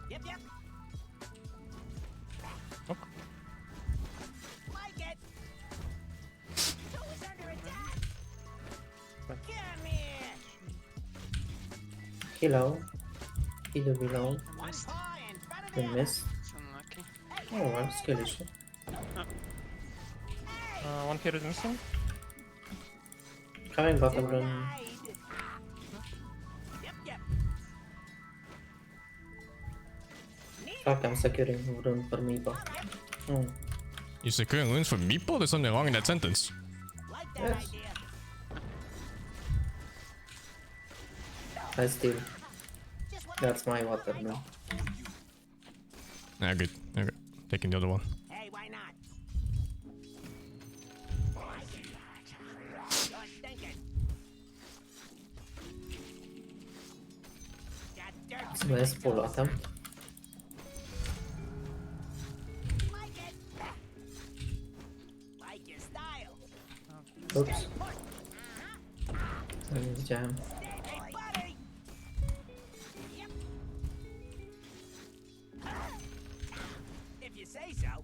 Speaker 6: Yep. Like it. Who is under attack? Come here.
Speaker 15: Hello. Hello, below.
Speaker 6: One paw in front of
Speaker 15: We
Speaker 6: the
Speaker 15: missed.
Speaker 14: It's unlucky.
Speaker 15: Oh, well, skill issue.
Speaker 16: One hero is missing.
Speaker 15: Coming bottom room. Fuck, I'm securing room for Meepo.
Speaker 3: You securing runes for Meepo? There's something wrong in that sentence.
Speaker 15: Yes. I steal. That's my water now.
Speaker 3: Nah, good. Okay. Taking the other one.
Speaker 6: Hey, why not? Good thinking. Got dirt
Speaker 15: It's a nice pull attempt.
Speaker 6: like it. Like your
Speaker 15: Oops. I need jam.
Speaker 6: If you say so.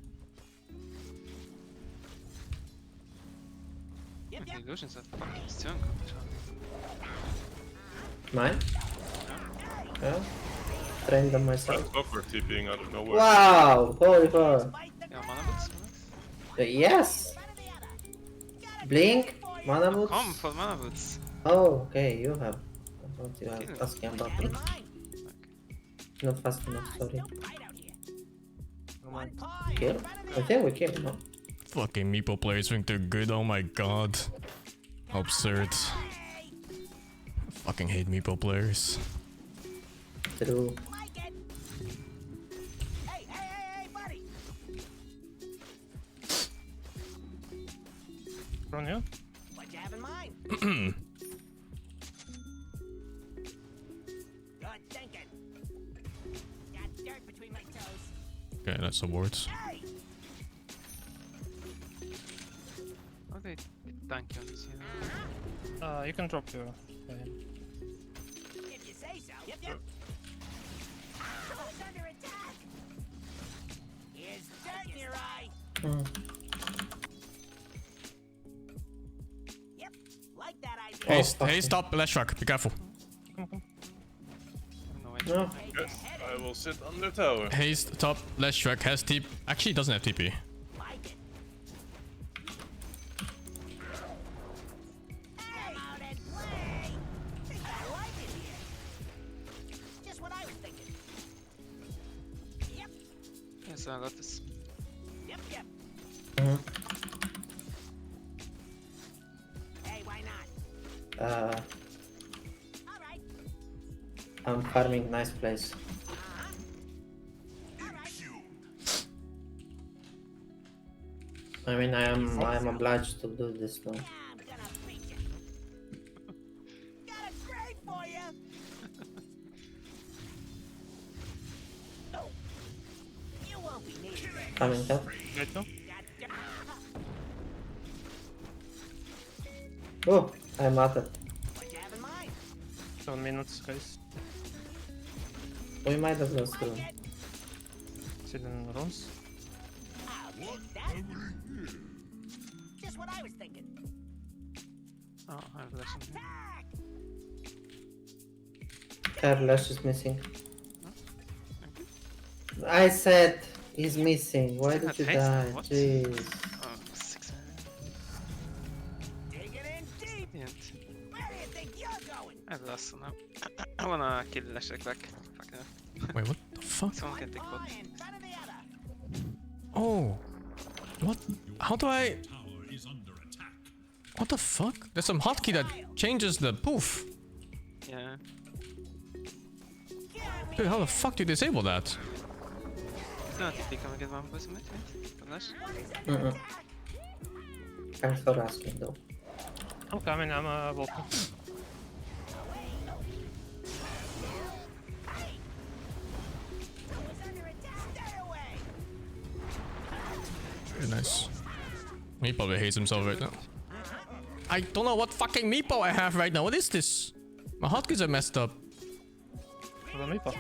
Speaker 14: Okay, Illusions are fucking strong.
Speaker 15: Mine? Yeah. Trained them myself.
Speaker 20: Over TPing out of nowhere.
Speaker 15: Wow! Holy fuck.
Speaker 14: Yeah, mana boots,
Speaker 15: Yes! Blink? Mana boots?
Speaker 14: Come for mana boots.
Speaker 15: Oh, okay, you have. I thought you have asking about me. Not fast enough, sorry. Kill? I think we killed, no?
Speaker 3: Fucking meeple players think they're good, oh my god. Absurd. I fucking hate meeple players.
Speaker 15: True.
Speaker 16: From you?
Speaker 6: What you have in mind? Good thinking. Got dirt between my toes.
Speaker 3: Okay, that's awards.
Speaker 14: Okay, thank you on this,
Speaker 16: You can drop your...
Speaker 6: If you say so. Yep, yep. Who's under attack? Here's dirt in your eye. Yep, like that idea.
Speaker 3: Hey, stop, let's truck, be careful.
Speaker 15: No.
Speaker 20: Yes, I will sit on the tower.
Speaker 3: Haste, top, let's truck, has TP. Actually, doesn't have TP.
Speaker 14: Yes, I got this.
Speaker 6: Yep, yep. Hey, why not?
Speaker 15: I'm farming nice place. I mean, I'm obliged to do this now. Coming up. Oh, I'm at it.
Speaker 16: 7 minutes, guys.
Speaker 15: We might have lost two.
Speaker 16: Still in runs.
Speaker 6: Just what I was thinking.
Speaker 14: Oh, I have less in here.
Speaker 15: Lash is missing. I said he's missing. Why did you die? Jeez.
Speaker 14: Oh, 6
Speaker 6: Digging in deep.
Speaker 14: Yeah.
Speaker 6: Where do you think you're going?
Speaker 14: I have lost now. I wanna kill Lashek back. Fuck it.
Speaker 3: Wait, what the fuck?
Speaker 14: Someone can take bot.
Speaker 3: Oh. What? How do I... What the fuck? There's some hotkey that changes the poof.
Speaker 14: Yeah.
Speaker 3: Dude, how the fuck do you disable that?
Speaker 14: No, TP, can we get one boost mid? From Lash?
Speaker 15: Thanks for asking though.
Speaker 16: I'm coming, I'm walking.
Speaker 3: Very nice. He probably hates himself right now. I don't know what fucking meepo I have right now. What is this? My hotkeys are messed up.
Speaker 16: Meepo.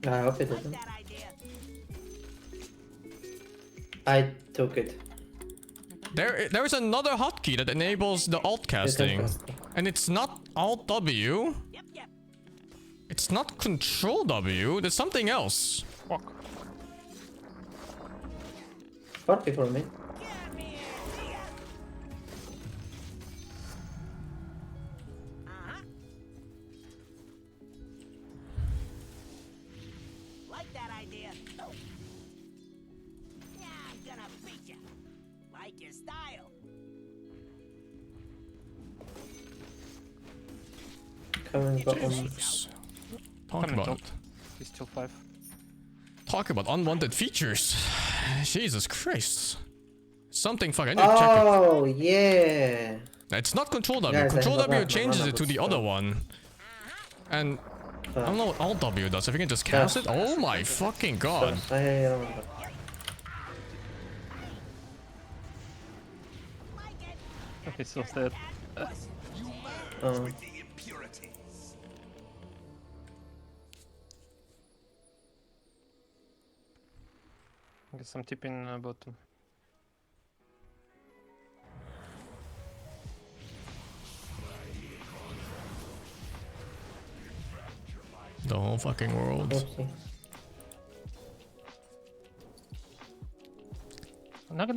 Speaker 15: I hope it doesn't. I took it.
Speaker 3: There is another hotkey that enables the alt casting. And it's not Alt W. It's not Control W. There's something else.
Speaker 16: Fuck.
Speaker 15: 40 for me.
Speaker 6: Like that idea. Yeah, I'm gonna beat you. Like your style.
Speaker 15: Coming bottom.
Speaker 3: Talk about it.
Speaker 16: He's still 5.
Speaker 3: Talk about unwanted features. Jesus Christ. Something fucking. I need to check it.
Speaker 15: Oh, yeah.
Speaker 3: It's not Control W.
Speaker 15: Guys,
Speaker 3: Control
Speaker 15: I
Speaker 3: W
Speaker 15: forgot
Speaker 3: changes
Speaker 15: my
Speaker 3: it to the
Speaker 15: mana
Speaker 3: other
Speaker 15: boots.
Speaker 3: one. And I don't know what Alt W does. If you can just cast it. Oh my fucking god.
Speaker 15: I remember.
Speaker 16: He's so dead.
Speaker 12: With the impurities.
Speaker 16: Get some tip in bottom.
Speaker 3: The whole fucking world.
Speaker 15: Oopsie.
Speaker 16: Knock.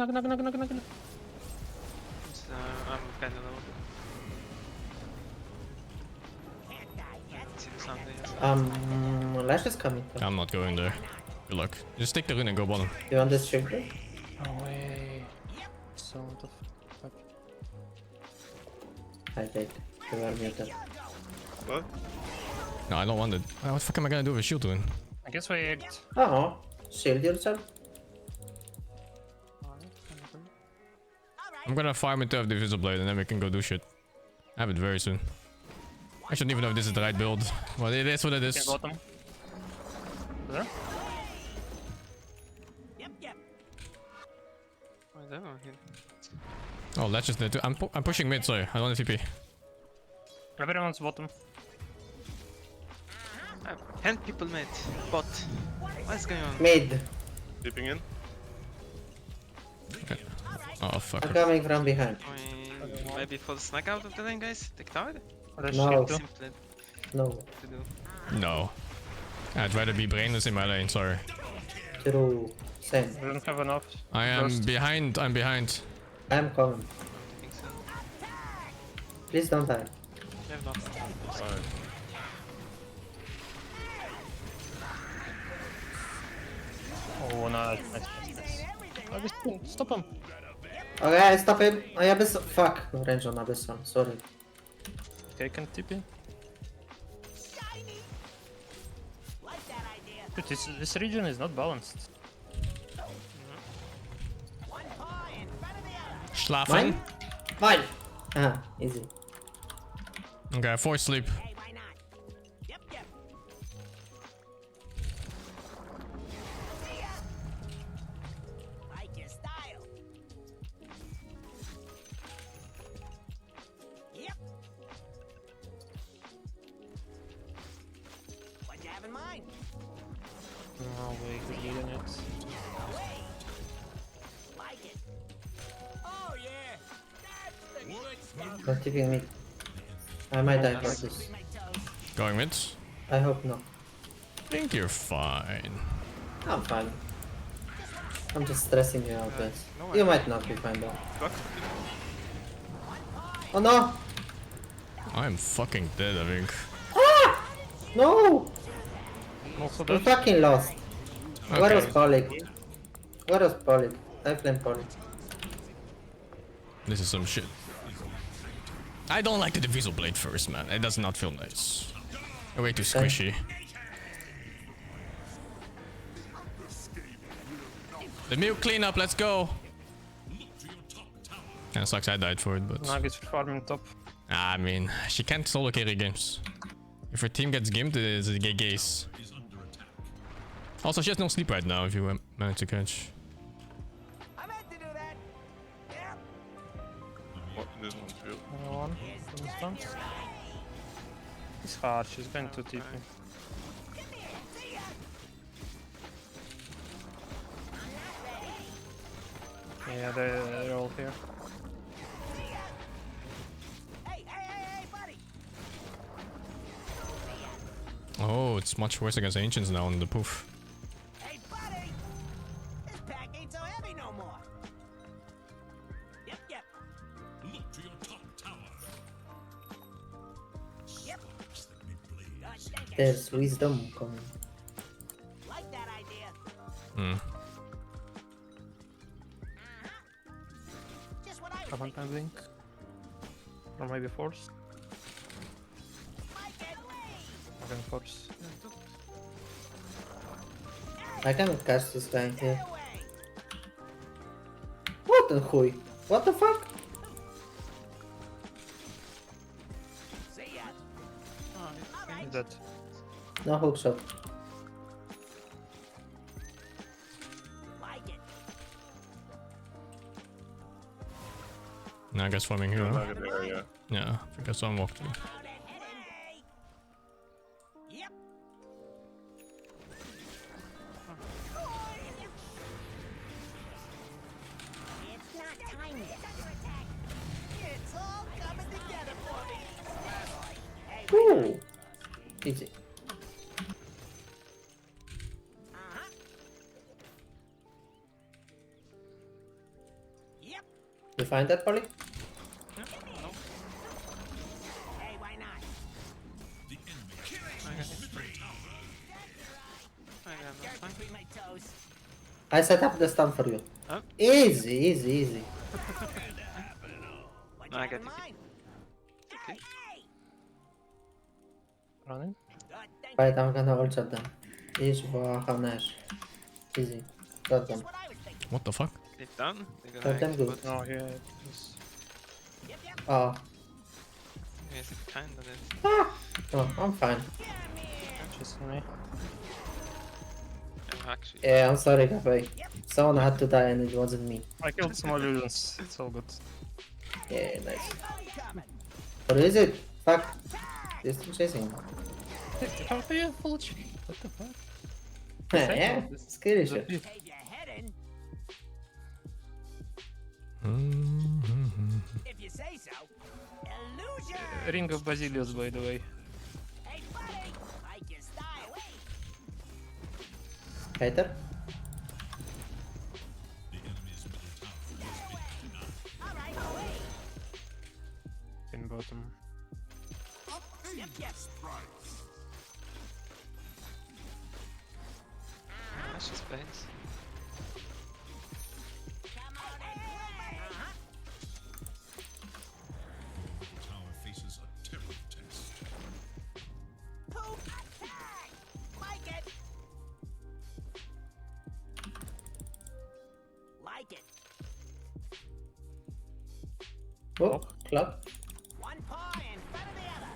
Speaker 14: So, I'm kind of low. See the sound there.
Speaker 15: Lash is coming.
Speaker 3: I'm not going there. Good luck. Just take the rune and go bottom.
Speaker 15: You want this trigger?
Speaker 16: No way. So what the fuck?
Speaker 15: I take. You are muted.
Speaker 20: What?
Speaker 3: No, I don't want it. What the fuck am I gonna do with a shield rune?
Speaker 16: I guess we egged.
Speaker 15: Oh, shield yourself.
Speaker 3: I'm gonna farm it to have the Visual Blade and then we can go do shit. I have it very soon. I shouldn't even know if this is the right build. Well, it is what it is.
Speaker 16: Bottom. There?
Speaker 14: Oh, is that one here?
Speaker 3: Oh, that's just there too. I'm pushing mid, sorry. I don't want TP.
Speaker 16: Everyone's bottom.
Speaker 14: 10 people mid. Bot. What's going on?
Speaker 15: Mid.
Speaker 20: Dipping in.
Speaker 3: Okay. Oh, fuck.
Speaker 15: I'm coming from behind.
Speaker 14: Maybe full snack out of the lane, guys? Take tower?
Speaker 15: No.
Speaker 14: Simple
Speaker 15: No.
Speaker 14: to do.
Speaker 3: No. I'd rather be brainless in my lane, sorry.
Speaker 15: True. Same.
Speaker 16: We don't have enough.
Speaker 3: I am
Speaker 16: Burst.
Speaker 3: behind, I'm behind.
Speaker 15: I'm coming.
Speaker 14: I think so.
Speaker 15: Please don't die.
Speaker 14: You have nothing.
Speaker 16: Oh, nice. Oh, just stop him.
Speaker 15: Okay, stop him. I Abyss. Fuck. No range on Abyss. Sorry.
Speaker 16: Okay, can tip in. Dude, this region is not balanced.
Speaker 3: Schlafen.
Speaker 15: Mine. Ah, easy.
Speaker 3: Okay, force sleep.
Speaker 16: No way, he's leading it.
Speaker 15: Not tipping me. I might die for this.
Speaker 3: Going mid.
Speaker 15: I hope not.
Speaker 3: I think you're fine.
Speaker 15: I'm fine. I'm just stressing you out, guys. You might not be fine though. Oh no!
Speaker 3: I'm fucking dead, I think.
Speaker 15: Ah! No!
Speaker 16: Also
Speaker 15: We fucking lost.
Speaker 3: Okay.
Speaker 15: Where was Polly? Where was Polly? I blame Polly.
Speaker 3: This is some shit. I don't like the Divisal Blade first, man. It does not feel nice. Way too squishy. The milk cleanup, let's go! Kinda sucks I died for it, but...
Speaker 16: Nuggets farming top.
Speaker 3: I mean, she can't solo carry games. If her team gets gimped, it is a gay case. Also, she has no sleep right now, if you manage to catch.
Speaker 20: What? This one's real.
Speaker 16: One. Instance. It's hard, she's going to TP. Yeah, they're all here.
Speaker 3: Oh, it's much worse against Ancients now on the poof.
Speaker 6: Hey, buddy! This pack ain't so heavy no more. Yep.
Speaker 10: Look to your top tower.
Speaker 6: Yep.
Speaker 15: There's wisdom coming.
Speaker 6: Like that idea.
Speaker 3: Hmm.
Speaker 6: Just what I
Speaker 16: I want my blink. Or maybe force. I can force.
Speaker 15: I cannot catch this guy here. What the hui? What the fuck?
Speaker 16: Is that?
Speaker 15: No hook shot.
Speaker 3: No, I guess farming here. Huh?
Speaker 20: There, yeah.
Speaker 3: Yeah, I think I saw him walk through.
Speaker 6: Yep. It's not time yet. It's all coming together for me. Hey,
Speaker 15: Ooh. Easy.
Speaker 6: Yep.
Speaker 15: You find that, Polly?
Speaker 6: Hey, why not?
Speaker 10: The enemy
Speaker 6: Dirt between my toes.
Speaker 15: I set up the stun for you.
Speaker 14: Huh?
Speaker 15: Easy, easy, easy.
Speaker 14: No, I got it.
Speaker 6: Hey,
Speaker 16: Running.
Speaker 15: Wait, I'm gonna ult shot them. Easy for Hanesh. Easy. Got them.
Speaker 3: What the fuck?
Speaker 14: They're done. They're
Speaker 15: Got them good.
Speaker 16: Oh, yeah.
Speaker 15: Oh.
Speaker 14: Yes, it kinda is.
Speaker 15: Ah. Oh, I'm fine.
Speaker 16: Just me.
Speaker 14: I'm actually.
Speaker 15: Yeah, I'm sorry, Cafe. Someone had to die and it wasn't me.
Speaker 16: I killed some illusions. It's all good.
Speaker 15: Yeah, nice. What is it? Fuck. They're still chasing him.
Speaker 16: How do you full HP? What the fuck?
Speaker 15: Yeah, scary shit.
Speaker 6: Hey, you're heading. If you say so. Illusion.
Speaker 16: Ring of Basilius, by the way.
Speaker 6: Hey, buddy. Like your style.
Speaker 15: Hater?
Speaker 16: In bottom.
Speaker 6: Yep, yep.
Speaker 14: That's just base.
Speaker 10: tower faces a terrible test.
Speaker 6: Poop attack. Like it. Like it.
Speaker 15: Oh, club.
Speaker 6: One paw in front of the other.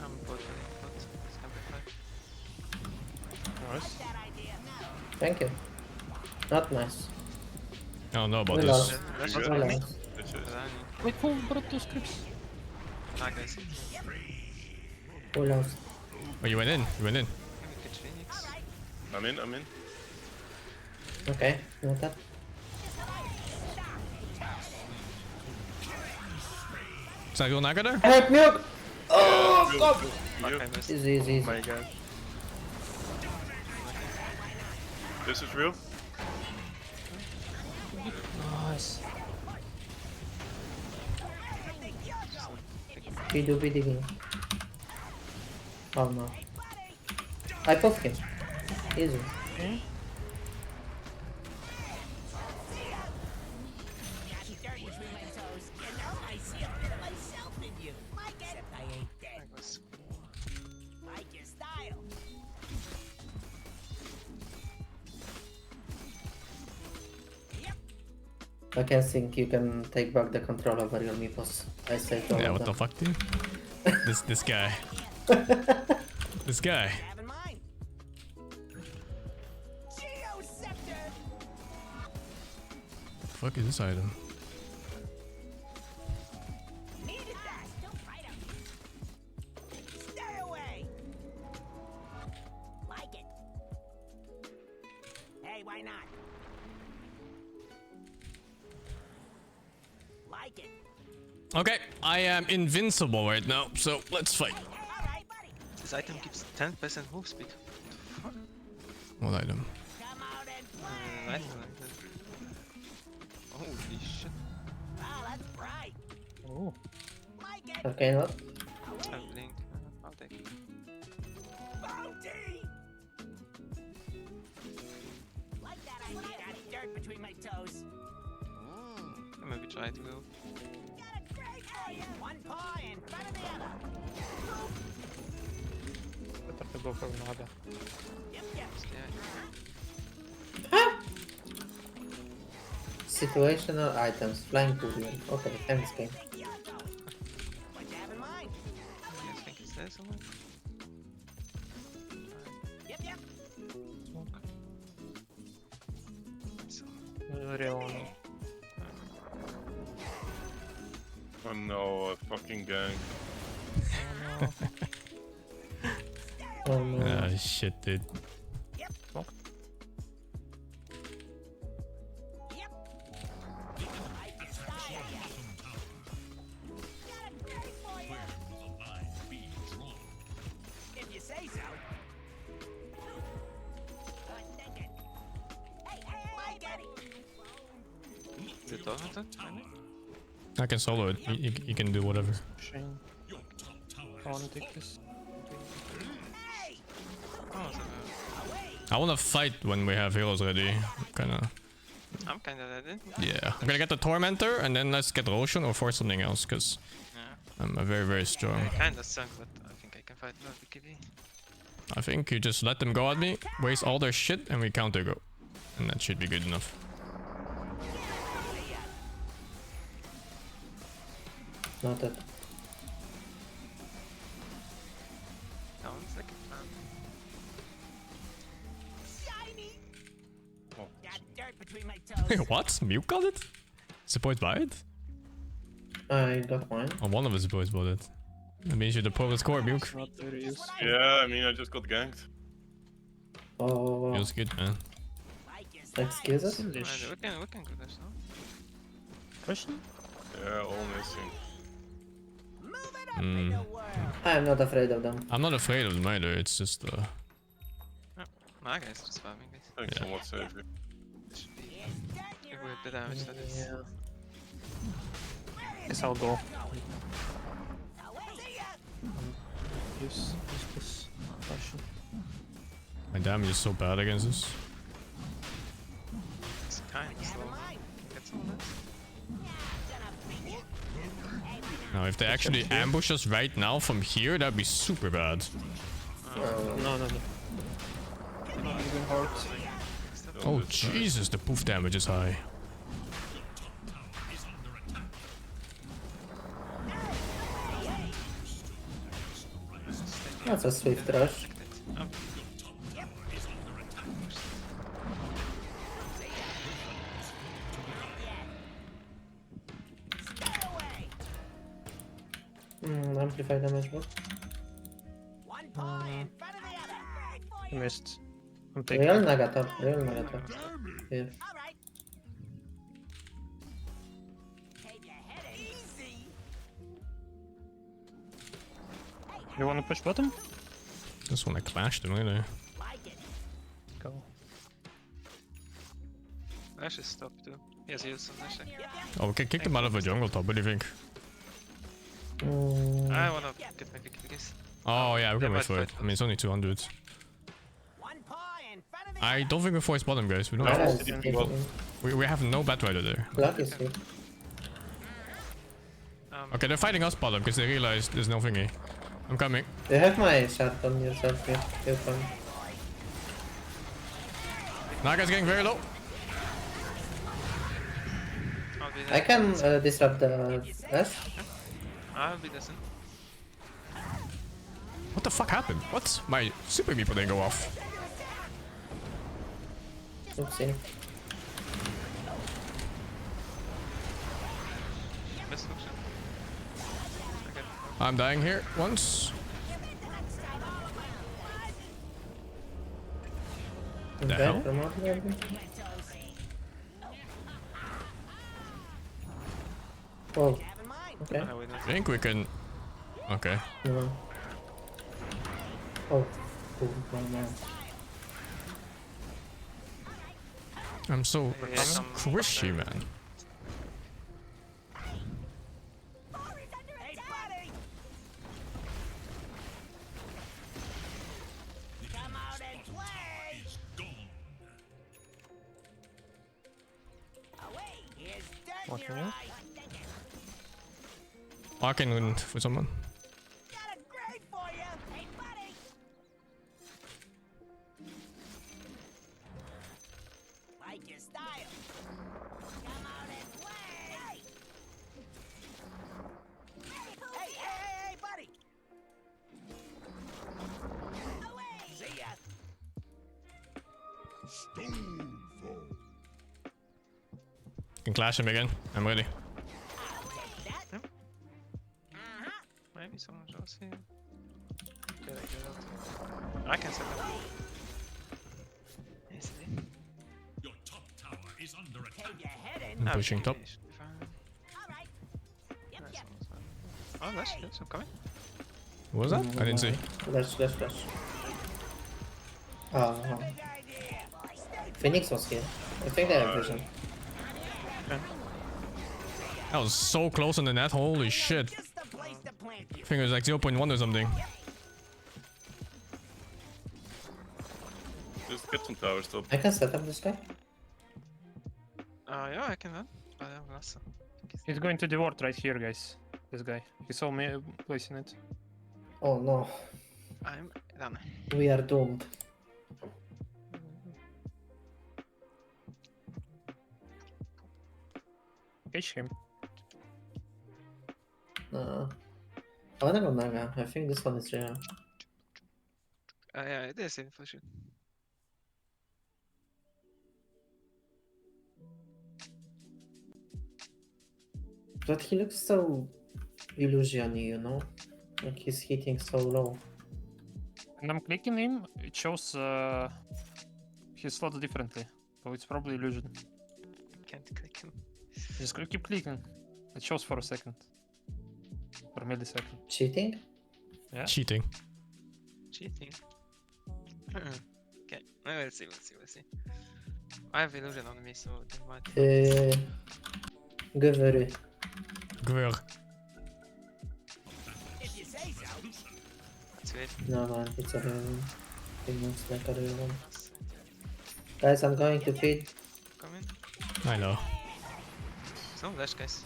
Speaker 14: I'm bottom. It's gonna be
Speaker 16: Nice.
Speaker 6: That idea. No.
Speaker 15: Thank you. Not nice.
Speaker 3: I don't know about
Speaker 15: We
Speaker 3: this.
Speaker 15: lost.
Speaker 14: That's
Speaker 15: We
Speaker 14: good.
Speaker 15: lost.
Speaker 16: Wait, who brought those scripts?
Speaker 14: Ah, guys.
Speaker 15: We lost.
Speaker 3: Oh, you went in. You went in.
Speaker 14: Catch Phoenix.
Speaker 20: I'm in.
Speaker 15: Okay, not that.
Speaker 3: Is that your Naga there?
Speaker 15: Help me up! Oh, stop!
Speaker 14: Fuck, I missed.
Speaker 15: Easy, easy, easy.
Speaker 20: Oh my god. This is real?
Speaker 16: Nice.
Speaker 15: We do be digging. Oh no. I popped him. Easy.
Speaker 6: Dirt between my toes. You know, I see a bit of myself in you. Like it. Except I ain't dead. Like your style.
Speaker 15: I can think you can take back the control over your meeples. I say to all
Speaker 3: Yeah,
Speaker 15: of
Speaker 3: what the
Speaker 15: them.
Speaker 3: fuck, dude? This guy. This guy.
Speaker 6: Have in mind. Geosceptor.
Speaker 3: What the fuck is this item?
Speaker 6: Needed that. Don't fight him. Stay away. Like it. Hey, why not? Like it.
Speaker 3: Okay, I am invincible right now, so let's fight.
Speaker 14: This item gives 10% move speed.
Speaker 3: What item?
Speaker 14: I don't like that. Holy shit.
Speaker 6: Wow, that's bright.
Speaker 16: Oh.
Speaker 6: Like it.
Speaker 15: Okay, what?
Speaker 14: I blink. I'll take it.
Speaker 6: Bounty. Like that idea. Got dirt between my toes.
Speaker 14: Can maybe try to go.
Speaker 6: Got a great for you. One paw in front of the other.
Speaker 16: Better to go for Naga.
Speaker 6: Yep, yep.
Speaker 15: Situational items. Flying courier. Okay, thanks game.
Speaker 6: What you have in mind?
Speaker 14: I think it's there somewhere.
Speaker 6: Yep, yep.
Speaker 16: Real one.
Speaker 20: Oh no, a fucking gang.
Speaker 15: Oh no.
Speaker 3: Ah, shit, dude.
Speaker 6: If you say so.
Speaker 14: Is it Dota?
Speaker 3: I can solo it. You can do whatever.
Speaker 16: Shane. I wanna take this.
Speaker 3: I wanna fight when we have heroes ready.
Speaker 14: I'm kinda ready.
Speaker 3: Yeah. I'm gonna get the Tormentor and then let's get Roshan or force something else because I'm very, very strong.
Speaker 14: I kinda sunk, but I think I can fight BG3.
Speaker 3: I think you just let them go at me, waste all their shit, and we counter go. And that should be good enough.
Speaker 15: Noted.
Speaker 14: Sounds like a plan.
Speaker 6: Shiny. Got dirt between my toes.
Speaker 3: What? Mute got it? Support buy it?
Speaker 15: I got mine.
Speaker 3: Oh, one of the supports bought it. That means you're the poor score, Muke.
Speaker 20: Yeah, I mean, I just got ganked.
Speaker 15: Oh.
Speaker 3: Feels good, man.
Speaker 15: Excuses?
Speaker 14: We can do this now.
Speaker 16: Question?
Speaker 20: Yeah, all missing.
Speaker 15: I'm not afraid of them.
Speaker 3: I'm not afraid of them either, it's just
Speaker 14: My guy's just farming guys.
Speaker 20: Thanks so much, Savior.
Speaker 14: Should be with the damage that is.
Speaker 16: Yeah. Guess I'll go. Use this potion.
Speaker 3: my damage is so bad against this.
Speaker 14: It's kind of slow. Get some of this.
Speaker 3: Now if they actually ambush us right now from here, that'd be super bad.
Speaker 16: No. Not even hard.
Speaker 3: Oh Jesus, the poof damage is high.
Speaker 15: That's a swift rush. Amplify damage, bro.
Speaker 16: I missed. I'm
Speaker 15: Real Nagata, real Nagata. Here.
Speaker 16: You wanna push bottom?
Speaker 3: Just wanna clash them, really.
Speaker 16: Go.
Speaker 14: Ash is top too. He has heals on Ash.
Speaker 3: Oh, we can kick them out of the jungle top, what do you think?
Speaker 14: I wanna get my pick guys.
Speaker 3: Oh yeah, we can wait for it. I mean, it's only 200. I don't think we force bottom, guys. We don't. We have no bat rider there. Okay, they're fighting us bottom because they realize there's no thingy. I'm coming.
Speaker 15: You have my shot on yourself here. You're fine.
Speaker 3: Naga's getting very low.
Speaker 15: I can disrupt the Ash.
Speaker 14: I'll be decent.
Speaker 3: What the fuck happened? What? My super meeple didn't go off.
Speaker 15: Oopsie.
Speaker 3: I'm dying here once. The hell?
Speaker 15: Whoa. Okay.
Speaker 3: I think we can. Okay.
Speaker 15: No. Oh. No.
Speaker 3: I'm so squishy, man.
Speaker 16: Walking in.
Speaker 3: I can win for someone. Can clash him again. I'm ready.
Speaker 14: Let's see. Get out. I can set up. Easily.
Speaker 10: Your top tower is under attack.
Speaker 3: I'm pushing top.
Speaker 14: Oh, that's I'm coming.
Speaker 3: What was that? I didn't see.
Speaker 15: Flash. Phoenix was here. I think they have vision.
Speaker 3: That was so close on the net. Holy shit. I think it was like 0.1 or something.
Speaker 20: Just get some towers top.
Speaker 15: I can set up this guy.
Speaker 14: Yeah, I can run. I have last.
Speaker 16: He's going to the ward right here, guys. This guy. He saw me placing it.
Speaker 15: Oh no.
Speaker 14: I'm done.
Speaker 15: We are doomed.
Speaker 16: Catch him.
Speaker 15: I wanna go Naga. I think this one is real.
Speaker 14: Yeah, it is in for sure.
Speaker 15: But he looks so illusion-y, you know? Like he's hitting so low.
Speaker 16: When I'm clicking him, it shows his slots differently. So it's probably illusion.
Speaker 14: Can't click him.
Speaker 16: Just keep clicking. It shows for a second. For a millisecond.
Speaker 15: Cheating?
Speaker 16: Yeah.
Speaker 3: Cheating.
Speaker 14: Okay, we'll see. I have illusion on me, so they might.
Speaker 15: Gvr.
Speaker 6: If you say so.
Speaker 14: Sweet.
Speaker 15: No man, it's a real one. It looks like a real one. Guys, I'm going to feed.
Speaker 14: Come in.
Speaker 3: I know.
Speaker 14: Some flash, guys.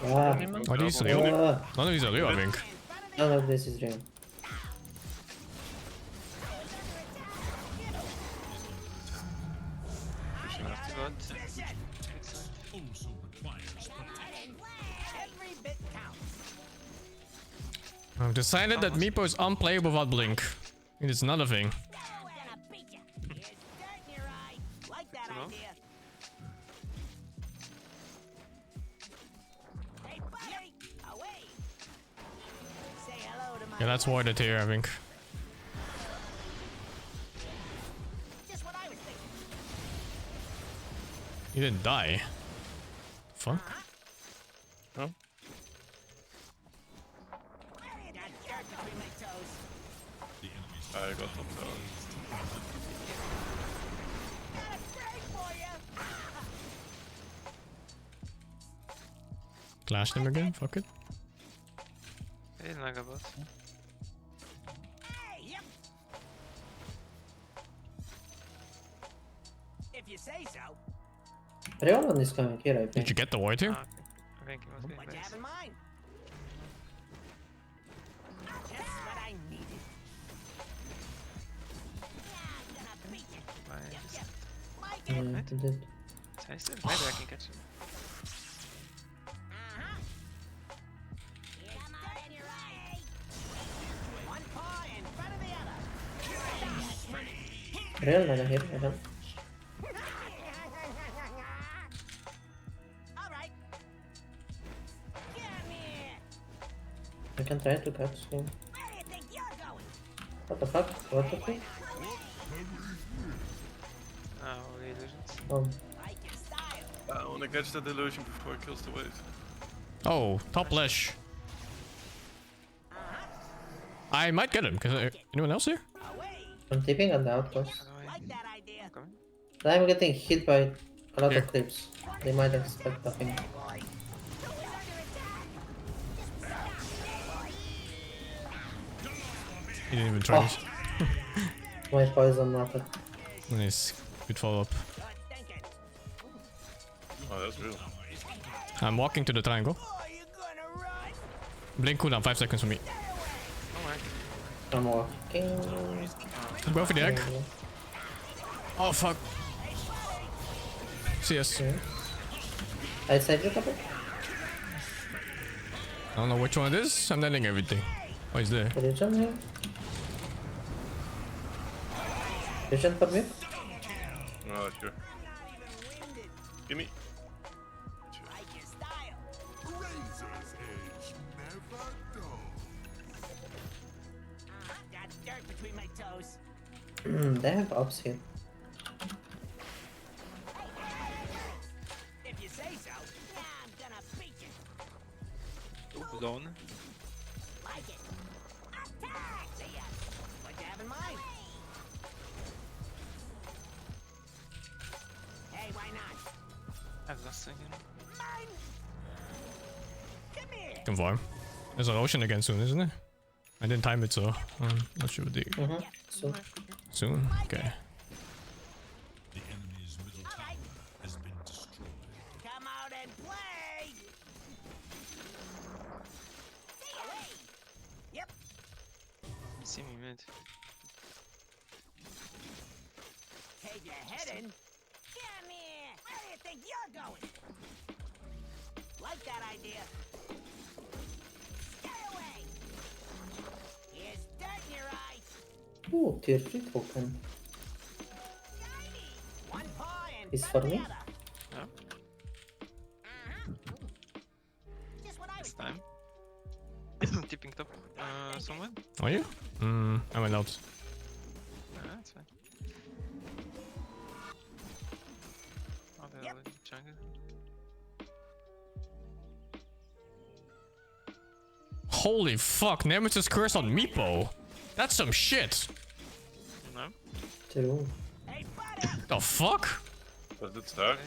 Speaker 15: Ah.
Speaker 3: Are these real? None of these are real, I think.
Speaker 15: None of this is real.
Speaker 10: Also requires
Speaker 6: Every bit counts.
Speaker 3: I've decided that Meepo is unplayable without Blink. It is another thing.
Speaker 6: Like that idea. Hey, buddy, away. Say hello to my.
Speaker 3: Yeah, that's warded here, I think.
Speaker 6: Just what I was thinking.
Speaker 3: He didn't die. Fuck.
Speaker 16: No.
Speaker 20: I got top tower.
Speaker 3: Clash them again, fuck it.
Speaker 14: Hey, Nagabot.
Speaker 6: If you say so.
Speaker 15: Real one is coming here, I think.
Speaker 3: Did you get the ward here?
Speaker 14: I think it was
Speaker 6: What you have in mind? Just what I needed.
Speaker 15: Yeah, it did.
Speaker 14: Maybe I can catch him.
Speaker 6: One paw in front of the other.
Speaker 15: Real Naga here, I don't.
Speaker 6: All right. Come here.
Speaker 15: I can try to catch him.
Speaker 6: Where do you think you're going?
Speaker 15: What the fuck? What the fuck?
Speaker 14: Oh, the illusions.
Speaker 6: Like your style.
Speaker 20: I want to catch that illusion before it kills the wave.
Speaker 3: Oh, top lash. I might get him, because anyone else here?
Speaker 15: I'm tipping on the outpost.
Speaker 6: Like that idea.
Speaker 15: I'm getting hit by a lot of clips. They might expect nothing.
Speaker 3: He didn't even try this.
Speaker 15: My poison market.
Speaker 3: Nice. Good follow up.
Speaker 20: Oh, that's real.
Speaker 3: I'm walking to the triangle. Blink cooldown, 5 seconds for me.
Speaker 15: I'm walking.
Speaker 3: Go for the egg. Oh fuck. CS.
Speaker 15: I saved you a couple.
Speaker 3: I don't know which one it is. I'm landing everything. Oh, he's there.
Speaker 15: Vision here. Vision for me.
Speaker 20: Oh, sure. Give me.
Speaker 12: Razor's edge never dull.
Speaker 6: Got dirt between my toes.
Speaker 15: They have ups here.
Speaker 6: If you say so. I'm gonna beat you.
Speaker 14: Zone.
Speaker 6: Like it. Attack! See ya. What you have in mind? Hey, why not?
Speaker 14: I have nothing.
Speaker 6: Mine. Come here.
Speaker 3: Confirm. There's an ocean again soon, isn't it? I didn't time it, so I'm not sure what the... Soon? Okay.
Speaker 10: The enemy's middle tower has been destroyed.
Speaker 6: Come out and play. Away. Yep.
Speaker 14: See me mid.
Speaker 6: Take your head in. Come here. Where do you think you're going? Like that idea. Stay away. Here's dirt in your eye.
Speaker 15: Ooh, tier 3 token.
Speaker 6: One paw and
Speaker 15: Is for me?
Speaker 14: Yeah.
Speaker 6: Just what I was
Speaker 14: This time. Tipping top. Someone?
Speaker 3: Are you? I went out.
Speaker 14: That's fine. Oh, they're all in jungle.
Speaker 3: Holy fuck, Nemesis curse on Meepo. That's some shit.
Speaker 14: No.
Speaker 15: Two.
Speaker 3: The fuck?
Speaker 20: Does it stack?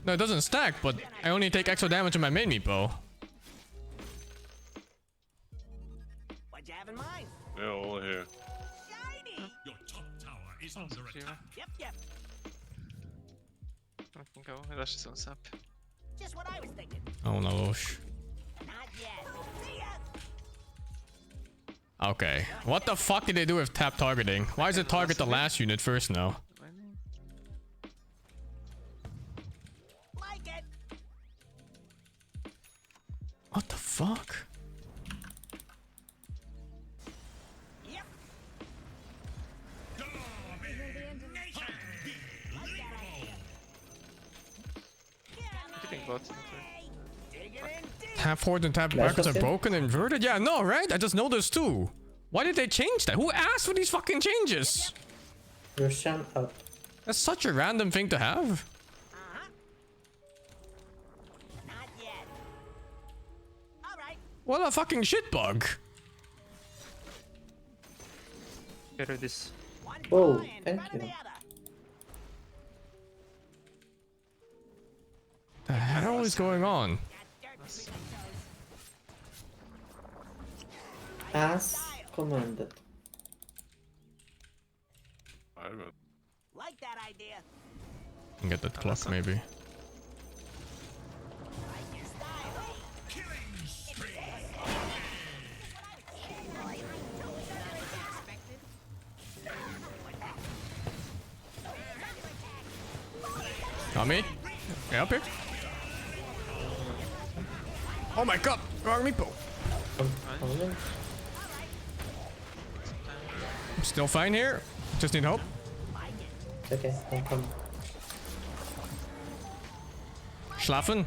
Speaker 3: No, it doesn't stack, but I only take extra damage on my main Meepo.
Speaker 6: What'd you have in mind?
Speaker 20: Yeah, all here.
Speaker 6: Shiny.
Speaker 10: Your top tower is under attack.
Speaker 6: Yep.
Speaker 14: I can go. Rush is on sap.
Speaker 6: Just what I was thinking.
Speaker 3: Oh no.
Speaker 6: Not yet. See ya.
Speaker 3: Okay. What the fuck did they do with tap targeting? Why does it target the last unit first now?
Speaker 6: Like it.
Speaker 3: What the fuck?
Speaker 6: Yep.
Speaker 14: Tipping bot.
Speaker 3: Tap forward and tap backwards are broken and inverted? Yeah, no, right? I just noticed too. Why did they change that? Who asked for these fucking changes?
Speaker 15: Roshan up.
Speaker 3: That's such a random thing to have.
Speaker 6: Not yet. All right.
Speaker 3: What a fucking shit bug.
Speaker 16: Get rid of this.
Speaker 15: Oh, thank you.
Speaker 3: The hell is going on?
Speaker 15: As commanded.
Speaker 6: Like that idea.
Speaker 3: Can get that clock maybe. Got me? Okay, up here. Oh my god! Wrong Meepo! I'm still fine here. Just need help.
Speaker 15: It's okay, I'm coming.
Speaker 3: Schlafen?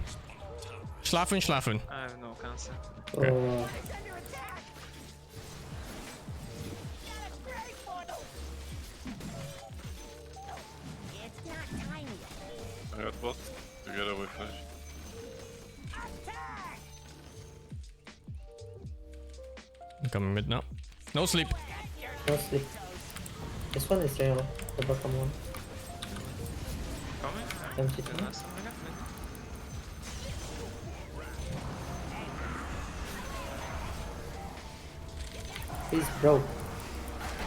Speaker 3: Schlafen, schlafen.
Speaker 14: I have no cancer.
Speaker 3: Okay.
Speaker 15: Oh,
Speaker 6: It's not time yet.
Speaker 20: I got bot together with Flash.
Speaker 3: I'm coming mid now. No sleep.
Speaker 15: no sleep. This one is real, the bottom one.
Speaker 14: Coming?
Speaker 15: Empty
Speaker 14: The
Speaker 15: two.
Speaker 14: last one I got mid.
Speaker 15: He's broke.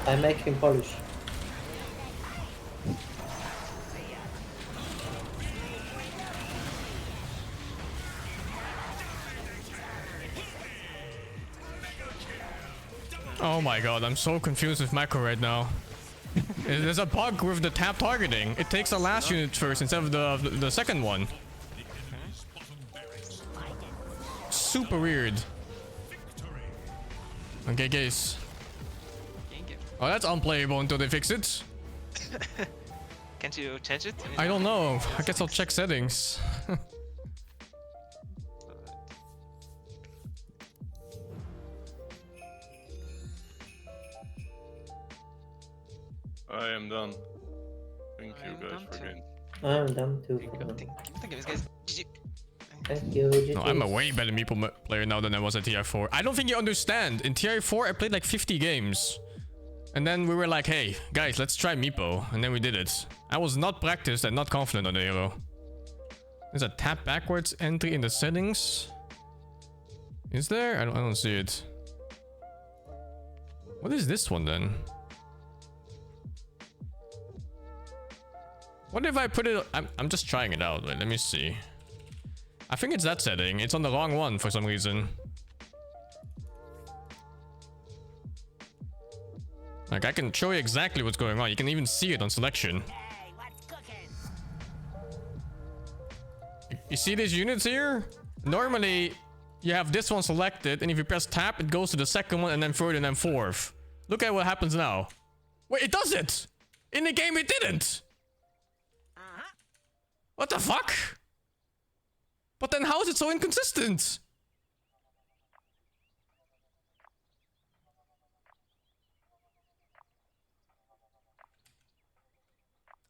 Speaker 15: I make him polish.
Speaker 3: Oh my god, I'm so confused with macro right now. There's a bug with the tap targeting. It takes the last unit first instead of the second one. Super weird. Okay, guys. Oh, that's unplayable until they fix it.
Speaker 14: Can't you change it?
Speaker 3: I don't know. I guess I'll check settings.
Speaker 20: I am done. Thank you guys for getting.
Speaker 15: I'm done too.
Speaker 14: Thank you guys. GG.
Speaker 15: Thank you.
Speaker 3: No, I'm a way better Meeple player now than I was at TI4. I don't think you understand. In TI4, I played like 50 games. And then we were like, hey, guys, let's try Meepo. And then we did it. I was not practiced and not confident on the hero. There's a tap backwards entry in the settings. Is there? I don't see it. What is this one then? What if I put it... I'm just trying it out. Wait, let me see. I think it's that setting. It's on the wrong one for some reason. Like, I can show you exactly what's going on. You can even see it on selection.
Speaker 6: Hey, what's cooking?
Speaker 3: You see these units here? Normally, you have this one selected, and if you press tab, it goes to the second one, and then third, and then fourth. Look at what happens now. Wait, it does it! In the game, it didn't! What the fuck? But then how is it so inconsistent?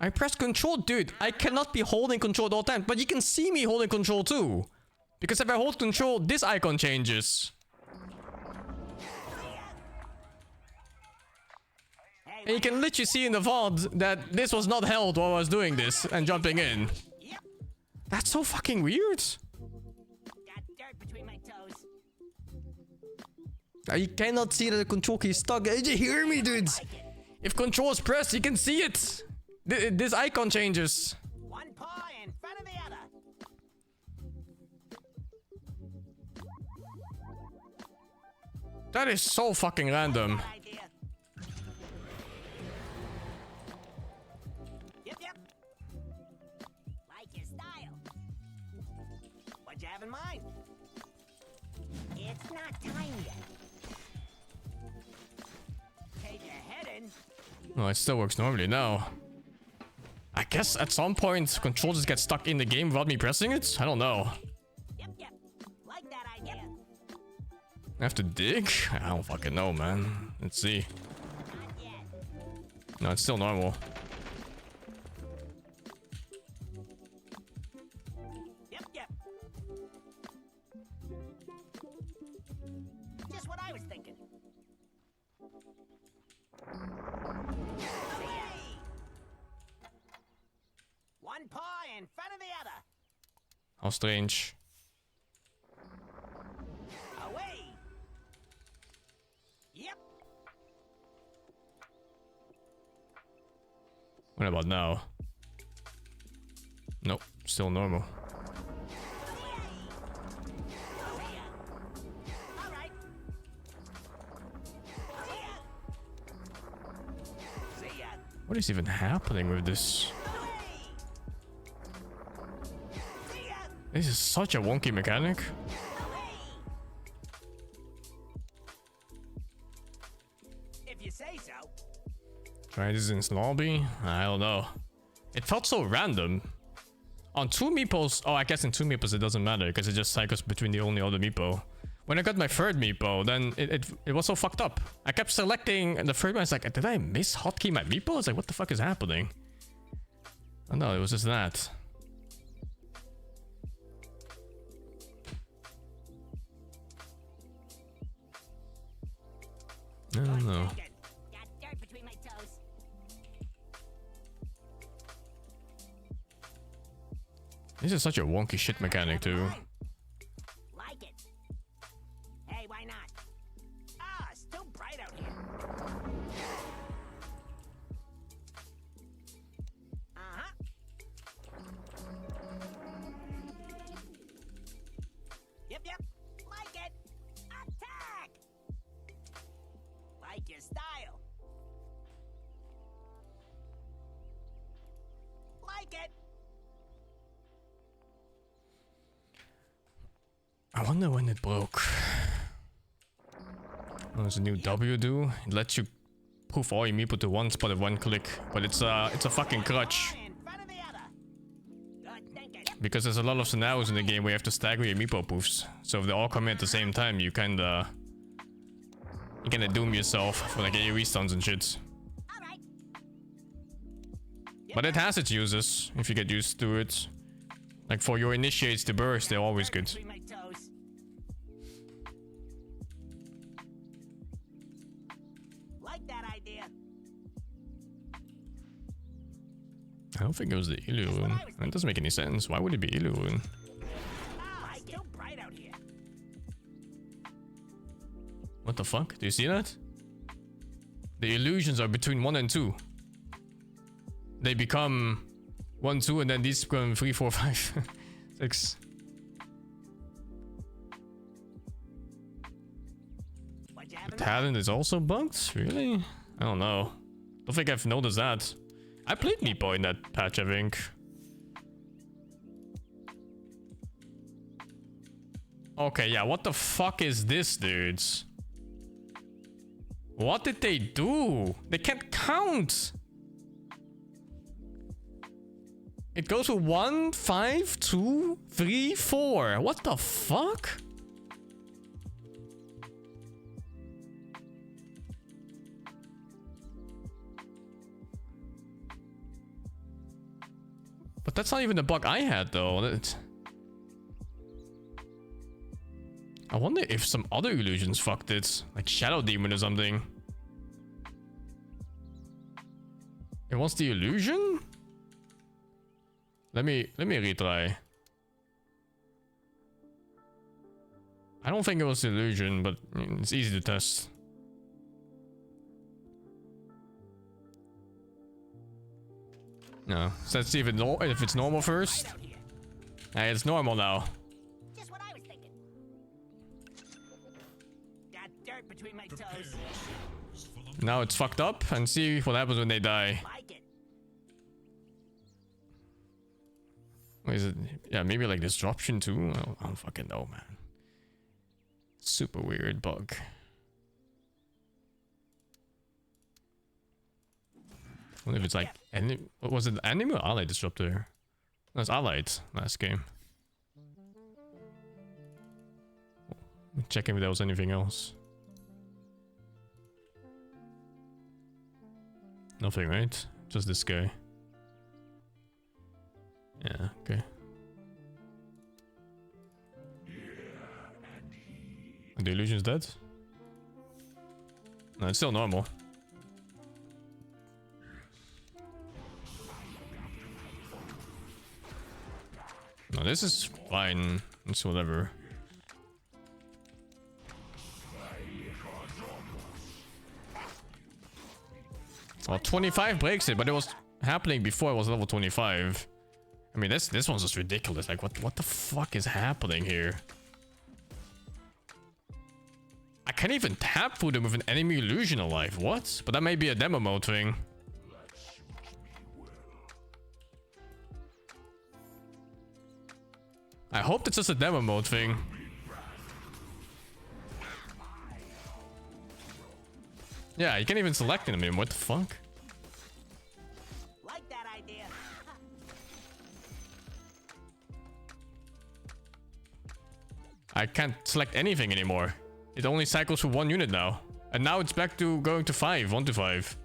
Speaker 3: I press control, dude. I cannot be holding control at all times, but you can see me holding control too. Because if I hold control, this icon changes. And you can literally see in the VOD that this was not held while I was doing this and jumping in. That's so fucking weird.
Speaker 6: Got dirt between my toes.
Speaker 3: You cannot see that the control key is stuck. Did you hear me, dude? If control is pressed, you can see it. This icon changes.
Speaker 6: One paw in front of the other.
Speaker 3: That is so fucking random.
Speaker 6: Yep. Like your style. What'd you have in mind? It's not time yet. Take your head in.
Speaker 3: No, it still works normally now. I guess at some point, control just gets stuck in the game without me pressing it? I don't know.
Speaker 6: Yep. Like that idea.
Speaker 3: I have to dig? I don't fucking know, man. Let's see. No, it's still normal.
Speaker 6: Yep. Just what I was thinking. One paw in front of the other.
Speaker 3: How strange.
Speaker 6: Away. Yep.
Speaker 3: What about now? Nope, still normal. What is even happening with this? This is such a wonky mechanic.
Speaker 6: If you say so.
Speaker 3: Try this in lobby? I don't know. It felt so random. On two meeples, oh, I guess in two meeples it doesn't matter because it just cycles between the only other meeple. When I got my third meeple, then it was so fucked up. I kept selecting the third one. I was like, did I miss hotkey my meeple? I was like, what the fuck is happening? Oh no, it was just that. I don't know.
Speaker 6: Got dirt between my toes.
Speaker 3: This is such a wonky shit mechanic too.
Speaker 6: Like it. Hey, why not? Ah, it's too bright out here. Uh-huh. Yep. Like it. Attack! Like your style. Like it.
Speaker 3: I wonder when it broke. What does a new W do? It lets you proof all your meeple to one spot at one click, but it's a fucking crutch. Because there's a lot of scenarios in the game where you have to stagger your meeple proofs. So if they all come in at the same time, you kinda doom yourself for like AoE stuns and shit. But it has its uses if you get used to it. Like for your initiates to burst, they're always good.
Speaker 6: Like that idea.
Speaker 3: I don't think it was the Ilu rune. That doesn't make any sense. Why would it be Ilu rune?
Speaker 6: Oh, it's so bright out here.
Speaker 3: What the fuck? Do you see that? The illusions are between 1 and 2. They become 1, 2, and then these become 3, 4, 5, 6. The talent is also bugged? Really? I don't know. Don't think I've noticed that. I played Meepo in that patch, I think. Okay, yeah, what the fuck is this, dudes? What did they do? They can't count! It goes to 1, 5, 2, 3, 4. What the fuck? But that's not even the bug I had though. I wonder if some other illusions fucked it. Like Shadow Demon or something. It was the illusion? Let me retry. I don't think it was the illusion, but it's easy to test. No. So let's see if it's normal first. Hey, it's normal now.
Speaker 6: Just what I was thinking. Got dirt between my toes.
Speaker 3: Now it's fucked up, and see what happens when they die.
Speaker 6: Like it.
Speaker 3: What is it? Yeah, maybe like disruption too. I don't fucking know, man. Super weird bug. I wonder if it's like what was it, enemy or allied disruptor? No, it's allied last game. Checking if there was anything else. Nothing, right? Just this guy. Yeah, okay. The illusion's dead? No, it's still normal. No, this is fine. It's whatever. Well, 25 breaks it, but it was happening before it was level 25. I mean, this one's just ridiculous. Like, what the fuck is happening here? I can't even tap through them with an enemy illusion alive. What? But that may be a demo mode thing. I hope it's just a demo mode thing. Yeah, you can't even select them anymore. What the fuck?
Speaker 6: Like that idea.
Speaker 3: I can't select anything anymore. It only cycles for 1 unit now. And now it's back to going to 5, 1 to 5.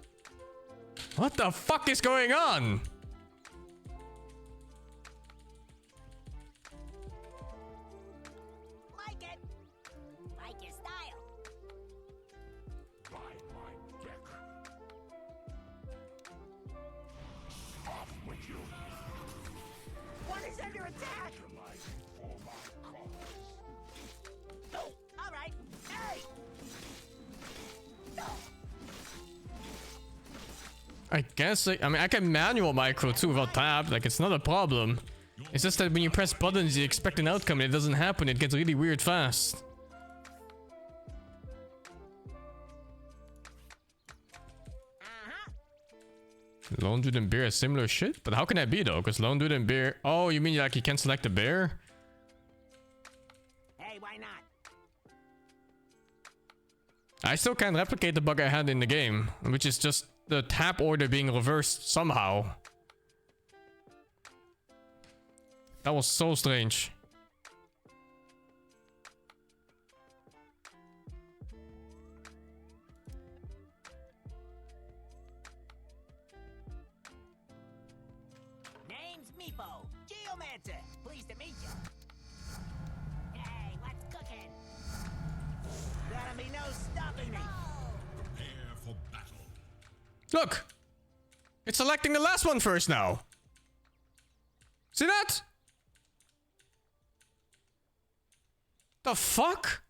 Speaker 3: What the fuck is going on?
Speaker 6: Like it. Like your style. What is under attack? All right. Hey.
Speaker 3: I guess, I mean, I can manual micro too without tap. Like, it's not a problem. It's just that when you press buttons, you expect an outcome and it doesn't happen. It gets really weird fast. Lone Dude and Bear is similar shit? But how can that be though? Because Lone Dude and Bear... Oh, you mean like you can't select a bear?
Speaker 6: Hey, why not?
Speaker 3: I still can't replicate the bug I had in the game, which is just the tap order being reversed somehow. That was so strange.
Speaker 6: Name's Meepo, Geomancer. Pleased to meet you. Hey, what's cooking? Gotta be no stopping me.
Speaker 10: Prepare for battle.
Speaker 3: Look! It's selecting the last one first now. See that? The fuck?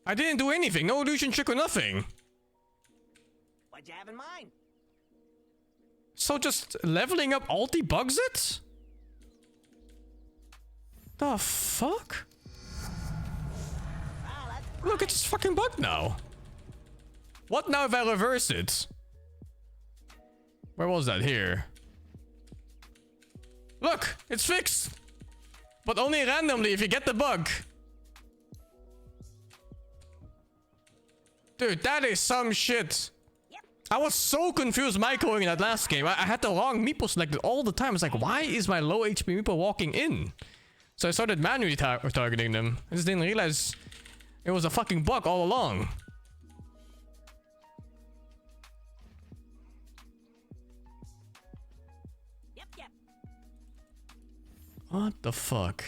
Speaker 3: I didn't do anything. No illusion trick or nothing.
Speaker 6: What'd you have in mind?
Speaker 3: So just leveling up all debugs it? The fuck? Look, it's fucking bugged now. What now if I reverse it? Where was that? Here. Look, it's fixed. But only randomly if you get the bug. Dude, that is some shit. I was so confused microing in that last game. I had the wrong meeple selected all the time. It's like, why is my low HP meeple walking in? So I started manually targeting them. I just didn't realize it was a fucking bug all along. What the fuck?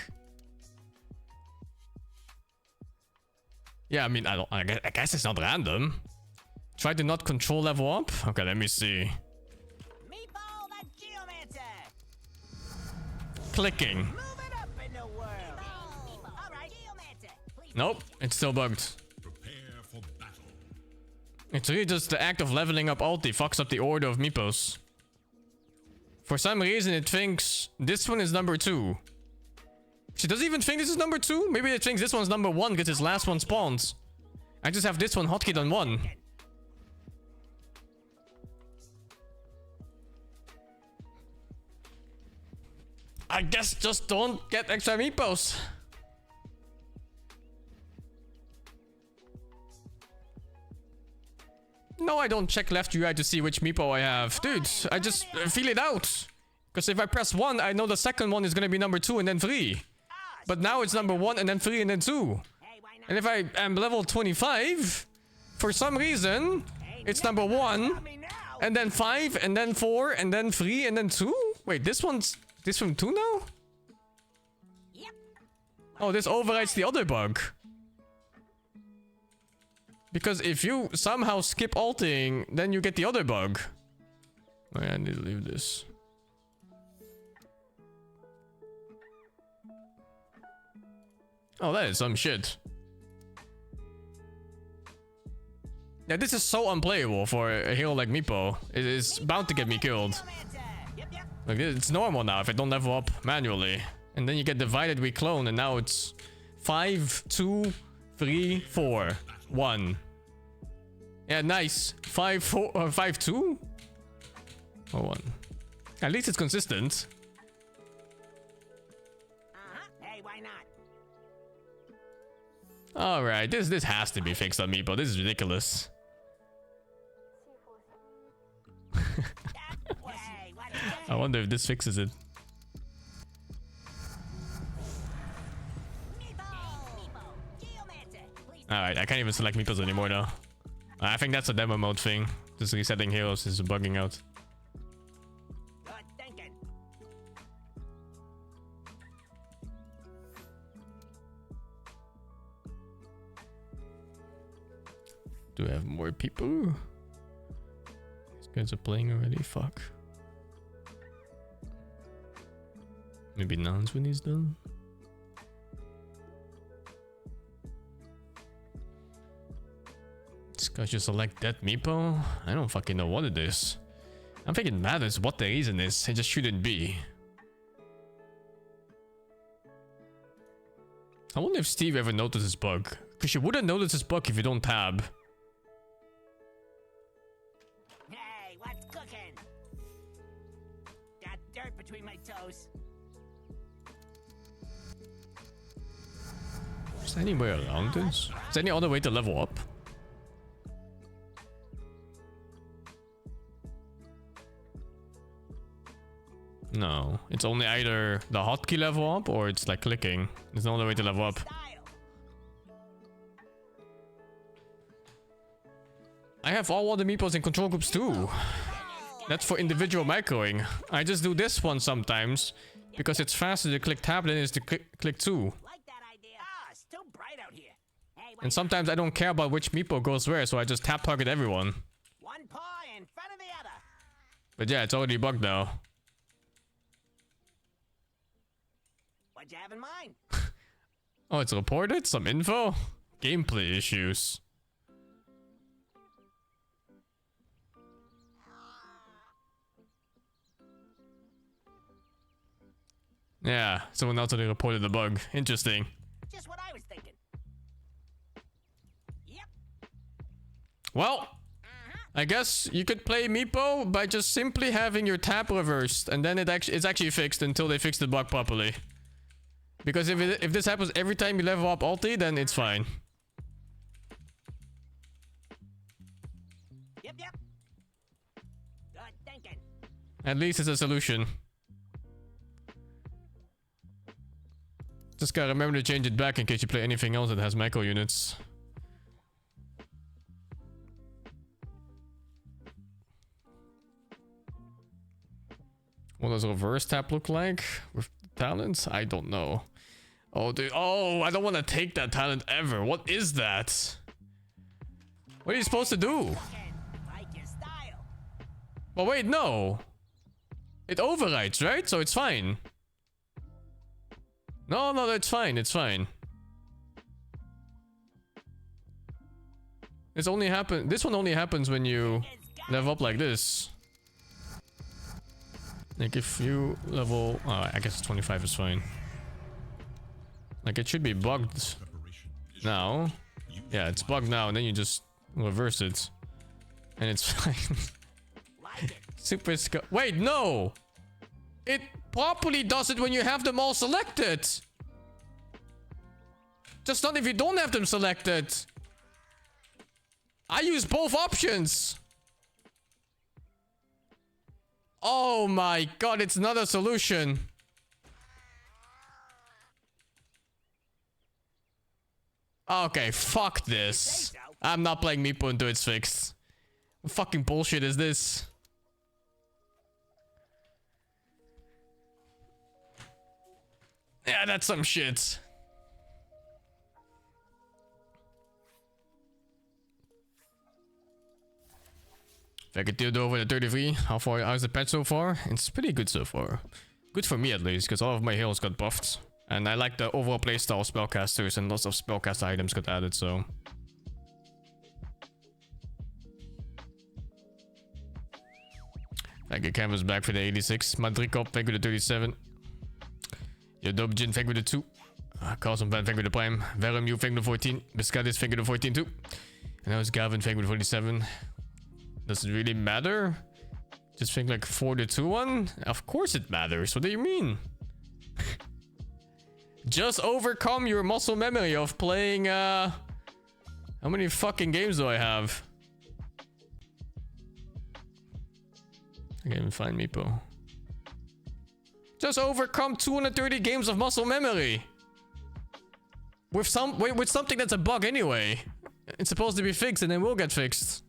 Speaker 3: Yeah, I mean, I guess it's not random. Try to not control level up? Okay, let me see.
Speaker 6: Meepo, the Geomancer.
Speaker 3: Clicking.
Speaker 6: Move it up in the world. All right, Geomancer. Please.
Speaker 3: Nope, it's still bugged.
Speaker 10: Prepare for battle.
Speaker 3: It's really just the act of leveling up ulti fucks up the order of meepos. For some reason it thinks this one is number 2. She doesn't even think this is number 2? Maybe it thinks this one's number 1 because its last one spawns. I just have this one hotkeyed on 1. I guess just don't get extra meepos. No, I don't check left UI to see which meepo I have. Dude, I just feel it out. Because if I press 1, I know the second one is going to be number 2 and then 3. But now it's number 1 and then 3 and then 2. And if I am level 25, for some reason, it's number 1 and then 5 and then 4 and then 3 and then 2? Wait, this one 2 now? Oh, this overrides the other bug. Because if you somehow skip ulting, then you get the other bug. Oh yeah, I need to leave this. Oh, that is some shit. Yeah, this is so unplayable for a hero like Meepo. It is bound to get me killed. Like, it's normal now if I don't level up manually. And then you get divided with clone, and now it's 5, 2, 3, 4, 1. Yeah, nice. 5, 4, 5, 2? Or 1. At least it's consistent.
Speaker 6: Hey, why not?
Speaker 3: Alright, this has to be fixed on Meepo. This is ridiculous. I wonder if this fixes it. Alright, I can't even select Meepos anymore now. I think that's a demo mode thing. Just resetting heroes is bugging out. Do we have more people? These guys are playing already? Fuck. Maybe Nans when he's done. This guy should select that Meepo? I don't fucking know what it is. I don't think it matters what the reason is. It just shouldn't be. I wonder if Steve ever noticed this bug. Because you wouldn't notice this bug if you don't tab.
Speaker 6: Hey, what's cooking? Got dirt between my toes.
Speaker 3: Is there any way around this? Is there any other way to level up? No, it's only either the hotkey level up or it's like clicking. There's no other way to level up. I have all other meeples in control groups too. That's for individual microing. I just do this one sometimes because it's faster to click tab than it is to click 2. And sometimes I don't care about which meeple goes where, so I just tap target everyone.
Speaker 6: One paw in front of the other.
Speaker 3: But yeah, it's already bugged now.
Speaker 6: What'd you have in mind?
Speaker 3: Oh, it's reported? Some info? Gameplay issues. Yeah, someone else already reported the bug. Interesting.
Speaker 6: Just what I was thinking. Yep.
Speaker 3: Well, I guess you could play Meepo by just simply having your tap reversed, and then it's actually fixed until they fix the bug properly. Because if this happens every time you level up ulti, then it's fine.
Speaker 6: Yep. Good thinking.
Speaker 3: At least it's a solution. Just gotta remember to change it back in case you play anything else that has micro units. What does reverse tap look like with talents? I don't know. Oh, dude. Oh, I don't want to take that talent ever. What is that? What are you supposed to do? But wait, no. It overrides, right? So it's fine. No, it's fine. It's fine. This one only happens when you level up like this. Like if you level, I guess 25 is fine. Like it should be bugged now. Yeah, it's bugged now, and then you just reverse it, and it's fine. Super wait, no! It properly does it when you have them all selected. Just not if you don't have them selected. I use both options. Oh my god, it's not a solution. Okay, fuck this. I'm not playing Meepo until it's fixed. What fucking bullshit is this? Yeah, that's some shit. If I could do it over the 33, how's the patch so far? It's pretty good so far. Good for me at least, because all of my heroes got buffed. And I like the overall playstyle of spellcasters, and lots of spellcaster items got added, so... Thank you, Canvas back for the 86. Madrikop, thank you for the 37. Yo, Dobjin, thank you for the 2. Carlson Van, thank you for the Prime. Verum, you, thank you for the 14. Biscadis, thank you for the 14 too. And that was Gavin, thank you for the 47. Does it really matter? Just think like 4-2-1? Of course it matters. What do you mean? Just overcome your muscle memory of playing, how many fucking games do I have? I can't even find Meepo. Just overcome 230 games of muscle memory. With something that's a bug anyway. It's supposed to be fixed and then will get fixed.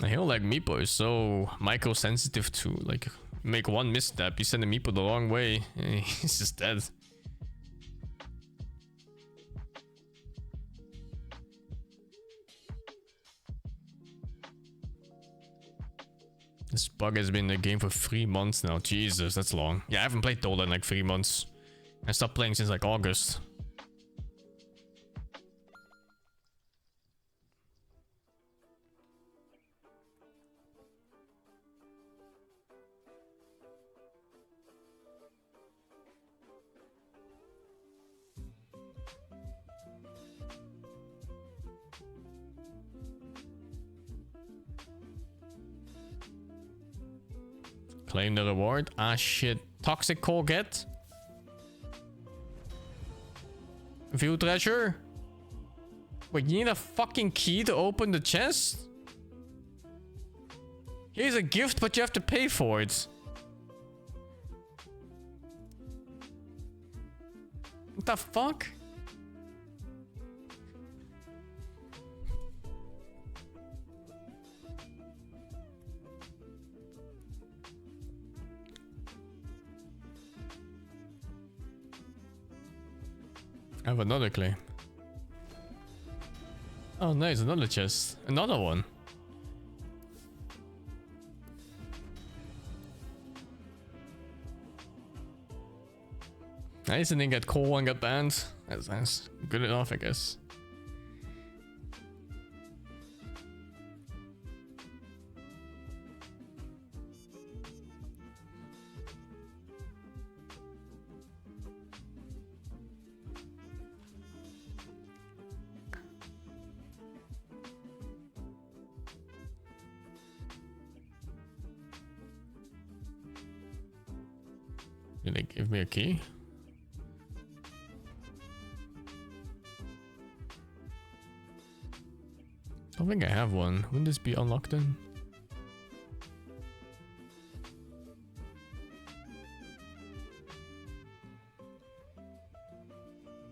Speaker 3: A hero like Meepo is so micro-sensitive to, like, make one misstep. You send a Meepo the wrong way, he's just dead. This bug has been in the game for 3 months now. Jesus, that's long. Yeah, I haven't played Dota in like 3 months. I stopped playing since like August. Claim the reward. Ah shit. Toxic core get. View treasure. Wait, you need a fucking key to open the chest? Here's a gift, but you have to pay for it. What the fuck? I have another claim. Oh nice, another chest. Another one. Nice, and then get core 1 got banned. That's good enough, I guess. Did they give me a key? I don't think I have one. Wouldn't this be unlocked then?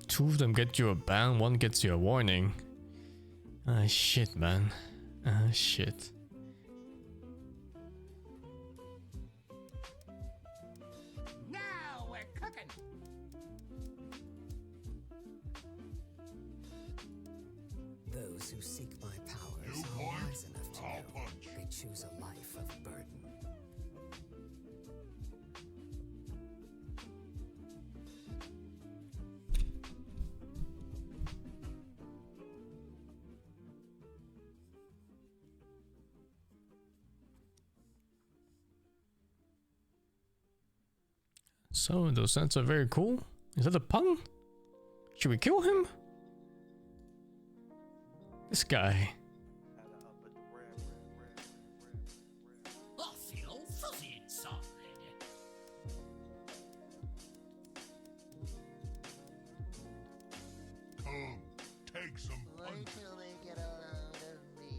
Speaker 3: Two of them get you a ban, one gets you a warning. Ah shit, man. Ah shit.
Speaker 6: Now we're cooking.
Speaker 4: Those who seek my powers are wise enough to know they choose a life of burden.
Speaker 3: So those scents are very cool. Is that a pun? Should we kill him? This guy.
Speaker 6: I feel fuzzy inside.
Speaker 10: Come, take some punch.
Speaker 6: Wait till they get a load of me.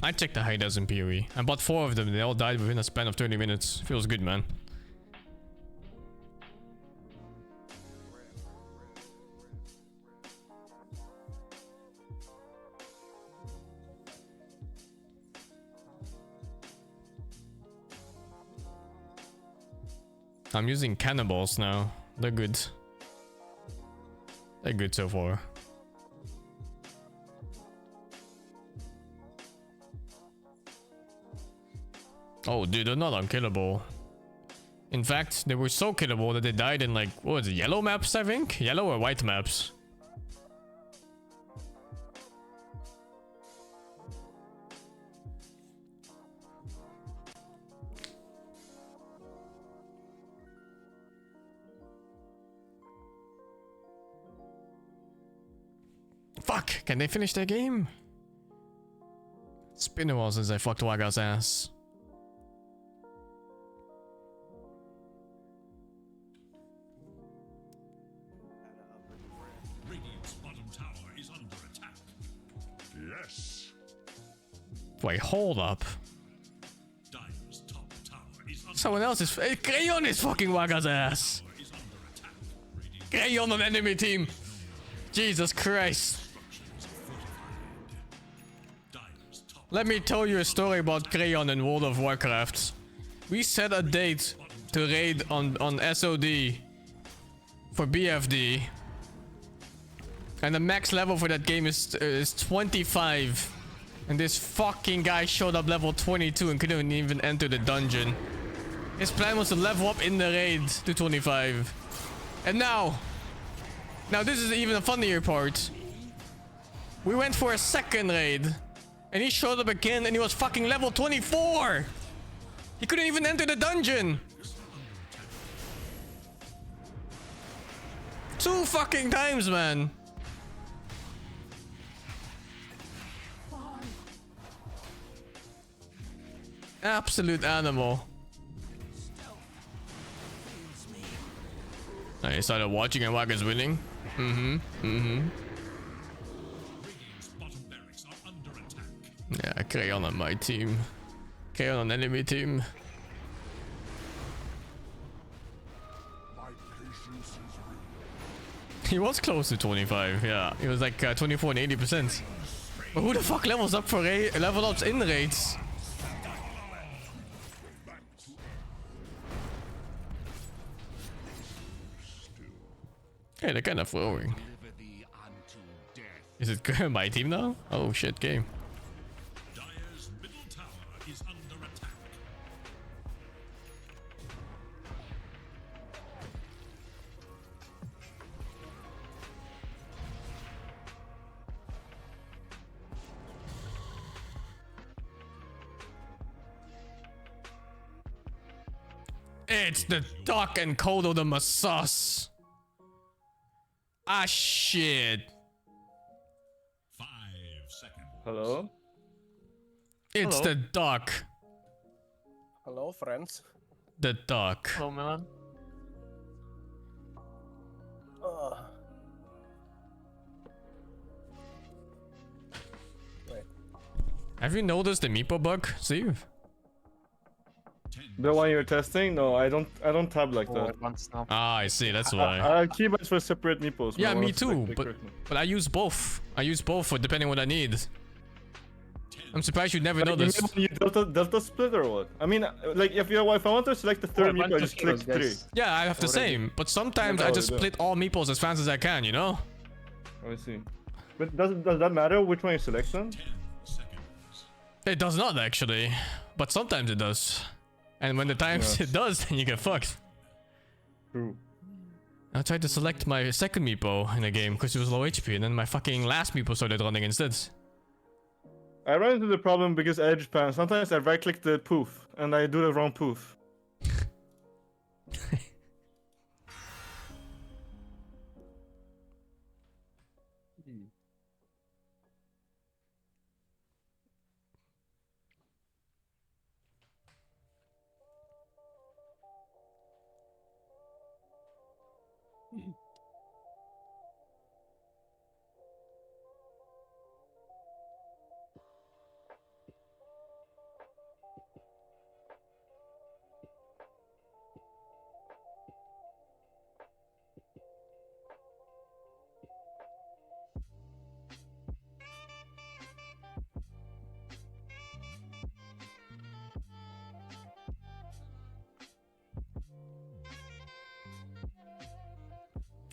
Speaker 3: I checked the hideouts in PoE. I bought 4 of them. They all died within a span of 30 minutes. Feels good, man. I'm using cannonballs now. They're good. They're good so far. Oh, dude, they're not unkillable. In fact, they were so killable that they died in like, what was it, yellow maps, I think? Yellow or white maps? Fuck! Can they finish their game? It's been a while since I fucked Waga's ass.
Speaker 10: Radiant's bottom tower is under attack. Yes.
Speaker 3: Wait, hold up.
Speaker 10: Dire's top tower is under
Speaker 3: Someone else is... Hey, Crayon is fucking Waga's ass! Crayon on enemy team! Jesus Christ. Let me tell you a story about Crayon in World of Warcraft. We set a date to raid on SOD for BFD. And the max level for that game is 25. And this fucking guy showed up level 22 and couldn't even enter the dungeon. His plan was to level up in the raid to 25. And now this is even a funnier part. We went for a second raid. And he showed up again and he was fucking level 24. He couldn't even enter the dungeon. 2 fucking times, man. Absolute animal. I started watching and Wag is winning. Yeah, Crayon on my team. Crayon on enemy team. He was close to 25, yeah. He was like 24 and 80%. But who the fuck levels up for level ups in raids? Hey, they're kind of throwing. Is it my team now? Oh shit, game.
Speaker 10: Dire's middle tower is under attack.
Speaker 3: It's the Duck and Kodo the Masas. Ah shit.
Speaker 10: 5 seconds.
Speaker 13: Hello?
Speaker 3: It's
Speaker 13: Hello?
Speaker 3: the Duck.
Speaker 1: Hello, friends.
Speaker 3: The Duck.
Speaker 16: Hello, Milan.
Speaker 1: Wait.
Speaker 3: Have you noticed the Meepo bug, Steve?
Speaker 13: The one you're testing? No, I don't tab like that.
Speaker 3: Ah, I see. That's why.
Speaker 13: I keep it for separate meeples.
Speaker 3: Yeah, me too. But I use both. I use both for depending what I need. I'm surprised you never noticed.
Speaker 13: You delta split or what? I mean, like if I want to select the third meeple, I just click 3.
Speaker 3: Yeah, I have the same. But sometimes I just split all meeples as fast as I can, you know?
Speaker 13: Oh, I see. But does that matter which one you select then?
Speaker 3: It does not actually, but sometimes it does. And when the times it does, then you get fucked.
Speaker 13: True.
Speaker 3: I tried to select my second meepo in a game because it was low HP, and then my fucking last meepo started running instead.
Speaker 13: I run into the problem because edge pan. Sometimes I right click the poof and I do the wrong poof.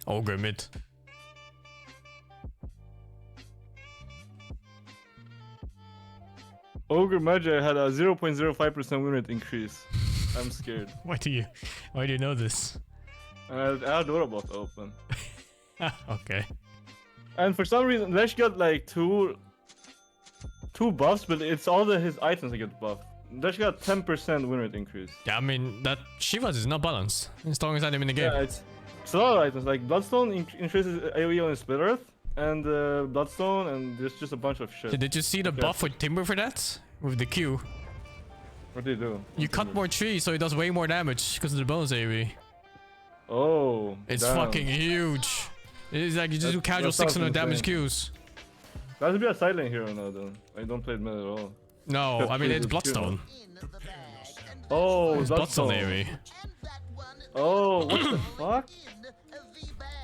Speaker 3: Ogre mid.
Speaker 13: Ogre Magi had a 0.05% win rate increase. I'm scared.
Speaker 3: Why do you know this?
Speaker 13: I had Dota bot open.
Speaker 3: Okay.
Speaker 13: And for some reason, Lesh got like two buffs, but it's all his items that get buffed. Lesh got 10% win rate increase.
Speaker 3: Yeah, I mean that Shivas is not balanced. It's strongest item in the game.
Speaker 13: Yeah, it's a lot of items. Like Bloodstone increases AoE on Split Earth, and Bloodstone, and there's just a bunch of shit.
Speaker 3: Did you see the buff for Timber for that? With the Q.
Speaker 13: What do you do?
Speaker 3: You cut more trees, so it does way more damage because of the bonus AoE.
Speaker 13: Oh,
Speaker 3: it's
Speaker 13: damn.
Speaker 3: fucking huge. It's like you just do casual 600 damage Qs.
Speaker 13: That would be a silent hero now, though. I don't play it mid at all.
Speaker 3: No, I mean it's Bloodstone.
Speaker 13: Oh,
Speaker 3: it's Bloodstone AoE.
Speaker 13: Oh, what the fuck?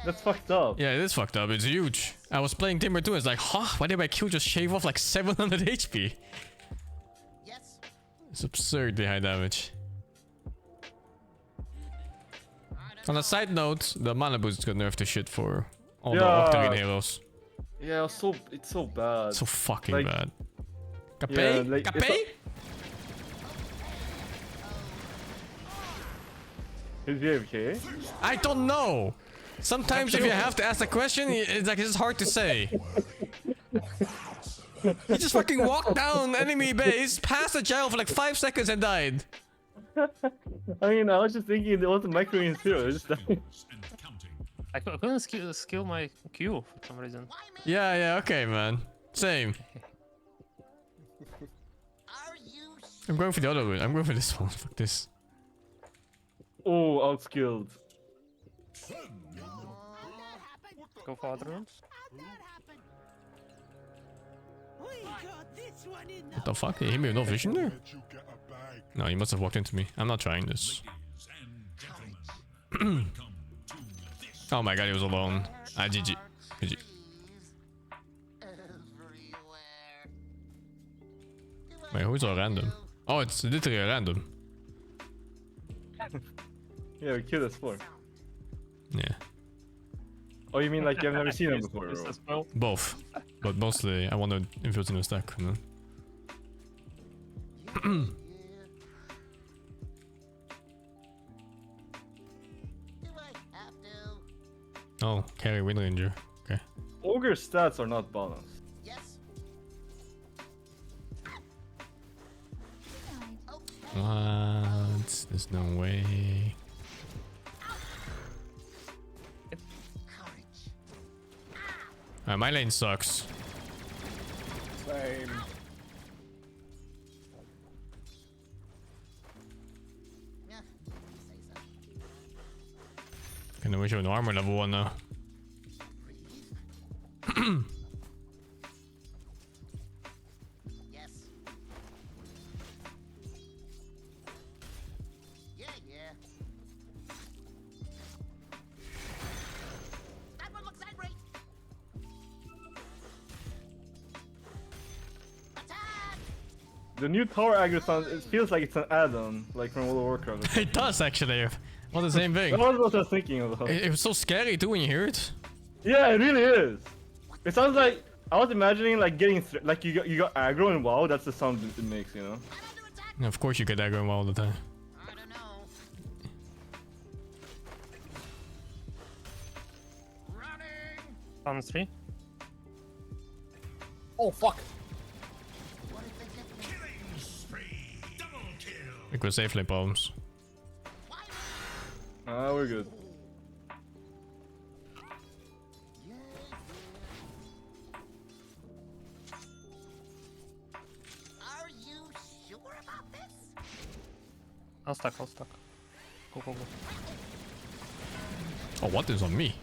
Speaker 13: That's fucked up.
Speaker 3: Yeah, it is fucked up. It's huge. I was playing Timber 2 and it's like, huh? Why did my Q just shave off like 700 HP? It's absurdly high damage. On a side note, the mana boost got nerfed to shit for all the Octarine heroes.
Speaker 13: Yeah, it's so bad.
Speaker 3: So fucking
Speaker 13: like,
Speaker 3: bad. Cape?
Speaker 13: Yeah, like,
Speaker 3: Cape?
Speaker 13: Is he AFK?
Speaker 3: I don't know. Sometimes if you have to ask a question, it's like it's hard to say. He just fucking walked down enemy base, passed the gyro for like 5 seconds and died.
Speaker 13: I mean, I was just thinking it was a micro hero. Just died.
Speaker 16: I couldn't skill my Q for some reason.
Speaker 3: Yeah, okay, man. Same. I'm going for the other one. I'm going for this one. Fuck this.
Speaker 13: Oh, outskilled.
Speaker 16: Go for other rooms.
Speaker 3: What the fuck? Did he hit me with no vision there? No, he must have walked into me. I'm not trying this. Oh my god, he was alone. GG. GG. Wait, who's all random? Oh, it's literally random.
Speaker 13: Yeah, we killed us 4.
Speaker 3: Yeah.
Speaker 13: Oh, you mean like you've never seen him before? Bro?
Speaker 3: Both. But mostly I want to infuse in the stack, you know? Oh, carry Wind Ranger. Okay.
Speaker 13: Ogre stats are not balanced.
Speaker 3: What? There's no way. My lane sucks.
Speaker 1: Same.
Speaker 3: Kinda wish I had an armor level 1 now.
Speaker 13: The new tower aggro sound, it feels like it's an add-on, like from World of Warcraft.
Speaker 3: It does actually. Well, the same thing.
Speaker 13: That was what I was thinking about.
Speaker 3: It was so scary too when you hear it.
Speaker 13: Yeah, it really is. It sounds like I was imagining like getting like you got aggro and WoW. That's the sound it makes, you know.
Speaker 3: And of course you get aggro all the time.
Speaker 16: On 3.
Speaker 1: Oh fuck.
Speaker 3: Because safe lane problems.
Speaker 13: Ah, we're good.
Speaker 6: Are you sure about this?
Speaker 16: I'll stack. Go.
Speaker 3: Oh, what is on me?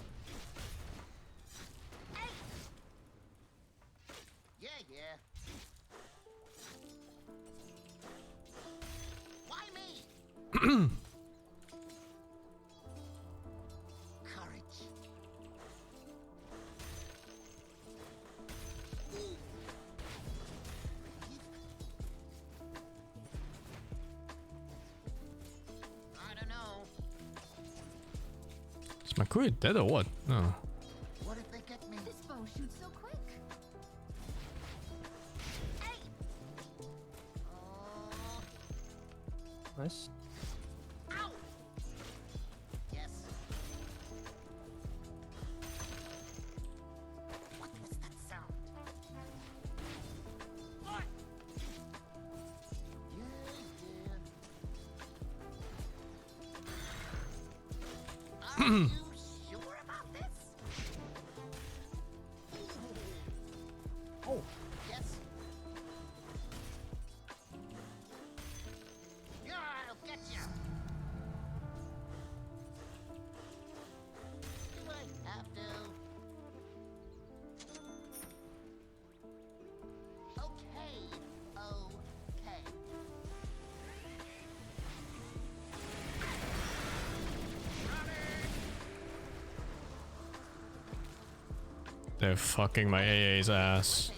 Speaker 6: Yeah. Why me?
Speaker 3: Is my crew dead or what? No.
Speaker 6: What if they get me? This bow shoots so quick.
Speaker 16: Nice.
Speaker 6: Ow! Yes. What was that sound? What? Are you sure about this? Oh. Yes. Yeah, I'll get you. Do I have to? Okay.
Speaker 3: They're fucking my AA's ass.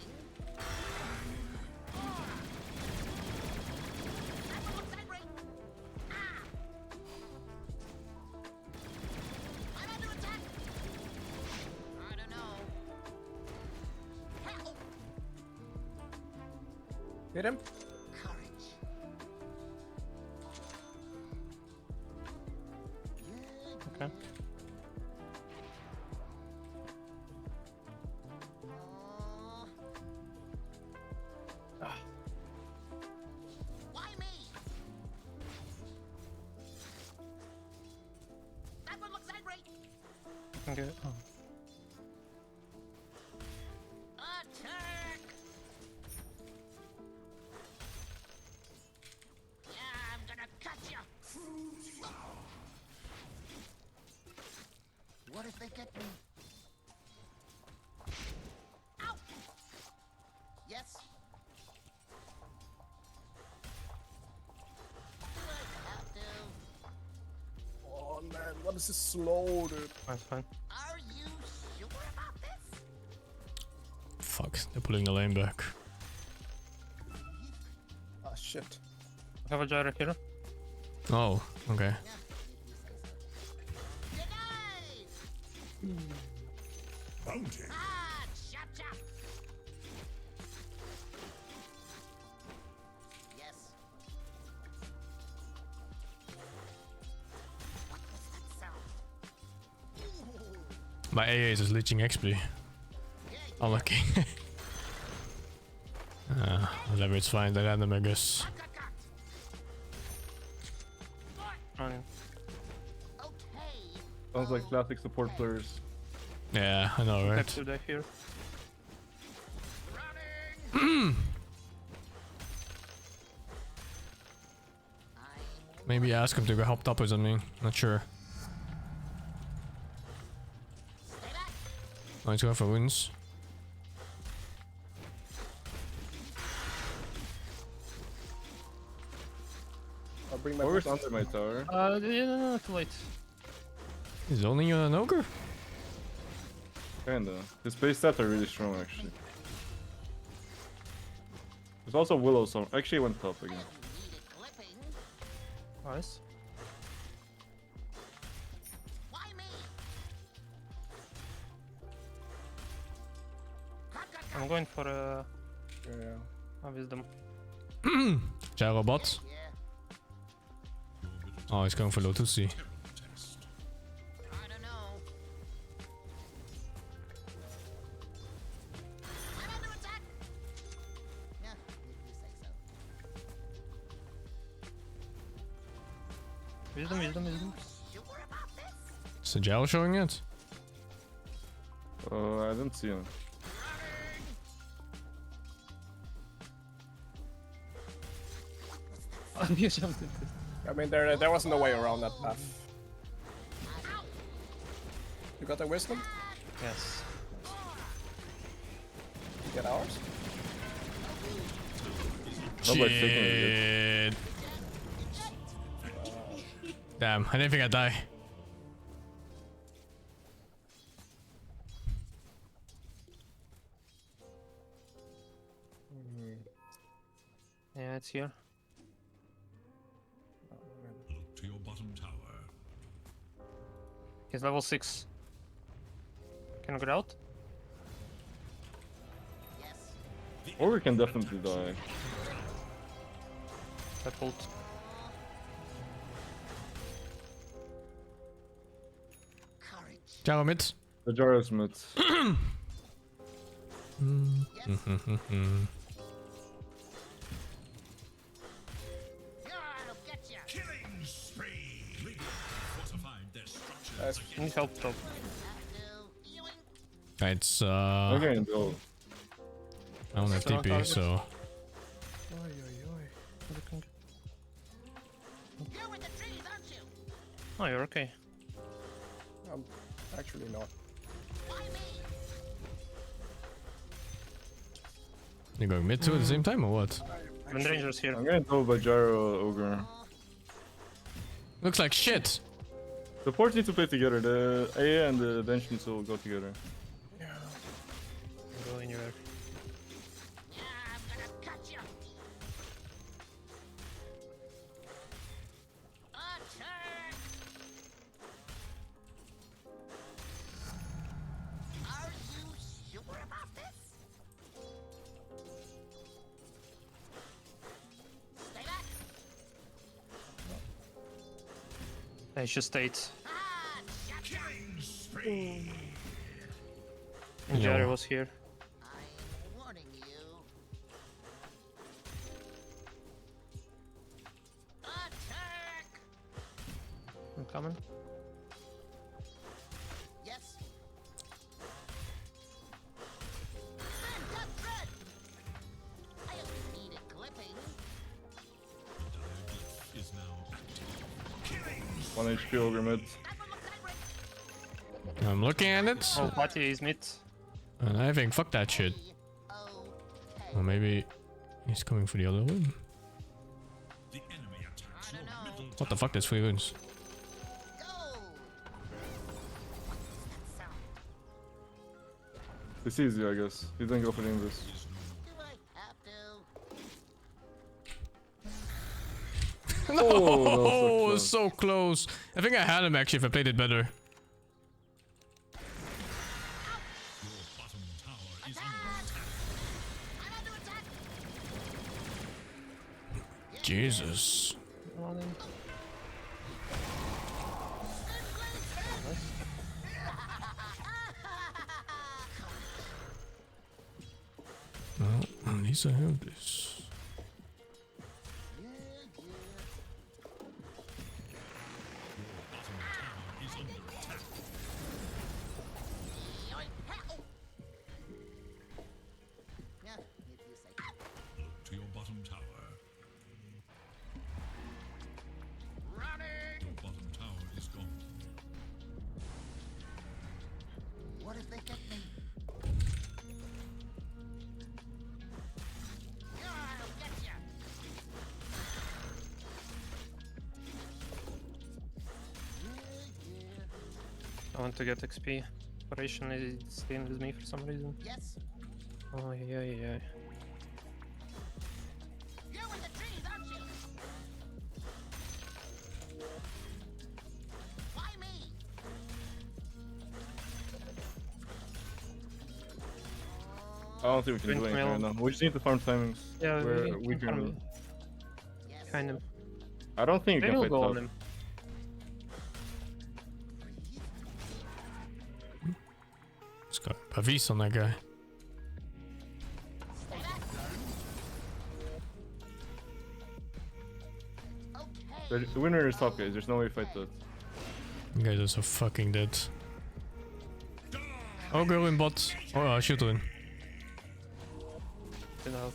Speaker 1: Hit him.
Speaker 16: Okay.
Speaker 6: Why me? That one looks angry.
Speaker 16: Okay. Oh.
Speaker 6: Attack!
Speaker 1: this is slow, dude.
Speaker 16: That's fine.
Speaker 6: Are you sure about this?
Speaker 3: Fuck, they're pulling the lane back.
Speaker 1: Ah, shit.
Speaker 16: I have a gyro here.
Speaker 3: Oh, okay.
Speaker 10: Bounty.
Speaker 6: Ah, chop chop. Yes. What was that sound?
Speaker 3: My AA is just leeching XP. Unlucky. Whatever, it's fine. They're random, I guess.
Speaker 13: Sounds like classic support players.
Speaker 3: Yeah, I know, right?
Speaker 16: Have to die here.
Speaker 3: Maybe ask him to go help top or something. Not sure. Oh, he's going for wounds.
Speaker 1: I'll bring my
Speaker 13: Where's under my tower?
Speaker 16: Yeah, no, too late.
Speaker 3: He's only an ogre?
Speaker 13: Kinda. His base stats are really strong, actually. There's also Willow, so actually went top again.
Speaker 16: Nice. I'm going for a wisdom.
Speaker 3: Gyro bot. Oh, he's going for low 2C.
Speaker 16: Wisdom.
Speaker 3: Is the Gyro showing it?
Speaker 13: I didn't see him.
Speaker 1: I mean, there wasn't a way around that path. You got the wisdom?
Speaker 16: Yes.
Speaker 1: You get ours?
Speaker 13: Nobody's taking it.
Speaker 3: Shit. Damn, I didn't think I'd die.
Speaker 16: Yeah, it's here.
Speaker 10: Look to your bottom tower.
Speaker 16: He's level 6. Can I get out?
Speaker 13: Or we can definitely die.
Speaker 16: I pulled.
Speaker 3: Gyro mid.
Speaker 13: The Gyro's mid.
Speaker 10: Killing spree. Radiant fortified their structures.
Speaker 16: Need help top.
Speaker 3: It's
Speaker 13: Okay, go.
Speaker 3: I don't have TP, so
Speaker 16: Oh, you're okay.
Speaker 1: Actually not.
Speaker 3: you're going mid too at the same time or what?
Speaker 16: Wind Ranger's here.
Speaker 13: I'm gonna go by Gyro Ogre.
Speaker 3: Looks like shit.
Speaker 13: Supports need to play together. The AA and the bench need to go together.
Speaker 16: Go anywhere. I just stayed.
Speaker 10: Killing spree.
Speaker 16: And
Speaker 3: Yeah.
Speaker 16: Jerry was here. I'm coming.
Speaker 6: Yes. I only need a clipping.
Speaker 10: Is now active. Killing
Speaker 13: 1 HP Ogre mid.
Speaker 3: I'm looking at it.
Speaker 16: Oh, Patty is mid.
Speaker 3: And I think fuck that shit. Or maybe he's coming for the other one.
Speaker 10: the enemy attacks your middle
Speaker 3: What the fuck? There's 3 wounds.
Speaker 13: It's easy, I guess. He didn't go for the invis.
Speaker 3: Oh, so close. I think I had him actually if I played it better. Jesus. Well, at least I have this.
Speaker 10: To your bottom tower. Your bottom tower is gone.
Speaker 6: What if they get me? I'll get ya.
Speaker 16: I want to get XP. Operation is staying with me for some reason.
Speaker 6: Yes.
Speaker 16: Oh yeah, yeah.
Speaker 6: You're with the trees, aren't you? Why me?
Speaker 13: I don't think we can do anything right now. We just need to farm timings.
Speaker 16: Yeah,
Speaker 13: we can.
Speaker 16: Kind of.
Speaker 13: I don't think you
Speaker 16: They
Speaker 13: can
Speaker 16: will
Speaker 13: fight
Speaker 16: go
Speaker 13: top.
Speaker 16: on him.
Speaker 3: Let's go. Pavis on that guy.
Speaker 13: The winner is top, guys. There's no way to fight that.
Speaker 3: You guys are so fucking dead. Oh, go in bot. Oh, shoot in.
Speaker 16: Get out.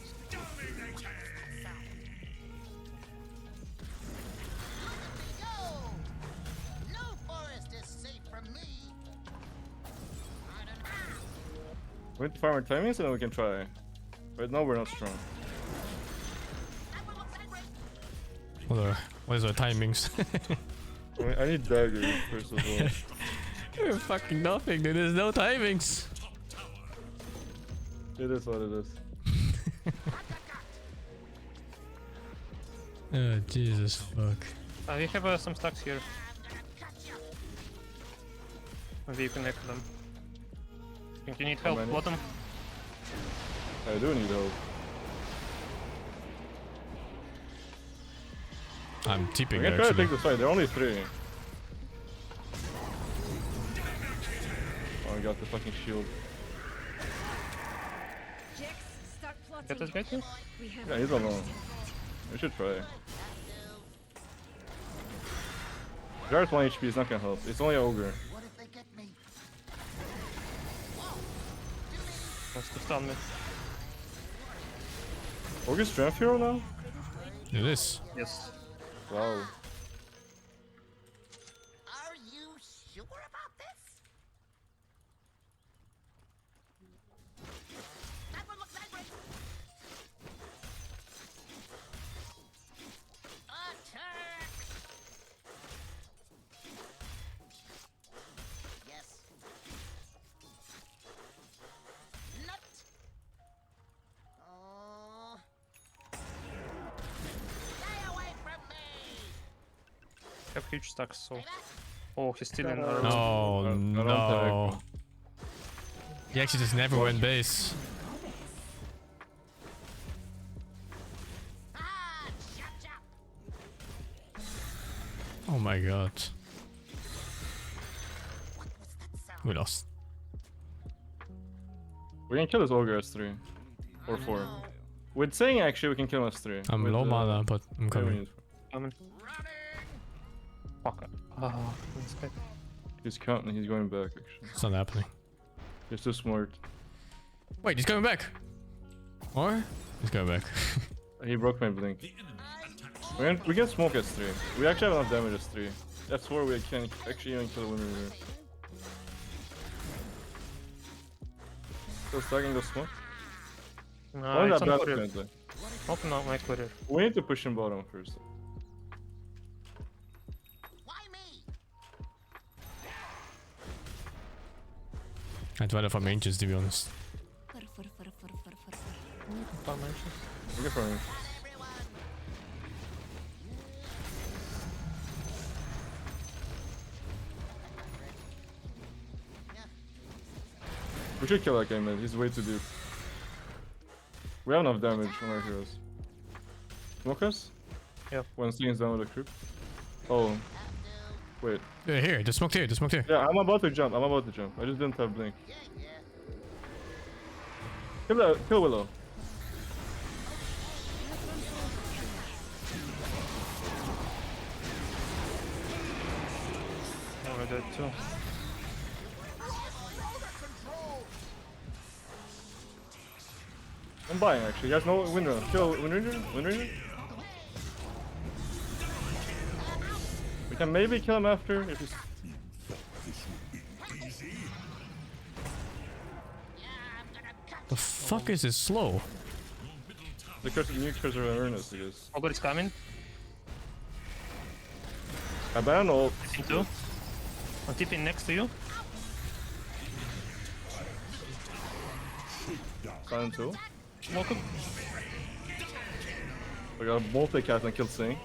Speaker 6: No forest is safe from me.
Speaker 13: We need to farm our timings and then we can try. Right now we're not strong.
Speaker 3: What is our timings?
Speaker 13: I need daggers first of all.
Speaker 3: You're fucking nothing, dude. There's no timings.
Speaker 13: It is what it is.
Speaker 3: Oh, Jesus fuck.
Speaker 16: We have some stacks here. Maybe you connect them. Think you need help, bottom?
Speaker 13: I do need help.
Speaker 3: I'm tipping
Speaker 13: We're gonna try to take this fight. They're only 3. Oh, I got the fucking shield.
Speaker 16: Get this guy too?
Speaker 13: Yeah, he's alone. We should try. Jar's 1 HP is not gonna help. It's only an ogre.
Speaker 6: What if they get me?
Speaker 16: Wants to stun me.
Speaker 13: Ogre's strength hero now?
Speaker 3: It is.
Speaker 16: Yes.
Speaker 13: Wow.
Speaker 6: Are you sure about this? That one looks angry. Attack! Yes. Nut. Oh. Stay away from me.
Speaker 16: Have huge stacks, so. Oh, he's still in our.
Speaker 3: No, no. He actually just never went base. Oh my god. We lost.
Speaker 13: We can kill this ogre S3. Or 4. With saying actually we can kill him S3.
Speaker 3: I'm
Speaker 13: With,
Speaker 3: low mana, but I'm coming.
Speaker 16: Coming. Fuck. Oh, this guy.
Speaker 13: He's counting, he's going back actually.
Speaker 3: It's not happening.
Speaker 13: He's too smart.
Speaker 3: Wait, he's coming back. Or? He's coming back.
Speaker 13: He broke my blink. We can smoke S3. We actually have enough damage S3. S4 we can actually even kill the winner here. Still stacking the smoke?
Speaker 16: No,
Speaker 13: It's
Speaker 16: it's
Speaker 13: that
Speaker 16: on
Speaker 13: bad
Speaker 16: courier.
Speaker 13: currently.
Speaker 16: Open up my courier.
Speaker 13: We need to push him bottom first.
Speaker 3: I'd rather for mages, to be honest.
Speaker 16: Formations.
Speaker 13: We get formations. We should kill that guy, man. He's way too deep. We have enough damage on our heroes. Smoke us?
Speaker 16: Yeah.
Speaker 13: When Sting's down with a creep. Oh. Wait.
Speaker 3: Yeah, here. Just smoked here. Just smoked here.
Speaker 13: Yeah, I'm about to jump. I'm about to jump. I just didn't have blink. Kill Willow.
Speaker 16: Oh, we're dead too.
Speaker 13: I'm buying actually. He has no wind run. Kill wind ranger. Wind ranger. We can maybe kill him after if he's.
Speaker 3: The fuck is this slow?
Speaker 13: The new cursor of awareness, I guess.
Speaker 16: Nobody's coming.
Speaker 13: I ban ult.
Speaker 16: Too. I'm tipping next to you.
Speaker 13: Silent 2.
Speaker 16: Welcome.
Speaker 13: I got a multi-cast and killed Sing.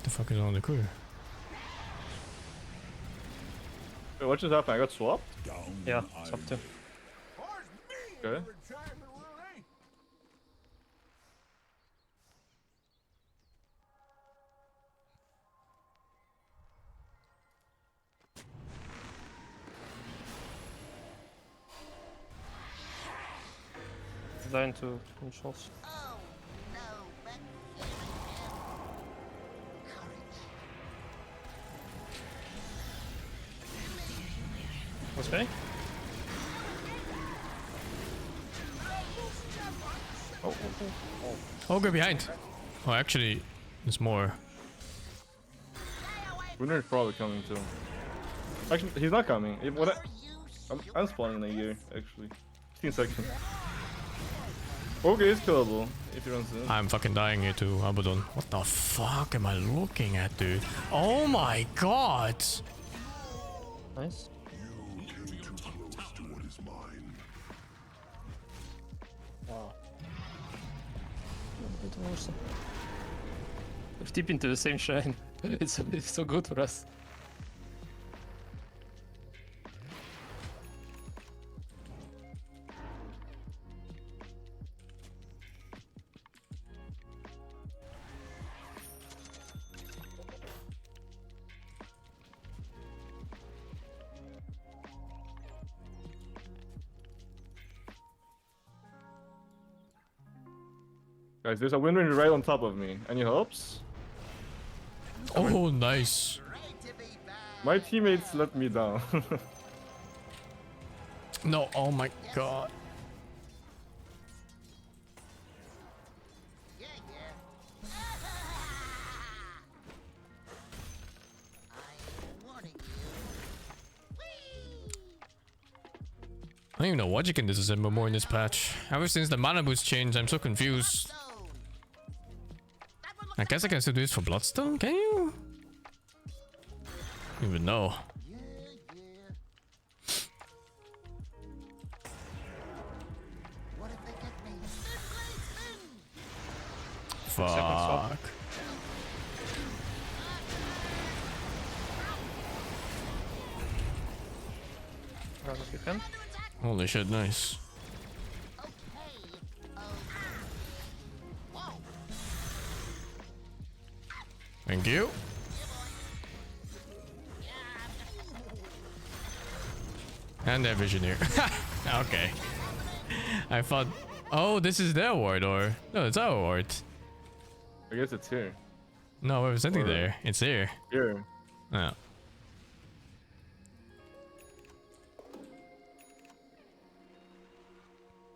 Speaker 3: The fuck is on the crew?
Speaker 13: Wait, what just happened? I got swapped?
Speaker 16: Yeah, swapped too.
Speaker 13: Okay.
Speaker 16: Dying to controls. Okay.
Speaker 3: Oh, go behind. Oh, actually, there's more.
Speaker 13: Winner's probably coming too. Actually, he's not coming. I'm spawning in a year, actually. 15 seconds. Okay, it's killable if he runs in.
Speaker 3: I'm fucking dying here too, Abaddon. What the fuck am I looking at, dude? Oh my god!
Speaker 16: Nice.
Speaker 1: Wow.
Speaker 16: We've deep into the same shrine. It's so good for us.
Speaker 13: Guys, there's a wind ranger right on top of me. Any helps?
Speaker 3: Oh, nice.
Speaker 13: My teammates let me down.
Speaker 3: No, oh my god. I don't even know what you can disassemble more in this patch. Ever since the mana boost changed, I'm so confused. I guess I can still do this for Bloodstone, can you? I don't even know. Fuck.
Speaker 16: Run if you can.
Speaker 3: Holy shit, nice. Thank you. And their visioneer. Okay. I thought, oh, this is their ward, or no, it's our ward.
Speaker 13: I guess it's here.
Speaker 3: No, we're sending there. It's here.
Speaker 13: Here.
Speaker 3: Oh.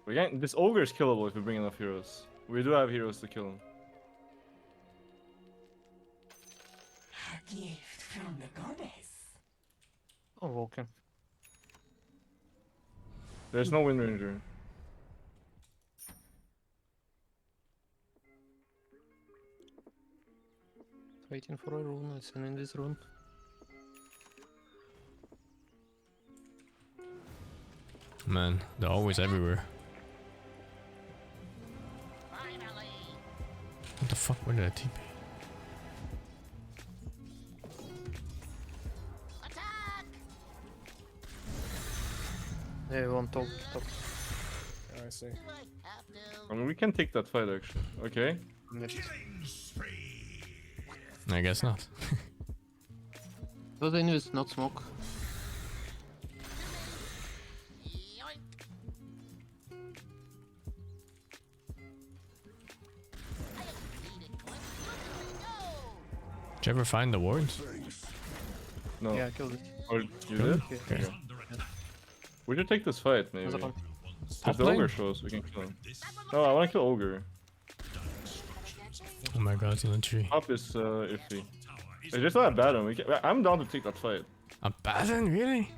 Speaker 13: We can't, this ogre is killable if we bring enough heroes. We do have heroes to kill him.
Speaker 6: A gift from the goddess.
Speaker 16: Oh, Vulcan.
Speaker 13: There's no wind ranger.
Speaker 16: Waiting for a rune. It's in this rune.
Speaker 3: Man, they're always everywhere. What the fuck? Where did I TP?
Speaker 16: Yeah, we want top.
Speaker 1: I see.
Speaker 13: I mean, we can take that fight actually. Okay.
Speaker 3: I guess not.
Speaker 16: But they knew it's not smoke.
Speaker 3: Did you ever find the wards?
Speaker 13: No.
Speaker 16: Yeah, I killed it.
Speaker 13: Oh, you did?
Speaker 16: Yeah.
Speaker 13: Okay. We should take this fight, maybe.
Speaker 16: Top
Speaker 13: If the
Speaker 3: lane?
Speaker 13: ogre shows, we can kill him. No, I want to kill ogre.
Speaker 3: Oh my god, it's literally.
Speaker 13: Top is iffy. It's just not a bad one. I'm down to take that fight.
Speaker 3: Abaddon? Really?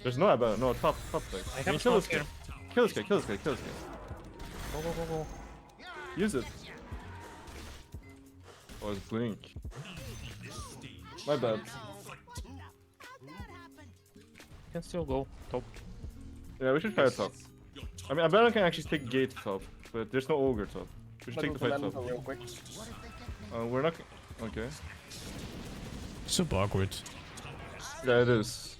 Speaker 13: There's no Abaddon. No, top fight.
Speaker 16: I
Speaker 13: Can you
Speaker 16: have
Speaker 13: kill this
Speaker 16: smoke
Speaker 13: guy?
Speaker 16: here.
Speaker 13: Kill this guy, kill this guy, kill this guy.
Speaker 16: Go.
Speaker 13: Use it. Oh, it's blink. My bad.
Speaker 16: Can still go top.
Speaker 13: Yeah, we should try top. I mean, Abaddon can actually take gate top, but there's no ogre top. We should take the fight top.
Speaker 1: Real quick.
Speaker 13: We're not. Okay.
Speaker 3: Super awkward.
Speaker 13: Yeah, it is.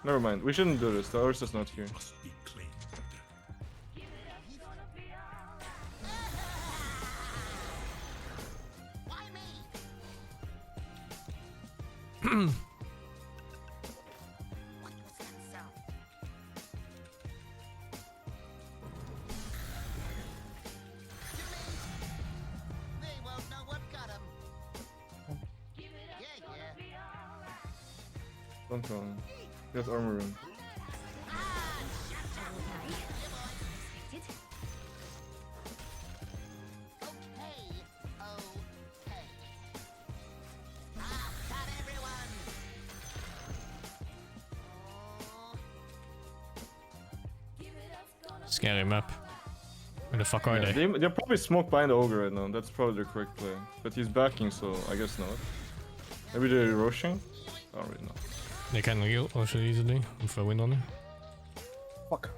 Speaker 13: Never mind. We shouldn't do this. The Ursa's not here. Don't kill him. He has armor room.
Speaker 3: Scary map. Where the fuck are they?
Speaker 13: They're probably smoked behind the ogre right now. That's probably the correct play. But he's backing, so I guess not. Maybe they're rushing? I don't really know.
Speaker 3: They can heal also easily with a wind on it.
Speaker 1: Fuck.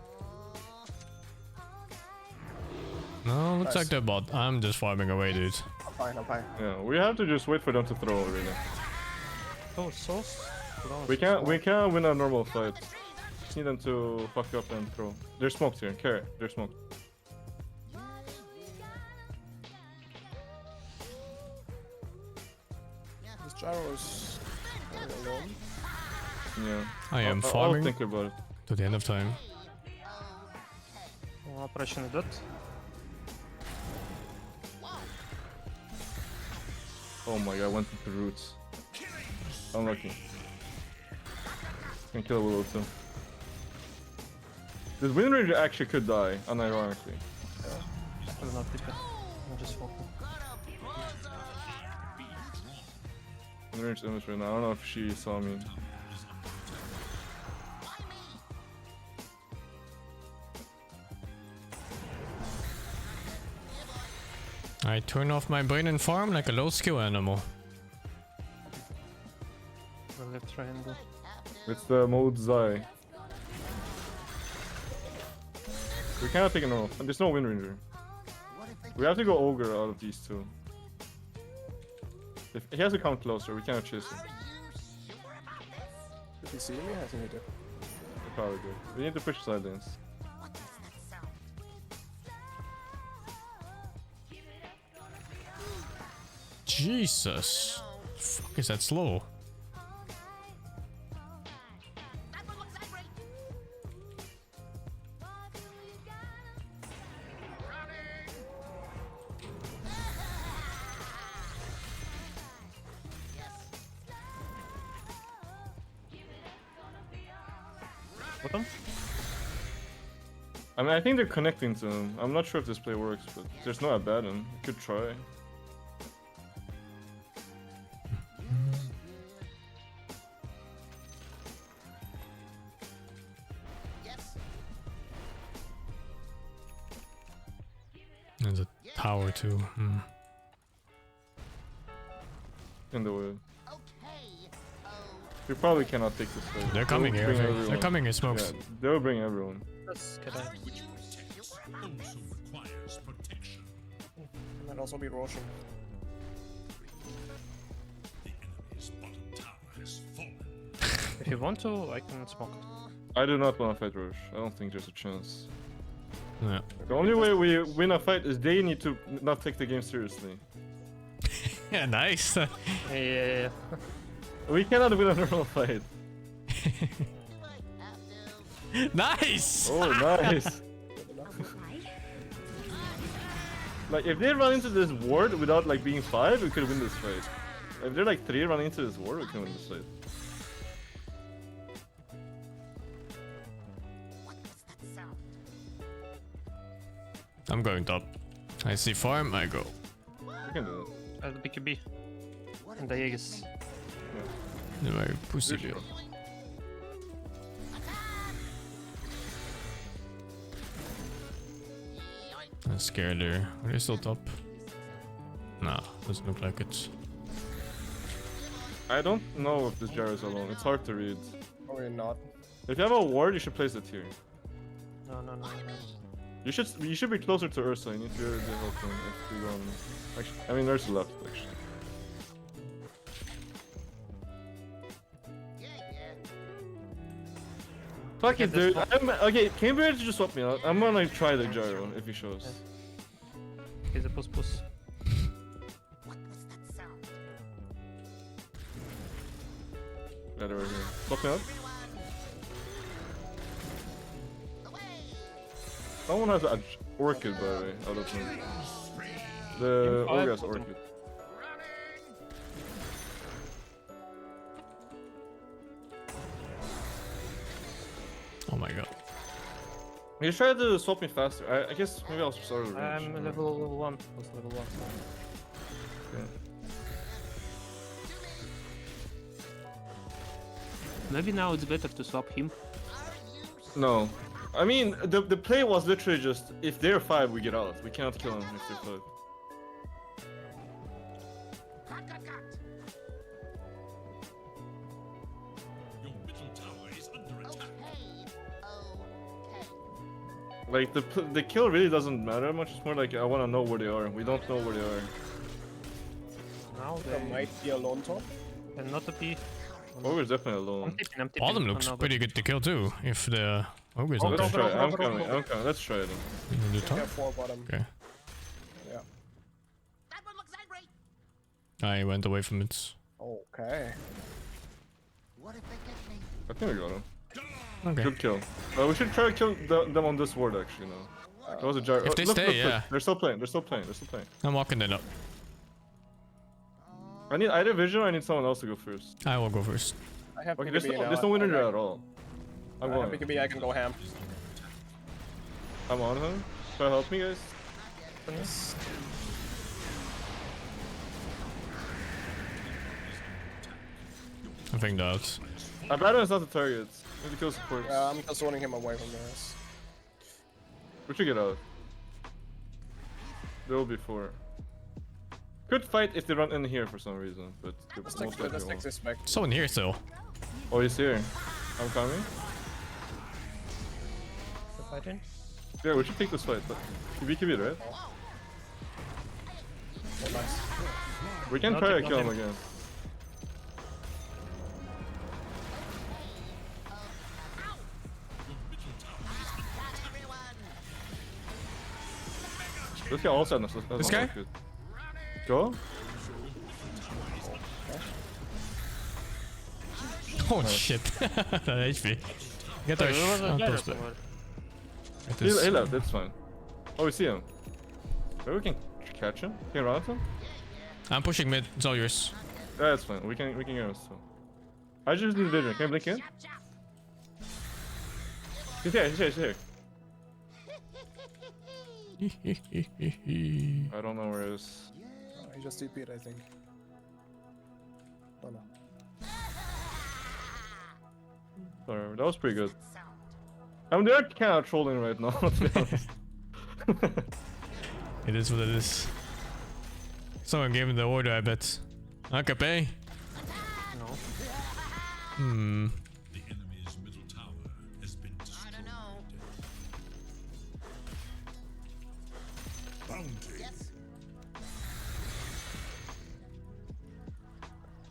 Speaker 3: No, looks like they're bot. I'm just farming away, dude.
Speaker 1: I'm fine, I'm fine.
Speaker 13: Yeah, we have to just wait for them to throw really.
Speaker 16: Oh, sauce.
Speaker 13: We can't win a normal fight. Just need them to fuck up and throw. They're smoked here. Care. They're smoked.
Speaker 1: This gyro is alone.
Speaker 13: Yeah.
Speaker 3: I am
Speaker 13: I'll
Speaker 3: farming
Speaker 13: think about it.
Speaker 3: to the end of time.
Speaker 16: Operation dead.
Speaker 13: Oh my god, I went into roots. Unlucky. Can kill a Willow too. This Wind Ranger actually could die, unironically.
Speaker 16: I'll not pick it. I'm just walking.
Speaker 13: Wind Ranger's image right now. I don't know if she saw me.
Speaker 3: I turn off my brain and farm like a low skill animal.
Speaker 16: The left triangle.
Speaker 13: It's the mode Zai. We cannot take it off. And there's no Wind Ranger. We have to go Ogre out of these two. If he has to come closer, we cannot chase him.
Speaker 1: Did he see me? I think he did.
Speaker 13: Probably good. We need to push side lanes.
Speaker 3: Jesus. Fuck, is that slow?
Speaker 16: Bottom?
Speaker 13: I mean, I think they're connecting to him. I'm not sure if this play works, but there's no Abaddon. You could try.
Speaker 3: There's a tower too.
Speaker 13: In the way. We probably cannot take this fight.
Speaker 3: They're coming here. They're coming in smokes.
Speaker 13: Yeah, they'll bring everyone.
Speaker 16: Let's get out.
Speaker 10: Which also requires protection.
Speaker 1: Might also be Roshan.
Speaker 10: The enemy's bottom tower has fallen.
Speaker 16: If you want to, I can smoke.
Speaker 13: I do not want to fight Roche. I don't think there's a chance.
Speaker 3: Yeah.
Speaker 13: The only way we win a fight is they need to not take the game seriously.
Speaker 3: Yeah, nice.
Speaker 16: Yeah.
Speaker 13: We cannot win a normal fight.
Speaker 3: Nice!
Speaker 13: Oh, nice. Like, if they run into this ward without like being 5, we could win this fight. If they're like 3 running into this ward, we can win this fight.
Speaker 3: I'm going top. I see farm, I go.
Speaker 13: You can do it.
Speaker 16: The BKB. And the Aegis.
Speaker 3: Yeah. Very pussy deal. I'm scared there. Are they still top? Nah, doesn't look like it.
Speaker 13: I don't know if this gyro is alone. It's hard to read.
Speaker 1: Probably not.
Speaker 13: If you have a ward, you should place it here.
Speaker 16: No.
Speaker 13: You should be closer to Ursa. You need to really help him if you actually, I mean, Ursa left actually. Fuck it, dude. Okay, Cambridge just swap me out. I'm gonna try the gyro if he shows.
Speaker 16: He's a puss.
Speaker 13: Right over here. Swap me out. Someone has an orchid, by the way, out of him. The ogre has orchid.
Speaker 3: Oh my god.
Speaker 13: You try to swap me faster. I guess maybe I'll start with range.
Speaker 16: I'm level 1. What's level 1?
Speaker 13: Yeah.
Speaker 16: Maybe now it's better to swap him.
Speaker 13: No. I mean, the play was literally just, if they're 5, we get out. We cannot kill them if they're 5.
Speaker 10: Your middle tower is under attack.
Speaker 13: Like, the kill really doesn't matter much. It's more like, I want to know where they are. We don't know where they are.
Speaker 16: Now
Speaker 1: There might be a lone top.
Speaker 16: And not a P.
Speaker 13: Ogre's definitely alone.
Speaker 16: I'm tipping.
Speaker 3: All of them looks pretty good to kill too, if the ogre's not
Speaker 13: Let's
Speaker 3: there.
Speaker 13: try it. I'm coming. Let's try it.
Speaker 3: You wanna do top?
Speaker 1: Yeah, 4 bottom.
Speaker 3: Okay.
Speaker 1: Yeah.
Speaker 3: I went away from it.
Speaker 1: Okay.
Speaker 13: I think we got him.
Speaker 3: Okay.
Speaker 13: Good kill. We should try to kill them on this ward actually now. That was a gyro.
Speaker 3: If they stay, yeah.
Speaker 13: They're still playing.
Speaker 3: I'm walking it up.
Speaker 13: I need either vision or I need someone else to go first.
Speaker 3: I will go first.
Speaker 1: I have
Speaker 13: Okay,
Speaker 1: BKB now.
Speaker 13: there's no winner there at all. I'm
Speaker 1: I have
Speaker 13: going.
Speaker 1: BKB, I can go ham.
Speaker 13: I'm on him. Try to help me, guys.
Speaker 3: I think that.
Speaker 13: Abaddon is not the target. We need to kill support.
Speaker 1: Yeah, I'm just wanting him away from this.
Speaker 13: We should get out. There will be 4. Could fight if they run in here for some reason, but
Speaker 1: Let's
Speaker 13: most likely
Speaker 1: take
Speaker 13: won't.
Speaker 1: this back.
Speaker 3: Someone here still.
Speaker 13: Oh, he's here. I'm coming.
Speaker 16: The fighting?
Speaker 13: Yeah, we should take this fight. We can beat, right?
Speaker 1: Oh, nice.
Speaker 13: We can try to kill him again. This guy also has
Speaker 3: This guy?
Speaker 13: Go.
Speaker 3: Oh shit. That HP. Get there.
Speaker 13: He left, that's fine. Oh, we see him. Maybe we can catch him? Can you run at him?
Speaker 3: I'm pushing mid, it's all yours.
Speaker 13: Yeah, that's fine. We can get him still. I just need vision. Can you blink in? He's here. I don't know where he is.
Speaker 1: He just TP'd, I think. Oh no.
Speaker 13: Sorry, that was pretty good. I mean, they're kind of trolling right now, to be honest.
Speaker 3: It is what it is. Someone gave me the order, I bet. Akape?
Speaker 16: No.
Speaker 3: Hmm.
Speaker 10: The enemy's middle tower has been destroyed. I don't know. Bounty.
Speaker 6: Yes.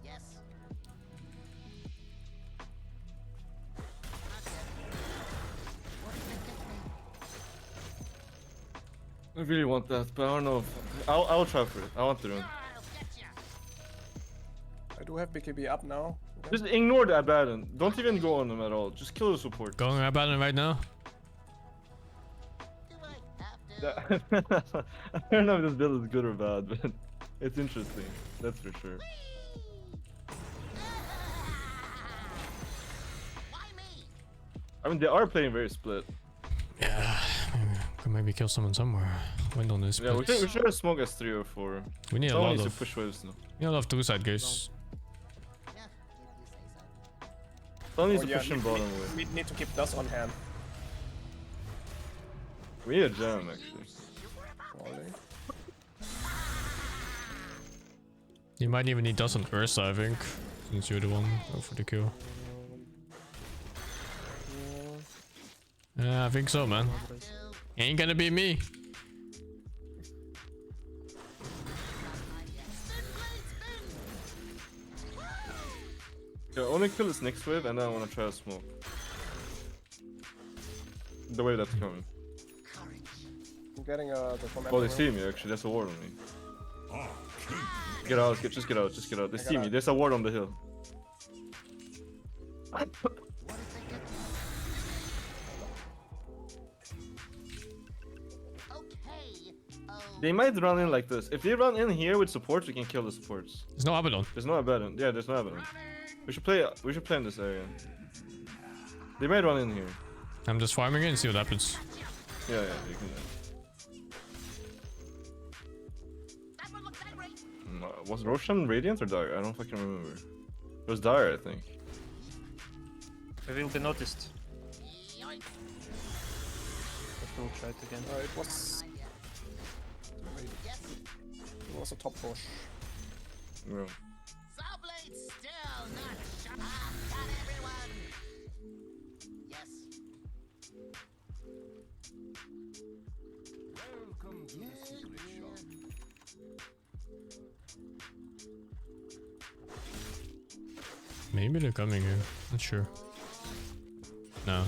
Speaker 6: Yes.
Speaker 13: I really want that, but I don't know. If... I'll try for it. I want the rune.
Speaker 1: I do have BKB up now.
Speaker 13: Just ignore the Abaddon. Don't even go on them at all. Just kill the support.
Speaker 3: Going Abaddon right now.
Speaker 13: I don't know if this build is good or bad, but it's interesting. That's for sure. I mean, they are playing very split.
Speaker 3: Yeah, could maybe kill someone somewhere. Wind on this.
Speaker 13: Yeah, we should have smoked as 3 or 4.
Speaker 3: We need
Speaker 13: Someone
Speaker 3: a lot
Speaker 13: needs
Speaker 3: of
Speaker 13: to push waves now.
Speaker 3: We need a lot of two-side guys.
Speaker 13: Someone needs
Speaker 1: Oh,
Speaker 13: to
Speaker 1: yeah,
Speaker 13: push him bottom way.
Speaker 1: We need to keep dust on hand.
Speaker 13: We need a gem actually.
Speaker 3: You might even need dust on Ursa, I think, since you're the one go for the kill. Yeah, I think so, man. Ain't gonna be me.
Speaker 13: Yeah, only kill this next wave, and then I want to try to smoke. The wave that's coming.
Speaker 1: I'm getting the
Speaker 13: Oh, they see me actually. There's a ward on me. Get out, just get out, just get out. They see me. There's a ward on the hill. They might run in like this. If they run in here with supports, we can kill the supports.
Speaker 3: There's no Abaddon.
Speaker 13: There's no Abaddon. Yeah, there's no Abaddon. We should play in this area. They might run in here.
Speaker 3: I'm just farming it and see what happens.
Speaker 13: Yeah, you can. Was Roshan Radiant or Dire? I don't fucking remember. It was Dire, I think.
Speaker 16: We will be noticed. We'll try it again.
Speaker 1: It was a top push.
Speaker 13: Yeah.
Speaker 6: Still not shot. Got everyone. Yes. Welcome to the secret shop.
Speaker 3: Maybe they're coming here. Not sure. No.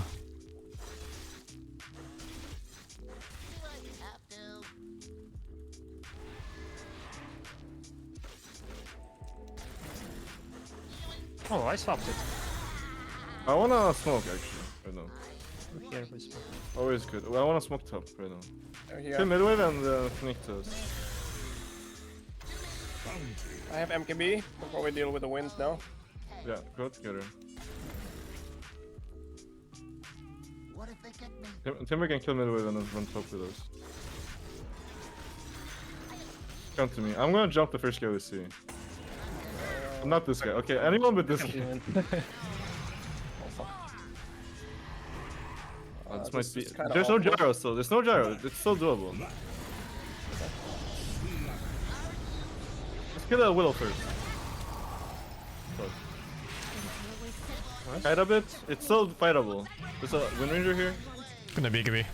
Speaker 16: Oh, I swapped it.
Speaker 13: I wanna smoke actually, right now.
Speaker 16: Here we smoke.
Speaker 13: Always good. Well, I wanna smoke top right now.
Speaker 1: Here.
Speaker 13: Kill midwave and connect to us.
Speaker 1: I have MKB. We'll probably deal with the wind now.
Speaker 13: Yeah, go together.
Speaker 6: What if they get me?
Speaker 13: Timber can kill midwave and then run top with us. Come to me. I'm gonna jump the first guy we see. Not this guy. Okay, anyone but this guy. This might be. There's no gyro still. There's no gyro. It's still doable. Let's kill that Willow first. Kite a bit. It's still fightable. There's a Wind Ranger here.
Speaker 3: Gonna BKB.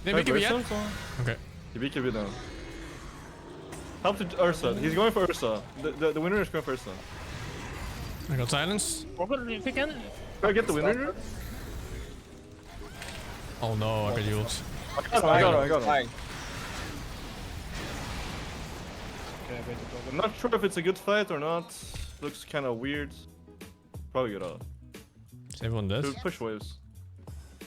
Speaker 3: They BKB yet? Okay.
Speaker 13: He BKB now. Help to Ursa. He's going for Ursa. The Wind Ranger is going for Ursa.
Speaker 3: I got silence.
Speaker 16: If we can.
Speaker 13: Can I get the Wind Ranger?
Speaker 3: Oh no, I got ults.
Speaker 13: I got him. I'm not sure if it's a good fight or not. Looks kind of weird. Probably get out.
Speaker 3: Is everyone dead?
Speaker 13: Push waves.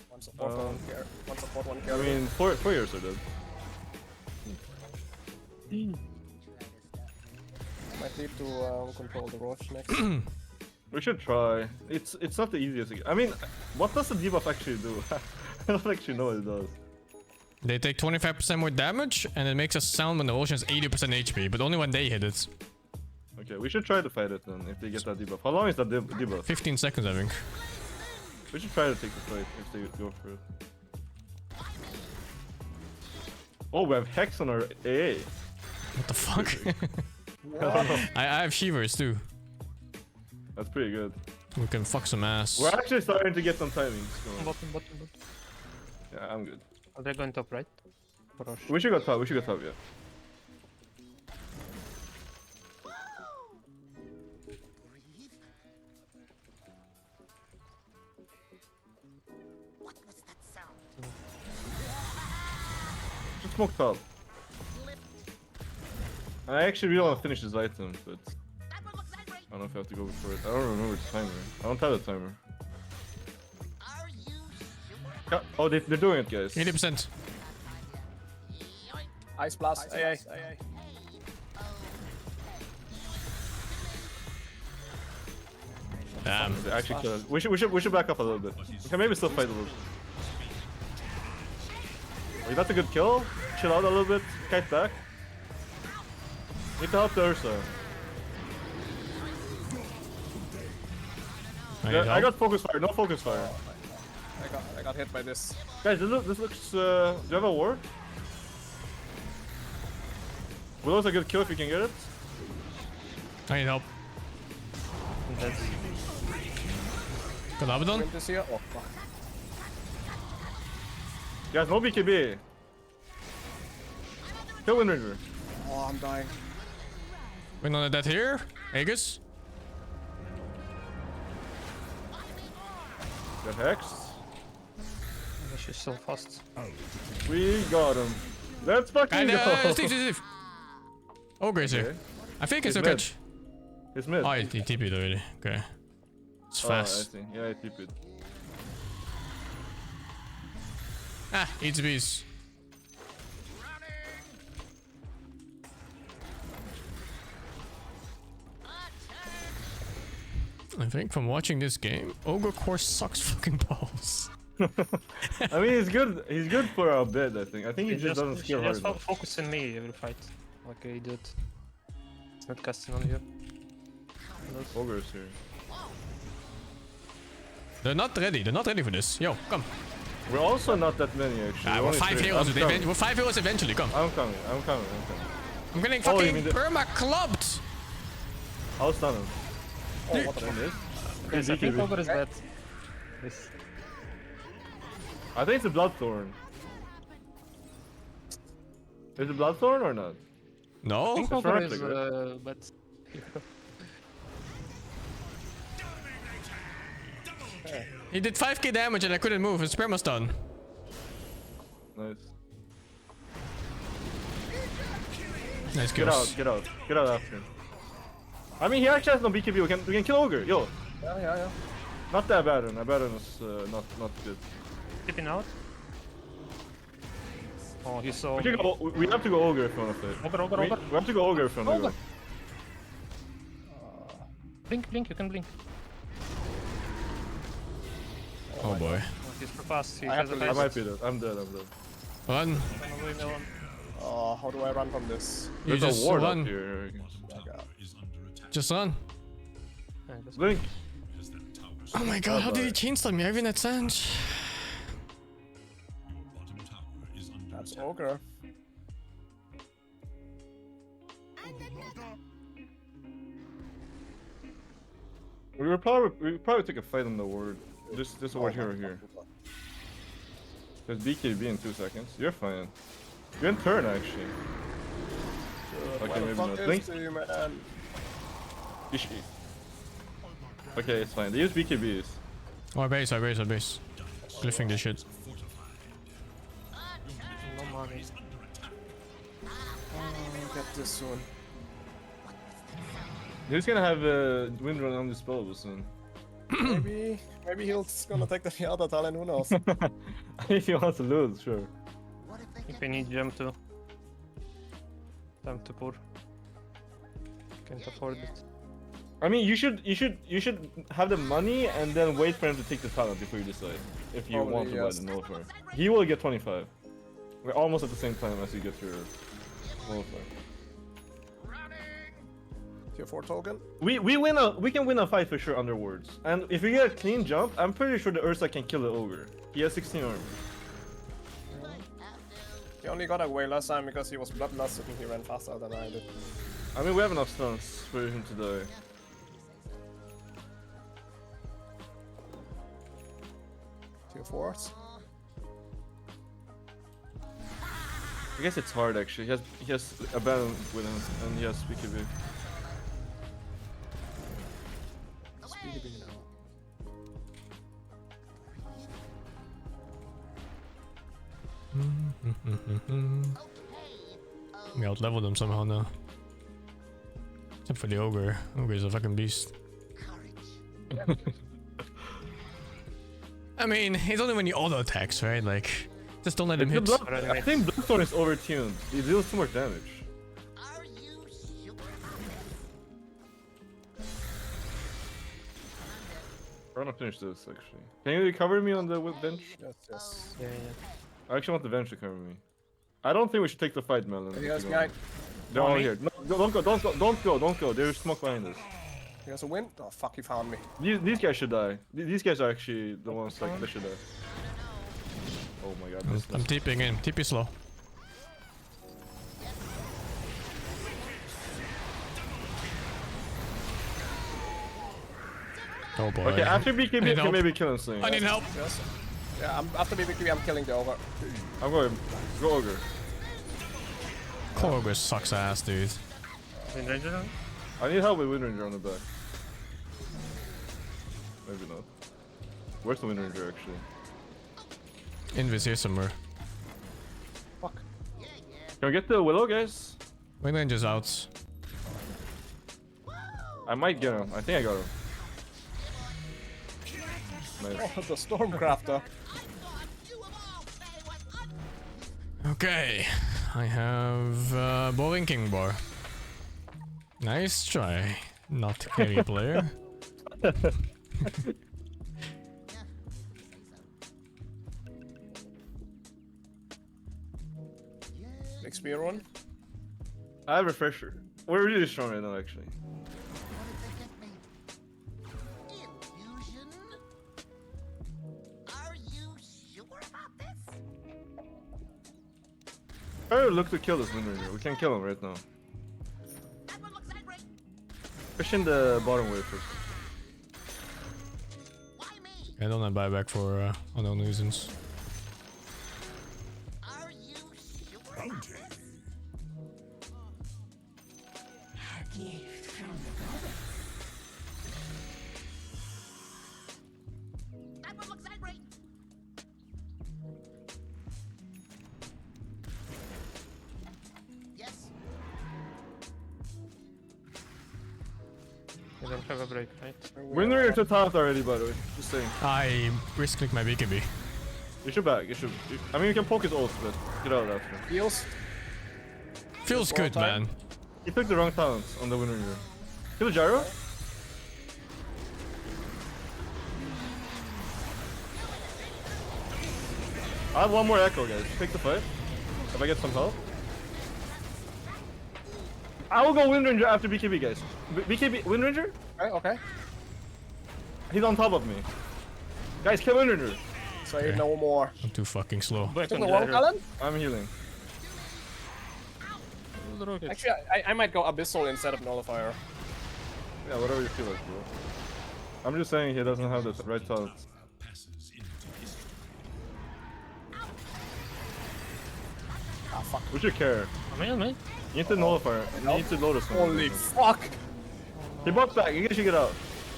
Speaker 1: One support, one care. One support, one
Speaker 13: I
Speaker 1: carry.
Speaker 13: mean, four years are dead.
Speaker 1: Might need to control the Roach next.
Speaker 13: We should try. It's not the easiest. I mean, what does the debuff actually do? I don't actually know what it does.
Speaker 3: They take 25% more damage, and it makes a sound when the ocean is 80% HP, but only when they hit it.
Speaker 13: Okay, we should try to fight it then, if they get that debuff. How long is that debuff?
Speaker 3: 15 seconds, I think.
Speaker 13: We should try to take the fight, if they go for it. Oh, we have Hex on our AA.
Speaker 3: What the fuck? I have Shivers too.
Speaker 13: That's pretty good.
Speaker 3: We can fuck some ass.
Speaker 13: We're actually starting to get some timings.
Speaker 16: Bottom.
Speaker 13: Yeah, I'm good.
Speaker 16: Are they going top right?
Speaker 13: We should go top. Yeah. Just smoke top. I actually really want to finish this item, but I don't know if I have to go for it. I don't remember the timer. I don't have the timer. Oh, they're doing it, guys.
Speaker 3: 80%.
Speaker 1: Ice blast. AA.
Speaker 3: Damn.
Speaker 13: They actually killed us. We should back up a little bit. We can maybe still fight a little bit. Wait, that's a good kill. Chill out a little bit. Kite back. Need to help the Ursa. I got focus fire. No focus fire.
Speaker 1: I got hit by this.
Speaker 13: Guys, this looks. Do you have a ward? Willow's a good kill if you can get it.
Speaker 3: I need help. Good Abaddon.
Speaker 1: Oh, fuck.
Speaker 13: Guys, no BKB. Kill Windringer.
Speaker 1: Oh, I'm dying.
Speaker 3: Win on the death here. Aegis.
Speaker 13: Got Hex.
Speaker 16: She's so fast.
Speaker 13: We got him. Let's fucking go.
Speaker 3: Steve. Ogre's here. I think it's
Speaker 13: He's
Speaker 3: no
Speaker 13: mid.
Speaker 3: catch.
Speaker 13: He's mid.
Speaker 3: Oh, he TP'd already. Okay. It's fast.
Speaker 13: I see. Yeah, he TP'd.
Speaker 3: Ah, eats bees. I think from watching this game, Ogre Core sucks fucking balls.
Speaker 13: I mean, he's good. He's good for a bit. I think he just doesn't skill hard enough.
Speaker 16: Focus on me every fight, like I did. It's not casting on you.
Speaker 13: Ogre's here.
Speaker 3: They're not ready. They're not ready for this. Yo, come.
Speaker 13: We're also not that many actually.
Speaker 3: We're 5 heroes. We're 5 heroes eventually. Come.
Speaker 13: I'm coming.
Speaker 3: I'm getting fucking perma clubbed.
Speaker 13: I'll stun him.
Speaker 1: Oh, what the fuck?
Speaker 16: Yes, I think Ogre is bad.
Speaker 13: I think it's a Bloodthorn. Is it Bloodthorn or not?
Speaker 3: No.
Speaker 16: I think Ogre is bad.
Speaker 3: He did 5k damage and I couldn't move. His perma's done.
Speaker 13: Nice.
Speaker 3: Nice
Speaker 13: kills. Get out after him. I mean, he actually has no BKB. We can kill Ogre. Yo.
Speaker 1: Yeah.
Speaker 13: Not that bad. Abaddon is not good.
Speaker 16: Tipping out. Oh, he's so.
Speaker 13: We have to go Ogre if we want to play.
Speaker 16: Ogre.
Speaker 13: We have to go Ogre if we want to go.
Speaker 16: Blink, you can blink.
Speaker 3: Oh boy.
Speaker 16: He's for fast. He
Speaker 13: I
Speaker 16: has a
Speaker 13: might be dead. I'm dead.
Speaker 3: Run.
Speaker 1: Oh, how do I run from this?
Speaker 3: You
Speaker 13: There's
Speaker 3: just
Speaker 13: a ward
Speaker 3: run.
Speaker 13: up here.
Speaker 3: Just run.
Speaker 13: Blink.
Speaker 3: Oh my god, how did he chain stun me? I even had Sanj.
Speaker 1: That's Ogre.
Speaker 13: We probably take a fight on the ward. This ward hero here. There's BKB in 2 seconds. You're fine. You're in turn actually. Okay, maybe not. Blink. Okay, it's fine. They use BKBs.
Speaker 3: Oh, our base. Glyphing this shit.
Speaker 16: No money.
Speaker 1: Get this soon.
Speaker 13: He's gonna have a wind run undispellable soon.
Speaker 1: maybe he's gonna take the other talent. Who knows?
Speaker 13: If he wants to lose, sure.
Speaker 16: If I need gem too. Time to pour. Can't afford it.
Speaker 13: I mean, you should have the money and then wait for him to take the talent before you decide if you want to buy the nullifier. He will get 25. We're almost at the same time as you get your nullifier.
Speaker 1: Tier 4 token.
Speaker 13: We can win a fight for sure under wards. And if we get a clean jump, I'm pretty sure the Ursa can kill the ogre. He has 16 armor.
Speaker 1: He only got away last time because he was bloodlust and he ran faster than I did.
Speaker 13: I mean, we have enough stuns for him to die.
Speaker 1: force.
Speaker 13: I guess it's hard actually. He has Abandon with him and he has BKB.
Speaker 3: We outleveled them somehow now. Except for the ogre. Ogre's a fucking beast. I mean, it's only when you auto attacks, right? Like, just don't let him hit.
Speaker 13: I think Bloodthorn is overtuned. He deals too much damage. We're gonna finish this actually. Can you recover me on the bench?
Speaker 1: Yes.
Speaker 13: Yeah. I actually want the bench to cover me. I don't think we should take the fight, Melon.
Speaker 1: He has behind.
Speaker 13: They're all here. No, don't go. There's smoke behind us.
Speaker 1: He has a win. Oh fuck, he found me.
Speaker 13: These guys should die. These guys are actually the ones like that should die. Oh my god.
Speaker 3: I'm TPing in. TP slow. Oh boy.
Speaker 13: Okay, after BKB, I can maybe kill him soon.
Speaker 3: I need help.
Speaker 1: Yes. Yeah, after BB3, I'm killing the ogre.
Speaker 13: I'm going. Go ogre.
Speaker 3: Ogre sucks ass, dude.
Speaker 13: I need help with Wind Ranger on the back. Maybe not. Where's the Wind Ranger actually?
Speaker 3: Invis here somewhere.
Speaker 13: Fuck. Can we get the Willow, guys?
Speaker 3: Wind Ranger's out.
Speaker 13: I might get him. I think I got him. Nice.
Speaker 1: Oh, the Stormcrafter.
Speaker 3: Okay, I have Bowling King Bar. Nice try, not carry player.
Speaker 1: Spear one.
Speaker 13: I have Refresher. We're really strong right now, actually. I look to kill this Wind Ranger. We can kill him right now. Push in the bottom wave first.
Speaker 3: I don't have buyback for unknown reasons.
Speaker 16: You don't have a break, right?
Speaker 13: Wind Ranger to top already, by the way. Just saying.
Speaker 3: I risk-click my BKB.
Speaker 13: You should back. I mean, you can poke his ult, but get out of that.
Speaker 3: Feels good, man.
Speaker 13: He took the wrong talents on the Wind Ranger. Kill the gyro? I have one more echo, guys. Take the fight. If I get some help. I will go Wind Ranger after BKB, guys. BKB, Wind Ranger?
Speaker 1: Okay.
Speaker 13: He's on top of me. Guys, kill Wind Ranger.
Speaker 1: Say no more.
Speaker 3: I'm too fucking slow.
Speaker 1: Took the wrong talent?
Speaker 13: I'm healing.
Speaker 1: Actually, I might go Abyssal instead of Nullifier.
Speaker 13: Yeah, whatever you feel like, bro. I'm just saying he doesn't have the right talent.
Speaker 1: Ah, fuck.
Speaker 13: What's your care?
Speaker 16: Man.
Speaker 13: You need to Nullifier. You need to Lotus.
Speaker 1: Holy fuck!
Speaker 13: He bought back. You guys should get out.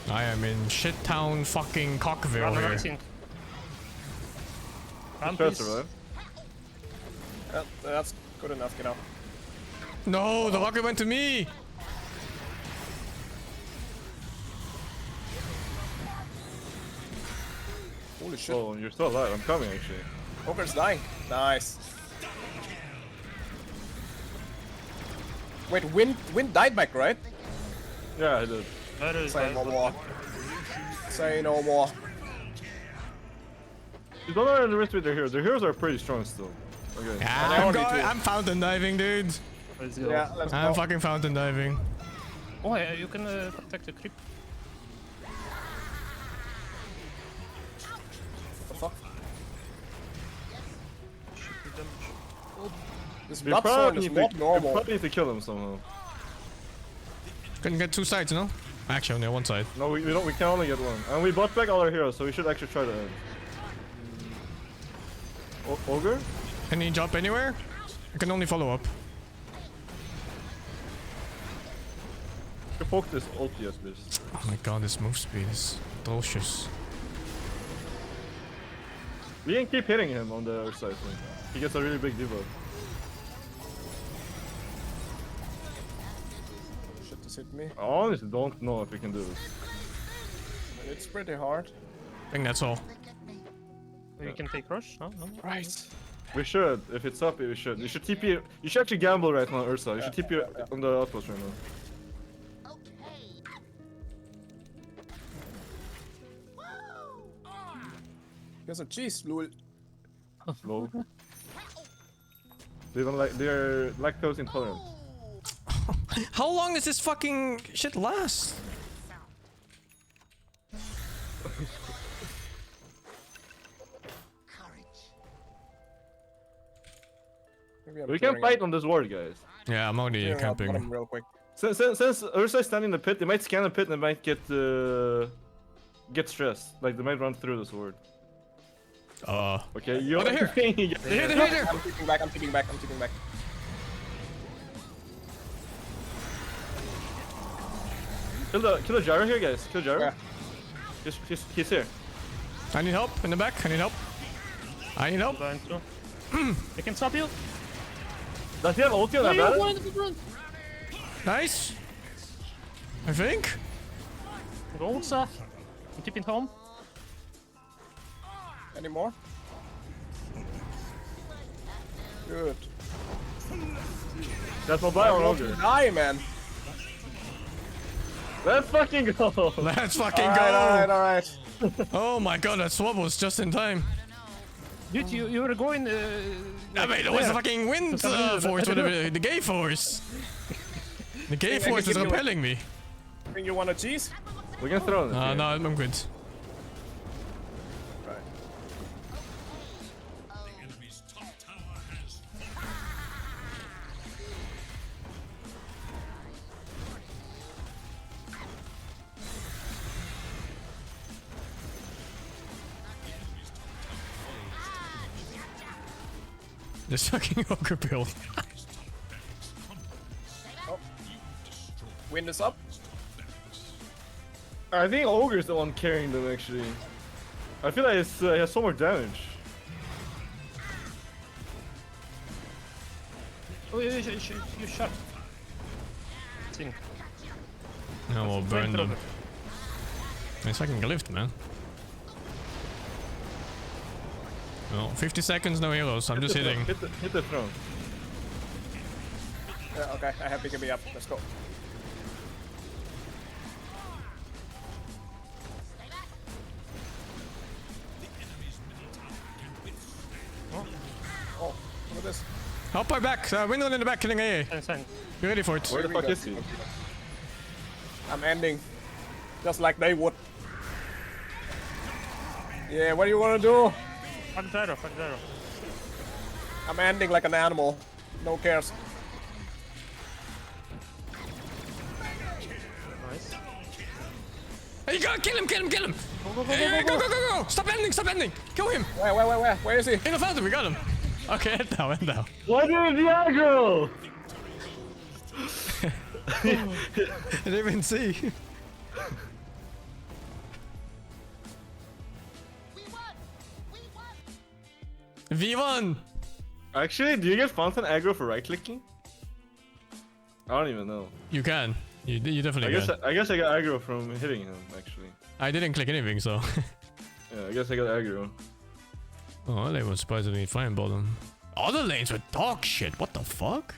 Speaker 3: I am in shit town fucking Cockville here.
Speaker 1: That's good enough, you know.
Speaker 3: No, the rocket went to me!
Speaker 1: Holy shit.
Speaker 13: Oh, you're still alive. I'm coming, actually.
Speaker 1: Ogre's dying. Nice. Wait, Wind died back, right?
Speaker 13: Yeah, I did.
Speaker 1: Say no more. Say no more.
Speaker 13: You don't underestimate their heroes. Their heroes are pretty strong still. Okay.
Speaker 3: Yeah, I'm fountain diving, dude.
Speaker 1: Yeah, let's go.
Speaker 3: I'm fucking fountain diving.
Speaker 16: Oh, yeah, you can protect the creep.
Speaker 1: What the fuck? This
Speaker 13: We
Speaker 1: Bloodthorn is not
Speaker 13: we
Speaker 1: normal.
Speaker 13: probably need to kill him somehow.
Speaker 3: Couldn't get two sides, no? Actually, only one side.
Speaker 13: No, we don't. We can only get one. And we bought back all our heroes, so we should actually try to end. Ogre?
Speaker 3: Can he jump anywhere? I can only follow up.
Speaker 13: You poke this ulti at least.
Speaker 3: Oh my god, this move speed is atrocious.
Speaker 13: We can keep hitting him on the other side. He gets a really big debuff.
Speaker 1: Shit just hit me.
Speaker 13: I honestly don't know if we can do this.
Speaker 1: It's pretty hard.
Speaker 3: I think that's all.
Speaker 16: We can take rush? No?
Speaker 1: Right.
Speaker 13: We should. If it's up, we should. You should TP. You should actually gamble right now, Ursa. You should TP on the outpost right now.
Speaker 1: Here's a cheese, lol.
Speaker 13: Lol. They're lactose intolerant.
Speaker 3: How long does this fucking shit last?
Speaker 13: We can fight on this ward, guys.
Speaker 3: Yeah, I'm already camping.
Speaker 1: Real quick.
Speaker 13: Since Ursa is standing in the pit, they might scan the pit and they might get stressed. Like they might run through this ward. Okay, you're
Speaker 3: they're here. They're here.
Speaker 1: I'm taking back. I'm taking back. I'm taking back.
Speaker 13: Kill the gyro here, guys. Kill gyro.
Speaker 1: Yeah.
Speaker 13: He's here.
Speaker 3: I need help in the back. I need help. I need help.
Speaker 16: They can stop you.
Speaker 13: Does he have ulti on that battle?
Speaker 3: Nice. I think.
Speaker 16: Go, sir. I'm tipping home.
Speaker 1: Any more? Good.
Speaker 13: That's mobile or ogre.
Speaker 1: Die, man.
Speaker 13: Let's fucking go.
Speaker 3: Let's fucking go.
Speaker 1: Alright.
Speaker 3: Oh my god, that swap was just in time.
Speaker 16: Dude, you were going.
Speaker 3: I mean, it was the fucking wind force, whatever. The gay force. The gay force is repelling me.
Speaker 1: Think you want a cheese?
Speaker 13: We can throw it.
Speaker 3: No, I'm good.
Speaker 1: Right.
Speaker 3: This fucking ogre build.
Speaker 1: Oh. Wind is up.
Speaker 13: I think ogre is the one carrying them actually. I feel like it has so much damage.
Speaker 16: Oh, you shot. Sing.
Speaker 3: No, we'll burn them. It's fucking glyphed, man. No, 50 seconds, no heroes. I'm just hitting.
Speaker 13: Hit the throne.
Speaker 1: Yeah, okay, I have BKB up. Let's go. Oh, look at this.
Speaker 3: Help our back. Window in the back, killing AA. Be ready for it.
Speaker 13: Where the fuck is he?
Speaker 1: I'm ending. Just like they would. Yeah, what do you want to do?
Speaker 16: Fuck Gyro.
Speaker 1: I'm ending like an animal. No cares.
Speaker 16: Nice.
Speaker 3: Hey, go, kill him! Go! Stop ending! Kill him!
Speaker 1: Where is he?
Speaker 3: In the fountain, we got him. Okay, end now.
Speaker 13: Why did the aggro?
Speaker 3: I didn't even see. V1!
Speaker 13: Actually, do you get fountain aggro for right clicking? I don't even know.
Speaker 3: You can. You definitely can.
Speaker 13: I guess I got aggro from hitting him actually.
Speaker 3: I didn't click anything, so.
Speaker 13: Yeah, I guess I got aggro.
Speaker 3: Oh, they were surprisingly fine bottom. Other lanes were dog shit. What the fuck?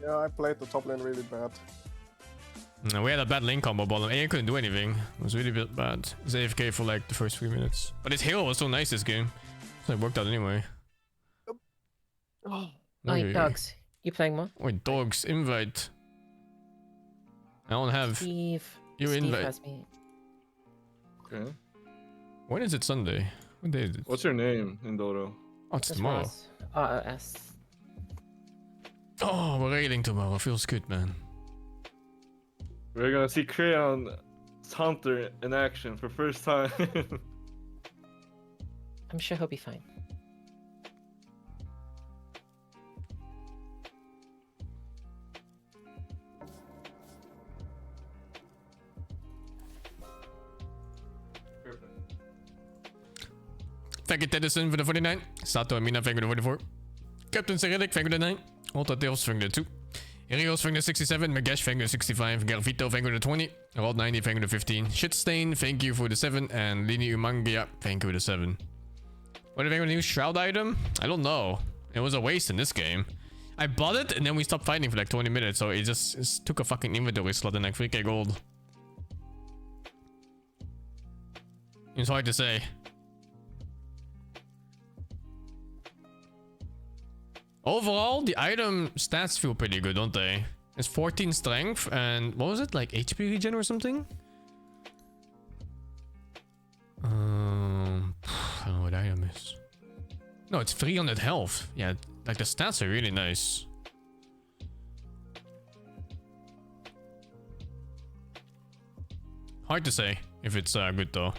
Speaker 1: Yeah, I played the top lane really bad.
Speaker 3: No, we had a bad lane combo bottom. AA couldn't do anything. It was really bad. It was AFK for like the first 3 minutes. But his hero was so nice this game. So it worked out anyway.
Speaker 11: Oh, dogs. You playing more?
Speaker 3: Wait, dogs, invite. I don't have.
Speaker 11: Steve.
Speaker 3: You
Speaker 11: Steve
Speaker 3: invite.
Speaker 11: has me.
Speaker 13: Okay.
Speaker 3: When is it Sunday? What day is it?
Speaker 13: What's your name in Dota?
Speaker 3: Oh, it's tomorrow.
Speaker 11: ROS.
Speaker 3: Oh, we're railing tomorrow. Feels good, man.
Speaker 13: We're gonna see Crayon Hunter in action for first time.
Speaker 11: I'm sure he'll be fine.
Speaker 3: thank you Tedison for the 49. Sato Amina, thank you for the 44. Captain Cyrillic, thank you for the 9. Ultra Tails, thank you for the 2. Erios, thank you for the 67. Magesh, thank you for the 65. Garvito, thank you for the 20. Rod 90, thank you for the 15. Shitstain, thank you for the 7. And Lini Umangia, thank you for the 7. What do you think of the new Shroud item? I don't know. It was a waste in this game. I bought it and then we stopped fighting for like 20 minutes. So it just took a fucking inventory slot and like 3k gold. It's hard to say. Overall, the item stats feel pretty good, don't they? It's 14 strength and what was it? Like HP regen or something? I don't know what item is. No, it's 300 health. Yeah, like the stats are really nice. Hard to say if it's good though.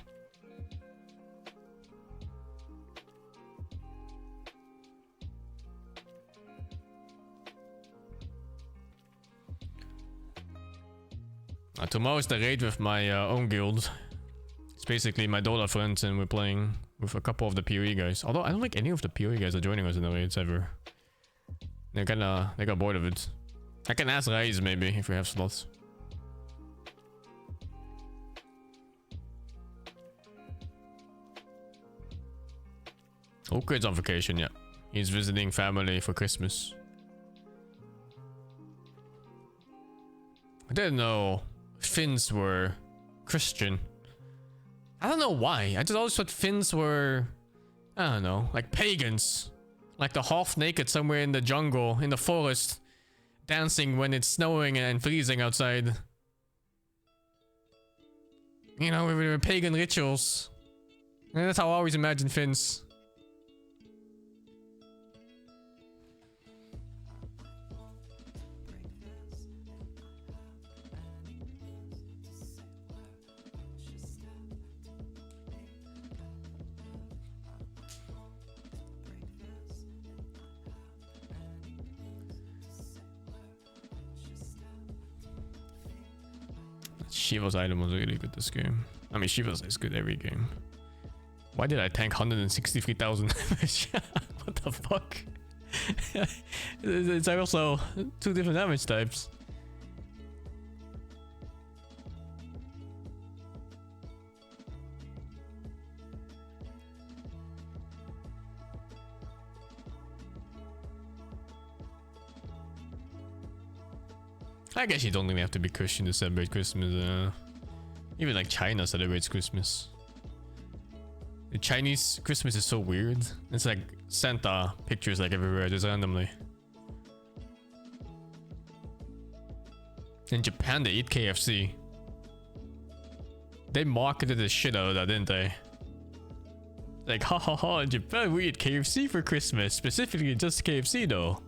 Speaker 3: Tomorrow is the raid with my own guild. It's basically my Dota friends and we're playing with a couple of the PoE guys. Although I don't think any of the PoE guys are joining us in the raids ever. They got bored of it. I can ask Rise maybe if we have slots. Oakwood's on vacation, yeah. He's visiting family for Christmas. I didn't know Finns were Christian. I don't know why. I just always thought Finns were, I don't know, like pagans. Like the half naked somewhere in the jungle, in the forest, dancing when it's snowing and freezing outside. You know, with pagan rituals. And that's how I always imagine Finns. Shiva's item was really good this game. I mean, Shiva's is good every game. Why did I tank 163,000 damage? What the fuck? It's also 2 different damage types. I guess you don't really have to be Christian to celebrate Christmas. Even like China celebrates Christmas. The Chinese Christmas is so weird. It's like Santa pictures like everywhere, just randomly. In Japan, they eat KFC. They marketed the shit out of that, didn't they? Like, ha ha ha, in Japan we eat KFC for Christmas. Specifically just KFC though.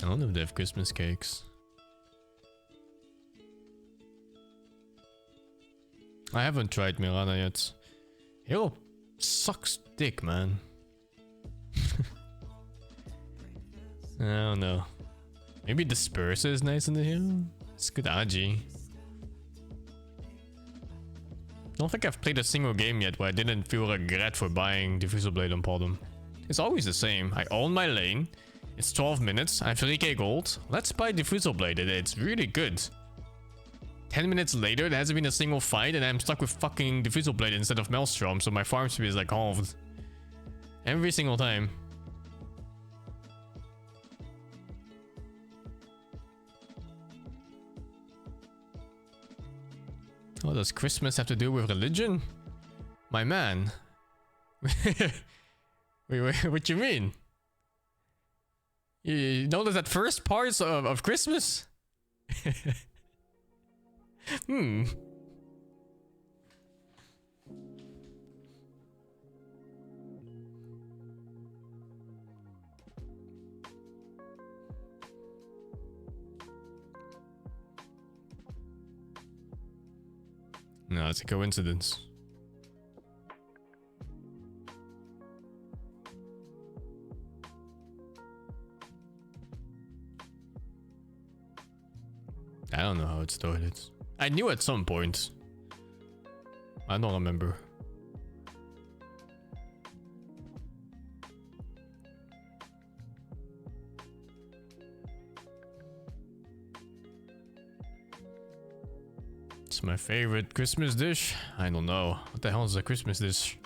Speaker 3: I don't know if they have Christmas cakes. I haven't tried Mirana yet. Hero sucks dick, man. I don't know. Maybe Disperser is nice in the hero? It's good Agi. I don't think I've played a single game yet where I didn't feel regret for buying Diffusal Blade on Podum. It's always the same. I own my lane. It's 12 minutes, I have 3k gold. Let's buy Diffusal Blade, it's really good. 10 minutes later, there hasn't been a single fight and I'm stuck with fucking Diffusal Blade instead of Maelstrom, so my farm speed is like halved. Every single time. What does Christmas have to do with religion? My man. wait, what you mean? You notice that first parts of Christmas? Hmm. No, it's a coincidence. I don't know how it started. I knew at some point. I don't remember. It's my favorite Christmas dish. I don't know. What the hell is a Christmas dish?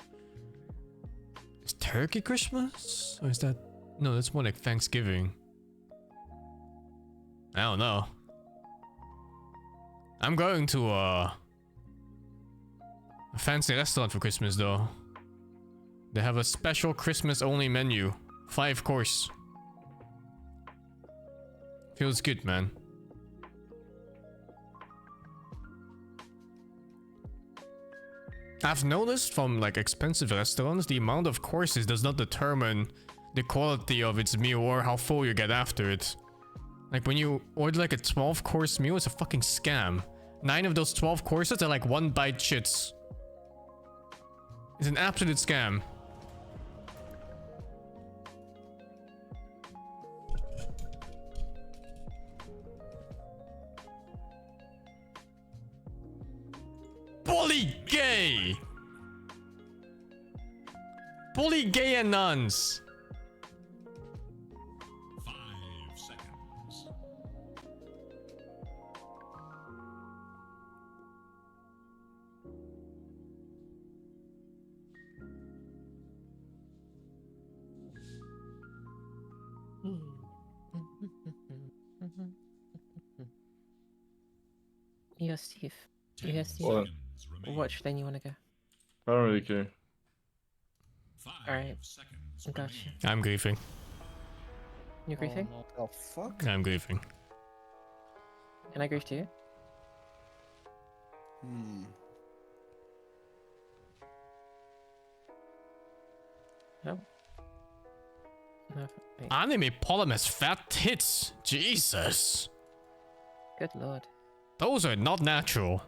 Speaker 3: Is turkey Christmas? Or is that... No, that's more like Thanksgiving. I don't know. I'm going to a fancy restaurant for Christmas though. They have a special Christmas only menu. 5 course. Feels good, man. I've noticed from like expensive restaurants, the amount of courses does not determine the quality of its meal or how full you get after it. Like when you order like a 12-course meal, it's a fucking scam. 9 of those 12 courses are like 1-bite shits. It's an absolute scam. Bully gay! Bully gay and nuns!
Speaker 10: 5 seconds.
Speaker 11: Yes, Steve. Yes, Steve.
Speaker 13: What?
Speaker 11: Which then you want to go?
Speaker 13: I don't really care.
Speaker 11: Alright. Gotcha.
Speaker 3: I'm griefing.
Speaker 11: You griefing?
Speaker 1: Oh fuck?
Speaker 3: I'm griefing.
Speaker 11: Can I grief too? No. No. Wait.
Speaker 3: Anime Polym has fat tits. Jesus.
Speaker 11: Good lord.
Speaker 3: Those are not natural.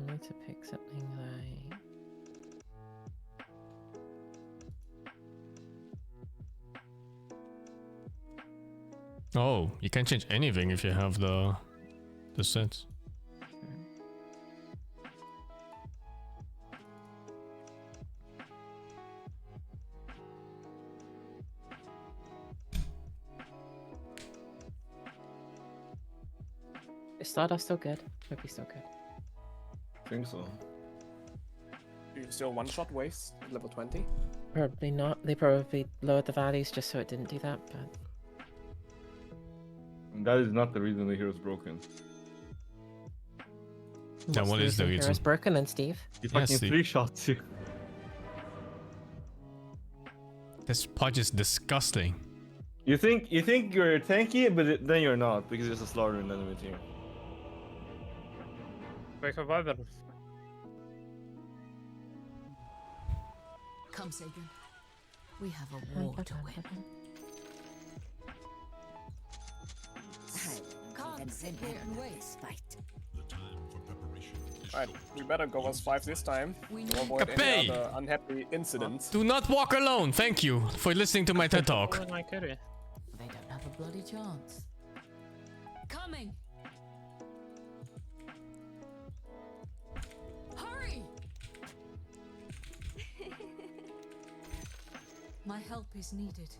Speaker 11: Need to pick something like...
Speaker 3: Oh, you can change anything if you have the sets.
Speaker 11: Is Stardust still good? Hope he's still good.
Speaker 13: I think so.
Speaker 1: Do you still one-shot waves at level 20?
Speaker 11: Probably not. They probably lowered the values just so it didn't do that, but...
Speaker 13: That is not the reason the hero's broken.
Speaker 3: Then what is the
Speaker 11: Hero's
Speaker 3: reason?
Speaker 11: broken then, Steve.
Speaker 13: He
Speaker 3: Yeah,
Speaker 13: fucking
Speaker 3: Steve.
Speaker 13: 3-shots you.
Speaker 3: This pudge is disgusting.
Speaker 13: You think you're tanky, but then you're not because it's a slaughter in enemy team.
Speaker 16: Wake up, Wyvern.
Speaker 7: Come, Sagan. We have a war to win. Can't sit here and wait.
Speaker 10: The time for preparation is
Speaker 1: Alright, we better go as 5 this time to avoid
Speaker 3: Capay!
Speaker 1: any other unhappy incidents.
Speaker 3: Do not walk alone. Thank you for listening to my TED Talk.
Speaker 7: They don't have a bloody chance. Coming. Hurry! My help is needed.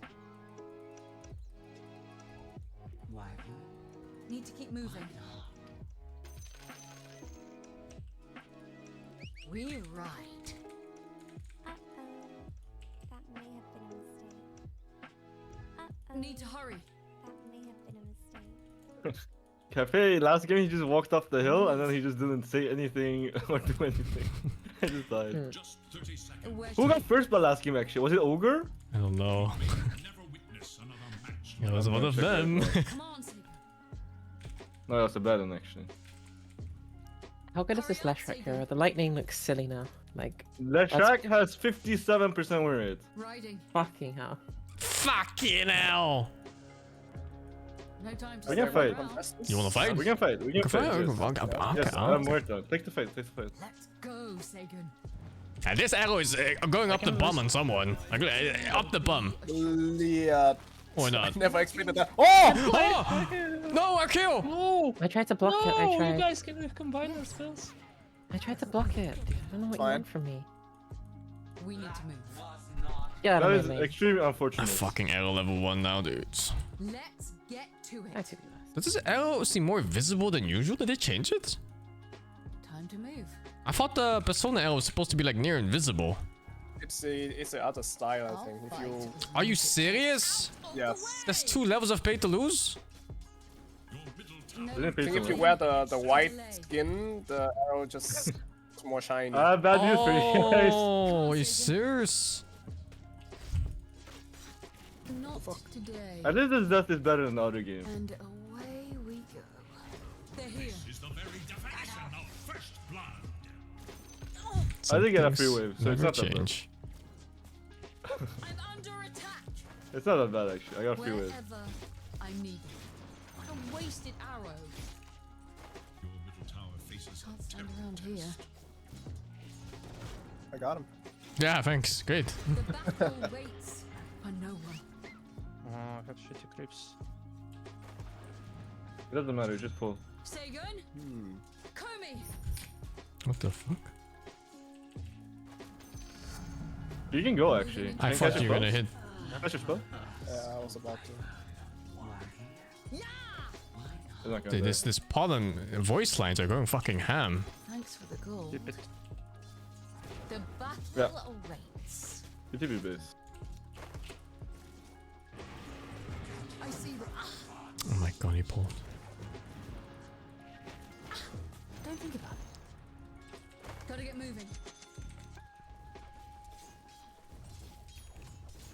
Speaker 6: Why?
Speaker 7: Need to keep moving. Rewrite.
Speaker 22: That may have been a mistake.
Speaker 7: Need to hurry.
Speaker 22: That may have been a mistake.
Speaker 13: Cafe, last game he just walked off the hill and then he just didn't say anything or do anything. I just died.
Speaker 10: just 30 seconds.
Speaker 13: Who got first blood last game actually? Was it Ogre?
Speaker 3: I don't know.
Speaker 10: Never witness another match.
Speaker 3: It was one of them.
Speaker 7: Come on, Sagan.
Speaker 13: No, that's a bad one actually.
Speaker 11: How good is this Leshrac hero? The lightning looks silly now. Like
Speaker 13: Leshrac has 57% win rate.
Speaker 7: Riding.
Speaker 11: Fucking hell.
Speaker 3: Fucking hell.
Speaker 7: No time to
Speaker 13: We can fight.
Speaker 3: You wanna fight?
Speaker 13: We can fight. We can fight.
Speaker 3: Okay,
Speaker 13: Yes.
Speaker 3: okay,
Speaker 13: Yes, I'm Muerto. Take the fight. Take the fight.
Speaker 7: Let's go, Sagan.
Speaker 3: And this arrow is going up the bum on someone. Like, up the bum.
Speaker 1: Yeah.
Speaker 3: Or not.
Speaker 1: Never expected that. Oh!
Speaker 3: Oh! No, a kill!
Speaker 16: No!
Speaker 11: I tried to block it. I
Speaker 16: No,
Speaker 11: tried.
Speaker 16: you guys can combine your spells.
Speaker 11: I tried to block it. Dude, I don't know what you want from me.
Speaker 7: We need to move.
Speaker 11: Yeah,
Speaker 13: That
Speaker 11: I
Speaker 13: is extremely unfortunate.
Speaker 3: I'm fucking arrow level 1 now, dudes.
Speaker 7: Let's get to it.
Speaker 3: Does this arrow seem more visible than usual? Did they change it?
Speaker 7: Time to move.
Speaker 3: I thought the persona arrow was supposed to be like near invisible.
Speaker 1: It's a other style, I think. If you.
Speaker 3: Are you serious?
Speaker 1: Yes.
Speaker 3: There's 2 levels of pay to lose?
Speaker 1: I think if you wear the white skin, the arrow just is more shiny.
Speaker 13: Bad news for you guys.
Speaker 3: Oh, are you serious?
Speaker 7: Not today.
Speaker 13: I think this death is better than the other game.
Speaker 7: And away we go. They're here.
Speaker 10: Is the very definition of first blood.
Speaker 13: I did get a free wave, so it's
Speaker 3: Never
Speaker 13: not that bad.
Speaker 3: change.
Speaker 7: I'm under attack.
Speaker 13: It's not that bad actually. I got a free wave.
Speaker 7: Wherever I'm needed. A wasted arrow.
Speaker 10: Your middle tower faces
Speaker 7: Can't stand around here.
Speaker 1: I got him.
Speaker 3: Yeah, thanks. Great.
Speaker 7: The battle waits for no one.
Speaker 16: Oh, I have shitty creeps.
Speaker 13: It doesn't matter, just pull.
Speaker 7: Sagan. Komi.
Speaker 3: What the fuck?
Speaker 13: You can go actually.
Speaker 3: I
Speaker 13: Can
Speaker 3: thought
Speaker 13: catch
Speaker 3: you were
Speaker 13: your
Speaker 3: gonna
Speaker 13: spell?
Speaker 3: hit.
Speaker 13: Catch your spell?
Speaker 1: Yeah, I was about to.
Speaker 13: It's not gonna
Speaker 3: Dude,
Speaker 13: die.
Speaker 3: this pollen voice lines are going fucking ham.
Speaker 7: Thanks for the gold.
Speaker 13: Keep it.
Speaker 7: The battle
Speaker 13: Yeah.
Speaker 7: awaits.
Speaker 13: You TP base.
Speaker 7: I see the.
Speaker 3: Oh my god, he pulled.
Speaker 7: Don't think about it. Gotta get moving.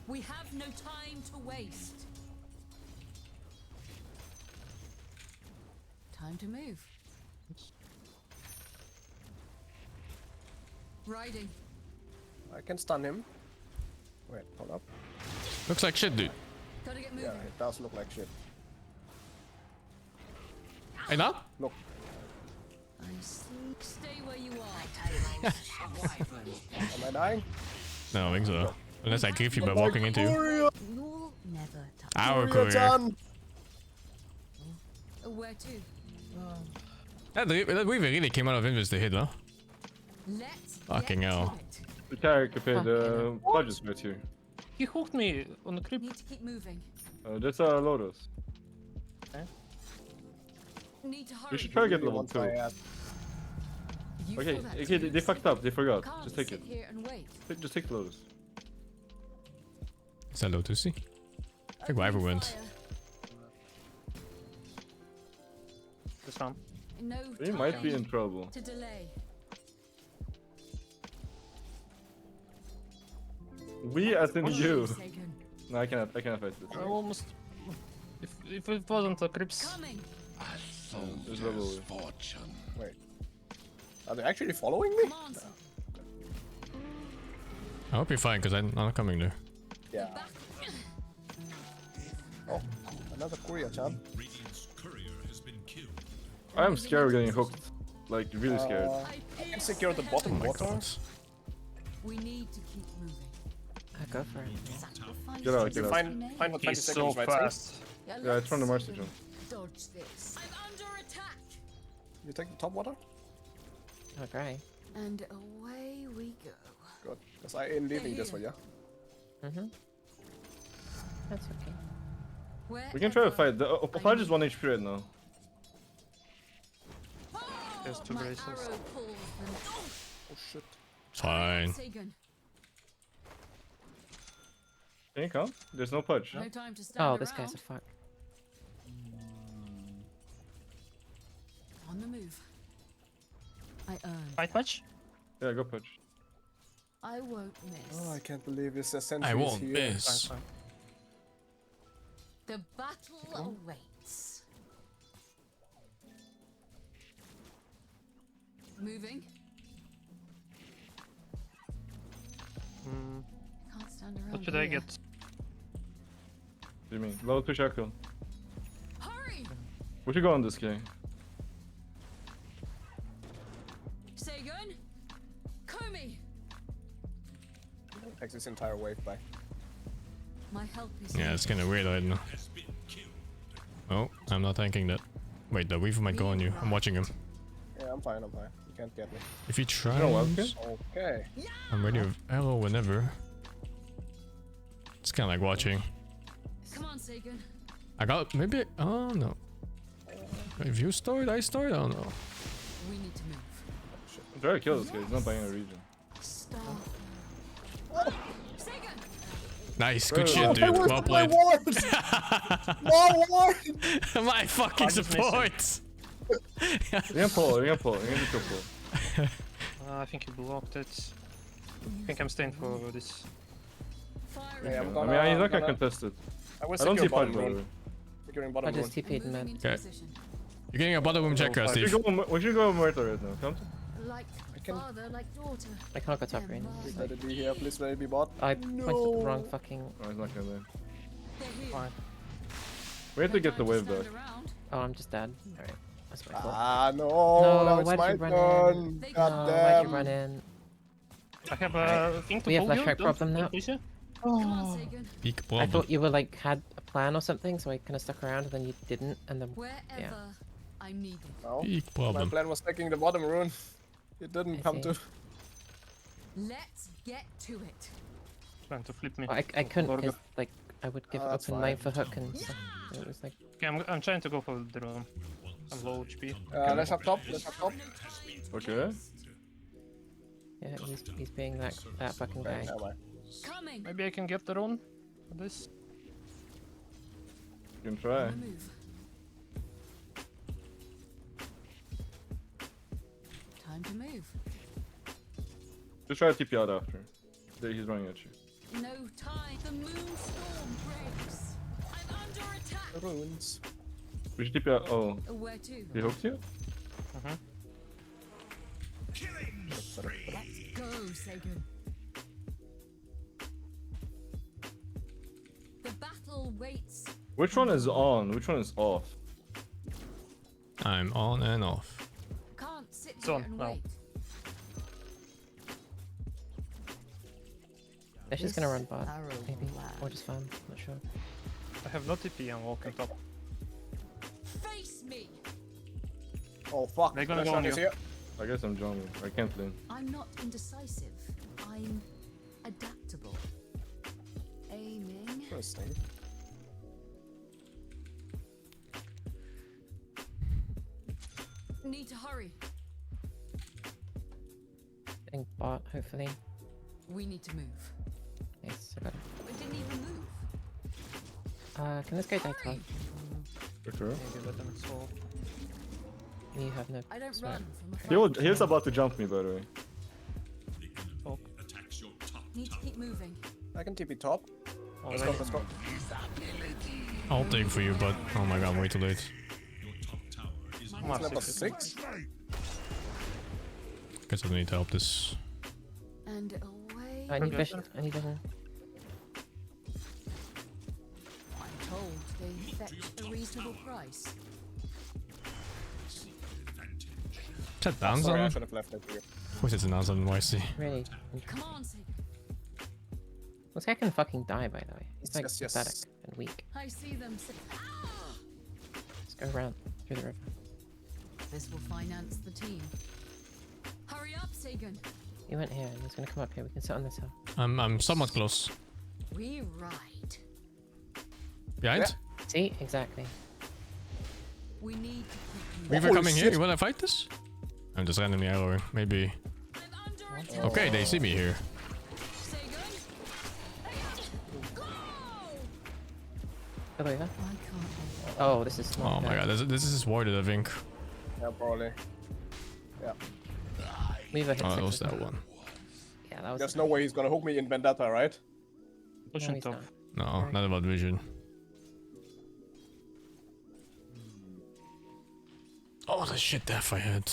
Speaker 7: We have no time to waste. Time to move. Riding.
Speaker 1: I can stun him. Wait, hold up.
Speaker 3: Looks like shit, dude.
Speaker 7: Gotta get moving.
Speaker 1: Yeah, it does look like shit.
Speaker 3: Hey, now?
Speaker 1: Look.
Speaker 7: I see. Stay where you are.
Speaker 1: Am I dying?
Speaker 3: No, I think so. Unless I grief you by walking into you.
Speaker 7: You'll never touch.
Speaker 3: Our
Speaker 1: Courier
Speaker 3: courier.
Speaker 1: done.
Speaker 7: Where to?
Speaker 3: That weaver really came out of invis to hit, huh?
Speaker 7: Let's
Speaker 3: Fucking hell.
Speaker 13: The character paid the budget right here.
Speaker 16: He hooked me on the creep.
Speaker 7: Need to keep moving.
Speaker 13: That's a Lotus.
Speaker 7: Need to hurry.
Speaker 13: We should try to get level 2.
Speaker 7: You
Speaker 13: Okay,
Speaker 7: feel that
Speaker 13: okay,
Speaker 7: too?
Speaker 13: they fucked up. They forgot.
Speaker 7: Can't
Speaker 13: Just take
Speaker 7: sit
Speaker 13: it.
Speaker 7: here and wait.
Speaker 13: Just take the Lotus.
Speaker 3: Is that low to see? I think Wyver went.
Speaker 16: This one.
Speaker 7: No
Speaker 13: They might be
Speaker 7: time
Speaker 13: in trouble.
Speaker 7: to delay.
Speaker 13: We as in you.
Speaker 7: Sagan.
Speaker 13: No, I cannot fight this.
Speaker 16: I almost. If it wasn't a creeps.
Speaker 7: Coming.
Speaker 13: There's level way.
Speaker 1: Wait. Are they actually following me?
Speaker 7: Come on.
Speaker 3: I hope you're fine, because I'm not coming there.
Speaker 1: Yeah. Oh, another courier champ.
Speaker 10: Radiant's courier has been killed.
Speaker 13: I'm scared of getting hooked. Like, really scared.
Speaker 1: I can secure the bottom water.
Speaker 7: We need to keep moving.
Speaker 11: Go for it.
Speaker 13: Get out, get out.
Speaker 1: Find what 20
Speaker 16: He's
Speaker 1: seconds,
Speaker 16: so
Speaker 1: right?
Speaker 16: fast.
Speaker 13: Yeah, it's from the Marcy jump.
Speaker 7: Dodge this. I'm under attack.
Speaker 1: You take the top water?
Speaker 11: Okay.
Speaker 7: And away we go.
Speaker 1: Good. Because I am leaving this one, yeah?
Speaker 11: Mm-hmm. That's okay.
Speaker 13: We can try to fight. The Opage is 1 HP right now.
Speaker 16: There's 2
Speaker 7: My
Speaker 16: braces.
Speaker 7: arrow pulls them.
Speaker 1: Oh shit.
Speaker 3: Fine.
Speaker 7: Sagan.
Speaker 13: Can you come? There's no pudge.
Speaker 7: No time to stand
Speaker 11: Oh,
Speaker 7: around.
Speaker 11: this guy's a fuck.
Speaker 7: On the move. I earn.
Speaker 16: Fight much?
Speaker 13: Yeah, go pudge.
Speaker 7: I won't miss.
Speaker 1: Oh, I can't believe this sentry
Speaker 3: I
Speaker 1: is
Speaker 3: won't
Speaker 1: here.
Speaker 3: miss.
Speaker 7: The battle awaits. Moving. Can't stand around.
Speaker 16: What should I get?
Speaker 13: What do you mean? Level 2 shackle.
Speaker 7: Hurry!
Speaker 13: We should go on this game.
Speaker 7: Sagan, Komi.
Speaker 1: Takes this entire wave back.
Speaker 7: My help is.
Speaker 3: Yeah, it's kind of weird right now. Oh, I'm not thinking that. Wait, the weaver might go on you. I'm watching him.
Speaker 1: Yeah, I'm fine. You can't get me.
Speaker 3: If he tries,
Speaker 1: Okay.
Speaker 3: I'm ready with arrow whenever. It's kind of like watching.
Speaker 7: Come on, Sagan.
Speaker 3: I got maybe. Oh no. If you stored, I stored. I don't know.
Speaker 7: We need to move.
Speaker 13: I'm trying to kill this guy. He's not buying a region.
Speaker 7: Stop. Sagan.
Speaker 3: Nice, good shit, dude. Well played. My fucking support.
Speaker 13: You're gonna pull. You're gonna just go pull.
Speaker 16: I think you blocked it. I think I'm staying for this.
Speaker 1: Yeah,
Speaker 13: I mean, he's not gonna contest it.
Speaker 1: I
Speaker 13: don't see fight, by the way.
Speaker 1: Securing bottom
Speaker 11: I just TP'd man.
Speaker 3: Okay. You're getting a bottom room checker, Steve.
Speaker 13: We should go Murder right now. Come to.
Speaker 7: Like father, like daughter.
Speaker 11: I can't go top green.
Speaker 1: Please let it be here. Please let it be bot.
Speaker 11: I pointed the wrong fucking.
Speaker 13: Oh, he's not gonna live.
Speaker 11: Fine.
Speaker 13: We have to get the wave back.
Speaker 11: Oh, I'm just dead. Alright. That's my fault.
Speaker 1: Ah, no.
Speaker 11: No,
Speaker 1: Now it's
Speaker 11: why'd
Speaker 1: my
Speaker 11: you run
Speaker 1: turn.
Speaker 11: in?
Speaker 1: God
Speaker 11: No,
Speaker 1: damn.
Speaker 11: why'd you run in?
Speaker 16: I have a thing to
Speaker 11: We have
Speaker 16: pull
Speaker 11: flash
Speaker 16: you.
Speaker 11: track problem now.
Speaker 16: Oh.
Speaker 3: Big
Speaker 11: I
Speaker 3: problem.
Speaker 11: thought you were like had a plan or something, so I kind of stuck around, and then you didn't, and then
Speaker 7: Wherever
Speaker 11: yeah.
Speaker 7: I'm needed.
Speaker 1: No.
Speaker 3: Big
Speaker 1: My
Speaker 3: problem.
Speaker 1: plan was taking the bottom rune. It didn't come to.
Speaker 7: Let's get to it.
Speaker 16: Trying to flip me.
Speaker 11: I couldn't
Speaker 16: Borgo.
Speaker 11: because like I would give
Speaker 1: that's
Speaker 11: open
Speaker 1: fine.
Speaker 11: line for hook and stuff. So it was like
Speaker 16: Okay, I'm trying to go for the room. I'm low HP.
Speaker 1: Let's up top. Let's up top.
Speaker 13: Okay.
Speaker 11: yeah, he's being that fucking guy.
Speaker 7: Coming.
Speaker 16: Maybe I can get the rune for this.
Speaker 13: You can try.
Speaker 7: Move. Time to move.
Speaker 13: Just try to TP out after. There, he's running at you.
Speaker 7: No time. The moonstorm breaks. I'm under attack.
Speaker 1: Runes.
Speaker 13: We should TP out. Oh.
Speaker 7: Where to?
Speaker 13: He hooked you?
Speaker 7: Let's go, Sagan. The battle waits.
Speaker 13: Which one is on? Which one is off?
Speaker 3: I'm on and off.
Speaker 7: Can't sit
Speaker 16: It's
Speaker 7: here
Speaker 16: on
Speaker 7: and
Speaker 16: now.
Speaker 7: wait.
Speaker 11: They're just gonna run bot, maybe, or just farm. Not sure.
Speaker 16: I have no TP. I'm walking top.
Speaker 7: Face me.
Speaker 1: Oh fuck.
Speaker 16: They're gonna
Speaker 1: Flash
Speaker 16: go on
Speaker 1: shot is
Speaker 16: you.
Speaker 1: here.
Speaker 13: I guess I'm jungle. I can't lane.
Speaker 7: I'm not indecisive. I'm adaptable. Aiming.
Speaker 1: Interesting.
Speaker 7: Need to hurry.
Speaker 11: Getting bot, hopefully.
Speaker 7: We need to move.
Speaker 11: Nice, I got it.
Speaker 7: We didn't even move.
Speaker 11: Can this guy die top?
Speaker 13: For sure.
Speaker 16: Maybe let them solve.
Speaker 11: You have no.
Speaker 7: I don't
Speaker 11: sorry.
Speaker 7: run from a
Speaker 13: He was about to jump me, by the way.
Speaker 7: Need to keep moving.
Speaker 1: I can TP top.
Speaker 16: Oh,
Speaker 1: Let's go. Let's go.
Speaker 3: I'll take for you, but oh my god, I'm way too late.
Speaker 1: It's number 6.
Speaker 3: Guess I need to help this.
Speaker 7: And away.
Speaker 11: I need vision. I need vision.
Speaker 7: I'm told they fetch a reasonable price.
Speaker 3: Is that down
Speaker 1: Sorry, I
Speaker 3: zone?
Speaker 1: should have left it here.
Speaker 3: Of course it's an down zone, YC.
Speaker 11: Really.
Speaker 7: Come on, Sagan.
Speaker 11: This guy can fucking die, by the way. He's like
Speaker 1: Yes, yes.
Speaker 11: pathetic and weak.
Speaker 7: I see them.
Speaker 11: Let's go around through the river.
Speaker 7: This will finance the team. Hurry up, Sagan.
Speaker 11: He went here and he's gonna come up here. We can sit on this hill.
Speaker 3: I'm somewhat close.
Speaker 7: We ride.
Speaker 3: Behind?
Speaker 11: See? Exactly.
Speaker 7: We need to keep
Speaker 3: Weaver
Speaker 1: Holy
Speaker 3: coming here.
Speaker 1: shit.
Speaker 3: You wanna fight this? I'm just randomly arrowing. Maybe. Okay, they see me here.
Speaker 11: Go over. Oh, this is not
Speaker 3: Oh my god, this is warded, I think.
Speaker 1: Yeah, probably. Yeah.
Speaker 11: Weaver hit
Speaker 3: Oh, that
Speaker 11: 6
Speaker 3: was
Speaker 11: as well.
Speaker 3: that one.
Speaker 11: Yeah, that was.
Speaker 1: There's no way he's gonna hook me in Vendetta, right?
Speaker 16: Pushing
Speaker 11: he's
Speaker 16: top.
Speaker 11: not.
Speaker 3: No, not about vision. Oh, the shit death I had.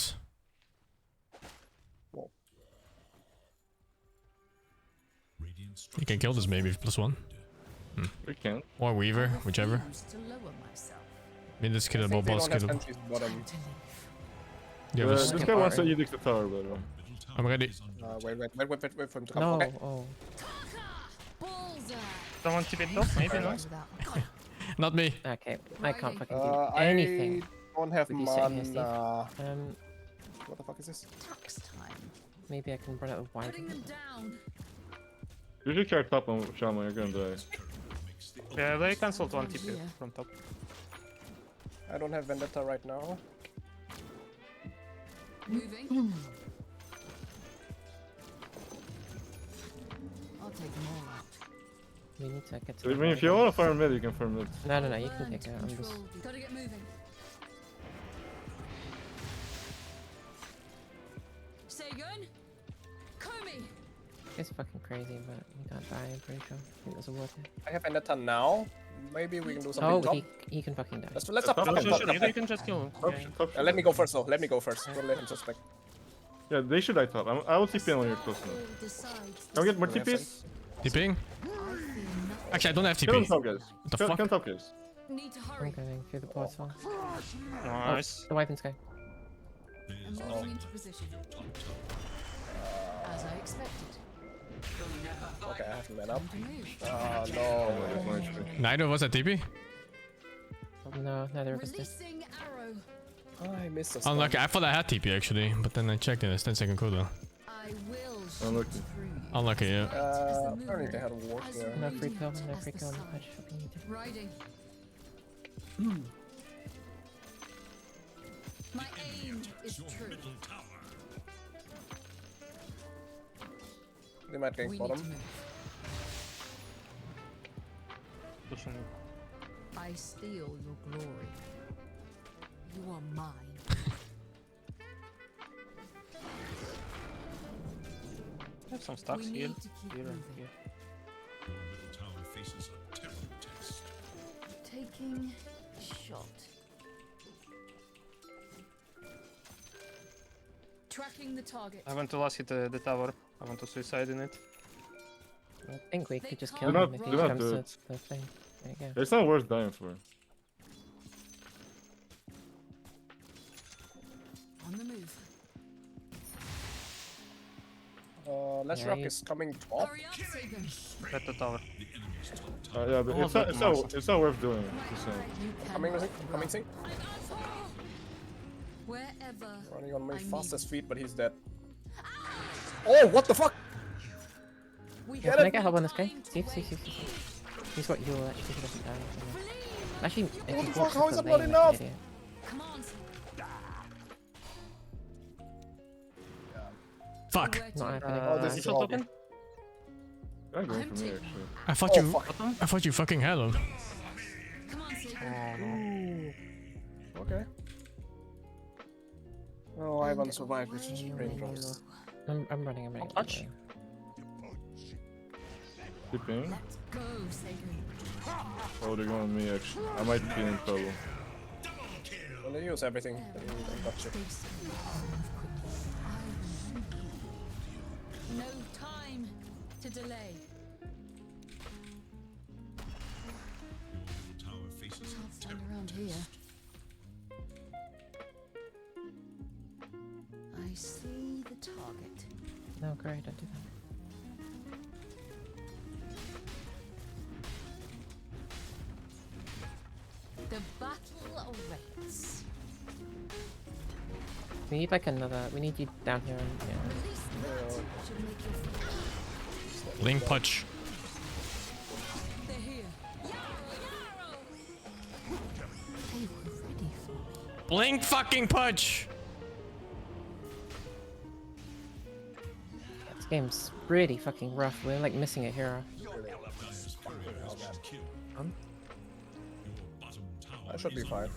Speaker 3: can kill this maybe +1.
Speaker 13: We can.
Speaker 3: Or Weaver, whichever.
Speaker 7: To lower myself.
Speaker 3: I mean, this killable, boss killable. Yeah,
Speaker 13: This guy wants to edict the tower, by the way.
Speaker 3: I'm ready.
Speaker 1: Wait for him to come.
Speaker 11: No.
Speaker 1: Okay.
Speaker 11: Oh.
Speaker 16: Someone tip it off, maybe, no?
Speaker 3: Not me.
Speaker 11: Okay, I can't fucking do anything.
Speaker 1: I don't have
Speaker 11: with you sitting here, Steve.
Speaker 1: mana. What the fuck is this?
Speaker 11: Maybe I can run out of wire.
Speaker 13: You should carry top on Shaman, you're gonna die.
Speaker 16: Yeah, they cancelled one TP from top.
Speaker 1: I don't have Vendetta right now.
Speaker 7: Moving. I'll take them all out.
Speaker 11: We need to get to
Speaker 13: I mean, if you want to farm mid, you can farm mid.
Speaker 11: No, you can take it. I'm just...
Speaker 7: Gotta get moving. Sagan, Komi.
Speaker 11: It's fucking crazy, but we can't die, I'm pretty sure. I think there's a water.
Speaker 1: I have Vendetta now. Maybe we can do something
Speaker 11: Oh,
Speaker 1: top.
Speaker 11: he can fucking die.
Speaker 1: Let's up.
Speaker 16: You can just kill him.
Speaker 1: Let me go first though. Let me go first. Don't let him suspect.
Speaker 13: Yeah, they should die top. I will TP when you're close enough. Can we get more TPs?
Speaker 3: TPing? Actually, I don't have TP.
Speaker 13: Kill top, guys.
Speaker 3: What the fuck?
Speaker 13: Kill top, guys.
Speaker 7: Need to hurry.
Speaker 11: I'm going through the portal.
Speaker 16: Nice.
Speaker 11: Oh, the weapons go.
Speaker 7: I'm moving into position. As I expected.
Speaker 1: Okay, I have to man up. No.
Speaker 3: Neither of us at TP?
Speaker 11: No, neither of us did.
Speaker 7: Releasing arrow.
Speaker 1: Oh, I missed a stun.
Speaker 3: Unlucky. I thought I had TP actually, but then I checked and it's 10-second cooldown.
Speaker 7: I will
Speaker 13: Unlucky.
Speaker 3: Unlucky, yeah.
Speaker 1: Apparently they had a ward there.
Speaker 11: No free kill, no free kill. I just fucking need to.
Speaker 7: Riding. My aim is true.
Speaker 1: They might gank bottom.
Speaker 16: Pushing.
Speaker 7: I steal your glory. You are mine.
Speaker 16: I have some stacks here. Here.
Speaker 10: Your middle tower faces a terrible test.
Speaker 7: Taking shot. Tracking the target.
Speaker 16: I want to last hit the tower. I want to suicide in it.
Speaker 11: I think we could just kill
Speaker 13: Do
Speaker 11: him
Speaker 13: not-
Speaker 11: if
Speaker 13: do
Speaker 11: he
Speaker 13: not
Speaker 11: comes
Speaker 13: do
Speaker 11: to
Speaker 13: it.
Speaker 11: the thing. There you go.
Speaker 13: It's not worth dying for.
Speaker 7: On the move.
Speaker 1: Leshrac is coming top.
Speaker 7: Hurry up, Sagan.
Speaker 16: At the tower.
Speaker 13: Yeah, but it's not worth doing. Just saying.
Speaker 1: Coming, Sing.
Speaker 7: Wherever.
Speaker 1: Running on my fastest feet, but he's dead. Oh, what the fuck?
Speaker 11: Yeah, can I get help on this guy? See. He's got heal actually, he doesn't die. Actually, if
Speaker 1: What
Speaker 11: he
Speaker 1: the
Speaker 11: walks
Speaker 1: fuck? How
Speaker 11: into
Speaker 1: is that
Speaker 11: the
Speaker 1: not
Speaker 11: lane,
Speaker 1: enough?
Speaker 11: like an idiot.
Speaker 7: Come on.
Speaker 3: Fuck!
Speaker 11: Not happening.
Speaker 1: Oh, this is
Speaker 16: Is it
Speaker 1: horrible.
Speaker 16: open?
Speaker 13: I'm going for me actually.
Speaker 3: I thought you fucking had him.
Speaker 7: Come on, Sagan.
Speaker 1: Okay. Oh, I haven't survived with raindrops.
Speaker 11: I'm running.
Speaker 16: Touch.
Speaker 13: Tipping.
Speaker 7: Go, Sagan.
Speaker 13: Oh, they're going with me actually. I might be in trouble.
Speaker 1: Well, they use everything. They don't touch it.
Speaker 7: No time to delay.
Speaker 10: Your tower faces
Speaker 7: Can't
Speaker 10: a
Speaker 7: stand
Speaker 10: terrible
Speaker 7: around here.
Speaker 10: test.
Speaker 7: I see the target.
Speaker 11: No, great, don't do that.
Speaker 7: The battle awaits.
Speaker 11: We need like another. We need you down here and
Speaker 7: Release that. Should make your
Speaker 3: Link punch.
Speaker 7: They're here. Yarrow! They were ready for me.
Speaker 3: Blink fucking punch!
Speaker 11: This game's pretty fucking rough. We're like missing a hero.
Speaker 1: I should be fine.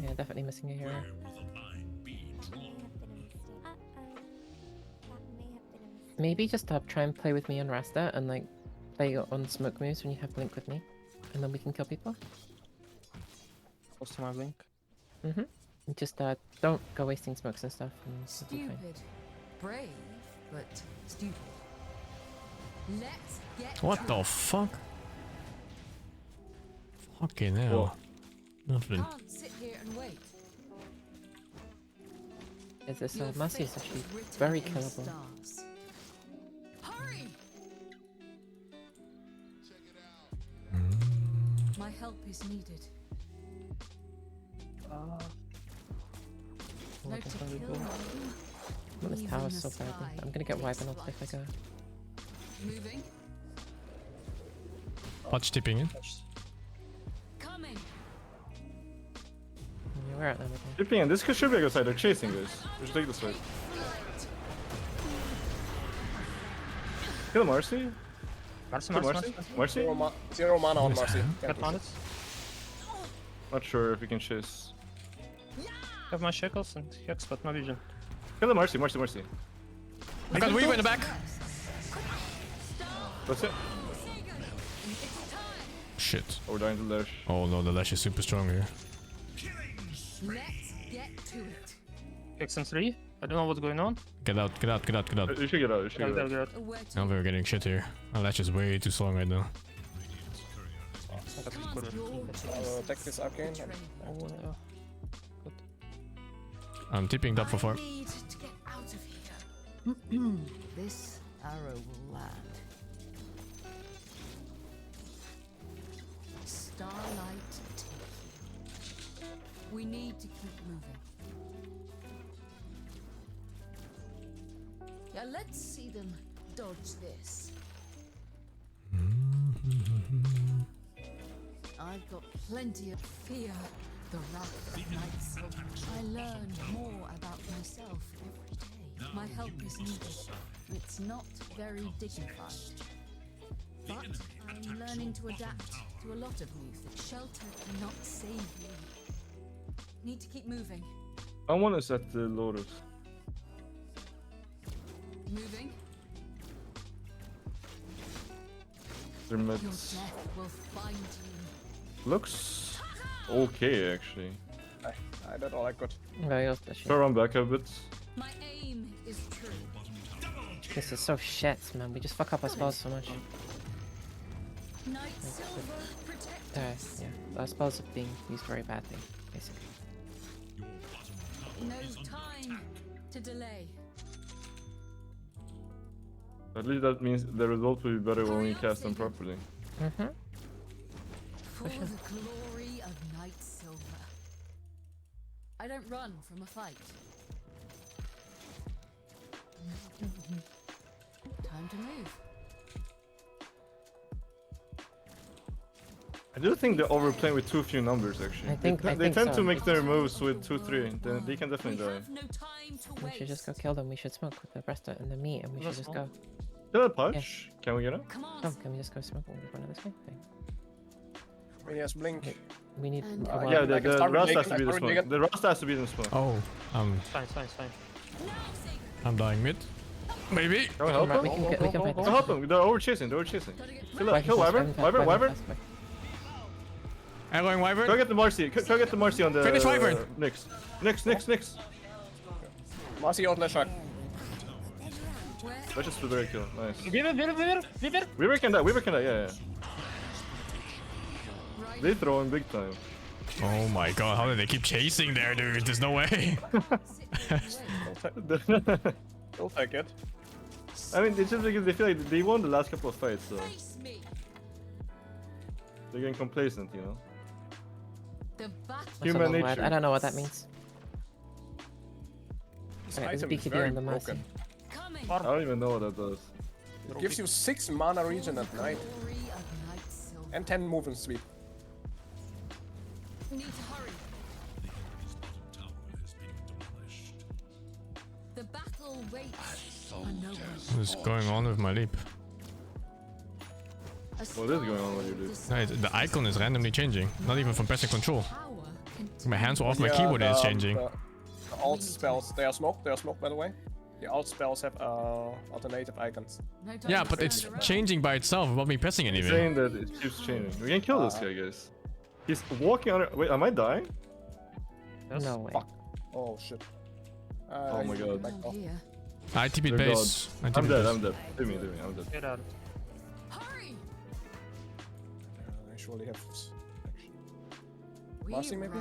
Speaker 11: Yeah, definitely missing a hero. Maybe just try and play with me on Rasta and like play on smoke moves when you have Blink with me, and then we can kill people.
Speaker 16: Close to my blink.
Speaker 11: Just don't go wasting smokes and stuff. And it'll be fine.
Speaker 7: Stupid. Brave, but stupid. Let's get
Speaker 3: What the fuck? Fucking hell. Nothing.
Speaker 7: Can't sit here and wait.
Speaker 11: Is this Massey is actually very killable.
Speaker 7: Hurry! My help is needed. No to kill me.
Speaker 11: Well, this tower's so badly. I'm gonna get wiped out if I go.
Speaker 7: Moving.
Speaker 3: Patch tipping in.
Speaker 7: Coming.
Speaker 11: Yeah, we're at them again.
Speaker 13: Tipping in. This should be a good side. They're chasing this. We should take this way. Kill Marcy. Marcy?
Speaker 1: Zero mana on Marcy.
Speaker 13: Not sure if we can chase.
Speaker 16: Have my shackles and hex, but no vision.
Speaker 13: Kill the Marcy.
Speaker 3: I got Weave in the back.
Speaker 13: That's it.
Speaker 3: Shit.
Speaker 13: Oh, we're dying to Lash.
Speaker 3: Oh no, the Lash is super strong here.
Speaker 7: Let's get to it.
Speaker 16: Hex and 3. I don't know what's going on.
Speaker 3: Get out.
Speaker 13: You should get out.
Speaker 16: Get out.
Speaker 3: Now we're getting shit here. Our Lash is way too strong right now.
Speaker 1: Take this arcane.
Speaker 3: I'm tipping top for 4.
Speaker 7: Need to get out of here. This arrow will land. Starlight take you. We need to keep moving. Yeah, let's see them dodge this. I've got plenty of fear. The wrath of Night Silver. I learn more about myself every day. My help is needed. It's not very dignified. But I'm learning to adapt to a lot of new things. Shelter cannot save you. Need to keep moving.
Speaker 13: I want to set the Lotus.
Speaker 7: Moving.
Speaker 13: Their
Speaker 7: Your
Speaker 13: mids.
Speaker 7: death will find you.
Speaker 13: Looks okay, actually.
Speaker 1: I don't know, like good.
Speaker 13: Try run back a bit.
Speaker 7: My aim is true.
Speaker 11: This is so shit, man. We just fuck up our spells so much.
Speaker 7: Night Silver protect.
Speaker 11: Yeah, our spells are being used very badly, basically.
Speaker 7: No time to delay.
Speaker 13: At least that means the result will be better when we cast them properly.
Speaker 7: For the glory of Night Silver. I don't run from a fight. Time to move.
Speaker 13: I do think they're overplaying with too few numbers, actually. They tend to make their moves with 2-3, then they can definitely die.
Speaker 11: We should just go kill them. We should smoke with the rest of and the meat, and we should just go.
Speaker 13: Kill a punch? Can we get him?
Speaker 11: Oh, can we just go smoke when we run this way?
Speaker 1: Yes, blink.
Speaker 11: We need.
Speaker 13: Yeah, the Rust has to be the smoke. The Rust has to be the smoke.
Speaker 3: Oh,
Speaker 16: Fine.
Speaker 3: I'm dying mid. Maybe.
Speaker 13: Can we help him?
Speaker 11: We can fight this.
Speaker 13: Help him. They're over chasing. Kill Wyvern. Wyvern.
Speaker 3: I'm going Wyvern.
Speaker 13: Try to get the Marcy. Try to get the Marcy on the.
Speaker 3: Finish Wyvern.
Speaker 13: Nyx.
Speaker 1: Marcy out Lashak.
Speaker 13: Let's just do the kill. Nice.
Speaker 16: Weaver.
Speaker 13: Weaver can die. Yeah. They throw him big time.
Speaker 3: Oh my god, how did they keep chasing there, dude? There's no way.
Speaker 1: We'll take it.
Speaker 13: I mean, it's just because they feel like they won the last couple of fights, so they're getting complacent, you know. Human nature.
Speaker 11: I don't know what that means. Alright,
Speaker 1: Item
Speaker 11: there's
Speaker 1: is
Speaker 11: BKB
Speaker 1: very
Speaker 11: on the mouse.
Speaker 1: broken.
Speaker 13: I don't even know what that does.
Speaker 1: It gives you 6 mana regen at night. And 10 movement speed.
Speaker 7: Need to hurry. The battle waits for no one.
Speaker 3: What is going on with my leap?
Speaker 13: What is going on with your leap?
Speaker 3: No, the icon is randomly changing. Not even from pressing control. My hands are off, my keyboard is changing.
Speaker 1: The alt spells, they are smoked by the way. The alt spells have alternative icons.
Speaker 3: Yeah, but it's changing by itself without me pressing
Speaker 13: He's
Speaker 3: anything.
Speaker 13: saying that it keeps changing. We can kill this guy, guys. He's walking on it. Wait, am I dying?
Speaker 11: No way.
Speaker 1: Fuck. Oh shit.
Speaker 13: Oh my god.
Speaker 3: I TP'd base.
Speaker 13: I'm dead. Give me. I'm dead.
Speaker 16: Get out.
Speaker 1: actually have. Marcy, maybe?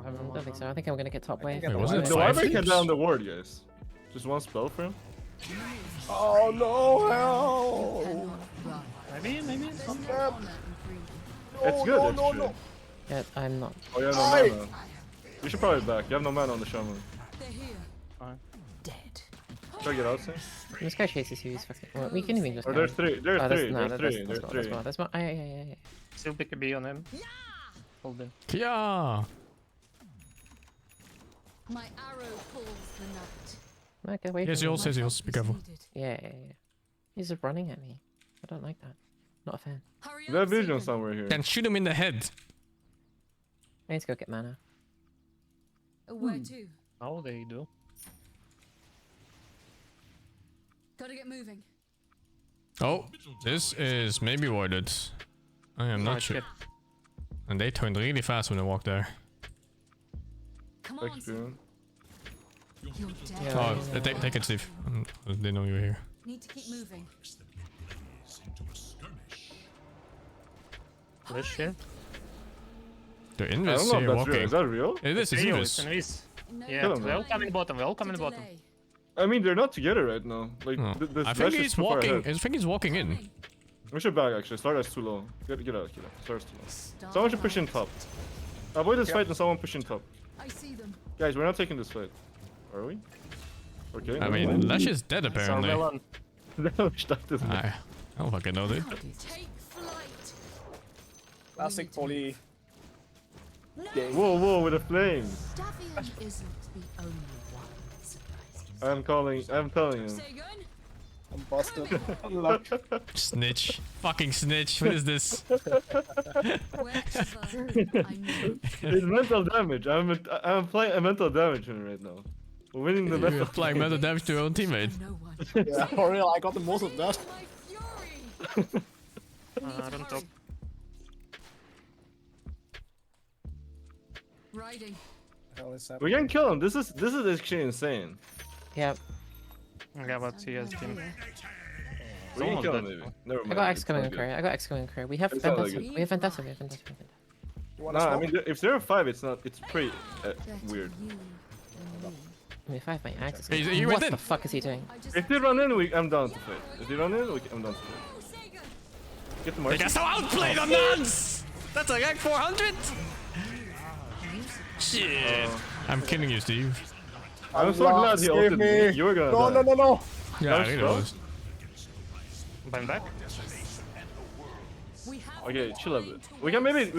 Speaker 11: I don't think so. I think I'm gonna get top wave.
Speaker 3: Wait, was it
Speaker 13: No, I
Speaker 3: 5
Speaker 13: break
Speaker 3: keeps?
Speaker 13: down the ward, guys. Just one spell for him.
Speaker 1: Oh no! Hell!
Speaker 16: Maybe.
Speaker 13: It's good, actually.
Speaker 1: No.
Speaker 11: Yeah, I'm not.
Speaker 13: Oh, you have no mana. You should probably back. You have no mana on the shaman.
Speaker 16: Fine.
Speaker 13: Try to get out soon.
Speaker 11: This guy chases you. He's fucking. Well, we can even just.
Speaker 13: Or there's three. There's
Speaker 11: Oh,
Speaker 13: three.
Speaker 11: no,
Speaker 13: There's
Speaker 11: that's
Speaker 13: three.
Speaker 11: more,
Speaker 13: There's three.
Speaker 11: That's more. Yeah.
Speaker 16: Still pick a B on him. Hold him.
Speaker 3: Yeah.
Speaker 7: My arrow pulls the night.
Speaker 11: Okay, wait.
Speaker 3: Here's yours. Be careful.
Speaker 11: Yeah. He's just running at me. I don't like that. Not a fan.
Speaker 13: There's vision somewhere here.
Speaker 3: Can shoot him in the head.
Speaker 11: I need to go get mana.
Speaker 7: Where to?
Speaker 16: Oh, they do.
Speaker 7: Gotta get moving.
Speaker 3: Oh, this is maybe warded. I am not sure. And they turned really fast when they walked there.
Speaker 7: Come on. You're dead.
Speaker 3: Oh, take it, Steve. They know you're here.
Speaker 7: Need to keep moving.
Speaker 16: Flash here.
Speaker 3: They're
Speaker 13: I
Speaker 3: invis
Speaker 13: don't know if
Speaker 3: here
Speaker 13: that's
Speaker 3: walking.
Speaker 13: real. Is that real?
Speaker 3: It is, it's
Speaker 16: Real,
Speaker 3: invis.
Speaker 16: it's invis.
Speaker 7: Yeah,
Speaker 13: Kill him,
Speaker 16: They all come in bottom. They all come in bottom.
Speaker 13: I mean, they're not together right now. Like,
Speaker 3: No.
Speaker 13: the
Speaker 3: I
Speaker 13: Flash
Speaker 3: think
Speaker 13: is
Speaker 3: he's
Speaker 13: too far
Speaker 3: walking.
Speaker 13: ahead.
Speaker 3: I think he's walking in.
Speaker 13: We should back actually. Stardust too low. Get out. Stardust too low. Someone should push in top. Avoid this fight and someone push in top.
Speaker 7: I see them.
Speaker 13: Guys, we're not taking this fight. Are we? Okay.
Speaker 3: I mean, Lash is dead apparently.
Speaker 13: Lash died this
Speaker 3: I don't fucking know, dude.
Speaker 7: Take flight.
Speaker 1: Classic poly.
Speaker 13: Whoa, with the flames.
Speaker 7: Davian isn't the only one surprised.
Speaker 13: I'm telling him.
Speaker 7: Say again?
Speaker 1: I'm busted. Unluck.
Speaker 3: Snitch. Fucking snitch. What is this?
Speaker 13: It's mental damage. I'm applying a mental damage on it right now. We're winning the
Speaker 3: You're
Speaker 13: mental
Speaker 3: applying mental damage to your own teammate.
Speaker 1: Yeah, for real, I got the most of that.
Speaker 16: I don't talk.
Speaker 7: Riding.
Speaker 1: Hell is
Speaker 13: We can kill him. This is actually insane.
Speaker 11: Yep.
Speaker 16: Yeah, but he has team.
Speaker 13: We can kill him maybe. Never
Speaker 11: I
Speaker 13: mind.
Speaker 11: got
Speaker 13: It's
Speaker 11: X coming
Speaker 13: not
Speaker 11: in
Speaker 13: good.
Speaker 11: career. I got X coming in career. We have
Speaker 13: It's not that
Speaker 11: Fantastic.
Speaker 13: good.
Speaker 11: We have Fantastic.
Speaker 13: Nah, I mean, if they're 5, it's not. It's pretty weird.
Speaker 11: I mean, if I have my axe,
Speaker 3: He
Speaker 11: what
Speaker 3: went in.
Speaker 11: the fuck is he doing?
Speaker 13: If they run in, I'm down to fight. If they run in, I'm down to fight. Get the
Speaker 3: They
Speaker 13: mark.
Speaker 3: got so outplayed on nuns! That's like Act 400! Shit! I'm kidding you, Steve.
Speaker 13: I'm so glad he ulted me. You were gonna die.
Speaker 1: No.
Speaker 3: Yeah, I really was.
Speaker 16: I'm back.
Speaker 13: Okay, chill a bit. We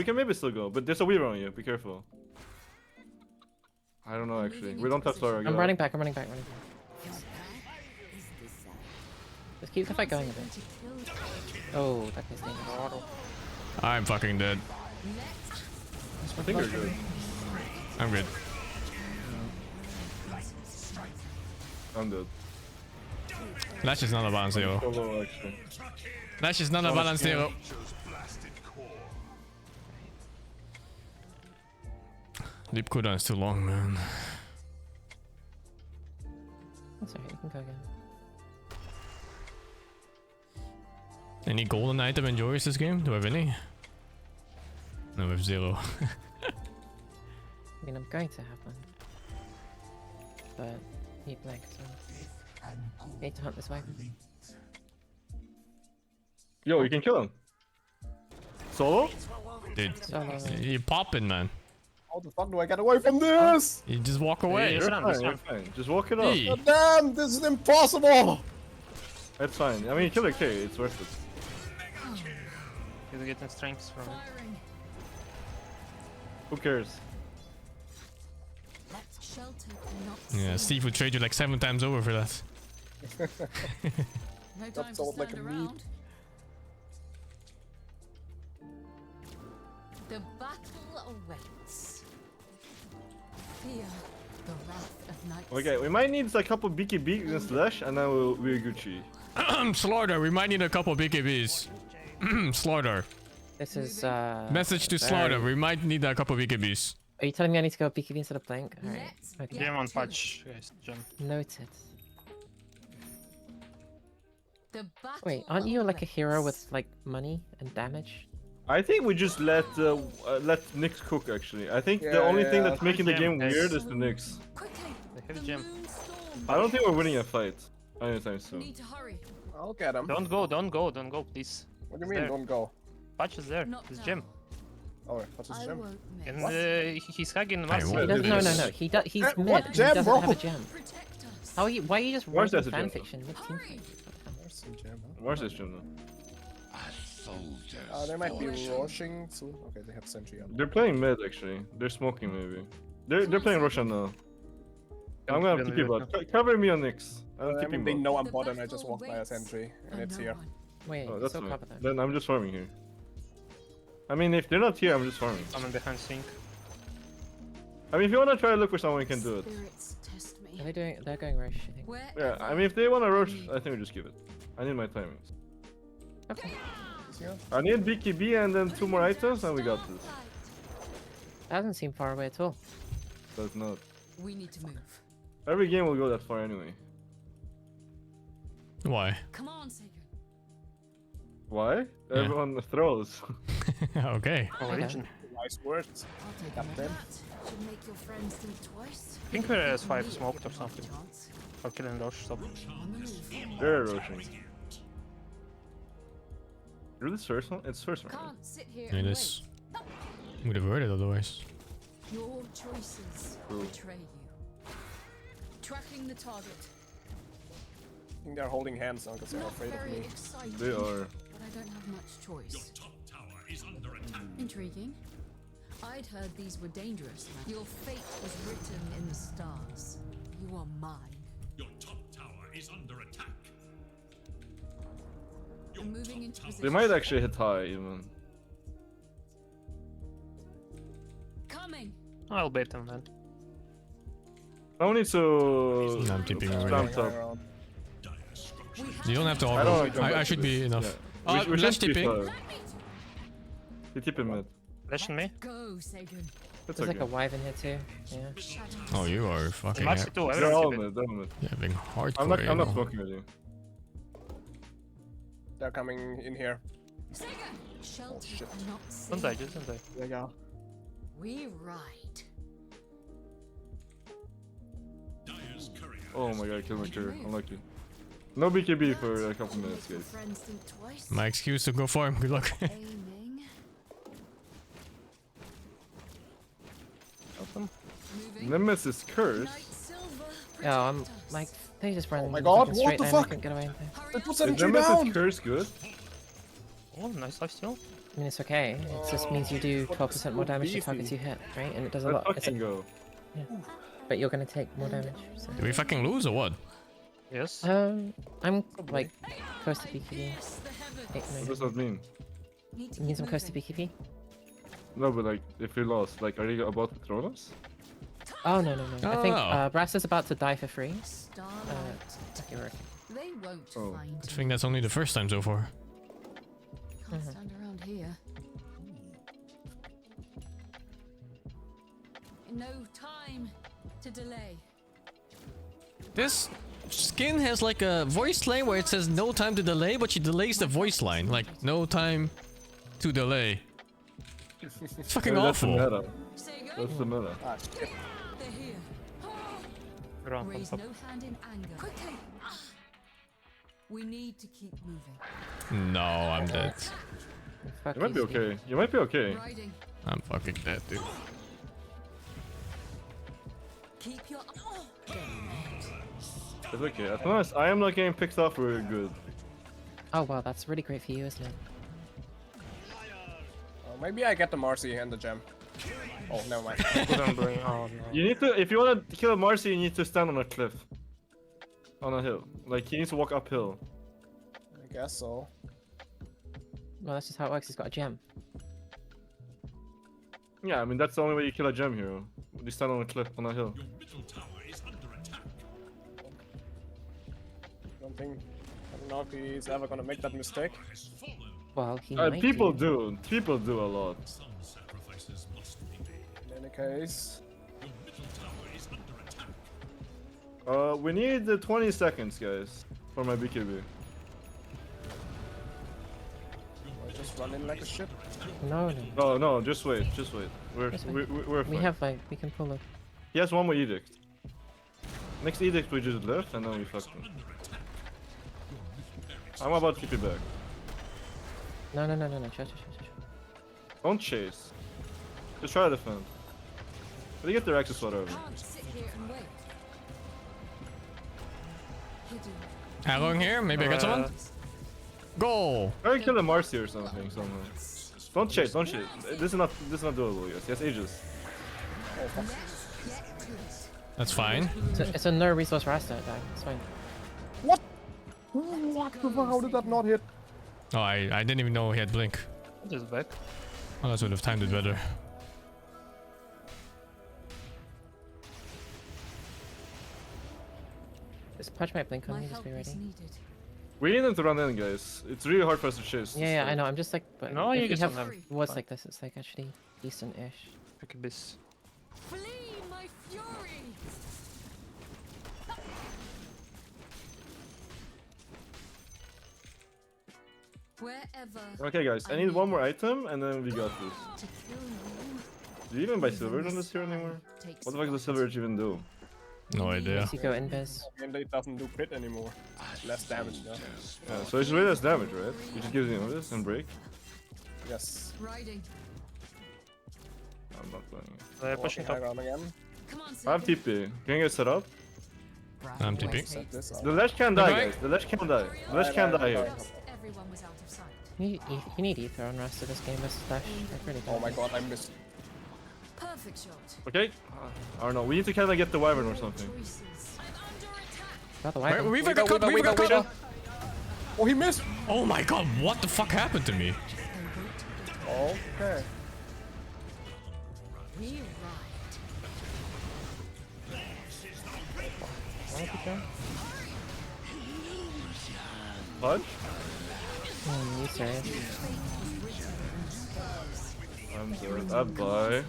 Speaker 13: can maybe still go, but there's a weaver on you. Be careful. I don't know actually. We don't have Slara.
Speaker 11: I'm running back. Just keep the fight going a bit. Oh, that guy's dangerous.
Speaker 3: I'm fucking dead.
Speaker 13: I think you're good.
Speaker 3: I'm good.
Speaker 13: I'm dead.
Speaker 3: Lash is not a balance zero.
Speaker 13: So low actually.
Speaker 3: Lash is not a balance zero. Deep cooldown is too long, man.
Speaker 11: That's alright, you can go again.
Speaker 3: Any golden item enjoyers this game? Do I have any? No, we have 0.
Speaker 11: I mean, I'm going to have one. But he blanked, so I need to hunt this way.
Speaker 13: Yo, you can kill him. Solo?
Speaker 3: Dude,
Speaker 11: Solo.
Speaker 3: you popping, man.
Speaker 1: How the fuck do I get away from this?
Speaker 3: You just walk away.
Speaker 13: You're fine. Just walk it off.
Speaker 3: Hey.
Speaker 1: God damn, this is impossible!
Speaker 13: It's fine. I mean, kill a K. It's worth it.
Speaker 16: He's getting strengths from it.
Speaker 13: Who cares?
Speaker 3: Yeah, Steve would trade you like 7 times over for that.
Speaker 7: No
Speaker 1: That
Speaker 7: time to
Speaker 1: sounds like
Speaker 7: stand
Speaker 1: a meat.
Speaker 7: around. The battle awaits. Fear the wrath of night.
Speaker 13: Okay, we might need a couple BKB against Lash, and then we're Gucci.
Speaker 3: Slaughter, we might need a couple BKBs. Slaughter.
Speaker 11: This is
Speaker 3: Message to Slaughter, we might need a couple BKBs.
Speaker 11: Are you telling me I need to go BKB instead of blank? Alright. Okay.
Speaker 16: Game on patch, guys. Jump.
Speaker 11: Noted.
Speaker 7: The battle
Speaker 11: Wait, aren't you like a hero with like money and damage?
Speaker 13: I think we just let Nyx cook actually. I think the only thing that's making the game weird is the Nyx.
Speaker 16: They have gem.
Speaker 13: I don't think we're winning a fight anytime soon.
Speaker 1: I'll get him.
Speaker 16: Don't go, please.
Speaker 1: What do you mean, don't go?
Speaker 16: Patch is there. His gem.
Speaker 1: Oh, what's his gem?
Speaker 16: And he's hugging
Speaker 11: Hey,
Speaker 16: Marcy.
Speaker 11: no. He's mid.
Speaker 1: What
Speaker 11: He
Speaker 1: gem,
Speaker 11: doesn't
Speaker 1: bro?
Speaker 11: have a gem. How are you? Why are you just
Speaker 13: Where's
Speaker 11: writing
Speaker 13: that gem?
Speaker 11: fanfiction mid-team?
Speaker 13: Where's this gem though?
Speaker 1: They might be rushing soon. Okay, they have Sentry on.
Speaker 13: They're playing mid actually. They're smoking maybe. They're playing Russian now. I'm gonna TP bot. Cover me on Nyx.
Speaker 1: I mean, they know I'm bot and I just walk by a Sentry and it's here.
Speaker 11: Wait,
Speaker 13: Oh, that's
Speaker 11: so
Speaker 13: fine.
Speaker 11: cover them.
Speaker 13: Then I'm just farming here. I mean, if they're not here, I'm just farming.
Speaker 16: I'm behind Sink.
Speaker 13: I mean, if you wanna try to look for someone, you can do it.
Speaker 11: Are they doing? They're going rush. I think.
Speaker 13: Yeah, I mean, if they wanna rush, I think we just give it. I need my timings.
Speaker 11: Okay.
Speaker 13: I need BKB and then 2 more items, and we got this.
Speaker 11: That doesn't seem far away at all.
Speaker 13: That's not.
Speaker 7: We need to move.
Speaker 13: Every game will go that far anyway.
Speaker 3: Why?
Speaker 7: Come on, Sagan.
Speaker 13: Why?
Speaker 3: Yeah.
Speaker 13: Everyone throws.
Speaker 3: Okay.
Speaker 16: Origin.
Speaker 1: Nice words. Captain.
Speaker 7: Should make your friends think twice.
Speaker 16: I think we're S5 smoked or something. Or killing Roche, so.
Speaker 13: They're rushing. Really, first one? It's first one.
Speaker 7: Can't sit here
Speaker 3: It
Speaker 7: and
Speaker 3: is. Would have heard it otherwise.
Speaker 7: wait. Your choices betray you. Tracking the target.
Speaker 1: I think they're holding hands now because they're afraid of me.
Speaker 7: Exciting,
Speaker 13: They are.
Speaker 7: but I don't have much choice.
Speaker 10: Your top tower is under attack.
Speaker 7: Intriguing. I'd heard these were dangerous. Your fate was written in the stars. You are mine.
Speaker 10: Your top tower is under attack.
Speaker 7: I'm moving into position.
Speaker 13: They might actually hit high even.
Speaker 7: Coming.
Speaker 16: I'll bait them then.
Speaker 13: I need to.
Speaker 3: I'm tipping
Speaker 13: stamp
Speaker 3: already.
Speaker 13: up.
Speaker 3: You don't have to
Speaker 13: I don't
Speaker 3: auto.
Speaker 13: want to
Speaker 3: I should be enough.
Speaker 13: Yeah. We
Speaker 3: Flash
Speaker 13: should be
Speaker 3: tipping.
Speaker 13: slow. He tipping mid.
Speaker 16: Flashing me.
Speaker 7: Go, Sagan.
Speaker 13: That's
Speaker 11: There's
Speaker 13: okay.
Speaker 11: like a Wyvern here too. Yeah.
Speaker 3: Oh, you are fucking.
Speaker 16: Maxi too,
Speaker 13: They're
Speaker 16: everyone
Speaker 13: all
Speaker 16: keep it.
Speaker 13: mid. They're all mid.
Speaker 3: You're having hardcore.
Speaker 13: I'm not
Speaker 3: aim.
Speaker 13: smoking with you.
Speaker 1: They're coming in here.
Speaker 7: Sagan. Shelter
Speaker 1: Oh, shit.
Speaker 7: not
Speaker 16: Don't
Speaker 7: safe.
Speaker 16: die, just don't die.
Speaker 1: There you go.
Speaker 7: We ride.
Speaker 10: Dyer's courier.
Speaker 13: Oh my god, kill my turret. Unlucky. No BKB for a couple minutes,
Speaker 7: Your
Speaker 13: guys.
Speaker 7: friends think twice.
Speaker 3: My excuse to go farm. Good luck.
Speaker 7: Aiming. Moving.
Speaker 13: Nemesis curse.
Speaker 7: Night silver.
Speaker 11: Oh, I'm like they just ran.
Speaker 1: Oh my
Speaker 11: in
Speaker 1: god,
Speaker 11: fucking
Speaker 1: what
Speaker 11: straight
Speaker 1: the
Speaker 11: line,
Speaker 1: fuck?
Speaker 11: I couldn't get away with it.
Speaker 1: They put
Speaker 13: Is
Speaker 1: Sentry
Speaker 13: Nemesis
Speaker 1: down!
Speaker 13: curse good?
Speaker 16: Oh, nice life steal.
Speaker 11: I mean, it's okay. It just means you do 12% more damage to targets you hit, right? And it does a
Speaker 13: Let's
Speaker 11: lot. It's
Speaker 13: fucking go.
Speaker 11: but you're gonna take more damage. So.
Speaker 3: Do we fucking lose or what?
Speaker 16: Yes.
Speaker 11: I'm like close to BKB.
Speaker 13: What does that mean?
Speaker 11: It means I'm close to BKB.
Speaker 13: No, but like, if we lost, like, are you about to throw us?
Speaker 11: Oh no. I think
Speaker 3: Oh.
Speaker 11: Brass is about to die for free.
Speaker 7: Starlight.
Speaker 11: Okay, we're okay.
Speaker 7: They won't
Speaker 13: Oh.
Speaker 7: find
Speaker 3: I think that's only the first time so far.
Speaker 7: Can't stand around here. No time to delay.
Speaker 3: This skin has like a voice line where it says no time to delay, but she delays the voice line. Like, no time to delay. It's fucking
Speaker 13: Maybe that's the
Speaker 3: awful.
Speaker 13: meta. That's the meta.
Speaker 1: Ah, shit.
Speaker 7: They're here.
Speaker 16: Run,
Speaker 7: Raise
Speaker 16: top.
Speaker 7: no hand in anger. Quickly. We need to keep moving.
Speaker 3: No, I'm dead.
Speaker 11: Fuck
Speaker 13: You might be okay. You might be okay.
Speaker 7: Riding.
Speaker 3: I'm fucking dead, dude.
Speaker 7: Keep your.
Speaker 13: It's okay. As long as I am not getting picked off, we're good.
Speaker 11: Oh wow, that's really great for you, isn't it?
Speaker 1: Maybe I get the Marcy and the gem. Oh, never mind.
Speaker 16: Couldn't bring. Oh no.
Speaker 13: You need to, if you want to kill Marcy, you need to stand on a cliff. On a hill. Like, he needs to walk uphill.
Speaker 1: I guess so.
Speaker 11: Well, that's just how it works. He's got a gem.
Speaker 13: Yeah, I mean, that's the only way you kill a gem hero. You stand on a cliff, on a hill.
Speaker 10: Your middle tower is under attack.
Speaker 1: I don't know if he's ever gonna make that mistake.
Speaker 11: Well, he might
Speaker 13: People
Speaker 11: do.
Speaker 13: do. People do a lot.
Speaker 10: Some sacrifices must be made.
Speaker 1: In any case.
Speaker 10: Your middle tower is under attack.
Speaker 13: We need 20 seconds, guys, for my BKB.
Speaker 1: Just stun in like a shit?
Speaker 11: No, no.
Speaker 13: No, no, just wait, just wait. We're
Speaker 11: We
Speaker 13: fine.
Speaker 11: have like, we can pull it.
Speaker 13: He has one more edict. Next edict we just left and then we fucked him. I'm about to TP back.
Speaker 11: No, no, no, no, no. Chill.
Speaker 13: Don't chase. Just try to defend. But they get their access whatever.
Speaker 7: Can't sit here and wait. Hidden.
Speaker 3: Arrowing here, maybe I get someone? Go!
Speaker 13: Try to kill a Marcy or something somehow. Don't chase, don't chase. This is not doable, guys. He has ages.
Speaker 1: Oh fuck.
Speaker 3: That's fine.
Speaker 11: It's a no resource Rasta die. It's fine.
Speaker 1: What? What the fuck? How did that not hit?
Speaker 3: Oh, I didn't even know he had blink.
Speaker 16: Just back.
Speaker 3: Unless I would have timed it better.
Speaker 11: Just punch my blink on me, just be ready.
Speaker 13: We need them to run in, guys. It's really hard for us to chase.
Speaker 11: Yeah, I know. I'm just like, but
Speaker 16: No,
Speaker 11: if
Speaker 16: you
Speaker 11: we
Speaker 16: get
Speaker 11: have
Speaker 16: some of them.
Speaker 11: wards
Speaker 16: Fine.
Speaker 11: like this, it's like actually decent-ish.
Speaker 16: Pick a bis.
Speaker 7: Flee, my fury! Wherever.
Speaker 13: Okay, guys. I need one more item and then we got this.
Speaker 7: To kill you.
Speaker 13: Do you even buy silver on this here anymore? What the fuck does silver even do?
Speaker 3: No idea.
Speaker 11: You go invis.
Speaker 1: And it doesn't do crit anymore. Less damage now.
Speaker 13: Yeah, so it's really less damage, right? You just give him this and break.
Speaker 1: Yes.
Speaker 7: Riding.
Speaker 13: I'm not playing it.
Speaker 16: They're pushing top.
Speaker 1: Again.
Speaker 7: Come on,
Speaker 13: I have TP. Can you guys set up?
Speaker 3: I'm TP.
Speaker 1: Set this up.
Speaker 13: The ledge can't die,
Speaker 3: Okay.
Speaker 13: guys. The ledge can't die. The ledge can't die here.
Speaker 7: Everyone was out of sight.
Speaker 11: You need ether on rest of this game versus Flash. I really don't.
Speaker 1: Oh my god, I missed.
Speaker 7: Perfect shot.
Speaker 13: Okay? I don't know. We need to kind of get the wyvern or something.
Speaker 7: Choices.
Speaker 11: Got the Wyvern.
Speaker 3: We've got cut, we've got cut!
Speaker 1: Oh, he missed!
Speaker 3: Oh my god, what the fuck happened to me?
Speaker 1: Okay.
Speaker 7: We ride.
Speaker 13: Punch?
Speaker 11: You serious?
Speaker 13: I'm dead. I buy.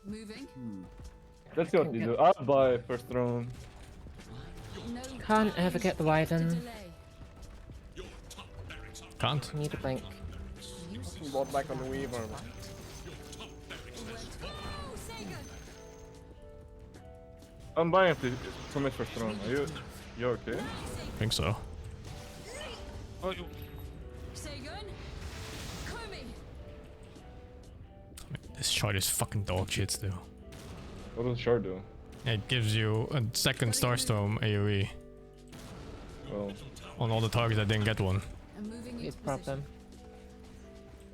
Speaker 7: Moving.
Speaker 13: Let's go, Tizu. I buy first round.
Speaker 7: No
Speaker 11: Can't ever get the Wyvern.
Speaker 7: delay.
Speaker 3: Can't.
Speaker 11: Need a blink.
Speaker 1: He bought back on the Weaver.
Speaker 13: I'm buying to make first round. Are you okay?
Speaker 3: I think so.
Speaker 16: Oh, you.
Speaker 7: Sagan. Komi.
Speaker 3: This shard is fucking dog shit still.
Speaker 13: What does shard do?
Speaker 3: It gives you a second Starstorm AoE
Speaker 13: Well,
Speaker 3: on all the targets that didn't get one.
Speaker 7: I'm moving
Speaker 11: Good
Speaker 7: into
Speaker 11: problem.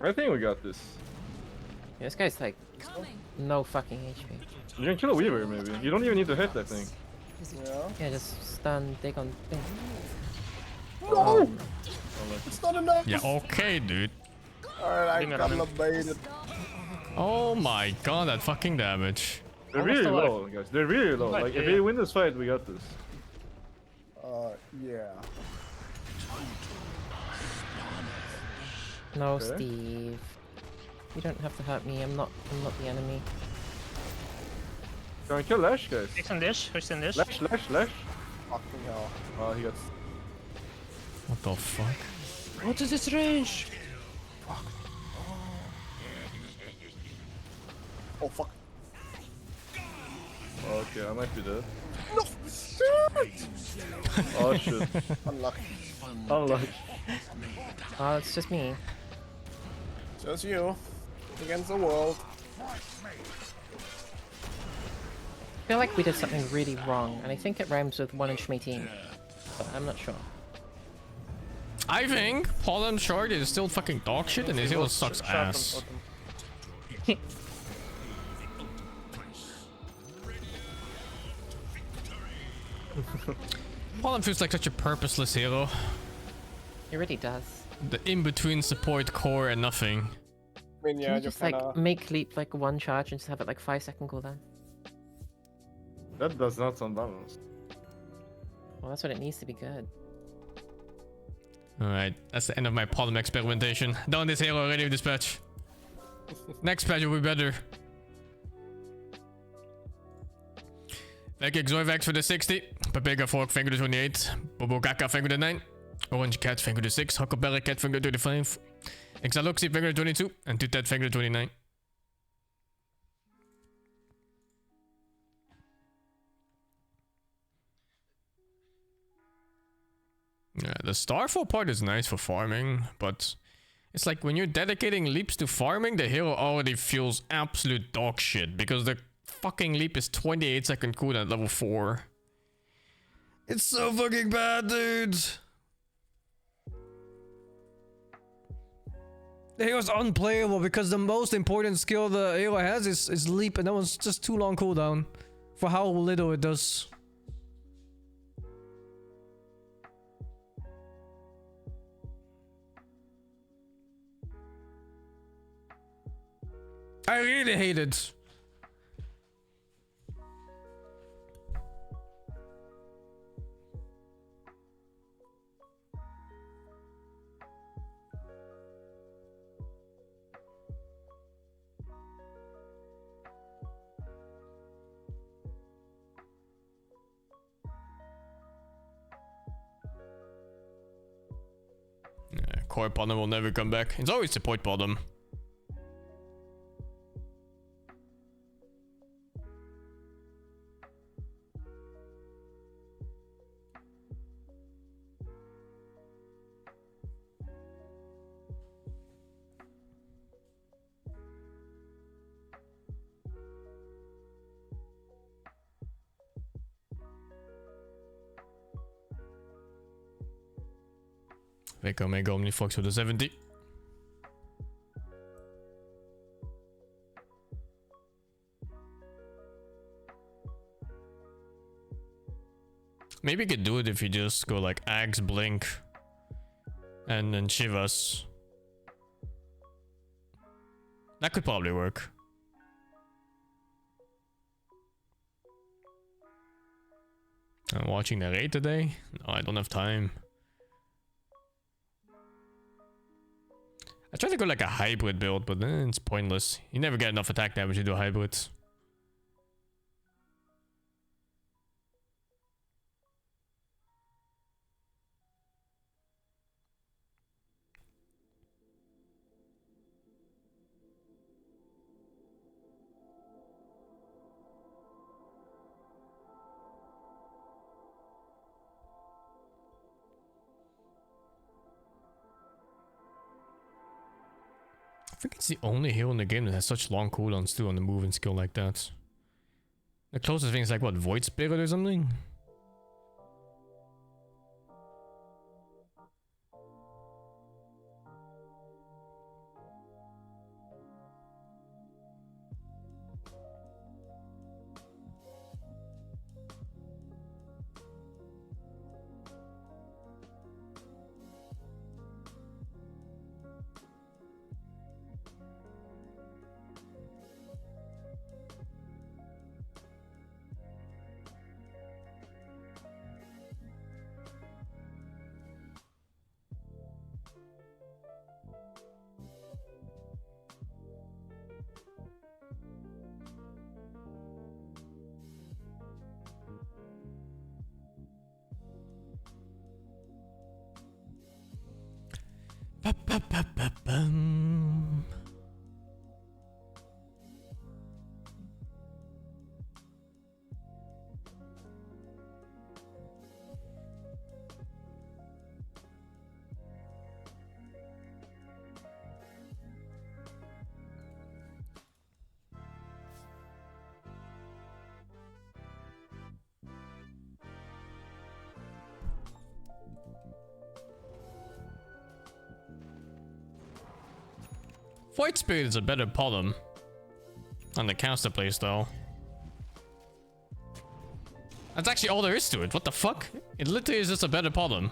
Speaker 13: I think we got this.
Speaker 11: Yeah, this guy's like
Speaker 7: Coming.
Speaker 11: no fucking HP.
Speaker 13: You can kill a Weaver, maybe. You don't even need to hit, I think.
Speaker 1: Yeah.
Speaker 11: Yeah, just stun, dig on thing.
Speaker 1: No! It's not enough!
Speaker 3: Yeah, okay, dude.
Speaker 1: Alright, I got baited.
Speaker 3: Oh my god, that fucking damage.
Speaker 13: They're really low, guys. They're really low. Like, if we win this fight, we got this.
Speaker 1: Yeah.
Speaker 11: No,
Speaker 13: Okay.
Speaker 11: Steve. You don't have to hurt me. I'm not the enemy.
Speaker 13: Can we kill Lash, guys?
Speaker 16: Fix on dish. Fix on dish.
Speaker 13: Lash.
Speaker 1: Fucking hell.
Speaker 13: Oh, he got.
Speaker 3: What the fuck?
Speaker 16: What is this range?
Speaker 1: Oh fuck.
Speaker 13: Okay, I might be dead.
Speaker 1: No! Shit!
Speaker 13: Oh shit.
Speaker 1: Unlucky.
Speaker 13: Unlucky.
Speaker 11: Oh, it's just me.
Speaker 1: Just you. Against the world.
Speaker 11: I feel like we did something really wrong, and I think it rhymes with 1-inch my team, but I'm not sure.
Speaker 3: I think Pollen Shard is still fucking dog shit and his hero sucks ass. Pollen feels like such a purposeless hero.
Speaker 11: It really does.
Speaker 3: The in-between support core and nothing.
Speaker 1: I mean, yeah,
Speaker 11: Can you just like make leap like one charge and just have it like 5-second cooldown?
Speaker 13: That does not sound balanced.
Speaker 11: Well, that's what it needs to be good.
Speaker 3: Alright, that's the end of my Pollen experimentation. Done this hero already with this patch. Next patch will be better. Thank you Xoivax for the 60. Papega Fork, thank you for the 28. Bobo Kaka, thank you for the 9. Orange Cat, finger to 6. Huckleberry Cat, finger to 5. Exaloxy, finger to 22. And Tutet, finger to 29. Yeah, the Starfall part is nice for farming, but it's like when you're dedicating leaps to farming, the hero already feels absolute dog shit because the fucking leap is 28-second cooldown at level 4. It's so fucking bad, dude. The hero's unplayable because the most important skill the hero has is leap, and that one's just too long cooldown for how little it does. I really hate it. Yeah, core bottom will never come back. It's always support bottom. Veko Mega Omnifox with the 70. Maybe you could do it if you just go like Axe, Blink, and then Chivas. That could probably work. I'm watching the raid today. No, I don't have time. I tried to go like a hybrid build, but then it's pointless. You never get enough attack damage to do hybrids. I think it's the only hero in the game that has such long cooldowns too on the moving skill like that. The closest thing is like what, Void Spirit or something? Ba-ba-ba-ba-bum. Void Spirit is a better problem on the counter playstyle. That's actually all there is to it. What the fuck? It literally is just a better problem.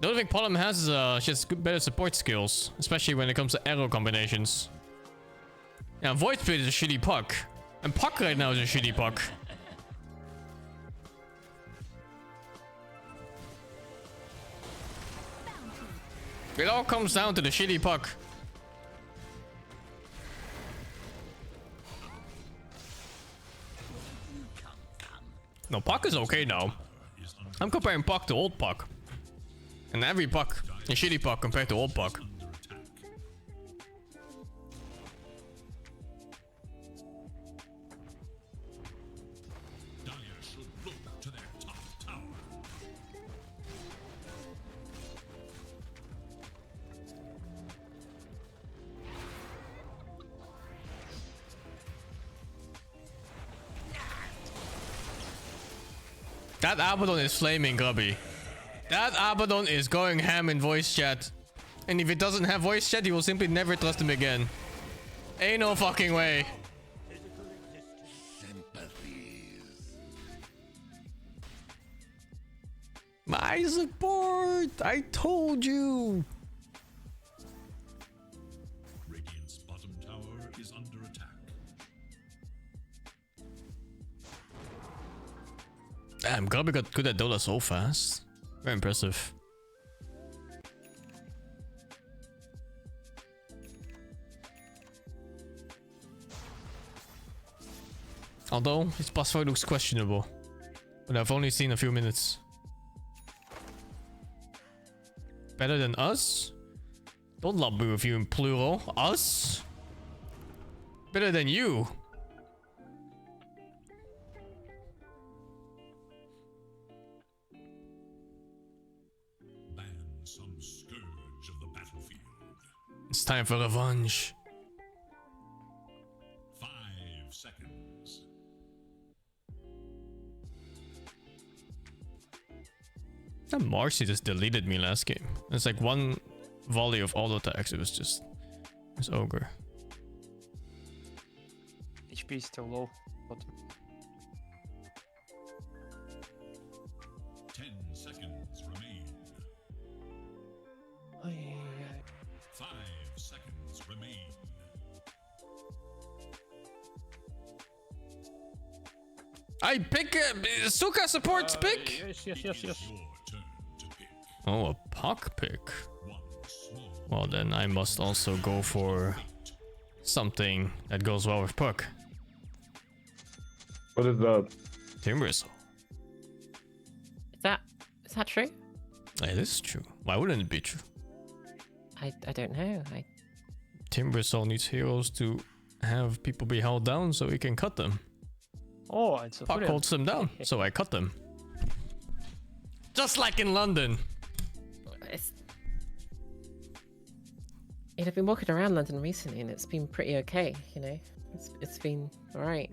Speaker 3: The only thing problem has is just better support skills, especially when it comes to arrow combinations. Yeah, Void Spirit is a shitty puck, and puck right now is a shitty puck. It all comes down to the shitty puck. No, puck is okay now. I'm comparing puck to old puck. And every puck is shitty puck compared to old puck. That Abaddon is flaming Grubby. That Abaddon is going ham in voice chat. And if it doesn't have voice chat, you will simply never trust him again. Ain't no fucking way. My support! I told you!
Speaker 10: Radiant's bottom tower is under attack.
Speaker 3: Damn, Grubby got good at Dota so fast. Very impressive. Although, his pass forward looks questionable. But I've only seen a few minutes. Better than us? Don't lump me with you in plural. Us? Better than you.
Speaker 10: Ban some scourge of the battlefield.
Speaker 3: It's time for revenge.
Speaker 10: 5 seconds.
Speaker 3: That Marcy just deleted me last game. It's like one volley of auto attacks. It was just... It's ogre.
Speaker 16: HP is still low. Bottom.
Speaker 10: 10 seconds remain. 5 seconds remain.
Speaker 3: I pick Suka supports pick.
Speaker 16: Yes.
Speaker 3: Oh, a puck pick. Well, then I must also go for something that goes well with puck.
Speaker 13: What is that?
Speaker 3: Timbersaw.
Speaker 11: Is that true?
Speaker 3: It is true. Why wouldn't it be true?
Speaker 11: I don't know.
Speaker 3: Timbersaw needs heroes to have people be held down so he can cut them.
Speaker 16: Oh, it's a
Speaker 3: Puck holds them down, so I cut them. Just like in London.
Speaker 11: I've been walking around London recently and it's been pretty okay, you know. It's been alright.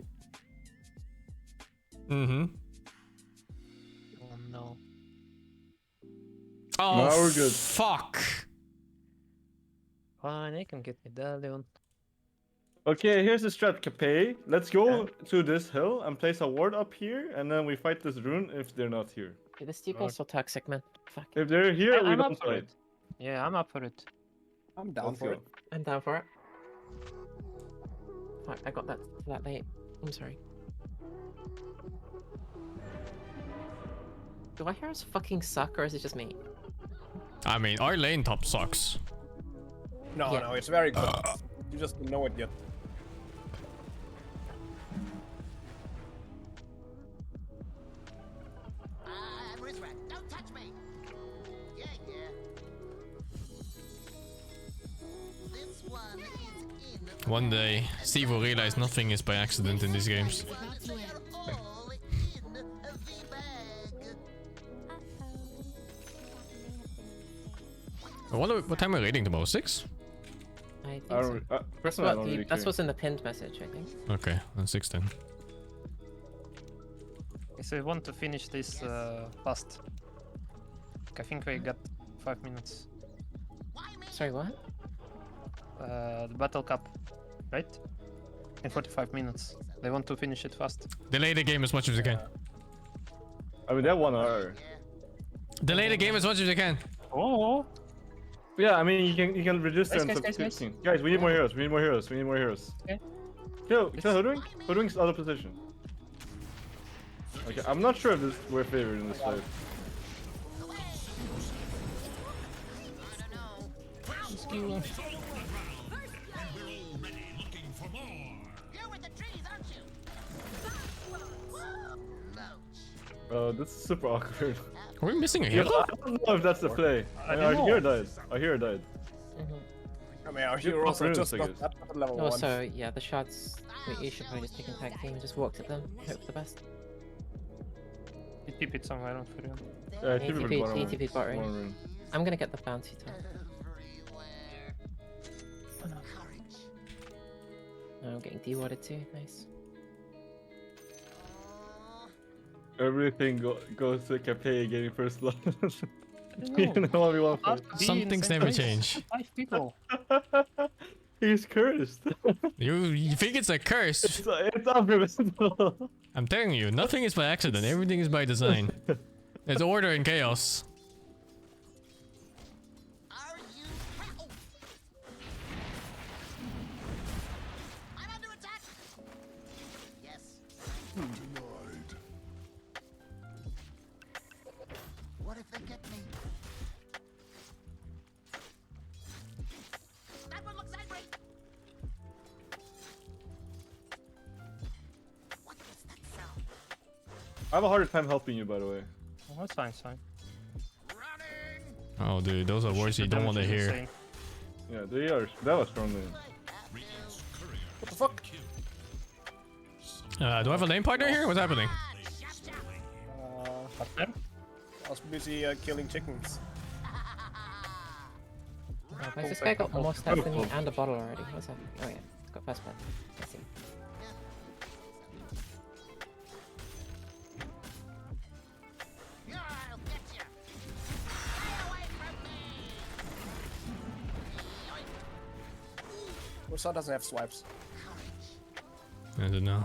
Speaker 3: Mm-hmm.
Speaker 16: Oh no.
Speaker 3: Oh,
Speaker 13: now we're good.
Speaker 3: Fuck.
Speaker 16: Fine, I can get medallion.
Speaker 13: Okay, here's the strat, Capay. Let's go to this hill and place a ward up here, and then we fight this rune if they're not here.
Speaker 11: Yeah, this people's so toxic, man. Fuck.
Speaker 13: If they're here, we
Speaker 16: I'm
Speaker 13: don't
Speaker 16: up for
Speaker 13: fight.
Speaker 16: it. Yeah, I'm up for it.
Speaker 1: I'm down
Speaker 13: Let's
Speaker 1: for
Speaker 13: go.
Speaker 1: it.
Speaker 11: I'm down for it. Fuck, I got that late. I'm sorry. Do I hear us fucking suck or is it just me?
Speaker 3: I mean, our lane top sucks.
Speaker 1: No, no, it's very good. You just don't know it yet.
Speaker 6: Don't touch me. Yeah. This one is in.
Speaker 3: One day, Steve will realize nothing is by accident in these games. I wonder what time we're raiding tomorrow. 6?
Speaker 11: I think
Speaker 13: I
Speaker 11: so.
Speaker 13: don't,
Speaker 11: That's,
Speaker 13: personally, I
Speaker 11: what
Speaker 13: don't
Speaker 11: the,
Speaker 13: really
Speaker 11: that's
Speaker 13: care.
Speaker 11: what's in the pinned message, I think.
Speaker 3: Okay, then 6 then.
Speaker 16: So I want to finish this fast. I think we got 5 minutes.
Speaker 11: Sorry, what?
Speaker 16: The battle cup, right? In 45 minutes. They want to finish it fast.
Speaker 3: Delay the game as much as you can.
Speaker 13: I mean, they're 1 hour.
Speaker 3: Delay the game as much as you can.
Speaker 16: Oh.
Speaker 13: Yeah, I mean, you can reduce them to
Speaker 16: Guys.
Speaker 13: 15. Guys, we need more heroes. We need more heroes. We need more heroes.
Speaker 16: Okay.
Speaker 13: Kill Hoodwink. Hoodwink's out of position. Okay, I'm not sure if we're favored in this fight. This is super awkward.
Speaker 3: Are we missing a
Speaker 13: Yeah,
Speaker 3: hero?
Speaker 13: I don't know if that's the play. Our hero died. Our hero died.
Speaker 1: I mean, our heroes are just not that at level 1.
Speaker 11: Also, yeah, the shots. You should probably just take a tag team and just walk to them. Hope for the best.
Speaker 16: You tip it somewhere, not for you.
Speaker 13: Yeah,
Speaker 11: TP bot ring. I'm gonna get the bounty top. Oh, I'm getting de-wadded too. Nice.
Speaker 13: Everything goes to Capay getting first blood. Even though everyone fight.
Speaker 3: Some things never change.
Speaker 16: 5 people.
Speaker 13: He's cursed.
Speaker 3: You think it's a curse?
Speaker 13: It's unpreventable.
Speaker 3: I'm telling you, nothing is by accident. Everything is by design. There's order and chaos.
Speaker 12: Denied. What if they get me? That one looks angry. What was that sound?
Speaker 13: I have a harder time helping you, by the way.
Speaker 16: Oh, that's fine, it's fine.
Speaker 3: Oh, dude, those are words you don't want to hear.
Speaker 13: Yeah, they are. That was strong man.
Speaker 1: What the fuck?
Speaker 3: Do I have a lane partner here? What's happening?
Speaker 1: I was busy killing chickens.
Speaker 11: Why has this guy got more stats than me and a bottle already? What's that? Oh yeah, it's got first blood. I see.
Speaker 1: Ursa doesn't have swipes.
Speaker 3: I don't know.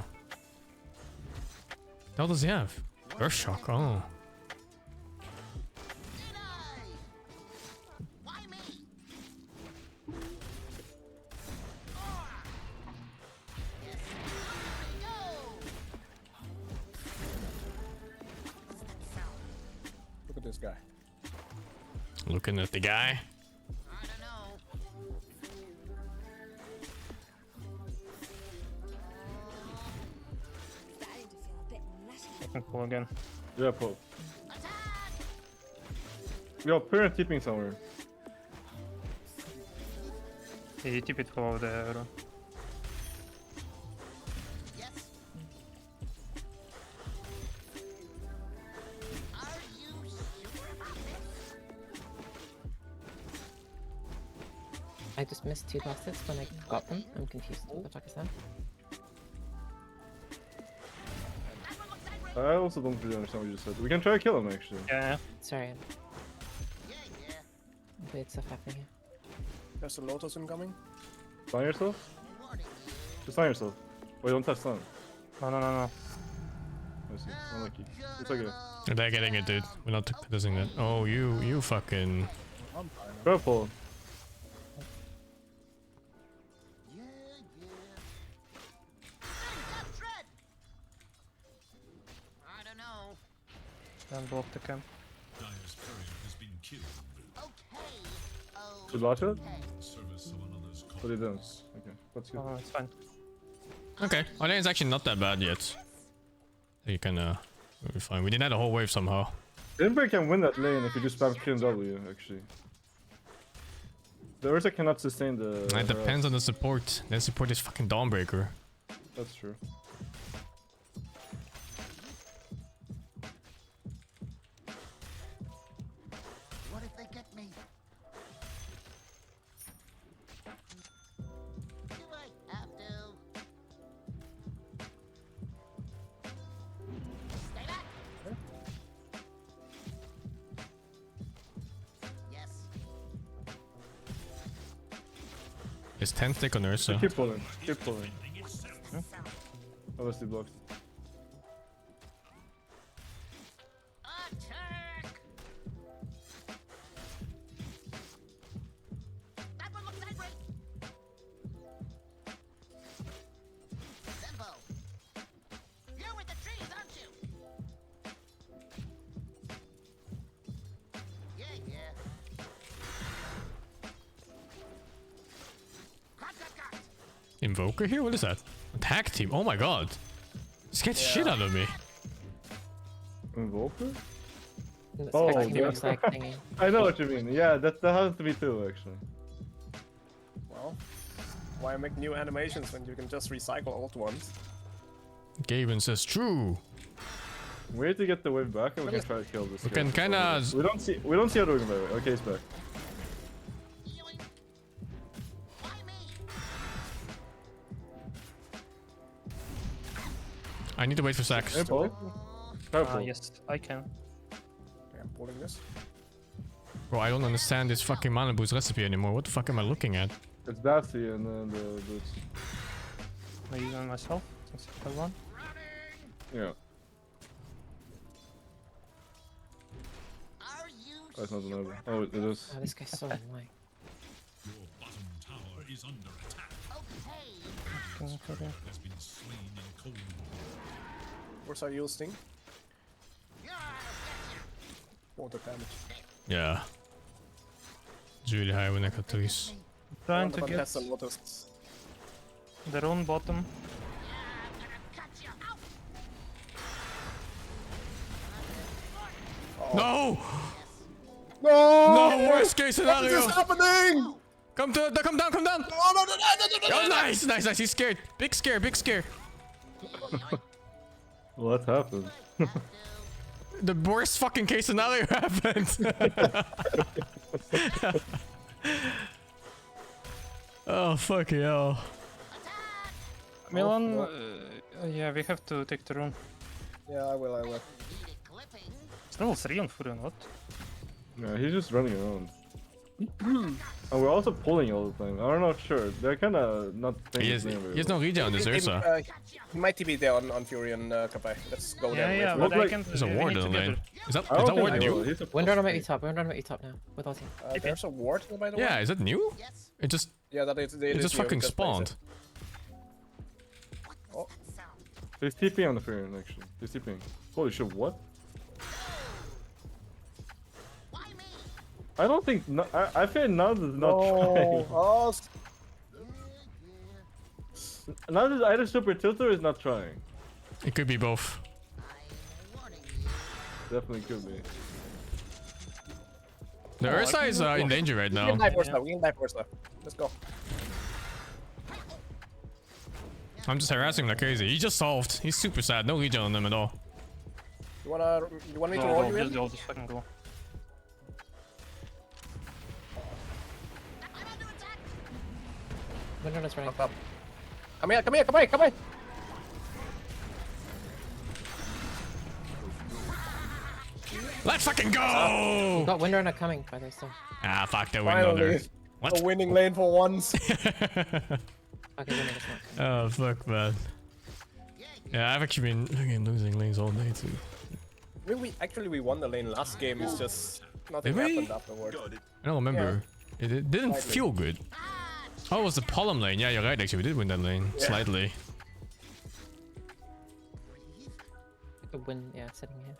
Speaker 3: What hell does he have? Earth shock. Oh.
Speaker 1: Look at this guy.
Speaker 3: Looking at the guy.
Speaker 16: I can pull again.
Speaker 13: Yeah, pull. Yo, parent tipping somewhere.
Speaker 16: Yeah, you tip it for the arrow.
Speaker 11: I just missed 2 bastards when I got them. I'm confused. What the fuck is that?
Speaker 13: I also don't really understand what you just said. We can try to kill him, actually.
Speaker 16: Yeah.
Speaker 11: Sorry. Weird stuff happening here.
Speaker 1: There's a Lotus incoming.
Speaker 13: Stun yourself? Just stun yourself. Wait, don't touch stun.
Speaker 16: No.
Speaker 13: I see. Unlucky. It's okay.
Speaker 3: They're getting it, dude. We're not using that. Oh, you fucking.
Speaker 13: Purple.
Speaker 16: Don't block the camp.
Speaker 10: Dyer's courier has been killed.
Speaker 13: Should watch it?
Speaker 10: Service of another's
Speaker 13: What he does. Okay, that's good.
Speaker 16: Oh, it's fine.
Speaker 3: Okay, our lane is actually not that bad yet. So you can we'll be fine. We did that a whole wave somehow.
Speaker 13: Denver can win that lane if you just spam Q and W, actually. The Ursa cannot sustain the...
Speaker 3: It depends on the support. Their support is fucking Dawnbreaker.
Speaker 13: That's true.
Speaker 12: What if they get me? Do I have to? Stay back. Yes.
Speaker 3: It's 10 stick on Ursa.
Speaker 13: Keep pulling. Keep pulling. Oh, let's do blocks.
Speaker 12: That one looks angry. Zembo. You're with the trees, aren't you? Yeah.
Speaker 3: Invoker here? What is that? Attack team? Oh my god. Scared shit out of me.
Speaker 13: Invoker? Oh,
Speaker 11: Actually,
Speaker 13: yeah.
Speaker 11: looks like thingy.
Speaker 13: I know what you mean. Yeah, that happens to me too, actually.
Speaker 1: Well, why make new animations when you can just recycle old ones?
Speaker 3: Gaben says true.
Speaker 13: We need to get the wave back and we can try to kill this.
Speaker 3: We can kinda...
Speaker 13: We don't see how doing about it. Okay, he's back.
Speaker 3: I need to wait for Sax.
Speaker 13: Hey, Paul.
Speaker 16: Yes, I can.
Speaker 1: Okay, I'm pulling this.
Speaker 3: Bro, I don't understand this fucking mana boost recipe anymore. What the fuck am I looking at?
Speaker 13: It's Dassy and then the boots.
Speaker 16: I use it myself since I have one.
Speaker 13: Yeah. That's not another. Oh, it is.
Speaker 11: Oh, this guy's so annoying.
Speaker 10: Your bottom tower is under attack.
Speaker 16: Okay.
Speaker 10: Has been slain in cold.
Speaker 1: Where's our use thing? Water damage.
Speaker 3: Yeah. It's really high when I got these.
Speaker 16: Trying to
Speaker 1: One
Speaker 16: get
Speaker 1: has some lotus.
Speaker 16: their own bottom.
Speaker 3: No!
Speaker 1: No!
Speaker 3: No! Worst case scenario!
Speaker 1: What is happening?
Speaker 3: Come down!
Speaker 1: No!
Speaker 3: Oh, nice! He's scared. Big scare.
Speaker 13: What happened?
Speaker 3: The worst fucking case scenario happened. Oh, fucking hell.
Speaker 16: Milan, yeah, we have to take the rune.
Speaker 1: Yeah, I will.
Speaker 16: It's level 3 on Fury, what?
Speaker 13: Yeah, he's just running around. And we're also pulling all the time. I'm not sure. They're kind of not thinking.
Speaker 3: He has no regen on this Ursa.
Speaker 1: He might TP there on Fury and Kapai. Let's go there.
Speaker 16: Yeah, but I can...
Speaker 3: There's a ward in the lane. Is that
Speaker 13: don't
Speaker 3: ward
Speaker 13: think
Speaker 3: new?
Speaker 11: Windrunner might be top. Windrunner might be top now with ulti.
Speaker 1: There's a ward here, by the way.
Speaker 3: Yeah, is that new? It just...
Speaker 1: Yeah, that is.
Speaker 3: It just fucking spawned.
Speaker 1: Oh.
Speaker 13: There's TP on the Fury, actually. There's TPing. Holy shit, what? I don't think... I feel Naz is not trying.
Speaker 1: Oh.
Speaker 13: Naz is either super tilted or is not trying.
Speaker 3: It could be both.
Speaker 13: Definitely could be.
Speaker 3: The Ursa is in danger right now.
Speaker 1: We can dive Ursa. We can dive Ursa. Let's go.
Speaker 3: I'm just harassing him like crazy. He just solved. He's super sad. No regen on him at all.
Speaker 1: You want me to roll you in?
Speaker 16: Just fucking go.
Speaker 11: Windrunner's running.
Speaker 1: Up. Come here.
Speaker 3: Let's fucking go!
Speaker 11: You got Windrunner coming by this time.
Speaker 3: Ah, fuck that window. What?
Speaker 1: A winning lane for once.
Speaker 3: Oh, fuck, man. Yeah, I've actually been fucking losing lanes all day, too.
Speaker 1: I mean, we won the lane last game. It's just nothing
Speaker 3: Did we?
Speaker 1: happened afterward.
Speaker 3: I don't remember.
Speaker 1: Yeah.
Speaker 3: It didn't
Speaker 1: Slightly.
Speaker 3: feel good. Oh, it was the Pollen lane. Yeah, you're right, actually. We did win that lane.
Speaker 1: Yeah.
Speaker 3: Slightly.
Speaker 11: I could win, yeah, sitting here.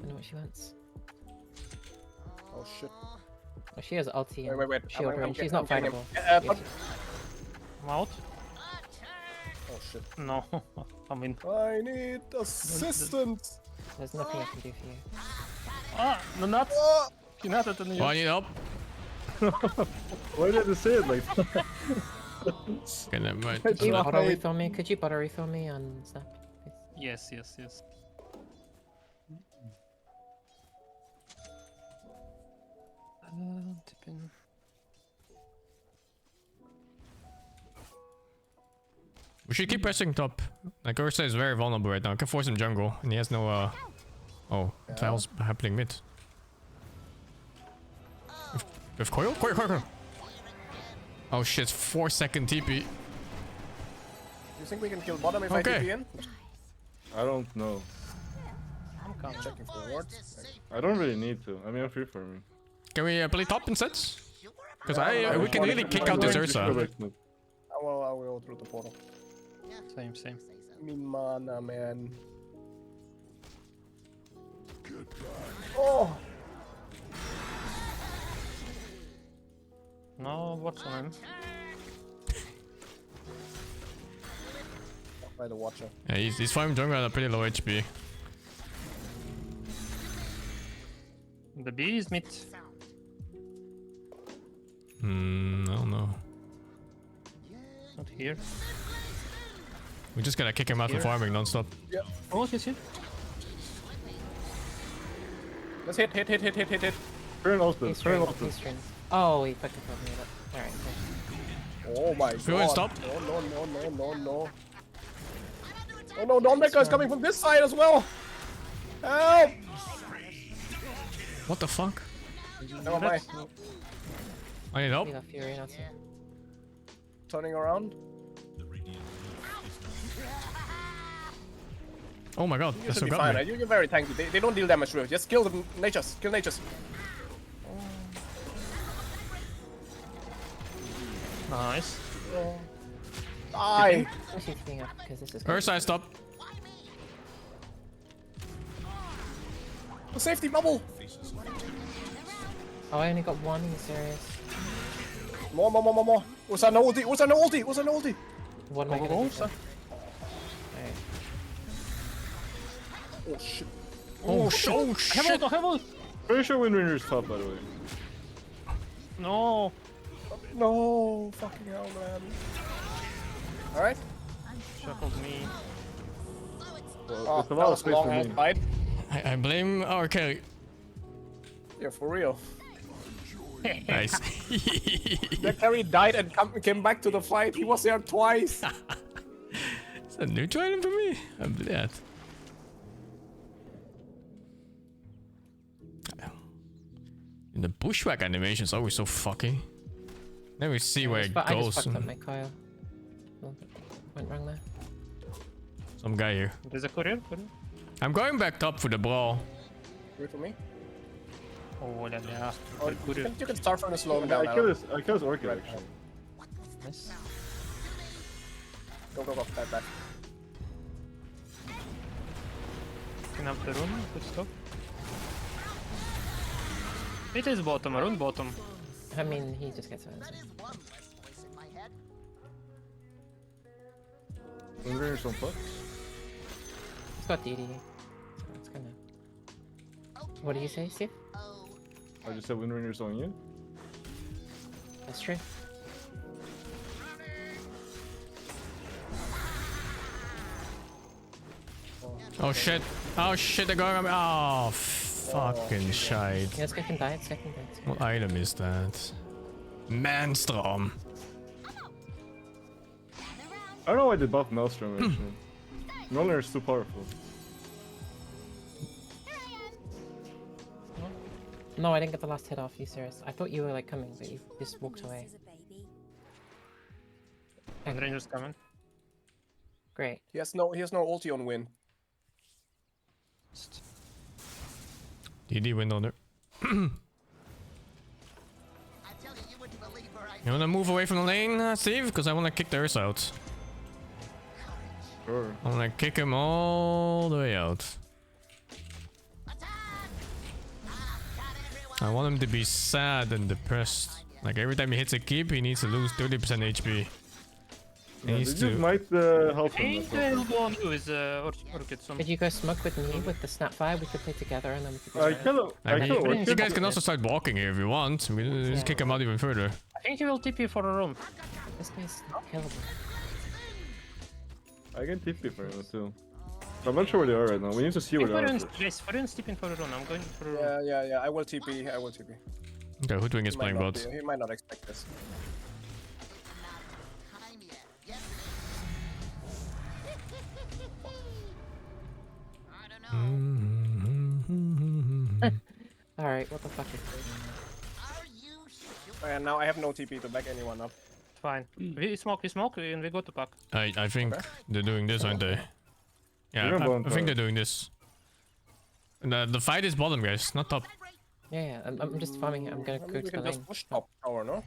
Speaker 11: I know what she wants.
Speaker 1: Oh shit.
Speaker 11: Oh, she has ulti and
Speaker 1: Wait.
Speaker 11: shield range. She's not
Speaker 1: getting
Speaker 11: fightable.
Speaker 1: him.
Speaker 16: I'm out.
Speaker 1: Oh shit.
Speaker 16: No, I'm in.
Speaker 1: I need assistance.
Speaker 11: There's nothing I can do for you.
Speaker 16: Ah, no nuts! You're not at the
Speaker 3: Oh, I need help.
Speaker 13: Why did you say it like that?
Speaker 3: Okay, never mind.
Speaker 11: Could you auto refill me? Could you auto refill me on snap?
Speaker 16: Yes. Tip in.
Speaker 3: We should keep pressing top. Like, Ursa is very vulnerable right now. I can force him jungle, and he has no, Oh, trials happening mid. With coil? Coil! Oh shit, 4-second TP.
Speaker 1: You think we can kill bottom if
Speaker 3: Okay.
Speaker 1: I TP in?
Speaker 13: I don't know.
Speaker 1: I'm checking for wards.
Speaker 13: I don't really need to. I mean, I'm free for me.
Speaker 3: Can we play top instead? Because we can really kick out this Ursa.
Speaker 1: I will through the portal.
Speaker 16: Same.
Speaker 1: Me mana, man. Oh!
Speaker 16: No, what's on him?
Speaker 1: By the watcher.
Speaker 3: Yeah, he's farming jungle at a pretty low HP.
Speaker 16: The B is mid.
Speaker 3: I don't know.
Speaker 16: Not here.
Speaker 3: We just gotta kick him out for farming non-stop.
Speaker 1: Yeah.
Speaker 16: Oh, he's here.
Speaker 1: Let's hit.
Speaker 13: Turn ultimate. Turn ultimate.
Speaker 11: He's strings. Oh, he fucking told me that. Alright, cool.
Speaker 1: Oh my
Speaker 3: Go ahead,
Speaker 1: god.
Speaker 3: stop.
Speaker 1: No. Oh no, Dawnbreaker is coming from this side as well. Help!
Speaker 3: What the fuck?
Speaker 1: Never mind.
Speaker 3: I need help.
Speaker 11: We got Fury, not so.
Speaker 1: Turning around.
Speaker 3: Oh my god,
Speaker 1: You
Speaker 3: that's
Speaker 1: should
Speaker 3: so
Speaker 1: be
Speaker 3: got
Speaker 1: fine.
Speaker 3: me.
Speaker 1: Right? You're very tanky. They don't deal damage to you. Just kill the natures. Kill natures.
Speaker 16: Nice.
Speaker 1: Die!
Speaker 3: Her side stop.
Speaker 1: The safety bubble.
Speaker 11: Oh, I only got one. Are you serious?
Speaker 1: More. What's that no ulti?
Speaker 11: What am I gonna do? Alright.
Speaker 1: Oh shit.
Speaker 3: Oh shit.
Speaker 13: Pretty sure Windrunner's top, by the way.
Speaker 16: No.
Speaker 1: No, fucking hell, man. Alright.
Speaker 16: Shuffled me.
Speaker 1: Oh,
Speaker 13: It's a lot of space for me.
Speaker 1: fight.
Speaker 3: I blame our carry.
Speaker 1: Yeah, for real.
Speaker 3: Nice.
Speaker 1: The carry died and came back to the fight. He was there twice.
Speaker 3: It's a new item for me. I'm glad. And the bushwhack animation is always so fucky. Then we see where it
Speaker 11: I
Speaker 3: goes.
Speaker 11: just fucked up my coil. Went wrong there.
Speaker 3: Some guy here.
Speaker 16: There's a courier.
Speaker 3: I'm going back top for the brawl.
Speaker 1: Wait for me.
Speaker 16: Oh, la la.
Speaker 1: Or you can start from the slow down.
Speaker 13: I kill his orchid actually.
Speaker 11: Nice.
Speaker 1: Go. Back.
Speaker 16: Can have the rune. Good stop. It is bottom. Rune bottom.
Speaker 11: I mean, he just gets it.
Speaker 13: Windrunner's on foot.
Speaker 11: He's got DD. So it's gonna. What do you say, Steve?
Speaker 13: I just said Windrunner's on you.
Speaker 11: That's true.
Speaker 3: Oh shit. Oh shit, they're going on me. Oh, fucking shite.
Speaker 11: Yeah, second died.
Speaker 3: What item is that? Manstrom.
Speaker 13: I don't know why they buffed Maelstrom actually. Mjolnir is too powerful.
Speaker 11: No, I didn't get the last hit off. You serious? I thought you were like coming, but you just walked away.
Speaker 16: And Ranger's coming.
Speaker 11: Great.
Speaker 1: He has no ulti on win.
Speaker 3: DD win on there. You wanna move away from the lane, Steve? Because I wanna kick theirs out.
Speaker 13: Sure.
Speaker 3: I wanna kick him all the way out. I want him to be sad and depressed. Like every time he hits a keep, he needs to lose 30% HP. He needs
Speaker 13: You
Speaker 3: to.
Speaker 13: might help him.
Speaker 16: He'll go on you is Orchid.
Speaker 11: Could you go smoke with me with the Snapfire? We could play together and then we could.
Speaker 3: You guys can also start walking here if you want. We can just kick him out even further.
Speaker 16: I think he will TP for a room.
Speaker 11: This guy's killable.
Speaker 13: I can TP for him too. I'm not sure where they are right now. We need to see where they are.
Speaker 16: Yes, for instance, TP for a room. I'm going for a room.
Speaker 1: Yeah. I will TP.
Speaker 3: Okay, Hoodwink is playing bot.
Speaker 1: He might not expect this.
Speaker 11: Alright, what the fuck is this?
Speaker 1: And now I have no TP to back anyone up.
Speaker 16: Fine. We smoke, and we go to pack.
Speaker 3: I think they're doing this, aren't they? Yeah, I think they're doing this. The fight is bottom, guys, not top.
Speaker 11: Yeah, I'm just farming it. I'm gonna go to the lane.
Speaker 1: Push top tower, no?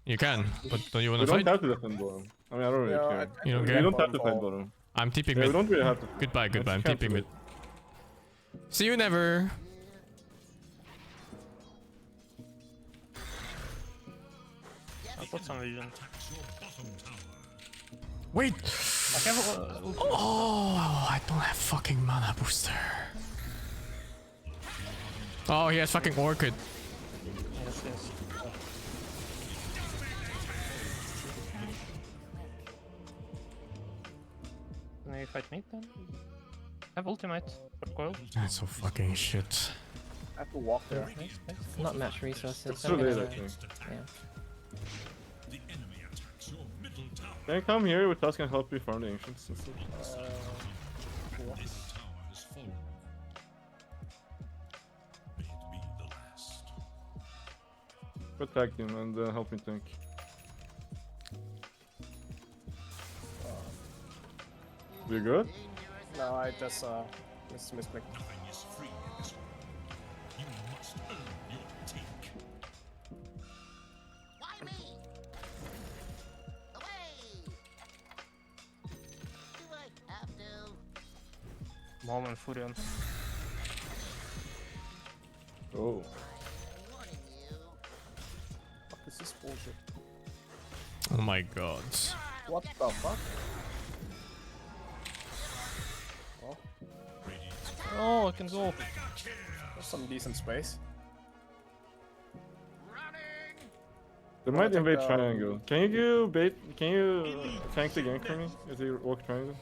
Speaker 3: You can, but don't you wanna
Speaker 13: We
Speaker 3: fight?
Speaker 13: don't have to defend bottom. I mean, I don't really care.
Speaker 3: You don't
Speaker 13: We
Speaker 3: care?
Speaker 13: don't have to fight bottom.
Speaker 3: I'm TPing
Speaker 13: Yeah,
Speaker 3: mid.
Speaker 13: we don't really have to.
Speaker 3: Goodbye. I'm
Speaker 13: Let's
Speaker 3: TPing mid. See you never.
Speaker 16: I'll put some vision.
Speaker 3: Wait!
Speaker 16: I have
Speaker 3: Oh, I don't have fucking mana booster. Oh, he has fucking Orchid.
Speaker 16: Yes, yes. Can you fight me then? Have ultimate for coil.
Speaker 3: That's so fucking shit.
Speaker 1: I have to walk there.
Speaker 16: Nice, nice.
Speaker 11: Not much resources.
Speaker 13: It's
Speaker 11: I'm
Speaker 13: too late,
Speaker 11: gonna-
Speaker 13: I think.
Speaker 11: Yeah.
Speaker 10: The enemy attacks your middle tower.
Speaker 13: Can you come here with us? Can help you farm the ancients and such.
Speaker 10: This tower has fallen. May it be the last.
Speaker 13: Protect him and help me tank. You good?
Speaker 1: No, I just misclicked.
Speaker 10: Nothing is free in this world. You must earn your take.
Speaker 6: Why me? Away! Do I have to?
Speaker 16: Mom and Furion.
Speaker 13: Oh.
Speaker 6: Warning you.
Speaker 1: What is this bullshit?
Speaker 3: Oh my god.
Speaker 1: What the fuck? Oh,
Speaker 16: Oh, I can go.
Speaker 1: there's some decent space.
Speaker 13: They might invade triangle. Can you do bait? Can you tank the gank for me if they walk triangle?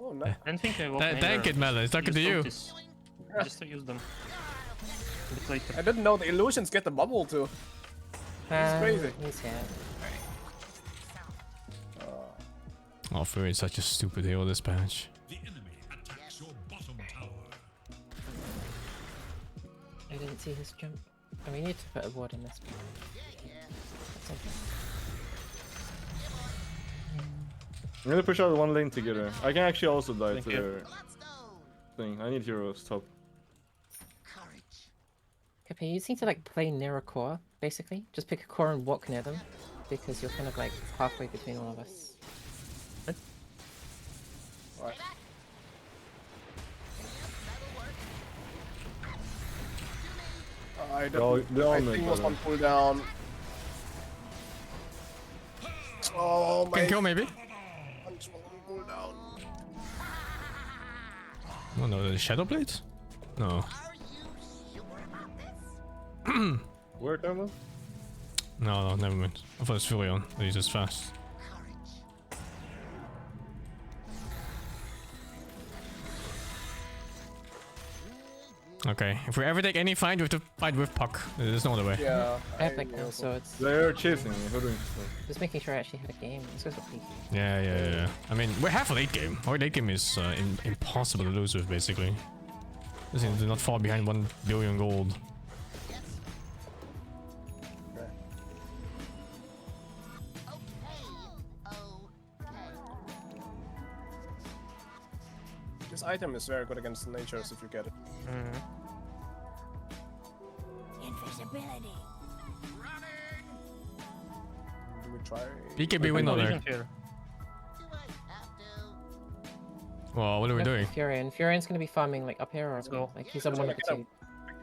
Speaker 1: Oh, no.
Speaker 16: I don't think I will.
Speaker 3: Thank it, Melon. It's talking to you.
Speaker 16: Just to use them. A bit later.
Speaker 1: I didn't know the illusions get the bubble too. It's crazy.
Speaker 11: He's here.
Speaker 3: Oh, Fury is such a stupid hero this patch.
Speaker 10: The enemy attacks your bottom tower.
Speaker 11: I didn't see his jump. And we need to put a ward in this. That's okay.
Speaker 13: I'm gonna push out one lane together. I can actually also die
Speaker 16: Thank
Speaker 13: to
Speaker 16: you.
Speaker 13: their thing. I need heroes top.
Speaker 11: Okay, you just need to like play near a core, basically. Just pick a core and walk near them. Because you're kind of like halfway between all of us.
Speaker 1: Right. I
Speaker 13: They all
Speaker 1: think
Speaker 13: make
Speaker 1: was
Speaker 13: that.
Speaker 1: on cooldown. Oh my.
Speaker 3: Can kill maybe?
Speaker 1: Punch was on cooldown.
Speaker 3: Oh no, the Shadow Blade? No.
Speaker 13: Where, Thermal?
Speaker 3: No, never mind. I thought it's Furion. He's just fast. Okay, if we ever take any fight, we have to fight with Puck. There's no other way.
Speaker 1: Yeah.
Speaker 11: I have like no swords.
Speaker 13: They're chasing me. How doing stuff?
Speaker 11: Just making sure I actually had a game. This was a peak.
Speaker 3: Yeah. I mean, we're half a late game. Our late game is impossible to lose with, basically. This is not far behind 1 billion gold.
Speaker 1: This item is very good against the natures if you get it.
Speaker 6: Invisibility.
Speaker 1: Do we try?
Speaker 3: BKB win over.
Speaker 16: Here.
Speaker 3: Well, what are we doing?
Speaker 11: Furion's gonna be farming like up here or
Speaker 16: go.
Speaker 11: like he's on one of the two.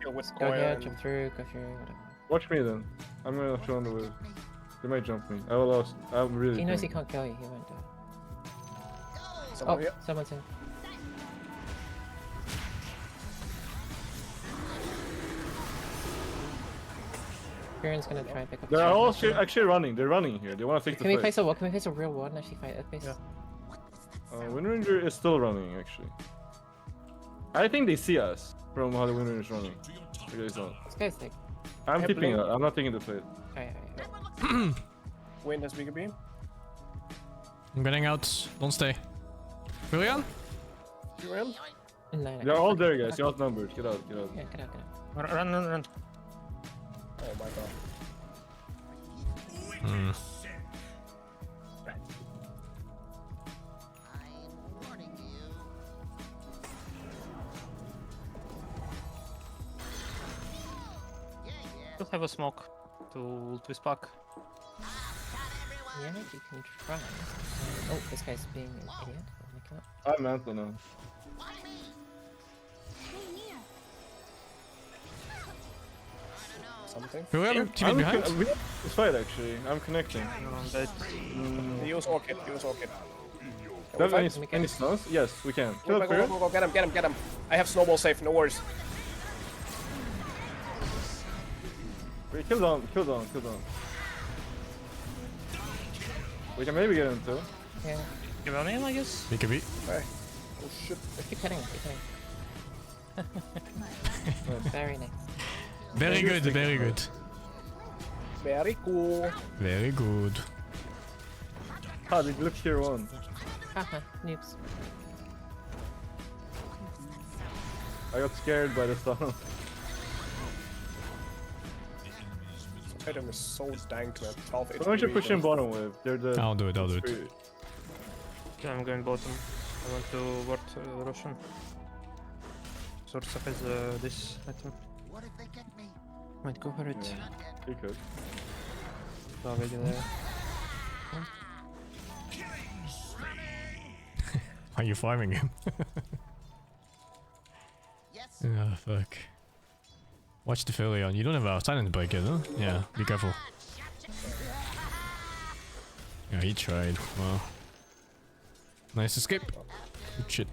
Speaker 1: Kill with
Speaker 11: Go here,
Speaker 1: Koya
Speaker 11: jump through, go through, whatever.
Speaker 13: Watch me then. I'm gonna show on the wave. They might jump me. I will lost. I'm really.
Speaker 11: He knows he
Speaker 13: panicked.
Speaker 11: can't kill you, he won't do it.
Speaker 1: Someone here?
Speaker 11: Someone's here. Furion's gonna try and pick up.
Speaker 13: They're all actually running. They're running here. They want to take
Speaker 11: Can
Speaker 13: the
Speaker 11: we
Speaker 13: fight.
Speaker 11: face a wall? Can we face a real ward and actually fight it?
Speaker 16: Yeah.
Speaker 13: Wind Ranger is still running actually. I think they see us from how the Wind Ranger is running. Okay, it's not.
Speaker 11: This guy's like.
Speaker 13: I'm
Speaker 1: Yeah,
Speaker 13: keeping it.
Speaker 1: blink.
Speaker 13: I'm not taking the fight.
Speaker 11: Alright.
Speaker 1: Wayne has bigger beam.
Speaker 3: I'm getting out. Don't stay. Furion?
Speaker 1: You in?
Speaker 11: No,
Speaker 13: They're all there, guys. You're outnumbered. Get out. Get out.
Speaker 11: Yeah, get out.
Speaker 16: Run.
Speaker 1: Oh my god.
Speaker 3: Hmm.
Speaker 16: Still have a smoke to ult with Puck.
Speaker 11: Yeah, you can try. Oh, this guy's being an idiot. I'll make it up.
Speaker 13: I'm Mantha now.
Speaker 1: Something.
Speaker 3: Furion, team behind?
Speaker 13: We have this fight actually. I'm connecting.
Speaker 1: Use Orchid. Use Orchid.
Speaker 13: Do you have any stuns? Yes, we can. Kill
Speaker 1: Go,
Speaker 13: Furion.
Speaker 1: go, go, get him. I have snowball safe. No worries.
Speaker 13: Wait, kill down. We can maybe get him too.
Speaker 11: Yeah.
Speaker 16: Give on him, I guess.
Speaker 3: BKB.
Speaker 1: Hey. Oh shit.
Speaker 11: Keep hitting, Very nice.
Speaker 3: Very good, very good.
Speaker 1: Very cool.
Speaker 3: Very good.
Speaker 13: Ah, they look here one.
Speaker 11: Haha, noobs.
Speaker 13: I got scared by the stun.
Speaker 1: Item is so dank, man. 12
Speaker 13: Why don't you push in bottom wave? They're the.
Speaker 3: I'll do it.
Speaker 16: Okay, I'm going bottom. I want to ward Roshan. Sorsa has this item.
Speaker 6: What if they get me?
Speaker 16: Might go for it.
Speaker 13: Yeah, he could.
Speaker 16: Already there.
Speaker 3: Are you farming him? Oh, fuck. Watch the Philion. You don't have a silent break yet, huh? Yeah, be careful. Yeah, he tried. Wow. Nice escape. Good shit.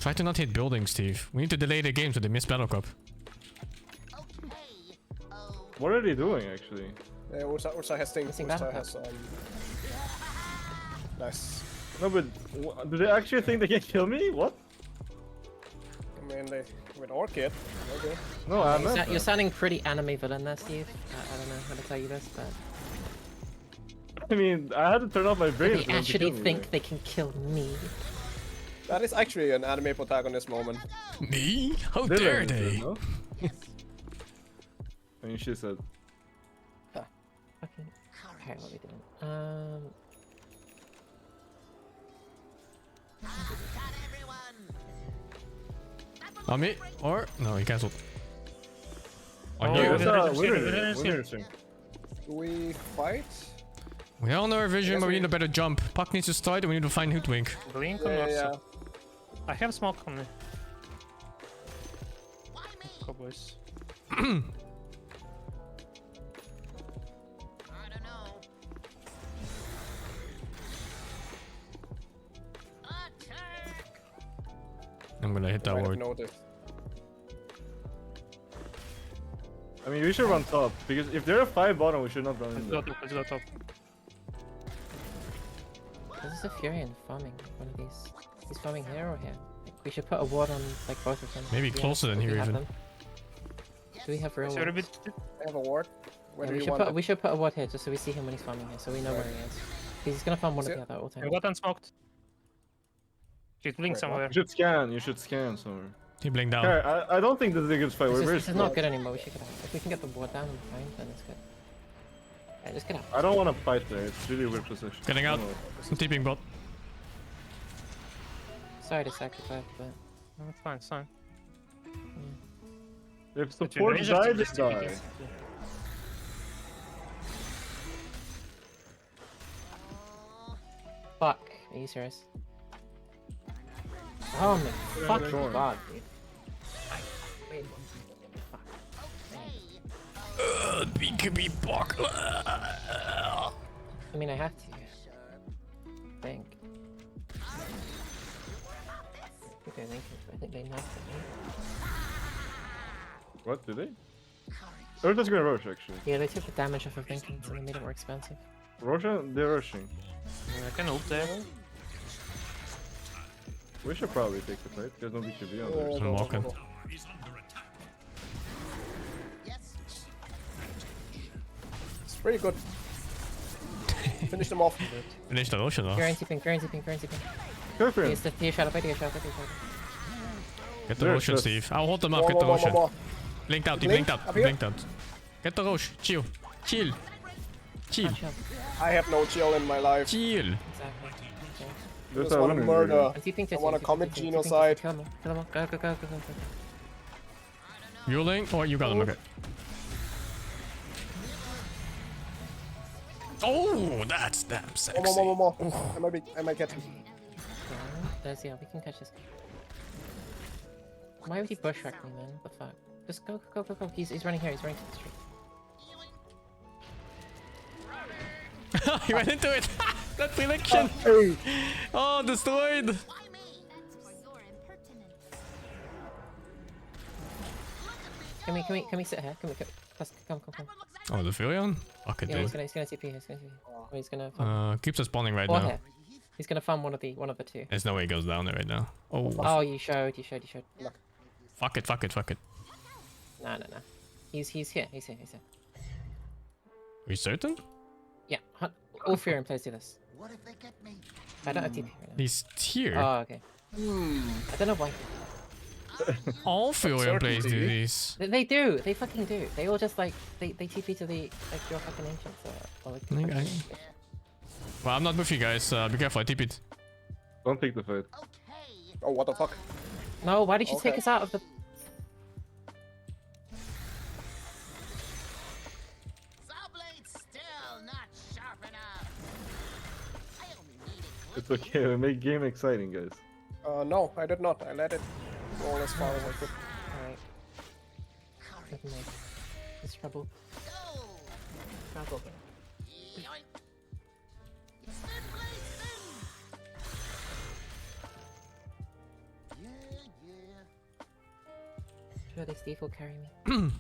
Speaker 3: Try to not hit buildings, Steve. We need to delay the game so they miss Battle Cup.
Speaker 13: What are they doing actually?
Speaker 1: Ursa has things. Ursa has nice.
Speaker 13: No, but do they actually think they can kill me? What?
Speaker 1: I mean, they with Orchid. Okay.
Speaker 13: No, I'm not.
Speaker 11: You're sounding pretty anime villain there, Steve. I don't know how to tell you this, but
Speaker 13: I mean, I had to turn off my brain.
Speaker 11: they actually think they can kill me.
Speaker 1: That is actually an anime protagonist moment.
Speaker 3: Me? How dare they?
Speaker 13: No? I mean, she said.
Speaker 11: Okay. Okay, what are we doing?
Speaker 3: On me? Or? No, he cancelled. On
Speaker 13: Oh,
Speaker 3: you.
Speaker 13: winner.
Speaker 1: Do we fight?
Speaker 3: We all know our vision, but we need a better jump. Puck needs to start and we need to find Hoodwink.
Speaker 16: Blink on also. I have smoke on me. Cowboys.
Speaker 3: I'm gonna hit that ward.
Speaker 13: I mean, we should run top because if there are 5 bottom, we should not run in there.
Speaker 16: Let's go top.
Speaker 11: This is a Furion farming one of these. He's farming here or here? Like, we should put a ward on like both of them.
Speaker 3: Maybe closer than here even.
Speaker 11: Do we have real wards?
Speaker 1: I have a ward. Where do you want
Speaker 11: we should put a ward here just so we see him when he's farming here, so we know where he is. He's gonna farm one of the other all the
Speaker 16: I
Speaker 11: time.
Speaker 16: got unsmoked. She's blink somewhere.
Speaker 13: You should scan somewhere.
Speaker 3: He blinked down.
Speaker 13: Okay, I don't think this is a good fight.
Speaker 11: This is not good anymore. We should get out. If we can get the ward down and fine, then it's good. Yeah, just get out.
Speaker 13: I don't want to fight there. It's really a weird position.
Speaker 3: Getting out. I'm TPing bot.
Speaker 11: Sorry to sacrifice, but
Speaker 16: it's fine, it's fine.
Speaker 13: If support die, they die.
Speaker 11: Fuck. Are you serious? Oh my fucking god, dude.
Speaker 3: BKB block.
Speaker 11: I mean, I have to. I think. I think they knocked it.
Speaker 13: What did they? They're just gonna rush actually.
Speaker 11: Yeah, they took the damage off of Lincoln, so they made it more expensive.
Speaker 13: Roshan, they're rushing.
Speaker 16: I can ult there.
Speaker 13: We should probably take the fight. There's no BKB on there.
Speaker 3: I'm walking.
Speaker 1: It's pretty good. Finish them off.
Speaker 3: Finish the Roshan off.
Speaker 11: Currency ping.
Speaker 13: Go for him.
Speaker 11: Here's shadow fight.
Speaker 3: Get the Roshan, Steve. I'll hold them up. Get the Roshan. Blinked out. He blinked out. Get the Rosh. Chill.
Speaker 1: I have no chill in my life.
Speaker 3: Chill.
Speaker 1: I just want to murder. I want to commit genocide.
Speaker 11: Kill him. Go.
Speaker 3: Muling? Oh, you got him. Okay. Oh, that's damn sexy.
Speaker 1: More. I might get him.
Speaker 11: There's we can catch this. Why would he bushwhack me, man? What the fuck? Just go. He's running here. He's running to the street.
Speaker 3: He went into it. That prediction. Oh, destroyed.
Speaker 11: Can we sit here? Come.
Speaker 3: Oh, the Furion? Fuck it,
Speaker 11: Yeah,
Speaker 3: dude.
Speaker 11: he's gonna TP. He's gonna farm.
Speaker 3: Keeps us spawning right
Speaker 11: Or
Speaker 3: now.
Speaker 11: here. He's gonna farm one of the two.
Speaker 3: There's no way he goes down there right now. Oh.
Speaker 11: Oh, you showed. Look.
Speaker 3: Fuck it.
Speaker 11: No. He's here. Are
Speaker 3: you certain?
Speaker 11: Yeah. All Furion players do this. I don't have TP right now.
Speaker 3: He's here.
Speaker 11: Oh, okay. I don't know why.
Speaker 3: All Furion players do these.
Speaker 11: They do. They fucking do. They all just like they TP to the like your fucking ancients or like.
Speaker 3: Well, I'm not with you guys. Be careful. I TP'd.
Speaker 13: Don't take the fight.
Speaker 1: Oh, what the fuck?
Speaker 11: No, why did you take us out of the?
Speaker 13: It's okay. We make game exciting, guys.
Speaker 1: No, I did not. I let it roll as far as I could.
Speaker 11: Alright. Never mind. It's trouble. Trouble. Surely Steve will carry me.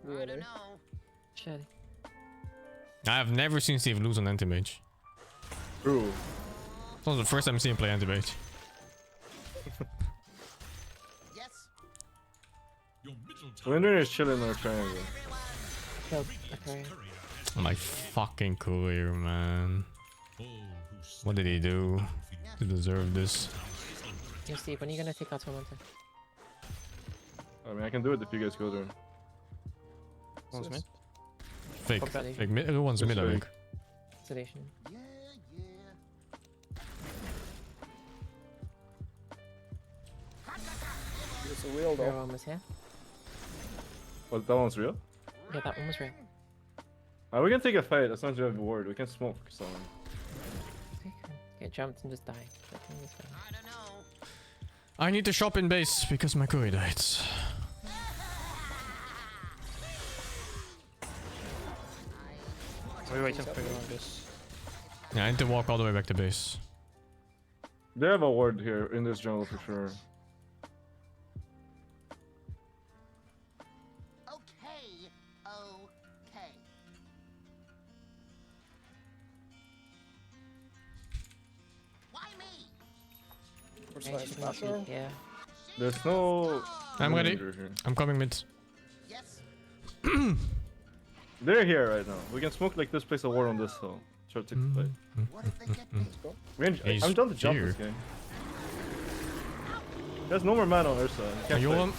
Speaker 1: Really?
Speaker 11: Surely.
Speaker 3: I've never seen Steve lose on anti-mage.
Speaker 13: True.
Speaker 3: That was the first time I've seen him play anti-mage.
Speaker 13: Winder is chilling in our triangle.
Speaker 3: My fucking career, man. What did he do to deserve this?
Speaker 11: Yo, Steve, when are you gonna take out Tormentor?
Speaker 13: I mean, I can do it if you guys go there.
Speaker 16: One's mid.
Speaker 3: Fake. Fake mid. Everyone's mid, I think.
Speaker 11: Sedation.
Speaker 1: It's a real
Speaker 11: Real
Speaker 1: though.
Speaker 11: one was here.
Speaker 13: What, that one's real?
Speaker 11: Yeah, that one was real.
Speaker 13: We can take a fight as long as we have a ward. We can smoke someone.
Speaker 11: Get jumped and just die.
Speaker 3: I need to shop in base because my curry died.
Speaker 16: We're waiting for you on this.
Speaker 3: Yeah, I need to walk all the way back to base.
Speaker 13: They have a ward here in this jungle for sure.
Speaker 11: Yeah.
Speaker 13: There's no.
Speaker 3: I'm ready.
Speaker 13: danger here.
Speaker 3: I'm coming mid.
Speaker 13: They're here right now. We can smoke like this, place a ward on this hill. Try to take the fight. I'm done to jump this game. There's no more mana on Ursa.
Speaker 3: Are you on?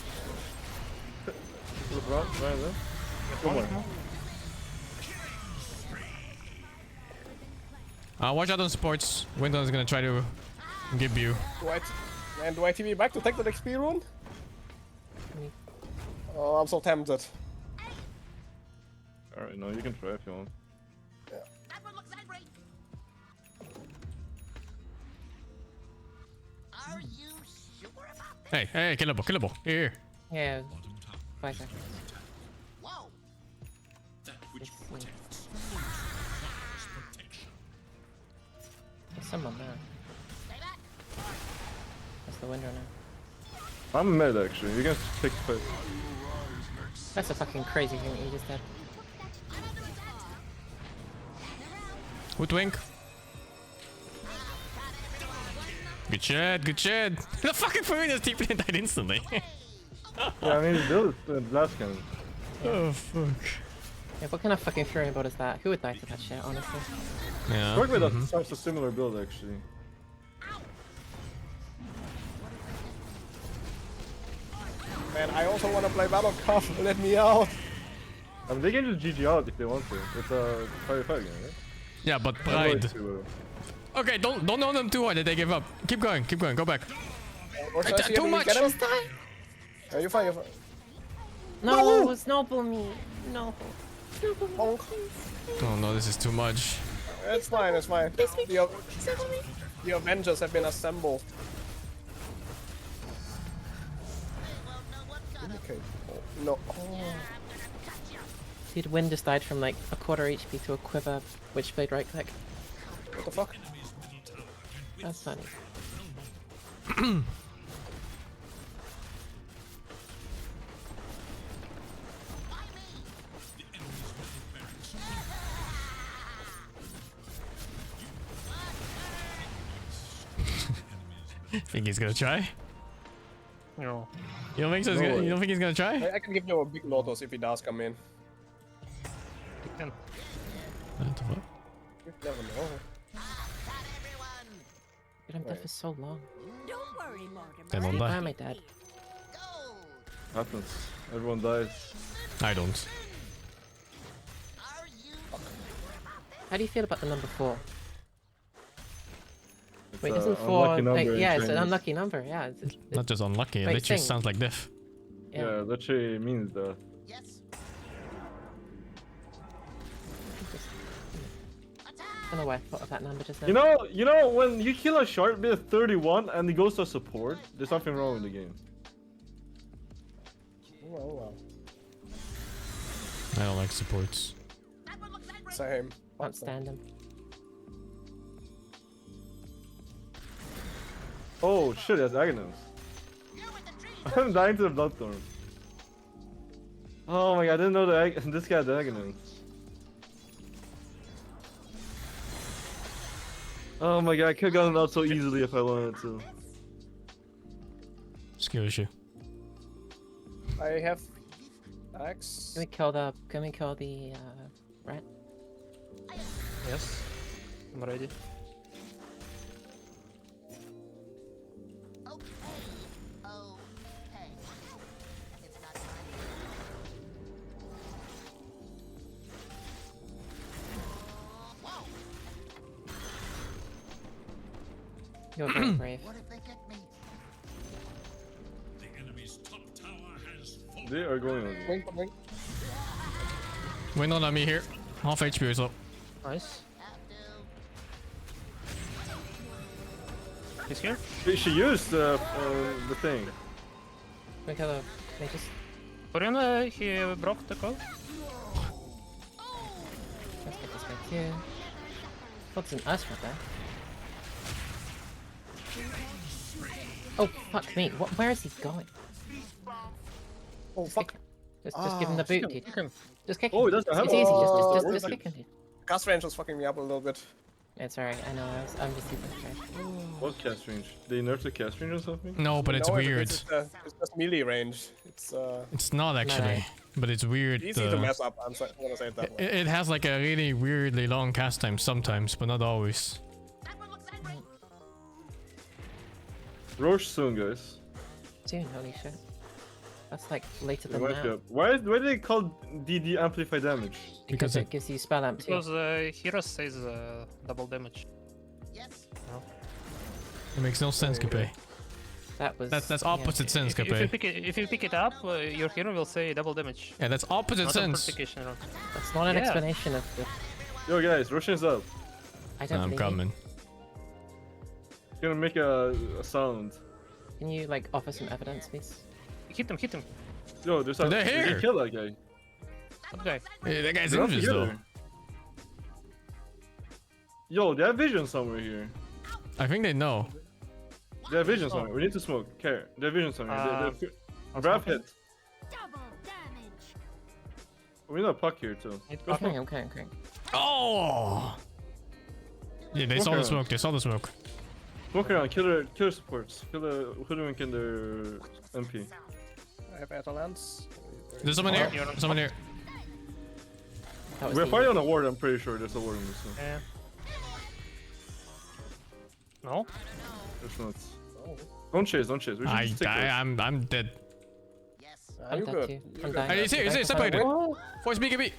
Speaker 3: Watch out on sports. Winton is gonna try to give you.
Speaker 1: Do I TV back to take the XP rune? Oh, I'm so tempted.
Speaker 13: Alright, no, you can try if you want.
Speaker 1: Yeah.
Speaker 6: Are you sure about
Speaker 3: Hey, killable. Here.
Speaker 11: Yeah. 5 seconds.
Speaker 6: Whoa.
Speaker 11: There's someone there. That's the window now.
Speaker 13: I'm mid actually. You can take the fight.
Speaker 11: That's a fucking crazy thing that you just did.
Speaker 3: Good wink. Good shit. The fucking Furion is TP'd and died instantly.
Speaker 13: Yeah, I mean, his build is blast cannon.
Speaker 3: Oh, fuck.
Speaker 11: Yeah, what kind of fucking Fury build is that? Who would die to that shit, honestly?
Speaker 3: Yeah.
Speaker 13: Sparkblade does such a similar build actually.
Speaker 1: Man, I also want to play Battle Cup. Let me out.
Speaker 13: I mean, they can just GG out if they want to. It's a 5v5 game, right?
Speaker 3: Yeah, but pride. Okay, don't know them too hard that they give up. Keep going, go back. Too much!
Speaker 1: Yeah, you're fine.
Speaker 11: No, snowball me. No.
Speaker 1: Oh
Speaker 3: no, this is too much.
Speaker 1: It's fine. The Avengers have been assembled. Okay. No.
Speaker 11: Dude, Wind just died from like a quarter HP to a quiver Witchblade right click.
Speaker 1: What the fuck?
Speaker 11: That's funny.
Speaker 3: Think he's gonna try?
Speaker 16: No.
Speaker 3: You don't think so? You don't think he's gonna try?
Speaker 1: I can give you a big Lotus if he does come in.
Speaker 16: You can.
Speaker 3: What the fuck?
Speaker 1: You never know.
Speaker 11: Dude, I'm dead for so long.
Speaker 22: Don't worry, Mortimer.
Speaker 3: They won't
Speaker 11: Why
Speaker 3: die.
Speaker 11: am I dead?
Speaker 13: Happens. Everyone dies.
Speaker 3: I don't.
Speaker 11: How do you feel about the number 4?
Speaker 13: It's
Speaker 11: Wait,
Speaker 13: a
Speaker 11: isn't 4
Speaker 13: unlucky number
Speaker 11: like,
Speaker 13: in
Speaker 11: yeah, it's an
Speaker 13: Chinese.
Speaker 11: unlucky number, yeah. It's
Speaker 3: Not just unlucky, it
Speaker 11: Wait,
Speaker 3: literally
Speaker 11: Sing.
Speaker 3: sounds like diff.
Speaker 11: Yeah.
Speaker 13: Yeah, literally means that.
Speaker 11: I don't know why I thought of that number just now.
Speaker 13: You know when you kill a shark with 31 and he goes to support, there's something wrong with the game.
Speaker 1: Well.
Speaker 3: I don't like supports.
Speaker 1: Same.
Speaker 11: Can't stand him.
Speaker 13: Oh shit, that's Aghanim. I'm dying to the Bloodstorm. Oh my god, I didn't know that this guy had Aghanim. Oh my god, I could've gotten out so easily if I wanted to.
Speaker 3: Skill issue.
Speaker 1: I have axe.
Speaker 11: Can we kill the rat?
Speaker 16: Yes. I'm ready.
Speaker 11: You're very brave.
Speaker 13: They are going on.
Speaker 1: Wink.
Speaker 3: Win on me here. Half HP or so.
Speaker 16: Nice. He's here?
Speaker 13: She used the thing.
Speaker 11: We gotta. They just.
Speaker 16: Orion, he broke the code.
Speaker 11: Let's get this guy here. What's an us right there? Oh fuck me! Where is he going?
Speaker 1: Oh fuck!
Speaker 11: Just give him the boot, dude. Just kick him.
Speaker 13: Oh, he doesn't have
Speaker 11: It's
Speaker 13: it.
Speaker 11: easy. Just kick him, dude.
Speaker 1: Cast range was fucking me up a little bit.
Speaker 11: It's alright. I know. I'm just super scared.
Speaker 13: What cast range? They nerfed the cast range or something?
Speaker 3: No, but it's
Speaker 1: No,
Speaker 3: weird.
Speaker 1: It's just melee range.
Speaker 3: It's not actually, but it's weird.
Speaker 1: Easy to mess up. I'm gonna say it that way.
Speaker 3: It has like a really weirdly long cast time sometimes, but not always.
Speaker 13: Roche soon, guys.
Speaker 11: Soon, holy shit. That's like later
Speaker 13: They
Speaker 11: than
Speaker 13: might
Speaker 11: that.
Speaker 13: be up. Why do they call DD amplify damage?
Speaker 11: Because it gives you spell amp too.
Speaker 16: Because hero says double damage.
Speaker 3: It makes no sense, Capé.
Speaker 11: That was.
Speaker 3: That's opposite sense,
Speaker 16: If you
Speaker 3: Capé.
Speaker 16: pick it up, your hero will say double damage.
Speaker 3: Yeah, that's opposite
Speaker 16: Not
Speaker 3: sense.
Speaker 16: amplification wrong.
Speaker 11: That's not an
Speaker 16: Yeah.
Speaker 11: explanation of the.
Speaker 13: Yo guys, Roshan's up.
Speaker 11: I don't
Speaker 3: I'm
Speaker 11: believe
Speaker 3: coming.
Speaker 13: He's gonna make a sound.
Speaker 11: Can you like offer some evidence, please?
Speaker 16: Hit him.
Speaker 13: Yo, there's a.
Speaker 3: They're here.
Speaker 13: They kill that guy.
Speaker 16: What guy?
Speaker 3: Hey, that guy's
Speaker 13: They're not
Speaker 3: injured though.
Speaker 13: together. Yo, they have vision somewhere here.
Speaker 3: I think they know.
Speaker 13: They have vision somewhere. We need to smoke. Care. They have vision somewhere. Grab hit. We need a puck here too. Go smoke.
Speaker 11: Okay.
Speaker 3: Oh! Yeah, they saw the
Speaker 13: around.
Speaker 3: smoke. They saw the smoke.
Speaker 13: Smoke around. Kill their supports. Kill the hoodwink and their MP.
Speaker 1: I have Atalants.
Speaker 3: There's someone here. Someone here.
Speaker 13: We're fighting on a ward. I'm pretty sure there's a ward in this one.
Speaker 16: Yeah. No?
Speaker 13: There's not. Don't chase. We should just stick this.
Speaker 3: I'm dead.
Speaker 11: I'm dead too. I'm dying.
Speaker 3: He's here. Separated. Force BKB.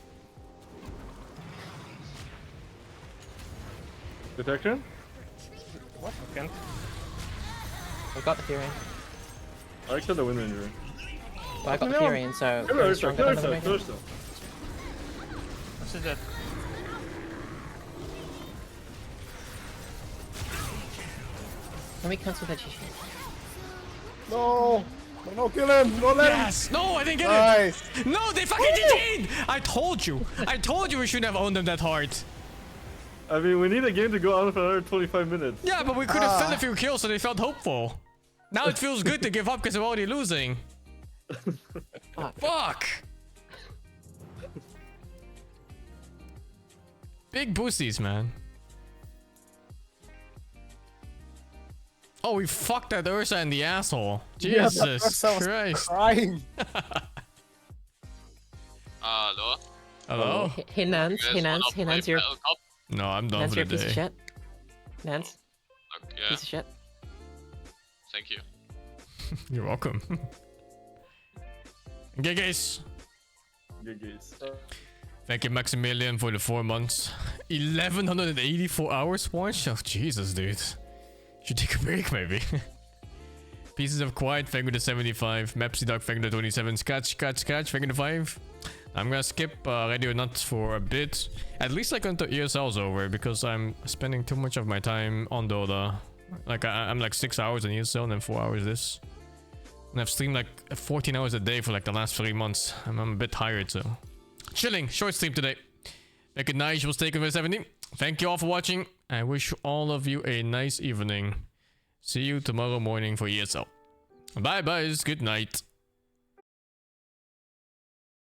Speaker 13: Detector?
Speaker 16: What? Can't.
Speaker 11: I got the Furion.
Speaker 13: I killed the wind injury.
Speaker 11: Well, I got the Furion, so.
Speaker 13: Kill her,
Speaker 11: I'm stronger than the Raven.
Speaker 16: This is dead.
Speaker 11: Can we cancel that GG?
Speaker 1: No. No, kill him. No, let him.
Speaker 3: Yes. No, I didn't get
Speaker 1: Nice.
Speaker 3: it. No, they fucking GG'd. I told you we shouldn't have owned them that hard.
Speaker 13: I mean, we need a game to go on for another 25 minutes.
Speaker 3: Yeah, but we could have felt a few kills so they felt hopeful. Now it feels good to give up because we're already losing. Fuck. Big boosties, man. Oh, we fucked that Ursa in the asshole. Jesus Christ.
Speaker 1: Crying.
Speaker 14: Hello?
Speaker 3: Hello?
Speaker 11: Hey, Nance. Hey, Nance. Hey, Nance, you're...
Speaker 3: No, I'm done
Speaker 11: Nance,
Speaker 3: for
Speaker 11: you're
Speaker 3: the
Speaker 11: a piece of
Speaker 3: day.
Speaker 11: shit. Nance.
Speaker 14: Yeah.
Speaker 11: Piece of shit.
Speaker 14: Thank you.
Speaker 3: You're welcome. Okay, guys. Thank you, Maximilian, for the 4 months. 1184 hours watch? Oh, Jesus, dude. Should take a break, maybe. Pieces of Quiet, thank you to 75. Mapsy Dog, thank you to 27. Scratch, thank you to 5. I'm gonna skip Ready or Not for a bit. At least like until ESL's over, because I'm spending too much of my time on Dota. Like, I'm like 6 hours on ESL and then 4 hours this. And I've streamed like 14 hours a day for like the last 3 months. I'm a bit tired, so... Chilling, short stream today. Make it nice, we'll stay with 70. Thank you all for watching. I wish all of you a nice evening. See you tomorrow morning for ESL. Bye, guys. Good night.